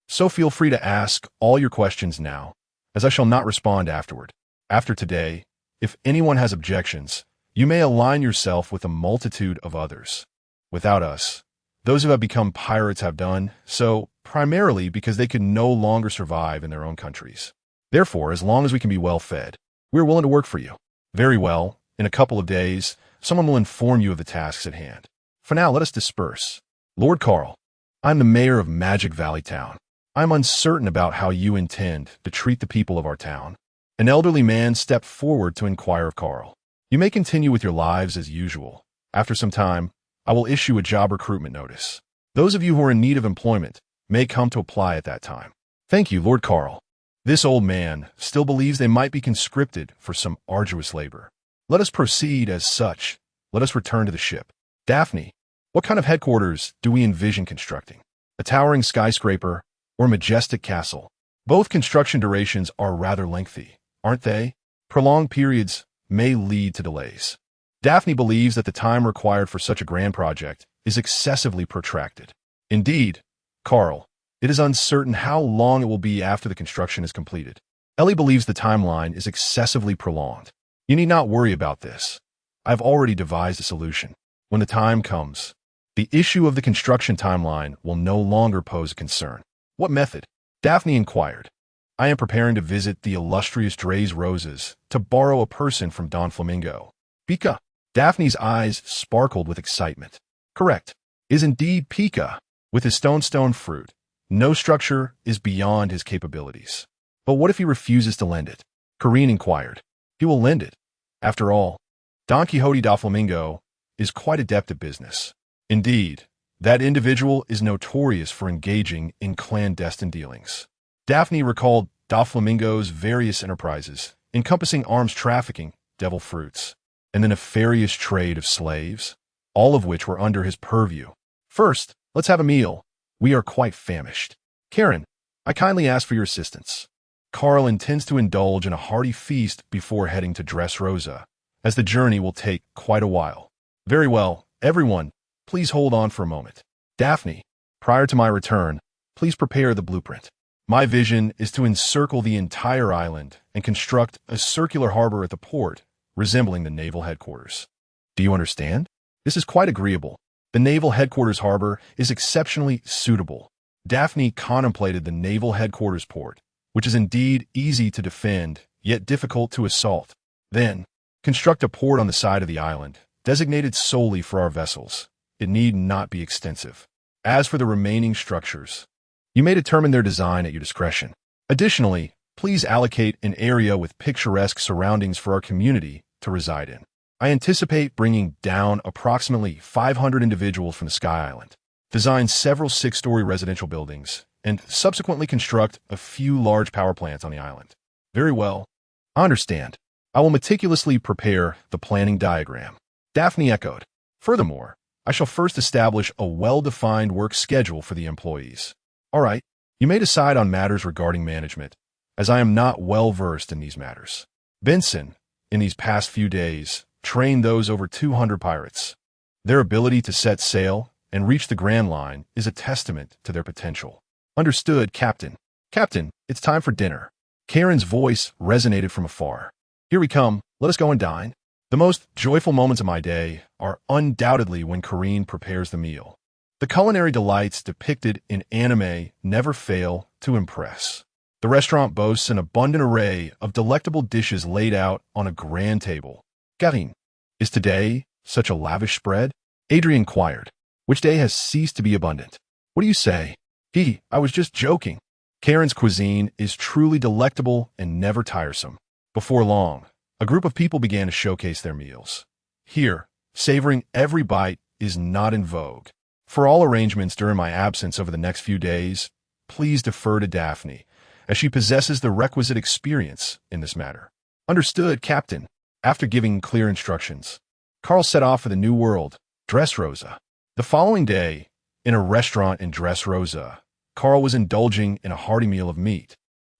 So feel free to ask all your questions now, as I shall not respond afterward. After today, if anyone has objections, you may align yourself with a multitude of others. Without us, those who have become pirates have done so primarily because they could no longer survive in their own countries. Therefore, as long as we can be well fed, we are willing to work for you. Very well, in a couple of days, someone will inform you of the tasks at hand. For now, let us disperse. Lord Carl, I'm the mayor of Magic Valley Town. I'm uncertain about how you intend to treat the people of our town. An elderly man stepped forward to inquire of Carl. You may continue with your lives as usual. After some time, I will issue a job recruitment notice. Those of you who are in need of employment may come to apply at that time. Thank you, Lord Carl. This old man still believes they might be conscripted for some arduous labor. Let us proceed as such. Let us return to the ship. Daphne, what kind of headquarters do we envision constructing? A towering skyscraper or majestic castle? Both construction durations are rather lengthy, aren't they? Prolonged periods may lead to delays. Daphne believes that the time required for such a grand project is excessively protracted. Indeed, Carl, it is uncertain how long it will be after the construction is completed. Ellie believes the timeline is excessively prolonged. You need not worry about this. I've already devised a solution. When the time comes, the issue of the construction timeline will no longer pose a concern. What method? Daphne inquired. I am preparing to visit the illustrious Dre's Roses to borrow a person from Don Flamingo. Pika. Daphne's eyes sparkled with excitement. Correct. Is indeed Pika. With his stone fruit, no structure is beyond his capabilities. But what if he refuses to lend it? Karine inquired. He will lend it. After all, Don Quixote da Flamingo is quite adept at business. Indeed, that individual is notorious for engaging in clandestine dealings. Daphne recalled da Flamingo's various enterprises, encompassing arms trafficking, devil fruits, and the nefarious trade of slaves, all of which were under his purview. First, let's have a meal. We are quite famished. Karen, I kindly ask for your assistance. Carl intends to indulge in a hearty feast before heading to Dressrosa, as the journey will take quite a while. Very well, everyone, please hold on for a moment. Daphne, prior to my return, please prepare the blueprint. My vision is to encircle the entire island and construct a circular harbor at the port, resembling the naval headquarters. Do you understand? This is quite agreeable. The naval headquarters harbor is exceptionally suitable. Daphne contemplated the naval headquarters port, which is indeed easy to defend, yet difficult to assault. Then, construct a port on the side of the island, designated solely for our vessels. It need not be extensive. As for the remaining structures, you may determine their design at your discretion. Additionally, please allocate an area with picturesque surroundings for our community to reside in. I anticipate bringing down approximately 500 individuals from the Sky Island, design several 6-story residential buildings, and subsequently construct a few large power plants on the island. Very well. I understand. I will meticulously prepare the planning diagram. Daphne echoed. Furthermore, I shall first establish a well-defined work schedule for the employees. All right, you may decide on matters regarding management, as I am not well-versed in these matters. Benson, in these past few days, trained those over 200 pirates. Their ability to set sail and reach the Grand Line is a testament to their potential. Understood, Captain. Captain, it's time for dinner. Karen's voice resonated from afar. Here we come, let us go and dine. The most joyful moments of my day are undoubtedly when Karine prepares the meal. The culinary delights depicted in anime never fail to impress. The restaurant boasts an abundant array of delectable dishes laid out on a grand table. Karine, is today such a lavish spread? Adrian inquired. Which day has ceased to be abundant? What do you say? I was just joking. Karen's cuisine is truly delectable and never tiresome. Before long, a group of people began to showcase their meals. Here, savoring every bite is not in vogue. For all arrangements during my absence over the next few days, please defer to Daphne, as she possesses the requisite experience in this matter. Understood, Captain. After giving clear instructions, Carl set off for the new world, Dressrosa. The following day, in a restaurant in Dressrosa, Carl was indulging in a hearty meal of meat,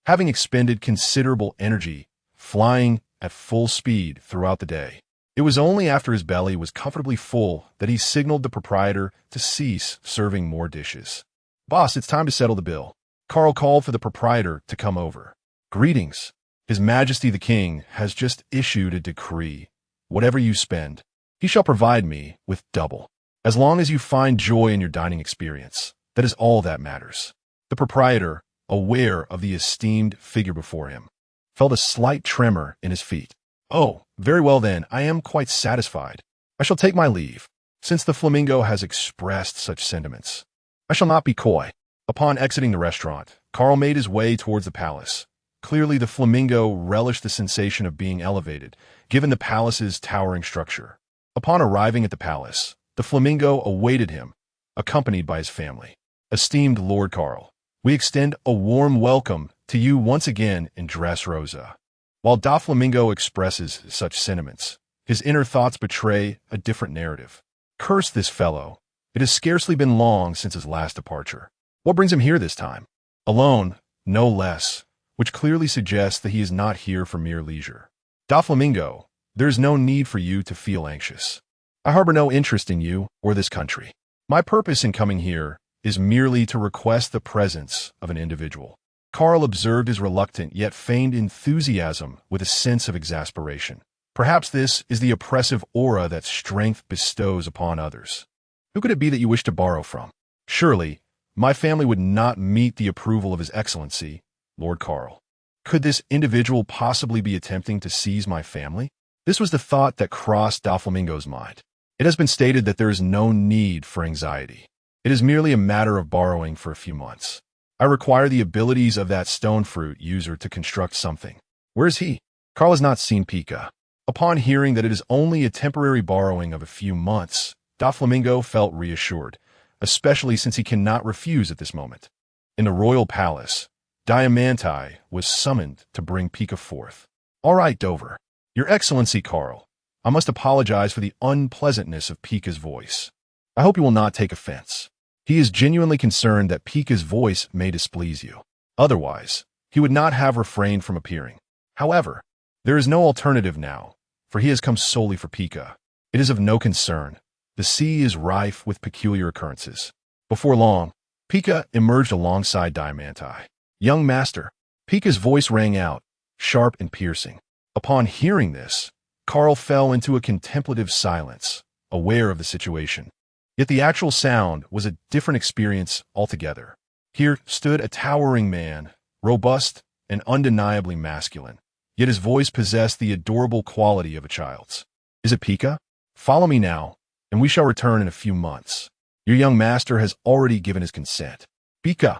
having expended considerable energy, flying at full speed throughout the day. It was only after his belly was comfortably full that he signaled the proprietor to cease serving more dishes. Boss, it's time to settle the bill. Carl called for the proprietor to come over. Greetings. His Majesty the King has just issued a decree. Whatever you spend, he shall provide me with double. As long as you find joy in your dining experience, that is all that matters. The proprietor, aware of the esteemed figure before him, felt a slight tremor in his feet. Oh, very well then, I am quite satisfied. I shall take my leave, since the Flamingo has expressed such sentiments. I shall not be coy. Upon exiting the restaurant, Carl made his way towards the palace. Clearly, the Flamingo relished the sensation of being elevated, given the palace's towering structure. Upon arriving at the palace, the Flamingo awaited him, accompanied by his family. Esteemed Lord Carl, we extend a warm welcome to you once again in Dressrosa. While Da Flamingo expresses such sentiments, his inner thoughts betray a different narrative. Curse this fellow. It has scarcely been long since his last departure. What brings him here this time? Alone, no less, which clearly suggests that he is not here for mere leisure. Da Flamingo, there is no need for you to feel anxious. I harbor no interest in you or this country. My purpose in coming here is merely to request the presence of an individual. Carl observed his reluctant yet feigned enthusiasm with a sense of exasperation. Perhaps this is the oppressive aura that strength bestows upon others. Who could it be that you wish to borrow from? Surely, my family would not meet the approval of His Excellency, Lord Carl. Could this individual possibly be attempting to seize my family? This was the thought that crossed Da Flamingo's mind. It has been stated that there is no need for anxiety. It is merely a matter of borrowing for a few months. I require the abilities of that stone fruit user to construct something. Where is he? Carl has not seen Pika. Upon hearing that it is only a temporary borrowing of a few months, Doflamingo felt reassured, especially since he cannot refuse at this moment. In the royal palace, Diamanti was summoned to bring Pika forth. All right, Dover. Your Excellency, Carl. I must apologize for the unpleasantness of Pika's voice. I hope you will not take offense. He is genuinely concerned that Pika's voice may displease you. Otherwise, he would not have refrained from appearing. However, there is no alternative now, for he has come solely for Pika. It is of no concern. The sea is rife with peculiar occurrences. Before long, Pika emerged alongside Diamanti. Young master. Pika's voice rang out, sharp and piercing. Upon hearing this, Carl fell into a contemplative silence, aware of the situation. Yet the actual sound was a different experience altogether. Here stood a towering man, robust and undeniably masculine, yet his voice possessed the adorable quality of a child's. Is it Pika? Follow me now, and we shall return in a few months. Your young master has already given his consent. Pika,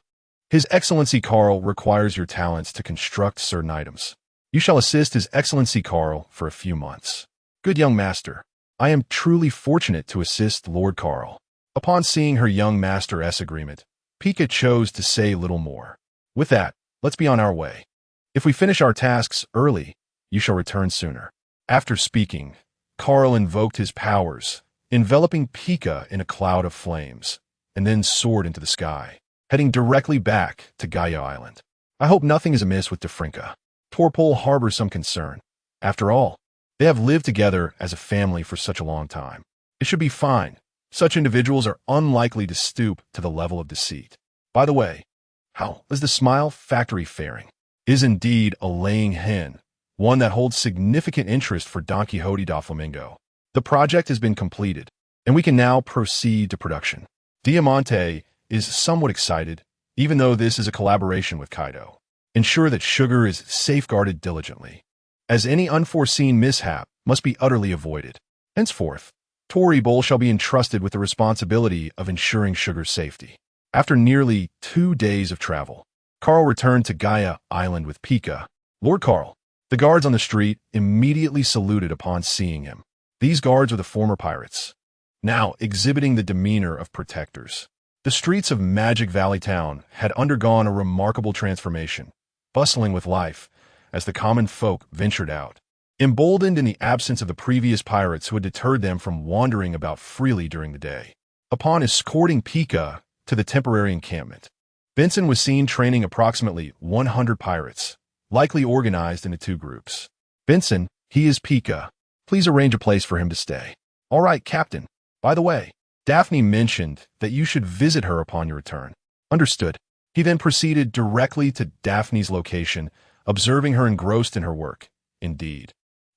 His Excellency Carl requires your talents to construct certain items. You shall assist His Excellency Carl for a few months. Good young master, I am truly fortunate to assist Lord Carl. Upon seeing her young master's agreement, Pika chose to say little more. With that, let's be on our way. If we finish our tasks early, you shall return sooner. After speaking, Carl invoked his powers, enveloping Pika in a cloud of flames, and then soared into the sky, heading directly back to Gaia Island. I hope nothing is amiss with Defrinka. Torpol harbors some concern. After all, they have lived together as a family for such a long time. It should be fine. Such individuals are unlikely to stoop to the level of deceit. By the way, how is the Smile Factory faring? Is indeed a laying hen, one that holds significant interest for Don Quixote Doflamingo. The project has been completed, and we can now proceed to production. Diamante is somewhat excited, even though this is a collaboration with Kaido. Ensure that sugar is safeguarded diligently, as any unforeseen mishap must be utterly avoided. Henceforth, Tori Bowl shall be entrusted with the responsibility of ensuring sugar's safety. After nearly 2 days of travel, Carl returned to Gaia Island with Pika. Lord Carl. The guards on the street immediately saluted upon seeing him. These guards were the former pirates, now exhibiting the demeanor of protectors. The streets of Magic Valley Town had undergone a remarkable transformation, bustling with life as the common folk ventured out, emboldened in the absence of the previous pirates who had deterred them from wandering about freely during the day. Upon escorting Pika to the temporary encampment, Benson was seen training approximately 100 pirates, likely organized into 2 groups. Benson, he is Pika. Please arrange a place for him to stay. All right, Captain. By the way, Daphne mentioned that you should visit her upon your return. Understood. He then proceeded directly to Daphne's location, observing her engrossed in her work. Indeed,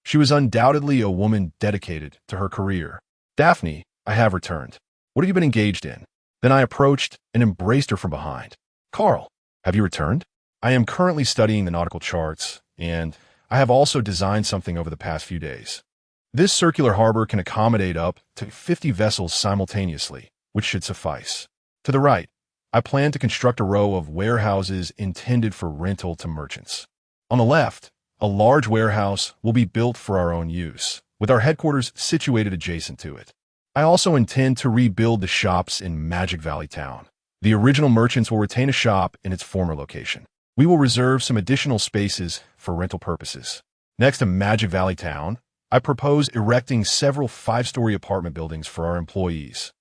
she was undoubtedly a woman dedicated to her career. Daphne, I have returned. What have you been engaged in? Then I approached and embraced her from behind. Carl, have you returned? I am currently studying the nautical charts, and I have also designed something over the past few days. This circular harbor can accommodate up to 50 vessels simultaneously, which should suffice. To the right, I plan to construct a row of warehouses intended for rental to merchants. On the left, a large warehouse will be built for our own use, with our headquarters situated adjacent to it. I also intend to rebuild the shops in Magic Valley Town. The original merchants will retain a shop in its former location. We will reserve some additional spaces for rental purposes. Next to Magic Valley Town, I propose erecting several 5-story apartment buildings for our employees,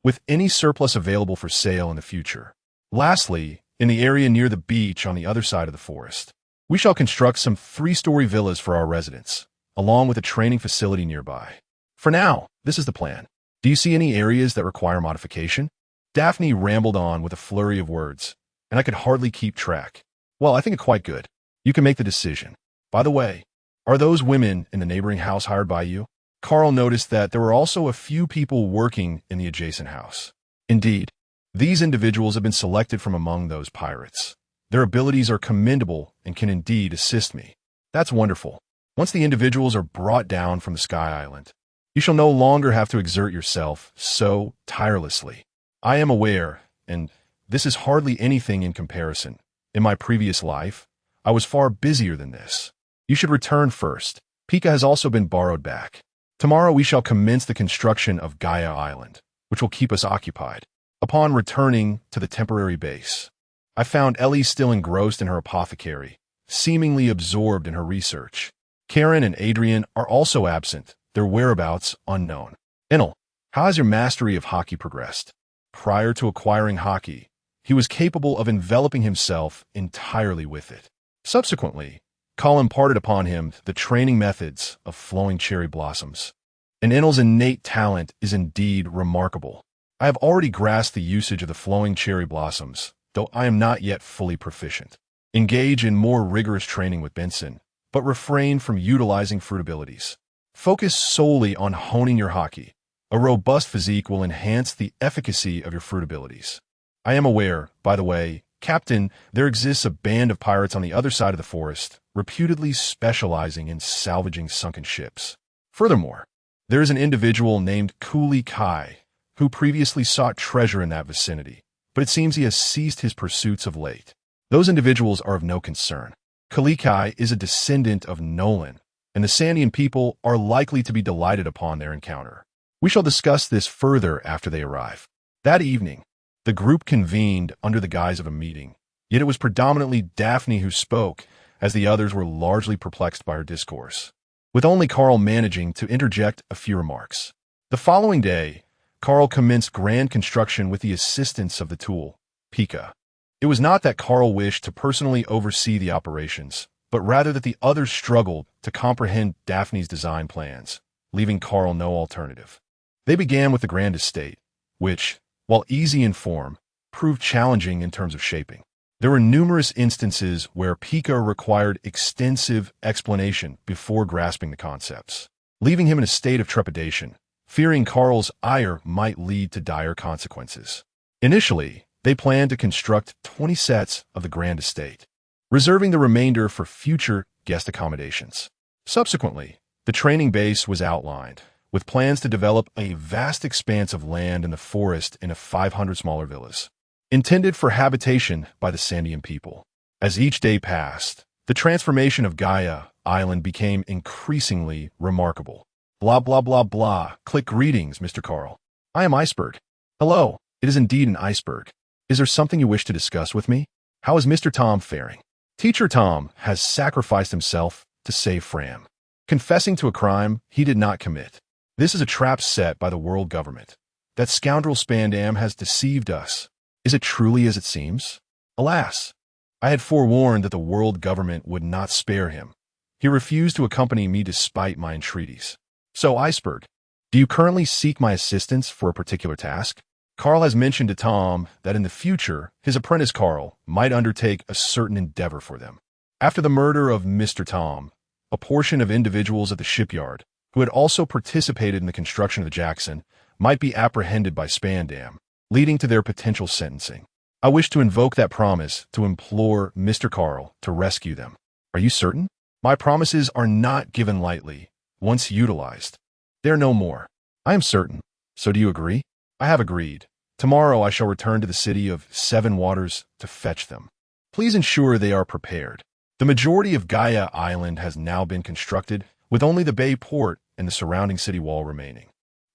with any surplus available for sale in the future. Lastly, in the area near the beach on the other side of the forest, we shall construct some 3-story villas for our residents, along with a training facility nearby. For now, this is the plan. Do you see any areas that require modification? Daphne rambled on with a flurry of words, and I could hardly keep track. Well, I think it's quite good. You can make the decision. By the way, are those women in the neighboring house hired by you? Carl noticed that there were also a few people working in the adjacent house. Indeed, these individuals have been selected from among those pirates. Their abilities are commendable and can indeed assist me. That's wonderful. Once the individuals are brought down from the Sky Island, you shall no longer have to exert yourself so tirelessly. I am aware, and this is hardly anything in comparison. In my previous life, I was far busier than this. You should return first. Pika has also been borrowed back. Tomorrow we shall commence the construction of Gaia Island, which will keep us occupied. Upon returning to the temporary base, I found Ellie still engrossed in her apothecary, seemingly absorbed in her research. Karen and Adrian are also absent, their whereabouts unknown. Enel, how has your mastery of Haki progressed? Prior to acquiring Haki, he was capable of enveloping himself entirely with it. Subsequently, Kal imparted upon him the training methods of flowing cherry blossoms. And Enel's innate talent is indeed remarkable. I have already grasped the usage of the flowing cherry blossoms, though I am not yet fully proficient. Engage in more rigorous training with Benson, but refrain from utilizing fruit abilities. Focus solely on honing your Haki. A robust physique will enhance the efficacy of your fruit abilities. I am aware, by the way, Captain, there exists a band of pirates on the other side of the forest, reputedly specializing in salvaging sunken ships. Furthermore, there is an individual named Kuli Kai, who previously sought treasure in that vicinity, but it seems he has ceased his pursuits of late. Those individuals are of no concern. Kuli Kai is a descendant of Nolan, and the Sandian people are likely to be delighted upon their encounter. We shall discuss this further after they arrive. That evening, the group convened under the guise of a meeting, yet it was predominantly Daphne who spoke, as the others were largely perplexed by her discourse, with only Carl managing to interject a few remarks. The following day, Carl commenced grand construction with the assistance of the tool, Pika. It was not that Carl wished to personally oversee the operations, but rather that the others struggled to comprehend Daphne's design plans, leaving Carl no alternative. They began with the grand estate, which, while easy in form, proved challenging in terms of shaping. There were numerous instances where Pika required extensive explanation before grasping the concepts, leaving him in a state of trepidation, fearing Carl's ire might lead to dire consequences. Initially, they planned to construct 20 sets of the grand estate, reserving the remainder for future guest accommodations. Subsequently, the training base was outlined, with plans to develop a vast expanse of land in the forest into 500 smaller villas, intended for habitation by the Sandian people. As each day passed, the transformation of Gaia Island became increasingly remarkable. Blah blah blah blah. Click greetings, Mr. Carl. I am Iceberg. Hello, it is indeed an iceberg. Is there something you wish to discuss with me? How is Mr. Tom faring? Teacher Tom has sacrificed himself to save Fram, confessing to a crime he did not commit. This is a trap set by the world government. That scoundrel Spandam has deceived us. Is it truly as it seems? Alas, I had forewarned that the world government would not spare him. He refused to accompany me despite my entreaties. So, Iceberg, do you currently seek my assistance for a particular task? Carl has mentioned to Tom that in the future, his apprentice Carl might undertake a certain endeavor for them. After the murder of Mr. Tom, a portion of individuals at the shipyard, who had also participated in the construction of the Jackson, might be apprehended by Spandam, leading to their potential sentencing. I wish to invoke that promise to implore Mr. Carl to rescue them. Are you certain? My promises are not given lightly. Once utilized, they're no more. I am certain. So do you agree? I have agreed. Tomorrow I shall return to the city of Seven Waters to fetch them. Please ensure they are prepared. The majority of Gaia Island has now been constructed, with only the bay port and the surrounding city wall remaining.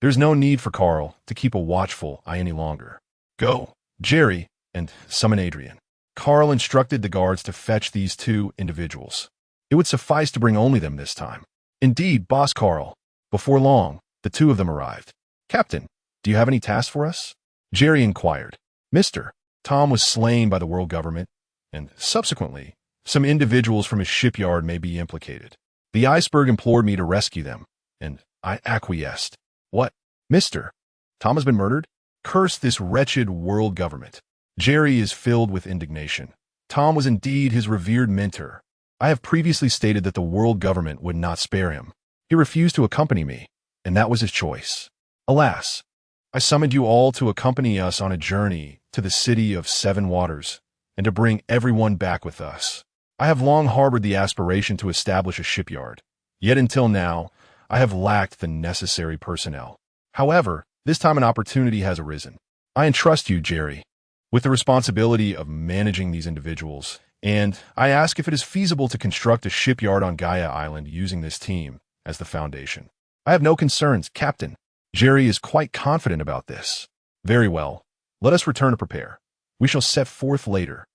There's no need for Carl to keep a watchful eye any longer. Go, Jerry, and summon Adrian. Carl instructed the guards to fetch these two individuals. It would suffice to bring only them this time. Indeed, Boss Carl. Before long, the two of them arrived. Captain, do you have any tasks for us? Jerry inquired. Mr. Tom was slain by the world government, and subsequently, some individuals from his shipyard may be implicated. The iceberg implored me to rescue them, and I acquiesced. What? Mr. Tom has been murdered? Curse this wretched world government. Jerry is filled with indignation. Tom was indeed his revered mentor. I have previously stated that the world government would not spare him. He refused to accompany me, and that was his choice. Alas, I summoned you all to accompany us on a journey to the city of Seven Waters, and to bring everyone back with us. I have long harbored the aspiration to establish a shipyard, yet until now, I have lacked the necessary personnel. However, this time an opportunity has arisen. I entrust you, Jerry, with the responsibility of managing these individuals and I ask if it is feasible to construct a shipyard on Gaia Island using this team as the foundation. I have no concerns, Captain. Jerry is quite confident about this. Very well. Let us return to prepare. We shall set forth later.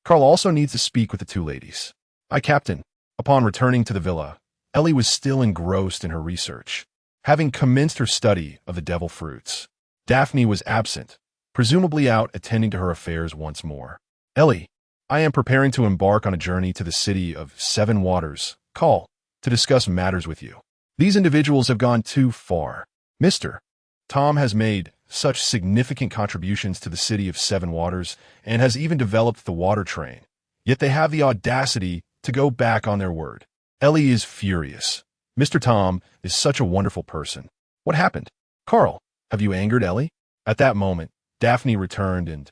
Carl also needs to speak with the two ladies. Aye, Captain. Upon returning to the villa, Ellie was still engrossed in her research, having commenced her study of the devil fruits. Daphne was absent, presumably out attending to her affairs once more. Ellie, I am preparing to embark on a journey to the city of Seven Waters, Call, to discuss matters with you. These individuals have gone too far. Mr. Tom has made such significant contributions to the city of Seven Waters and has even developed the water train. Yet they have the audacity to go back on their word. Ellie is furious. Mr. Tom is such a wonderful person. What happened? Carl, have you angered Ellie? At that moment, Daphne returned and,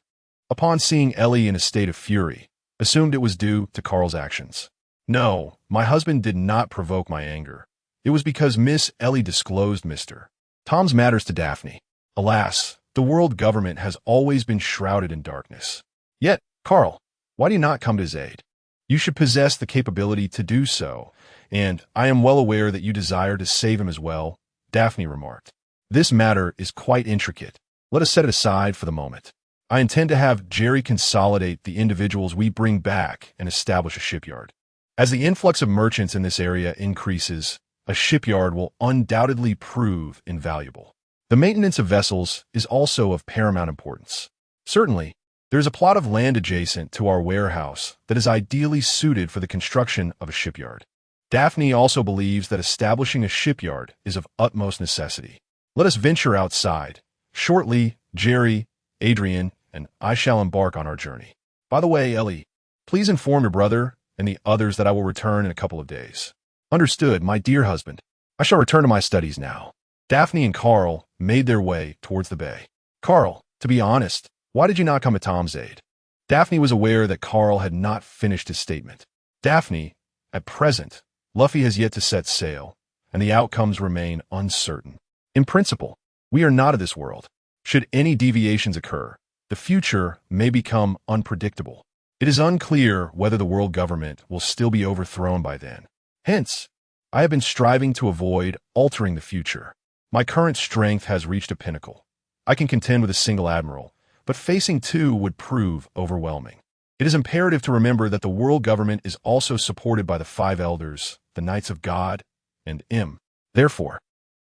upon seeing Ellie in a state of fury, assumed it was due to Carl's actions. No, my husband did not provoke my anger. It was because Miss Ellie disclosed Mr. Tom's matters to Daphne. Alas, the world government has always been shrouded in darkness. Yet, Carl, why do you not come to his aid? You should possess the capability to do so, and I am well aware that you desire to save him as well, Daphne remarked. This matter is quite intricate. Let us set it aside for the moment. I intend to have Jerry consolidate the individuals we bring back and establish a shipyard. As the influx of merchants in this area increases, a shipyard will undoubtedly prove invaluable. The maintenance of vessels is also of paramount importance. Certainly, there is a plot of land adjacent to our warehouse that is ideally suited for the construction of a shipyard. Daphne also believes that establishing a shipyard is of utmost necessity. Let us venture outside. Shortly, Jerry, Adrian, and I shall embark on our journey. By the way, Ellie, please inform your brother and the others that I will return in a couple of days. Understood, my dear husband. I shall return to my studies now. Daphne and Carl made their way towards the bay. Carl, to be honest, why did you not come to Tom's aid? Daphne was aware that Carl had not finished his statement. Daphne, at present, Luffy has yet to set sail, and the outcomes remain uncertain. In principle, we are not of this world. Should any deviations occur, the future may become unpredictable. It is unclear whether the world government will still be overthrown by then. Hence, I have been striving to avoid altering the future. My current strength has reached a pinnacle. I can contend with a single admiral, but facing two would prove overwhelming. It is imperative to remember that the world government is also supported by the five elders, the Knights of God, and Im. Therefore,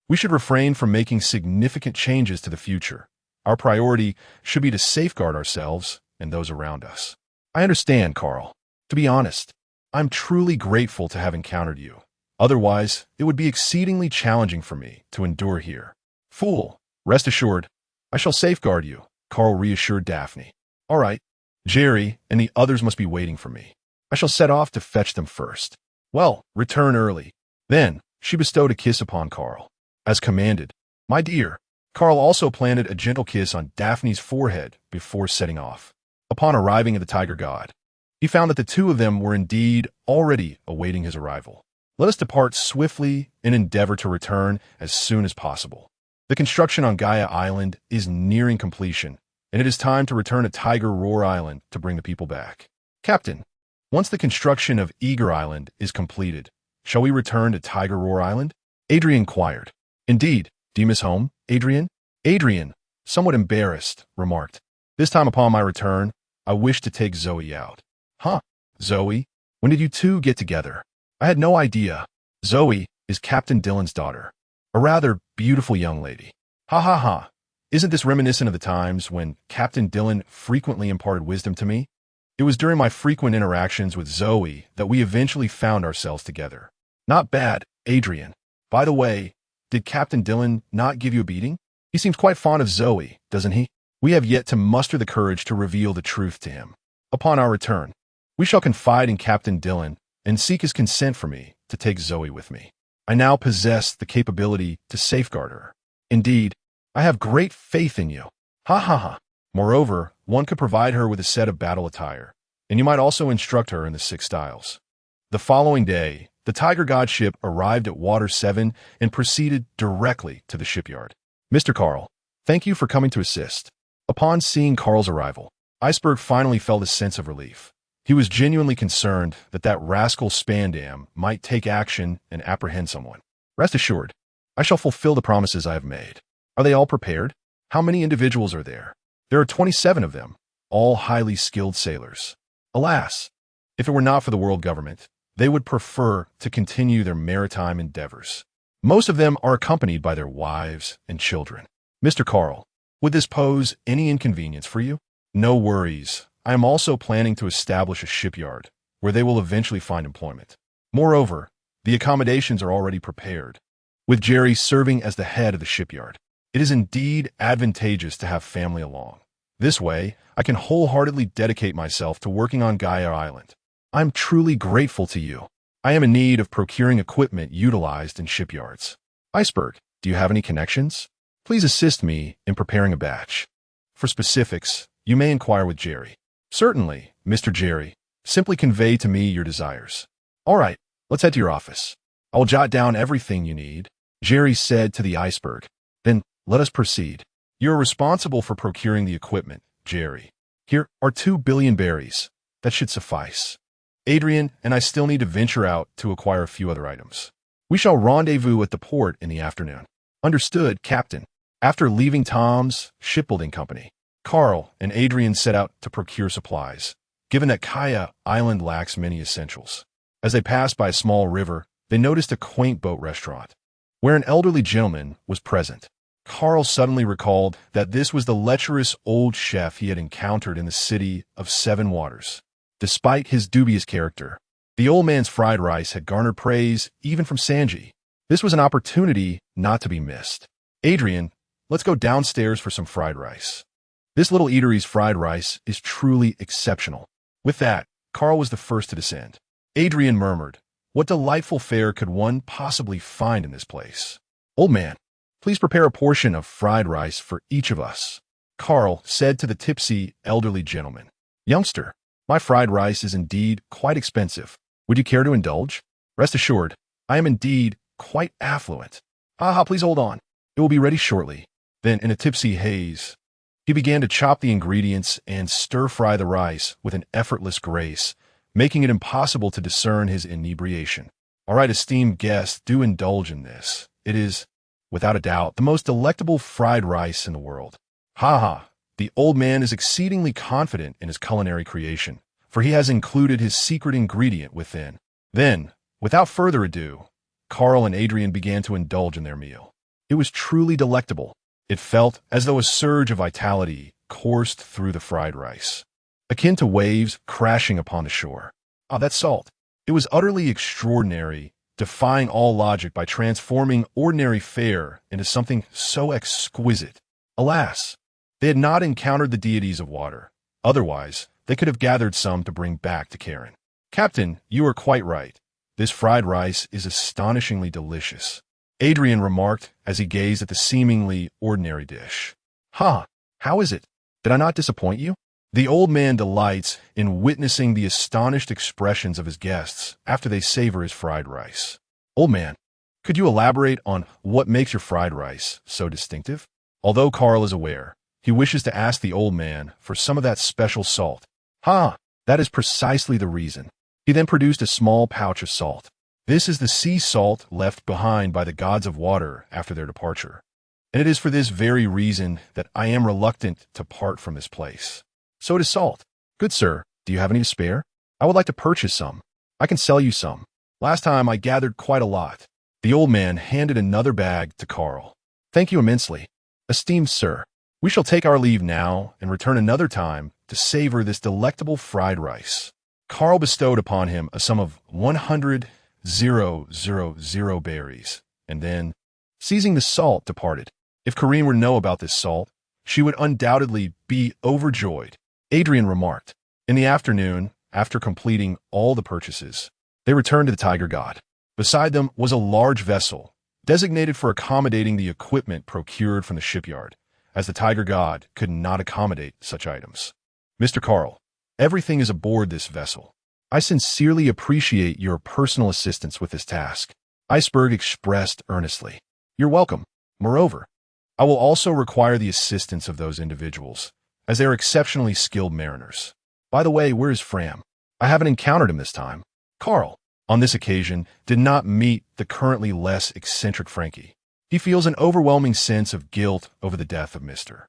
we should refrain from making significant changes to the future. Our priority should be to safeguard ourselves and those around us. I understand, Carl. To be honest, I'm truly grateful to have encountered you. Otherwise, it would be exceedingly challenging for me to endure here. Fool, rest assured, I shall safeguard you, Carl reassured Daphne. All right, Jerry and the others must be waiting for me. I shall set off to fetch them first. Well, return early. Then, she bestowed a kiss upon Carl. As commanded, my dear. Carl also planted a gentle kiss on Daphne's forehead before setting off. Upon arriving at the Tiger God, he found that the two of them were indeed already awaiting his arrival. Let us depart swiftly and endeavor to return as soon as possible. The construction on Gaia Island is nearing completion, and it is time to return to Tiger Roar Island to bring the people back. Captain, once the construction of Eager Island is completed, shall we return to Tiger Roar Island? Adrian inquired. Indeed. Do you miss home, Adrian? Adrian, somewhat embarrassed, remarked. This time upon my return, I wish to take Zoe out. Huh, Zoe? When did you two get together? I had no idea. Zoe is Captain Dylan's daughter. A rather beautiful young lady. Ha ha ha. Isn't this reminiscent of the times when Captain Dylan frequently imparted wisdom to me? It was during my frequent interactions with Zoe that we eventually found ourselves together. Not bad, Adrian. By the way, did Captain Dylan not give you a beating? He seems quite fond of Zoe, doesn't he? We have yet to muster the courage to reveal the truth to him. Upon our return, we shall confide in Captain Dylan and seek his consent for me to take Zoe with me. I now possess the capability to safeguard her. Indeed, I have great faith in you. Ha ha ha. Moreover, one could provide her with a set of battle attire, and you might also instruct her in the 6 styles. The following day, the Tiger God ship arrived at Water 7 and proceeded directly to the shipyard. Mr. Carl, thank you for coming to assist. Upon seeing Carl's arrival, Iceberg finally felt a sense of relief. He was genuinely concerned that that rascal Spandam might take action and apprehend someone. Rest assured, I shall fulfill the promises I have made. Are they all prepared? How many individuals are there? There are 27 of them, all highly skilled sailors. Alas, if it were not for the world government, they would prefer to continue their maritime endeavors. Most of them are accompanied by their wives and children. Mr. Carl, would this pose any inconvenience for you? No worries. I am also planning to establish a shipyard where they will eventually find employment. Moreover, the accommodations are already prepared, with Jerry serving as the head of the shipyard. It is indeed advantageous to have family along. This way, I can wholeheartedly dedicate myself to working on Gaia Island. I am truly grateful to you. I am in need of procuring equipment utilized in shipyards. Iceberg, do you have any connections? Please assist me in preparing a batch. For specifics, you may inquire with Jerry. Certainly, Mr. Jerry. Simply convey to me your desires. All right, let's head to your office. I will jot down everything you need, Jerry said to the iceberg. Then, let us proceed. You are responsible for procuring the equipment, Jerry. Here are 2 billion berries. That should suffice. Adrian and I still need to venture out to acquire a few other items. We shall rendezvous at the port in the afternoon. Understood, Captain. After leaving Tom's shipbuilding company, Carl and Adrian set out to procure supplies, given that Gaia Island lacks many essentials. As they passed by a small river, they noticed a quaint boat restaurant, where an elderly gentleman was present. Carl suddenly recalled that this was the lecherous old chef he had encountered in the city of Seven Waters. Despite his dubious character, the old man's fried rice had garnered praise even from Sanji. This was an opportunity not to be missed. Adrian, let's go downstairs for some fried rice. This little eatery's fried rice is truly exceptional. With that, Carl was the first to descend. Adrian murmured, what delightful fare could one possibly find in this place? Old man, please prepare a portion of fried rice for each of us, Carl said to the tipsy elderly gentleman. Youngster, my fried rice is indeed quite expensive. Would you care to indulge? Rest assured, I am indeed quite affluent. Aha, please hold on. It will be ready shortly. Then, in a tipsy haze, he began to chop the ingredients and stir-fry the rice with an effortless grace, making it impossible to discern his inebriation. All right, esteemed guests, do indulge in this. It is, without a doubt, the most delectable fried rice in the world. Ha ha! The old man is exceedingly confident in his culinary creation, for he has included his secret ingredient within. Then, without further ado, Carl and Adrian began to indulge in their meal. It was truly delectable. It felt as though a surge of vitality coursed through the fried rice, akin to waves crashing upon the shore. Ah, that salt! It was utterly extraordinary, defying all logic by transforming ordinary fare into something so exquisite. Alas, they had not encountered the deities of water. Otherwise, they could have gathered some to bring back to Karen. Captain, you are quite right. This fried rice is astonishingly delicious, Adrian remarked as he gazed at the seemingly ordinary dish. Ha! How is it? Did I not disappoint you? The old man delights in witnessing the astonished expressions of his guests after they savor his fried rice. Old man, could you elaborate on what makes your fried rice so distinctive? Although Carl is aware, he wishes to ask the old man for some of that special salt. Ha! That is precisely the reason. He then produced a small pouch of salt. This is the sea salt left behind by the gods of water after their departure. And it is for this very reason that I am reluctant to part from this place. So it is salt. Good sir, do you have any to spare? I would like to purchase some. I can sell you some. Last time I gathered quite a lot. The old man handed another bag to Carl. Thank you immensely. Esteemed sir, we shall take our leave now and return another time to savor this delectable fried rice. Carl bestowed upon him a sum of 100,000 berries, and then, seizing the salt, departed. If Karine were to know about this salt, she would undoubtedly be overjoyed, Adrian remarked. In the afternoon, after completing all the purchases, they returned to the Tiger God. Beside them was a large vessel, designated for accommodating the equipment procured from the shipyard, as the Tiger God could not accommodate such items. Mr. Carl, everything is aboard this vessel. I sincerely appreciate your personal assistance with this task, Iceberg expressed earnestly. You're welcome. Moreover, I will also require the assistance of those individuals, as they are exceptionally skilled mariners. By the way, where is Fram? I haven't encountered him this time. Carl, on this occasion, did not meet the currently less eccentric Frankie. He feels an overwhelming sense of guilt over the death of Mr.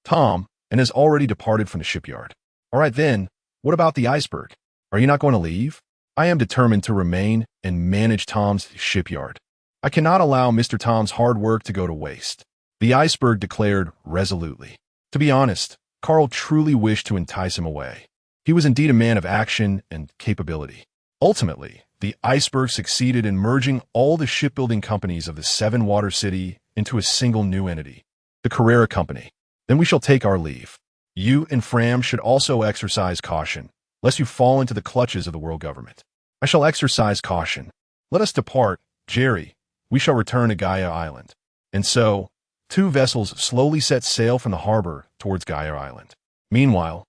Tom and has already departed from the shipyard. All right then, what about the iceberg? Are you not going to leave? I am determined to remain and manage Tom's shipyard. I cannot allow Mr. Tom's hard work to go to waste. The iceberg declared resolutely. To be honest, Carl truly wished to entice him away. He was indeed a man of action and capability. Ultimately, the iceberg succeeded in merging all the shipbuilding companies of the Seven Water City into a single new entity, the Conqueror Company. Then we shall take our leave. You and Fram should also exercise caution, lest you fall into the clutches of the world government. I shall exercise caution. Let us depart, Jerry. We shall return to Gaia Island. And so, two vessels slowly set sail from the harbor towards Gaia Island. Meanwhile,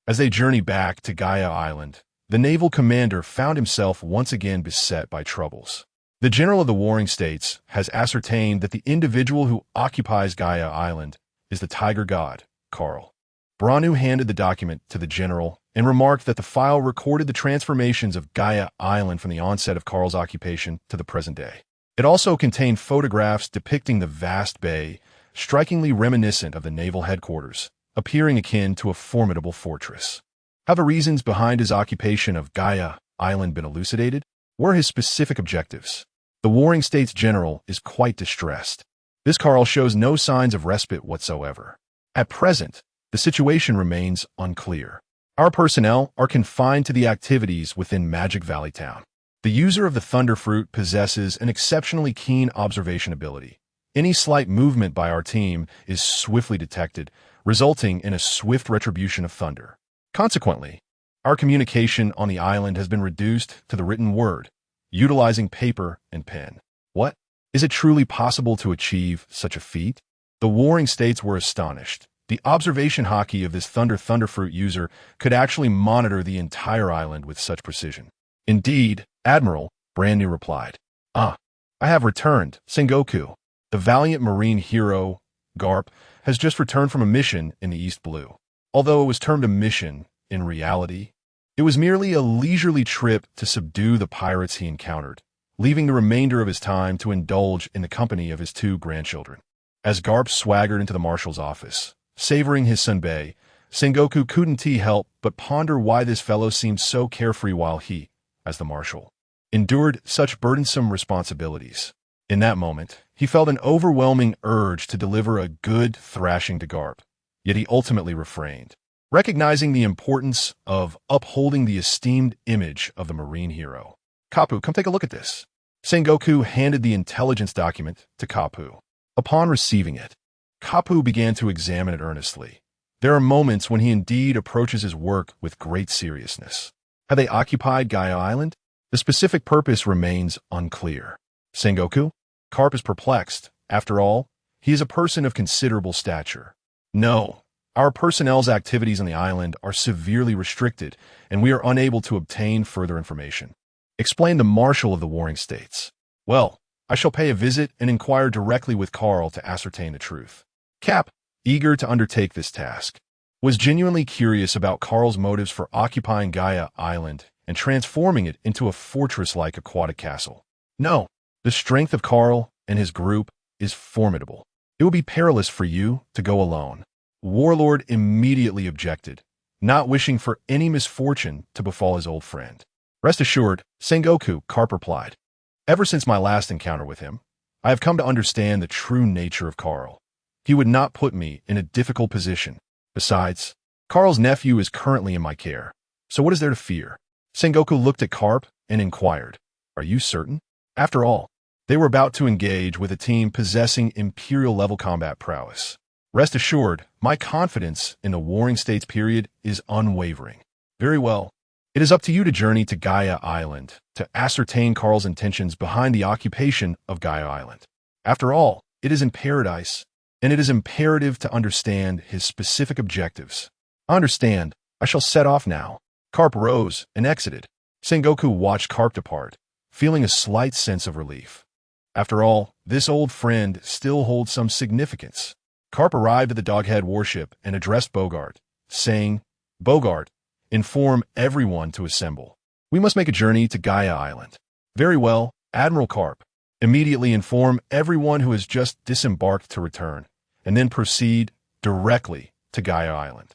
as they journey back to Gaia Island, the naval commander found himself once again beset by troubles. The general of the warring states has ascertained that the individual who occupies Gaia Island is the tiger god, Carl. Branu handed the document to the general and remarked that the file recorded the transformations of Gaia Island from the onset of Carl's occupation to the present day. It also contained photographs depicting the vast bay, strikingly reminiscent of the naval headquarters, appearing akin to a formidable fortress. Have the reasons behind his occupation of Gaia Island been elucidated? What are his specific objectives? The warring states general is quite distressed. This Carl shows no signs of respite whatsoever. At present, the situation remains unclear. Our personnel are confined to the activities within Magic Valley Town. The user of the Thunder Fruit possesses an exceptionally keen observation ability. Any slight movement by our team is swiftly detected, resulting in a swift retribution of thunder. Consequently, our communication on the island has been reduced to the written word, utilizing paper and pen. What? Is it truly possible to achieve such a feat? The warring states were astonished. The observation Haki of this Thunderfruit user could actually monitor the entire island with such precision. Indeed, Admiral, Brandy replied. I have returned, Sengoku. The valiant marine hero, Garp, has just returned from a mission in the East Blue. Although it was termed a mission, in reality, it was merely a leisurely trip to subdue the pirates he encountered, leaving the remainder of his time to indulge in the company of his two grandchildren. As Garp swaggered into the marshal's office, savoring his sunbae, Sengoku couldn't help but ponder why this fellow seemed so carefree while he, as the marshal, endured such burdensome responsibilities. In that moment, he felt an overwhelming urge to deliver a good thrashing to Garp, yet he ultimately refrained, recognizing the importance of upholding the esteemed image of the marine hero. Kapu, come take a look at this. Sengoku handed the intelligence document to Kapu. Upon receiving it, Kapu began to examine it earnestly. There are moments when he indeed approaches his work with great seriousness. Have they occupied Gaia Island? The specific purpose remains unclear. Sengoku? Carp is perplexed. After all, he is a person of considerable stature. No, our personnel's activities on the island are severely restricted, and we are unable to obtain further information. Explained the Marshal of the Warring States. Well, I shall pay a visit and inquire directly with Carl to ascertain the truth. Cap, eager to undertake this task, was genuinely curious about Carl's motives for occupying Gaia Island and transforming it into a fortress-like aquatic castle. No, the strength of Carl and his group is formidable. It will be perilous for you to go alone. Warlord immediately objected, not wishing for any misfortune to befall his old friend. Rest assured, Sengoku, Carp replied. Ever since my last encounter with him, I have come to understand the true nature of Carl. He would not put me in a difficult position. Besides, Carl's nephew is currently in my care, so what is there to fear? Sengoku looked at Carp and inquired, Are you certain? After all, they were about to engage with a team possessing Imperial-level combat prowess. Rest assured, my confidence in the Warring States period is unwavering. Very well. It is up to you to journey to Gaia Island to ascertain Carl's intentions behind the occupation of Gaia Island. After all, it is in paradise, and it is imperative to understand his specific objectives. Understand, I shall set off now. Carp rose and exited. Sengoku watched Carp depart, feeling a slight sense of relief. After all, this old friend still holds some significance. Carp arrived at the Doghead warship and addressed Bogart, saying, Bogart, Inform everyone to assemble. We must make a journey to Gaia Island. Very well, Admiral Carp. Immediately inform everyone who has just disembarked to return, and then proceed directly to Gaia Island.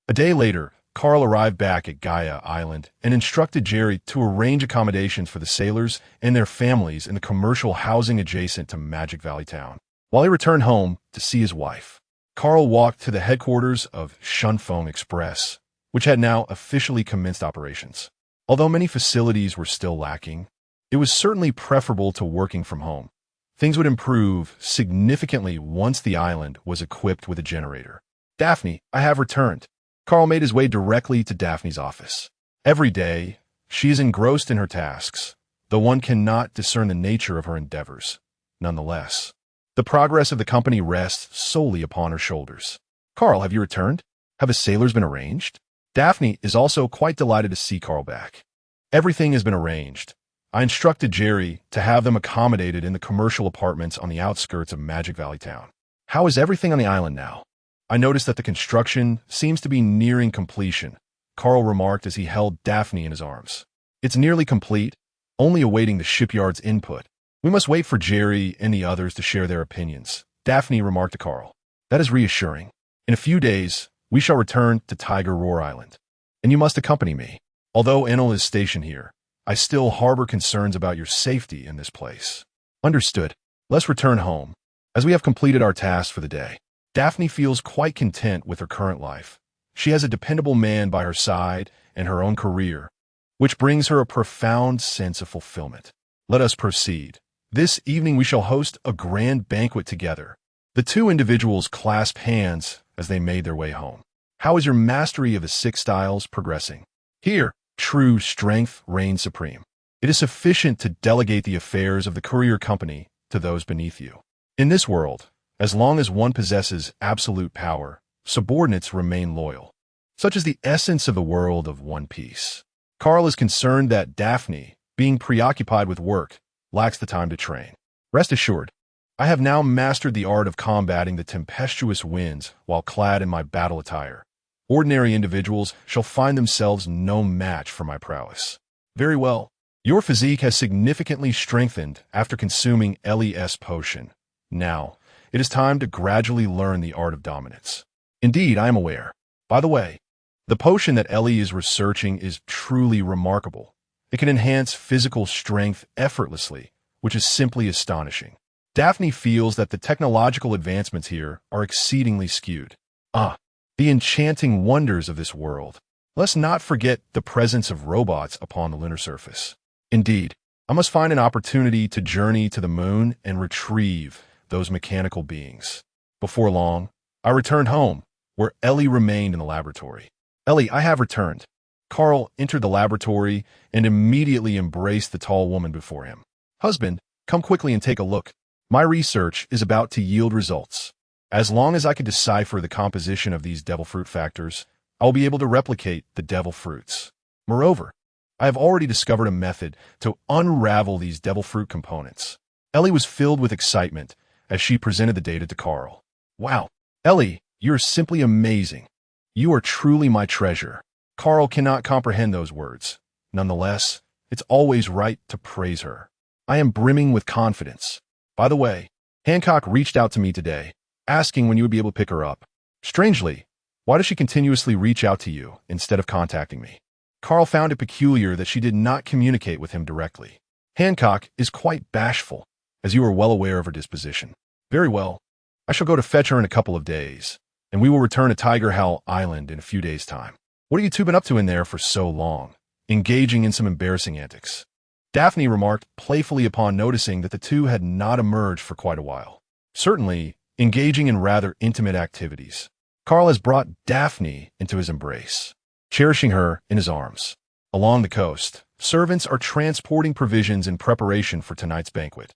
A day later, Carl arrived back at Gaia Island and instructed Jerry to arrange accommodations for the sailors and their families in the commercial housing adjacent to Magic Valley Town. While he returned home to see his wife, Carl walked to the headquarters of Shunfeng Express, which had now officially commenced operations. Although many facilities were still lacking, it was certainly preferable to working from home. Things would improve significantly once the island was equipped with a generator. Daphne, I have returned. Carl made his way directly to Daphne's office. Every day, she is engrossed in her tasks, though one cannot discern the nature of her endeavors. Nonetheless, the progress of the company rests solely upon her shoulders. Carl, have you returned? Have the sailors been arranged? Daphne is also quite delighted to see Carl back. Everything has been arranged. I instructed Jerry to have them accommodated in the commercial apartments on the outskirts of Magic Valley Town. How is everything on the island now? I noticed that the construction seems to be nearing completion, Carl remarked as he held Daphne in his arms. It's nearly complete, only awaiting the shipyard's input. We must wait for Jerry and the others to share their opinions, Daphne remarked to Carl. That is reassuring. In a few days, we shall return to Tiger Roar Island, and you must accompany me. Although Enel is stationed here, I still harbor concerns about your safety in this place. Understood. Let's return home, as we have completed our tasks for the day. Daphne feels quite content with her current life. She has a dependable man by her side and her own career, which brings her a profound sense of fulfillment. Let us proceed. This evening we shall host a grand banquet together. The two individuals clasped hands as they made their way home. How is your mastery of the 6 styles progressing? Here, true strength reigns supreme. It is sufficient to delegate the affairs of the courier company to those beneath you. In this world, as long as one possesses absolute power, subordinates remain loyal. Such is the essence of the world of One Piece. Carl is concerned that Daphne, being preoccupied with work, lacks the time to train. Rest assured, I have now mastered the art of combating the tempestuous winds while clad in my battle attire. Ordinary individuals shall find themselves no match for my prowess. Very well. Your physique has significantly strengthened after consuming LES potion. Now, it is time to gradually learn the art of dominance. Indeed, I am aware. By the way, the potion that Ellie is researching is truly remarkable. It can enhance physical strength effortlessly, which is simply astonishing. Daphne feels that the technological advancements here are exceedingly skewed. The enchanting wonders of this world. Let's not forget the presence of robots upon the lunar surface. Indeed, I must find an opportunity to journey to the moon and retrieve those mechanical beings. Before long, I returned home, where Ellie remained in the laboratory. Ellie, I have returned. Carl entered the laboratory and immediately embraced the tall woman before him. Husband, come quickly and take a look. My research is about to yield results. As long as I can decipher the composition of these devil fruit factors, I will be able to replicate the devil fruits. Moreover, I have already discovered a method to unravel these devil fruit components. Ellie was filled with excitement as she presented the data to Carl. Wow, Ellie, you're simply amazing. You are truly my treasure. Carl cannot comprehend those words. Nonetheless, it's always right to praise her. I am brimming with confidence. By the way, Hancock reached out to me today, asking when you would be able to pick her up. Strangely, why does she continuously reach out to you instead of contacting me? Carl found it peculiar that she did not communicate with him directly. Hancock is quite bashful, as you are well aware of her disposition. Very well. I shall go to fetch her in a couple of days, and we will return to Tiger Howl Island in a few days' time. What have you two been up to in there for so long? Engaging in some embarrassing antics. Daphne remarked playfully upon noticing that the two had not emerged for quite a while. Certainly, engaging in rather intimate activities. Carl has brought Daphne into his embrace, cherishing her in his arms. Along the coast, servants are transporting provisions in preparation for tonight's banquet.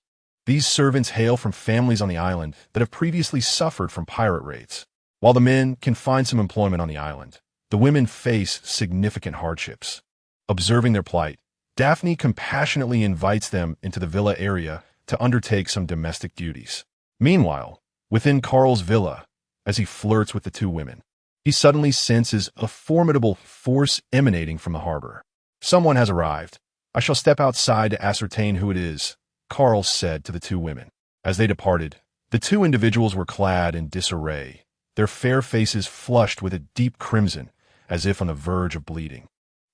These servants hail from families on the island that have previously suffered from pirate raids. While the men can find some employment on the island, the women face significant hardships. Observing their plight, Daphne compassionately invites them into the villa area to undertake some domestic duties. Meanwhile, within Carl's villa, as he flirts with the two women, he suddenly senses a formidable force emanating from the harbor. Someone has arrived. I shall step outside to ascertain who it is, Carl said to the two women. As they departed, the two individuals were clad in disarray, their fair faces flushed with a deep crimson, as if on the verge of bleeding.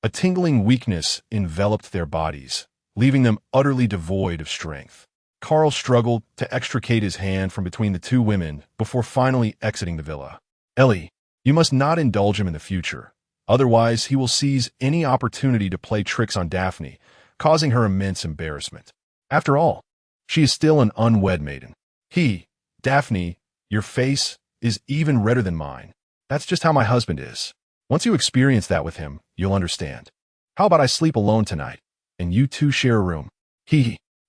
A tingling weakness enveloped their bodies, leaving them utterly devoid of strength. Carl struggled to extricate his hand from between the two women before finally exiting the villa. Ellie, you must not indulge him in the future. Otherwise, he will seize any opportunity to play tricks on Daphne, causing her immense embarrassment. After all, she is still an unwed maiden. Daphne, your face is even redder than mine. That's just how my husband is. Once you experience that with him, you'll understand. How about I sleep alone tonight, and you two share a room?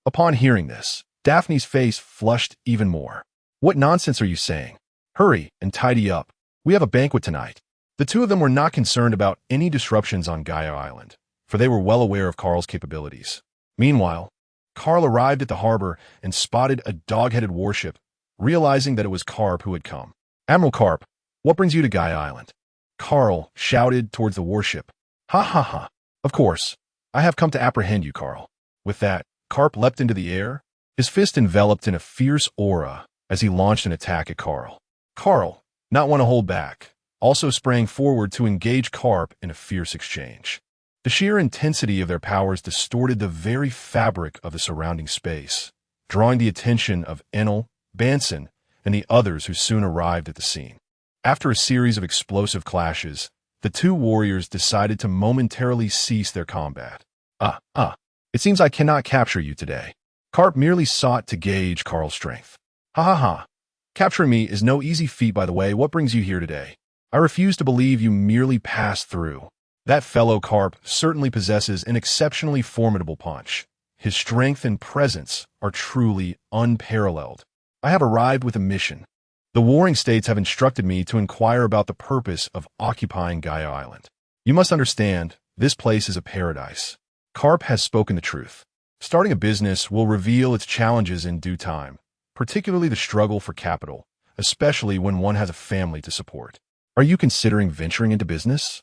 Upon hearing this, Daphne's face flushed even more. What nonsense are you saying? Hurry and tidy up. We have a banquet tonight. The two of them were not concerned about any disruptions on Gaia Island, for they were well aware of Carl's capabilities. Meanwhile, Carl arrived at the harbor and spotted a dog-headed warship, realizing that it was Carp who had come. Admiral Carp, what brings you to Gaia Island? Carl shouted towards the warship. Ha ha ha. Of course, I have come to apprehend you, Carl. With that, Carp leapt into the air, his fist enveloped in a fierce aura as he launched an attack at Carl. Carl, not one to hold back, also sprang forward to engage Carp in a fierce exchange. The sheer intensity of their powers distorted the very fabric of the surrounding space, drawing the attention of Enel, Banson, and the others who soon arrived at the scene. After a series of explosive clashes, the two warriors decided to momentarily cease their combat. It seems I cannot capture you today. Carp merely sought to gauge Carl's strength. Ha ha ha. Capturing me is no easy feat, by the way. What brings you here today? I refuse to believe you merely passed through. That fellow Carp certainly possesses an exceptionally formidable punch. His strength and presence are truly unparalleled. I have arrived with a mission. The warring states have instructed me to inquire about the purpose of occupying Gaia Island. You must understand, this place is a paradise. Carp has spoken the truth. Starting a business will reveal its challenges in due time, particularly the struggle for capital, especially when one has a family to support. Are you considering venturing into business?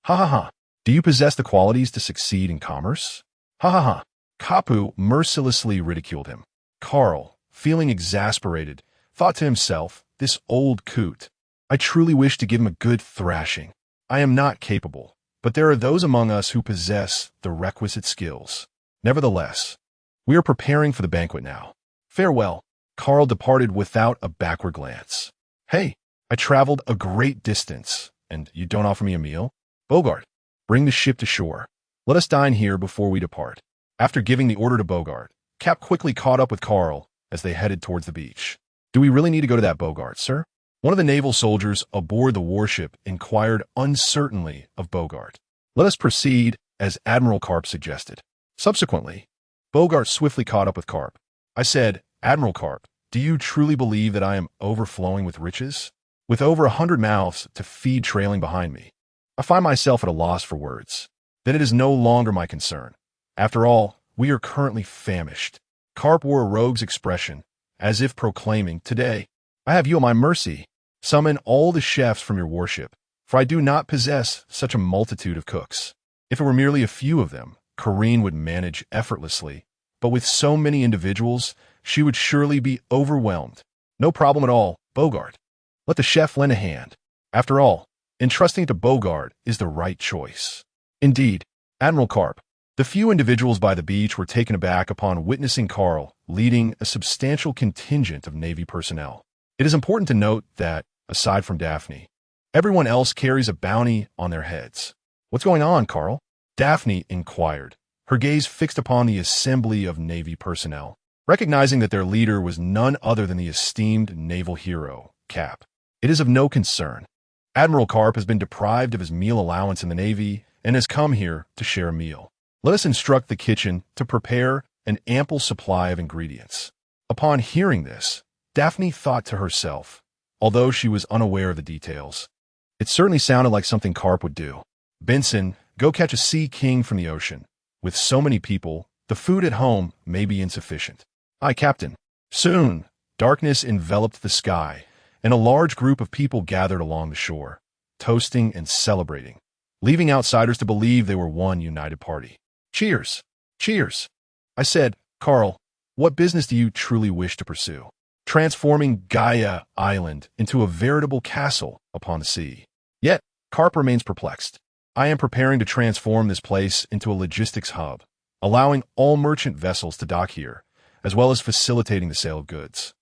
Ha ha ha. Do you possess the qualities to succeed in commerce? Ha ha ha. Kapu mercilessly ridiculed him. Carl, feeling exasperated, thought to himself, this old coot. I truly wish to give him a good thrashing. I am not capable, but there are those among us who possess the requisite skills. Nevertheless, we are preparing for the banquet now. Farewell. Carl departed without a backward glance. Hey, I traveled a great distance, and you don't offer me a meal? Bogart, bring the ship to shore. Let us dine here before we depart. After giving the order to Bogart, Cap quickly caught up with Carl as they headed towards the beach. Do we really need to go to that, Bogart, sir? One of the naval soldiers aboard the warship inquired uncertainly of Bogart. Let us proceed, as Admiral Carp suggested. Subsequently, Bogart swiftly caught up with Carp. I said, Admiral Carp, do you truly believe that I am overflowing with riches? With over 100 mouths to feed trailing behind me, I find myself at a loss for words. Then it is no longer my concern. After all, we are currently famished. Carp wore a rogue's expression, as if proclaiming, Today, I have you at my mercy. Summon all the chefs from your warship, for I do not possess such a multitude of cooks. If it were merely a few of them, Corrine would manage effortlessly, but with so many individuals, she would surely be overwhelmed. No problem at all, Bogart. Let the chef lend a hand. After all, entrusting it to Bogart is the right choice. Indeed, Admiral Carp, the few individuals by the beach were taken aback upon witnessing Carl leading a substantial contingent of Navy personnel. It is important to note that, aside from Daphne, everyone else carries a bounty on their heads. What's going on, Carl? Daphne inquired, her gaze fixed upon the assembly of Navy personnel, recognizing that their leader was none other than the esteemed naval hero, Cap. It is of no concern. Admiral Carp has been deprived of his meal allowance in the Navy and has come here to share a meal. Let us instruct the kitchen to prepare an ample supply of ingredients. Upon hearing this, Daphne thought to herself, although she was unaware of the details. It certainly sounded like something Carp would do. Benson, go catch a sea king from the ocean. With so many people, the food at home may be insufficient. Aye, Captain. Soon, darkness enveloped the sky, and a large group of people gathered along the shore. toasting and celebrating, leaving outsiders to believe they were one united party. Cheers! Cheers! I said, Carl, what business do you truly wish to pursue? Transforming Gaia Island into a veritable castle upon the sea. Yet, Carp remains perplexed. I am preparing to transform this place into a logistics hub, allowing all merchant vessels to dock here, as well as facilitating the sale of goods.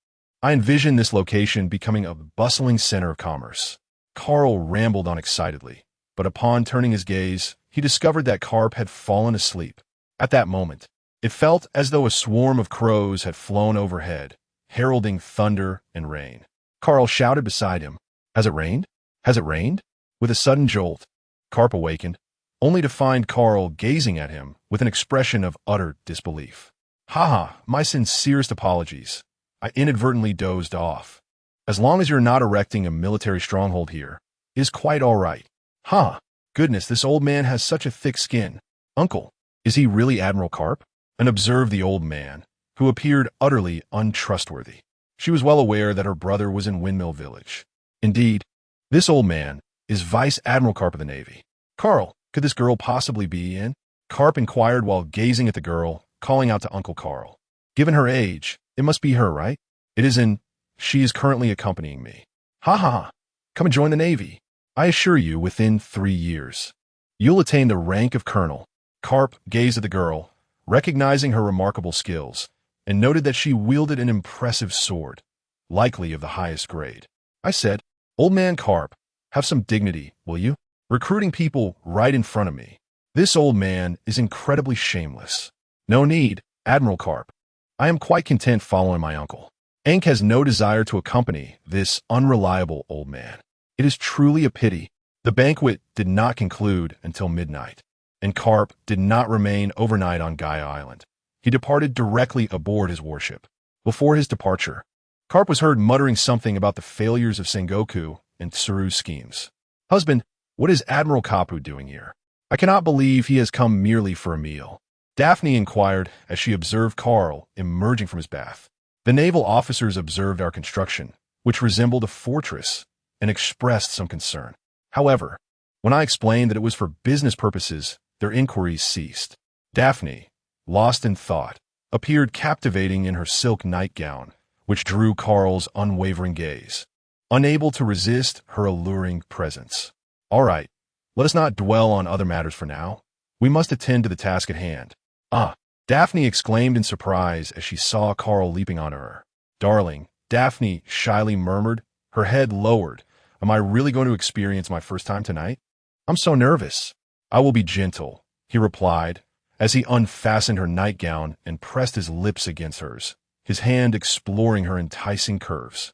I envision this location becoming a bustling center of commerce. Carl rambled on excitedly, but upon turning his gaze, he discovered that Carp had fallen asleep. At that moment, it felt as though a swarm of crows had flown overhead, heralding thunder and rain. Carl shouted beside him, "Has it rained? Has it rained?" With a sudden jolt, Carp awakened, only to find Carl gazing at him with an expression of utter disbelief. Haha, my sincerest apologies. I inadvertently dozed off. As long as you're not erecting a military stronghold here, it is quite all right. Huh, goodness, this old man has such a thick skin. Uncle, is he really Admiral Carp? And observed the old man, who appeared utterly untrustworthy. She was well aware that her brother was in Windmill Village. Indeed, this old man is Vice Admiral Carp of the Navy. Carl, could this girl possibly be in? Carp inquired while gazing at the girl, calling out to Uncle Carl. Given her age, it must be her, right? It is in. She is currently accompanying me. Ha ha ha. Come and join the Navy. I assure you, within 3 years, you'll attain the rank of colonel. Carp gazed at the girl, recognizing her remarkable skills, and noted that she wielded an impressive sword, likely of the highest grade. I said, Old man Carp, have some dignity, will you? Recruiting people right in front of me. This old man is incredibly shameless. No need, Admiral Carp. I am quite content following my uncle. Ankh has no desire to accompany this unreliable old man. It is truly a pity. The banquet did not conclude until midnight, and Carp did not remain overnight on Gaia Island. He departed directly aboard his warship. Before his departure, Carp was heard muttering something about the failures of Sengoku and Tsuru's schemes. Husband, what is Admiral Kapu doing here? I cannot believe he has come merely for a meal. Daphne inquired as she observed Carl emerging from his bath. The naval officers observed our construction, which resembled a fortress, and expressed some concern. However, when I explained that it was for business purposes, their inquiries ceased. Daphne, lost in thought, appeared captivating in her silk nightgown, which drew Carl's unwavering gaze, unable to resist her alluring presence. All right, let us not dwell on other matters for now. We must attend to the task at hand. Ah, Daphne exclaimed in surprise as she saw Carl leaping onto her. Darling, Daphne shyly murmured, her head lowered. Am I really going to experience my first time tonight? I'm so nervous. I will be gentle, he replied, as he unfastened her nightgown and pressed his lips against hers, his hand exploring her enticing curves.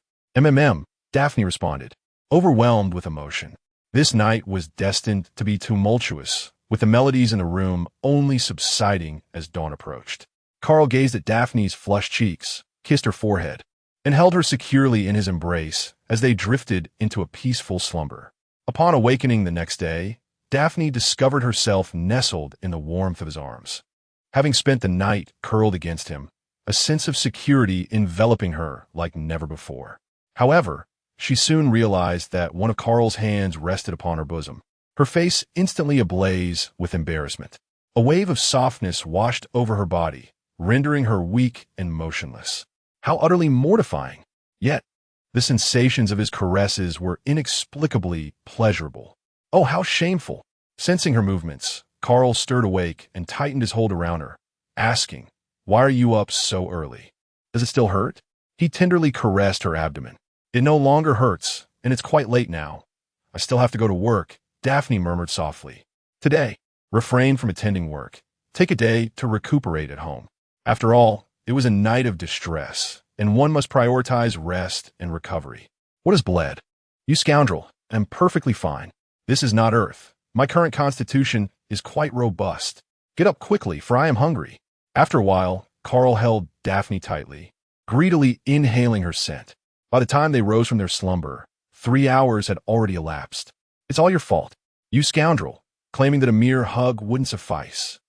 Daphne responded, overwhelmed with emotion. This night was destined to be tumultuous, with the melodies in the room only subsiding as dawn approached. Carl gazed at Daphne's flushed cheeks, kissed her forehead, and held her securely in his embrace as they drifted into a peaceful slumber. Upon awakening the next day, Daphne discovered herself nestled in the warmth of his arms. Having spent the night curled against him, a sense of security enveloping her like never before. However, she soon realized that one of Carl's hands rested upon her bosom, her face instantly ablaze with embarrassment. A wave of softness washed over her body, rendering her weak and motionless. How utterly mortifying! Yet, the sensations of his caresses were inexplicably pleasurable. Oh, how shameful! Sensing her movements, Carl stirred awake and tightened his hold around her, asking, Why are you up so early? Does it still hurt? He tenderly caressed her abdomen. It no longer hurts, and it's quite late now. I still have to go to work, Daphne murmured softly. Today, refrain from attending work. Take a day to recuperate at home. After all, it was a night of distress, and one must prioritize rest and recovery. What is bled? You scoundrel, I'm perfectly fine. This is not Earth. My current constitution is quite robust. Get up quickly, for I am hungry. After a while, Carl held Daphne tightly, greedily inhaling her scent. By the time they rose from their slumber, 3 hours had already elapsed. It's all your fault, you scoundrel, claiming that a mere hug wouldn't suffice.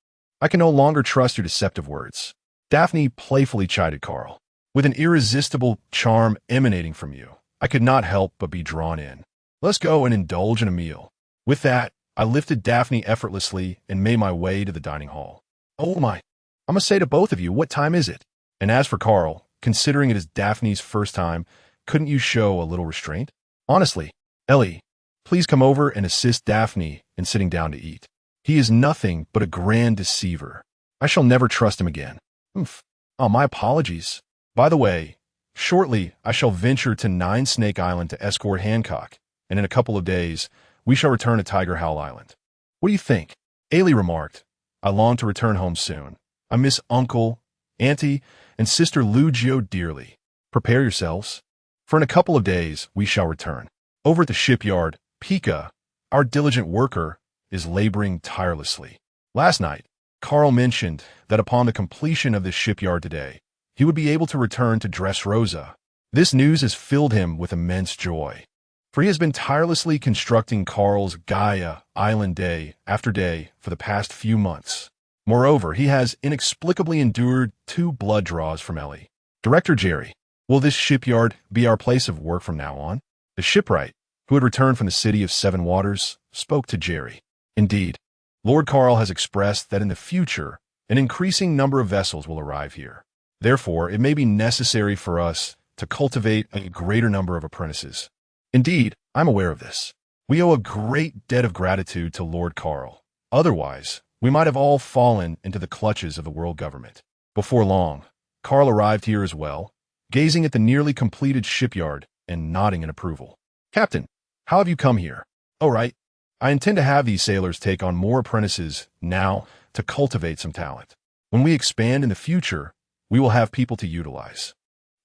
I can no longer trust your deceptive words. Daphne playfully chided Carl. With an irresistible charm emanating from you, I could not help but be drawn in. Let's go and indulge in a meal. With that, I lifted Daphne effortlessly and made my way to the dining hall. Oh my, I must say to both of you, what time is it? And as for Carl, considering it is Daphne's first time, couldn't you show a little restraint? Honestly, Ellie, please come over and assist Daphne in sitting down to eat. He is nothing but a grand deceiver. I shall never trust him again. Oof. Oh, my apologies. By the way, shortly I shall venture to Nine Snake Island to escort Hancock, and in a couple of days, we shall return to Tiger Howl Island. What do you think? Ailey remarked. I long to return home soon. I miss Uncle, Auntie, and Sister Lugio dearly. Prepare yourselves, for in a couple of days we shall return. Over at the shipyard, Pika, our diligent worker, is laboring tirelessly. Last night, Carl mentioned that upon the completion of this shipyard today, he would be able to return to Dressrosa. This news has filled him with immense joy, for he has been tirelessly constructing Carl's Gaia Island day after day for the past few months. Moreover, he has inexplicably endured 2 blood draws from Ellie. Director Jerry, will this shipyard be our place of work from now on? The shipwright, who had returned from the city of Seven Waters, spoke to Jerry. Indeed, Lord Carl has expressed that in the future, an increasing number of vessels will arrive here. Therefore, it may be necessary for us to cultivate a greater number of apprentices. Indeed, I'm aware of this. We owe a great debt of gratitude to Lord Carl. Otherwise, we might have all fallen into the clutches of the world government. Before long, Carl arrived here as well, gazing at the nearly completed shipyard and nodding in approval. Captain, how have you come here? Oh, right. I intend to have these sailors take on more apprentices now to cultivate some talent. When we expand in the future, we will have people to utilize.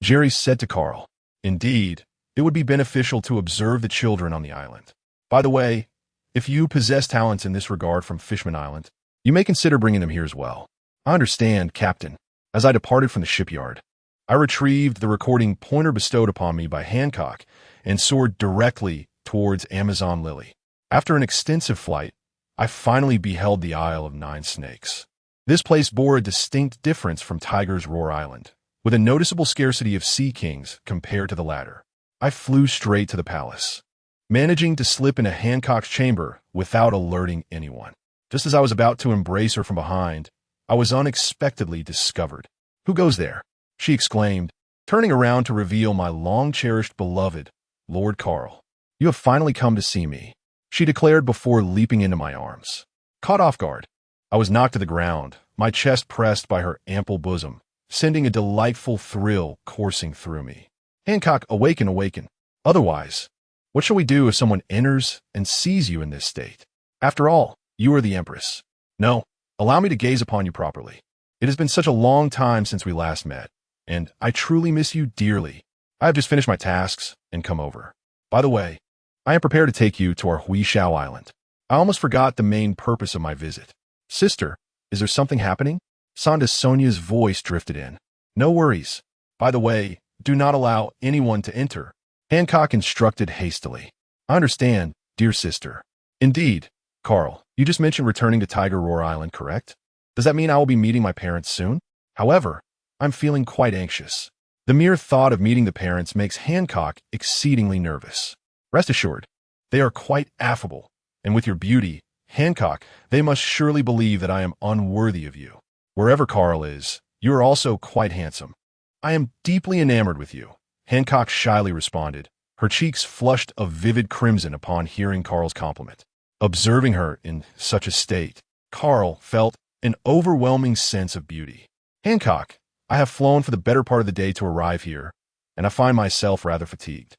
Jerry said to Carl, indeed, it would be beneficial to observe the children on the island. By the way, if you possess talents in this regard from Fishman Island, you may consider bringing them here as well. I understand, Captain. As I departed from the shipyard, I retrieved the recording pointer bestowed upon me by Hancock and soared directly towards Amazon Lily. After an extensive flight, I finally beheld the Isle of Nine Snakes. This place bore a distinct difference from Tiger's Roar Island, with a noticeable scarcity of sea kings compared to the latter. I flew straight to the palace, managing to slip into Hancock's chamber without alerting anyone. Just as I was about to embrace her from behind, I was unexpectedly discovered. Who goes there? She exclaimed, turning around to reveal my long-cherished beloved, Lord Carl. You have finally come to see me, she declared before leaping into my arms. Caught off guard, I was knocked to the ground, my chest pressed by her ample bosom, sending a delightful thrill coursing through me. Hancock, awaken, awaken. Otherwise, what shall we do if someone enters and sees you in this state? After all, you are the Empress. No, allow me to gaze upon you properly. It has been such a long time since we last met, and I truly miss you dearly. I have just finished my tasks and come over. By the way, I am prepared to take you to our Huishao Island. I almost forgot the main purpose of my visit. Sister, is there something happening? Sonda Sonia's voice drifted in. No worries. By the way, do not allow anyone to enter. Hancock instructed hastily. I understand, dear sister. Indeed, Carl, you just mentioned returning to Tiger Roar Island, correct? Does that mean I will be meeting my parents soon? However, I'm feeling quite anxious. The mere thought of meeting the parents makes Hancock exceedingly nervous. Rest assured, they are quite affable, and with your beauty, Hancock, they must surely believe that I am unworthy of you. Wherever Carl is, you are also quite handsome. I am deeply enamored with you, Hancock shyly responded, her cheeks flushed a vivid crimson upon hearing Carl's compliment. Observing her in such a state, Carl felt an overwhelming sense of beauty. Hancock, I have flown for the better part of the day to arrive here, and I find myself rather fatigued.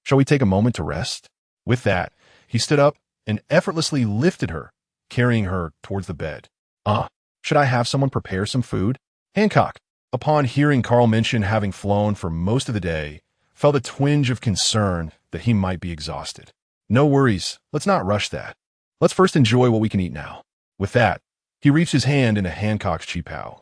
Shall we take a moment to rest? With that, he stood up and effortlessly lifted her, carrying her towards the bed. Should I have someone prepare some food? Hancock, upon hearing Carl mention having flown for most of the day, felt a twinge of concern that he might be exhausted. No worries, let's not rush that. Let's first enjoy what we can eat now. With that, he reached his hand into Hancock's cheapao.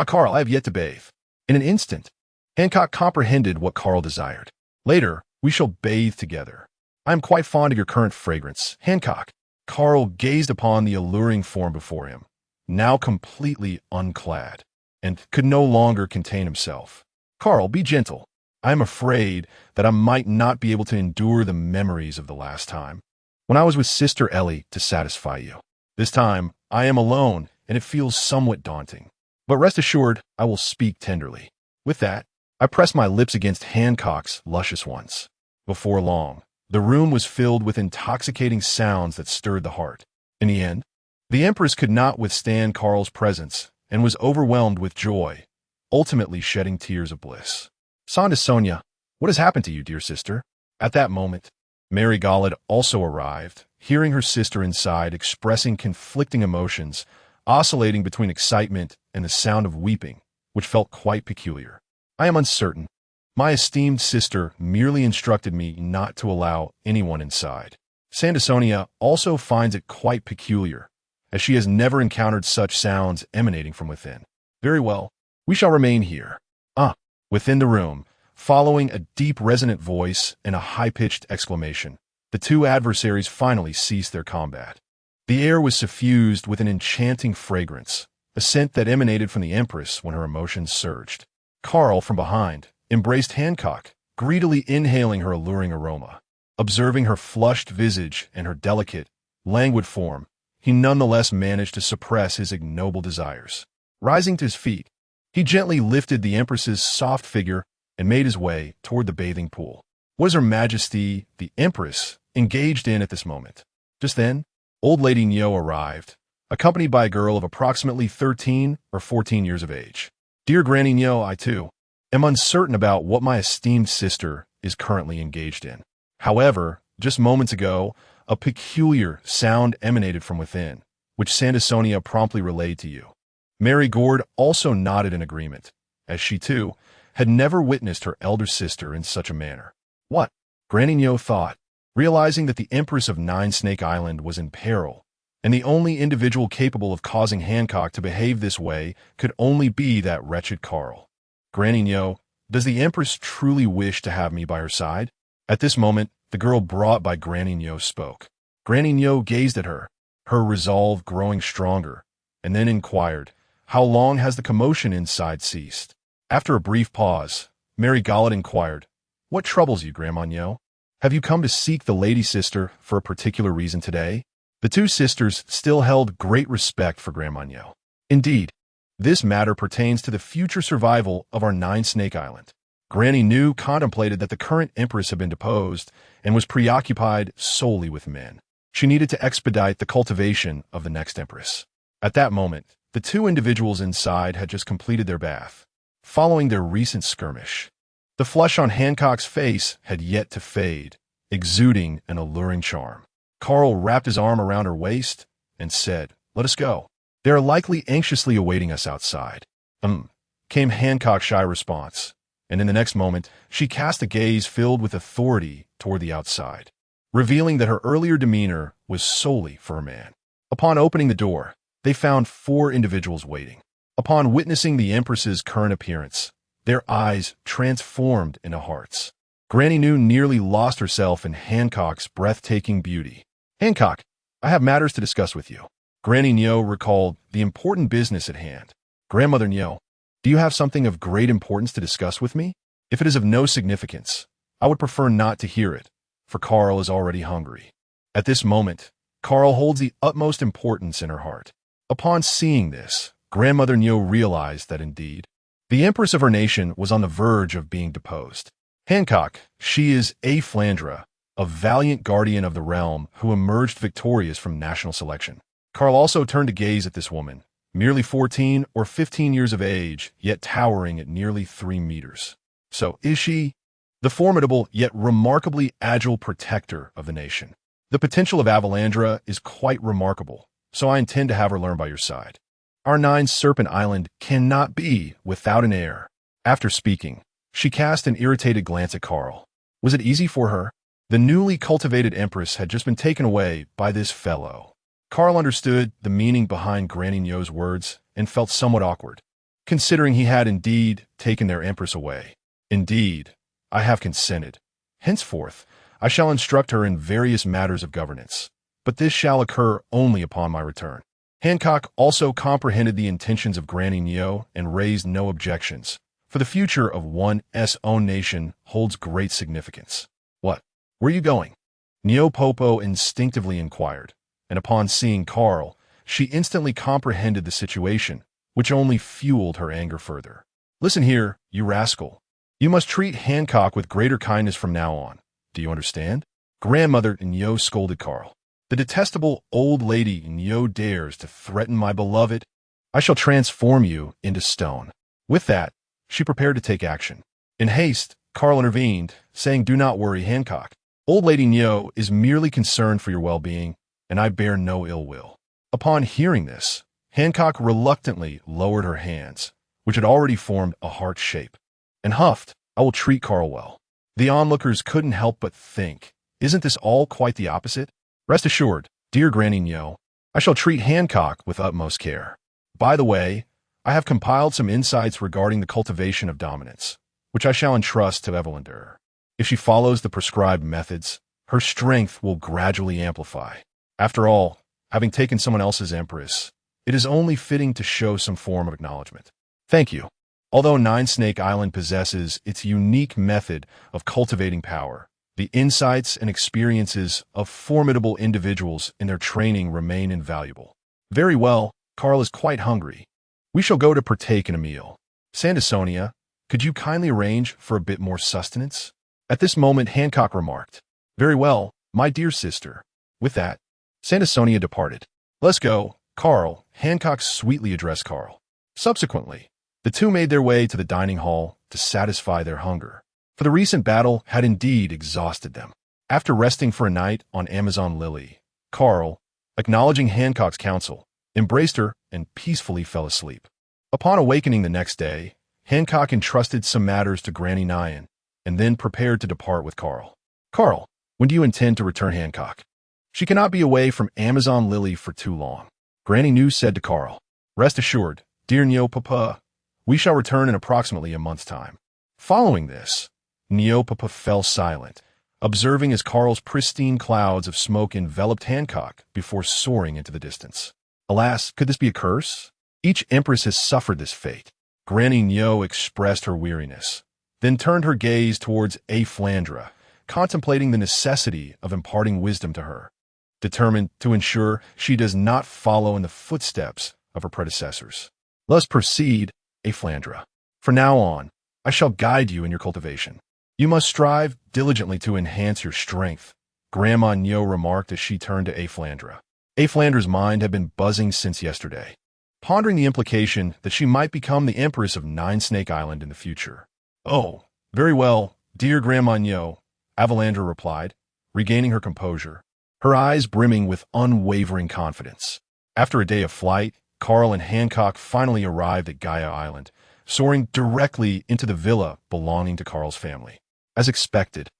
Carl, I have yet to bathe. In an instant, Hancock comprehended what Carl desired. Later, we shall bathe together. I am quite fond of your current fragrance, Hancock. Carl gazed upon the alluring form before him, now completely unclad, and could no longer contain himself. Carl, be gentle. I am afraid that I might not be able to endure the memories of the last time, when I was with Sister Ellie to satisfy you. This time, I am alone, and it feels somewhat daunting. But rest assured, I will speak tenderly. With that, I pressed my lips against Hancock's luscious ones. Before long, the room was filled with intoxicating sounds that stirred the heart. In the end, the Empress could not withstand Carl's presence and was overwhelmed with joy, ultimately shedding tears of bliss. Sanda Sonia, what has happened to you, dear sister? At that moment, Mary Golod also arrived, hearing her sister inside expressing conflicting emotions, oscillating between excitement and the sound of weeping, which felt quite peculiar. I am uncertain. My esteemed sister merely instructed me not to allow anyone inside. Sanda Sonia also finds it quite peculiar, as she has never encountered such sounds emanating from within. Very well, we shall remain here. Within the room, following a deep resonant voice and a high-pitched exclamation, the two adversaries finally ceased their combat. The air was suffused with an enchanting fragrance, a scent that emanated from the Empress when her emotions surged. Carl, from behind, embraced Hancock, greedily inhaling her alluring aroma. Observing her flushed visage and her delicate, languid form, he nonetheless managed to suppress his ignoble desires. Rising to his feet, he gently lifted the Empress's soft figure and made his way toward the bathing pool. What is Her Majesty, the Empress, engaged in at this moment? Just then, old Lady Nyo arrived, accompanied by a girl of approximately 13 or 14 years of age. Dear Granny Nyo, I too am uncertain about what my esteemed sister is currently engaged in. However, just moments ago, a peculiar sound emanated from within, which Sanda Sonia promptly relayed to you. Mary Gord also nodded in agreement, as she too had never witnessed her elder sister in such a manner. What? Granny Nyo thought, realizing that the Empress of Nine Snake Island was in peril, and the only individual capable of causing Hancock to behave this way could only be that wretched Carl. Granny Nyo, does the Empress truly wish to have me by her side? At this moment, the girl brought by Granny Nyo spoke. Granny Nyo gazed at her, her resolve growing stronger, and then inquired, how long has the commotion inside ceased? After a brief pause, Mary Golod inquired, what troubles you, Grandma Nyo? Have you come to seek the lady sister for a particular reason today? The two sisters still held great respect for Grandma Nyo. Indeed, this matter pertains to the future survival of our Nine Snake Island. Granny Nyo contemplated that the current Empress had been deposed and was preoccupied solely with men. She needed to expedite the cultivation of the next Empress. At that moment, the two individuals inside had just completed their bath, following their recent skirmish. The flush on Hancock's face had yet to fade, exuding an alluring charm. Carl wrapped his arm around her waist and said, let us go. They are likely anxiously awaiting us outside. Came Hancock's shy response, and in the next moment, she cast a gaze filled with authority toward the outside, revealing that her earlier demeanor was solely for a man. Upon opening the door, they found 4 individuals waiting. Upon witnessing the Empress's current appearance, their eyes transformed into hearts. Granny Nyo nearly lost herself in Hancock's breathtaking beauty. Hancock, I have matters to discuss with you. Granny Nyo recalled the important business at hand. Grandmother Nyo, do you have something of great importance to discuss with me? If it is of no significance, I would prefer not to hear it, for Carl is already hungry. At this moment, Carl holds the utmost importance in her heart. Upon seeing this, Grandmother Nyo realized that indeed, the Empress of her nation was on the verge of being deposed. Hancock, she is a Flandra, a valiant guardian of the realm who emerged victorious from national selection. Carl also turned to gaze at this woman, merely 14 or 15 years of age, yet towering at nearly 3 meters. So is she the formidable yet remarkably agile protector of the nation? The potential of Avalandra is quite remarkable, so I intend to have her learn by your side. Our 9 Serpent Island cannot be without an heir. After speaking, she cast an irritated glance at Carl. Was it easy for her? The newly cultivated Empress had just been taken away by this fellow. Carl understood the meaning behind Granny Nyo's words and felt somewhat awkward, considering he had indeed taken their Empress away. Indeed, I have consented. Henceforth, I shall instruct her in various matters of governance, but this shall occur only upon my return. Hancock also comprehended the intentions of Granny Nyo and raised no objections, for the future of one's own nation holds great significance. What? Where are you going? Neopopo instinctively inquired, and upon seeing Carl, she instantly comprehended the situation, which only fueled her anger further. Listen here, you rascal. You must treat Hancock with greater kindness from now on. Do you understand? Grandmother Nyo scolded Carl. The detestable old lady Nyo dares to threaten my beloved. I shall transform you into stone. With that, she prepared to take action. In haste, Carl intervened, saying, "Do not worry, Hancock. Old Lady Nyo is merely concerned for your well-being, and I bear no ill will." Upon hearing this, Hancock reluctantly lowered her hands, which had already formed a heart shape, and huffed, "I will treat Carl well." The onlookers couldn't help but think, isn't this all quite the opposite? Rest assured, dear Granny Nyo, I shall treat Hancock with utmost care. By the way, I have compiled some insights regarding the cultivation of dominance, which I shall entrust to Evelander. If she follows the prescribed methods, her strength will gradually amplify. After all, having taken someone else's empress, it is only fitting to show some form of acknowledgement. Thank you. Although Nine Snake Island possesses its unique method of cultivating power, the insights and experiences of formidable individuals in their training remain invaluable. Very well, Carl is quite hungry. We shall go to partake in a meal. Sandersonia, could you kindly arrange for a bit more sustenance? At this moment, Hancock remarked, "Very well, my dear sister." With that, Sandersonia departed. "Let's go, Carl," Hancock sweetly addressed Carl. Subsequently, the two made their way to the dining hall to satisfy their hunger, for the recent battle had indeed exhausted them. After resting for a night on Amazon Lily, Carl, acknowledging Hancock's counsel, embraced her and peacefully fell asleep. Upon awakening the next day, Hancock entrusted some matters to Granny Nyan, and then prepared to depart with Carl. "Carl, when do you intend to return Hancock?" "She cannot be away from Amazon Lily for too long," Granny New said to Carl. "Rest assured, dear Nyo Papa, we shall return in approximately a month's time." Following this, Nyo Papa fell silent, observing as Carl's pristine clouds of smoke enveloped Hancock before soaring into the distance. Alas, could this be a curse? Each empress has suffered this fate. Granny Nyo expressed her weariness, then turned her gaze towards Flandra, contemplating the necessity of imparting wisdom to her, determined to ensure she does not follow in the footsteps of her predecessors. "Let's proceed, Flandra. From now on, I shall guide you in your cultivation. You must strive diligently to enhance your strength," Grandma Nyo remarked as she turned to Flandra. Flandra's mind had been buzzing since yesterday, pondering the implication that she might become the Empress of Nine Snake Island in the future. "Oh, very well, dear Grandma Nyo," Avalandra replied, regaining her composure, her eyes brimming with unwavering confidence. After a day of flight, Carl and Hancock finally arrived at Gaia Island, soaring directly into the villa belonging to Carl's family. As expected,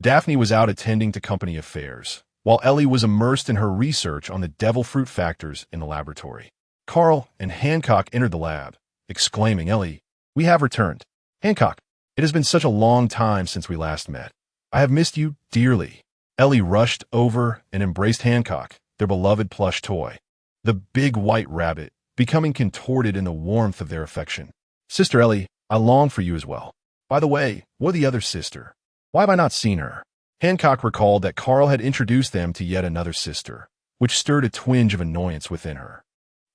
Daphne was out attending to company affairs, while Ellie was immersed in her research on the devil fruit factors in the laboratory. Carl and Hancock entered the lab, exclaiming, "Ellie, we have returned. Hancock, it has been such a long time since we last met. I have missed you dearly." Ellie rushed over and embraced Hancock, their beloved plush toy, the big white rabbit, becoming contorted in the warmth of their affection. "Sister Ellie, I long for you as well. By the way, where's the other sister? Why have I not seen her?" Hancock recalled that Carl had introduced them to yet another sister, which stirred a twinge of annoyance within her.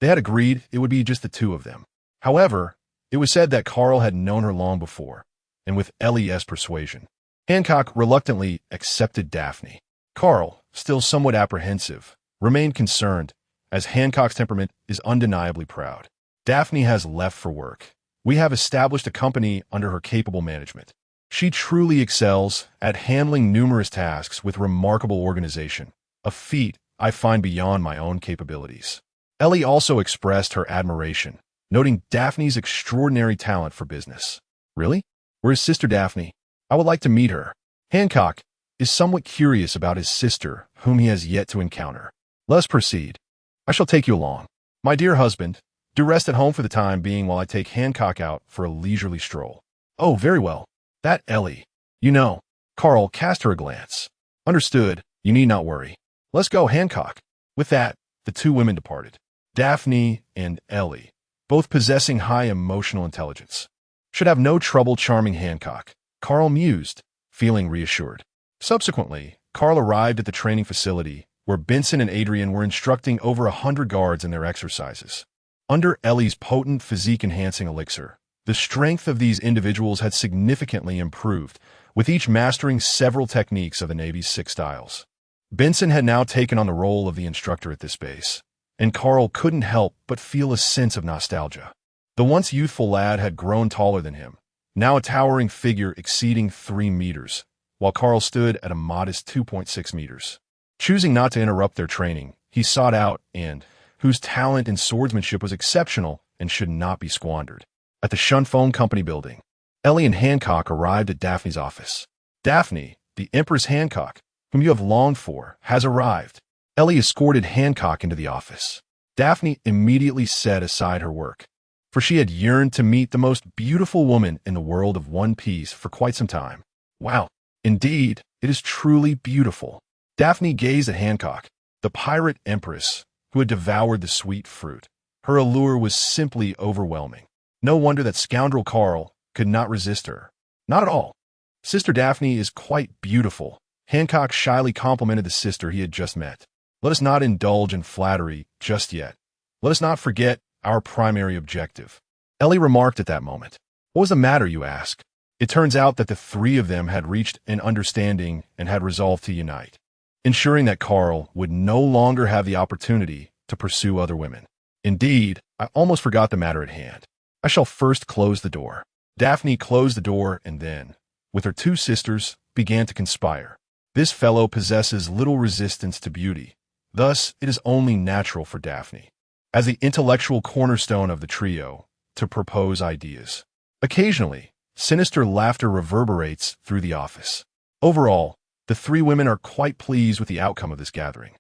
They had agreed it would be just the two of them. However, it was said that Carl had known her long before, and with Ellie's persuasion, Hancock reluctantly accepted Daphne. Carl, still somewhat apprehensive, remained concerned, as Hancock's temperament is undeniably proud. "Daphne has left for work. We have established a company under her capable management. She truly excels at handling numerous tasks with remarkable organization, a feat I find beyond my own capabilities." Ellie also expressed her admiration, noting Daphne's extraordinary talent for business. "Really? Where is Sister Daphne? I would like to meet her." Hancock is somewhat curious about his sister, whom he has yet to encounter. "Let's proceed. I shall take you along. My dear husband, do rest at home for the time being while I take Hancock out for a leisurely stroll." "Oh, very well. That Ellie. You know." Carl cast her a glance. "Understood. You need not worry. Let's go, Hancock." With that, the two women departed. Daphne and Ellie, both possessing high emotional intelligence, Should have no trouble charming Hancock, Carl mused, feeling reassured. Subsequently, Carl arrived at the training facility, where Benson and Adrian were instructing over 100 guards in their exercises. Under Ellie's potent physique-enhancing elixir, the strength of these individuals had significantly improved, with each mastering several techniques of the Navy's 6 styles. Benson had now taken on the role of the instructor at this base, and Carl couldn't help but feel a sense of nostalgia. The once youthful lad had grown taller than him, now a towering figure exceeding 3 meters, while Carl stood at a modest 2.6 meters. Choosing not to interrupt their training, he sought out and, whose talent in swordsmanship was exceptional and should not be squandered. At the Shunfone Company building, Ellie and Hancock arrived at Daphne's office. Daphne, the Empress Hancock, whom you have longed for, has arrived. Ellie escorted Hancock into the office. Daphne immediately set aside her work, for she had yearned to meet the most beautiful woman in the world of One Piece for quite some time. Wow, indeed, it is truly beautiful. Daphne gazed at Hancock, the pirate empress, who had devoured the sweet fruit. Her allure was simply overwhelming. No wonder that scoundrel Carl could not resist her. Not at all. Sister Daphne is quite beautiful. Hancock shyly complimented the sister he had just met. Let us not indulge in flattery just yet. Let us not forget our primary objective. Ellie remarked at that moment. What was the matter, you ask? It turns out that the 3 of them had reached an understanding and had resolved to unite, ensuring that Carl would no longer have the opportunity to pursue other women. Indeed, I almost forgot the matter at hand. I shall first close the door. Daphne closed the door and then, with her 2 sisters, began to conspire. This fellow possesses little resistance to beauty. Thus, it is only natural for Daphne, as the intellectual cornerstone of the trio, to propose ideas. Occasionally, sinister laughter reverberates through the office. Overall, the 3 women are quite pleased with the outcome of this gathering.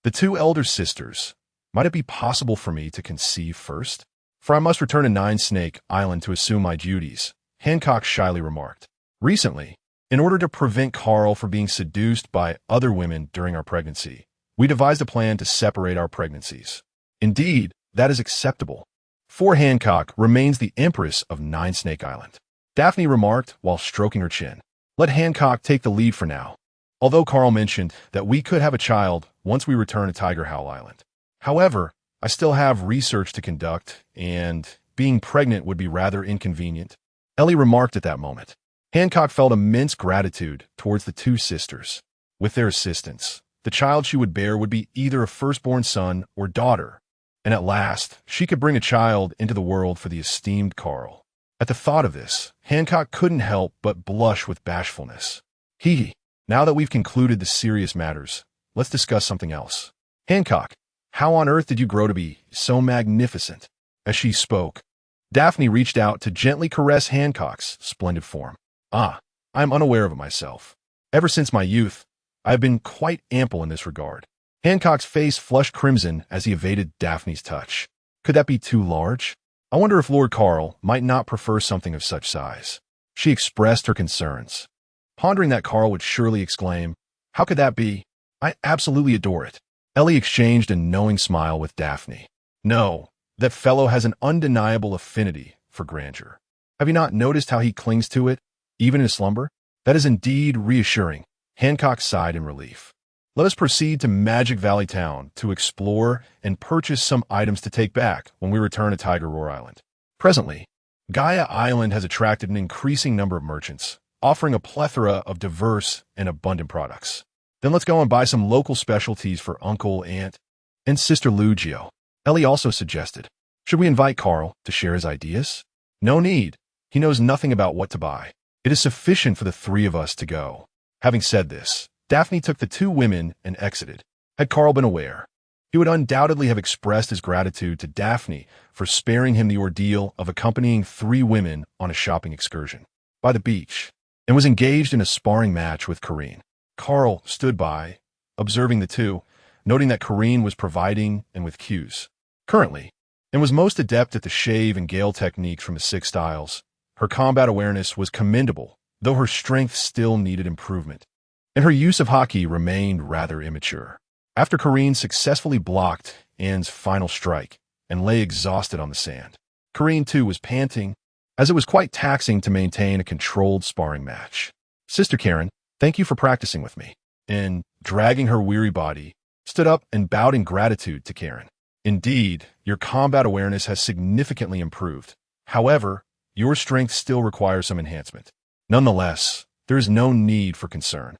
The 2 elder sisters, might it be possible for me to conceive first? For I must return to Nine Snake Island to assume my duties, Hancock shyly remarked. Recently, in order to prevent Carl from being seduced by other women during our pregnancy, we devised a plan to separate our pregnancies. Indeed, that is acceptable. For Hancock remains the Empress of Nine Snake Island, Daphne remarked while stroking her chin. Let Hancock take the lead for now, although Carl mentioned that we could have a child once we return to Tiger Howl Island. However, I still have research to conduct, and being pregnant would be rather inconvenient. Ellie remarked at that moment. Hancock felt immense gratitude towards the 2 sisters. With their assistance, the child she would bear would be either a firstborn son or daughter, and at last she could bring a child into the world for the esteemed Carl. At the thought of this, Hancock couldn't help but blush with bashfulness. Now that we've concluded the serious matters, let's discuss something else. Hancock, how on earth did you grow to be so magnificent? As she spoke, Daphne reached out to gently caress Hancock's splendid form. I am unaware of it myself. Ever since my youth, I have been quite ample in this regard. Hancock's face flushed crimson as he evaded Daphne's touch. Could that be too large? I wonder if Lord Carl might not prefer something of such size. She expressed her concerns, pondering that Carl would surely exclaim, how could that be? I absolutely adore it. Ellie exchanged a knowing smile with Daphne. No, that fellow has an undeniable affinity for grandeur. Have you not noticed how he clings to it, even in slumber? That is indeed reassuring. Hancock sighed in relief. Let us proceed to Magic Valley Town to explore and purchase some items to take back when we return to Tiger Roar Island. Presently, Gaia Island has attracted an increasing number of merchants, offering a plethora of diverse and abundant products. Then let's go and buy some local specialties for Uncle, Aunt, and Sister Lugio. Ellie also suggested. Should we invite Carl to share his ideas? No need. He knows nothing about what to buy. It is sufficient for the 3 of us to go. Having said this, Daphne took the 2 women and exited. Had Carl been aware, he would undoubtedly have expressed his gratitude to Daphne for sparing him the ordeal of accompanying 3 women on a shopping excursion by the beach, and was engaged in a sparring match with Kareen. Carl stood by, observing the 2, noting that Kareen was providing and with cues. Currently, and was most adept at the shave and gale techniques from the 6 styles. Her combat awareness was commendable, though her strength still needed improvement, and her use of Haki remained rather immature. After Kareen successfully blocked Anne's final strike and lay exhausted on the sand, Kareen too was panting as it was quite taxing to maintain a controlled sparring match. Sister Karen, thank you for practicing with me. And, dragging her weary body, stood up and bowed in gratitude to Karen. Indeed, your combat awareness has significantly improved. However, your strength still requires some enhancement. Nonetheless, there is no need for concern,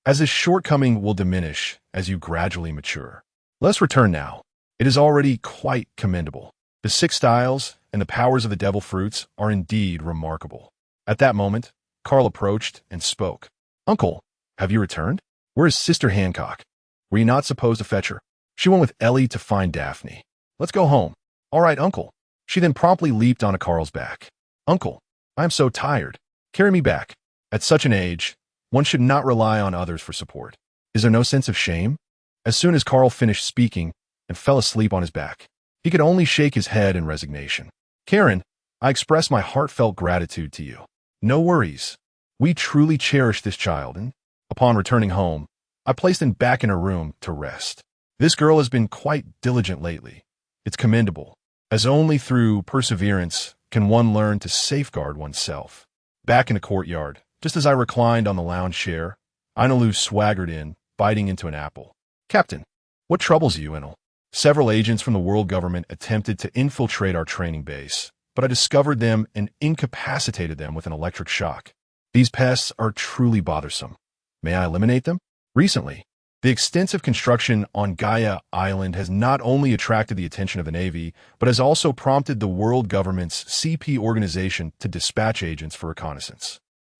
as this shortcoming will diminish as you gradually mature. Let's return now. It is already quite commendable. The 6 styles and the powers of the devil fruits are indeed remarkable. At that moment, Carl approached and spoke. Uncle, have you returned? Where is Sister Hancock? Were you not supposed to fetch her? She went with Ellie to find Daphne. Let's go home. All right, Uncle. She then promptly leaped onto Carl's back. Uncle, I am so tired. Carry me back. At such an age, one should not rely on others for support. Is there no sense of shame? As soon as Carl finished speaking and fell asleep on his back, he could only shake his head in resignation. Karen, I express my heartfelt gratitude to you. No worries. We truly cherish this child, and, upon returning home, I placed him back in her room to rest. This girl has been quite diligent lately. It's commendable, as only through perseverance can one learn to safeguard oneself. Back in the courtyard, just as I reclined on the lounge chair, Inalu swaggered in, biting into an apple. Captain, what troubles you, Inal? Several agents from the world government attempted to infiltrate our training base, but I discovered them and incapacitated them with an electric shock. These pests are truly bothersome. May I eliminate them? Recently, the extensive construction on Gaia Island has not only attracted the attention of the Navy, but has also prompted the world government's CP organization to dispatch agents for reconnaissance.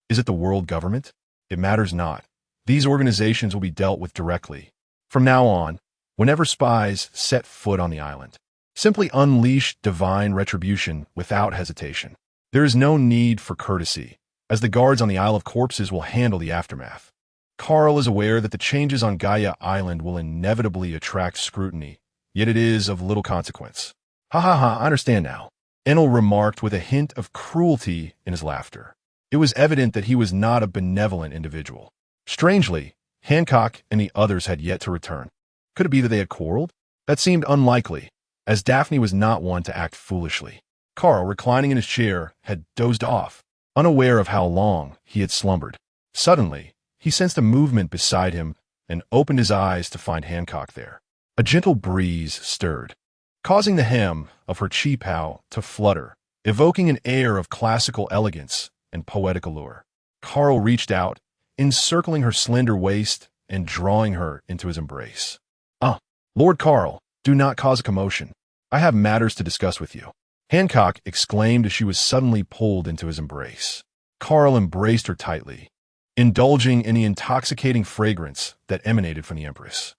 Is it the world government? It matters not. These organizations will be dealt with directly. From now on, whenever spies set foot on the island, simply unleash divine retribution without hesitation. There is no need for courtesy, as the guards on the Isle of Corpses will handle the aftermath. Carl is aware that the changes on Gaia Island will inevitably attract scrutiny, yet it is of little consequence. Ha ha ha, I understand now. Enel remarked with a hint of cruelty in his laughter. It was evident that he was not a benevolent individual. Strangely, Hancock and the others had yet to return. Could it be that they had quarreled? That seemed unlikely, as Daphne was not one to act foolishly. Carl, reclining in his chair, had dozed off, unaware of how long he had slumbered. Suddenly, he sensed a movement beside him and opened his eyes to find Hancock there. A gentle breeze stirred, causing the hem of her chi-pao to flutter, evoking an air of classical elegance and poetic allure. Carl reached out, encircling her slender waist and drawing her into his embrace. Lord Carl, do not cause a commotion. I have matters to discuss with you. Hancock exclaimed as she was suddenly pulled into his embrace. Carl embraced her tightly, indulging in the intoxicating fragrance that emanated from the Empress.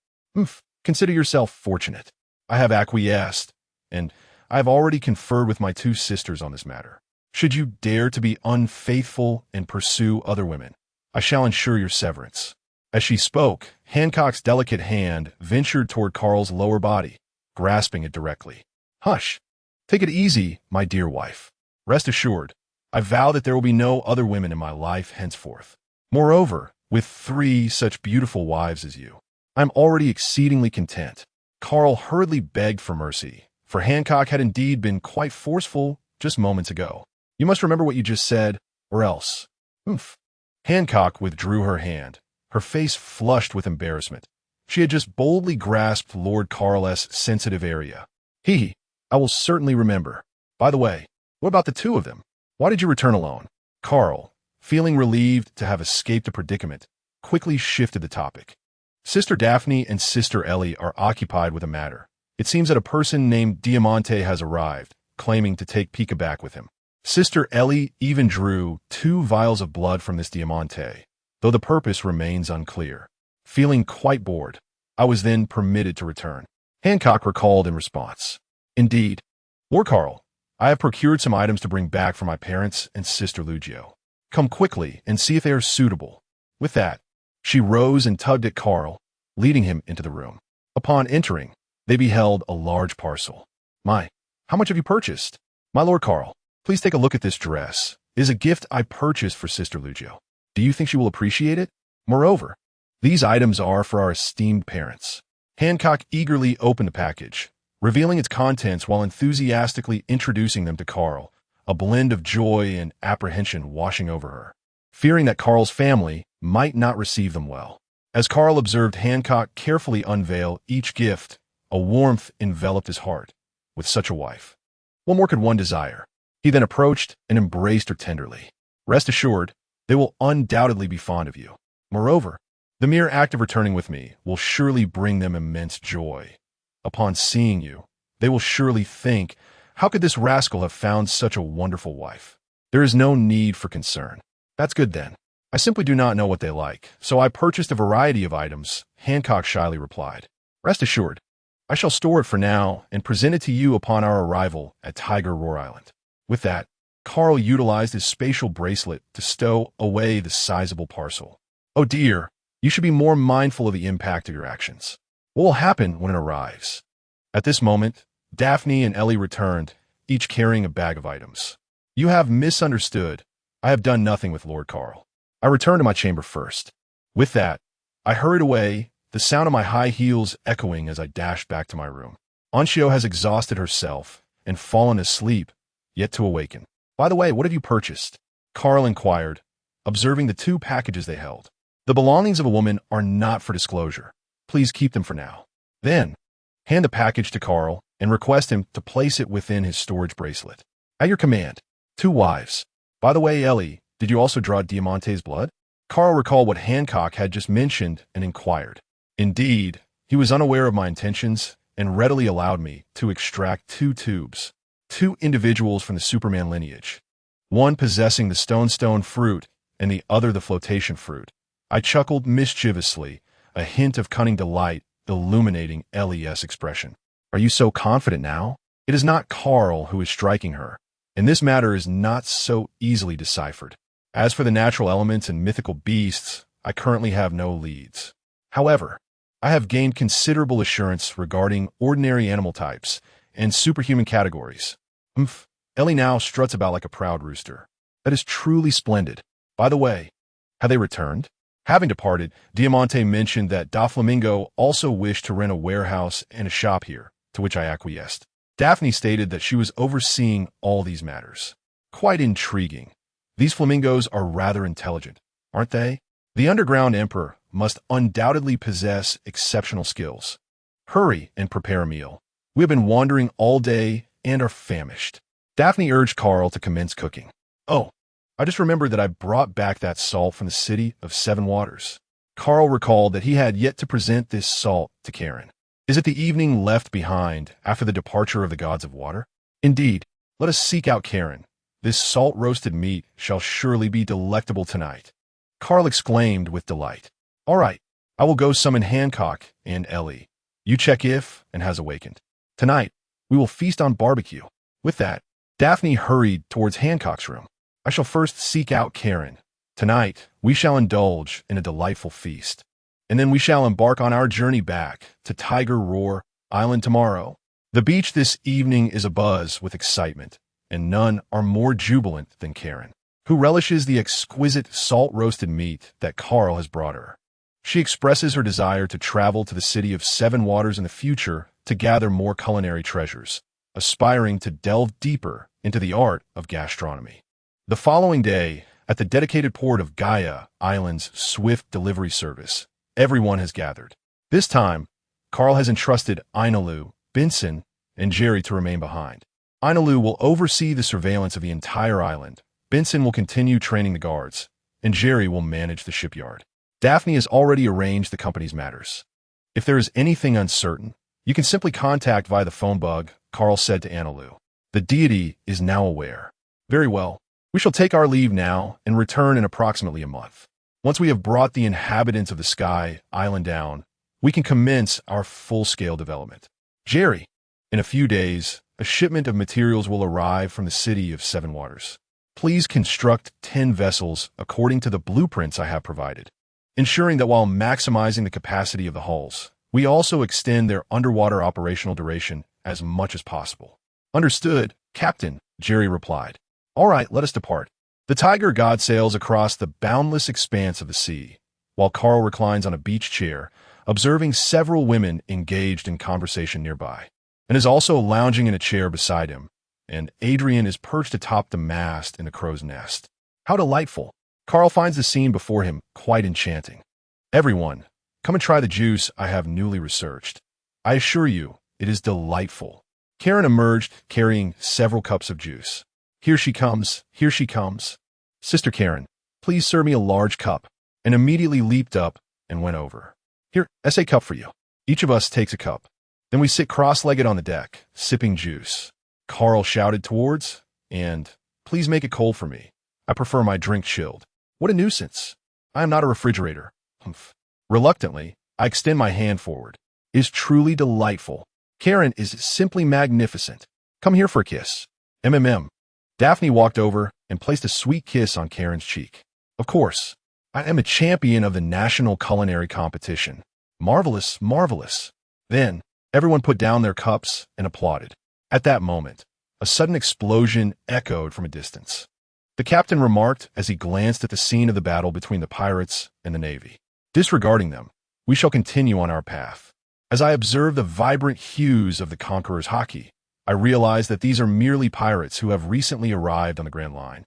Consider yourself fortunate. I have acquiesced, and I have already conferred with my 2 sisters on this matter. Should you dare to be unfaithful and pursue other women, I shall ensure your severance. As she spoke, Hancock's delicate hand ventured toward Carl's lower body, grasping it directly. Hush! Take it easy, my dear wife. Rest assured, I vow that there will be no other women in my life henceforth. Moreover, with 3 such beautiful wives as you, I am already exceedingly content. Carl hurriedly begged for mercy, for Hancock had indeed been quite forceful just moments ago. You must remember what you just said, or else. Hancock withdrew her hand, her face flushed with embarrassment. She had just boldly grasped Lord Carl's sensitive area. I will certainly remember. By the way, what about the 2 of them? Why did you return alone? Carl, feeling relieved to have escaped a predicament, quickly shifted the topic. Sister Daphne and Sister Ellie are occupied with a matter. It seems that a person named Diamante has arrived, claiming to take Pika back with him. Sister Ellie even drew 2 vials of blood from this Diamante, though the purpose remains unclear. Feeling quite bored, I was then permitted to return. Hancock recalled in response. Indeed. Lord Carl, I have procured some items to bring back for my parents and Sister Lugio. Come quickly and see if they are suitable. With that, she rose and tugged at Carl, leading him into the room. Upon entering, they beheld a large parcel. How much have you purchased? My Lord Carl, please take a look at this dress. It is a gift I purchased for Sister Lugio. Do you think she will appreciate it? Moreover, these items are for our esteemed parents. Hancock eagerly opened the package, revealing its contents while enthusiastically introducing them to Carl, a blend of joy and apprehension washing over her, fearing that Carl's family might not receive them well. As Carl observed Hancock carefully unveil each gift, a warmth enveloped his heart. With such a wife, what more could one desire? He then approached and embraced her tenderly. Rest assured, they will undoubtedly be fond of you. Moreover, the mere act of returning with me will surely bring them immense joy. Upon seeing you, they will surely think, how could this rascal have found such a wonderful wife? There is no need for concern. That's good then. I simply do not know what they like, so I purchased a variety of items, Hancock shyly replied. Rest assured, I shall store it for now and present it to you upon our arrival at Tiger Roar Island. With that, Carl utilized his spatial bracelet to stow away the sizable parcel. Oh dear, you should be more mindful of the impact of your actions. What will happen when it arrives? At this moment, Daphne and Ellie returned, each carrying a bag of items. You have misunderstood. I have done nothing with Lord Carl. I returned to my chamber first. With that, I hurried away, the sound of my high heels echoing as I dashed back to my room. Anshio has exhausted herself and fallen asleep, yet to awaken. By the way, what have you purchased? Carl inquired, observing the 2 packages they held. The belongings of a woman are not for disclosure. Please keep them for now. Then, hand the package to Carl and request him to place it within his storage bracelet. At your command. 2 wives. By the way, Ellie, did you also draw Diamante's blood? Carl recalled what Hancock had just mentioned and inquired. Indeed, he was unaware of my intentions and readily allowed me to extract 2 tubes, 2 individuals from the Superman lineage, one possessing the stone fruit and the other the flotation fruit. I chuckled mischievously, a hint of cunning delight illuminating Ellie's expression. Are you so confident now? It is not Carl who is striking her, and this matter is not so easily deciphered. As for the natural elements and mythical beasts, I currently have no leads. However, I have gained considerable assurance regarding ordinary animal types and superhuman categories. Ellie now struts about like a proud rooster. That is truly splendid. By the way, have they returned? Having departed, Diamante mentioned that Doflamingo also wished to rent a warehouse and a shop here, to which I acquiesced. Daphne stated that she was overseeing all these matters. Quite intriguing. These flamingos are rather intelligent, aren't they? The underground emperor must undoubtedly possess exceptional skills. Hurry and prepare a meal. We have been wandering all day and are famished. Daphne urged Carl to commence cooking. Oh, I just remembered that I brought back that salt from the city of 7 waters. Carl recalled that he had yet to present this salt to Karen. Is it the evening left behind after the departure of the gods of water? Indeed, let us seek out Karen. This salt-roasted meat shall surely be delectable tonight. Carl exclaimed with delight. All right, I will go summon Hancock and Ellie. You check if and has awakened. Tonight, we will feast on barbecue. With that, Daphne hurried towards Hancock's room. I shall first seek out Karen. Tonight, we shall indulge in a delightful feast. And then we shall embark on our journey back to Tiger Roar Island tomorrow. The beach this evening is abuzz with excitement, and none are more jubilant than Karen, who relishes the exquisite salt-roasted meat that Carl has brought her. She expresses her desire to travel to the city of 7 waters in the future to gather more culinary treasures, aspiring to delve deeper into the art of gastronomy. The following day, at the dedicated port of Gaia Island's swift delivery service, everyone has gathered. This time, Carl has entrusted Ainalu, Benson, and Jerry to remain behind. Ainalu will oversee the surveillance of the entire island. Benson will continue training the guards, and Jerry will manage the shipyard. Daphne has already arranged the company's matters. If there is anything uncertain, you can simply contact via the phone bug, Carl said to Ainalu. The deity is now aware. Very well. We shall take our leave now and return in approximately a month. Once we have brought the inhabitants of the Sky Island down, we can commence our full-scale development. Jerry, in a few days, a shipment of materials will arrive from the city of 7 waters. Please construct 10 vessels according to the blueprints I have provided, ensuring that while maximizing the capacity of the hulls, we also extend their underwater operational duration as much as possible. Understood, Captain, Jerry replied. All right, let us depart. The Tiger God sails across the boundless expanse of the sea, while Carl reclines on a beach chair, observing several women engaged in conversation nearby, and is also lounging in a chair beside him, and Adrian is perched atop the mast in a crow's nest. How delightful. Carl finds the scene before him quite enchanting. Everyone, come and try the juice I have newly researched. I assure you, it is delightful. Karen emerged carrying several cups of juice. Here she comes, here she comes. Sister Karen, please serve me a large cup, and immediately leaped up and went over. Here, a cup for you. Each of us takes a cup. Then we sit cross-legged on the deck, sipping juice. Carl shouted towards, and, please make it cold for me. I prefer my drink chilled. What a nuisance. I am not a refrigerator. Humph. Reluctantly, I extend my hand forward. It is truly delightful. Karen is simply magnificent. Come here for a kiss. Daphne walked over and placed a sweet kiss on Karen's cheek. Of course, I am a champion of the national culinary competition. Marvelous, marvelous. Then, everyone put down their cups and applauded. At that moment, a sudden explosion echoed from a distance. The captain remarked as he glanced at the scene of the battle between the pirates and the navy. Disregarding them, we shall continue on our path. As I observe the vibrant hues of the Conqueror's Haki, I realize that these are merely pirates who have recently arrived on the Grand Line,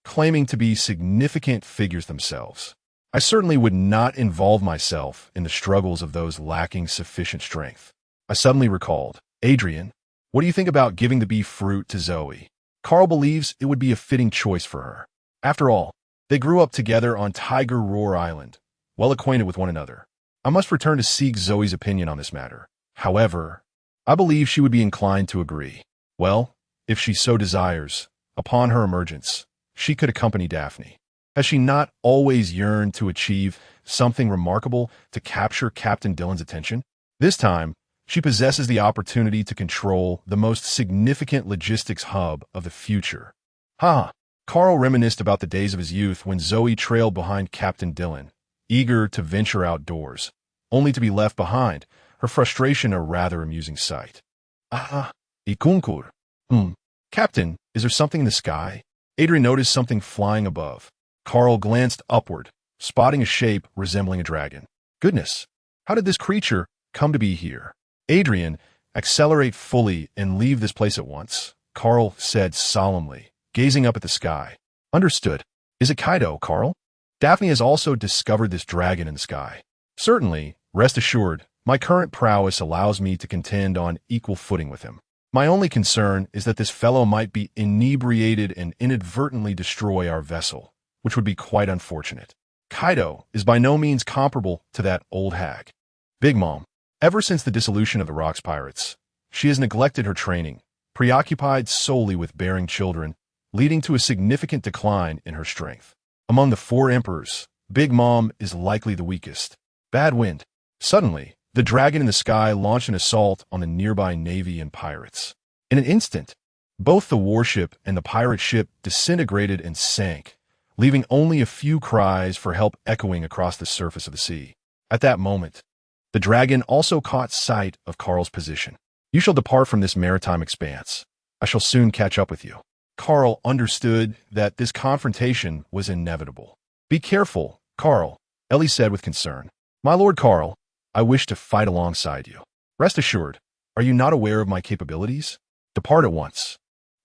claiming to be significant figures themselves. I certainly would not involve myself in the struggles of those lacking sufficient strength. I suddenly recalled, Adrian, what do you think about giving the beef fruit to Zoe? Carl believes it would be a fitting choice for her. After all, they grew up together on Tiger Roar Island, well acquainted with one another. I must return to seek Zoe's opinion on this matter. However, I believe she would be inclined to agree. Well, if she so desires, upon her emergence, she could accompany Daphne. Has she not always yearned to achieve something remarkable to capture Captain Dylan's attention? This time, she possesses the opportunity to control the most significant logistics hub of the future. Carl reminisced about the days of his youth when Zoe trailed behind Captain Dylan, eager to venture outdoors, only to be left behind, her frustration a rather amusing sight. Conqueror. Captain, is there something in the sky? Adrian noticed something flying above. Carl glanced upward, spotting a shape resembling a dragon. Goodness, how did this creature come to be here? Adrian, accelerate fully and leave this place at once, Carl said solemnly, gazing up at the sky. Understood. Is it Kaido, Carl? Daphne has also discovered this dragon in the sky. Certainly, rest assured, my current prowess allows me to contend on equal footing with him. My only concern is that this fellow might be inebriated and inadvertently destroy our vessel, which would be quite unfortunate. Kaido is by no means comparable to that old hag. Big Mom, ever since the dissolution of the Rocks Pirates, she has neglected her training, preoccupied solely with bearing children, leading to a significant decline in her strength. Among the 4 emperors, Big Mom is likely the weakest. Bad wind. Suddenly, the dragon in the sky launched an assault on the nearby navy and pirates. In an instant, both the warship and the pirate ship disintegrated and sank, leaving only a few cries for help echoing across the surface of the sea. At that moment, the dragon also caught sight of Carl's position. You shall depart from this maritime expanse. I shall soon catch up with you. Carl understood that this confrontation was inevitable. Be careful, Carl, Ellie said with concern. My lord Carl, I wish to fight alongside you. Rest assured, are you not aware of my capabilities? Depart at once.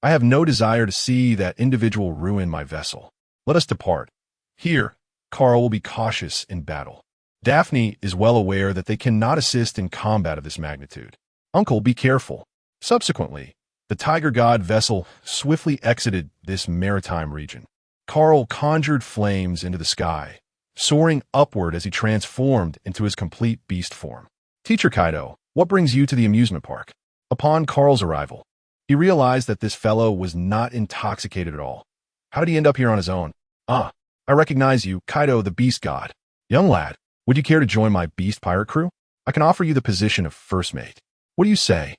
I have no desire to see that individual ruin my vessel. Let us depart. Here, Carl will be cautious in battle. Daphne is well aware that they cannot assist in combat of this magnitude. Uncle, be careful. Subsequently, the Tiger God vessel swiftly exited this maritime region. Carl conjured flames into the sky, soaring upward as he transformed into his complete beast form. Teacher Kaido, what brings you to the amusement park? Upon Carl's arrival, he realized that this fellow was not intoxicated at all. How did he end up here on his own? I recognize you, Kaido the Beast God. Young lad, would you care to join my beast pirate crew? I can offer you the position of first mate. What do you say?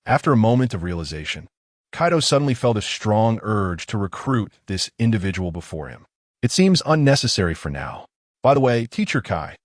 After a moment of realization, Kaido suddenly felt a strong urge to recruit this individual before him. It seems unnecessary for now. By the way, Teacher Kai,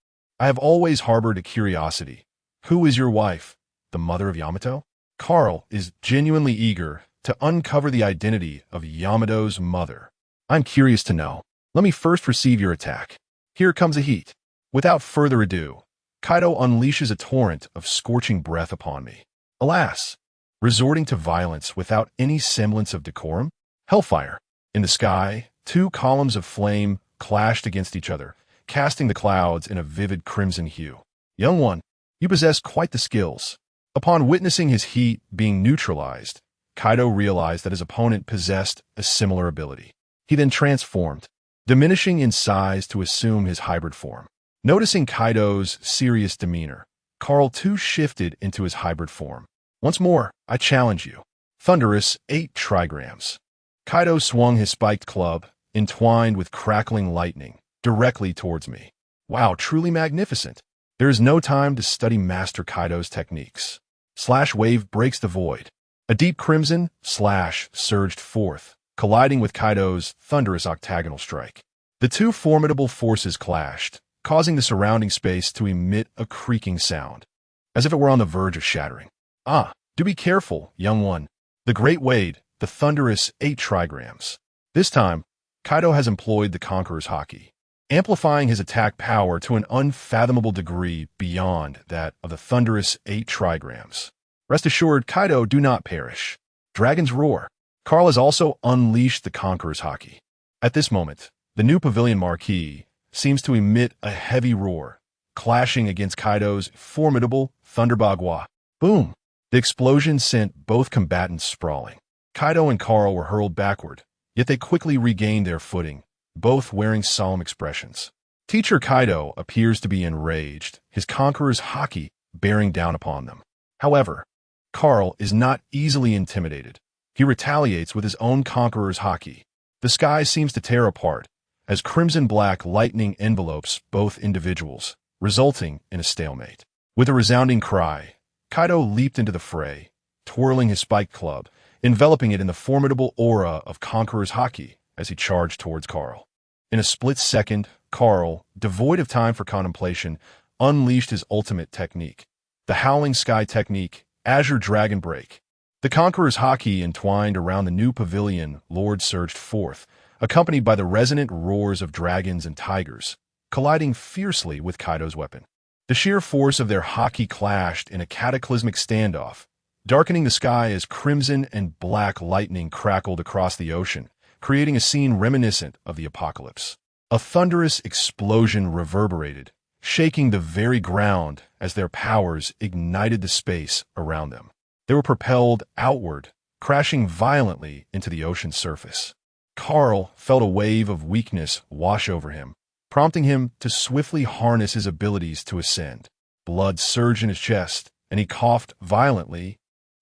I have always harbored a curiosity. Who is your wife, the mother of Yamato? Carl is genuinely eager to uncover the identity of Yamato's mother. I'm curious to know. Let me first receive your attack. Here comes a heat. Without further ado, Kaido unleashes a torrent of scorching breath upon me. Alas, resorting to violence without any semblance of decorum? Hellfire. In the sky, two columns of flame clashed against each other, casting the clouds in a vivid crimson hue. Young one, you possess quite the skills. Upon witnessing his heat being neutralized, Kaido realized that his opponent possessed a similar ability. He then transformed, diminishing in size to assume his hybrid form. Noticing Kaido's serious demeanor, Carl too shifted into his hybrid form. Once more, I challenge you. Thunderous 8 Trigrams. Kaido swung his spiked club, entwined with crackling lightning, directly towards me. Wow, truly magnificent. There is no time to study Master Kaido's techniques. Slash wave breaks the void. A deep crimson slash surged forth, colliding with Kaido's thunderous octagonal strike. The two formidable forces clashed, causing the surrounding space to emit a creaking sound, as if it were on the verge of shattering. Ah, do be careful, young one. The Great Wade, the thunderous 8 Trigrams. This time, Kaido has employed the Conqueror's Haki, amplifying his attack power to an unfathomable degree beyond that of the thunderous 8 Trigrams. Rest assured, Kaido, do not perish. Dragon's Roar. Carl has also unleashed the Conqueror's Haki. At this moment, the new pavilion marquee seems to emit a heavy roar, clashing against Kaido's formidable Thunderbagua. Boom! The explosion sent both combatants sprawling. Kaido and Carl were hurled backward, yet they quickly regained their footing, both wearing solemn expressions. Teacher Kaido appears to be enraged, his Conqueror's Haki bearing down upon them. However, Carl is not easily intimidated. He retaliates with his own Conqueror's Haki. The sky seems to tear apart, as crimson-black lightning envelopes both individuals, resulting in a stalemate. With a resounding cry, Kaido leaped into the fray, twirling his spiked club, enveloping it in the formidable aura of Conqueror's Haki as he charged towards Carl. In a split second, Carl, devoid of time for contemplation, unleashed his ultimate technique, the Howling Sky technique, Azure Dragon Break. The Conqueror's Haki entwined around the new pavilion Lord surged forth, accompanied by the resonant roars of dragons and tigers, colliding fiercely with Kaido's weapon. The sheer force of their Haki clashed in a cataclysmic standoff, darkening the sky as crimson and black lightning crackled across the ocean, creating a scene reminiscent of the apocalypse. A thunderous explosion reverberated, shaking the very ground as their powers ignited the space around them. They were propelled outward, crashing violently into the ocean's surface. Carl felt a wave of weakness wash over him, prompting him to swiftly harness his abilities to ascend. Blood surged in his chest, and he coughed violently,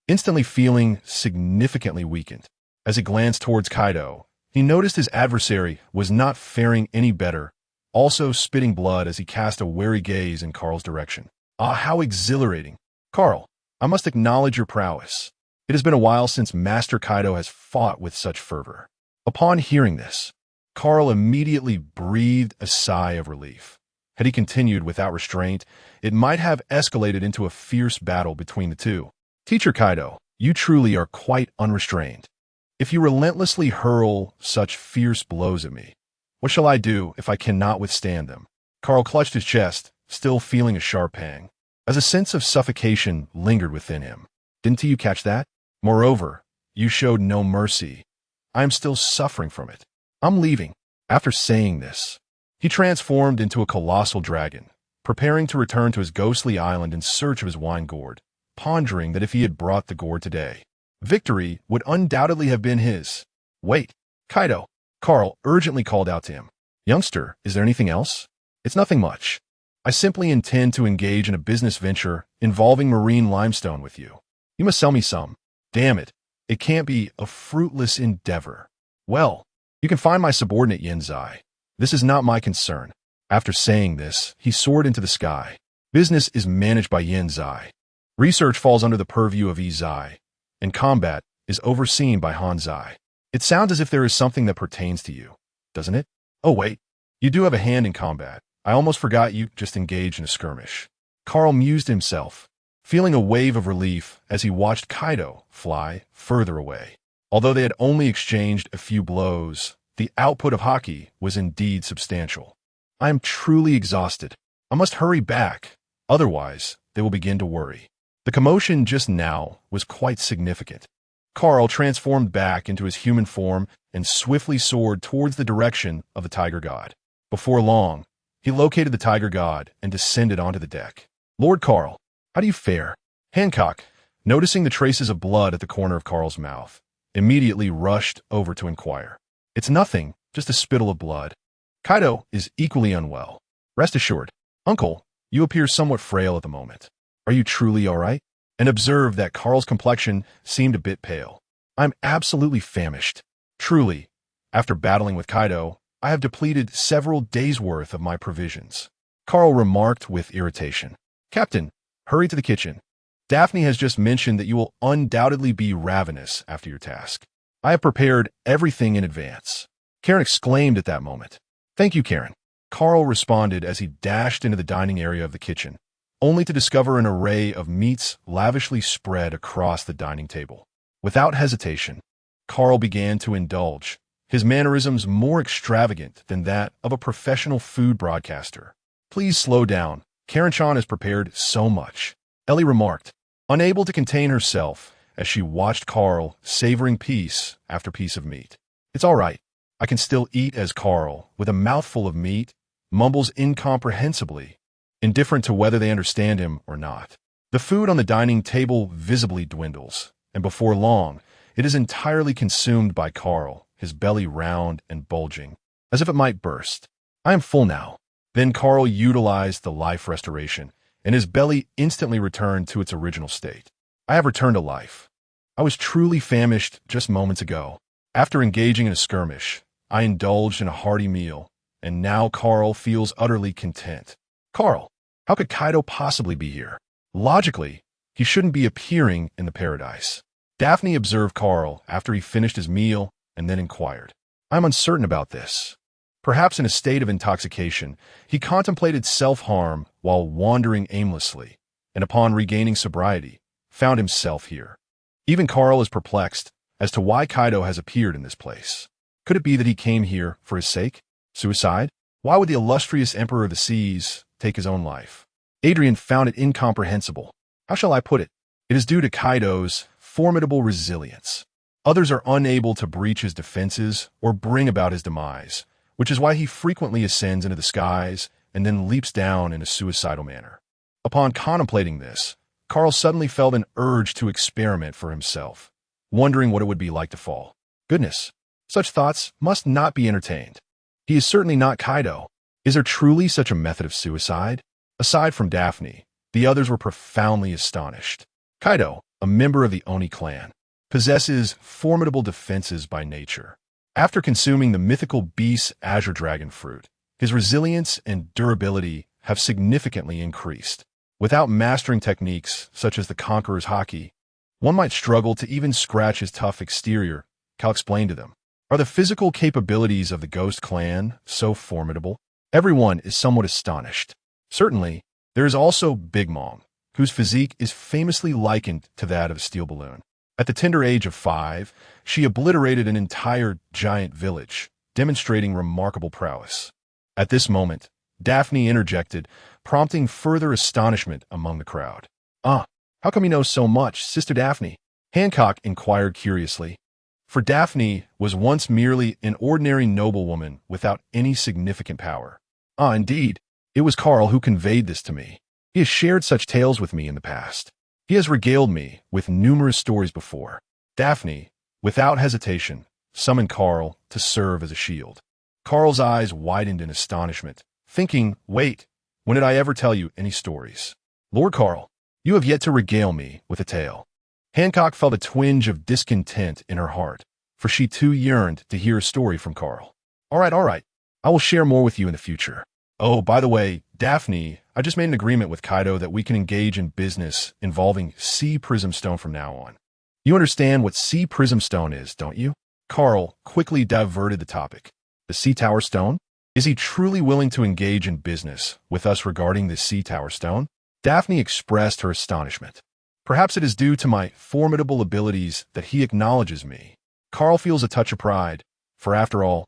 instantly feeling significantly weakened. As he glanced towards Kaido, he noticed his adversary was not faring any better, also spitting blood as he cast a wary gaze in Carl's direction. Ah, how exhilarating! Carl, I must acknowledge your prowess. It has been a while since Master Kaido has fought with such fervor. Upon hearing this, Carl immediately breathed a sigh of relief. Had he continued without restraint, it might have escalated into a fierce battle between the two. Teacher Kaido, you truly are quite unrestrained. If you relentlessly hurl such fierce blows at me, what shall I do if I cannot withstand them? Carl clutched his chest, still feeling a sharp pang, as a sense of suffocation lingered within him. Didn't you catch that? Moreover, you showed no mercy. I am still suffering from it. I'm leaving. After saying this, he transformed into a colossal dragon, preparing to return to his ghostly island in search of his wine gourd, pondering that if he had brought the gourd today, victory would undoubtedly have been his. Wait, Kaido. Carl urgently called out to him. Youngster, is there anything else? It's nothing much. I simply intend to engage in a business venture involving marine limestone with you. You must sell me some. Damn it. It can't be a fruitless endeavor. Well, you can find my subordinate Yenzai. This is not my concern. After saying this, he soared into the sky. Business is managed by Yenzai. Research falls under the purview of Izai, and combat is overseen by Hanzai. It sounds as if there is something that pertains to you, doesn't it? Oh wait, you do have a hand in combat. I almost forgot you just engaged in a skirmish. Carl mused himself, feeling a wave of relief as he watched Kaido fly further away. Although they had only exchanged a few blows, the output of Haki was indeed substantial. I am truly exhausted. I must hurry back, otherwise they will begin to worry. The commotion just now was quite significant. Carl transformed back into his human form and swiftly soared towards the direction of the tiger god. Before long, he located the tiger god and descended onto the deck. "Lord Carl, how do you fare?" Hancock, noticing the traces of blood at the corner of Carl's mouth, immediately rushed over to inquire. "It's nothing, just a spittle of blood." Kaido is equally unwell. "Rest assured, Uncle, you appear somewhat frail at the moment. Are you truly all right?" And observed that Carl's complexion seemed a bit pale. "I'm absolutely famished. Truly, after battling with Kaido, I have depleted several days' worth of my provisions." Carl remarked with irritation. "Captain, hurry to the kitchen. Daphne has just mentioned that you will undoubtedly be ravenous after your task. I have prepared everything in advance." Karen exclaimed at that moment. "Thank you, Karen." Carl responded as he dashed into the dining area of the kitchen, only to discover an array of meats lavishly spread across the dining table. Without hesitation, Carl began to indulge, his mannerisms more extravagant than that of a professional food broadcaster. "Please slow down. Karen-chan has prepared so much," Ellie remarked, unable to contain herself as she watched Carl savoring piece after piece of meat. "It's all right. I can still eat," as Carl, with a mouthful of meat, mumbles incomprehensibly, indifferent to whether they understand him or not. The food on the dining table visibly dwindles, and before long, it is entirely consumed by Carl, his belly round and bulging, as if it might burst. "I am full now." Then Carl utilized the life restoration, and his belly instantly returned to its original state. "I have returned to life. I was truly famished just moments ago. After engaging in a skirmish, I indulged in a hearty meal, and now Carl feels utterly content." "Carl, how could Kaido possibly be here? Logically, he shouldn't be appearing in the paradise." Daphne observed Carl after he finished his meal and then inquired. "I'm uncertain about this." Perhaps in a state of intoxication, he contemplated self-harm while wandering aimlessly, and upon regaining sobriety, found himself here. Even Carl is perplexed as to why Kaido has appeared in this place. Could it be that he came here for his sake? Suicide? Why would the illustrious Emperor of the Seas take his own life? Adrian found it incomprehensible. How shall I put it? It is due to Kaido's formidable resilience. Others are unable to breach his defenses or bring about his demise, which is why he frequently ascends into the skies and then leaps down in a suicidal manner. Upon contemplating this, Carl suddenly felt an urge to experiment for himself, wondering what it would be like to fall. Goodness, such thoughts must not be entertained. He is certainly not Kaido. Is there truly such a method of suicide? Aside from Daphne, the others were profoundly astonished. Kaido, a member of the Oni clan, possesses formidable defenses by nature. After consuming the mythical beast Azure Dragon fruit, his resilience and durability have significantly increased. Without mastering techniques such as the Conqueror's Haki, one might struggle to even scratch his tough exterior. Cal explained to them. Are the physical capabilities of the Ghost Clan so formidable? Everyone is somewhat astonished. Certainly, there is also Big Mom, whose physique is famously likened to that of a steel balloon. At the tender age of 5, she obliterated an entire giant village, demonstrating remarkable prowess. At this moment, Daphne interjected, prompting further astonishment among the crowd. "Ah, how come you know so much, Sister Daphne?" Hancock inquired curiously. For Daphne was once merely an ordinary noblewoman without any significant power. "Ah, indeed, it was Carl who conveyed this to me. He has shared such tales with me in the past. He has regaled me with numerous stories before." Daphne, without hesitation, summoned Carl to serve as a shield. Carl's eyes widened in astonishment, thinking, "Wait, when did I ever tell you any stories? Lord Carl, you have yet to regale me with a tale." Hancock felt a twinge of discontent in her heart, for she too yearned to hear a story from Carl. All right. I will share more with you in the future. Oh, by the way, Daphne, I just made an agreement with Kaido that we can engage in business involving Sea Prism Stone from now on. You understand what Sea Prism Stone is, don't you?" Carl quickly diverted the topic. "The Sea Tower Stone? Is he truly willing to engage in business with us regarding the Sea Tower Stone?" Daphne expressed her astonishment. "Perhaps it is due to my formidable abilities that he acknowledges me." Carl feels a touch of pride, for after all,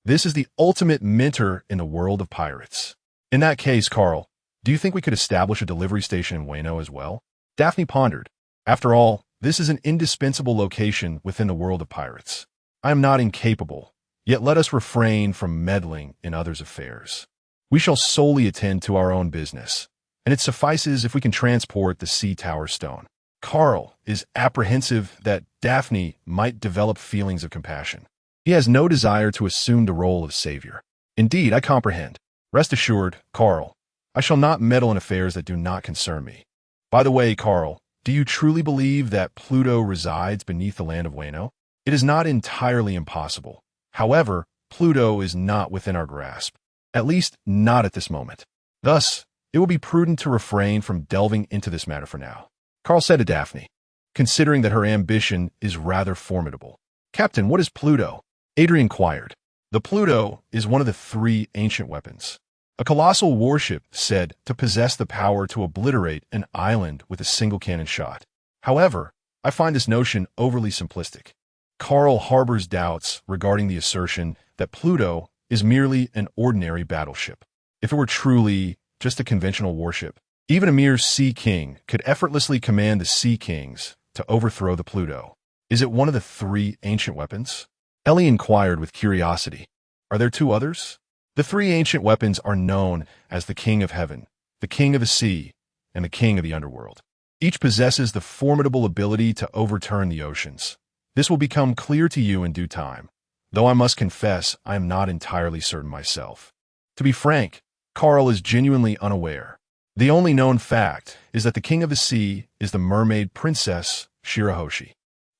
this is the ultimate mentor in the world of pirates. "In that case, Carl, do you think we could establish a delivery station in Wano as well?" Daphne pondered. After all, this is an indispensable location within the world of pirates. I am not incapable, yet let us refrain from meddling in others' affairs. We shall solely attend to our own business, and it suffices if we can transport the sea tower stone. Carl is apprehensive that Daphne might develop feelings of compassion. He has no desire to assume the role of savior. Indeed, I comprehend. Rest assured, Carl, I shall not meddle in affairs that do not concern me. By the way, Carl, do you truly believe that Pluto resides beneath the land of Wano? It is not entirely impossible. However, Pluto is not within our grasp, at least not at this moment. Thus, it will be prudent to refrain from delving into this matter for now, Carl said to Daphne, considering that her ambition is rather formidable. Captain, what is Pluto? Adrian inquired. The Pluto is one of the 3 ancient weapons. A colossal warship said to possess the power to obliterate an island with a single cannon shot. However, I find this notion overly simplistic. Carl harbors doubts regarding the assertion that Pluto is merely an ordinary battleship. If it were truly just a conventional warship, even a mere Sea King could effortlessly command the Sea Kings to overthrow the Pluto. Is it one of the 3 ancient weapons? Ellie inquired with curiosity. Are there 2 others? The 3 ancient weapons are known as the King of Heaven, the King of the Sea, and the King of the Underworld. Each possesses the formidable ability to overturn the oceans. This will become clear to you in due time, though I must confess I am not entirely certain myself. To be frank, Carl is genuinely unaware. The only known fact is that the King of the Sea is the mermaid princess Shirahoshi.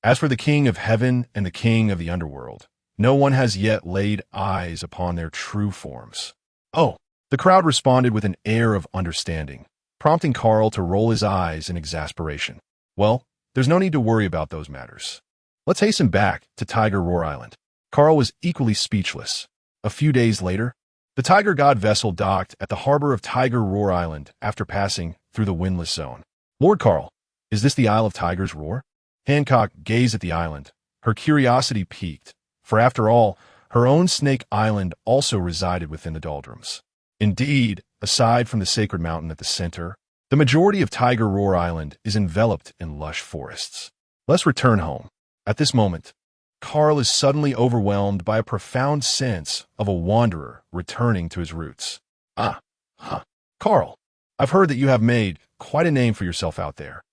As for the King of Heaven and the King of the Underworld, no one has yet laid eyes upon their true forms. Oh, the crowd responded with an air of understanding, prompting Carl to roll his eyes in exasperation. Well, there's no need to worry about those matters. Let's hasten back to Tiger Roar Island. Carl was equally speechless. A few days later, the Tiger God vessel docked at the harbor of Tiger Roar Island after passing through the windless zone. Lord Carl, is this the Isle of Tiger's Roar? Hancock gazed at the island. Her curiosity piqued, for after all, her own Snake Island also resided within the Doldrums. Indeed, aside from the sacred mountain at the center, the majority of Tiger Roar Island is enveloped in lush forests. Let's return home. At this moment, Carl is suddenly overwhelmed by a profound sense of a wanderer returning to his roots. Carl, I've heard that you have made quite a name for yourself out there.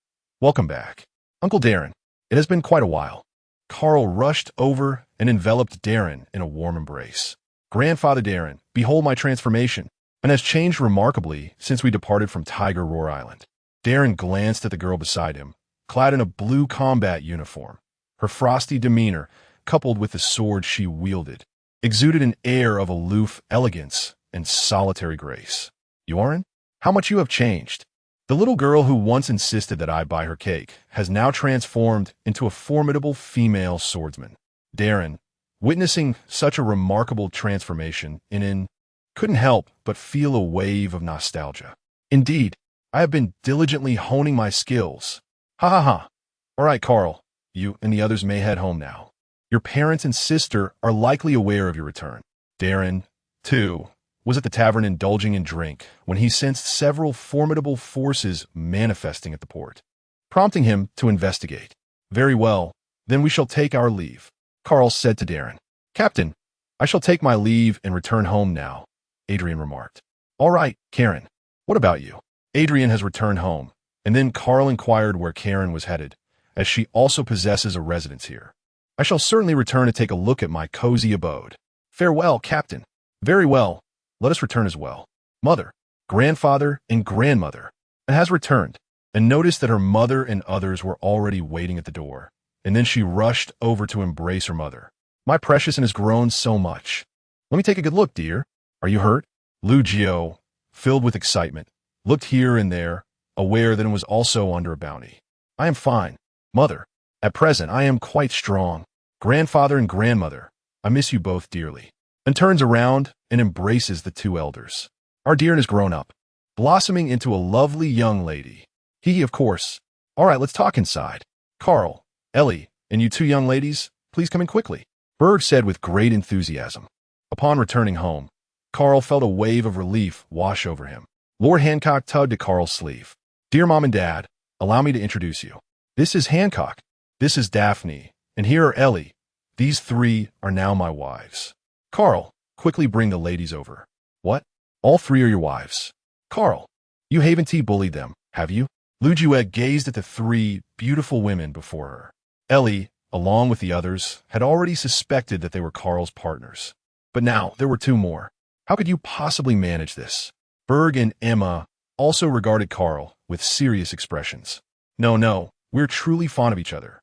Welcome back. Uncle Daren, it has been quite a while. Carl rushed over and enveloped Daren in a warm embrace. Grandfather Daren, behold my transformation, and has changed remarkably since we departed from Tiger Roar Island. Daren glanced at the girl beside him, clad in a blue combat uniform. Her frosty demeanor, coupled with the sword she wielded, exuded an air of aloof elegance and solitary grace. Yoren, how much you have changed. The little girl who once insisted that I buy her cake has now transformed into a formidable female swordsman. Daren, witnessing such a remarkable transformation couldn't help but feel a wave of nostalgia. Indeed, I have been diligently honing my skills. Ha ha ha. All right, Carl, you and the others may head home now. Your parents and sister are likely aware of your return. Daren, too, was at the tavern indulging in drink when he sensed several formidable forces manifesting at the port, prompting him to investigate. Very well, then we shall take our leave, Carl said to Daren. Captain, I shall take my leave and return home now, Adrian remarked. All right, Karen, what about you? Adrian has returned home, and then Carl inquired where Karen was headed, as she also possesses a residence here. I shall certainly return to take a look at my cozy abode. Farewell, Captain. Very well. Let us return as well. Mother, grandfather, and grandmother, and has returned, and noticed that her mother and others were already waiting at the door, and then she rushed over to embrace her mother. My precious and has grown so much. Let me take a good look, dear. Are you hurt? Lu Jio, filled with excitement, looked here and there, aware that it was also under a bounty. I am fine, mother. At present, I am quite strong. Grandfather and grandmother, I miss you both dearly. And turns around and embraces the 2 elders. Our Daren has grown up, blossoming into a lovely young lady. Of course. All right, let's talk inside. Carl, Ellie, and you 2 young ladies, please come in quickly, Berg said with great enthusiasm. Upon returning home, Carl felt a wave of relief wash over him. Lord Hancock tugged at Carl's sleeve. Dear Mom and Dad, Allow me to introduce you. This is Hancock. This is Daphne. And here are Ellie. These three are now my wives. Carl, quickly bring the ladies over. What? All three are your wives? Carl, you haven't bullied them, have you? Lujue gazed at the three beautiful women before her. Ellie, along with the others, had already suspected that they were Carl's partners. But now there were two more. How could you possibly manage this? Berg and Emma also regarded Carl with serious expressions. No, we're truly fond of each other.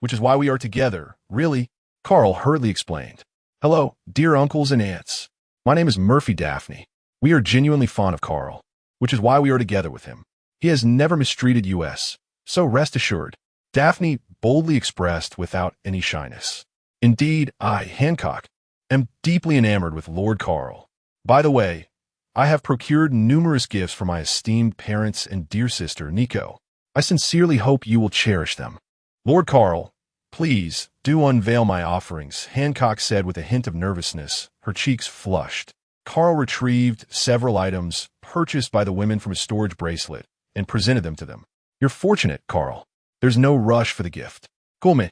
Which is why we are together, really, Carl hurriedly explained. Hello, dear uncles and aunts. My name is Murphy Daphne. We are genuinely fond of Carl, which is why we are together with him. He has never mistreated us, so rest assured. Daphne boldly expressed without any shyness. Indeed, I, Hancock, am deeply enamored with Lord Carl. By the way, I have procured numerous gifts for my esteemed parents and dear sister, Nico. I sincerely hope you will cherish them. Lord Carl, please do unveil my offerings, Hancock said with a hint of nervousness, her cheeks flushed. Carl retrieved several items purchased by the women from a storage bracelet and presented them to them. You're fortunate, Carl. There's no rush for the gift. Kulme.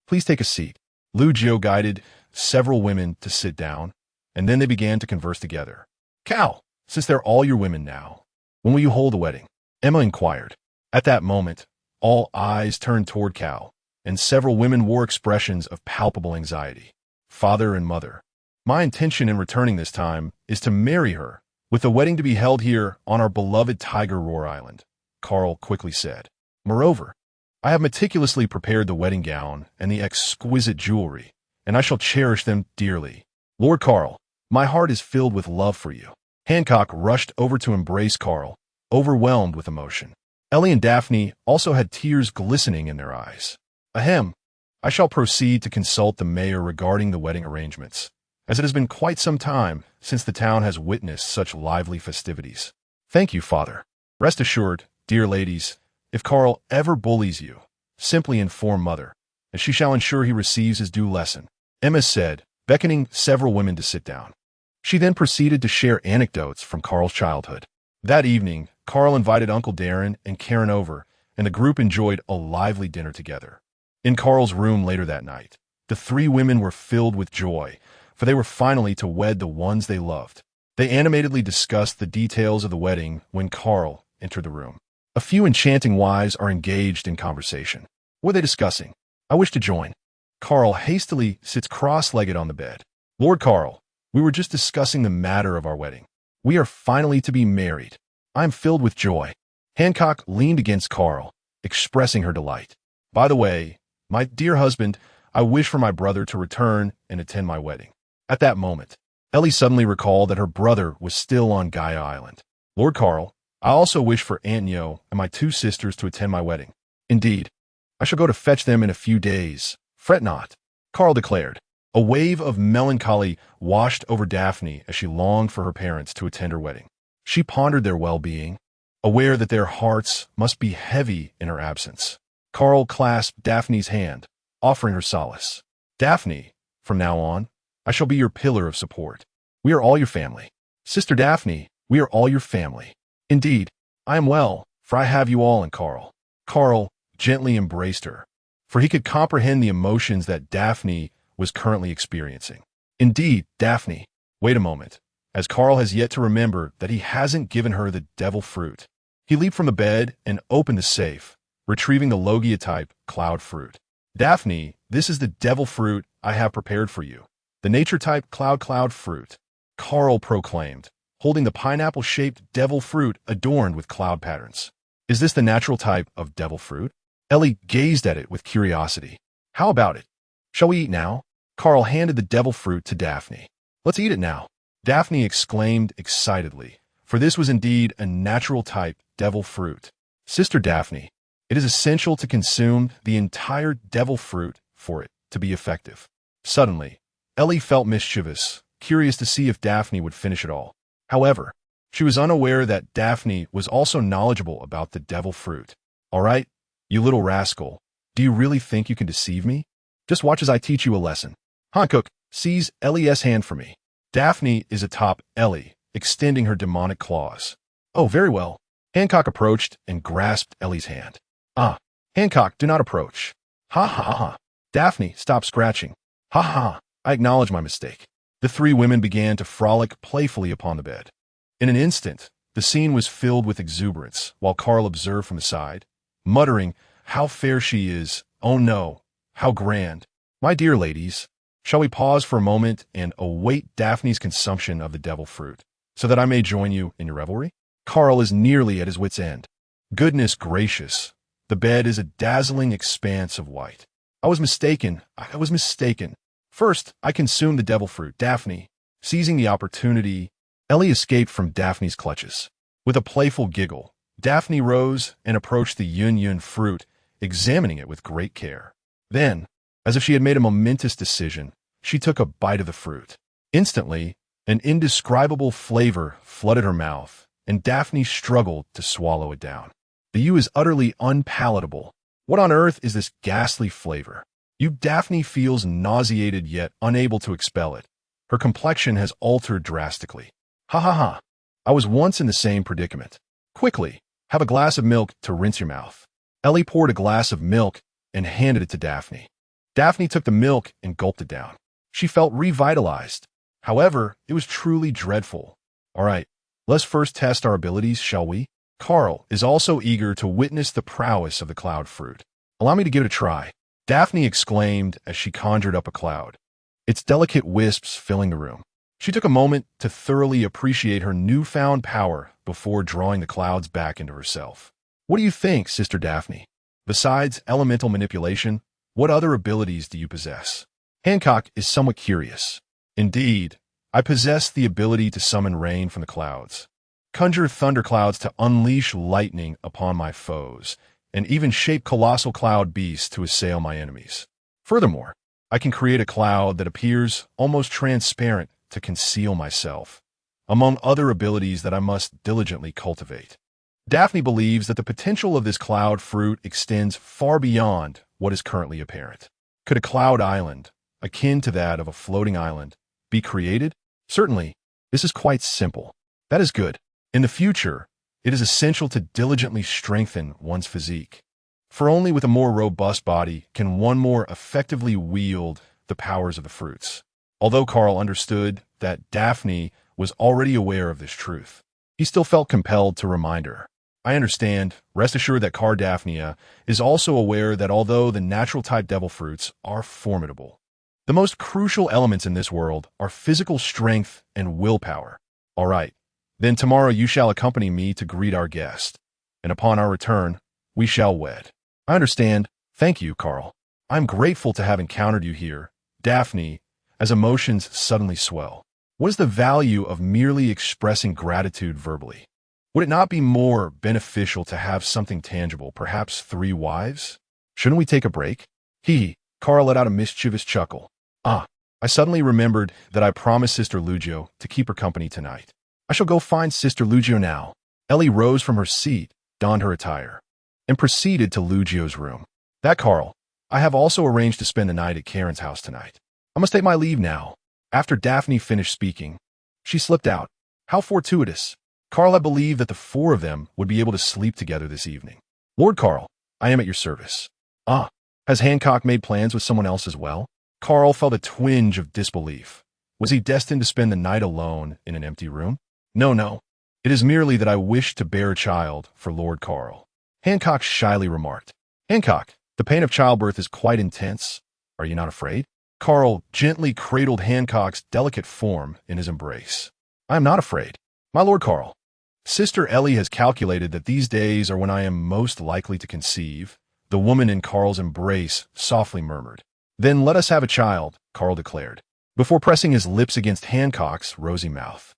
Please take a seat. Lu Jiu guided several women to sit down, and then they began to converse together. Cal, since they're all your women now, when will you hold the wedding? Emma inquired. At that moment, all eyes turned toward Cal, and several women wore expressions of palpable anxiety. Father and mother. My intention in returning this time is to marry her, with the wedding to be held here on our beloved Tiger Roar Island, Carl quickly said. Moreover, I have meticulously prepared the wedding gown and the exquisite jewelry, and I shall cherish them dearly. Lord Carl, my heart is filled with love for you. Hancock rushed over to embrace Carl, overwhelmed with emotion. Ellie and Daphne also had tears glistening in their eyes. Ahem. I shall proceed to consult the mayor regarding the wedding arrangements, as it has been quite some time since the town has witnessed such lively festivities. Thank you, Father. Rest assured, dear ladies, if Carl ever bullies you, simply inform Mother, and she shall ensure he receives his due lesson, Emma said, beckoning several women to sit down. She then proceeded to share anecdotes from Carl's childhood. That evening, Carl invited Uncle Daren and Karen over, and the group enjoyed a lively dinner together. In Carl's room later that night, the three women were filled with joy, for they were finally to wed the ones they loved. They animatedly discussed the details of the wedding when Carl entered the room. A few enchanting wives are engaged in conversation. What are they discussing? I wish to join. Carl hastily sits cross-legged on the bed. Lord Carl, we were just discussing the matter of our wedding. We are finally to be married. I am filled with joy. Hancock leaned against Carl, expressing her delight. By the way, my dear husband, I wish for my brother to return and attend my wedding. At that moment, Ellie suddenly recalled that her brother was still on Gaia Island. Lord Carl, I also wish for Aunt Nyo and my two sisters to attend my wedding. Indeed, I shall go to fetch them in a few days. Fret not, Carl declared. A wave of melancholy washed over Daphne as she longed for her parents to attend her wedding. She pondered their well-being, aware that their hearts must be heavy in her absence. Carl clasped Daphne's hand, offering her solace. Daphne, from now on, I shall be your pillar of support. We are all your family. Sister Daphne, we are all your family. Indeed, I am well, for I have you all in Carl. Carl gently embraced her, for he could comprehend the emotions that Daphne was currently experiencing. Indeed, Daphne, wait a moment, as Carl has yet to remember that he hasn't given her the devil fruit. He leaped from the bed and opened the safe, retrieving the Logia-type cloud fruit. Daphne, this is the devil fruit I have prepared for you. The nature-type cloud fruit, Carl proclaimed, holding the pineapple-shaped devil fruit adorned with cloud patterns. Is this the natural type of devil fruit? Ellie gazed at it with curiosity. How about it? Shall we eat now? Carl handed the devil fruit to Daphne. Let's eat it now. Daphne exclaimed excitedly, for this was indeed a natural type devil fruit. Sister Daphne, it is essential to consume the entire devil fruit for it to be effective. Suddenly, Ellie felt mischievous, curious to see if Daphne would finish it all. However, she was unaware that Daphne was also knowledgeable about the devil fruit. All right, you little rascal, do you really think you can deceive me? Just watch as I teach you a lesson. Hancock, seize Ellie's hand for me. Daphne is atop Ellie, extending her demonic claws. Oh, very well. Hancock approached and grasped Ellie's hand. Ah, Hancock, do not approach. Ha ha ha. Daphne, stop scratching. Ha ha, I acknowledge my mistake. The three women began to frolic playfully upon the bed. In an instant, the scene was filled with exuberance, while Carl observed from the side, muttering, how fair she is, oh no, how grand. My dear ladies, shall we pause for a moment and await Daphne's consumption of the devil fruit, so that I may join you in your revelry? Carl is nearly at his wit's end. Goodness gracious, the bed is a dazzling expanse of white. I was mistaken. First, I consumed the devil fruit. Daphne, seizing the opportunity, Ellie escaped from Daphne's clutches. With a playful giggle, Daphne rose and approached the yun-yun fruit, examining it with great care. Then, as if she had made a momentous decision, she took a bite of the fruit. Instantly, an indescribable flavor flooded her mouth, and Daphne struggled to swallow it down. The yew is utterly unpalatable. What on earth is this ghastly flavor? Daphne feels nauseated yet unable to expel it. Her complexion has altered drastically. Ha ha ha. I was once in the same predicament. Quickly, have a glass of milk to rinse your mouth. Ellie poured a glass of milk and handed it to Daphne. Daphne took the milk and gulped it down. She felt revitalized. However, it was truly dreadful. All right, let's first test our abilities, shall we? Carl is also eager to witness the prowess of the cloud fruit. Allow me to give it a try. Daphne exclaimed as she conjured up a cloud, its delicate wisps filling the room. She took a moment to thoroughly appreciate her newfound power before drawing the clouds back into herself. What do you think, Sister Daphne? Besides elemental manipulation, what other abilities do you possess? Hancock is somewhat curious. Indeed, I possess the ability to summon rain from the clouds, conjure thunderclouds to unleash lightning upon my foes, and even shape colossal cloud beasts to assail my enemies. Furthermore, I can create a cloud that appears almost transparent to conceal myself, among other abilities that I must diligently cultivate. Daphne believes that the potential of this cloud fruit extends far beyond what is currently apparent. Could a cloud island, akin to that of a floating island, be created? Certainly, this is quite simple. That is good. In the future, it is essential to diligently strengthen one's physique, for only with a more robust body can one more effectively wield the powers of the fruits. Although Carl understood that Daphne was already aware of this truth, he still felt compelled to remind her. I understand. Rest assured that Daphnia is also aware that although the natural-type devil fruits are formidable, the most crucial elements in this world are physical strength and willpower. All right, then tomorrow you shall accompany me to greet our guest, and upon our return, we shall wed. I understand. Thank you, Carl. I'm grateful to have encountered you here, Daphne, as emotions suddenly swell. What is the value of merely expressing gratitude verbally? Would it not be more beneficial to have something tangible, perhaps 3 wives? Shouldn't we take a break? Carl let out a mischievous chuckle. Ah, I suddenly remembered that I promised Sister Lugio to keep her company tonight. I shall go find Sister Lugio now. Ellie rose from her seat, donned her attire, and proceeded to Lugio's room. Carl, I have also arranged to spend the night at Karen's house tonight. I must take my leave now. After Daphne finished speaking, she slipped out. How fortuitous. Carl had believed that the 4 of them would be able to sleep together this evening. Lord Carl, I am at your service. Ah, has Hancock made plans with someone else as well? Carl felt a twinge of disbelief. Was he destined to spend the night alone in an empty room? No. It is merely that I wish to bear a child for Lord Carl. Hancock shyly remarked. Hancock, the pain of childbirth is quite intense. Are you not afraid? Carl gently cradled Hancock's delicate form in his embrace. I am not afraid. My Lord Carl, Sister Ellie has calculated that these days are when I am most likely to conceive, the woman in Carl's embrace softly murmured. Then let us have a child, Carl declared, before pressing his lips against Hancock's rosy mouth.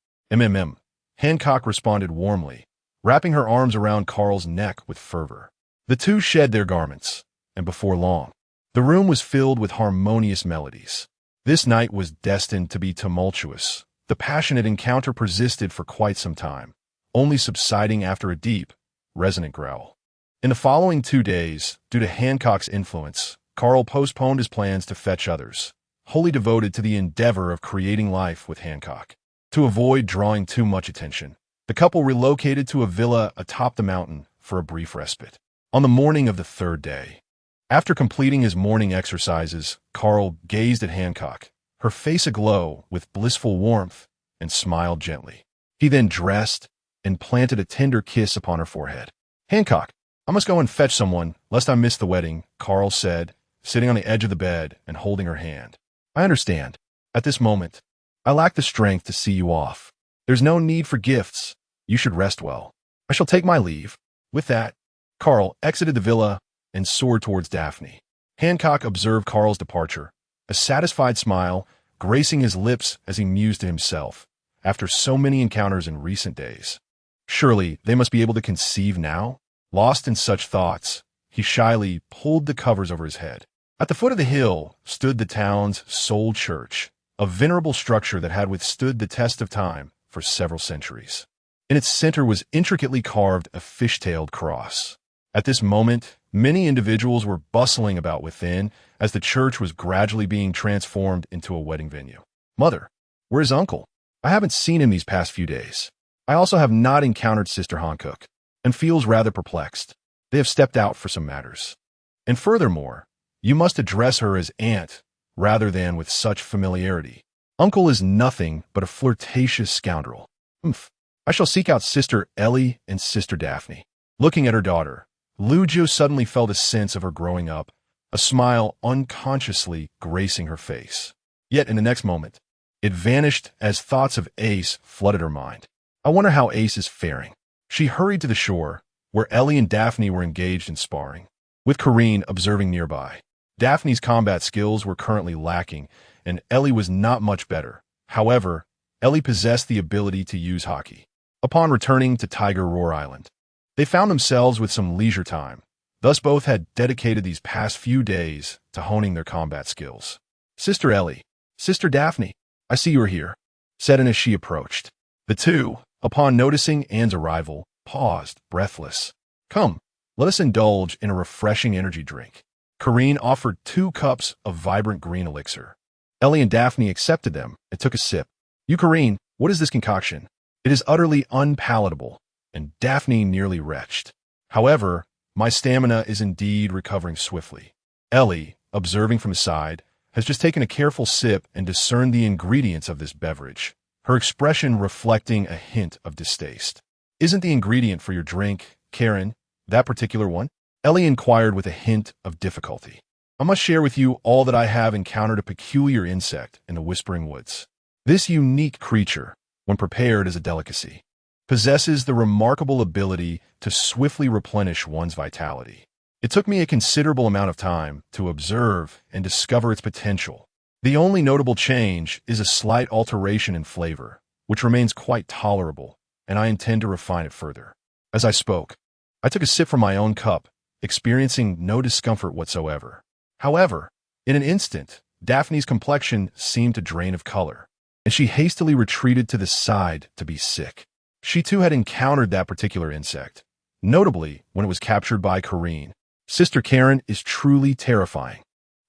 Hancock responded warmly, wrapping her arms around Carl's neck with fervor. The two shed their garments, and before long, the room was filled with harmonious melodies. This night was destined to be tumultuous. The passionate encounter persisted for quite some time, only subsiding after a deep, resonant growl. In the following 2 days, due to Hancock's influence, Carl postponed his plans to fetch others, wholly devoted to the endeavor of creating life with Hancock. To avoid drawing too much attention, The couple relocated to a villa atop the mountain for a brief respite. On the morning of the third day, after completing his morning exercises, Carl gazed at Hancock, her face aglow with blissful warmth, and smiled gently. He then dressed and planted a tender kiss upon her forehead. "Hancock, I must go and fetch someone, lest I miss the wedding," Carl said, sitting on the edge of the bed and holding her hand. "I understand. At this moment, I lack the strength to see you off. There's no need for gifts. You should rest well. I shall take my leave." With that, Carl exited the villa and soared towards Daphne. Hancock observed Carl's departure, a satisfied smile gracing his lips as he mused to himself, after so many encounters in recent days. Surely they must be able to conceive now? Lost in such thoughts, he shyly pulled the covers over his head. At the foot of the hill stood the town's sole church, a venerable structure that had withstood the test of time for several centuries. In its center was intricately carved a fish-tailed cross. At this moment, many individuals were bustling about within as the church was gradually being transformed into a wedding venue. "Mother, where is Uncle? I haven't seen him these past few days. I also have not encountered Sister Hancock, and feels rather perplexed. They have stepped out for some matters. And furthermore, you must address her as aunt rather than with such familiarity. Uncle is nothing but a flirtatious scoundrel. I shall seek out Sister Ellie and Sister Daphne." Looking at her daughter, Lujo suddenly felt a sense of her growing up, a smile unconsciously gracing her face. Yet in the next moment, it vanished as thoughts of Ace flooded her mind. I wonder how Ace is faring. She hurried to the shore, where Ellie and Daphne were engaged in sparring, with Kareen observing nearby. Daphne's combat skills were currently lacking, and Ellie was not much better. However, Ellie possessed the ability to use Haki. Upon returning to Tiger Roar Island, they found themselves with some leisure time. Thus both had dedicated these past few days to honing their combat skills. "Sister Ellie, Sister Daphne, I see you are here," said Anne as she approached. The two, upon noticing Anne's arrival, paused, breathless. "Come, let us indulge in a refreshing energy drink." Kareen offered 2 cups of vibrant green elixir. Ellie and Daphne accepted them and took a sip. "You, Kareen, what is this concoction? It is utterly unpalatable," and Daphne nearly retched. "However, my stamina is indeed recovering swiftly." Ellie, observing from the side, has just taken a careful sip and discerned the ingredients of this beverage, her expression reflecting a hint of distaste. "Isn't the ingredient for your drink, Karen, that particular one?" Ellie inquired with a hint of difficulty. "I must share with you all that I have encountered a peculiar insect in the Whispering Woods. This unique creature, when prepared as a delicacy, possesses the remarkable ability to swiftly replenish one's vitality. It took me a considerable amount of time to observe and discover its potential. The only notable change is a slight alteration in flavor, which remains quite tolerable, and I intend to refine it further." As I spoke, I took a sip from my own cup, experiencing no discomfort whatsoever. However, in an instant, Daphne's complexion seemed to drain of color, and she hastily retreated to the side to be sick. She too had encountered that particular insect, notably when it was captured by Kareen. "Sister Karen is truly terrifying,"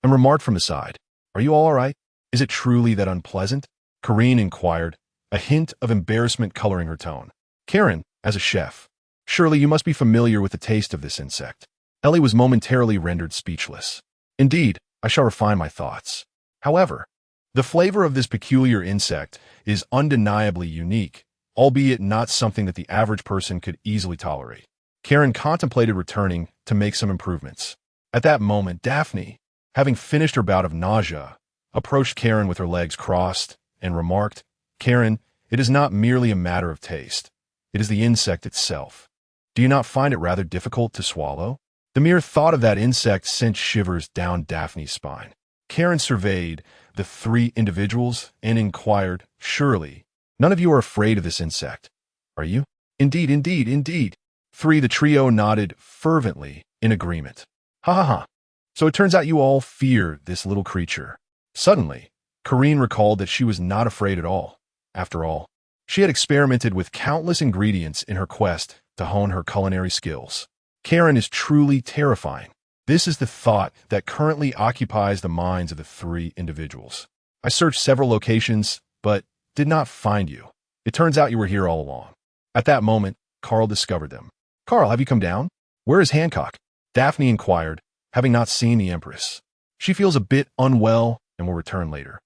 and remarked from the side. "Are you all right? Is it truly that unpleasant?" Kareen inquired, a hint of embarrassment coloring her tone. "Karen, as a chef, surely you must be familiar with the taste of this insect." Ellie was momentarily rendered speechless. "Indeed, I shall refine my thoughts. However, the flavor of this peculiar insect is undeniably unique, albeit not something that the average person could easily tolerate." Karen contemplated returning to make some improvements. At that moment, Daphne, having finished her bout of nausea, approached Karen with her legs crossed and remarked, "Karen, it is not merely a matter of taste. It is the insect itself. Do you not find it rather difficult to swallow?" The mere thought of that insect sent shivers down Daphne's spine. Karen surveyed the 3 individuals and inquired, "Surely, none of you are afraid of this insect, are you?" "Indeed, indeed, indeed." The trio nodded fervently in agreement. "Ha ha ha. So it turns out you all fear this little creature." Suddenly, Kareen recalled that she was not afraid at all. After all, she had experimented with countless ingredients in her quest to hone her culinary skills. Karen is truly terrifying. This is the thought that currently occupies the minds of the 3 individuals. "I searched several locations, but did not find you. It turns out you were here all along." At that moment, Carl discovered them. "Carl, have you come down? Where is Hancock?" Daphne inquired, having not seen the Empress. "She feels a bit unwell and will return later."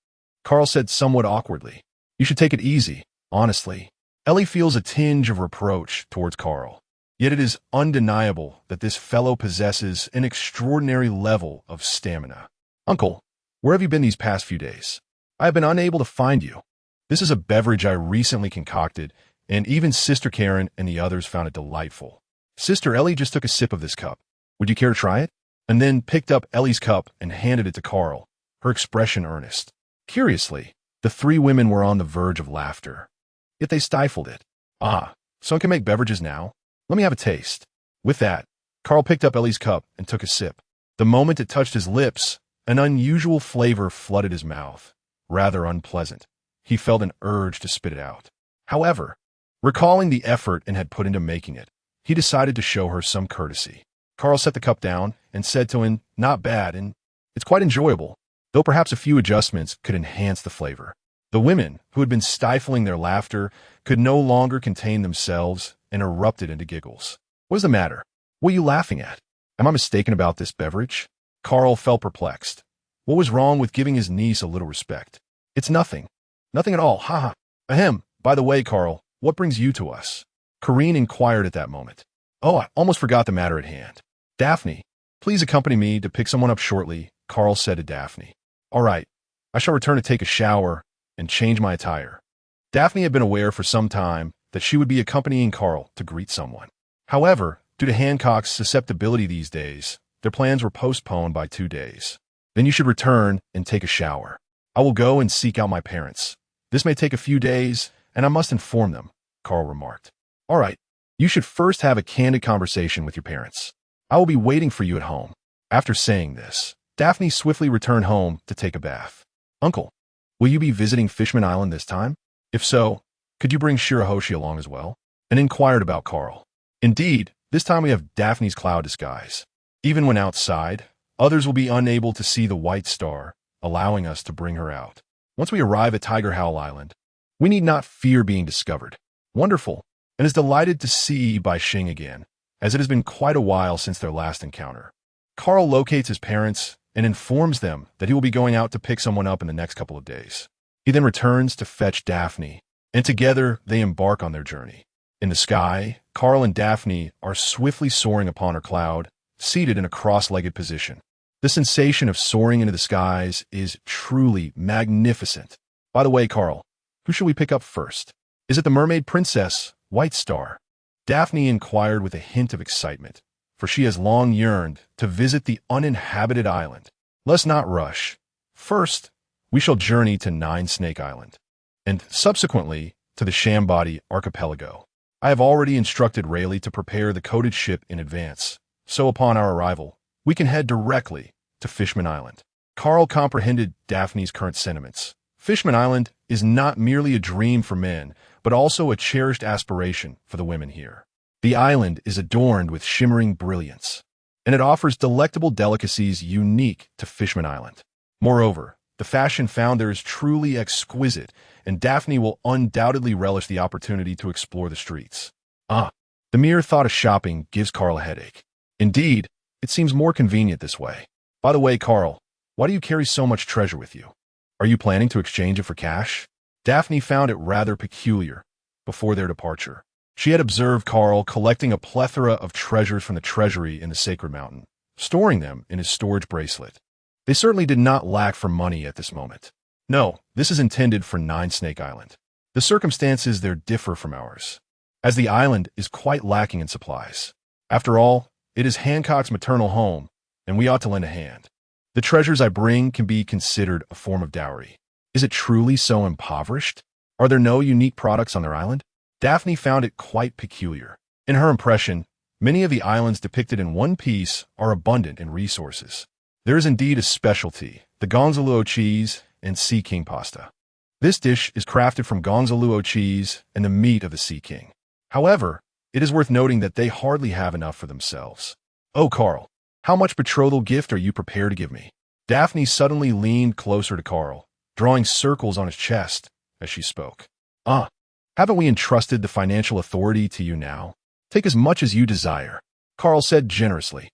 Carl said somewhat awkwardly, "You should take it easy, honestly." Ellie feels a tinge of reproach towards Carl. Yet it is undeniable that this fellow possesses an extraordinary level of stamina. "Uncle, where have you been these past few days? I have been unable to find you. This is a beverage I recently concocted, and even Sister Karen and the others found it delightful." Sister Ellie just took a sip of this cup. "Would you care to try it?" And then picked up Ellie's cup and handed it to Carl, her expression earnest. Curiously, the three women were on the verge of laughter. Yet they stifled it. "Ah, someone can make beverages now? Let me have a taste." With that, Carl picked up Ellie's cup and took a sip. The moment it touched his lips, an unusual flavor flooded his mouth, rather unpleasant. He felt an urge to spit it out. However, recalling the effort and had put into making it, he decided to show her some courtesy. Carl set the cup down and said to him, "Not bad, and it's quite enjoyable, though perhaps a few adjustments could enhance the flavor." The women, who had been stifling their laughter, could no longer contain themselves and erupted into giggles. "What is the matter? What are you laughing at? Am I mistaken about this beverage?" Carl felt perplexed. What was wrong with giving his niece a little respect? "It's nothing. Nothing at all. Ha ha. Ahem. By the way, Carl, what brings you to us?" Karine inquired at that moment. "Oh, I almost forgot the matter at hand. Daphne, please accompany me to pick someone up shortly," Carl said to Daphne. "All right. I shall return to take a shower and change my attire." Daphne had been aware for some time that she would be accompanying Carl to greet someone. However, due to Hancock's susceptibility these days, their plans were postponed by 2 days. "Then you should return and take a shower. I will go and seek out my parents. This may take a few days, and I must inform them," Carl remarked. "All right. You should first have a candid conversation with your parents. I will be waiting for you at home." After saying this, Daphne swiftly returned home to take a bath. "Uncle, will you be visiting Fishman Island this time? If so, could you bring Shirahoshi along as well?" And inquired about Carl. "Indeed, this time we have Daphne's cloud disguise. Even when outside, others will be unable to see the white star, allowing us to bring her out. Once we arrive at Tiger Howl Island, we need not fear being discovered." "Wonderful, and is delighted to see Bai Xing again, as it has been quite a while since their last encounter." Carl locates his parents and informs them that he will be going out to pick someone up in the next couple of days. He then returns to fetch Daphne, and together they embark on their journey. In the sky, Carl and Daphne are swiftly soaring upon her cloud, seated in a cross-legged position. The sensation of soaring into the skies is truly magnificent. "By the way, Carl, who should we pick up first? Is it the mermaid princess, White Star?" Daphne inquired with a hint of excitement, for she has long yearned to visit the uninhabited island. "Let's not rush. First, we shall journey to Nine Snake Island, and subsequently to the Shambody Archipelago. I have already instructed Rayleigh to prepare the coded ship in advance, so upon our arrival, we can head directly to Fishman Island." Carl comprehended Daphne's current sentiments. Fishman Island is not merely a dream for men, but also a cherished aspiration for the women here. The island is adorned with shimmering brilliance, and it offers delectable delicacies unique to Fishman Island. Moreover, the fashion found there is truly exquisite, and Daphne will undoubtedly relish the opportunity to explore the streets. The mere thought of shopping gives Carl a headache. Indeed, it seems more convenient this way. "By the way, Carl, why do you carry so much treasure with you? Are you planning to exchange it for cash?" Daphne found it rather peculiar before their departure. She had observed Carl collecting a plethora of treasures from the treasury in the Sacred Mountain, storing them in his storage bracelet. They certainly did not lack for money at this moment. "No, this is intended for Nine Snake Island. The circumstances there differ from ours, as the island is quite lacking in supplies. After all, it is Hancock's maternal home, and we ought to lend a hand. The treasures I bring can be considered a form of dowry." "Is it truly so impoverished? Are there no unique products on their island?" Daphne found it quite peculiar. In her impression, many of the islands depicted in One Piece are abundant in resources. There is indeed a specialty, the Gonzalo cheese and Sea King pasta. This dish is crafted from Gonzalo cheese and the meat of the Sea King. However, it is worth noting that they hardly have enough for themselves. "Oh, Carl, how much betrothal gift are you prepared to give me?" Daphne suddenly leaned closer to Carl, drawing circles on his chest as she spoke. Haven't we entrusted the financial authority to you now? Take as much as you desire, Carl said generously.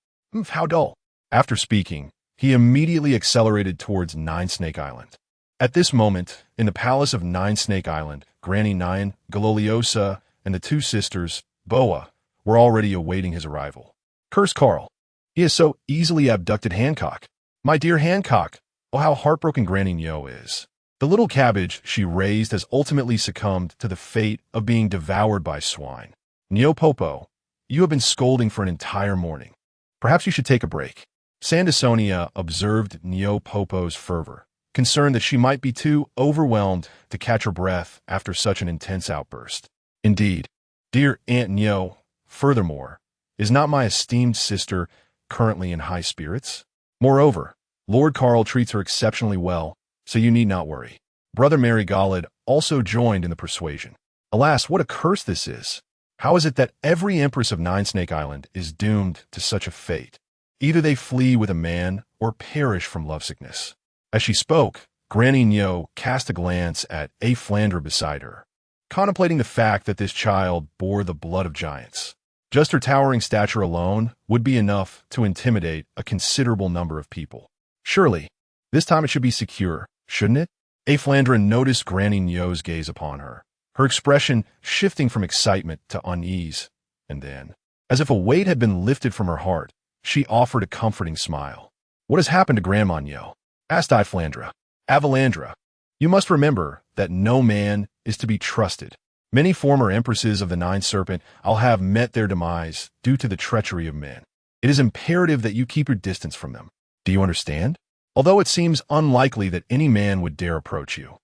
How dull. After speaking, he immediately accelerated towards Nine Snake Island. At this moment, in the palace of Nine Snake Island, Granny Nine, Galoliosa, and the two sisters, Boa, were already awaiting his arrival. Curse Carl. He has so easily abducted Hancock. My dear Hancock, oh how heartbroken Granny Nyo is. The little cabbage she raised has ultimately succumbed to the fate of being devoured by swine. Nyo Popo, you have been scolding for an entire morning. Perhaps you should take a break. Sandasonia observed Nyo Popo's fervor, concerned that she might be too overwhelmed to catch her breath after such an intense outburst. Indeed, dear Aunt Nyo, furthermore, is not my esteemed sister currently in high spirits? Moreover, Lord Carl treats her exceptionally well, so you need not worry. Brother Mary Golod also joined in the persuasion. Alas, what a curse this is! How is it that every empress of Nine Snake Island is doomed to such a fate? Either they flee with a man or perish from lovesickness. As she spoke, Granny Nyo cast a glance at A. Flandre beside her, contemplating the fact that this child bore the blood of giants. Just her towering stature alone would be enough to intimidate a considerable number of people. Surely, this time it should be secure, shouldn't it? A. Flandre noticed Granny Nyo's gaze upon her, her expression shifting from excitement to unease, and then, as if a weight had been lifted from her heart, she offered a comforting smile. What has happened to Grandma Nyo? Asked I. Flandre. Avalandra, you must remember that no man is to be trusted. Many former empresses of the Nine Serpent I'll have met their demise due to the treachery of men. It is imperative that you keep your distance from them. Do you understand? Although it seems unlikely that any man would dare approach you,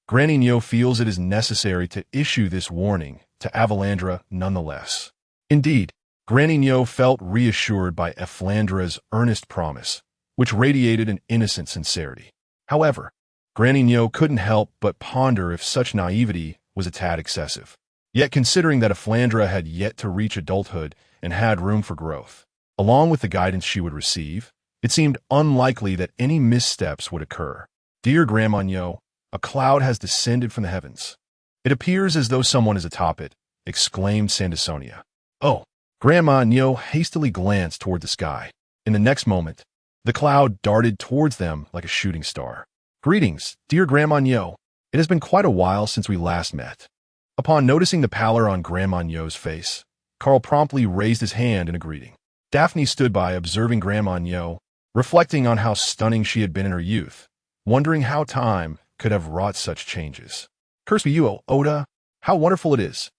Granny Nyo feels it is necessary to issue this warning to Avalandra nonetheless. Indeed, Granny Nyo felt reassured by Flandre's earnest promise, which radiated an innocent sincerity. However, Granny Nyo couldn't help but ponder if such naivety was a tad excessive. Yet considering that Flandre had yet to reach adulthood and had room for growth, along with the guidance she would receive, it seemed unlikely that any missteps would occur. Dear Grandma Nyo, a cloud has descended from the heavens. It appears as though someone is atop it, exclaimed Sandasonia. Oh! Grandma Nyo hastily glanced toward the sky. In the next moment, the cloud darted towards them like a shooting star. Greetings, dear Grandma Nyo. It has been quite a while since we last met. Upon noticing the pallor on Grandma Nyo's face, Carl promptly raised his hand in a greeting. Daphne stood by observing Grandma Nyo, reflecting on how stunning she had been in her youth, wondering how time could have wrought such changes. Curse be you, O Oda! How wonderful it is!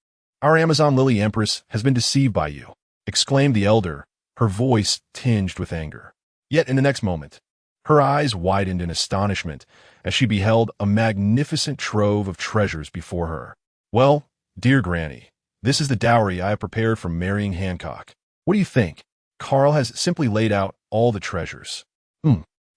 Our Amazon Lily Empress has been deceived by you, exclaimed the elder, her voice tinged with anger. Yet in the next moment, her eyes widened in astonishment as she beheld a magnificent trove of treasures before her. Well, dear Granny, this is the dowry I have prepared for marrying Hancock. What do you think? Carl has simply laid out all the treasures.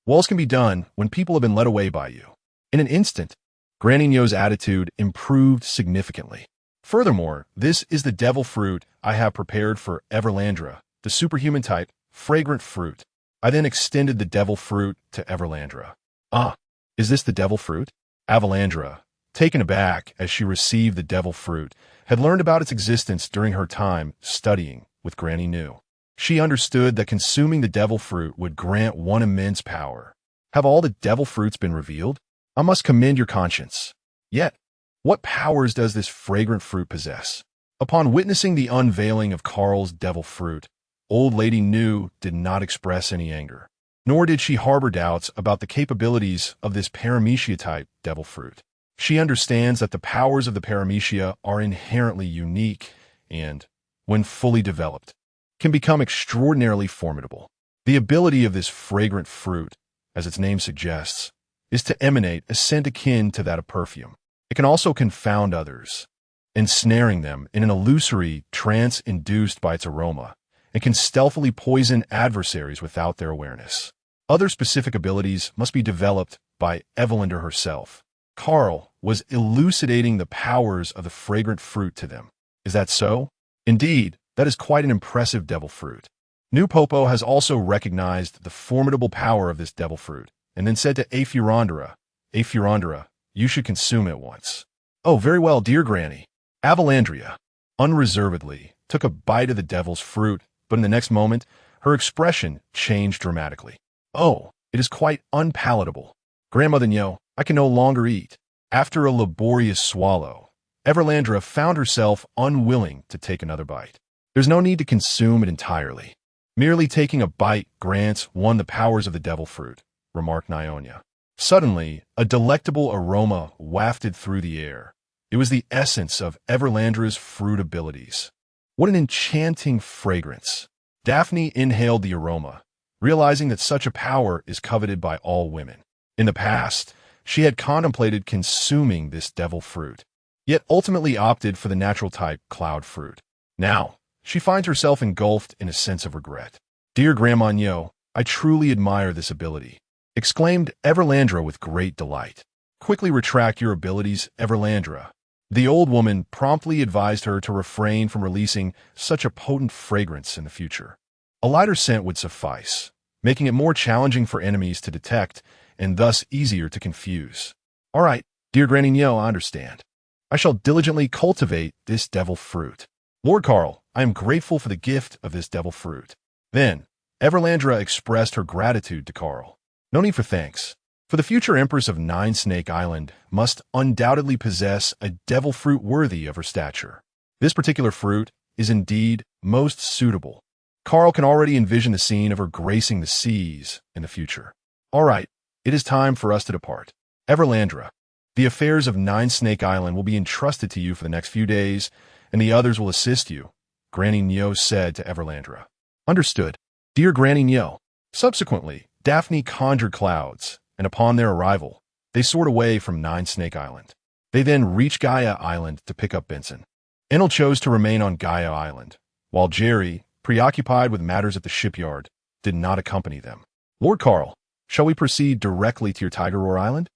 Walls can be done when people have been led away by you. In an instant, Granny Nyo's attitude improved significantly. Furthermore, this is the devil fruit I have prepared for Everlandra, the superhuman type, fragrant fruit. I then extended the devil fruit to Everlandra. Ah, is this the devil fruit? Avalandra, taken aback as she received the devil fruit, had learned about its existence during her time studying with Granny Nyo. She understood that consuming the devil fruit would grant one immense power. Have all the devil fruits been revealed? I must commend your conscience. Yet, what powers does this fragrant fruit possess? Upon witnessing the unveiling of Carl's devil fruit, Old Lady Nyo did not express any anger, nor did she harbor doubts about the capabilities of this paramecia-type devil fruit. She understands that the powers of the paramecia are inherently unique and, when fully developed, can become extraordinarily formidable. The ability of this fragrant fruit, as its name suggests, is to emanate a scent akin to that of perfume. It can also confound others, ensnaring them in an illusory trance induced by its aroma, and can stealthily poison adversaries without their awareness. Other specific abilities must be developed by Evelander herself. Carl was elucidating the powers of the fragrant fruit to them. Is that so? Indeed, that is quite an impressive devil fruit. New Popo has also recognized the formidable power of this devil fruit, and then said to Afurandra, you should consume it once. Oh, very well, dear Granny. Avalandria, unreservedly, took a bite of the devil's fruit, but in the next moment, her expression changed dramatically. Oh, it is quite unpalatable. Grandmother Nyo, I can no longer eat. After a laborious swallow, Everlandra found herself unwilling to take another bite. There's no need to consume it entirely. Merely taking a bite grants one the powers of the devil fruit, remarked Nyonya. Suddenly, a delectable aroma wafted through the air. It was the essence of Everlandra's fruit abilities. What an enchanting fragrance. Daphne inhaled the aroma, realizing that such a power is coveted by all women. In the past, she had contemplated consuming this devil fruit, yet ultimately opted for the natural type cloud fruit. Now, she finds herself engulfed in a sense of regret. Dear Grandma Nyo, I truly admire this ability, exclaimed Everlandra with great delight. Quickly retract your abilities, Everlandra. The old woman promptly advised her to refrain from releasing such a potent fragrance in the future. A lighter scent would suffice, making it more challenging for enemies to detect and thus easier to confuse. All right, dear Granny Nyo, I understand. I shall diligently cultivate this devil fruit. Lord Carl, I am grateful for the gift of this devil fruit. Then, Everlandra expressed her gratitude to Carl. No need for thanks, for the future Empress of Nine Snake Island must undoubtedly possess a devil fruit worthy of her stature. This particular fruit is indeed most suitable. Carl can already envision the scene of her gracing the seas in the future. All right, it is time for us to depart. Everlandra, the affairs of Nine Snake Island will be entrusted to you for the next few days, and the others will assist you, Granny Nyo said to Everlandra. Understood, dear Granny Nyo. Subsequently, Daphne conjured clouds, and upon their arrival, they soared away from Nine Snake Island. They then reached Gaia Island to pick up Benson. Enel chose to remain on Gaia Island, while Jerry, preoccupied with matters at the shipyard, did not accompany them. Lord Carl, shall we proceed directly to your Tiger Roar Island?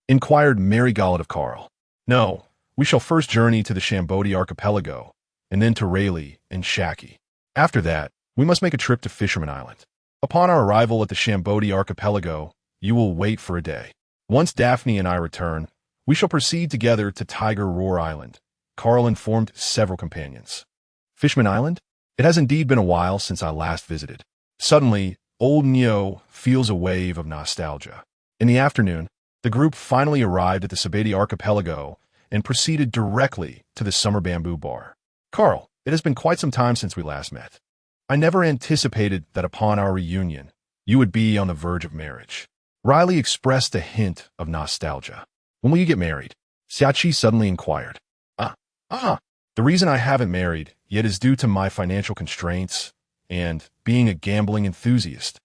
Inquired Mary Gollet of Carl. No, we shall first journey to the Shambodi Archipelago, and then to Rayleigh and Shaki. After that, we must make a trip to Fisherman Island. Upon our arrival at the Shambodi Archipelago, you will wait for a day. Once Daphne and I return, we shall proceed together to Tiger Roar Island, Carl informed several companions. Fishman Island? It has indeed been a while since I last visited. Suddenly, old Nyo feels a wave of nostalgia. In the afternoon, the group finally arrived at the Sabeti Archipelago and proceeded directly to the Summer Bamboo Bar. Carl, it has been quite some time since we last met. I never anticipated that upon our reunion, you would be on the verge of marriage. Riley expressed a hint of nostalgia. When will you get married? Xiachi suddenly inquired. The reason I haven't married yet is due to my financial constraints and being a gambling enthusiast.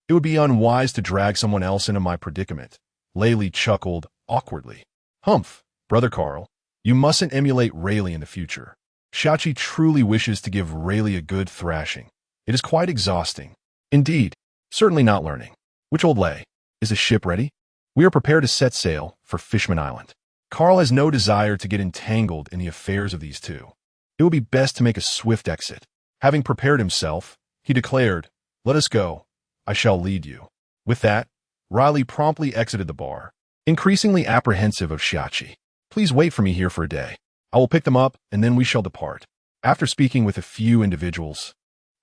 It would be unwise to drag someone else into my predicament. Laylee chuckled awkwardly. Humph, Brother Carl, you mustn't emulate Rayleigh in the future. Xiachi truly wishes to give Rayleigh a good thrashing. It is quite exhausting. Indeed, certainly not learning. Which old lay? Is the ship ready? We are prepared to set sail for Fishman Island. Carl has no desire to get entangled in the affairs of these two. It would be best to make a swift exit. Having prepared himself, he declared, Let us go. I shall lead you. With that, Riley promptly exited the bar, increasingly apprehensive of Xiachi. Please wait for me here for a day. I will pick them up, and then we shall depart. After speaking with a few individuals,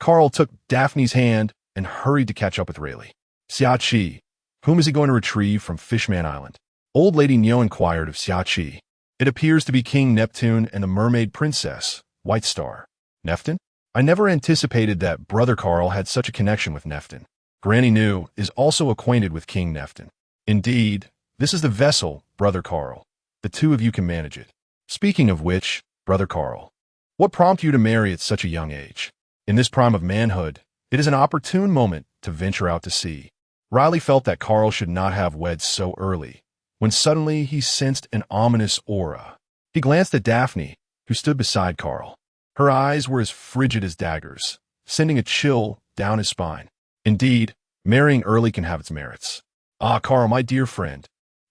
Carl took Daphne's hand and hurried to catch up with Rayleigh. Xiachi, whom is he going to retrieve from Fishman Island? Old Lady Nyo inquired of Xiachi. It appears to be King Neptune and the Mermaid Princess, White Star. Nefton? I never anticipated that Brother Carl had such a connection with Nefton. Granny Nu is also acquainted with King Nefton. Indeed, this is the vessel, Brother Carl. The two of you can manage it. Speaking of which, Brother Carl, what prompted you to marry at such a young age? In this prime of manhood, it is an opportune moment to venture out to sea. Riley felt that Carl should not have wed so early, when suddenly he sensed an ominous aura. He glanced at Daphne, who stood beside Carl. Her eyes were as frigid as daggers, sending a chill down his spine. Indeed, marrying early can have its merits. Ah, Carl, my dear friend,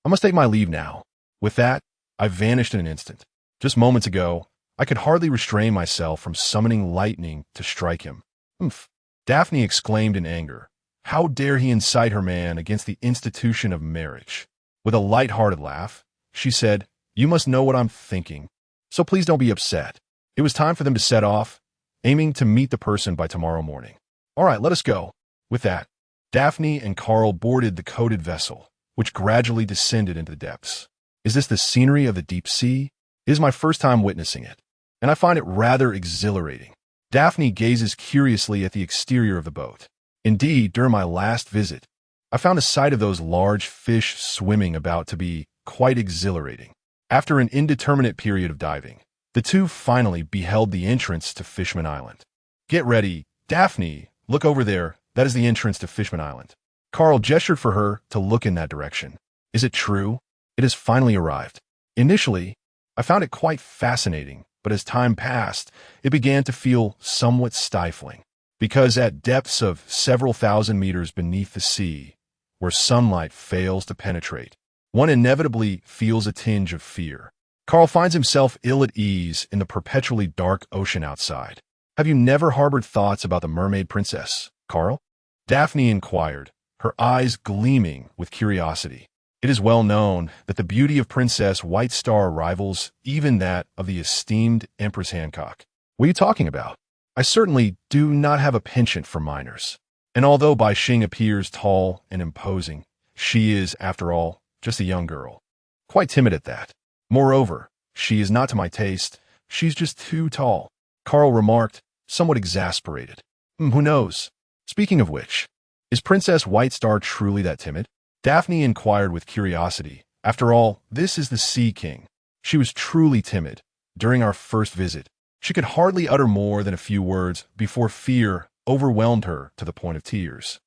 I must take my leave now. With that, I vanished in an instant. Just moments ago, I could hardly restrain myself from summoning lightning to strike him. Humph! Daphne exclaimed in anger. How dare he incite her man against the institution of marriage? With a light-hearted laugh, she said, You must know what I'm thinking. so please don't be upset. It was time for them to set off, aiming to meet the person by tomorrow morning. All right, let us go. With that, Daphne and Carl boarded the coated vessel, which gradually descended into the depths. Is this the scenery of the deep sea? It is my first time witnessing it, and I find it rather exhilarating. Daphne gazes curiously at the exterior of the boat. Indeed, during my last visit, I found a sight of those large fish swimming about to be quite exhilarating. After an indeterminate period of diving, the two finally beheld the entrance to Fishman Island. Get ready, Daphne, look over there. That is the entrance to Fishman Island. Carl gestured for her to look in that direction. Is it true? It has finally arrived. Initially, I found it quite fascinating, but as time passed, it began to feel somewhat stifling. Because at depths of several thousand meters beneath the sea, where sunlight fails to penetrate, one inevitably feels a tinge of fear. Carl finds himself ill at ease in the perpetually dark ocean outside. Have you never harbored thoughts about the mermaid princess, Carl? Daphne inquired, her eyes gleaming with curiosity. It is well known that the beauty of Princess White Star rivals even that of the esteemed Empress Hancock. What are you talking about? I certainly do not have a penchant for minors. And although Bai Xing appears tall and imposing, she is, after all, just a young girl. Quite timid at that. Moreover, she is not to my taste. She's just too tall, Carl remarked, somewhat exasperated. Who knows? Speaking of which, is Princess White Star truly that timid? Daphne inquired with curiosity. After all, this is the Sea King. She was truly timid. During our first visit, she could hardly utter more than a few words before fear overwhelmed her to the point of tears.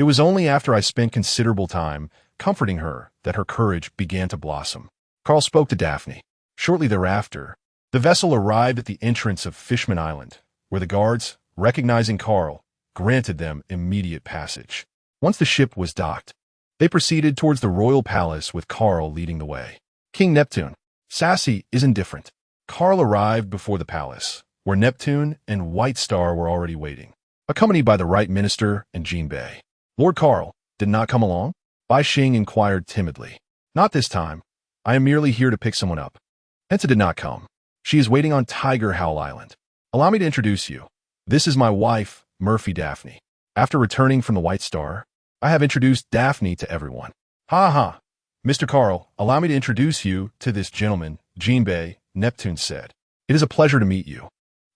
It was only after I spent considerable time comforting her that her courage began to blossom. Carl spoke to Daphne. Shortly thereafter, the vessel arrived at the entrance of Fishman Island, where the guards, recognizing Carl, granted them immediate passage. Once the ship was docked, they proceeded towards the royal palace with Carl leading the way. King Neptune, sassy, is indifferent. Carl arrived before the palace, where Neptune and White Star were already waiting, accompanied by the Right Minister and Jinbei. Lord Carl did not come along? Bai Xing inquired timidly. Not this time. I am merely here to pick someone up. Henta did not come. She is waiting on Tiger Howl Island. Allow me to introduce you. This is my wife, Murphy Daphne. After returning from the White Star, I have introduced Daphne to everyone. Ha ha. Mr. Carl, allow me to introduce you to this gentleman, Jinbei, Neptune said. It is a pleasure to meet you.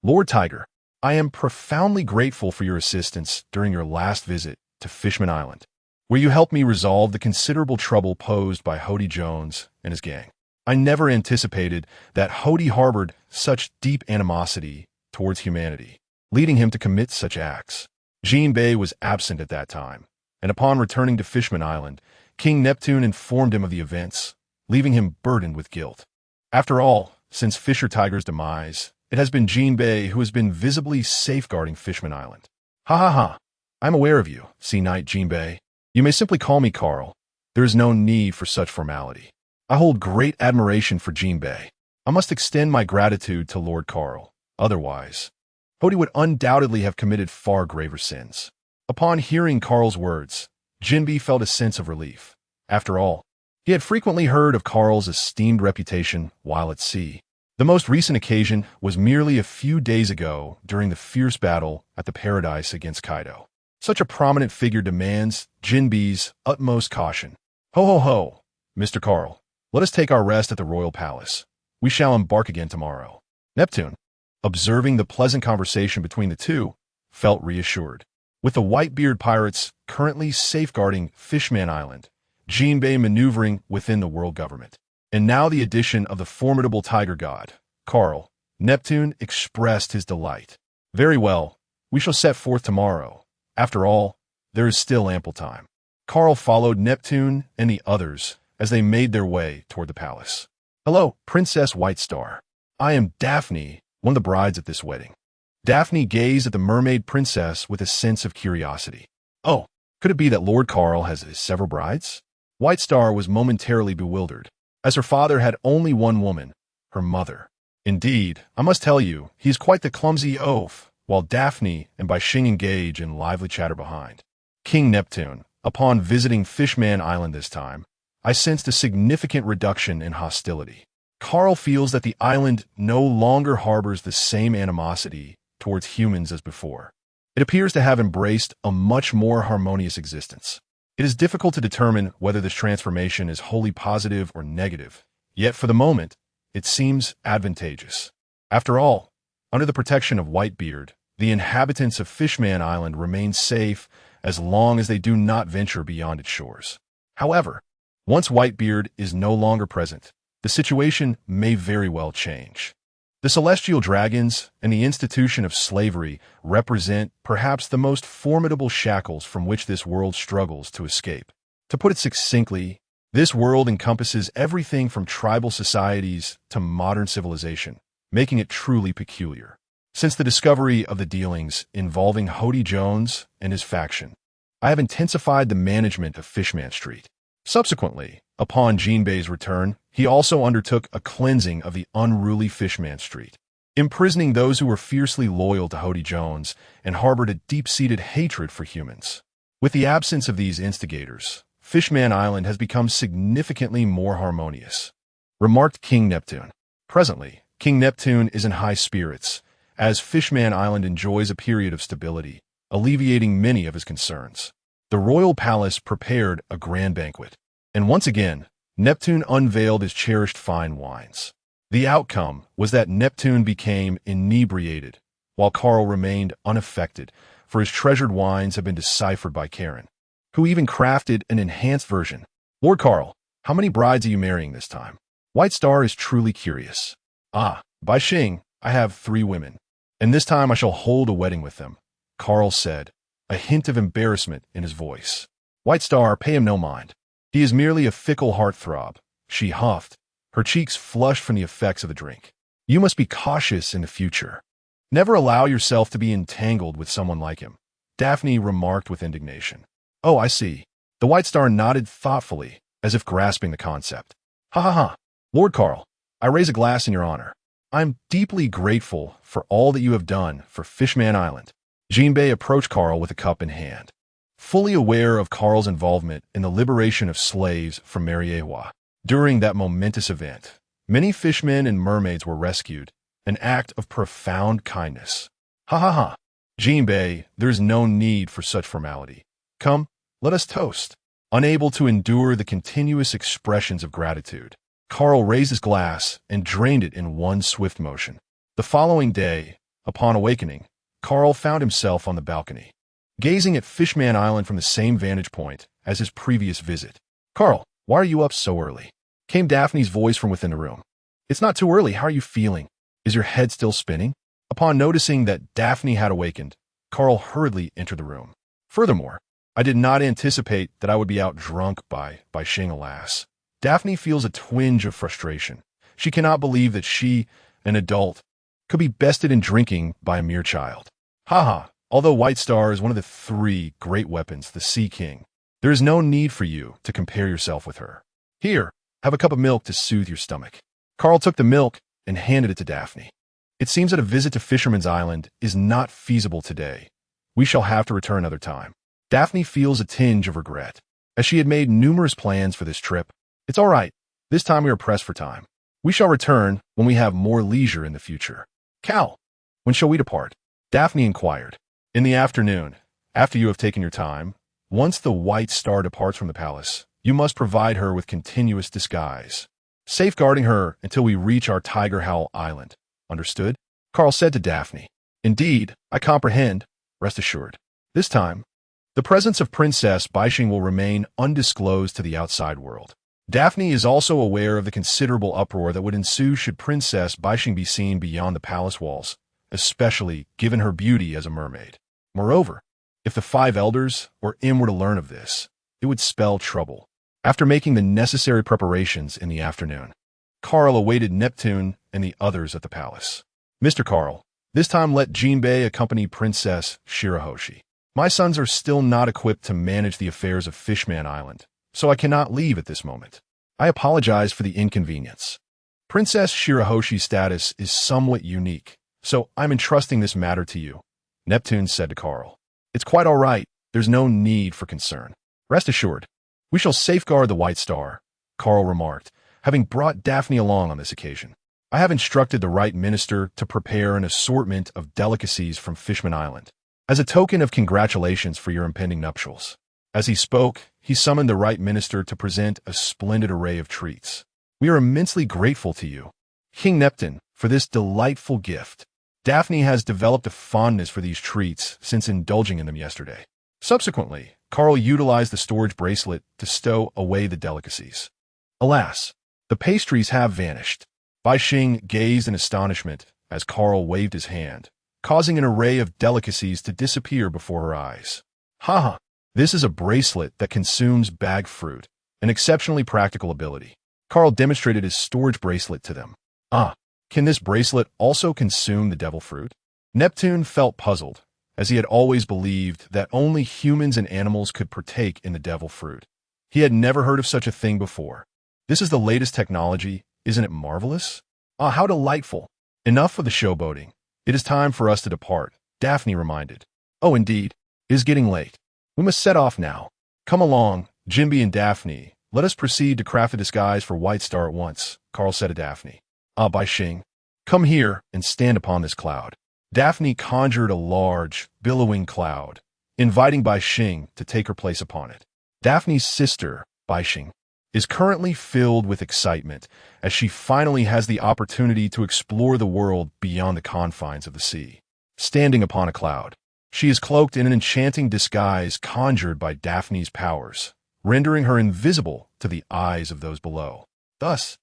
Lord Tiger, I am profoundly grateful for your assistance during your last visit to Fishman Island, where you helped me resolve the considerable trouble posed by Hody Jones and his gang. I never anticipated that Hody harbored such deep animosity towards humanity, leading him to commit such acts. Jinbei was absent at that time, and upon returning to Fishman Island, King Neptune informed him of the events, leaving him burdened with guilt. After all, since Fisher Tiger's demise, it has been Jinbei who has been visibly safeguarding Fishman Island. Ha ha ha. I am aware of you, Sea Knight Jinbei. You may simply call me Carl. There is no need for such formality. I hold great admiration for Jinbei. I must extend my gratitude to Lord Carl. Otherwise, Hody would undoubtedly have committed far graver sins. Upon hearing Carl's words, Jinbei felt a sense of relief. After all, he had frequently heard of Carl's esteemed reputation while at sea. The most recent occasion was merely a few days ago during the fierce battle at the Paradise against Kaido. Such a prominent figure demands Jinbei's utmost caution. Ho ho ho, Mr. Carl, let us take our rest at the royal palace. We shall embark again tomorrow. Neptune, observing the pleasant conversation between the two, felt reassured. With the Whitebeard pirates currently safeguarding Fishman Island, Jinbei maneuvering within the world government, and now the addition of the formidable tiger god, Carl, Neptune expressed his delight. Very well, we shall set forth tomorrow. After all, there is still ample time. Carl followed Neptune and the others as they made their way toward the palace. Hello, Princess White Star. I am Daphne, one of the brides at this wedding. Daphne gazed at the mermaid princess with a sense of curiosity. Oh, could it be that Lord Carl has several brides? White Star was momentarily bewildered, as her father had only one woman, her mother. Indeed, I must tell you, he is quite the clumsy oaf, while Daphne and Bai Xing engage in lively chatter behind. King Neptune, upon visiting Fishman Island this time, I sensed a significant reduction in hostility. Carl feels that the island no longer harbors the same animosity towards humans as before. It appears to have embraced a much more harmonious existence. It is difficult to determine whether this transformation is wholly positive or negative, yet for the moment, it seems advantageous. After all, under the protection of Whitebeard, the inhabitants of Fishman Island remain safe as long as they do not venture beyond its shores. However, once Whitebeard is no longer present, the situation may very well change. The celestial dragons and the institution of slavery represent perhaps the most formidable shackles from which this world struggles to escape. To put it succinctly, this world encompasses everything from tribal societies to modern civilization, making it truly peculiar. Since the discovery of the dealings involving Hody Jones and his faction, I have intensified the management of Fishman Street. Subsequently, upon Jinbei's return, he also undertook a cleansing of the unruly Fishman Street, imprisoning those who were fiercely loyal to Hody Jones and harbored a deep-seated hatred for humans. With the absence of these instigators, Fishman Island has become significantly more harmonious, remarked King Neptune. Presently, King Neptune is in high spirits, as Fishman Island enjoys a period of stability, alleviating many of his concerns. The royal palace prepared a grand banquet, and once again, Neptune unveiled his cherished fine wines. The outcome was that Neptune became inebriated, while Carl remained unaffected, for his treasured wines have been deciphered by Karen, who even crafted an enhanced version. Lord Carl, how many brides are you marrying this time? White Star is truly curious. By Xing, I have 3 women, and this time I shall hold a wedding with them, Carl said, a hint of embarrassment in his voice. White Star, pay him no mind. He is merely a fickle heartthrob, she huffed, her cheeks flushed from the effects of the drink. You must be cautious in the future. Never allow yourself to be entangled with someone like him, Daphne remarked with indignation. Oh, I see. The White Star nodded thoughtfully, as if grasping the concept. Ha ha ha. Lord Carl, I raise a glass in your honor. I am deeply grateful for all that you have done for Fishman Island. Jinbei approached Carl with a cup in hand. Fully aware of Carl's involvement in the liberation of slaves from Mariewa. During that momentous event, many fishmen and mermaids were rescued, an act of profound kindness. Ha ha ha. Jinbei, there is no need for such formality. Come, let us toast. Unable to endure the continuous expressions of gratitude, Carl raised his glass and drained it in one swift motion. The following day, upon awakening, Carl found himself on the balcony, gazing at Fishman Island from the same vantage point as his previous visit. Carl, why are you up so early? Came Daphne's voice from within the room. It's not too early. How are you feeling? Is your head still spinning? Upon noticing that Daphne had awakened, Carl hurriedly entered the room. Furthermore, I did not anticipate that I would be out drunk by Xing, alas. Daphne feels a twinge of frustration. She cannot believe that she, an adult, could be bested in drinking by a mere child. Haha, although White Star is one of the 3 great weapons, the Sea King, there is no need for you to compare yourself with her. Here, have a cup of milk to soothe your stomach. Carl took the milk and handed it to Daphne. It seems that a visit to Fisherman's Island is not feasible today. We shall have to return another time. Daphne feels a tinge of regret, as she had made numerous plans for this trip. It's all right. This time we are pressed for time. We shall return when we have more leisure in the future. Cal, when shall we depart? Daphne inquired. In the afternoon, after you have taken your time. Once the White Star departs from the palace, you must provide her with continuous disguise, safeguarding her until we reach our Tiger Howl Island. Understood? Carl said to Daphne. Indeed, I comprehend. Rest assured. This time, the presence of Princess Baixing will remain undisclosed to the outside world. Daphne is also aware of the considerable uproar that would ensue should Princess Baixing be seen beyond the palace walls, especially given her beauty as a mermaid. Moreover, if the 5 elders or Im were to learn of this, it would spell trouble. After making the necessary preparations in the afternoon, Carl awaited Neptune and the others at the palace. Mr. Carl, this time let Jinbei accompany Princess Shirahoshi. My sons are still not equipped to manage the affairs of Fishman Island, so I cannot leave at this moment. I apologize for the inconvenience. Princess Shirahoshi's status is somewhat unique, so I'm entrusting this matter to you, Neptune said to Carl. It's quite all right. There's no need for concern. Rest assured, we shall safeguard the White Star, Carl remarked, having brought Daphne along on this occasion. I have instructed the right minister to prepare an assortment of delicacies from Fishman Island, as a token of congratulations for your impending nuptials. As he spoke, he summoned the right minister to present a splendid array of treats. We are immensely grateful to you, King Neptune, for this delightful gift. Daphne has developed a fondness for these treats since indulging in them yesterday. Subsequently, Carl utilized the storage bracelet to stow away the delicacies. Alas, the pastries have vanished. Bai Xing gazed in astonishment as Carl waved his hand, causing an array of delicacies to disappear before her eyes. Haha, this is a bracelet that consumes bag fruit, an exceptionally practical ability. Carl demonstrated his storage bracelet to them. Can this bracelet also consume the devil fruit? Neptune felt puzzled, as he had always believed that only humans and animals could partake in the devil fruit. He had never heard of such a thing before. This is the latest technology, isn't it marvelous? How delightful. Enough of the showboating. It is time for us to depart, Daphne reminded. Oh, indeed. It is getting late. We must set off now. Come along, Jimby and Daphne. Let us proceed to craft a disguise for White Star at once, Carl said to Daphne. Bai Xing, come here and stand upon this cloud. Daphne conjured a large, billowing cloud, inviting Bai Xing to take her place upon it. Daphne's sister, Bai Xing, is currently filled with excitement as she finally has the opportunity to explore the world beyond the confines of the sea. Standing upon a cloud, she is cloaked in an enchanting disguise conjured by Daphne's powers, rendering her invisible to the eyes of those below. Thus,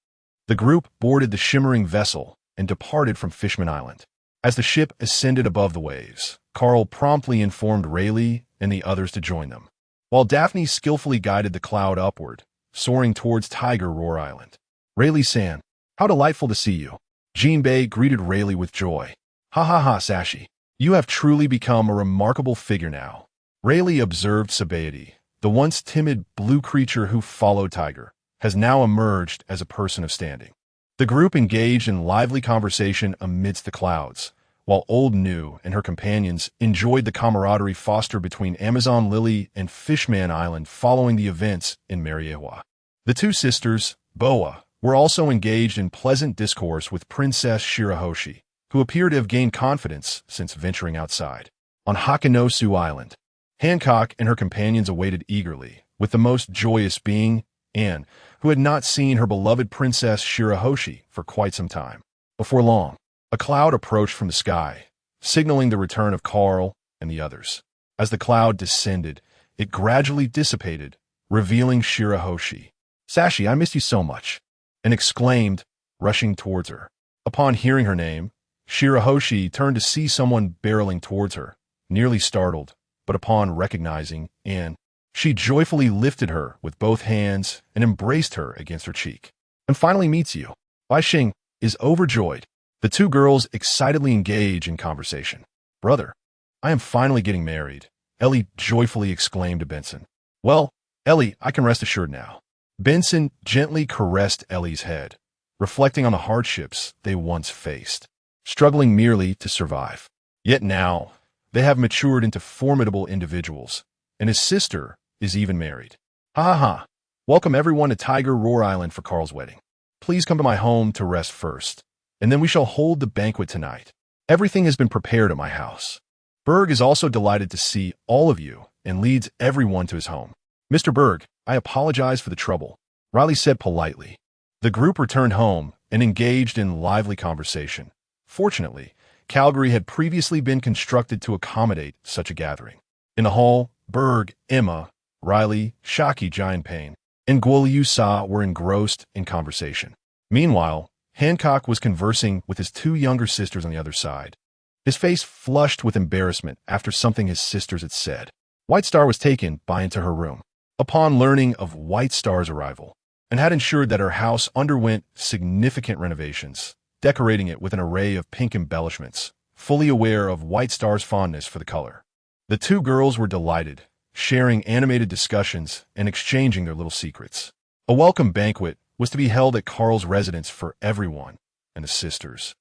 the group boarded the shimmering vessel and departed from Fishman Island. As the ship ascended above the waves, Carl promptly informed Rayleigh and the others to join them, while Daphne skillfully guided the cloud upward, soaring towards Tiger Roar Island. Rayleigh-san, how delightful to see you. Jinbei greeted Rayleigh with joy. Ha ha ha, Sashi. You have truly become a remarkable figure now. Rayleigh observed Sabaody, the once timid blue creature who followed Tiger, has now emerged as a person of standing. The group engaged in lively conversation amidst the clouds, while Old New and her companions enjoyed the camaraderie fostered between Amazon Lily and Fishman Island following the events in Mariewa. The two sisters, Boa, were also engaged in pleasant discourse with Princess Shirahoshi, who appeared to have gained confidence since venturing outside. On Hakanosu Island, Hancock and her companions awaited eagerly, with the most joyous being Anne, who had not seen her beloved Princess Shirahoshi for quite some time. Before long, a cloud approached from the sky, signaling the return of Carl and the others. As the cloud descended, it gradually dissipated, revealing Shirahoshi. Sashi, I missed you so much, and exclaimed, rushing towards her. Upon hearing her name, Shirahoshi turned to see someone barreling towards her, nearly startled, but upon recognizing Anne, she joyfully lifted her with both hands and embraced her against her cheek. And finally meets you. Bai Xing is overjoyed. The two girls excitedly engage in conversation. Brother, I am finally getting married, Ellie joyfully exclaimed to Benson. Well, Ellie, I can rest assured now. Benson gently caressed Ellie's head, reflecting on the hardships they once faced, struggling merely to survive. Yet now, they have matured into formidable individuals, and his sister is even married. Ha ha ha. Welcome everyone to Tiger Roar Island for Carl's wedding. Please come to my home to rest first, and then we shall hold the banquet tonight. Everything has been prepared at my house. Berg is also delighted to see all of you and leads everyone to his home. Mr. Berg, I apologize for the trouble, Riley said politely. The group returned home and engaged in lively conversation. Fortunately, Calgary had previously been constructed to accommodate such a gathering. In the hall, Berg, Emma, Riley, Shaki Giantpain, and Guoliu Sa were engrossed in conversation. Meanwhile, Hancock was conversing with his two younger sisters on the other side. His face flushed with embarrassment after something his sisters had said. White Star was taken into her room upon learning of White Star's arrival, and had ensured that her house underwent significant renovations, decorating it with an array of pink embellishments, fully aware of White Star's fondness for the color. The two girls were delighted, sharing animated discussions and exchanging their little secrets. A welcome banquet was to be held at Carl's residence for everyone and the sisters.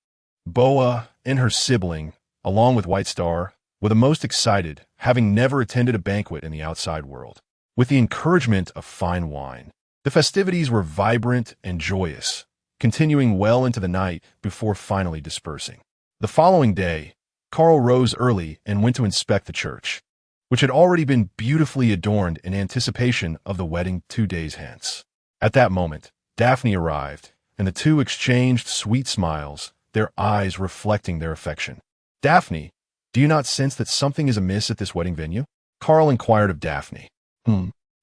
Boa and her sibling, along with White Star, were the most excited, having never attended a banquet in the outside world. With the encouragement of fine wine, The festivities were vibrant and joyous, continuing well into the night before finally dispersing. The following day, Carl rose early and went to inspect the church, which had already been beautifully adorned in anticipation of the wedding 2 days hence. At that moment, Daphne arrived, and the two exchanged sweet smiles, their eyes reflecting their affection. "Daphne, do you not sense that something is amiss at this wedding venue?" Carl inquired of Daphne.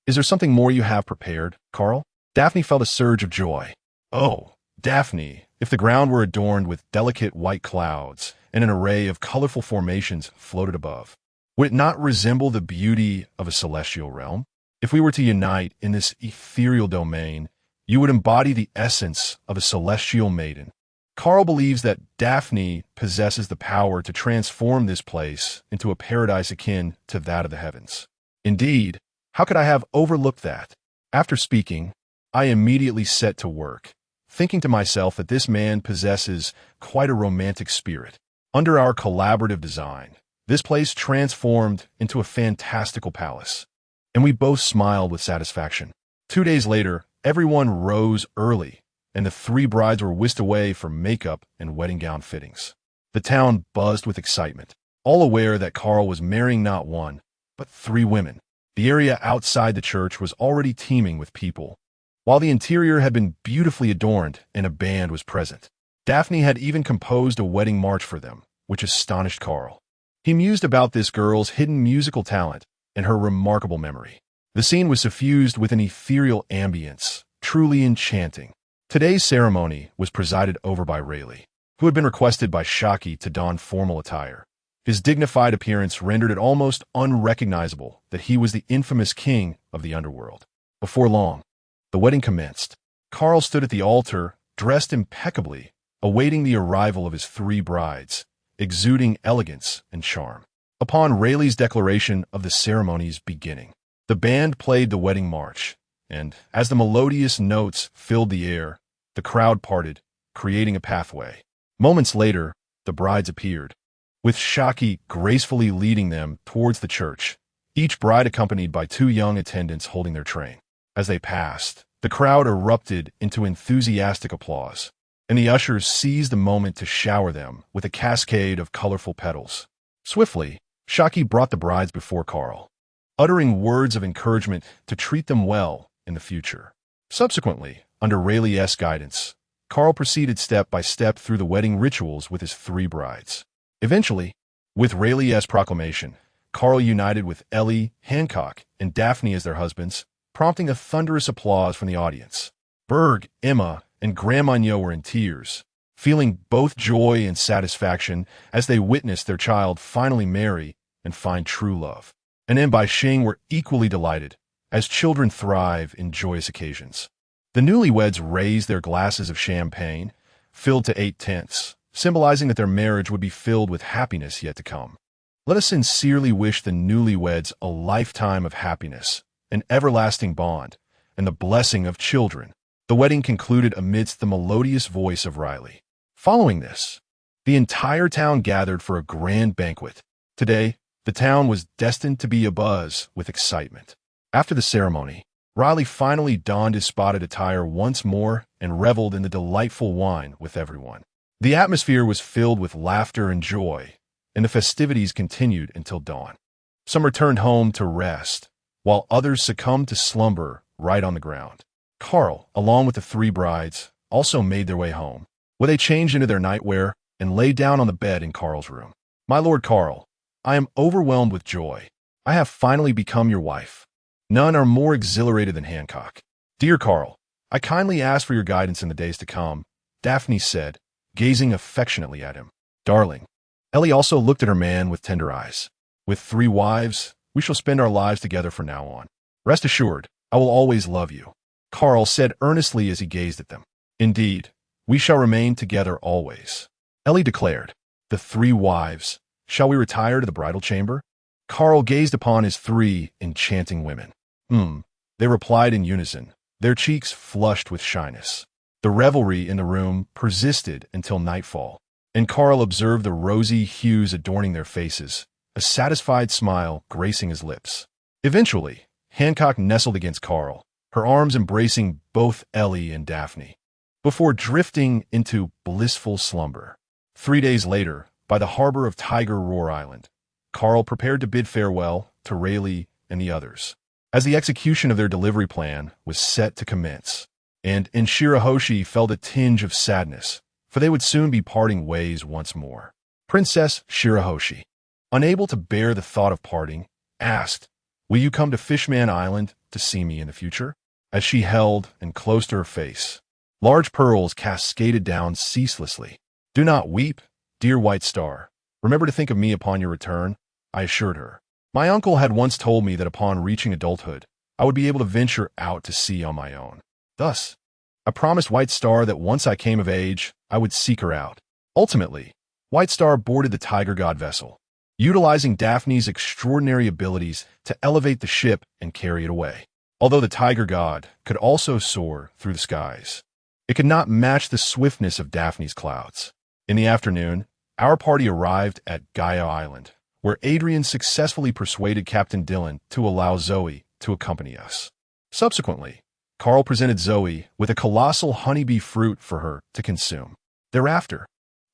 Is there something more you have prepared, Carl?" Daphne felt a surge of joy. "Oh, Daphne, if the ground were adorned with delicate white clouds and an array of colorful formations floated above, would it not resemble the beauty of a celestial realm? If we were to unite in this ethereal domain, you would embody the essence of a celestial maiden." Carl believes that Daphne possesses the power to transform this place into a paradise akin to that of the heavens. Indeed, how could I have overlooked that? After speaking, I immediately set to work, thinking to myself that this man possesses quite a romantic spirit. Under our collaborative design, this place transformed into a fantastical palace, and we both smiled with satisfaction. 2 days later, everyone rose early, and the 3 brides were whisked away for makeup and wedding gown fittings. The town buzzed with excitement, all aware that Carl was marrying not 1, but 3 women. The area outside the church was already teeming with people, while the interior had been beautifully adorned and a band was present. Daphne had even composed a wedding march for them, which astonished Carl. He mused about this girl's hidden musical talent and her remarkable memory. The scene was suffused with an ethereal ambience, truly enchanting. Today's ceremony was presided over by Rayleigh, who had been requested by Haki to don formal attire. His dignified appearance rendered it almost unrecognizable that he was the infamous king of the underworld. Before long, the wedding commenced. Carl stood at the altar, dressed impeccably, awaiting the arrival of his 3 brides, exuding elegance and charm. Upon Rayleigh's declaration of the ceremony's beginning, the band played the wedding march, and as the melodious notes filled the air, the crowd parted, creating a pathway. Moments later, the brides appeared, with Haki gracefully leading them towards the church, each bride accompanied by 2 young attendants holding their train. As they passed, the crowd erupted into enthusiastic applause, and the ushers seized the moment to shower them with a cascade of colorful petals. Swiftly, Haki brought the brides before Carl, uttering words of encouragement to treat them well in the future. Subsequently, under Rayleigh's guidance, Carl proceeded step by step through the wedding rituals with his 3 brides. Eventually, with Rayleigh's proclamation, Carl united with Ellie, Hancock, and Daphne as their husbands, prompting a thunderous applause from the audience. Berg, Emma, and Grandmagno were in tears, feeling both joy and satisfaction as they witnessed their child finally marry and find true love. And Bai Xing were equally delighted, as children thrive in joyous occasions. The newlyweds raised their glasses of champagne, filled to 8/10, symbolizing that their marriage would be filled with happiness yet to come. Let us sincerely wish the newlyweds a lifetime of happiness, an everlasting bond, and the blessing of children. The wedding concluded amidst the melodious voice of Riley. Following this, the entire town gathered for a grand banquet. Today, the town was destined to be abuzz with excitement. After the ceremony, Riley finally donned his spotted attire once more and reveled in the delightful wine with everyone. The atmosphere was filled with laughter and joy, and the festivities continued until dawn. Some returned home to rest, while others succumbed to slumber right on the ground. Carl, along with the 3 brides, also made their way home, where they changed into their nightwear and lay down on the bed in Carl's room. "My lord Carl, I am overwhelmed with joy. I have finally become your wife. None are more exhilarated than Hancock. Dear Carl, I kindly ask for your guidance in the days to come," Daphne said, gazing affectionately at him. "Darling." Ellie also looked at her man with tender eyes. "With 3 wives, we shall spend our lives together from now on. Rest assured, I will always love you," Carl said earnestly as he gazed at them. "Indeed, we shall remain together always," Ellie declared. "The 3 wives. Shall we retire to the bridal chamber?" Carl gazed upon his 3 enchanting women. They replied in unison, their cheeks flushed with shyness. The revelry in the room persisted until nightfall, and Carl observed the rosy hues adorning their faces, a satisfied smile gracing his lips. Eventually, Hancock nestled against Carl, her arms embracing both Ellie and Daphne, before drifting into blissful slumber. 3 days later, by the harbor of Tiger Roar Island, Carl prepared to bid farewell to Rayleigh and the others, as the execution of their delivery plan was set to commence. And Shirahoshi felt a tinge of sadness, for they would soon be parting ways once more. Princess Shirahoshi, unable to bear the thought of parting, asked, "Will you come to Fishman Island to see me in the future?" As she held and close to her face, large pearls cascaded down ceaselessly. "Do not weep, dear White Star. Remember to think of me upon your return," I assured her. My uncle had once told me that upon reaching adulthood, I would be able to venture out to sea on my own. Thus, I promised White Star that once I came of age, I would seek her out. Ultimately, White Star boarded the Tiger God vessel, utilizing Daphne's extraordinary abilities to elevate the ship and carry it away. Although the Tiger God could also soar through the skies, it could not match the swiftness of Daphne's clouds. In the afternoon, our party arrived at Gaia Island, where Adrian successfully persuaded Captain Dylan to allow Zoe to accompany us. Subsequently, Carl presented Zoe with a colossal honeybee fruit for her to consume. Thereafter,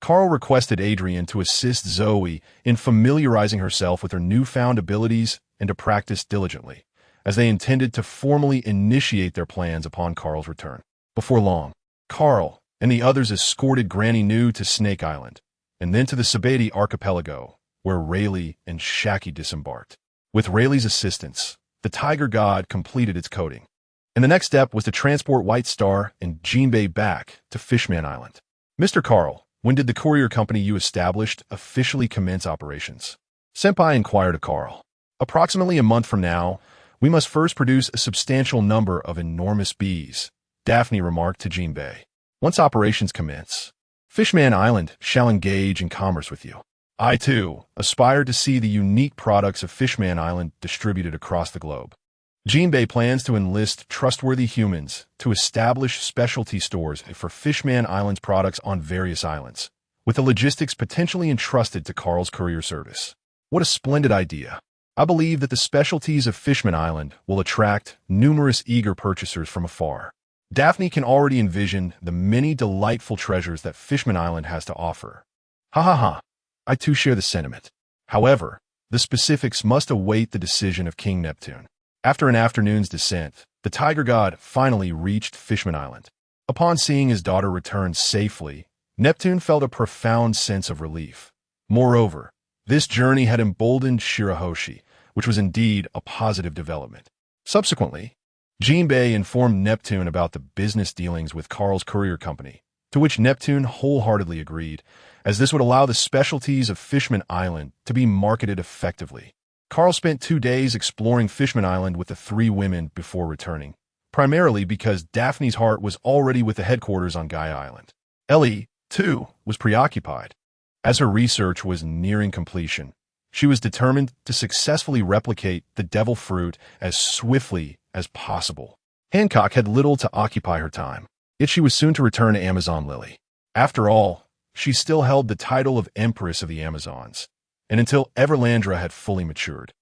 Carl requested Adrian to assist Zoe in familiarizing herself with her newfound abilities and to practice diligently, as they intended to formally initiate their plans upon Carl's return. Before long, Carl and the others escorted Granny New to Snake Island, and then to the Sabeti archipelago, where Rayleigh and Shaki disembarked. With Rayleigh's assistance, the Tiger God completed its coating, and the next step was to transport White Star and Jinbei back to Fishman Island. "Mr. Carl, when did the courier company you established officially commence operations?" Senpai inquired of Carl. "Approximately a month from now, we must first produce a substantial number of enormous bees," Daphne remarked to Jinbei. "Once operations commence, Fishman Island shall engage in commerce with you. I, too, aspire to see the unique products of Fishman Island distributed across the globe." Jinbei plans to enlist trustworthy humans to establish specialty stores for Fishman Island's products on various islands, with the logistics potentially entrusted to Carl's courier service. What a splendid idea. I believe that the specialties of Fishman Island will attract numerous eager purchasers from afar. Daphne can already envision the many delightful treasures that Fishman Island has to offer. Ha ha ha. I too share the sentiment. However, the specifics must await the decision of King Neptune. After an afternoon's descent, the Tiger God finally reached Fishman Island. Upon seeing his daughter return safely, Neptune felt a profound sense of relief. Moreover, this journey had emboldened Shirahoshi, which was indeed a positive development. Subsequently, Jinbei informed Neptune about the business dealings with Carl's courier company, to which Neptune wholeheartedly agreed, as this would allow the specialties of Fishman Island to be marketed effectively. Carl spent 2 days exploring Fishman Island with the 3 women before returning, primarily because Daphne's heart was already with the headquarters on Gaia Island. Ellie, too, was preoccupied. As her research was nearing completion, she was determined to successfully replicate the devil fruit as swiftly as possible. Hancock had little to occupy her time, yet she was soon to return to Amazon Lily. After all, she still held the title of Empress of the Amazons, and until Everlandra had fully matured,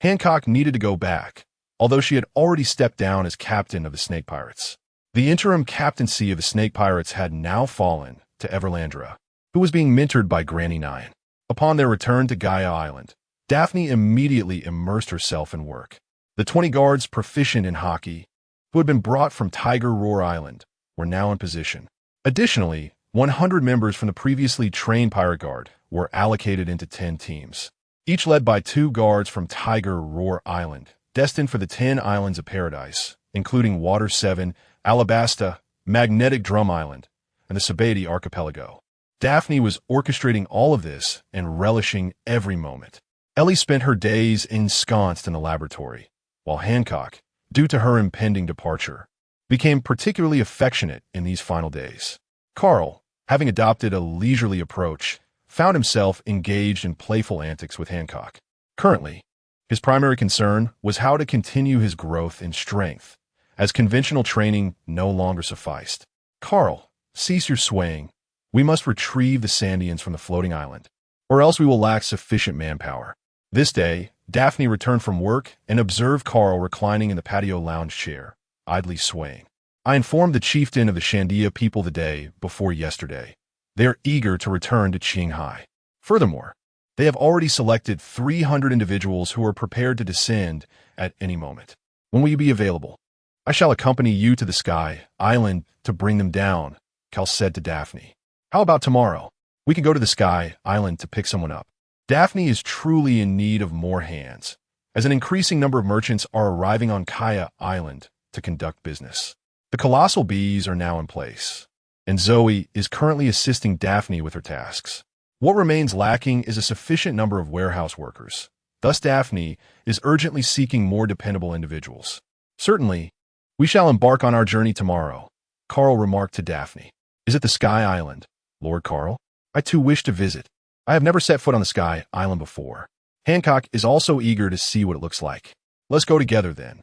Hancock needed to go back, although she had already stepped down as captain of the Snake Pirates. The interim captaincy of the Snake Pirates had now fallen to Everlandra, who was being mentored by Granny Nine. Upon their return to Gaia Island, Daphne immediately immersed herself in work. The 20 guards proficient in Haki, who had been brought from Tiger Roar Island, were now in position. Additionally, 100 members from the previously trained Pirate Guard were allocated into 10 teams, each led by 2 guards from Tiger Roar Island, destined for the 10 Islands of Paradise, including Water 7, Alabasta, Magnetic Drum Island, and the Sabeti Archipelago. Daphne was orchestrating all of this and relishing every moment. Ellie spent her days ensconced in the laboratory, while Hancock, due to her impending departure, became particularly affectionate in these final days. Carl, having adopted a leisurely approach, found himself engaged in playful antics with Hancock. Currently, his primary concern was how to continue his growth in strength, as conventional training no longer sufficed. "Carl, cease your swaying. We must retrieve the Sandians from the floating island, or else we will lack sufficient manpower." This day, Daphne returned from work and observed Carl reclining in the patio lounge chair, idly swaying. I informed the chieftain of the Shandia people the day before yesterday. They are eager to return to Qinghai. Furthermore, they have already selected 300 individuals who are prepared to descend at any moment. When will you be available? I shall accompany you to the Sky Island to bring them down, Cal said to Daphne. How about tomorrow? We can go to the Sky Island to pick someone up. Daphne is truly in need of more hands, as an increasing number of merchants are arriving on Kaya Island to conduct business. The colossal bees are now in place, and Zoe is currently assisting Daphne with her tasks. What remains lacking is a sufficient number of warehouse workers. Thus, Daphne is urgently seeking more dependable individuals. Certainly, we shall embark on our journey tomorrow, Carl remarked to Daphne. Is it the Sky Island, Lord Carl? I too wish to visit. I have never set foot on the Sky Island before. Hancock is also eager to see what it looks like. Let's go together then.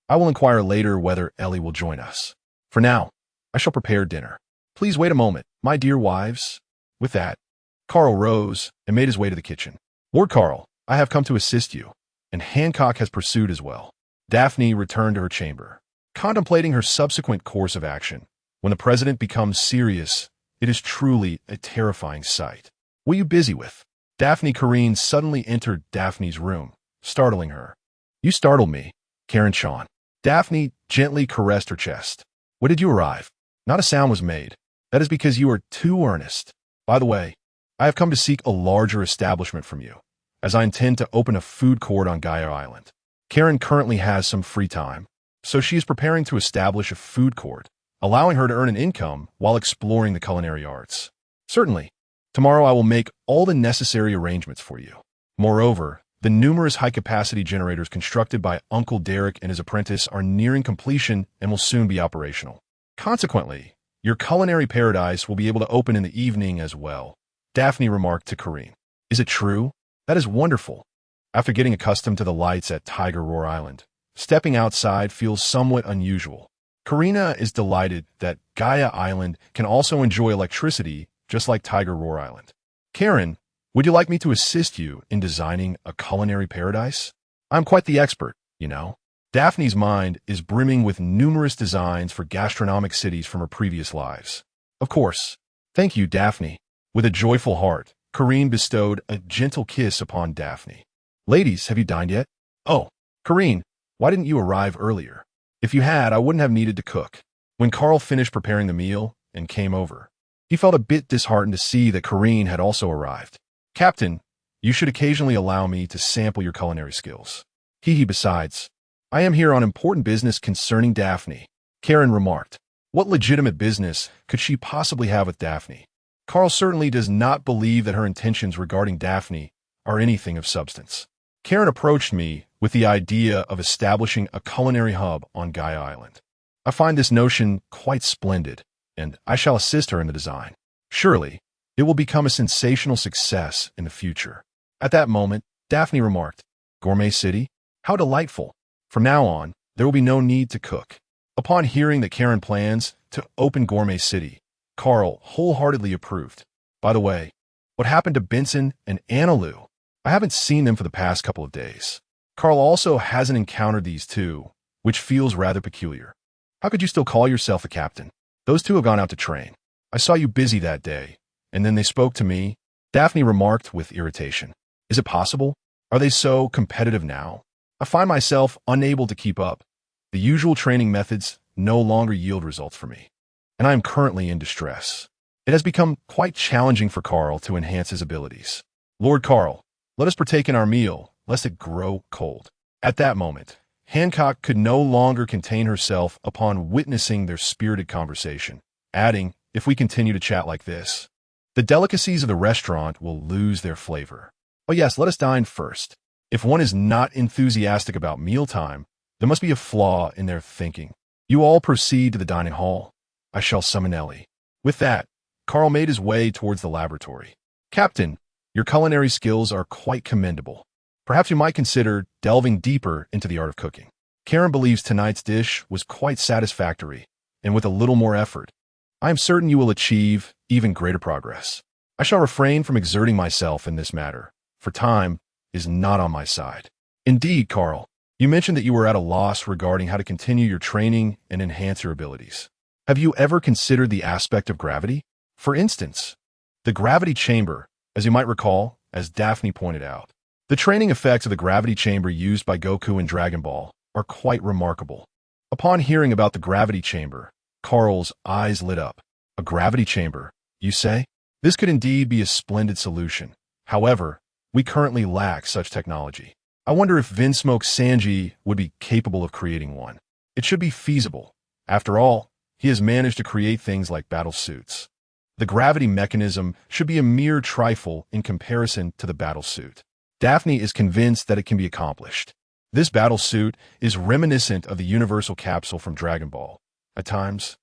I will inquire later whether Ellie will join us. For now, I shall prepare dinner. Please wait a moment, my dear wives. With that, Carl rose and made his way to the kitchen. Lord Carl, I have come to assist you, and Hancock has pursued as well. Daphne returned to her chamber, contemplating her subsequent course of action. When the president becomes serious, it is truly a terrifying sight. What are you busy with? Daphne Kareen suddenly entered Daphne's room, startling her. You startled me, Karen Sean. Daphne gently caressed her chest. When did you arrive? Not a sound was made. That is because you are too earnest. By the way, I have come to seek a larger establishment from you, as I intend to open a food court on Gaia Island. Karen currently has some free time, so she is preparing to establish a food court, allowing her to earn an income while exploring the culinary arts. Certainly, tomorrow I will make all the necessary arrangements for you. Moreover, the numerous high-capacity generators constructed by Uncle Derek and his apprentice are nearing completion and will soon be operational. Consequently, your culinary paradise will be able to open in the evening as well, Daphne remarked to Kareen. Is it true? That is wonderful. After getting accustomed to the lights at Tiger Roar Island, stepping outside feels somewhat unusual. Karina is delighted that Gaia Island can also enjoy electricity just like Tiger Roar Island. Karen, would you like me to assist you in designing a culinary paradise? I'm quite the expert, you know. Daphne's mind is brimming with numerous designs for gastronomic cities from her previous lives. Of course. Thank you, Daphne. With a joyful heart, Kareen bestowed a gentle kiss upon Daphne. Ladies, have you dined yet? Oh, Kareen, why didn't you arrive earlier? If you had, I wouldn't have needed to cook. When Carl finished preparing the meal and came over, he felt a bit disheartened to see that Kareen had also arrived. Captain, you should occasionally allow me to sample your culinary skills. Besides, I am here on important business concerning Daphne, Karen remarked. What legitimate business could she possibly have with Daphne? Carl certainly does not believe that her intentions regarding Daphne are anything of substance. Karen approached me with the idea of establishing a culinary hub on Gaia Island. I find this notion quite splendid, and I shall assist her in the design. Surely, it will become a sensational success in the future. At that moment, Daphne remarked, Gourmet City? How delightful. From now on, there will be no need to cook. Upon hearing that Karen plans to open Gourmet City, Carl wholeheartedly approved. By the way, what happened to Benson and Annalou? I haven't seen them for the past couple of days. Carl also hasn't encountered these two, which feels rather peculiar. How could you still call yourself a captain? Those two have gone out to train. I saw you busy that day, and then they spoke to me, Daphne remarked with irritation. Is it possible? Are they so competitive now? I find myself unable to keep up. The usual training methods no longer yield results for me, and I am currently in distress. It has become quite challenging for Carl to enhance his abilities. Lord Carl, let us partake in our meal, lest it grow cold. At that moment, Hancock could no longer contain herself upon witnessing their spirited conversation, adding, if we continue to chat like this, the delicacies of the restaurant will lose their flavor. Oh yes, let us dine first. If one is not enthusiastic about mealtime, there must be a flaw in their thinking. You all proceed to the dining hall. I shall summon Ellie. With that, Carl made his way towards the laboratory. Captain, your culinary skills are quite commendable. Perhaps you might consider delving deeper into the art of cooking. Karen believes tonight's dish was quite satisfactory, and with a little more effort, I am certain you will achieve even greater progress. I shall refrain from exerting myself in this matter, for time is not on my side. Indeed, Carl, You mentioned that you were at a loss regarding how to continue your training and enhance your abilities. Have you ever considered the aspect of gravity? For instance, the gravity chamber, as you might recall, as Daphne pointed out. The training effects of the gravity chamber used by Goku in Dragon Ball are quite remarkable. Upon hearing about the gravity chamber, Carl's eyes lit up. A gravity chamber, you say? This could indeed be a splendid solution. However, we currently lack such technology. I wonder if Vinsmoke Sanji would be capable of creating one. It should be feasible. After all, he has managed to create things like battle suits. The gravity mechanism should be a mere trifle in comparison to the battle suit. Daphne is convinced that it can be accomplished. This battle suit is reminiscent of the universal capsule from Dragon Ball. At times,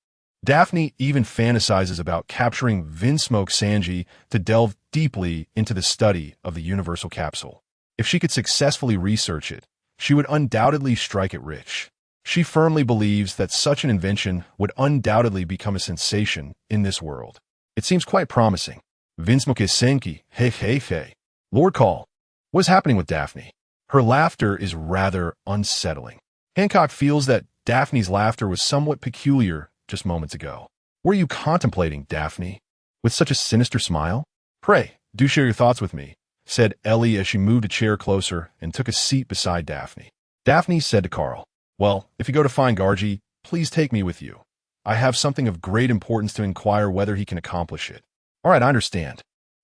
Daphne even fantasizes about capturing Vinsmoke Sanji to delve deeply into the study of the universal capsule. If she could successfully research it, she would undoubtedly strike it rich. She firmly believes that such an invention would undoubtedly become a sensation in this world. It seems quite promising. Vinsmoke Sanji, hey. Lord Call, what is happening with Daphne? Her laughter is rather unsettling. Hancock feels that Daphne's laughter was somewhat peculiar just moments ago. Were you contemplating, Daphne? With such a sinister smile? Pray, do share your thoughts with me, said Ellie as she moved a chair closer and took a seat beside Daphne. Daphne said to Carl, well, if you go to find Gargi, please take me with you. I have something of great importance to inquire whether he can accomplish it. All right, I understand.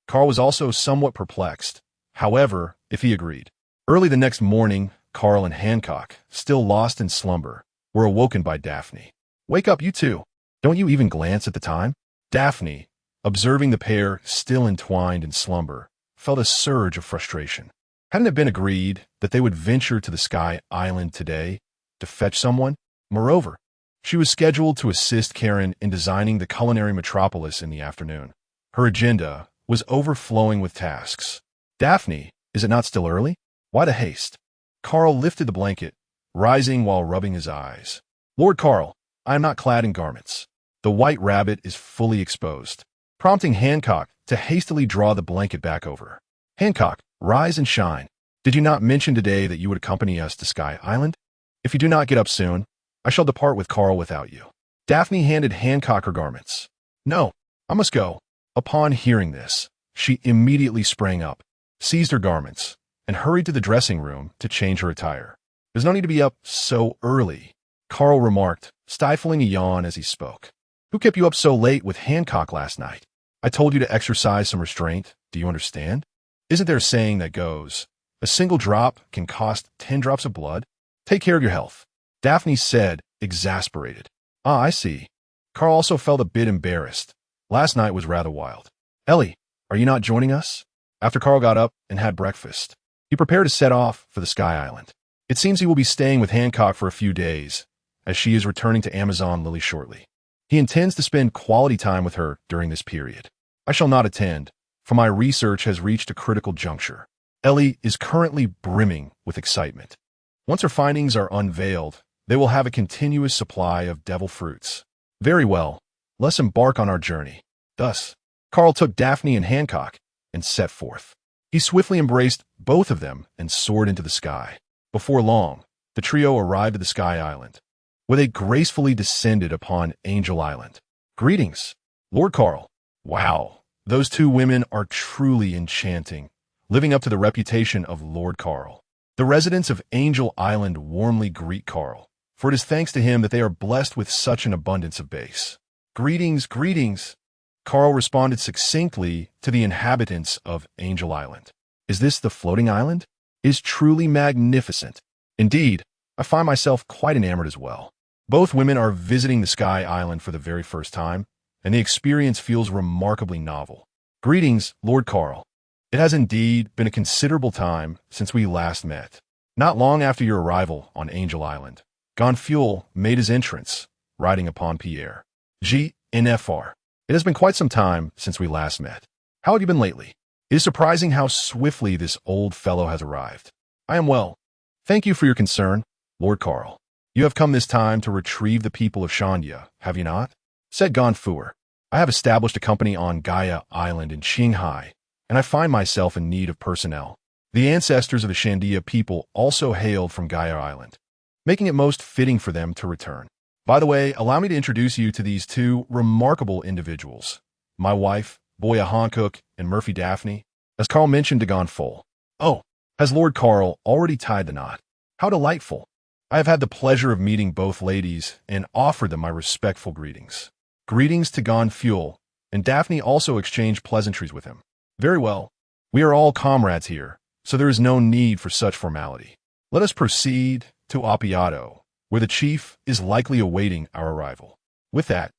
Carl was also somewhat perplexed. However, if he agreed. Early the next morning, Carl and Hancock, still lost in slumber, were awoken by Daphne. Wake up, you two. Don't you even glance at the time? Daphne, observing the pair still entwined in slumber, felt a surge of frustration. Hadn't it been agreed that they would venture to the Sky Island today to fetch someone? Moreover, she was scheduled to assist Karen in designing the culinary metropolis in the afternoon. Her agenda was overflowing with tasks. Daphne, is it not still early? Why the haste? Carl lifted the blanket, rising while rubbing his eyes. Lord Carl, I am not clad in garments. The white rabbit is fully exposed, prompting Hancock to hastily draw the blanket back over. Hancock, rise and shine. Did you not mention today that you would accompany us to Sky Island? If you do not get up soon, I shall depart with Carl without you. Daphne handed Hancock her garments. No, I must go. Upon hearing this, she immediately sprang up, seized her garments, and hurried to the dressing room to change her attire. There's no need to be up so early, Carl remarked, stifling a yawn as he spoke. Who kept you up so late with Hancock last night? I told you to exercise some restraint. Do you understand? Isn't there a saying that goes, a single drop can cost 10 drops of blood? Take care of your health, Daphne said, exasperated. Ah, I see. Carl also felt a bit embarrassed. Last night was rather wild. Ellie, are you not joining us? After Carl got up and had breakfast, he prepared to set off for the Sky Island. It seems he will be staying with Hancock for a few days, as she is returning to Amazon Lily shortly. He intends to spend quality time with her during this period. I shall not attend, for my research has reached a critical juncture. Ellie is currently brimming with excitement. Once her findings are unveiled, they will have a continuous supply of devil fruits. Very well, let's embark on our journey. Thus, Carl took Daphne and Hancock and set forth. He swiftly embraced both of them and soared into the sky. Before long, the trio arrived at the Sky Island, where they gracefully descended upon Angel Island. Greetings, Lord Carl. Wow, those two women are truly enchanting, living up to the reputation of Lord Carl. The residents of Angel Island warmly greet Carl, for it is thanks to him that they are blessed with such an abundance of base. Greetings, greetings. Carl responded succinctly to the inhabitants of Angel Island. Is this the floating island? It is truly magnificent. Indeed, I find myself quite enamored as well. Both women are visiting the Sky Island for the very first time, and the experience feels remarkably novel. Greetings, Lord Carl. It has indeed been a considerable time since we last met. Not long after your arrival on Angel Island, Gonfuel made his entrance, riding upon Pierre. GNFR. It has been quite some time since we last met. How have you been lately? It is surprising how swiftly this old fellow has arrived. I am well. Thank you for your concern, Lord Carl. You have come this time to retrieve the people of Shandia, have you not? Said Gonfuer. I have established a company on Gaia Island in Qinghai, and I find myself in need of personnel. The ancestors of the Shandia people also hailed from Gaia Island, making it most fitting for them to return. By the way, allow me to introduce you to these two remarkable individuals, my wife, Boya Hankook, and Murphy Daphne, as Carl mentioned to Gonfol. Oh, has Lord Carl already tied the knot? How delightful! I have had the pleasure of meeting both ladies and offered them my respectful greetings. Greetings to Gonful, and Daphne also exchanged pleasantries with him. Very well. We are all comrades here, so there is no need for such formality. Let us proceed to Appiato, where the chief is likely awaiting our arrival. With that,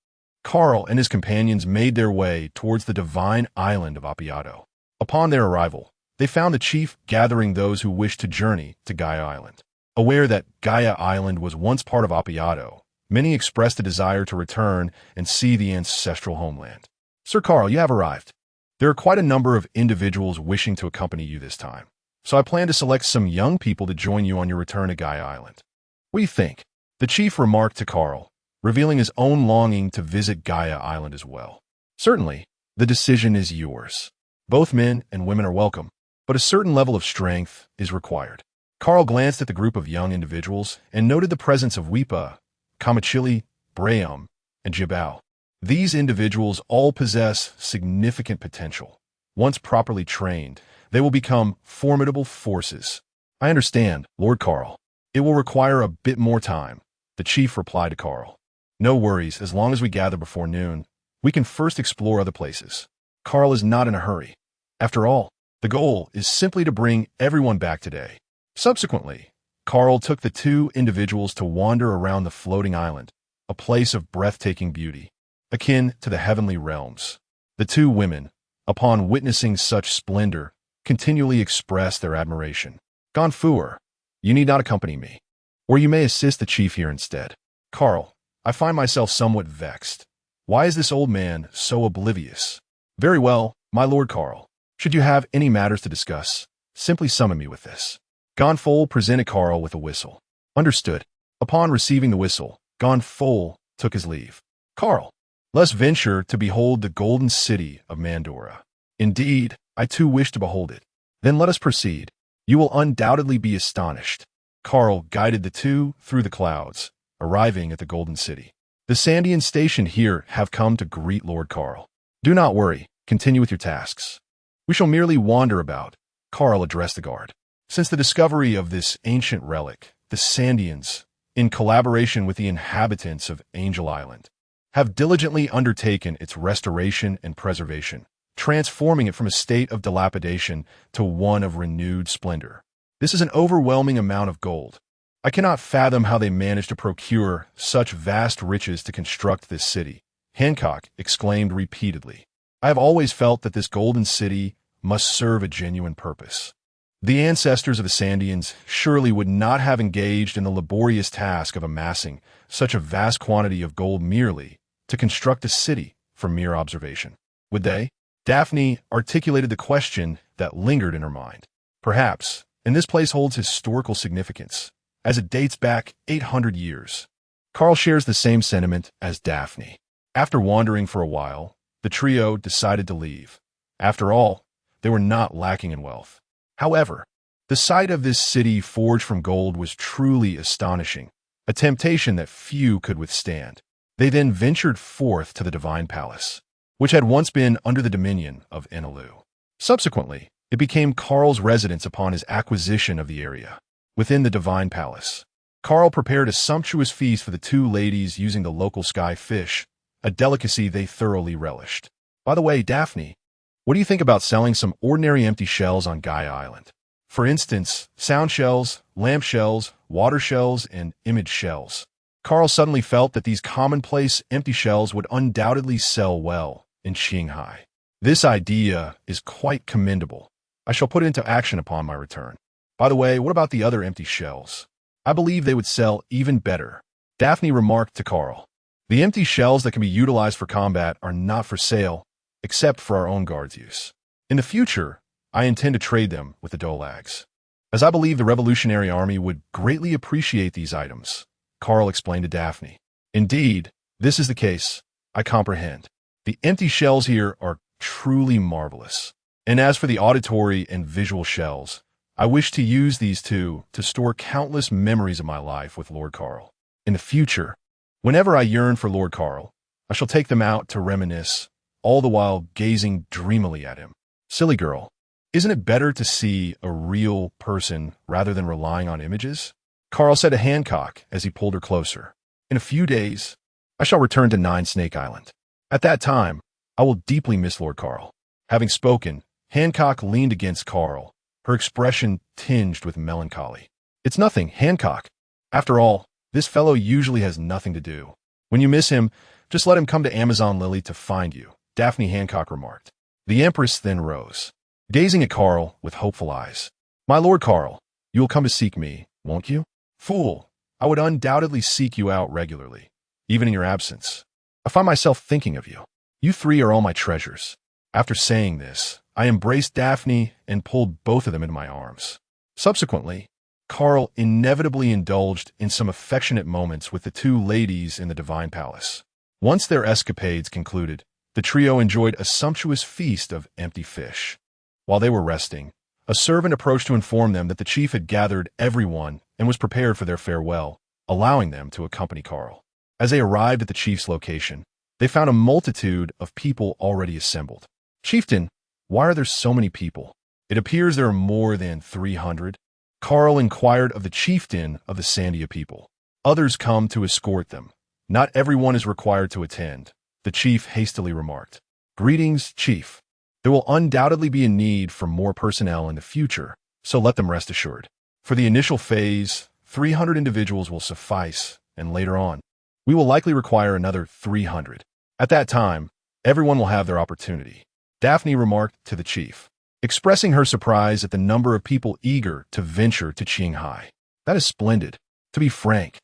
Carl and his companions made their way towards the divine island of Appiato. Upon their arrival, they found the chief gathering those who wished to journey to Gaia Island. Aware that Gaia Island was once part of Appiato, many expressed a desire to return and see the ancestral homeland. Sir Carl, you have arrived. There are quite a number of individuals wishing to accompany you this time, so I plan to select some young people to join you on your return to Gaia Island. What do you think? The chief remarked to Carl, revealing his own longing to visit Gaia Island as well. Certainly, the decision is yours. Both men and women are welcome, but a certain level of strength is required. Carl glanced at the group of young individuals and noted the presence of Weepa, Kamachili, Braham, and Jibao. These individuals all possess significant potential. Once properly trained, they will become formidable forces. I understand, Lord Carl. It will require a bit more time, the chief replied to Carl. No worries, as long as we gather before noon, we can first explore other places. Carl is not in a hurry. After all, the goal is simply to bring everyone back today. Subsequently, Carl took the two individuals to wander around the floating island, a place of breathtaking beauty, akin to the heavenly realms. The two women, upon witnessing such splendor, continually expressed their admiration. Gonfuer, you need not accompany me, or you may assist the chief here instead. Carl, I find myself somewhat vexed. Why is this old man so oblivious? Very well, my Lord Carl. Should you have any matters to discuss, simply summon me with this. Gonfol presented Carl with a whistle. Understood. Upon receiving the whistle, Gonfol took his leave. Carl, let's venture to behold the golden city of Mandora. Indeed, I too wish to behold it. Then let us proceed. You will undoubtedly be astonished. Carl guided the two through the clouds, arriving at the golden city. The Sandians stationed here have come to greet Lord Carl. Do not worry. Continue with your tasks. We shall merely wander about, Carl addressed the guard. Since the discovery of this ancient relic, the Sandians, in collaboration with the inhabitants of Angel Island, have diligently undertaken its restoration and preservation, transforming it from a state of dilapidation to one of renewed splendor. This is an overwhelming amount of gold. I cannot fathom how they managed to procure such vast riches to construct this city, Hancock exclaimed repeatedly. I have always felt that this golden city must serve a genuine purpose. The ancestors of the Sandians surely would not have engaged in the laborious task of amassing such a vast quantity of gold merely to construct a city from mere observation. Would they? Daphne articulated the question that lingered in her mind. Perhaps, and this place holds historical significance, as it dates back 800 years. Carl shares the same sentiment as Daphne. After wandering for a while, the trio decided to leave. After all, they were not lacking in wealth. However, the sight of this city forged from gold was truly astonishing, a temptation that few could withstand. They then ventured forth to the divine palace, which had once been under the dominion of Enelu. Subsequently, it became Carl's residence upon his acquisition of the area. Within the divine palace, Carl prepared a sumptuous feast for the two ladies using the local sky fish, a delicacy they thoroughly relished. By the way, Daphne, what do you think about selling some ordinary empty shells on Gaia Island? For instance, sound shells, lamp shells, water shells, and image shells. Carl suddenly felt that these commonplace empty shells would undoubtedly sell well in Shanghai. This idea is quite commendable. I shall put it into action upon my return. By the way, what about the other empty shells? I believe they would sell even better. Daphne remarked to Carl. The empty shells that can be utilized for combat are not for sale, except for our own guards' use. In the future, I intend to trade them with the Doldrums, as I believe the Revolutionary Army would greatly appreciate these items, Carl explained to Daphne. Indeed, this is the case. I comprehend. The empty shells here are truly marvelous. And as for the auditory and visual shells, I wish to use these two to store countless memories of my life with Lord Carl. In the future, whenever I yearn for Lord Carl, I shall take them out to reminisce, all the while gazing dreamily at him. Silly girl, isn't it better to see a real person rather than relying on images? Carl said to Hancock as he pulled her closer. In a few days, I shall return to Nine Snake Island. At that time, I will deeply miss Lord Carl. Having spoken, Hancock leaned against Carl, her expression tinged with melancholy. It's nothing, Hancock. After all, this fellow usually has nothing to do. When you miss him, just let him come to Amazon Lily to find you, Daphne Hancock remarked. The Empress then rose, gazing at Carl with hopeful eyes. My Lord Carl, you will come to seek me, won't you? Fool, I would undoubtedly seek you out regularly, even in your absence. I find myself thinking of you. You three are all my treasures. After saying this, I embraced Daphne and pulled both of them into my arms. Subsequently, Carl inevitably indulged in some affectionate moments with the two ladies in the Divine Palace. Once their escapades concluded, the trio enjoyed a sumptuous feast of empty fish. While they were resting, a servant approached to inform them that the chief had gathered everyone and was prepared for their farewell, allowing them to accompany Carl. As they arrived at the chief's location, they found a multitude of people already assembled. Chieftain, why are there so many people? It appears there are more than 300. Carl inquired of the chieftain of the Sandia people. Others come to escort them. Not everyone is required to attend, the chief hastily remarked. Greetings, chief. There will undoubtedly be a need for more personnel in the future, so let them rest assured. For the initial phase, 300 individuals will suffice, and later on, we will likely require another 300. At that time, everyone will have their opportunity, Daphne remarked to the chief, expressing her surprise at the number of people eager to venture to Qinghai. That is splendid. To be frank,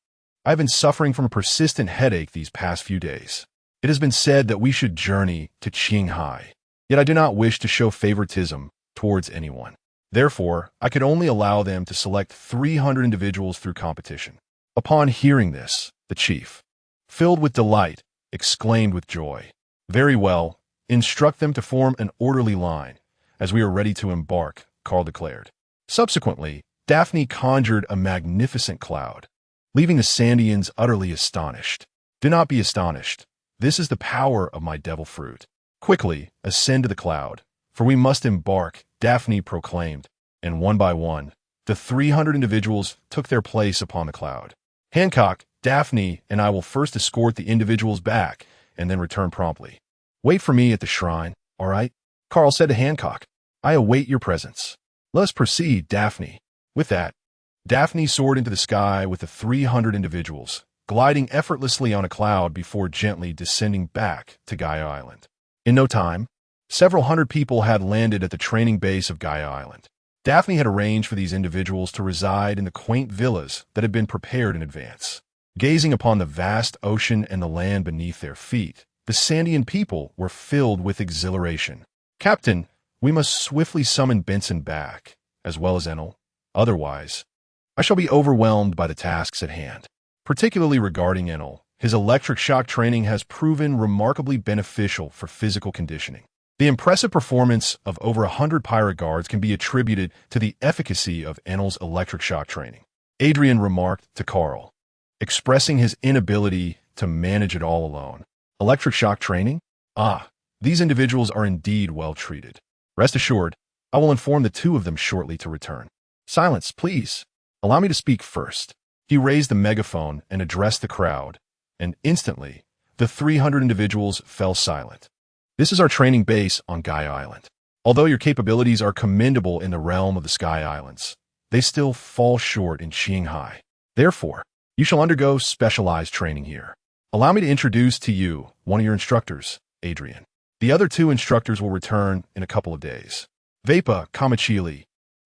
I have been suffering from a persistent headache these past few days. It has been said that we should journey to Qinghai, yet I do not wish to show favoritism towards anyone. Therefore, I could only allow them to select 300 individuals through competition. Upon hearing this, the chief, filled with delight, exclaimed with joy. Very well, instruct them to form an orderly line, as we are ready to embark, Carl declared. Subsequently, Daphne conjured a magnificent cloud, leaving the Sandians utterly astonished. Do not be astonished. This is the power of my devil fruit. Quickly, ascend to the cloud, for we must embark, Daphne proclaimed, and one by one, the 300 individuals took their place upon the cloud. Hancock, Daphne, and I will first escort the individuals back, and then return promptly. Wait for me at the shrine, all right? Carl said to Hancock. I await your presence. Let us proceed, Daphne. With that, Daphne soared into the sky with the 300 individuals, gliding effortlessly on a cloud before gently descending back to Gaia Island. In no time, several hundred people had landed at the training base of Gaia Island. Daphne had arranged for these individuals to reside in the quaint villas that had been prepared in advance. Gazing upon the vast ocean and the land beneath their feet, the Sandian people were filled with exhilaration. Captain, we must swiftly summon Benson back, as well as Enel. Otherwise, I shall be overwhelmed by the tasks at hand. Particularly regarding Enel, his electric shock training has proven remarkably beneficial for physical conditioning. The impressive performance of over 100 pirate guards can be attributed to the efficacy of Enel's electric shock training, Adrian remarked to Carl, expressing his inability to manage it all alone. Electric shock training? Ah, these individuals are indeed well treated. Rest assured, I will inform the two of them shortly to return. Silence, please. Allow me to speak first. He raised the megaphone and addressed the crowd, and instantly, the 300 individuals fell silent. This is our training base on Gaia Island. Although your capabilities are commendable in the realm of the Sky Islands, they still fall short in Qinghai. Therefore, you shall undergo specialized training here. Allow me to introduce to you one of your instructors, Adrian. The other two instructors will return in a couple of days. Vapa, Kamachili,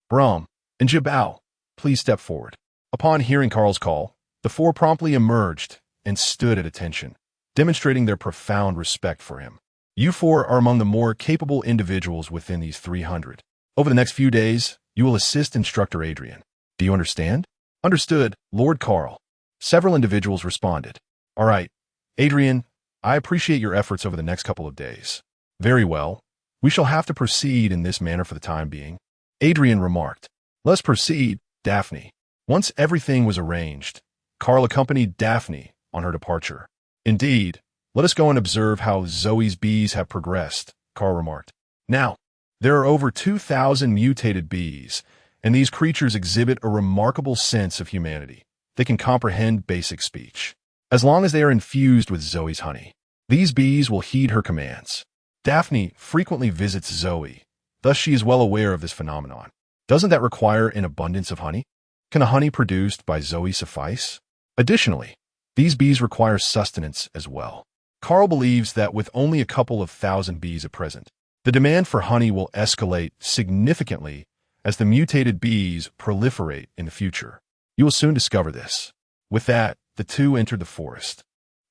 Brahm, and Jibao, please step forward. Upon hearing Carl's call, the four promptly emerged and stood at attention, demonstrating their profound respect for him. You four are among the more capable individuals within these 300. Over the next few days, you will assist Instructor Adrian. Do you understand? Understood, Lord Carl. Several individuals responded. All right, Adrian, I appreciate your efforts over the next couple of days. Very well. We shall have to proceed in this manner for the time being, Adrian remarked. Let's proceed, Daphne. Once everything was arranged, Carl accompanied Daphne on her departure. Indeed, let us go and observe how Zoe's bees have progressed, Carl remarked. Now, there are over 2,000 mutated bees, and these creatures exhibit a remarkable sense of humanity. They can comprehend basic speech. As long as they are infused with Zoe's honey, these bees will heed her commands. Daphne frequently visits Zoe, thus she is well aware of this phenomenon. Doesn't that require an abundance of honey? Can the honey produced by Zoe suffice? Additionally, these bees require sustenance as well. Carl believes that with only a couple of thousand bees at present, the demand for honey will escalate significantly as the mutated bees proliferate in the future. You will soon discover this. With that, the two entered the forest,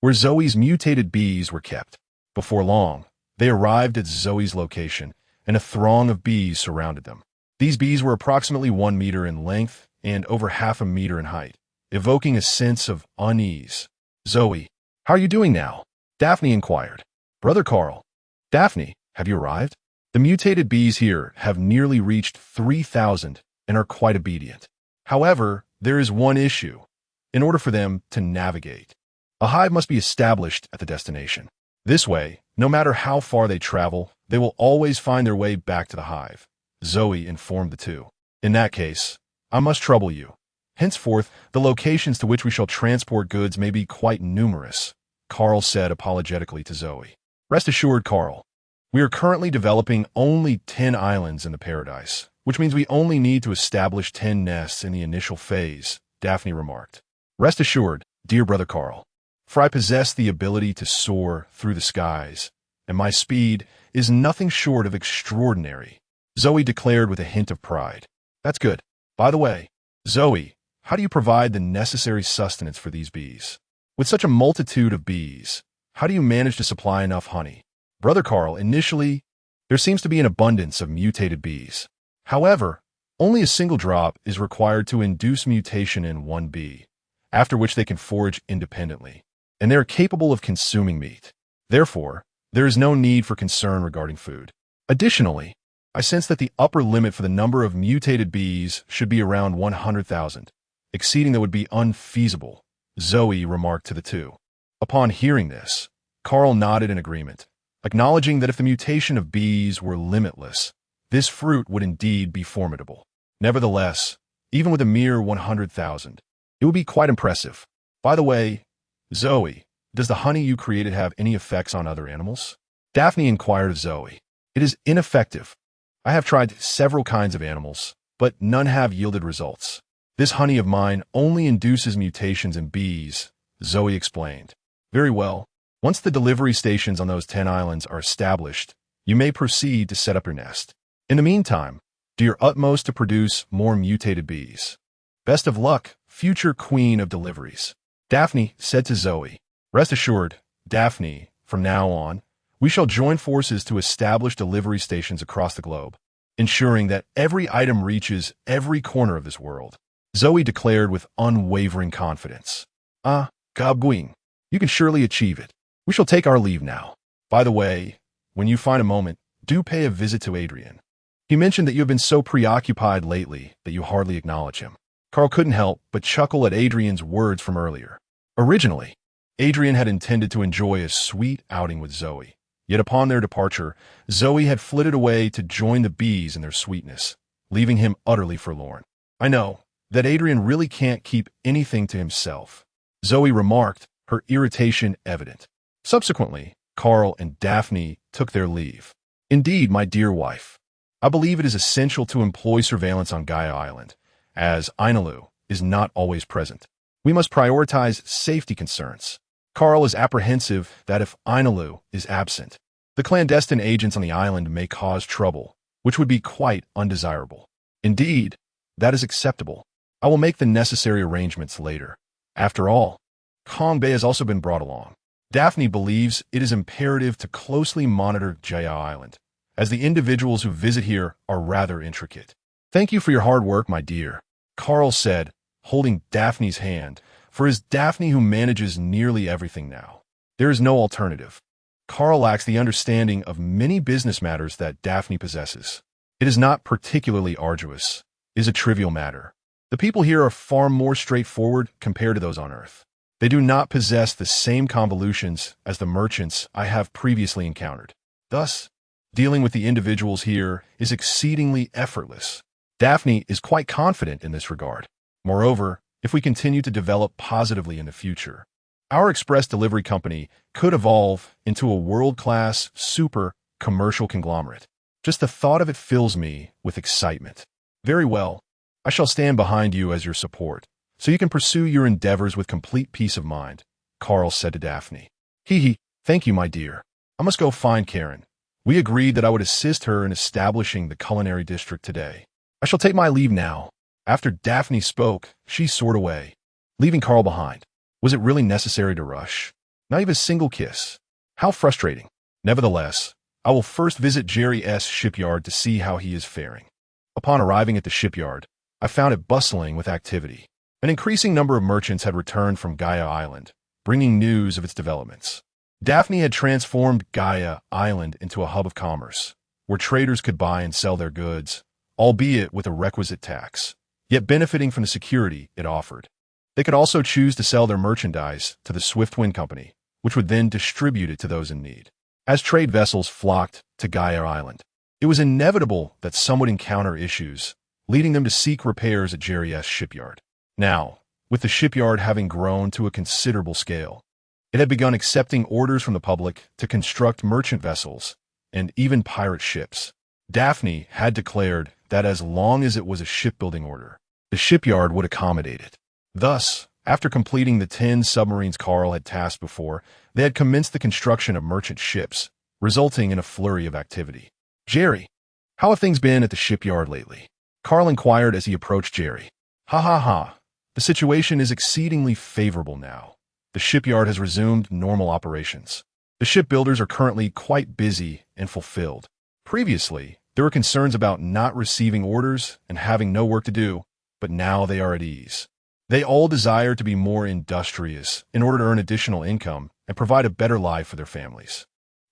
where Zoe's mutated bees were kept. Before long, they arrived at Zoe's location, and a throng of bees surrounded them. These bees were approximately 1 meter in length and over half a meter in height, evoking a sense of unease. Zoe, how are you doing now? Daphne inquired. Brother Carl. Daphne, have you arrived? The mutated bees here have nearly reached 3,000 and are quite obedient. However, there is one issue. In order for them to navigate, a hive must be established at the destination. This way, no matter how far they travel, they will always find their way back to the hive, Zoe informed the two. In that case, I must trouble you. Henceforth, the locations to which we shall transport goods may be quite numerous, Carl said apologetically to Zoe. Rest assured, Carl, we are currently developing only 10 islands in the paradise, which means we only need to establish 10 nests in the initial phase, Daphne remarked. Rest assured, dear brother Carl, for I possess the ability to soar through the skies, and my speed is nothing short of extraordinary, Zoe declared with a hint of pride. That's good. By the way, Zoe, how do you provide the necessary sustenance for these bees? With such a multitude of bees, how do you manage to supply enough honey? Brother Carl, initially, there seems to be an abundance of mutated bees. However, only a single drop is required to induce mutation in one bee, after which they can forage independently, and they are capable of consuming meat. Therefore, there is no need for concern regarding food. Additionally, I sense that the upper limit for the number of mutated bees should be around 100,000. Exceeding that would be unfeasible, Zoe remarked to the two. Upon hearing this, Carl nodded in agreement, acknowledging that if the mutation of bees were limitless, this fruit would indeed be formidable. Nevertheless, even with a mere 100,000, it would be quite impressive. By the way, Zoe, does the honey you created have any effects on other animals? Daphne inquired of Zoe. It is ineffective. I have tried several kinds of animals, but none have yielded results. This honey of mine only induces mutations in bees, Zoe explained. Very well. Once the delivery stations on those 10 islands are established, you may proceed to set up your nest. In the meantime, do your utmost to produce more mutated bees. Best of luck, future queen of deliveries. Daphne said to Zoe. Rest assured, Daphne, from now on, we shall join forces to establish delivery stations across the globe, ensuring that every item reaches every corner of this world, Zoe declared with unwavering confidence. Gabguing, you can surely achieve it. We shall take our leave now. By the way, when you find a moment, do pay a visit to Adrian. He mentioned that you have been so preoccupied lately that you hardly acknowledge him. Carl couldn't help but chuckle at Adrian's words from earlier. Originally, Adrian had intended to enjoy a sweet outing with Zoe. Yet upon their departure, Zoe had flitted away to join the bees in their sweetness, leaving him utterly forlorn. I know that Adrian really can't keep anything to himself, Zoe remarked, her irritation evident. Subsequently, Carl and Daphne took their leave. Indeed, my dear wife, I believe it is essential to employ surveillance on Gaia Island, as Ainalu is not always present. We must prioritize safety concerns. Carl is apprehensive that if Ainalu is absent, the clandestine agents on the island may cause trouble, which would be quite undesirable. Indeed, that is acceptable. I will make the necessary arrangements later. After all, Kong Bay has also been brought along. Daphne believes it is imperative to closely monitor Jaya Island, as the individuals who visit here are rather intricate. Thank you for your hard work, my dear, Carl said, holding Daphne's hand, for it is Daphne who manages nearly everything now. There is no alternative. Carl lacks the understanding of many business matters that Daphne possesses. It is not particularly arduous, is a trivial matter. The people here are far more straightforward compared to those on Earth. They do not possess the same convolutions as the merchants I have previously encountered. Thus, dealing with the individuals here is exceedingly effortless. Daphne is quite confident in this regard. Moreover, if we continue to develop positively in the future, our express delivery company could evolve into a world-class, super commercial conglomerate. Just the thought of it fills me with excitement. Very well, I shall stand behind you as your support, so you can pursue your endeavors with complete peace of mind, Carl said to Daphne. Hee, thank you, my dear. I must go find Karen. We agreed that I would assist her in establishing the culinary district today. I shall take my leave now. After Daphne spoke, she soared away, leaving Carl behind. Was it really necessary to rush? Not even a single kiss. How frustrating. Nevertheless, I will first visit Jerry S. shipyard to see how he is faring. Upon arriving at the shipyard, I found it bustling with activity. An increasing number of merchants had returned from Gaia Island, bringing news of its developments. Daphne had transformed Gaia Island into a hub of commerce, where traders could buy and sell their goods, albeit with a requisite tax, yet benefiting from the security it offered. They could also choose to sell their merchandise to the Swiftwind Company, which would then distribute it to those in need. As trade vessels flocked to Gaia Island, it was inevitable that some would encounter issues, leading them to seek repairs at Jerry S. shipyard. Now, with the shipyard having grown to a considerable scale, it had begun accepting orders from the public to construct merchant vessels and even pirate ships. Daphne had declared that as long as it was a shipbuilding order, the shipyard would accommodate it. Thus, after completing the 10 submarines Carl had tasked before, they had commenced the construction of merchant ships, resulting in a flurry of activity. Jerry, how have things been at the shipyard lately? Carl inquired as he approached Jerry. Ha. The situation is exceedingly favorable now. The shipyard has resumed normal operations. The shipbuilders are currently quite busy and fulfilled. Previously, there were concerns about not receiving orders and having no work to do, but now they are at ease. They all desire to be more industrious in order to earn additional income and provide a better life for their families.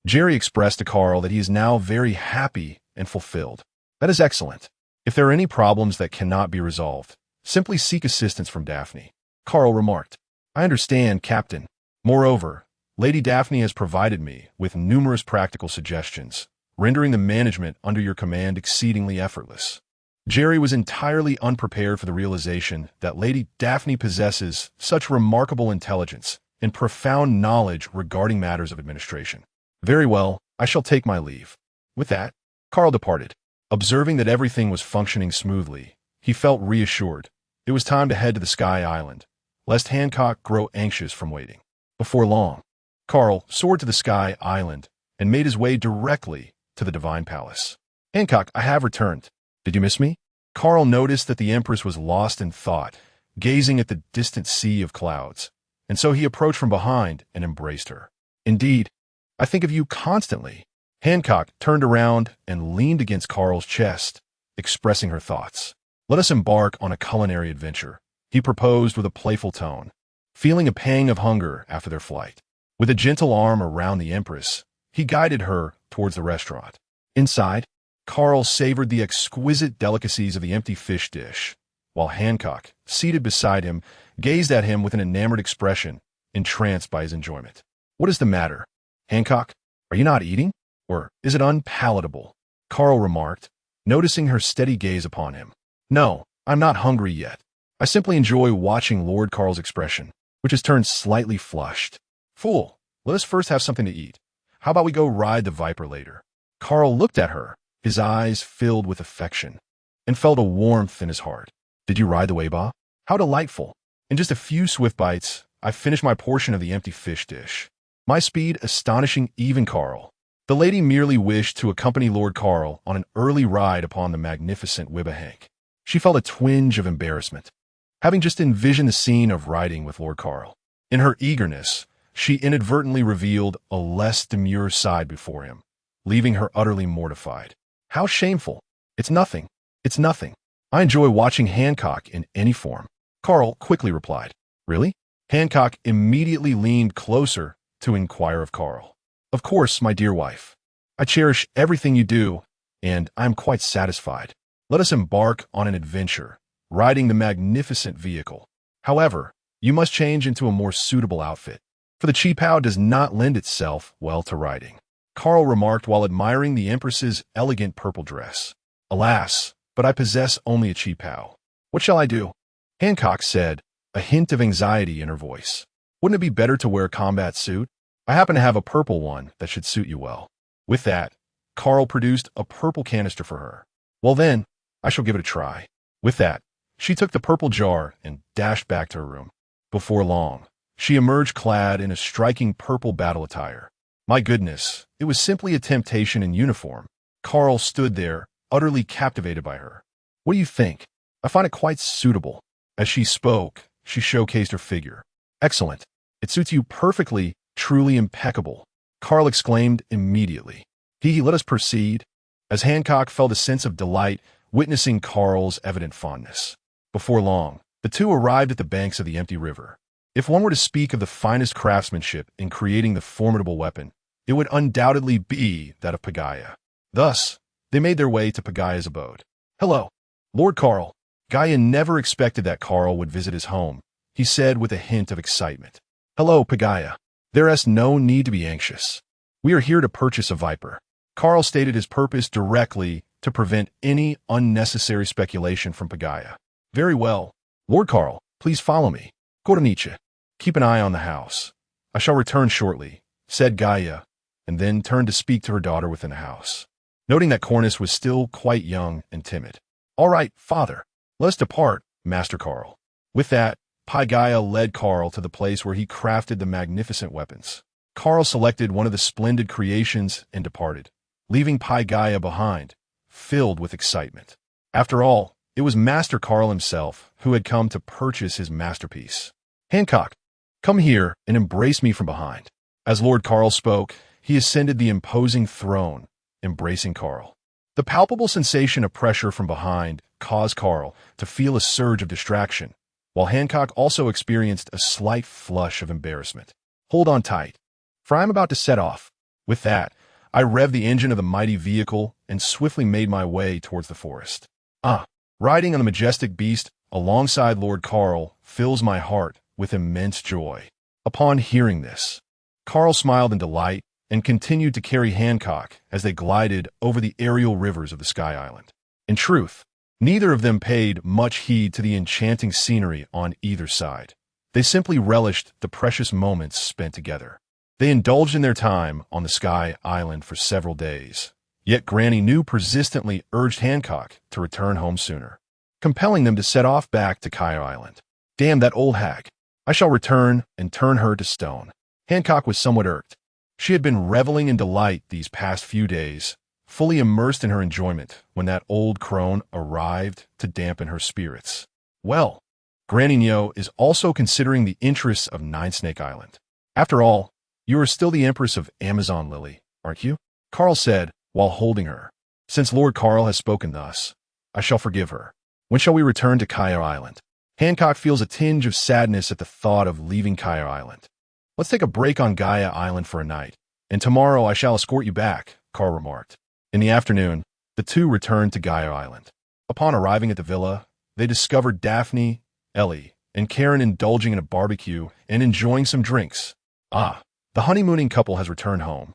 Jerry expressed to Carl that he is now very happy and fulfilled. That is excellent. If there are any problems that cannot be resolved, simply seek assistance from Daphne. Carl remarked. I understand, Captain. Moreover, Lady Daphne has provided me with numerous practical suggestions, rendering the management under your command exceedingly effortless. Jerry was entirely unprepared for the realization that Lady Daphne possesses such remarkable intelligence and profound knowledge regarding matters of administration. Very well, I shall take my leave. With that, Carl departed. Observing that everything was functioning smoothly, he felt reassured. It was time to head to the Sky Island, lest Hancock grow anxious from waiting. Before long, Carl soared to the Sky Island and made his way directly to the Divine Palace. Hancock, I have returned. Did you miss me? Carl noticed that the Empress was lost in thought, gazing at the distant sea of clouds, and so he approached from behind and embraced her. Indeed, I think of you constantly. Hancock turned around and leaned against Carl's chest, expressing her thoughts. Let us embark on a culinary adventure, he proposed with a playful tone, feeling a pang of hunger after their flight. With a gentle arm around the Empress, he guided her towards the restaurant. Inside, Carl savored the exquisite delicacies of the empty fish dish, while Hancock, seated beside him, gazed at him with an enamored expression, entranced by his enjoyment. What is the matter? Hancock, are you not eating? Or is it unpalatable? Carl remarked, noticing her steady gaze upon him. No, I'm not hungry yet. I simply enjoy watching Lord Carl's expression, which has turned slightly flushed. Fool, let us first have something to eat. How about we go ride the Viper later? Carl looked at her, his eyes filled with affection, and felt a warmth in his heart. Did you ride the Weiba? How delightful. In just a few swift bites, I finished my portion of the empty fish dish. My speed astonishing even Carl. The lady merely wished to accompany Lord Carl on an early ride upon the magnificent Wibbahank. She felt a twinge of embarrassment, having just envisioned the scene of riding with Lord Carl. In her eagerness, she inadvertently revealed a less demure side before him, leaving her utterly mortified. How shameful. It's nothing. It's nothing. I enjoy watching Hancock in any form. Carl quickly replied. Really? Hancock immediately leaned closer to inquire of Carl. Of course, my dear wife. I cherish everything you do, and I am quite satisfied. Let us embark on an adventure, riding the magnificent vehicle. However, you must change into a more suitable outfit, for the cheapao does not lend itself well to riding," Carl remarked while admiring the Empress's elegant purple dress. "Alas, but I possess only a cheapao. What shall I do?" Hancock said, a hint of anxiety in her voice. "Wouldn't it be better to wear a combat suit? I happen to have a purple one that should suit you well." With that, Carl produced a purple canister for her. "Well then, I shall give it a try." With that, she took the purple jar and dashed back to her room. Before long, she emerged clad in a striking purple battle attire. My goodness, it was simply a temptation in uniform. Carl stood there, utterly captivated by her. "What do you think? I find it quite suitable." As she spoke, she showcased her figure. "Excellent. It suits you perfectly, truly impeccable," Carl exclaimed immediately. Let us proceed," as Hancock felt a sense of delight witnessing Carl's evident fondness. Before long, the two arrived at the banks of the empty river. If one were to speak of the finest craftsmanship in creating the formidable weapon, it would undoubtedly be that of Pagaya. Thus, they made their way to Pagaya's abode. "Hello, Lord Carl." Gaia never expected that Carl would visit his home, he said with a hint of excitement. "Hello, Pagaya. There is no need to be anxious. We are here to purchase a viper." Carl stated his purpose directly to prevent any unnecessary speculation from Pagaya. "Very well. Lord Carl, please follow me. Koroniche. Keep an eye on the house. I shall return shortly," said Gaia, and then turned to speak to her daughter within the house, noting that Cornus was still quite young and timid. "All right, father. Let us depart, Master Carl." With that, Pagaya led Carl to the place where he crafted the magnificent weapons. Carl selected one of the splendid creations and departed, leaving Pagaya behind, filled with excitement. After all, it was Master Carl himself who had come to purchase his masterpiece. "Hancock, come here and embrace me from behind." As Lord Carl spoke, he ascended the imposing throne, embracing Carl. The palpable sensation of pressure from behind caused Carl to feel a surge of distraction, while Hancock also experienced a slight flush of embarrassment. "Hold on tight, for I am about to set off." With that, I revved the engine of the mighty vehicle and swiftly made my way towards the forest. Riding on the majestic beast alongside Lord Carl fills my heart with immense joy. Upon hearing this, Carl smiled in delight and continued to carry Hancock as they glided over the aerial rivers of the Sky Island. In truth, neither of them paid much heed to the enchanting scenery on either side. They simply relished the precious moments spent together. They indulged in their time on the Sky Island for several days. Yet Granny New persistently urged Hancock to return home sooner, compelling them to set off back to Kaido Island. "Damn that old hag. I shall return and turn her to stone." Hancock was somewhat irked. She had been reveling in delight these past few days, fully immersed in her enjoyment when that old crone arrived to dampen her spirits. Well, Granny Neo is also considering the interests of Nine Snake Island. "After all, you are still the Empress of Amazon Lily, aren't you?" Carl said, while holding her. "Since Lord Carl has spoken thus, I shall forgive her. When shall we return to Kaido Island?" Hancock feels a tinge of sadness at the thought of leaving Kaido Island. "Let's take a break on Gaia Island for a night, and tomorrow I shall escort you back," Carl remarked. In the afternoon, the two returned to Gaia Island. Upon arriving at the villa, they discovered Daphne, Ellie, and Karen indulging in a barbecue and enjoying some drinks. The honeymooning couple has returned home.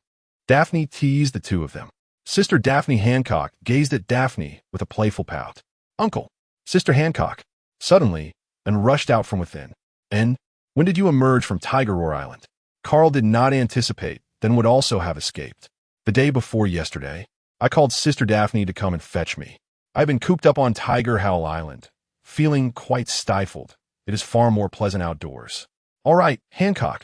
Daphne teased the two of them. Sister Daphne Hancock gazed at Daphne with a playful pout. "Uncle, Sister Hancock," suddenly, and rushed out from within. "And when did you emerge from Tiger Roar Island?" Carl did not anticipate then would also have escaped. "The day before yesterday. I called Sister Daphne to come and fetch me. I've been cooped up on Tiger Howl Island, feeling quite stifled. It is far more pleasant outdoors." "All right, Hancock.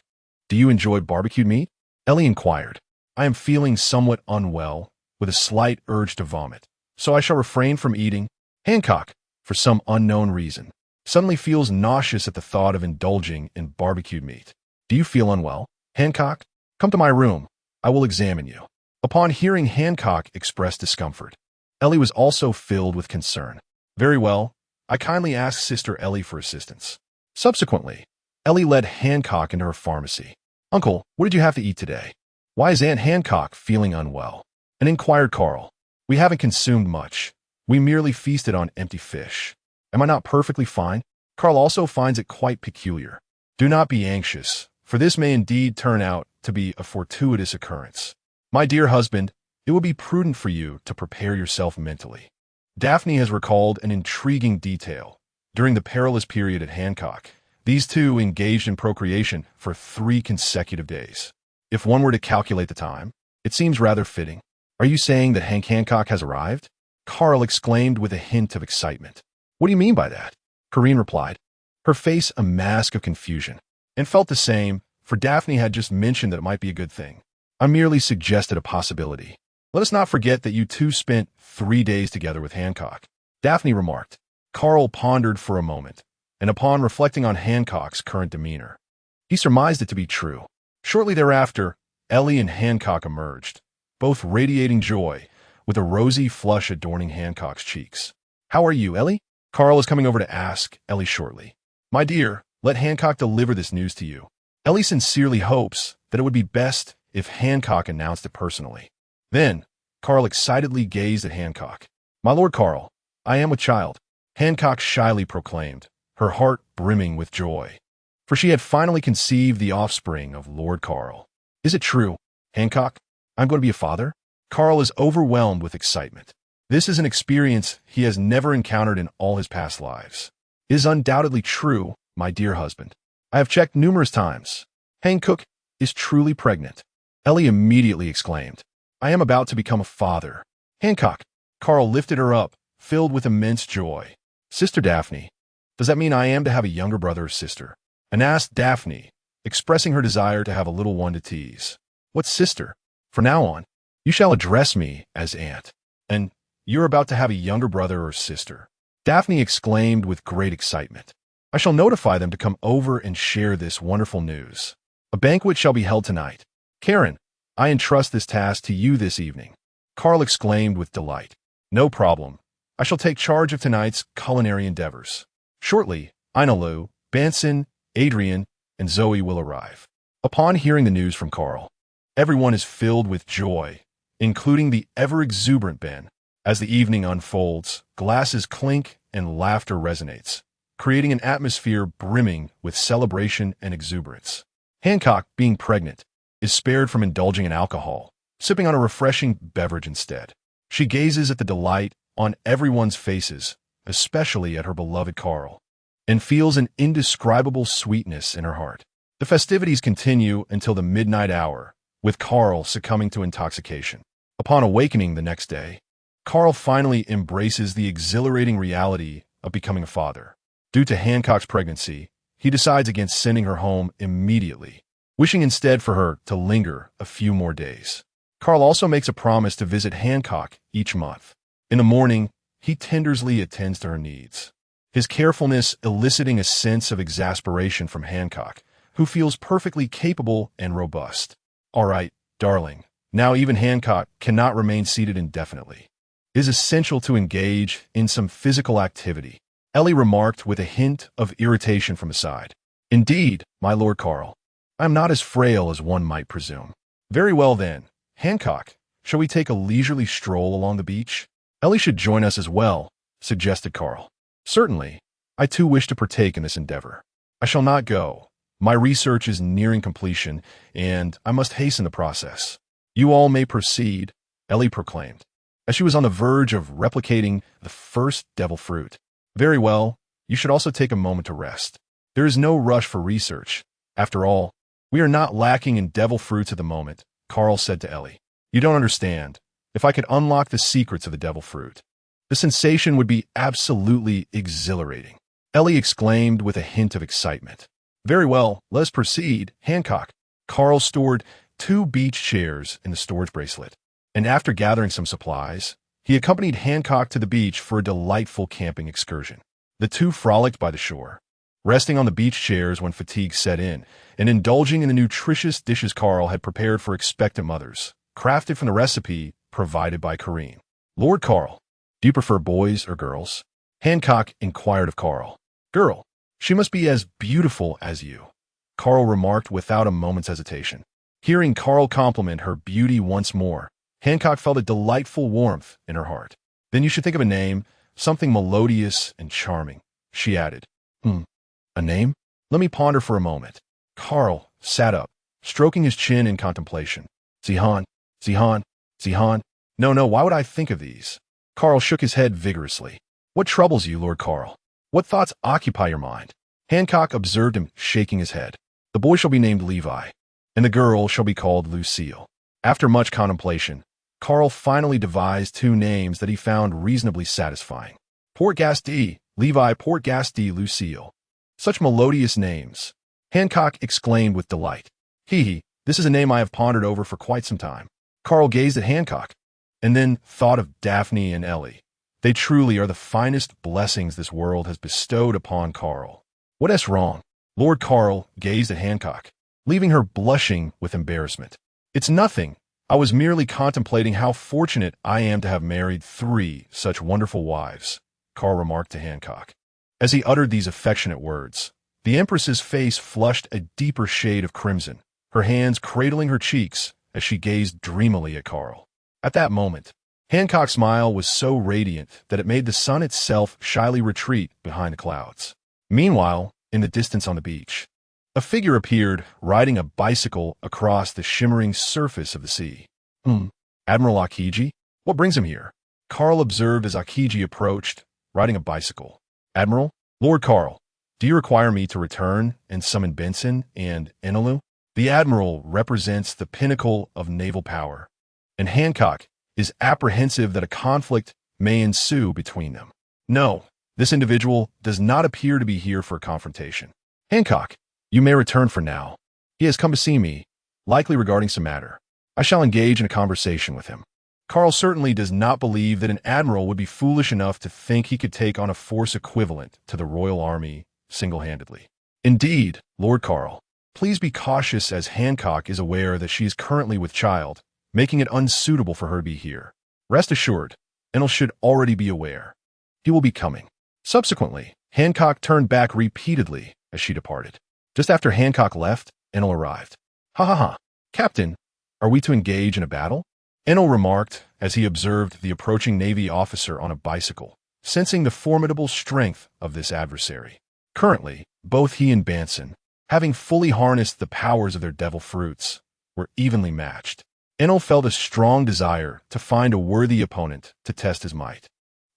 Do you enjoy barbecued meat?" Ellie inquired. "I am feeling somewhat unwell, with a slight urge to vomit, so I shall refrain from eating." Hancock, for some unknown reason, suddenly feels nauseous at the thought of indulging in barbecued meat. "Do you feel unwell, Hancock? Come to my room. I will examine you." Upon hearing Hancock express discomfort, Ellie was also filled with concern. "Very well. I kindly ask Sister Ellie for assistance." Subsequently, Ellie led Hancock into her pharmacy. "Uncle, what did you have to eat today? Why is Aunt Hancock feeling unwell?" and inquired Carl. "We haven't consumed much. We merely feasted on empty fish. Am I not perfectly fine? Carl also finds it quite peculiar. Do not be anxious, for this may indeed turn out to be a fortuitous occurrence. My dear husband, it will be prudent for you to prepare yourself mentally. Daphne has recalled an intriguing detail. During the perilous period at Hancock, these two engaged in procreation for 3 consecutive days. If one were to calculate the time, it seems rather fitting. Are you saying that Hank Hancock has arrived? Carl exclaimed with a hint of excitement. What do you mean by that? Corinne replied, her face a mask of confusion, and felt the same, for Daphne had just mentioned that it might be a good thing. I merely suggested a possibility. Let us not forget that you two spent 3 days together with Hancock, Daphne remarked. Carl pondered for a moment, and upon reflecting on Hancock's current demeanor, he surmised it to be true. Shortly thereafter, Ellie and Hancock emerged, both radiating joy, with a rosy flush adorning Hancock's cheeks. How are you, Ellie? Carl is coming over to ask Ellie shortly. My dear, let Hancock deliver this news to you. Ellie sincerely hopes that it would be best if Hancock announced it personally. Then, Carl excitedly gazed at Hancock. My Lord Carl, I am with child, Hancock shyly proclaimed, her heart brimming with joy. For she had finally conceived the offspring of Lord Carl. Is it true, Hancock? I'm going to be a father? Carl is overwhelmed with excitement. This is an experience he has never encountered in all his past lives. It is undoubtedly true, my dear husband. I have checked numerous times. Hancock is truly pregnant. Ellie immediately exclaimed, I am about to become a father. Hancock. Carl lifted her up, filled with immense joy. Sister Daphne, does that mean I am to have a younger brother or sister? And asked Daphne, expressing her desire to have a little one to tease. What sister? From now on, you shall address me as aunt. And you're about to have a younger brother or sister. Daphne exclaimed with great excitement. I shall notify them to come over and share this wonderful news. A banquet shall be held tonight. Karen, I entrust this task to you this evening. Carl exclaimed with delight. No problem. I shall take charge of tonight's culinary endeavors. Shortly, Einalu, Banson, Adrian, and Zoe will arrive. Upon hearing the news from Carl, everyone is filled with joy, including the ever-exuberant Ben. As the evening unfolds, glasses clink and laughter resonates, creating an atmosphere brimming with celebration and exuberance. Hancock, being pregnant, is spared from indulging in alcohol, sipping on a refreshing beverage instead. She gazes at the delight on everyone's faces, especially at her beloved Carl, and feels an indescribable sweetness in her heart. The festivities continue until the midnight hour, with Carl succumbing to intoxication. Upon awakening the next day, Carl finally embraces the exhilarating reality of becoming a father. Due to Hancock's pregnancy, he decides against sending her home immediately, wishing instead for her to linger a few more days. Carl also makes a promise to visit Hancock each month. In the morning, he tenderly attends to her needs, his carefulness eliciting a sense of exasperation from Hancock, who feels perfectly capable and robust. All right, darling, now even Hancock cannot remain seated indefinitely. It is essential to engage in some physical activity, Ellie remarked with a hint of irritation from the side. Indeed, my Lord Carl, I am not as frail as one might presume. Very well then, Hancock, shall we take a leisurely stroll along the beach? Ellie should join us as well, suggested Carl. Certainly, I too wish to partake in this endeavor. I shall not go. My research is nearing completion, and I must hasten the process. You all may proceed, Ellie proclaimed, as she was on the verge of replicating the first devil fruit. Very well, you should also take a moment to rest. There is no rush for research. After all, we are not lacking in devil fruits at the moment, Carl said to Ellie. You don't understand. If I could unlock the secrets of the devil fruit, the sensation would be absolutely exhilarating. Ellie exclaimed with a hint of excitement. Very well, let us proceed, Hancock. Carl stored 2 beach chairs in the storage bracelet, and after gathering some supplies, he accompanied Hancock to the beach for a delightful camping excursion. The two frolicked by the shore, resting on the beach chairs when fatigue set in, and indulging in the nutritious dishes Carl had prepared for expectant mothers, crafted from the recipe provided by Corinne. Lord Carl, do you prefer boys or girls? Hancock inquired of Carl. Girl, she must be as beautiful as you, Carl remarked without a moment's hesitation. Hearing Carl compliment her beauty once more, Hancock felt a delightful warmth in her heart. Then you should think of a name, something melodious and charming, she added. A name? Let me ponder for a moment. Carl sat up, stroking his chin in contemplation. Zoan, Zoan, Zoan. No, why would I think of these? Carl shook his head vigorously. What troubles you, Lord Carl? What thoughts occupy your mind? Hancock observed him shaking his head. The boy shall be named Levi, and the girl shall be called Lucille. After much contemplation, Carl finally devised two names that he found reasonably satisfying. Port Gasti, Levi, Port Gasti, Lucille. Such melodious names. Hancock exclaimed with delight. This is a name I have pondered over for quite some time. Carl gazed at Hancock, and then thought of Daphne and Ellie. They truly are the finest blessings this world has bestowed upon Carl. What's wrong? Lord Carl gazed at Hancock, leaving her blushing with embarrassment. It's nothing. I was merely contemplating how fortunate I am to have married 3 such wonderful wives, Carl remarked to Hancock. As he uttered these affectionate words, the Empress's face flushed a deeper shade of crimson, her hands cradling her cheeks as she gazed dreamily at Carl. At that moment, Hancock's smile was so radiant that it made the sun itself shyly retreat behind the clouds. Meanwhile, in the distance on the beach, a figure appeared riding a bicycle across the shimmering surface of the sea. Admiral Akiji? What brings him here? Carl observed as Akiji approached, riding a bicycle. Admiral? Lord Carl, do you require me to return and summon Benson and Enelu? The Admiral represents the pinnacle of naval power, and Hancock is apprehensive that a conflict may ensue between them. No, this individual does not appear to be here for a confrontation. Hancock, you may return for now. He has come to see me, likely regarding some matter. I shall engage in a conversation with him. Carl certainly does not believe that an admiral would be foolish enough to think he could take on a force equivalent to the Royal Army single-handedly. Indeed, Lord Carl, please be cautious as Hancock is aware that she is currently with child, making it unsuitable for her to be here. Rest assured, Enel should already be aware. He will be coming. Subsequently, Hancock turned back repeatedly as she departed. Just after Hancock left, Enel arrived. Ha. Captain, are we to engage in a battle? Enel remarked as he observed the approaching Navy officer on a bicycle, sensing the formidable strength of this adversary. Currently, both he and Benson, having fully harnessed the powers of their devil fruits, were evenly matched. Enel felt a strong desire to find a worthy opponent to test his might.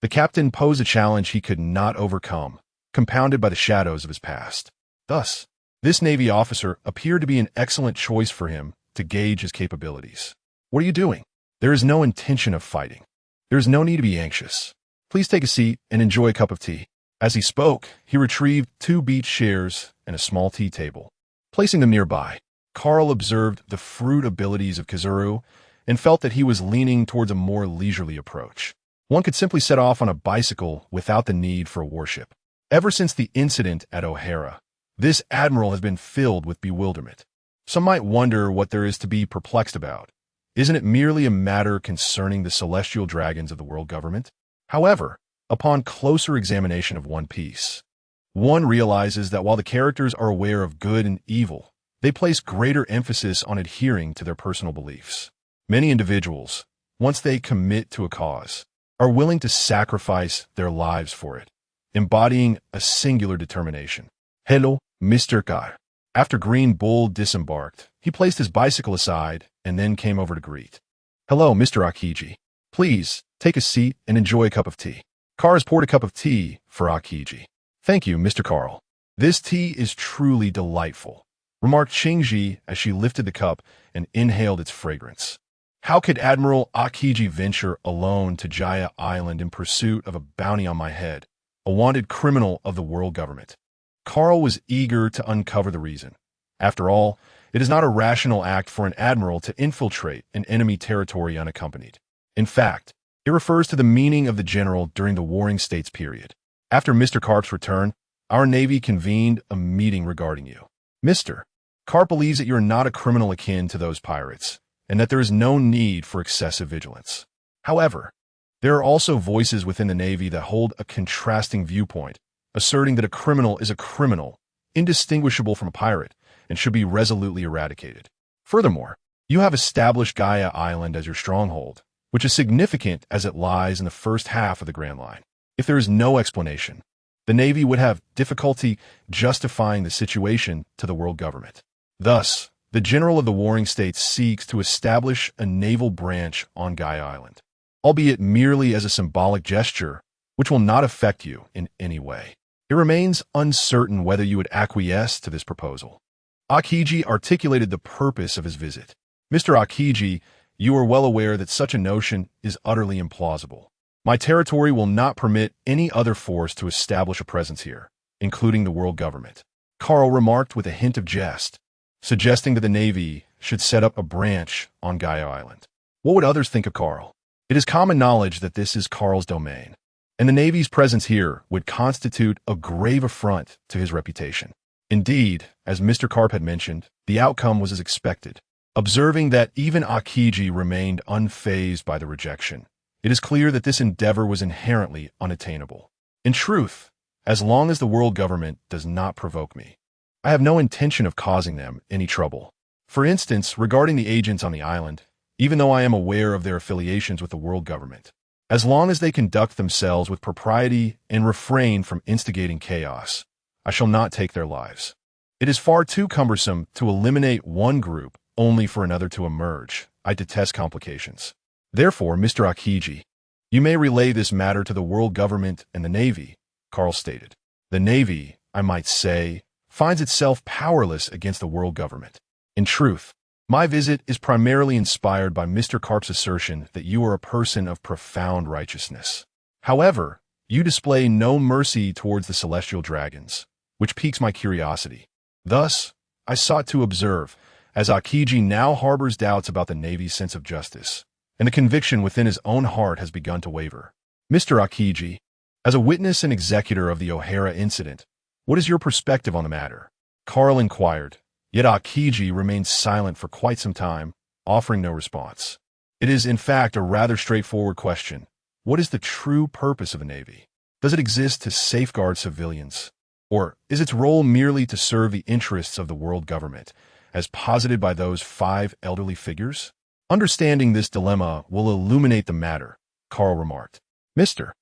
The captain posed a challenge he could not overcome, compounded by the shadows of his past. Thus, this Navy officer appeared to be an excellent choice for him to gauge his capabilities. What are you doing? There is no intention of fighting. There is no need to be anxious. Please take a seat and enjoy a cup of tea. As he spoke, he retrieved 2 beach chairs and a small tea table. Placing them nearby, Carl observed the fruit abilities of Kizuru and felt that he was leaning towards a more leisurely approach. One could simply set off on a bicycle without the need for a warship. Ever since the incident at O'Hara, this admiral has been filled with bewilderment. Some might wonder what there is to be perplexed about. Isn't it merely a matter concerning the celestial dragons of the world government? However, upon closer examination of One Piece, one realizes that while the characters are aware of good and evil, they place greater emphasis on adhering to their personal beliefs. Many individuals, once they commit to a cause, are willing to sacrifice their lives for it, embodying a singular determination. Hello, Mr. Kai. After Green Bull disembarked, he placed his bicycle aside and then came over to greet. Hello, Mr. Akiji. Please, take a seat and enjoy a cup of tea. Carl has poured a cup of tea for Akiji. Thank you, Mr. Carl. This tea is truly delightful, remarked Shinji as she lifted the cup and inhaled its fragrance. How could Admiral Akiji venture alone to Jaya Island in pursuit of a bounty on my head, a wanted criminal of the world government? Carl was eager to uncover the reason. After all, it is not a rational act for an admiral to infiltrate an enemy territory unaccompanied. In fact, it refers to the meaning of the general during the Warring States period. After Mr. Karp's return, our Navy convened a meeting regarding you. Mr. Karp believes that you are not a criminal akin to those pirates, and that there is no need for excessive vigilance. However, there are also voices within the Navy that hold a contrasting viewpoint, asserting that a criminal is a criminal, indistinguishable from a pirate, and should be resolutely eradicated. Furthermore, you have established Gaia Island as your stronghold, which is significant as it lies in the first half of the Grand Line. If there is no explanation, the Navy would have difficulty justifying the situation to the world government. Thus, the general of the warring states seeks to establish a naval branch on Guy Island, albeit merely as a symbolic gesture, which will not affect you in any way. It remains uncertain whether you would acquiesce to this proposal. Akiji articulated the purpose of his visit. Mr. Akiji, you are well aware that such a notion is utterly implausible. My territory will not permit any other force to establish a presence here, including the world government. Carl remarked with a hint of jest, suggesting that the Navy should set up a branch on Guy Island. What would others think of Carl? It is common knowledge that this is Carl's domain, and the Navy's presence here would constitute a grave affront to his reputation. Indeed, as Mr. Karp had mentioned, the outcome was as expected. Observing that even Akiji remained unfazed by the rejection, it is clear that this endeavor was inherently unattainable. In truth, as long as the world government does not provoke me, I have no intention of causing them any trouble. For instance, regarding the agents on the island, even though I am aware of their affiliations with the world government, as long as they conduct themselves with propriety and refrain from instigating chaos, I shall not take their lives. It is far too cumbersome to eliminate one group only for another to emerge. I detest complications. Therefore, Mr. Akiji, you may relay this matter to the world government and the Navy, Carl stated. The Navy, I might say, finds itself powerless against the world government. In truth, my visit is primarily inspired by Mr. Karp's assertion that you are a person of profound righteousness. However, you display no mercy towards the celestial dragons, which piques my curiosity. Thus, I sought to observe, as Akiji now harbors doubts about the Navy's sense of justice, and the conviction within his own heart has begun to waver. Mr. Akiji, as a witness and executor of the O'Hara incident, what is your perspective on the matter? Carl inquired, yet Akiji remained silent for quite some time, offering no response. It is, in fact, a rather straightforward question. What is the true purpose of the Navy? Does it exist to safeguard civilians? Or is its role merely to serve the interests of the world government, as posited by those 5 elderly figures? Understanding this dilemma will illuminate the matter, Carl remarked. Mr.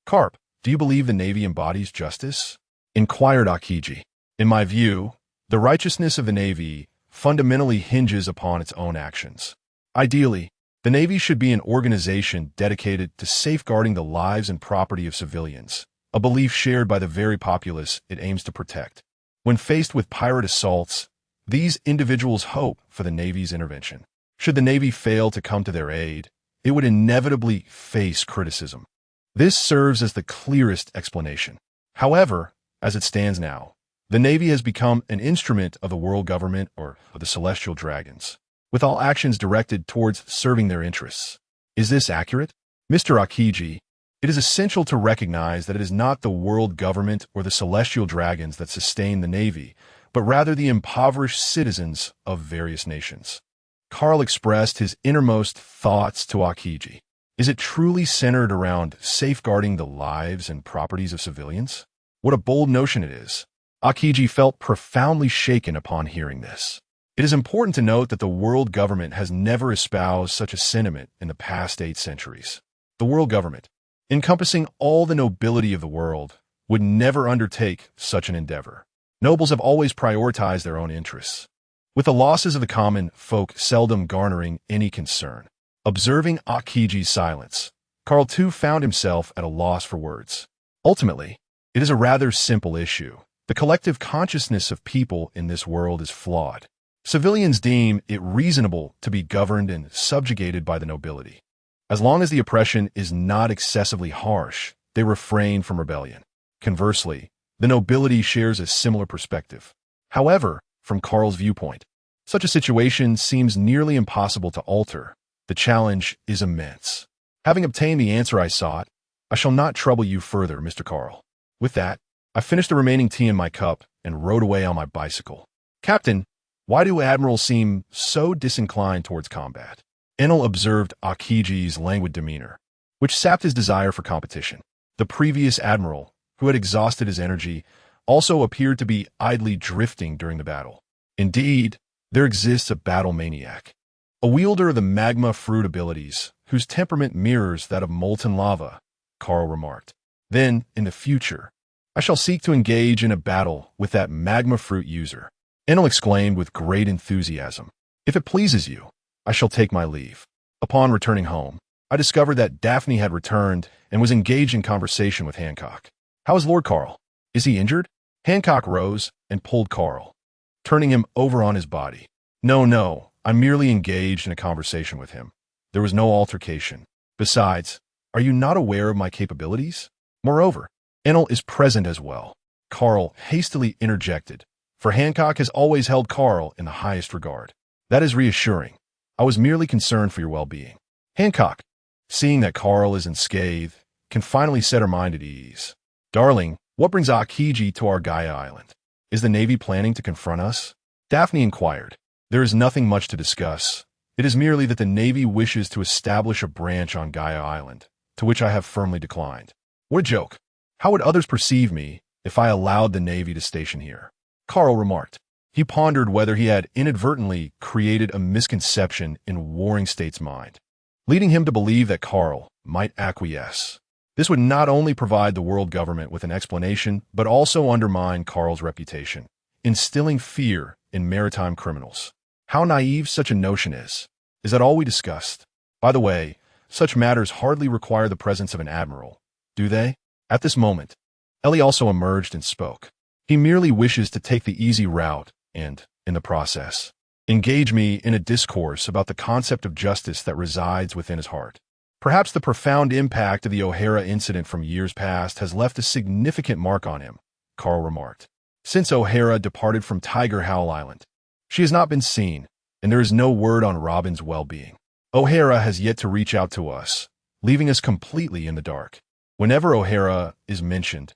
Karp, do you believe the Navy embodies justice? Inquired Akiji. In my view, the righteousness of the Navy fundamentally hinges upon its own actions. Ideally, the Navy should be an organization dedicated to safeguarding the lives and property of civilians, a belief shared by the very populace it aims to protect. When faced with pirate assaults, these individuals hope for the Navy's intervention. Should the Navy fail to come to their aid, it would inevitably face criticism. This serves as the clearest explanation. However, as it stands now, the Navy has become an instrument of the world government or of the celestial dragons, with all actions directed towards serving their interests. Is this accurate? Mr. Akiji, it is essential to recognize that it is not the world government or the celestial dragons that sustain the Navy, but rather the impoverished citizens of various nations. Carl expressed his innermost thoughts to Akiji. Is it truly centered around safeguarding the lives and properties of civilians? What a bold notion it is. Akiji felt profoundly shaken upon hearing this. It is important to note that the world government has never espoused such a sentiment in the past 8 centuries. The world government, encompassing all the nobility of the world, would never undertake such an endeavor. Nobles have always prioritized their own interests, with the losses of the common folk seldom garnering any concern. Observing Akiji's silence, Carl too found himself at a loss for words. Ultimately, it is a rather simple issue. The collective consciousness of people in this world is flawed. Civilians deem it reasonable to be governed and subjugated by the nobility. As long as the oppression is not excessively harsh, they refrain from rebellion. Conversely, the nobility shares a similar perspective. However, from Carl's viewpoint, such a situation seems nearly impossible to alter. The challenge is immense. Having obtained the answer I sought, I shall not trouble you further, Mr. Carl. With that, I finished the remaining tea in my cup and rode away on my bicycle. Captain, why do admirals seem so disinclined towards combat? Enel observed Akiji's languid demeanor, which sapped his desire for competition. The previous admiral, who had exhausted his energy, also appeared to be idly drifting during the battle. Indeed, there exists a battle maniac, a wielder of the magma fruit abilities, whose temperament mirrors that of molten lava, Carl remarked. Then, in the future, I shall seek to engage in a battle with that magma fruit user. Enel exclaimed with great enthusiasm. If it pleases you, I shall take my leave. Upon returning home, I discovered that Daphne had returned and was engaged in conversation with Hancock. How is Lord Carl? Is he injured? Hancock rose and pulled Carl, turning him over on his body. No, I'm merely engaged in a conversation with him. There was no altercation. Besides, are you not aware of my capabilities? Moreover, Enel is present as well. Carl hastily interjected, for Hancock has always held Carl in the highest regard. That is reassuring. I was merely concerned for your well-being. Hancock, seeing that Carl is unscathed, can finally set her mind at ease. Darling, what brings Aokiji to our Gaia Island? Is the Navy planning to confront us? Daphne inquired. There is nothing much to discuss. It is merely that the Navy wishes to establish a branch on Gaia Island, to which I have firmly declined. What a joke. How would others perceive me if I allowed the Navy to station here? Carl remarked. He pondered whether he had inadvertently created a misconception in Warring State's mind, leading him to believe that Carl might acquiesce. This would not only provide the world government with an explanation, but also undermine Carl's reputation, instilling fear in maritime criminals. How naive such a notion is. Is that all we discussed? By the way, such matters hardly require the presence of an admiral, do they? At this moment, Ellie also emerged and spoke. He merely wishes to take the easy route and, in the process, engage me in a discourse about the concept of justice that resides within his heart. Perhaps the profound impact of the O'Hara incident from years past has left a significant mark on him, Carl remarked. Since O'Hara departed from Tiger Howl Island, she has not been seen, and there is no word on Robin's well-being. O'Hara has yet to reach out to us, leaving us completely in the dark. Whenever O'Hara is mentioned,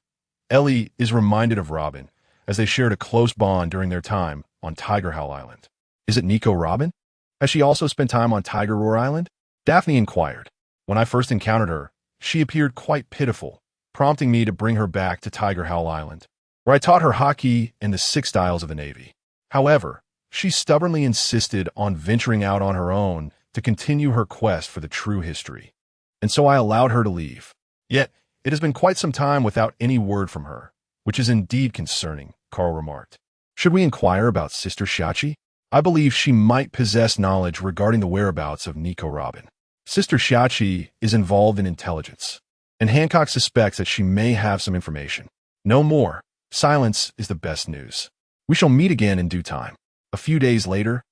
Ellie is reminded of Robin, as they shared a close bond during their time on Tiger Howl Island. Is it Nico Robin? Has she also spent time on Tiger Roar Island? Daphne inquired. When I first encountered her, she appeared quite pitiful, prompting me to bring her back to Tiger Howl Island, where I taught her Haki and the 6 styles of the Navy. However, she stubbornly insisted on venturing out on her own to continue her quest for the true history, and so I allowed her to leave. Yet, it has been quite some time without any word from her, which is indeed concerning, Carl remarked. Should we inquire about Sister Shachi? I believe she might possess knowledge regarding the whereabouts of Nico Robin. Sister Shachi is involved in intelligence, and Hancock suspects that she may have some information. No more. Silence is the best news. We shall meet again in due time. A few days later,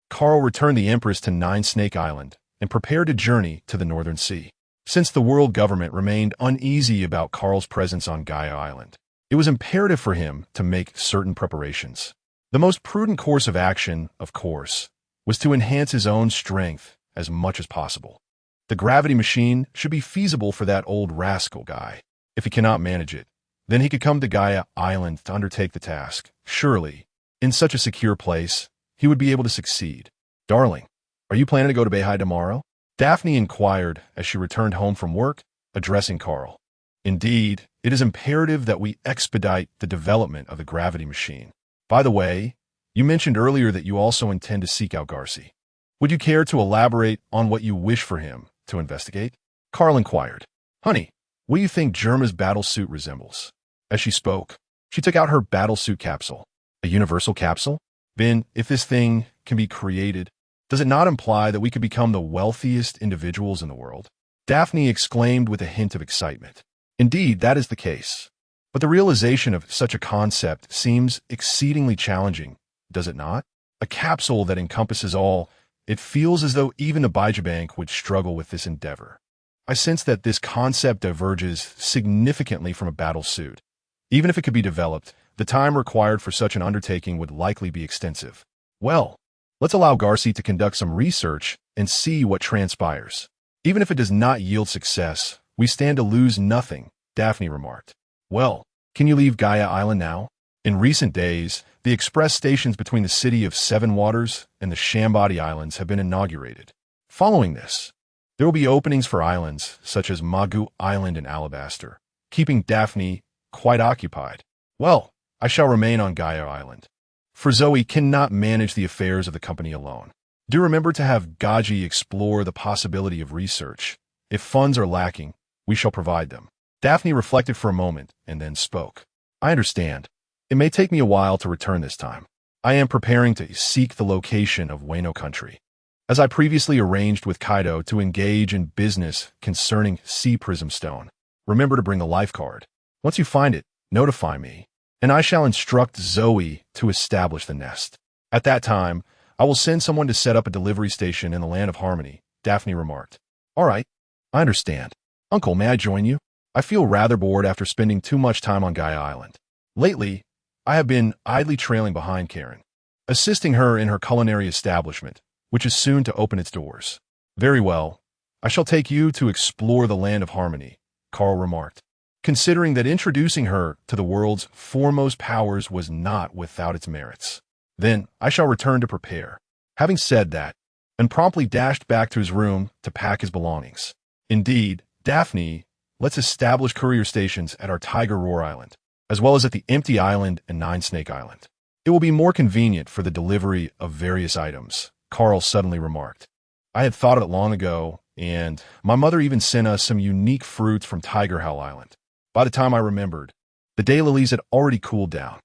Carl returned the Empress to Nine Snake Island and prepared to journey to the Northern Sea. Since the world government remained uneasy about Carl's presence on Gaia Island, it was imperative for him to make certain preparations. The most prudent course of action, of course, was to enhance his own strength as much as possible. The gravity machine should be feasible for that old rascal guy. If he cannot manage it, then he could come to Gaia Island to undertake the task. Surely, in such a secure place, he would be able to succeed. Darling, are you planning to go to Beihai tomorrow? Daphne inquired as she returned home from work, addressing Carl. Indeed, it is imperative that we expedite the development of the gravity machine. By the way, you mentioned earlier that you also intend to seek out Garci. Would you care to elaborate on what you wish for him to investigate? Carl inquired. Honey, what do you think Germa's battlesuit resembles? As she spoke, she took out her battlesuit capsule. A universal capsule? Then, if this thing can be created, does it not imply that we could become the wealthiest individuals in the world? Daphne exclaimed with a hint of excitement. Indeed, that is the case. But the realization of such a concept seems exceedingly challenging, does it not? A capsule that encompasses all, it feels as though even the Baijibank would struggle with this endeavor. I sense that this concept diverges significantly from a battle suit. Even if it could be developed, the time required for such an undertaking would likely be extensive. Well, let's allow Garci to conduct some research and see what transpires. Even if it does not yield success, we stand to lose nothing, Daphne remarked. Well, can you leave Gaia Island now? In recent days, the express stations between the city of Seven Waters and the Shambadi Islands have been inaugurated. Following this, there will be openings for islands such as Magu Island and Alabaster, keeping Daphne quite occupied. Well, I shall remain on Gaia Island, for Zoe cannot manage the affairs of the company alone. Do remember to have Gaji explore the possibility of research. If funds are lacking, we shall provide them. Daphne reflected for a moment and then spoke. I understand. It may take me a while to return this time. I am preparing to seek the location of Wano country. As I previously arranged with Kaido to engage in business concerning Sea Prism Stone, remember to bring a life card. Once you find it, notify me, and I shall instruct Zoe to establish the nest. At that time, I will send someone to set up a delivery station in the Land of Harmony, Daphne remarked. All right, I understand. Uncle, may I join you? I feel rather bored after spending too much time on Gaia Island. Lately, I have been idly trailing behind Karen, assisting her in her culinary establishment, which is soon to open its doors. Very well. I shall take you to explore the Land of Harmony, Carl remarked, considering that introducing her to the world's foremost powers was not without its merits. Then I shall return to prepare. Having said that, and promptly dashed back to his room to pack his belongings. Indeed, Daphne, let's establish courier stations at our Tiger Roar Island, as well as at the Empty Island and Nine Snake Island. It will be more convenient for the delivery of various items, Carl suddenly remarked. I had thought of it long ago, and my mother even sent us some unique fruits from Tiger Howl Island. By the time I remembered, the daylilies had already cooled down.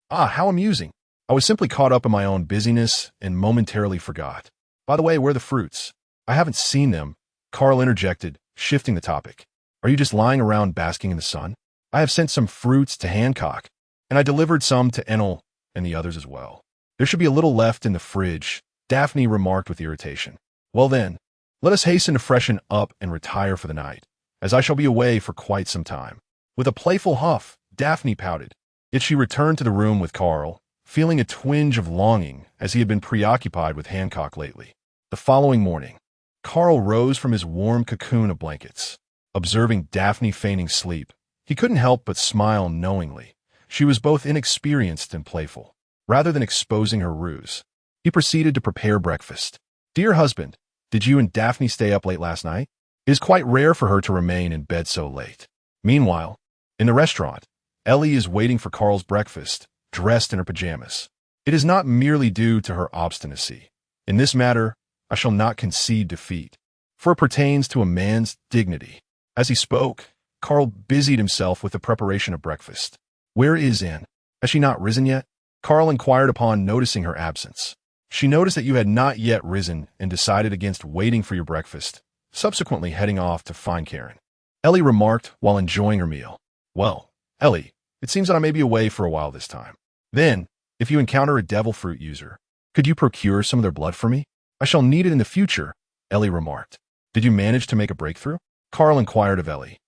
How amusing. I was simply caught up in my own busyness and momentarily forgot. By the way, where are the fruits? I haven't seen them, Carl interjected, shifting the topic. Are you just lying around basking in the sun? I have sent some fruits to Hancock, and I delivered some to Enel and the others as well. There should be a little left in the fridge, Daphne remarked with irritation. Well then, let us hasten to freshen up and retire for the night, as I shall be away for quite some time. With a playful huff, Daphne pouted. Yet she returned to the room with Carl, feeling a twinge of longing as he had been preoccupied with Hancock lately. The following morning, Carl rose from his warm cocoon of blankets. Observing Daphne feigning sleep, he couldn't help but smile knowingly. She was both inexperienced and playful. Rather than exposing her ruse, he proceeded to prepare breakfast. Dear husband, did you and Daphne stay up late last night? It is quite rare for her to remain in bed so late. Meanwhile, in the restaurant, Ellie is waiting for Carl's breakfast, dressed in her pajamas. It is not merely due to her obstinacy. In this matter, I shall not concede defeat, for it pertains to a man's dignity. As he spoke, Carl busied himself with the preparation of breakfast. Where is Anne? Has she not risen yet? Carl inquired upon noticing her absence. She noticed that you had not yet risen and decided against waiting for your breakfast, subsequently heading off to find Karen. Ellie remarked while enjoying her meal. Well, Ellie, it seems that I may be away for a while this time. Then, if you encounter a devil fruit user, could you procure some of their blood for me? I shall need it in the future, Ellie remarked. Did you manage to make a breakthrough? Carl inquired of Ellie.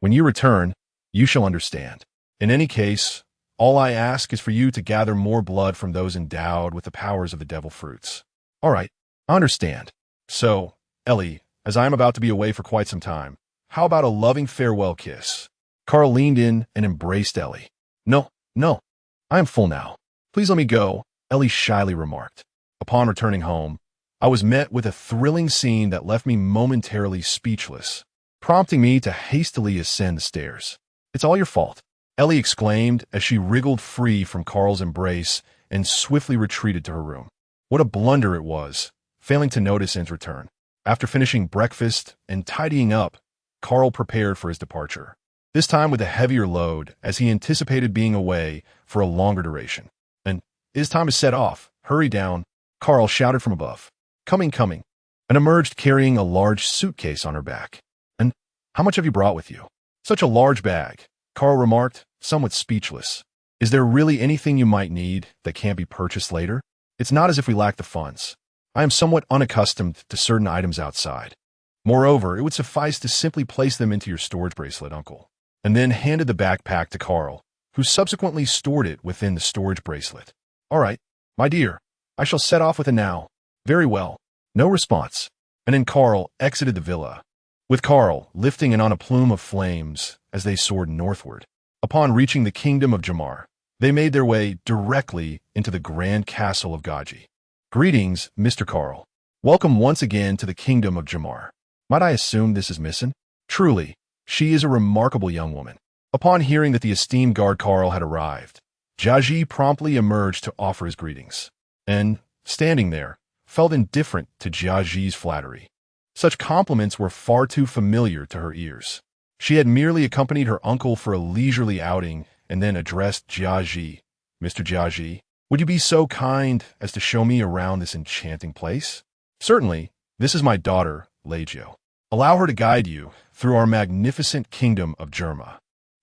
When you return, you shall understand. In any case, all I ask is for you to gather more blood from those endowed with the powers of the devil fruits. All right, I understand. So, Ellie, as I am about to be away for quite some time, how about a loving farewell kiss? Carl leaned in and embraced Ellie. No, I am full now. Please let me go, Ellie shyly remarked. Upon returning home, I was met with a thrilling scene that left me momentarily speechless, prompting me to hastily ascend the stairs. It's all your fault, Ellie exclaimed as she wriggled free from Carl's embrace and swiftly retreated to her room. What a blunder it was, failing to notice Anne's return. After finishing breakfast and tidying up, Carl prepared for his departure, this time with a heavier load as he anticipated being away for a longer duration. And it is time to set off. Hurry down, Carl shouted from above. Coming, and emerged carrying a large suitcase on her back. And how much have you brought with you? Such a large bag, Carl remarked, somewhat speechless. Is there really anything you might need that can't be purchased later? It's not as if we lack the funds. I am somewhat unaccustomed to certain items outside. Moreover, it would suffice to simply place them into your storage bracelet, uncle, and then handed the backpack to Carl, who subsequently stored it within the storage bracelet. All right, my dear, I shall set off with a now. Very well. No response. And then Carl exited the villa, with Carl lifting on a plume of flames as they soared northward. Upon reaching the kingdom of Jamar, they made their way directly into the grand castle of Gaji. Greetings, Mr. Carl. Welcome once again to the kingdom of Jamar. Might I assume this is Missin? Truly, she is a remarkable young woman. Upon hearing that the esteemed guard Carl had arrived, Jaji promptly emerged to offer his greetings. And standing there, felt indifferent to Jiaji's flattery. Such compliments were far too familiar to her ears. She had merely accompanied her uncle for a leisurely outing and then addressed Jiaji. "Mr. Jiaji, would you be so kind as to show me around this enchanting place?" "Certainly. This is my daughter, Leijio. Allow her to guide you through our magnificent kingdom of Germa."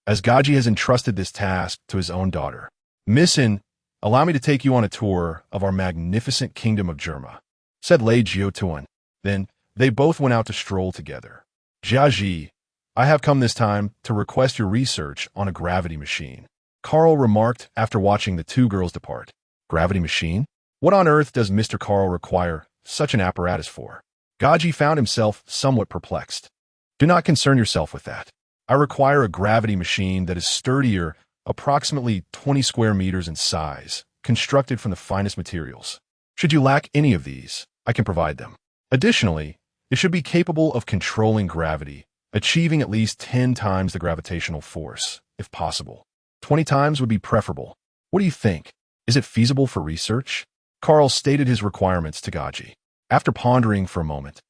As Gaji has entrusted this task to his own daughter. "Missin, allow me to take you on a tour of our magnificent kingdom of Germa," said Leijio Tuan. Then they both went out to stroll together. "Jiaji, I have come this time to request your research on a gravity machine," Carl remarked after watching the two girls depart. "Gravity machine? What on earth does Mr. Carl require such an apparatus for?" Gaji found himself somewhat perplexed. "Do not concern yourself with that. I require a gravity machine that is sturdier, approximately 20 square meters in size, constructed from the finest materials. Should you lack any of these, I can provide them. Additionally, it should be capable of controlling gravity, achieving at least 10 times the gravitational force, if possible. 20 times would be preferable. What do you think? Is it feasible for research?" Carl stated his requirements to Gaji. After pondering for a moment,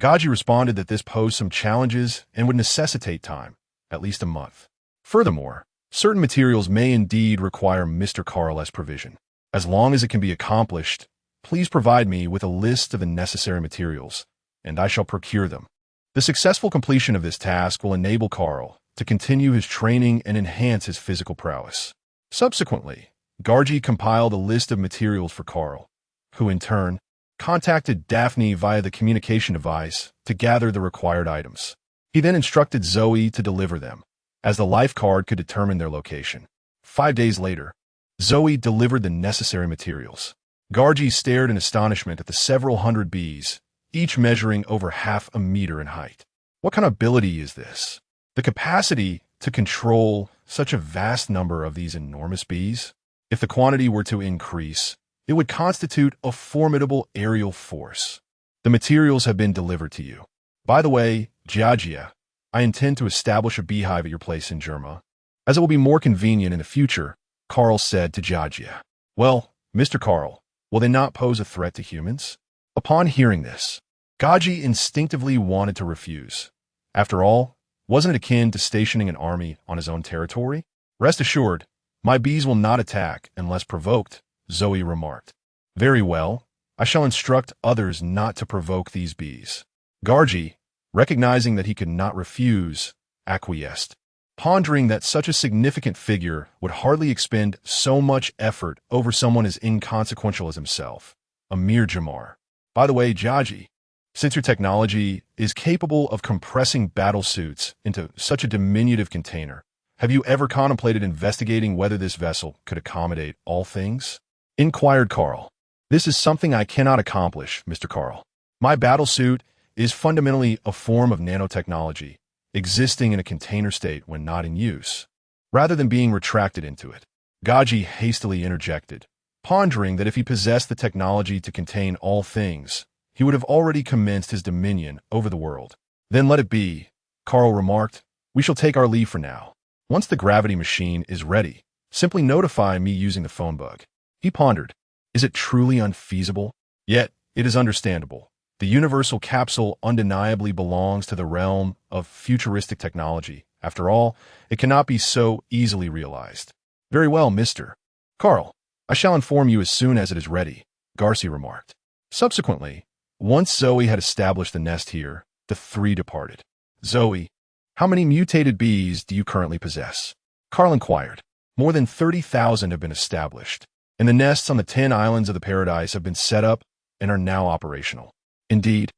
Gaji responded that this posed some challenges and would necessitate time, at least a month. Furthermore, certain materials may indeed require Mr. Carl's provision. As long as it can be accomplished, please provide me with a list of the necessary materials, and I shall procure them. The successful completion of this task will enable Carl to continue his training and enhance his physical prowess. Subsequently, Gaji compiled a list of materials for Carl, who in turn contacted Daphne via the communication device to gather the required items. He then instructed Zoe to deliver them, as the life card could determine their location. 5 days later, Zoe delivered the necessary materials. Gaji stared in astonishment at the several hundred bees, each measuring over half a meter in height. What kind of ability is this? The capacity to control such a vast number of these enormous bees? If the quantity were to increase, it would constitute a formidable aerial force. The materials have been delivered to you. By the way, Jiajia, I intend to establish a beehive at your place in Germa, as it will be more convenient in the future, Carl said to Jiajia. "Well, Mr. Carl, will they not pose a threat to humans?" Upon hearing this, Gaji instinctively wanted to refuse. After all, wasn't it akin to stationing an army on his own territory? "Rest assured, my bees will not attack unless provoked," Zoe remarked. "Very well, I shall instruct others not to provoke these bees." Gaji, recognizing that he could not refuse, acquiesced, pondering that such a significant figure would hardly expend so much effort over someone as inconsequential as himself, a mere Jamar. "By the way, Jiaji, since your technology is capable of compressing battle suits into such a diminutive container, have you ever contemplated investigating whether this vessel could accommodate all things?" inquired Carl. "This is something I cannot accomplish, Mr. Carl. My battle suit is fundamentally a form of nanotechnology, existing in a container state when not in use, rather than being retracted into it." Gaji hastily interjected, pondering that if he possessed the technology to contain all things, he would have already commenced his dominion over the world. "Then let it be," Carl remarked. "We shall take our leave for now. Once the gravity machine is ready, simply notify me using the phone bug." He pondered. Is it truly unfeasible? Yet, it is understandable. The universal capsule undeniably belongs to the realm of futuristic technology. After all, it cannot be so easily realized. "Very well, Mr. Carl. I shall inform you as soon as it is ready," Garcia remarked. Subsequently, once Zoe had established the nest here, the three departed. "Zoe, how many mutated bees do you currently possess?" Carl inquired. "More than 30,000 have been established, and the nests on the 10 islands of the paradise have been set up and are now operational. Indeed,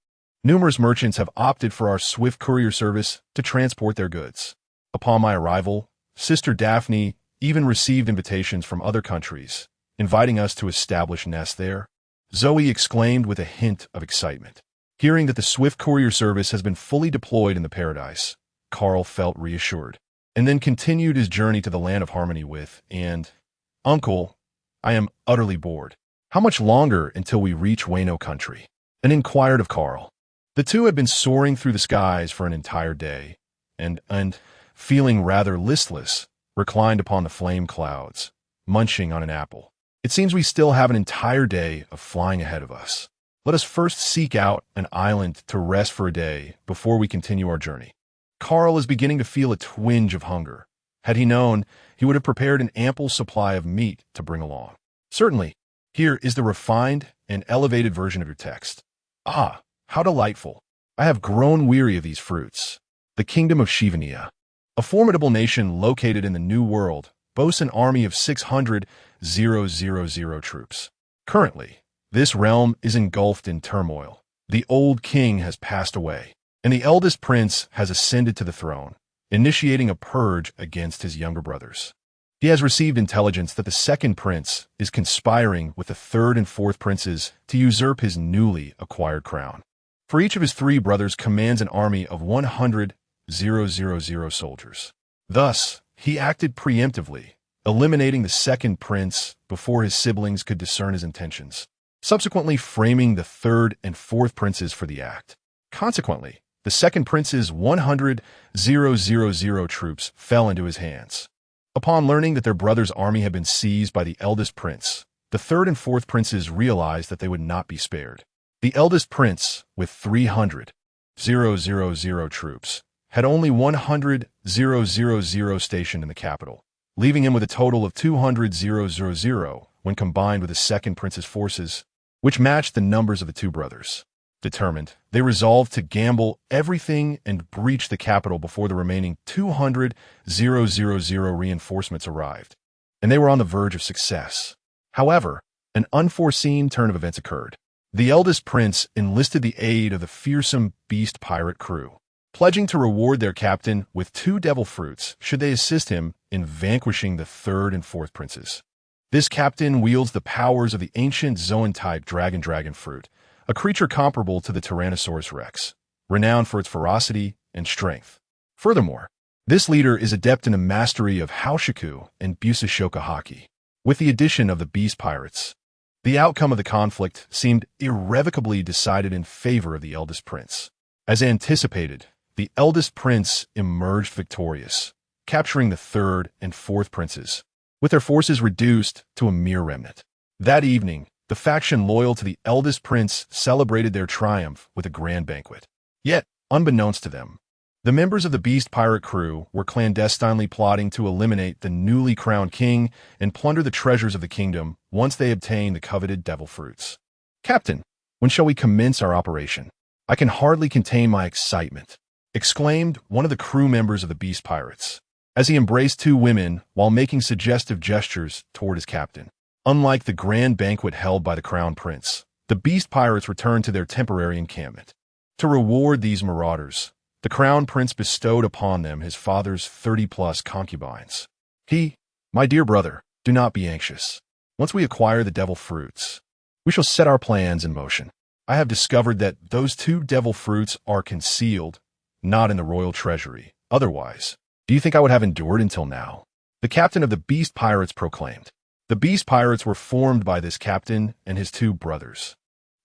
numerous merchants have opted for our swift courier service to transport their goods. Upon my arrival, Sister Daphne even received invitations from other countries, inviting us to establish nests there." Zoe exclaimed with a hint of excitement. Hearing that the swift courier service has been fully deployed in the paradise, Carl felt reassured, and then continued his journey to the land of harmony with, "Uncle, I am utterly bored. How much longer until we reach Wano country?" and inquired of Carl. The two had been soaring through the skies for an entire day, and feeling rather listless, reclined upon the flame clouds, munching on an apple. It seems we still have an entire day of flying ahead of us. Let us first seek out an island to rest for a day before we continue our journey. Carl is beginning to feel a twinge of hunger. Had he known, he would have prepared an ample supply of meat to bring along. Certainly, here is the refined and elevated version of your text. Ah, how delightful. I have grown weary of these fruits. The kingdom of Shivania, a formidable nation located in the New World, boasts an army of 600,000 troops. Currently, this realm is engulfed in turmoil. The old king has passed away, and the eldest prince has ascended to the throne, initiating a purge against his younger brothers. He has received intelligence that the second prince is conspiring with the third and fourth princes to usurp his newly acquired crown. For each of his three brothers commands an army of 100,000 soldiers. Thus, he acted preemptively, eliminating the second prince before his siblings could discern his intentions, subsequently framing the third and fourth princes for the act. Consequently, the second prince's 100,000 troops fell into his hands. Upon learning that their brother's army had been seized by the eldest prince, the third and fourth princes realized that they would not be spared. The eldest prince, with 300,000 troops, had only 100,000 stationed in the capital, leaving him with a total of 200,000 when combined with the second prince's forces, which matched the numbers of the two brothers. Determined, they resolved to gamble everything and breach the capital before the remaining 200,000 reinforcements arrived, and they were on the verge of success. However, an unforeseen turn of events occurred. The eldest prince enlisted the aid of the fearsome beast pirate crew, pledging to reward their captain with 2 devil fruits should they assist him in vanquishing the third and fourth princes. This captain wields the powers of the ancient Zoan-type dragon fruit, a creature comparable to the Tyrannosaurus rex, renowned for its ferocity and strength. Furthermore, this leader is adept in a mastery of Haushiku and Busashoka Haki. With the addition of the beast pirates, the outcome of the conflict seemed irrevocably decided in favor of the eldest prince. As anticipated, the eldest prince emerged victorious, capturing the third and fourth princes, with their forces reduced to a mere remnant. That evening, the faction loyal to the eldest prince celebrated their triumph with a grand banquet. Yet, unbeknownst to them, the members of the beast pirate crew were clandestinely plotting to eliminate the newly crowned king and plunder the treasures of the kingdom once they obtained the coveted devil fruits. "Captain, when shall we commence our operation? I can hardly contain my excitement," exclaimed one of the crew members of the beast pirates, as he embraced 2 women while making suggestive gestures toward his captain. Unlike the grand banquet held by the crown prince, the beast pirates returned to their temporary encampment. To reward these marauders, the crown prince bestowed upon them his father's 30-plus concubines. "My dear brother, do not be anxious. Once we acquire the devil fruits, we shall set our plans in motion. I have discovered that those 2 devil fruits are concealed, not in the royal treasury. Otherwise, do you think I would have endured until now?" The captain of the beast pirates proclaimed. The beast pirates were formed by this captain and his 2 brothers,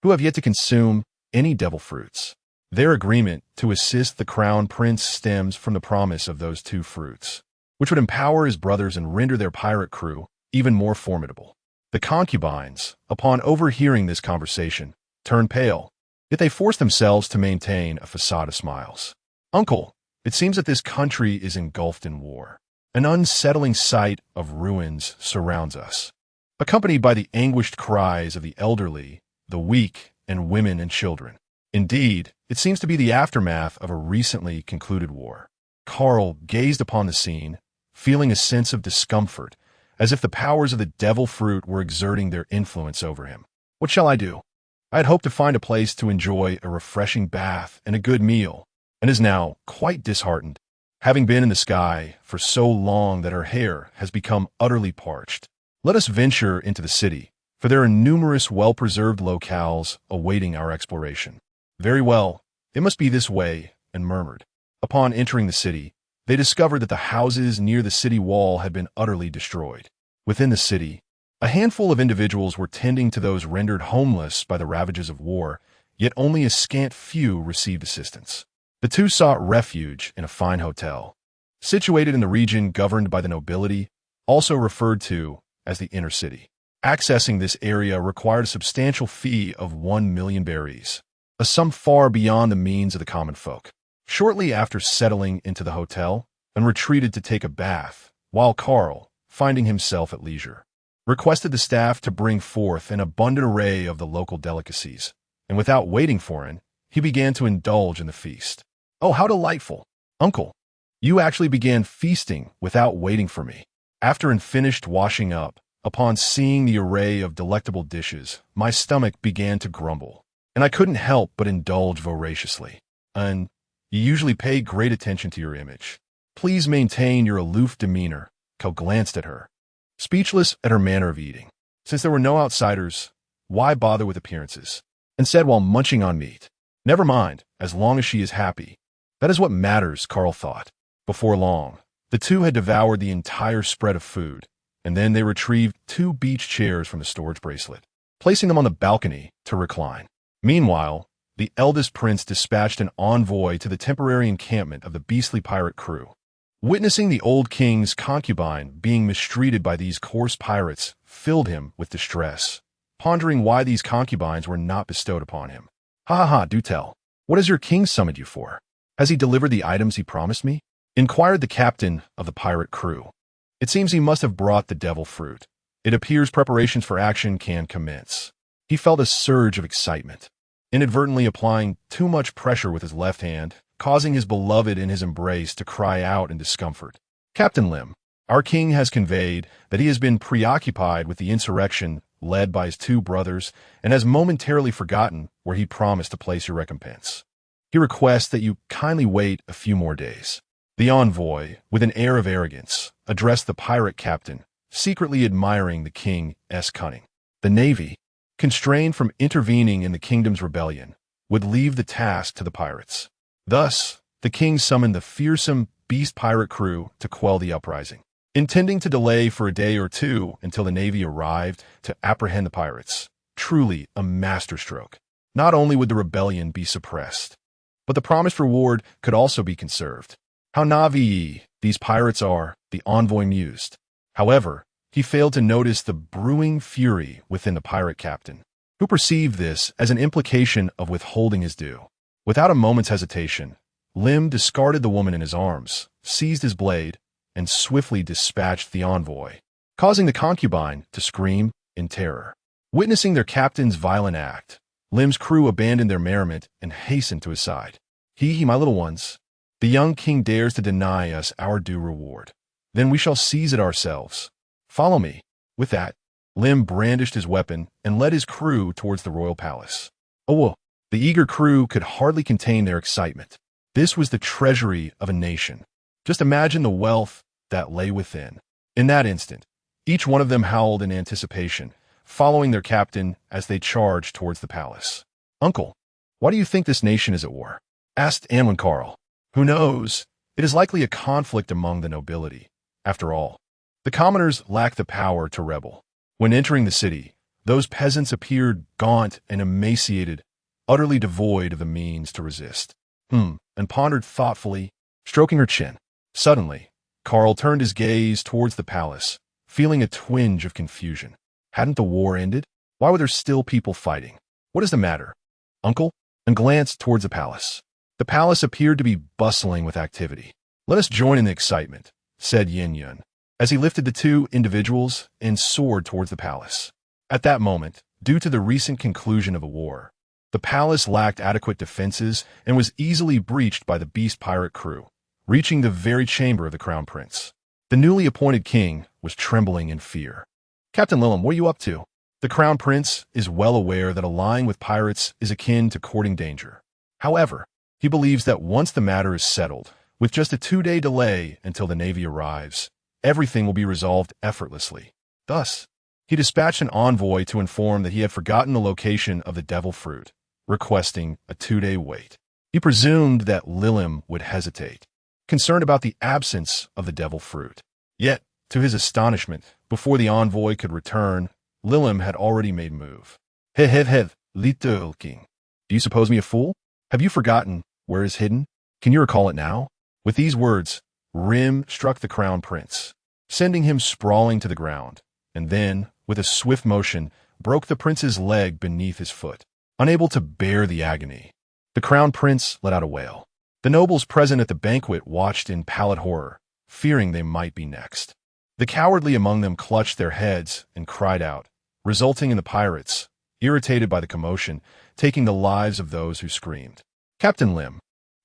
who have yet to consume any devil fruits. Their agreement to assist the crown prince stems from the promise of those 2 fruits, which would empower his brothers and render their pirate crew even more formidable. The concubines, upon overhearing this conversation, turned pale, yet they forced themselves to maintain a facade of smiles. "Uncle, it seems that this country is engulfed in war. An unsettling sight of ruins surrounds us, accompanied by the anguished cries of the elderly, the weak, and women and children. Indeed, it seems to be the aftermath of a recently concluded war." Carl gazed upon the scene, feeling a sense of discomfort, as if the powers of the devil fruit were exerting their influence over him. "What shall I do? I had hoped to find a place to enjoy a refreshing bath and a good meal, and is now quite disheartened, having been in the sky for so long that her hair has become utterly parched. Let us venture into the city, for there are numerous well-preserved locales awaiting our exploration." "Very well, it must be this way," and murmured. Upon entering the city, they discovered that the houses near the city wall had been utterly destroyed. Within the city, a handful of individuals were tending to those rendered homeless by the ravages of war, yet only a scant few received assistance. The 2 sought refuge in a fine hotel, situated in the region governed by the nobility, also referred to as the inner city. Accessing this area required a substantial fee of 1 million berries, a sum far beyond the means of the common folk. Shortly after settling into the hotel, and retreated to take a bath, while Karl, finding himself at leisure, requested the staff to bring forth an abundant array of the local delicacies, and without waiting for it, he began to indulge in the feast. "Oh, how delightful! Uncle, you actually began feasting without waiting for me." After and finished washing up, upon seeing the array of delectable dishes, my stomach began to grumble, and I couldn't help but indulge voraciously. "And you usually pay great attention to your image. Please maintain your aloof demeanor." Kel glanced at her, speechless at her manner of eating. Since there were no outsiders, why bother with appearances? And said while munching on meat, "Never mind, as long as she is happy. That is what matters," Karl thought. Before long, the two had devoured the entire spread of food, and then they retrieved 2 beach chairs from the storage bracelet, placing them on the balcony to recline. Meanwhile, the eldest prince dispatched an envoy to the temporary encampment of the beastly pirate crew. Witnessing the old king's concubine being mistreated by these coarse pirates filled him with distress, pondering why these concubines were not bestowed upon him. "Ha ha ha, do tell. What has your king summoned you for? Has he delivered the items he promised me?" inquired the captain of the pirate crew. "It seems he must have brought the devil fruit. It appears preparations for action can commence." He felt a surge of excitement, inadvertently applying too much pressure with his left hand, causing his beloved in his embrace to cry out in discomfort. "Captain Lim, our king has conveyed that he has been preoccupied with the insurrection led by his 2 brothers and has momentarily forgotten where he promised to place your recompense. He requests that you kindly wait a few more days." The envoy, with an air of arrogance, addressed the pirate captain, secretly admiring the king's cunning. The navy, constrained from intervening in the kingdom's rebellion, would leave the task to the pirates. Thus, the king summoned the fearsome beast pirate crew to quell the uprising, intending to delay for a day or 2 until the navy arrived to apprehend the pirates. Truly a masterstroke. Not only would the rebellion be suppressed, but the promised reward could also be conserved. "How naive these pirates are," the envoy mused. However, he failed to notice the brewing fury within the pirate captain, who perceived this as an implication of withholding his due. Without a moment's hesitation, Lim discarded the woman in his arms, seized his blade, and swiftly dispatched the envoy, causing the concubine to scream in terror. Witnessing their captain's violent act, Lim's crew abandoned their merriment and hastened to his side. "He, my little ones, the young king dares to deny us our due reward. Then we shall seize it ourselves. Follow me." With that, Lim brandished his weapon and led his crew towards the royal palace. Oh, the eager crew could hardly contain their excitement. This was the treasury of a nation. Just imagine the wealth that lay within. In that instant, each one of them howled in anticipation, following their captain as they charged towards the palace. "Uncle, why do you think this nation is at war?" asked Anwin Karl. "Who knows? It is likely a conflict among the nobility. After all, the commoners lack the power to rebel." When entering the city, those peasants appeared gaunt and emaciated, utterly devoid of the means to resist. And pondered thoughtfully, stroking her chin. Suddenly, Karl turned his gaze towards the palace, feeling a twinge of confusion. Hadn't the war ended? Why were there still people fighting? "What is the matter, uncle?" and glanced towards the palace. The palace appeared to be bustling with activity. "Let us join in the excitement," said Yin Yun, as he lifted the 2 individuals and soared towards the palace. At that moment, due to the recent conclusion of a war, the palace lacked adequate defenses and was easily breached by the beast pirate crew, reaching the very chamber of the crown prince. The newly appointed king was trembling in fear. "Captain Lilum, what are you up to?" The crown prince is well aware that allying with pirates is akin to courting danger. However, he believes that once the matter is settled, with just a 2-day delay until the navy arrives, everything will be resolved effortlessly. Thus, he dispatched an envoy to inform that he had forgotten the location of the devil fruit, requesting a 2-day wait. He presumed that Lilim would hesitate, concerned about the absence of the devil fruit. Yet, to his astonishment, before the envoy could return, Lilim had already made move. Hev, little king. Do you suppose me a fool? Have you forgotten where it is hidden? Can you recall it now? With these words, Rim struck the crown prince, sending him sprawling to the ground, and then, with a swift motion, broke the prince's leg beneath his foot. Unable to bear the agony, the crown prince let out a wail. The nobles present at the banquet watched in pallid horror, fearing they might be next. The cowardly among them clutched their heads and cried out, resulting in the pirates, irritated by the commotion, taking the lives of those who screamed. Captain Lim,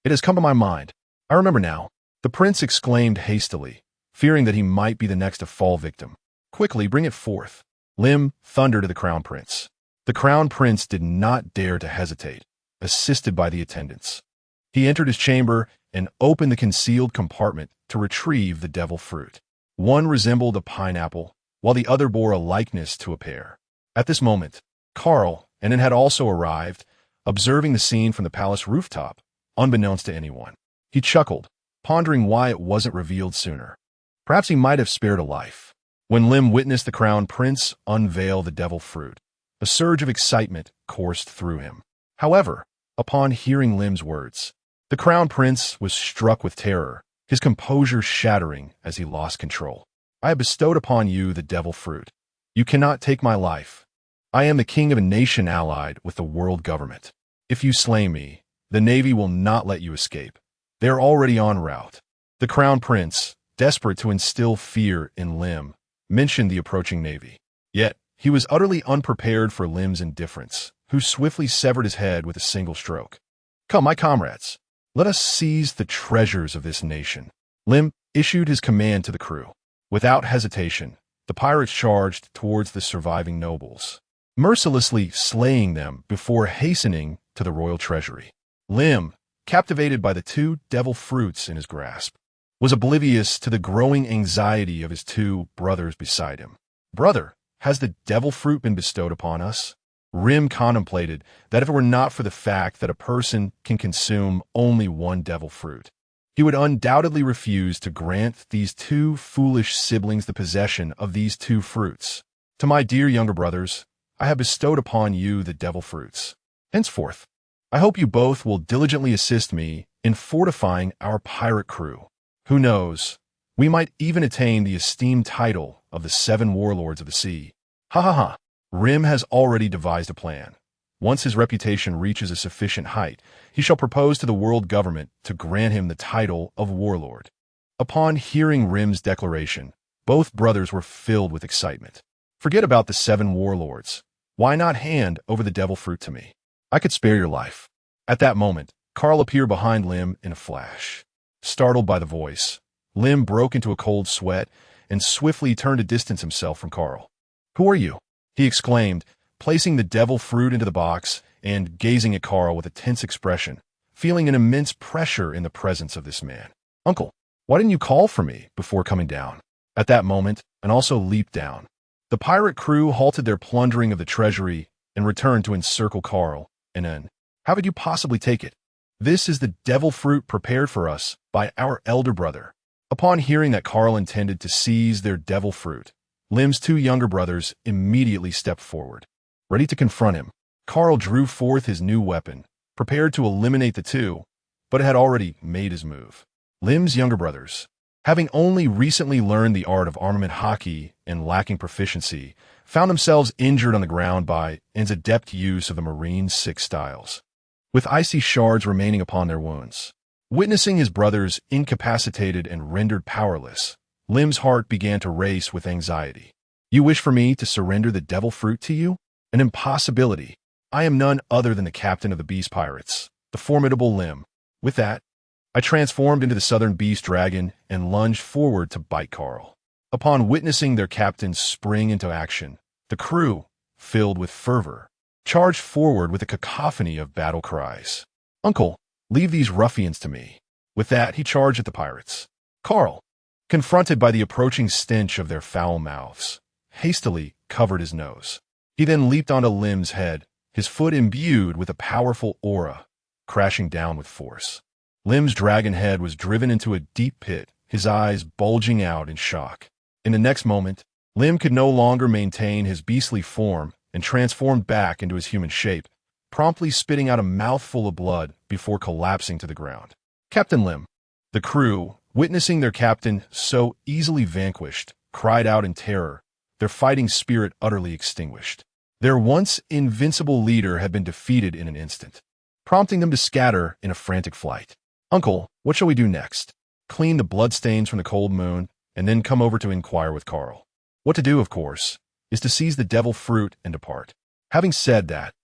it has come to my mind. I remember now. The prince exclaimed hastily, fearing that he might be the next to fall victim. Quickly, bring it forth. Lim thundered to the crown prince. The crown prince did not dare to hesitate, assisted by the attendants. He entered his chamber and opened the concealed compartment to retrieve the devil fruit. One resembled a pineapple, while the other bore a likeness to a pear. At this moment, Karl and had also arrived, observing the scene from the palace rooftop, unbeknownst to anyone. He chuckled, pondering why it wasn't revealed sooner. Perhaps he might have spared a life. When Lim witnessed the crown prince unveil the devil fruit, a surge of excitement coursed through him. However, upon hearing Lim's words, the crown prince was struck with terror, his composure shattering as he lost control. I have bestowed upon you the devil fruit. You cannot take my life. I am the king of a nation allied with the world government. If you slay me, the navy will not let you escape. They are already en route. The crown prince, desperate to instill fear in Lim, mentioned the approaching navy. Yet, he was utterly unprepared for Lim's indifference, who swiftly severed his head with a single stroke. Come, my comrades, let us seize the treasures of this nation. Lim issued his command to the crew. Without hesitation, the pirates charged towards the surviving nobles, mercilessly slaying them before hastening to the royal treasury. Lim, captivated by the two devil fruits in his grasp, was oblivious to the growing anxiety of his two brothers beside him. Brother, has the devil fruit been bestowed upon us? Rim contemplated that if it were not for the fact that a person can consume only one devil fruit, he would undoubtedly refuse to grant these two foolish siblings the possession of these two fruits. To my dear younger brothers, I have bestowed upon you the devil fruits. Henceforth, I hope you both will diligently assist me in fortifying our pirate crew. Who knows, we might even attain the esteemed title of the 7 warlords of the sea. Ha ha ha. Rim has already devised a plan. Once his reputation reaches a sufficient height, he shall propose to the world government to grant him the title of warlord. Upon hearing Rim's declaration, both brothers were filled with excitement. Forget about the 7 warlords. Why not hand over the devil fruit to me? I could spare your life. At that moment, Karl appeared behind Lim in a flash. Startled by the voice, Lim broke into a cold sweat and swiftly turned to distance himself from Karl. Who are you? He exclaimed, placing the devil fruit into the box and gazing at Karl with a tense expression, feeling an immense pressure in the presence of this man. Uncle, why didn't you call for me before coming down? At that moment, and also leaped down. The pirate crew halted their plundering of the treasury and returned to encircle Karl, and then, how could you possibly take it? This is the devil fruit prepared for us by our elder brother. Upon hearing that Karl intended to seize their devil fruit, Lim's 2 younger brothers immediately stepped forward. Ready to confront him, Karl drew forth his new weapon, prepared to eliminate the two, but had already made his move. Lim's younger brothers, having only recently learned the art of armament Haki and lacking proficiency, found themselves injured on the ground by En's adept use of the Marine's 6 styles, with icy shards remaining upon their wounds. Witnessing his brothers incapacitated and rendered powerless, Lim's heart began to race with anxiety. You wish for me to surrender the devil fruit to you? An impossibility. I am none other than the captain of the beast pirates, the formidable Lim. With that, I transformed into the southern beast dragon and lunged forward to bite Karl. Upon witnessing their captain spring into action, the crew, filled with fervor, charged forward with a cacophony of battle cries. Uncle, leave these ruffians to me. With that, he charged at the pirates. Karl, confronted by the approaching stench of their foul mouths, hastily covered his nose. He then leaped onto Lim's head, his foot imbued with a powerful aura, crashing down with force. Lim's dragon head was driven into a deep pit, his eyes bulging out in shock. In the next moment, Lim could no longer maintain his beastly form and transformed back into his human shape, promptly spitting out a mouthful of blood before collapsing to the ground. Captain Lim. The crew, witnessing their captain so easily vanquished, cried out in terror, their fighting spirit utterly extinguished. Their once invincible leader had been defeated in an instant, prompting them to scatter in a frantic flight. "Uncle, what shall we do next?" "Clean the bloodstains from the cold moon, and then come over to inquire with Carl." What to do, of course, is to seize the devil fruit and depart. Having said that,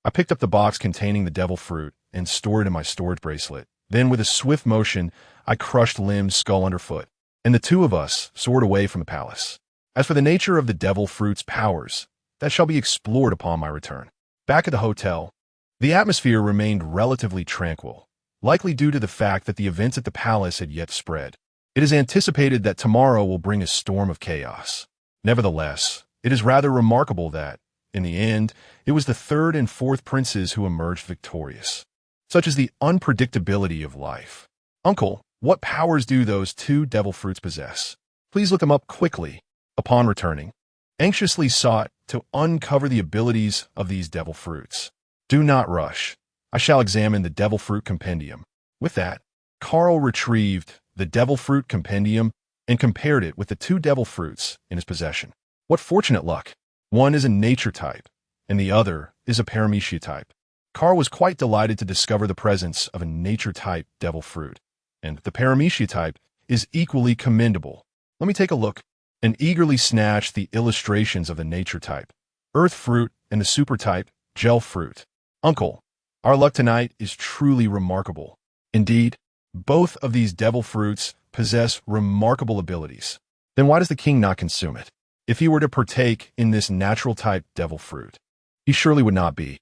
I picked up the box containing the devil fruit and stored it in my storage bracelet. Then, with a swift motion, I crushed Lim's skull underfoot, and the two of us soared away from the palace. As for the nature of the devil fruit's powers, that shall be explored upon my return. Back at the hotel, the atmosphere remained relatively tranquil, likely due to the fact that the events at the palace had yet spread. It is anticipated that tomorrow will bring a storm of chaos. Nevertheless, it is rather remarkable that, in the end, it was the third and fourth princes who emerged victorious. Such is the unpredictability of life. "Uncle, what powers do those two devil fruits possess? Please look them up quickly." Upon returning, anxiously sought to uncover the abilities of these devil fruits. "Do not rush. I shall examine the devil fruit compendium." With that, Carl retrieved the devil fruit compendium and compared it with the two devil fruits in his possession. What fortunate luck! One is a nature type, and the other is a paramecia type. Carl was quite delighted to discover the presence of a nature type devil fruit, and the paramecia type is equally commendable. Let me take a look, and eagerly snatched the illustrations of the nature type, earth fruit, and the super type, gel fruit. "Uncle, our luck tonight is truly remarkable. Indeed, both of these devil fruits possess remarkable abilities. Then why does the king not consume it? If he were to partake in this natural type devil fruit, he surely would not be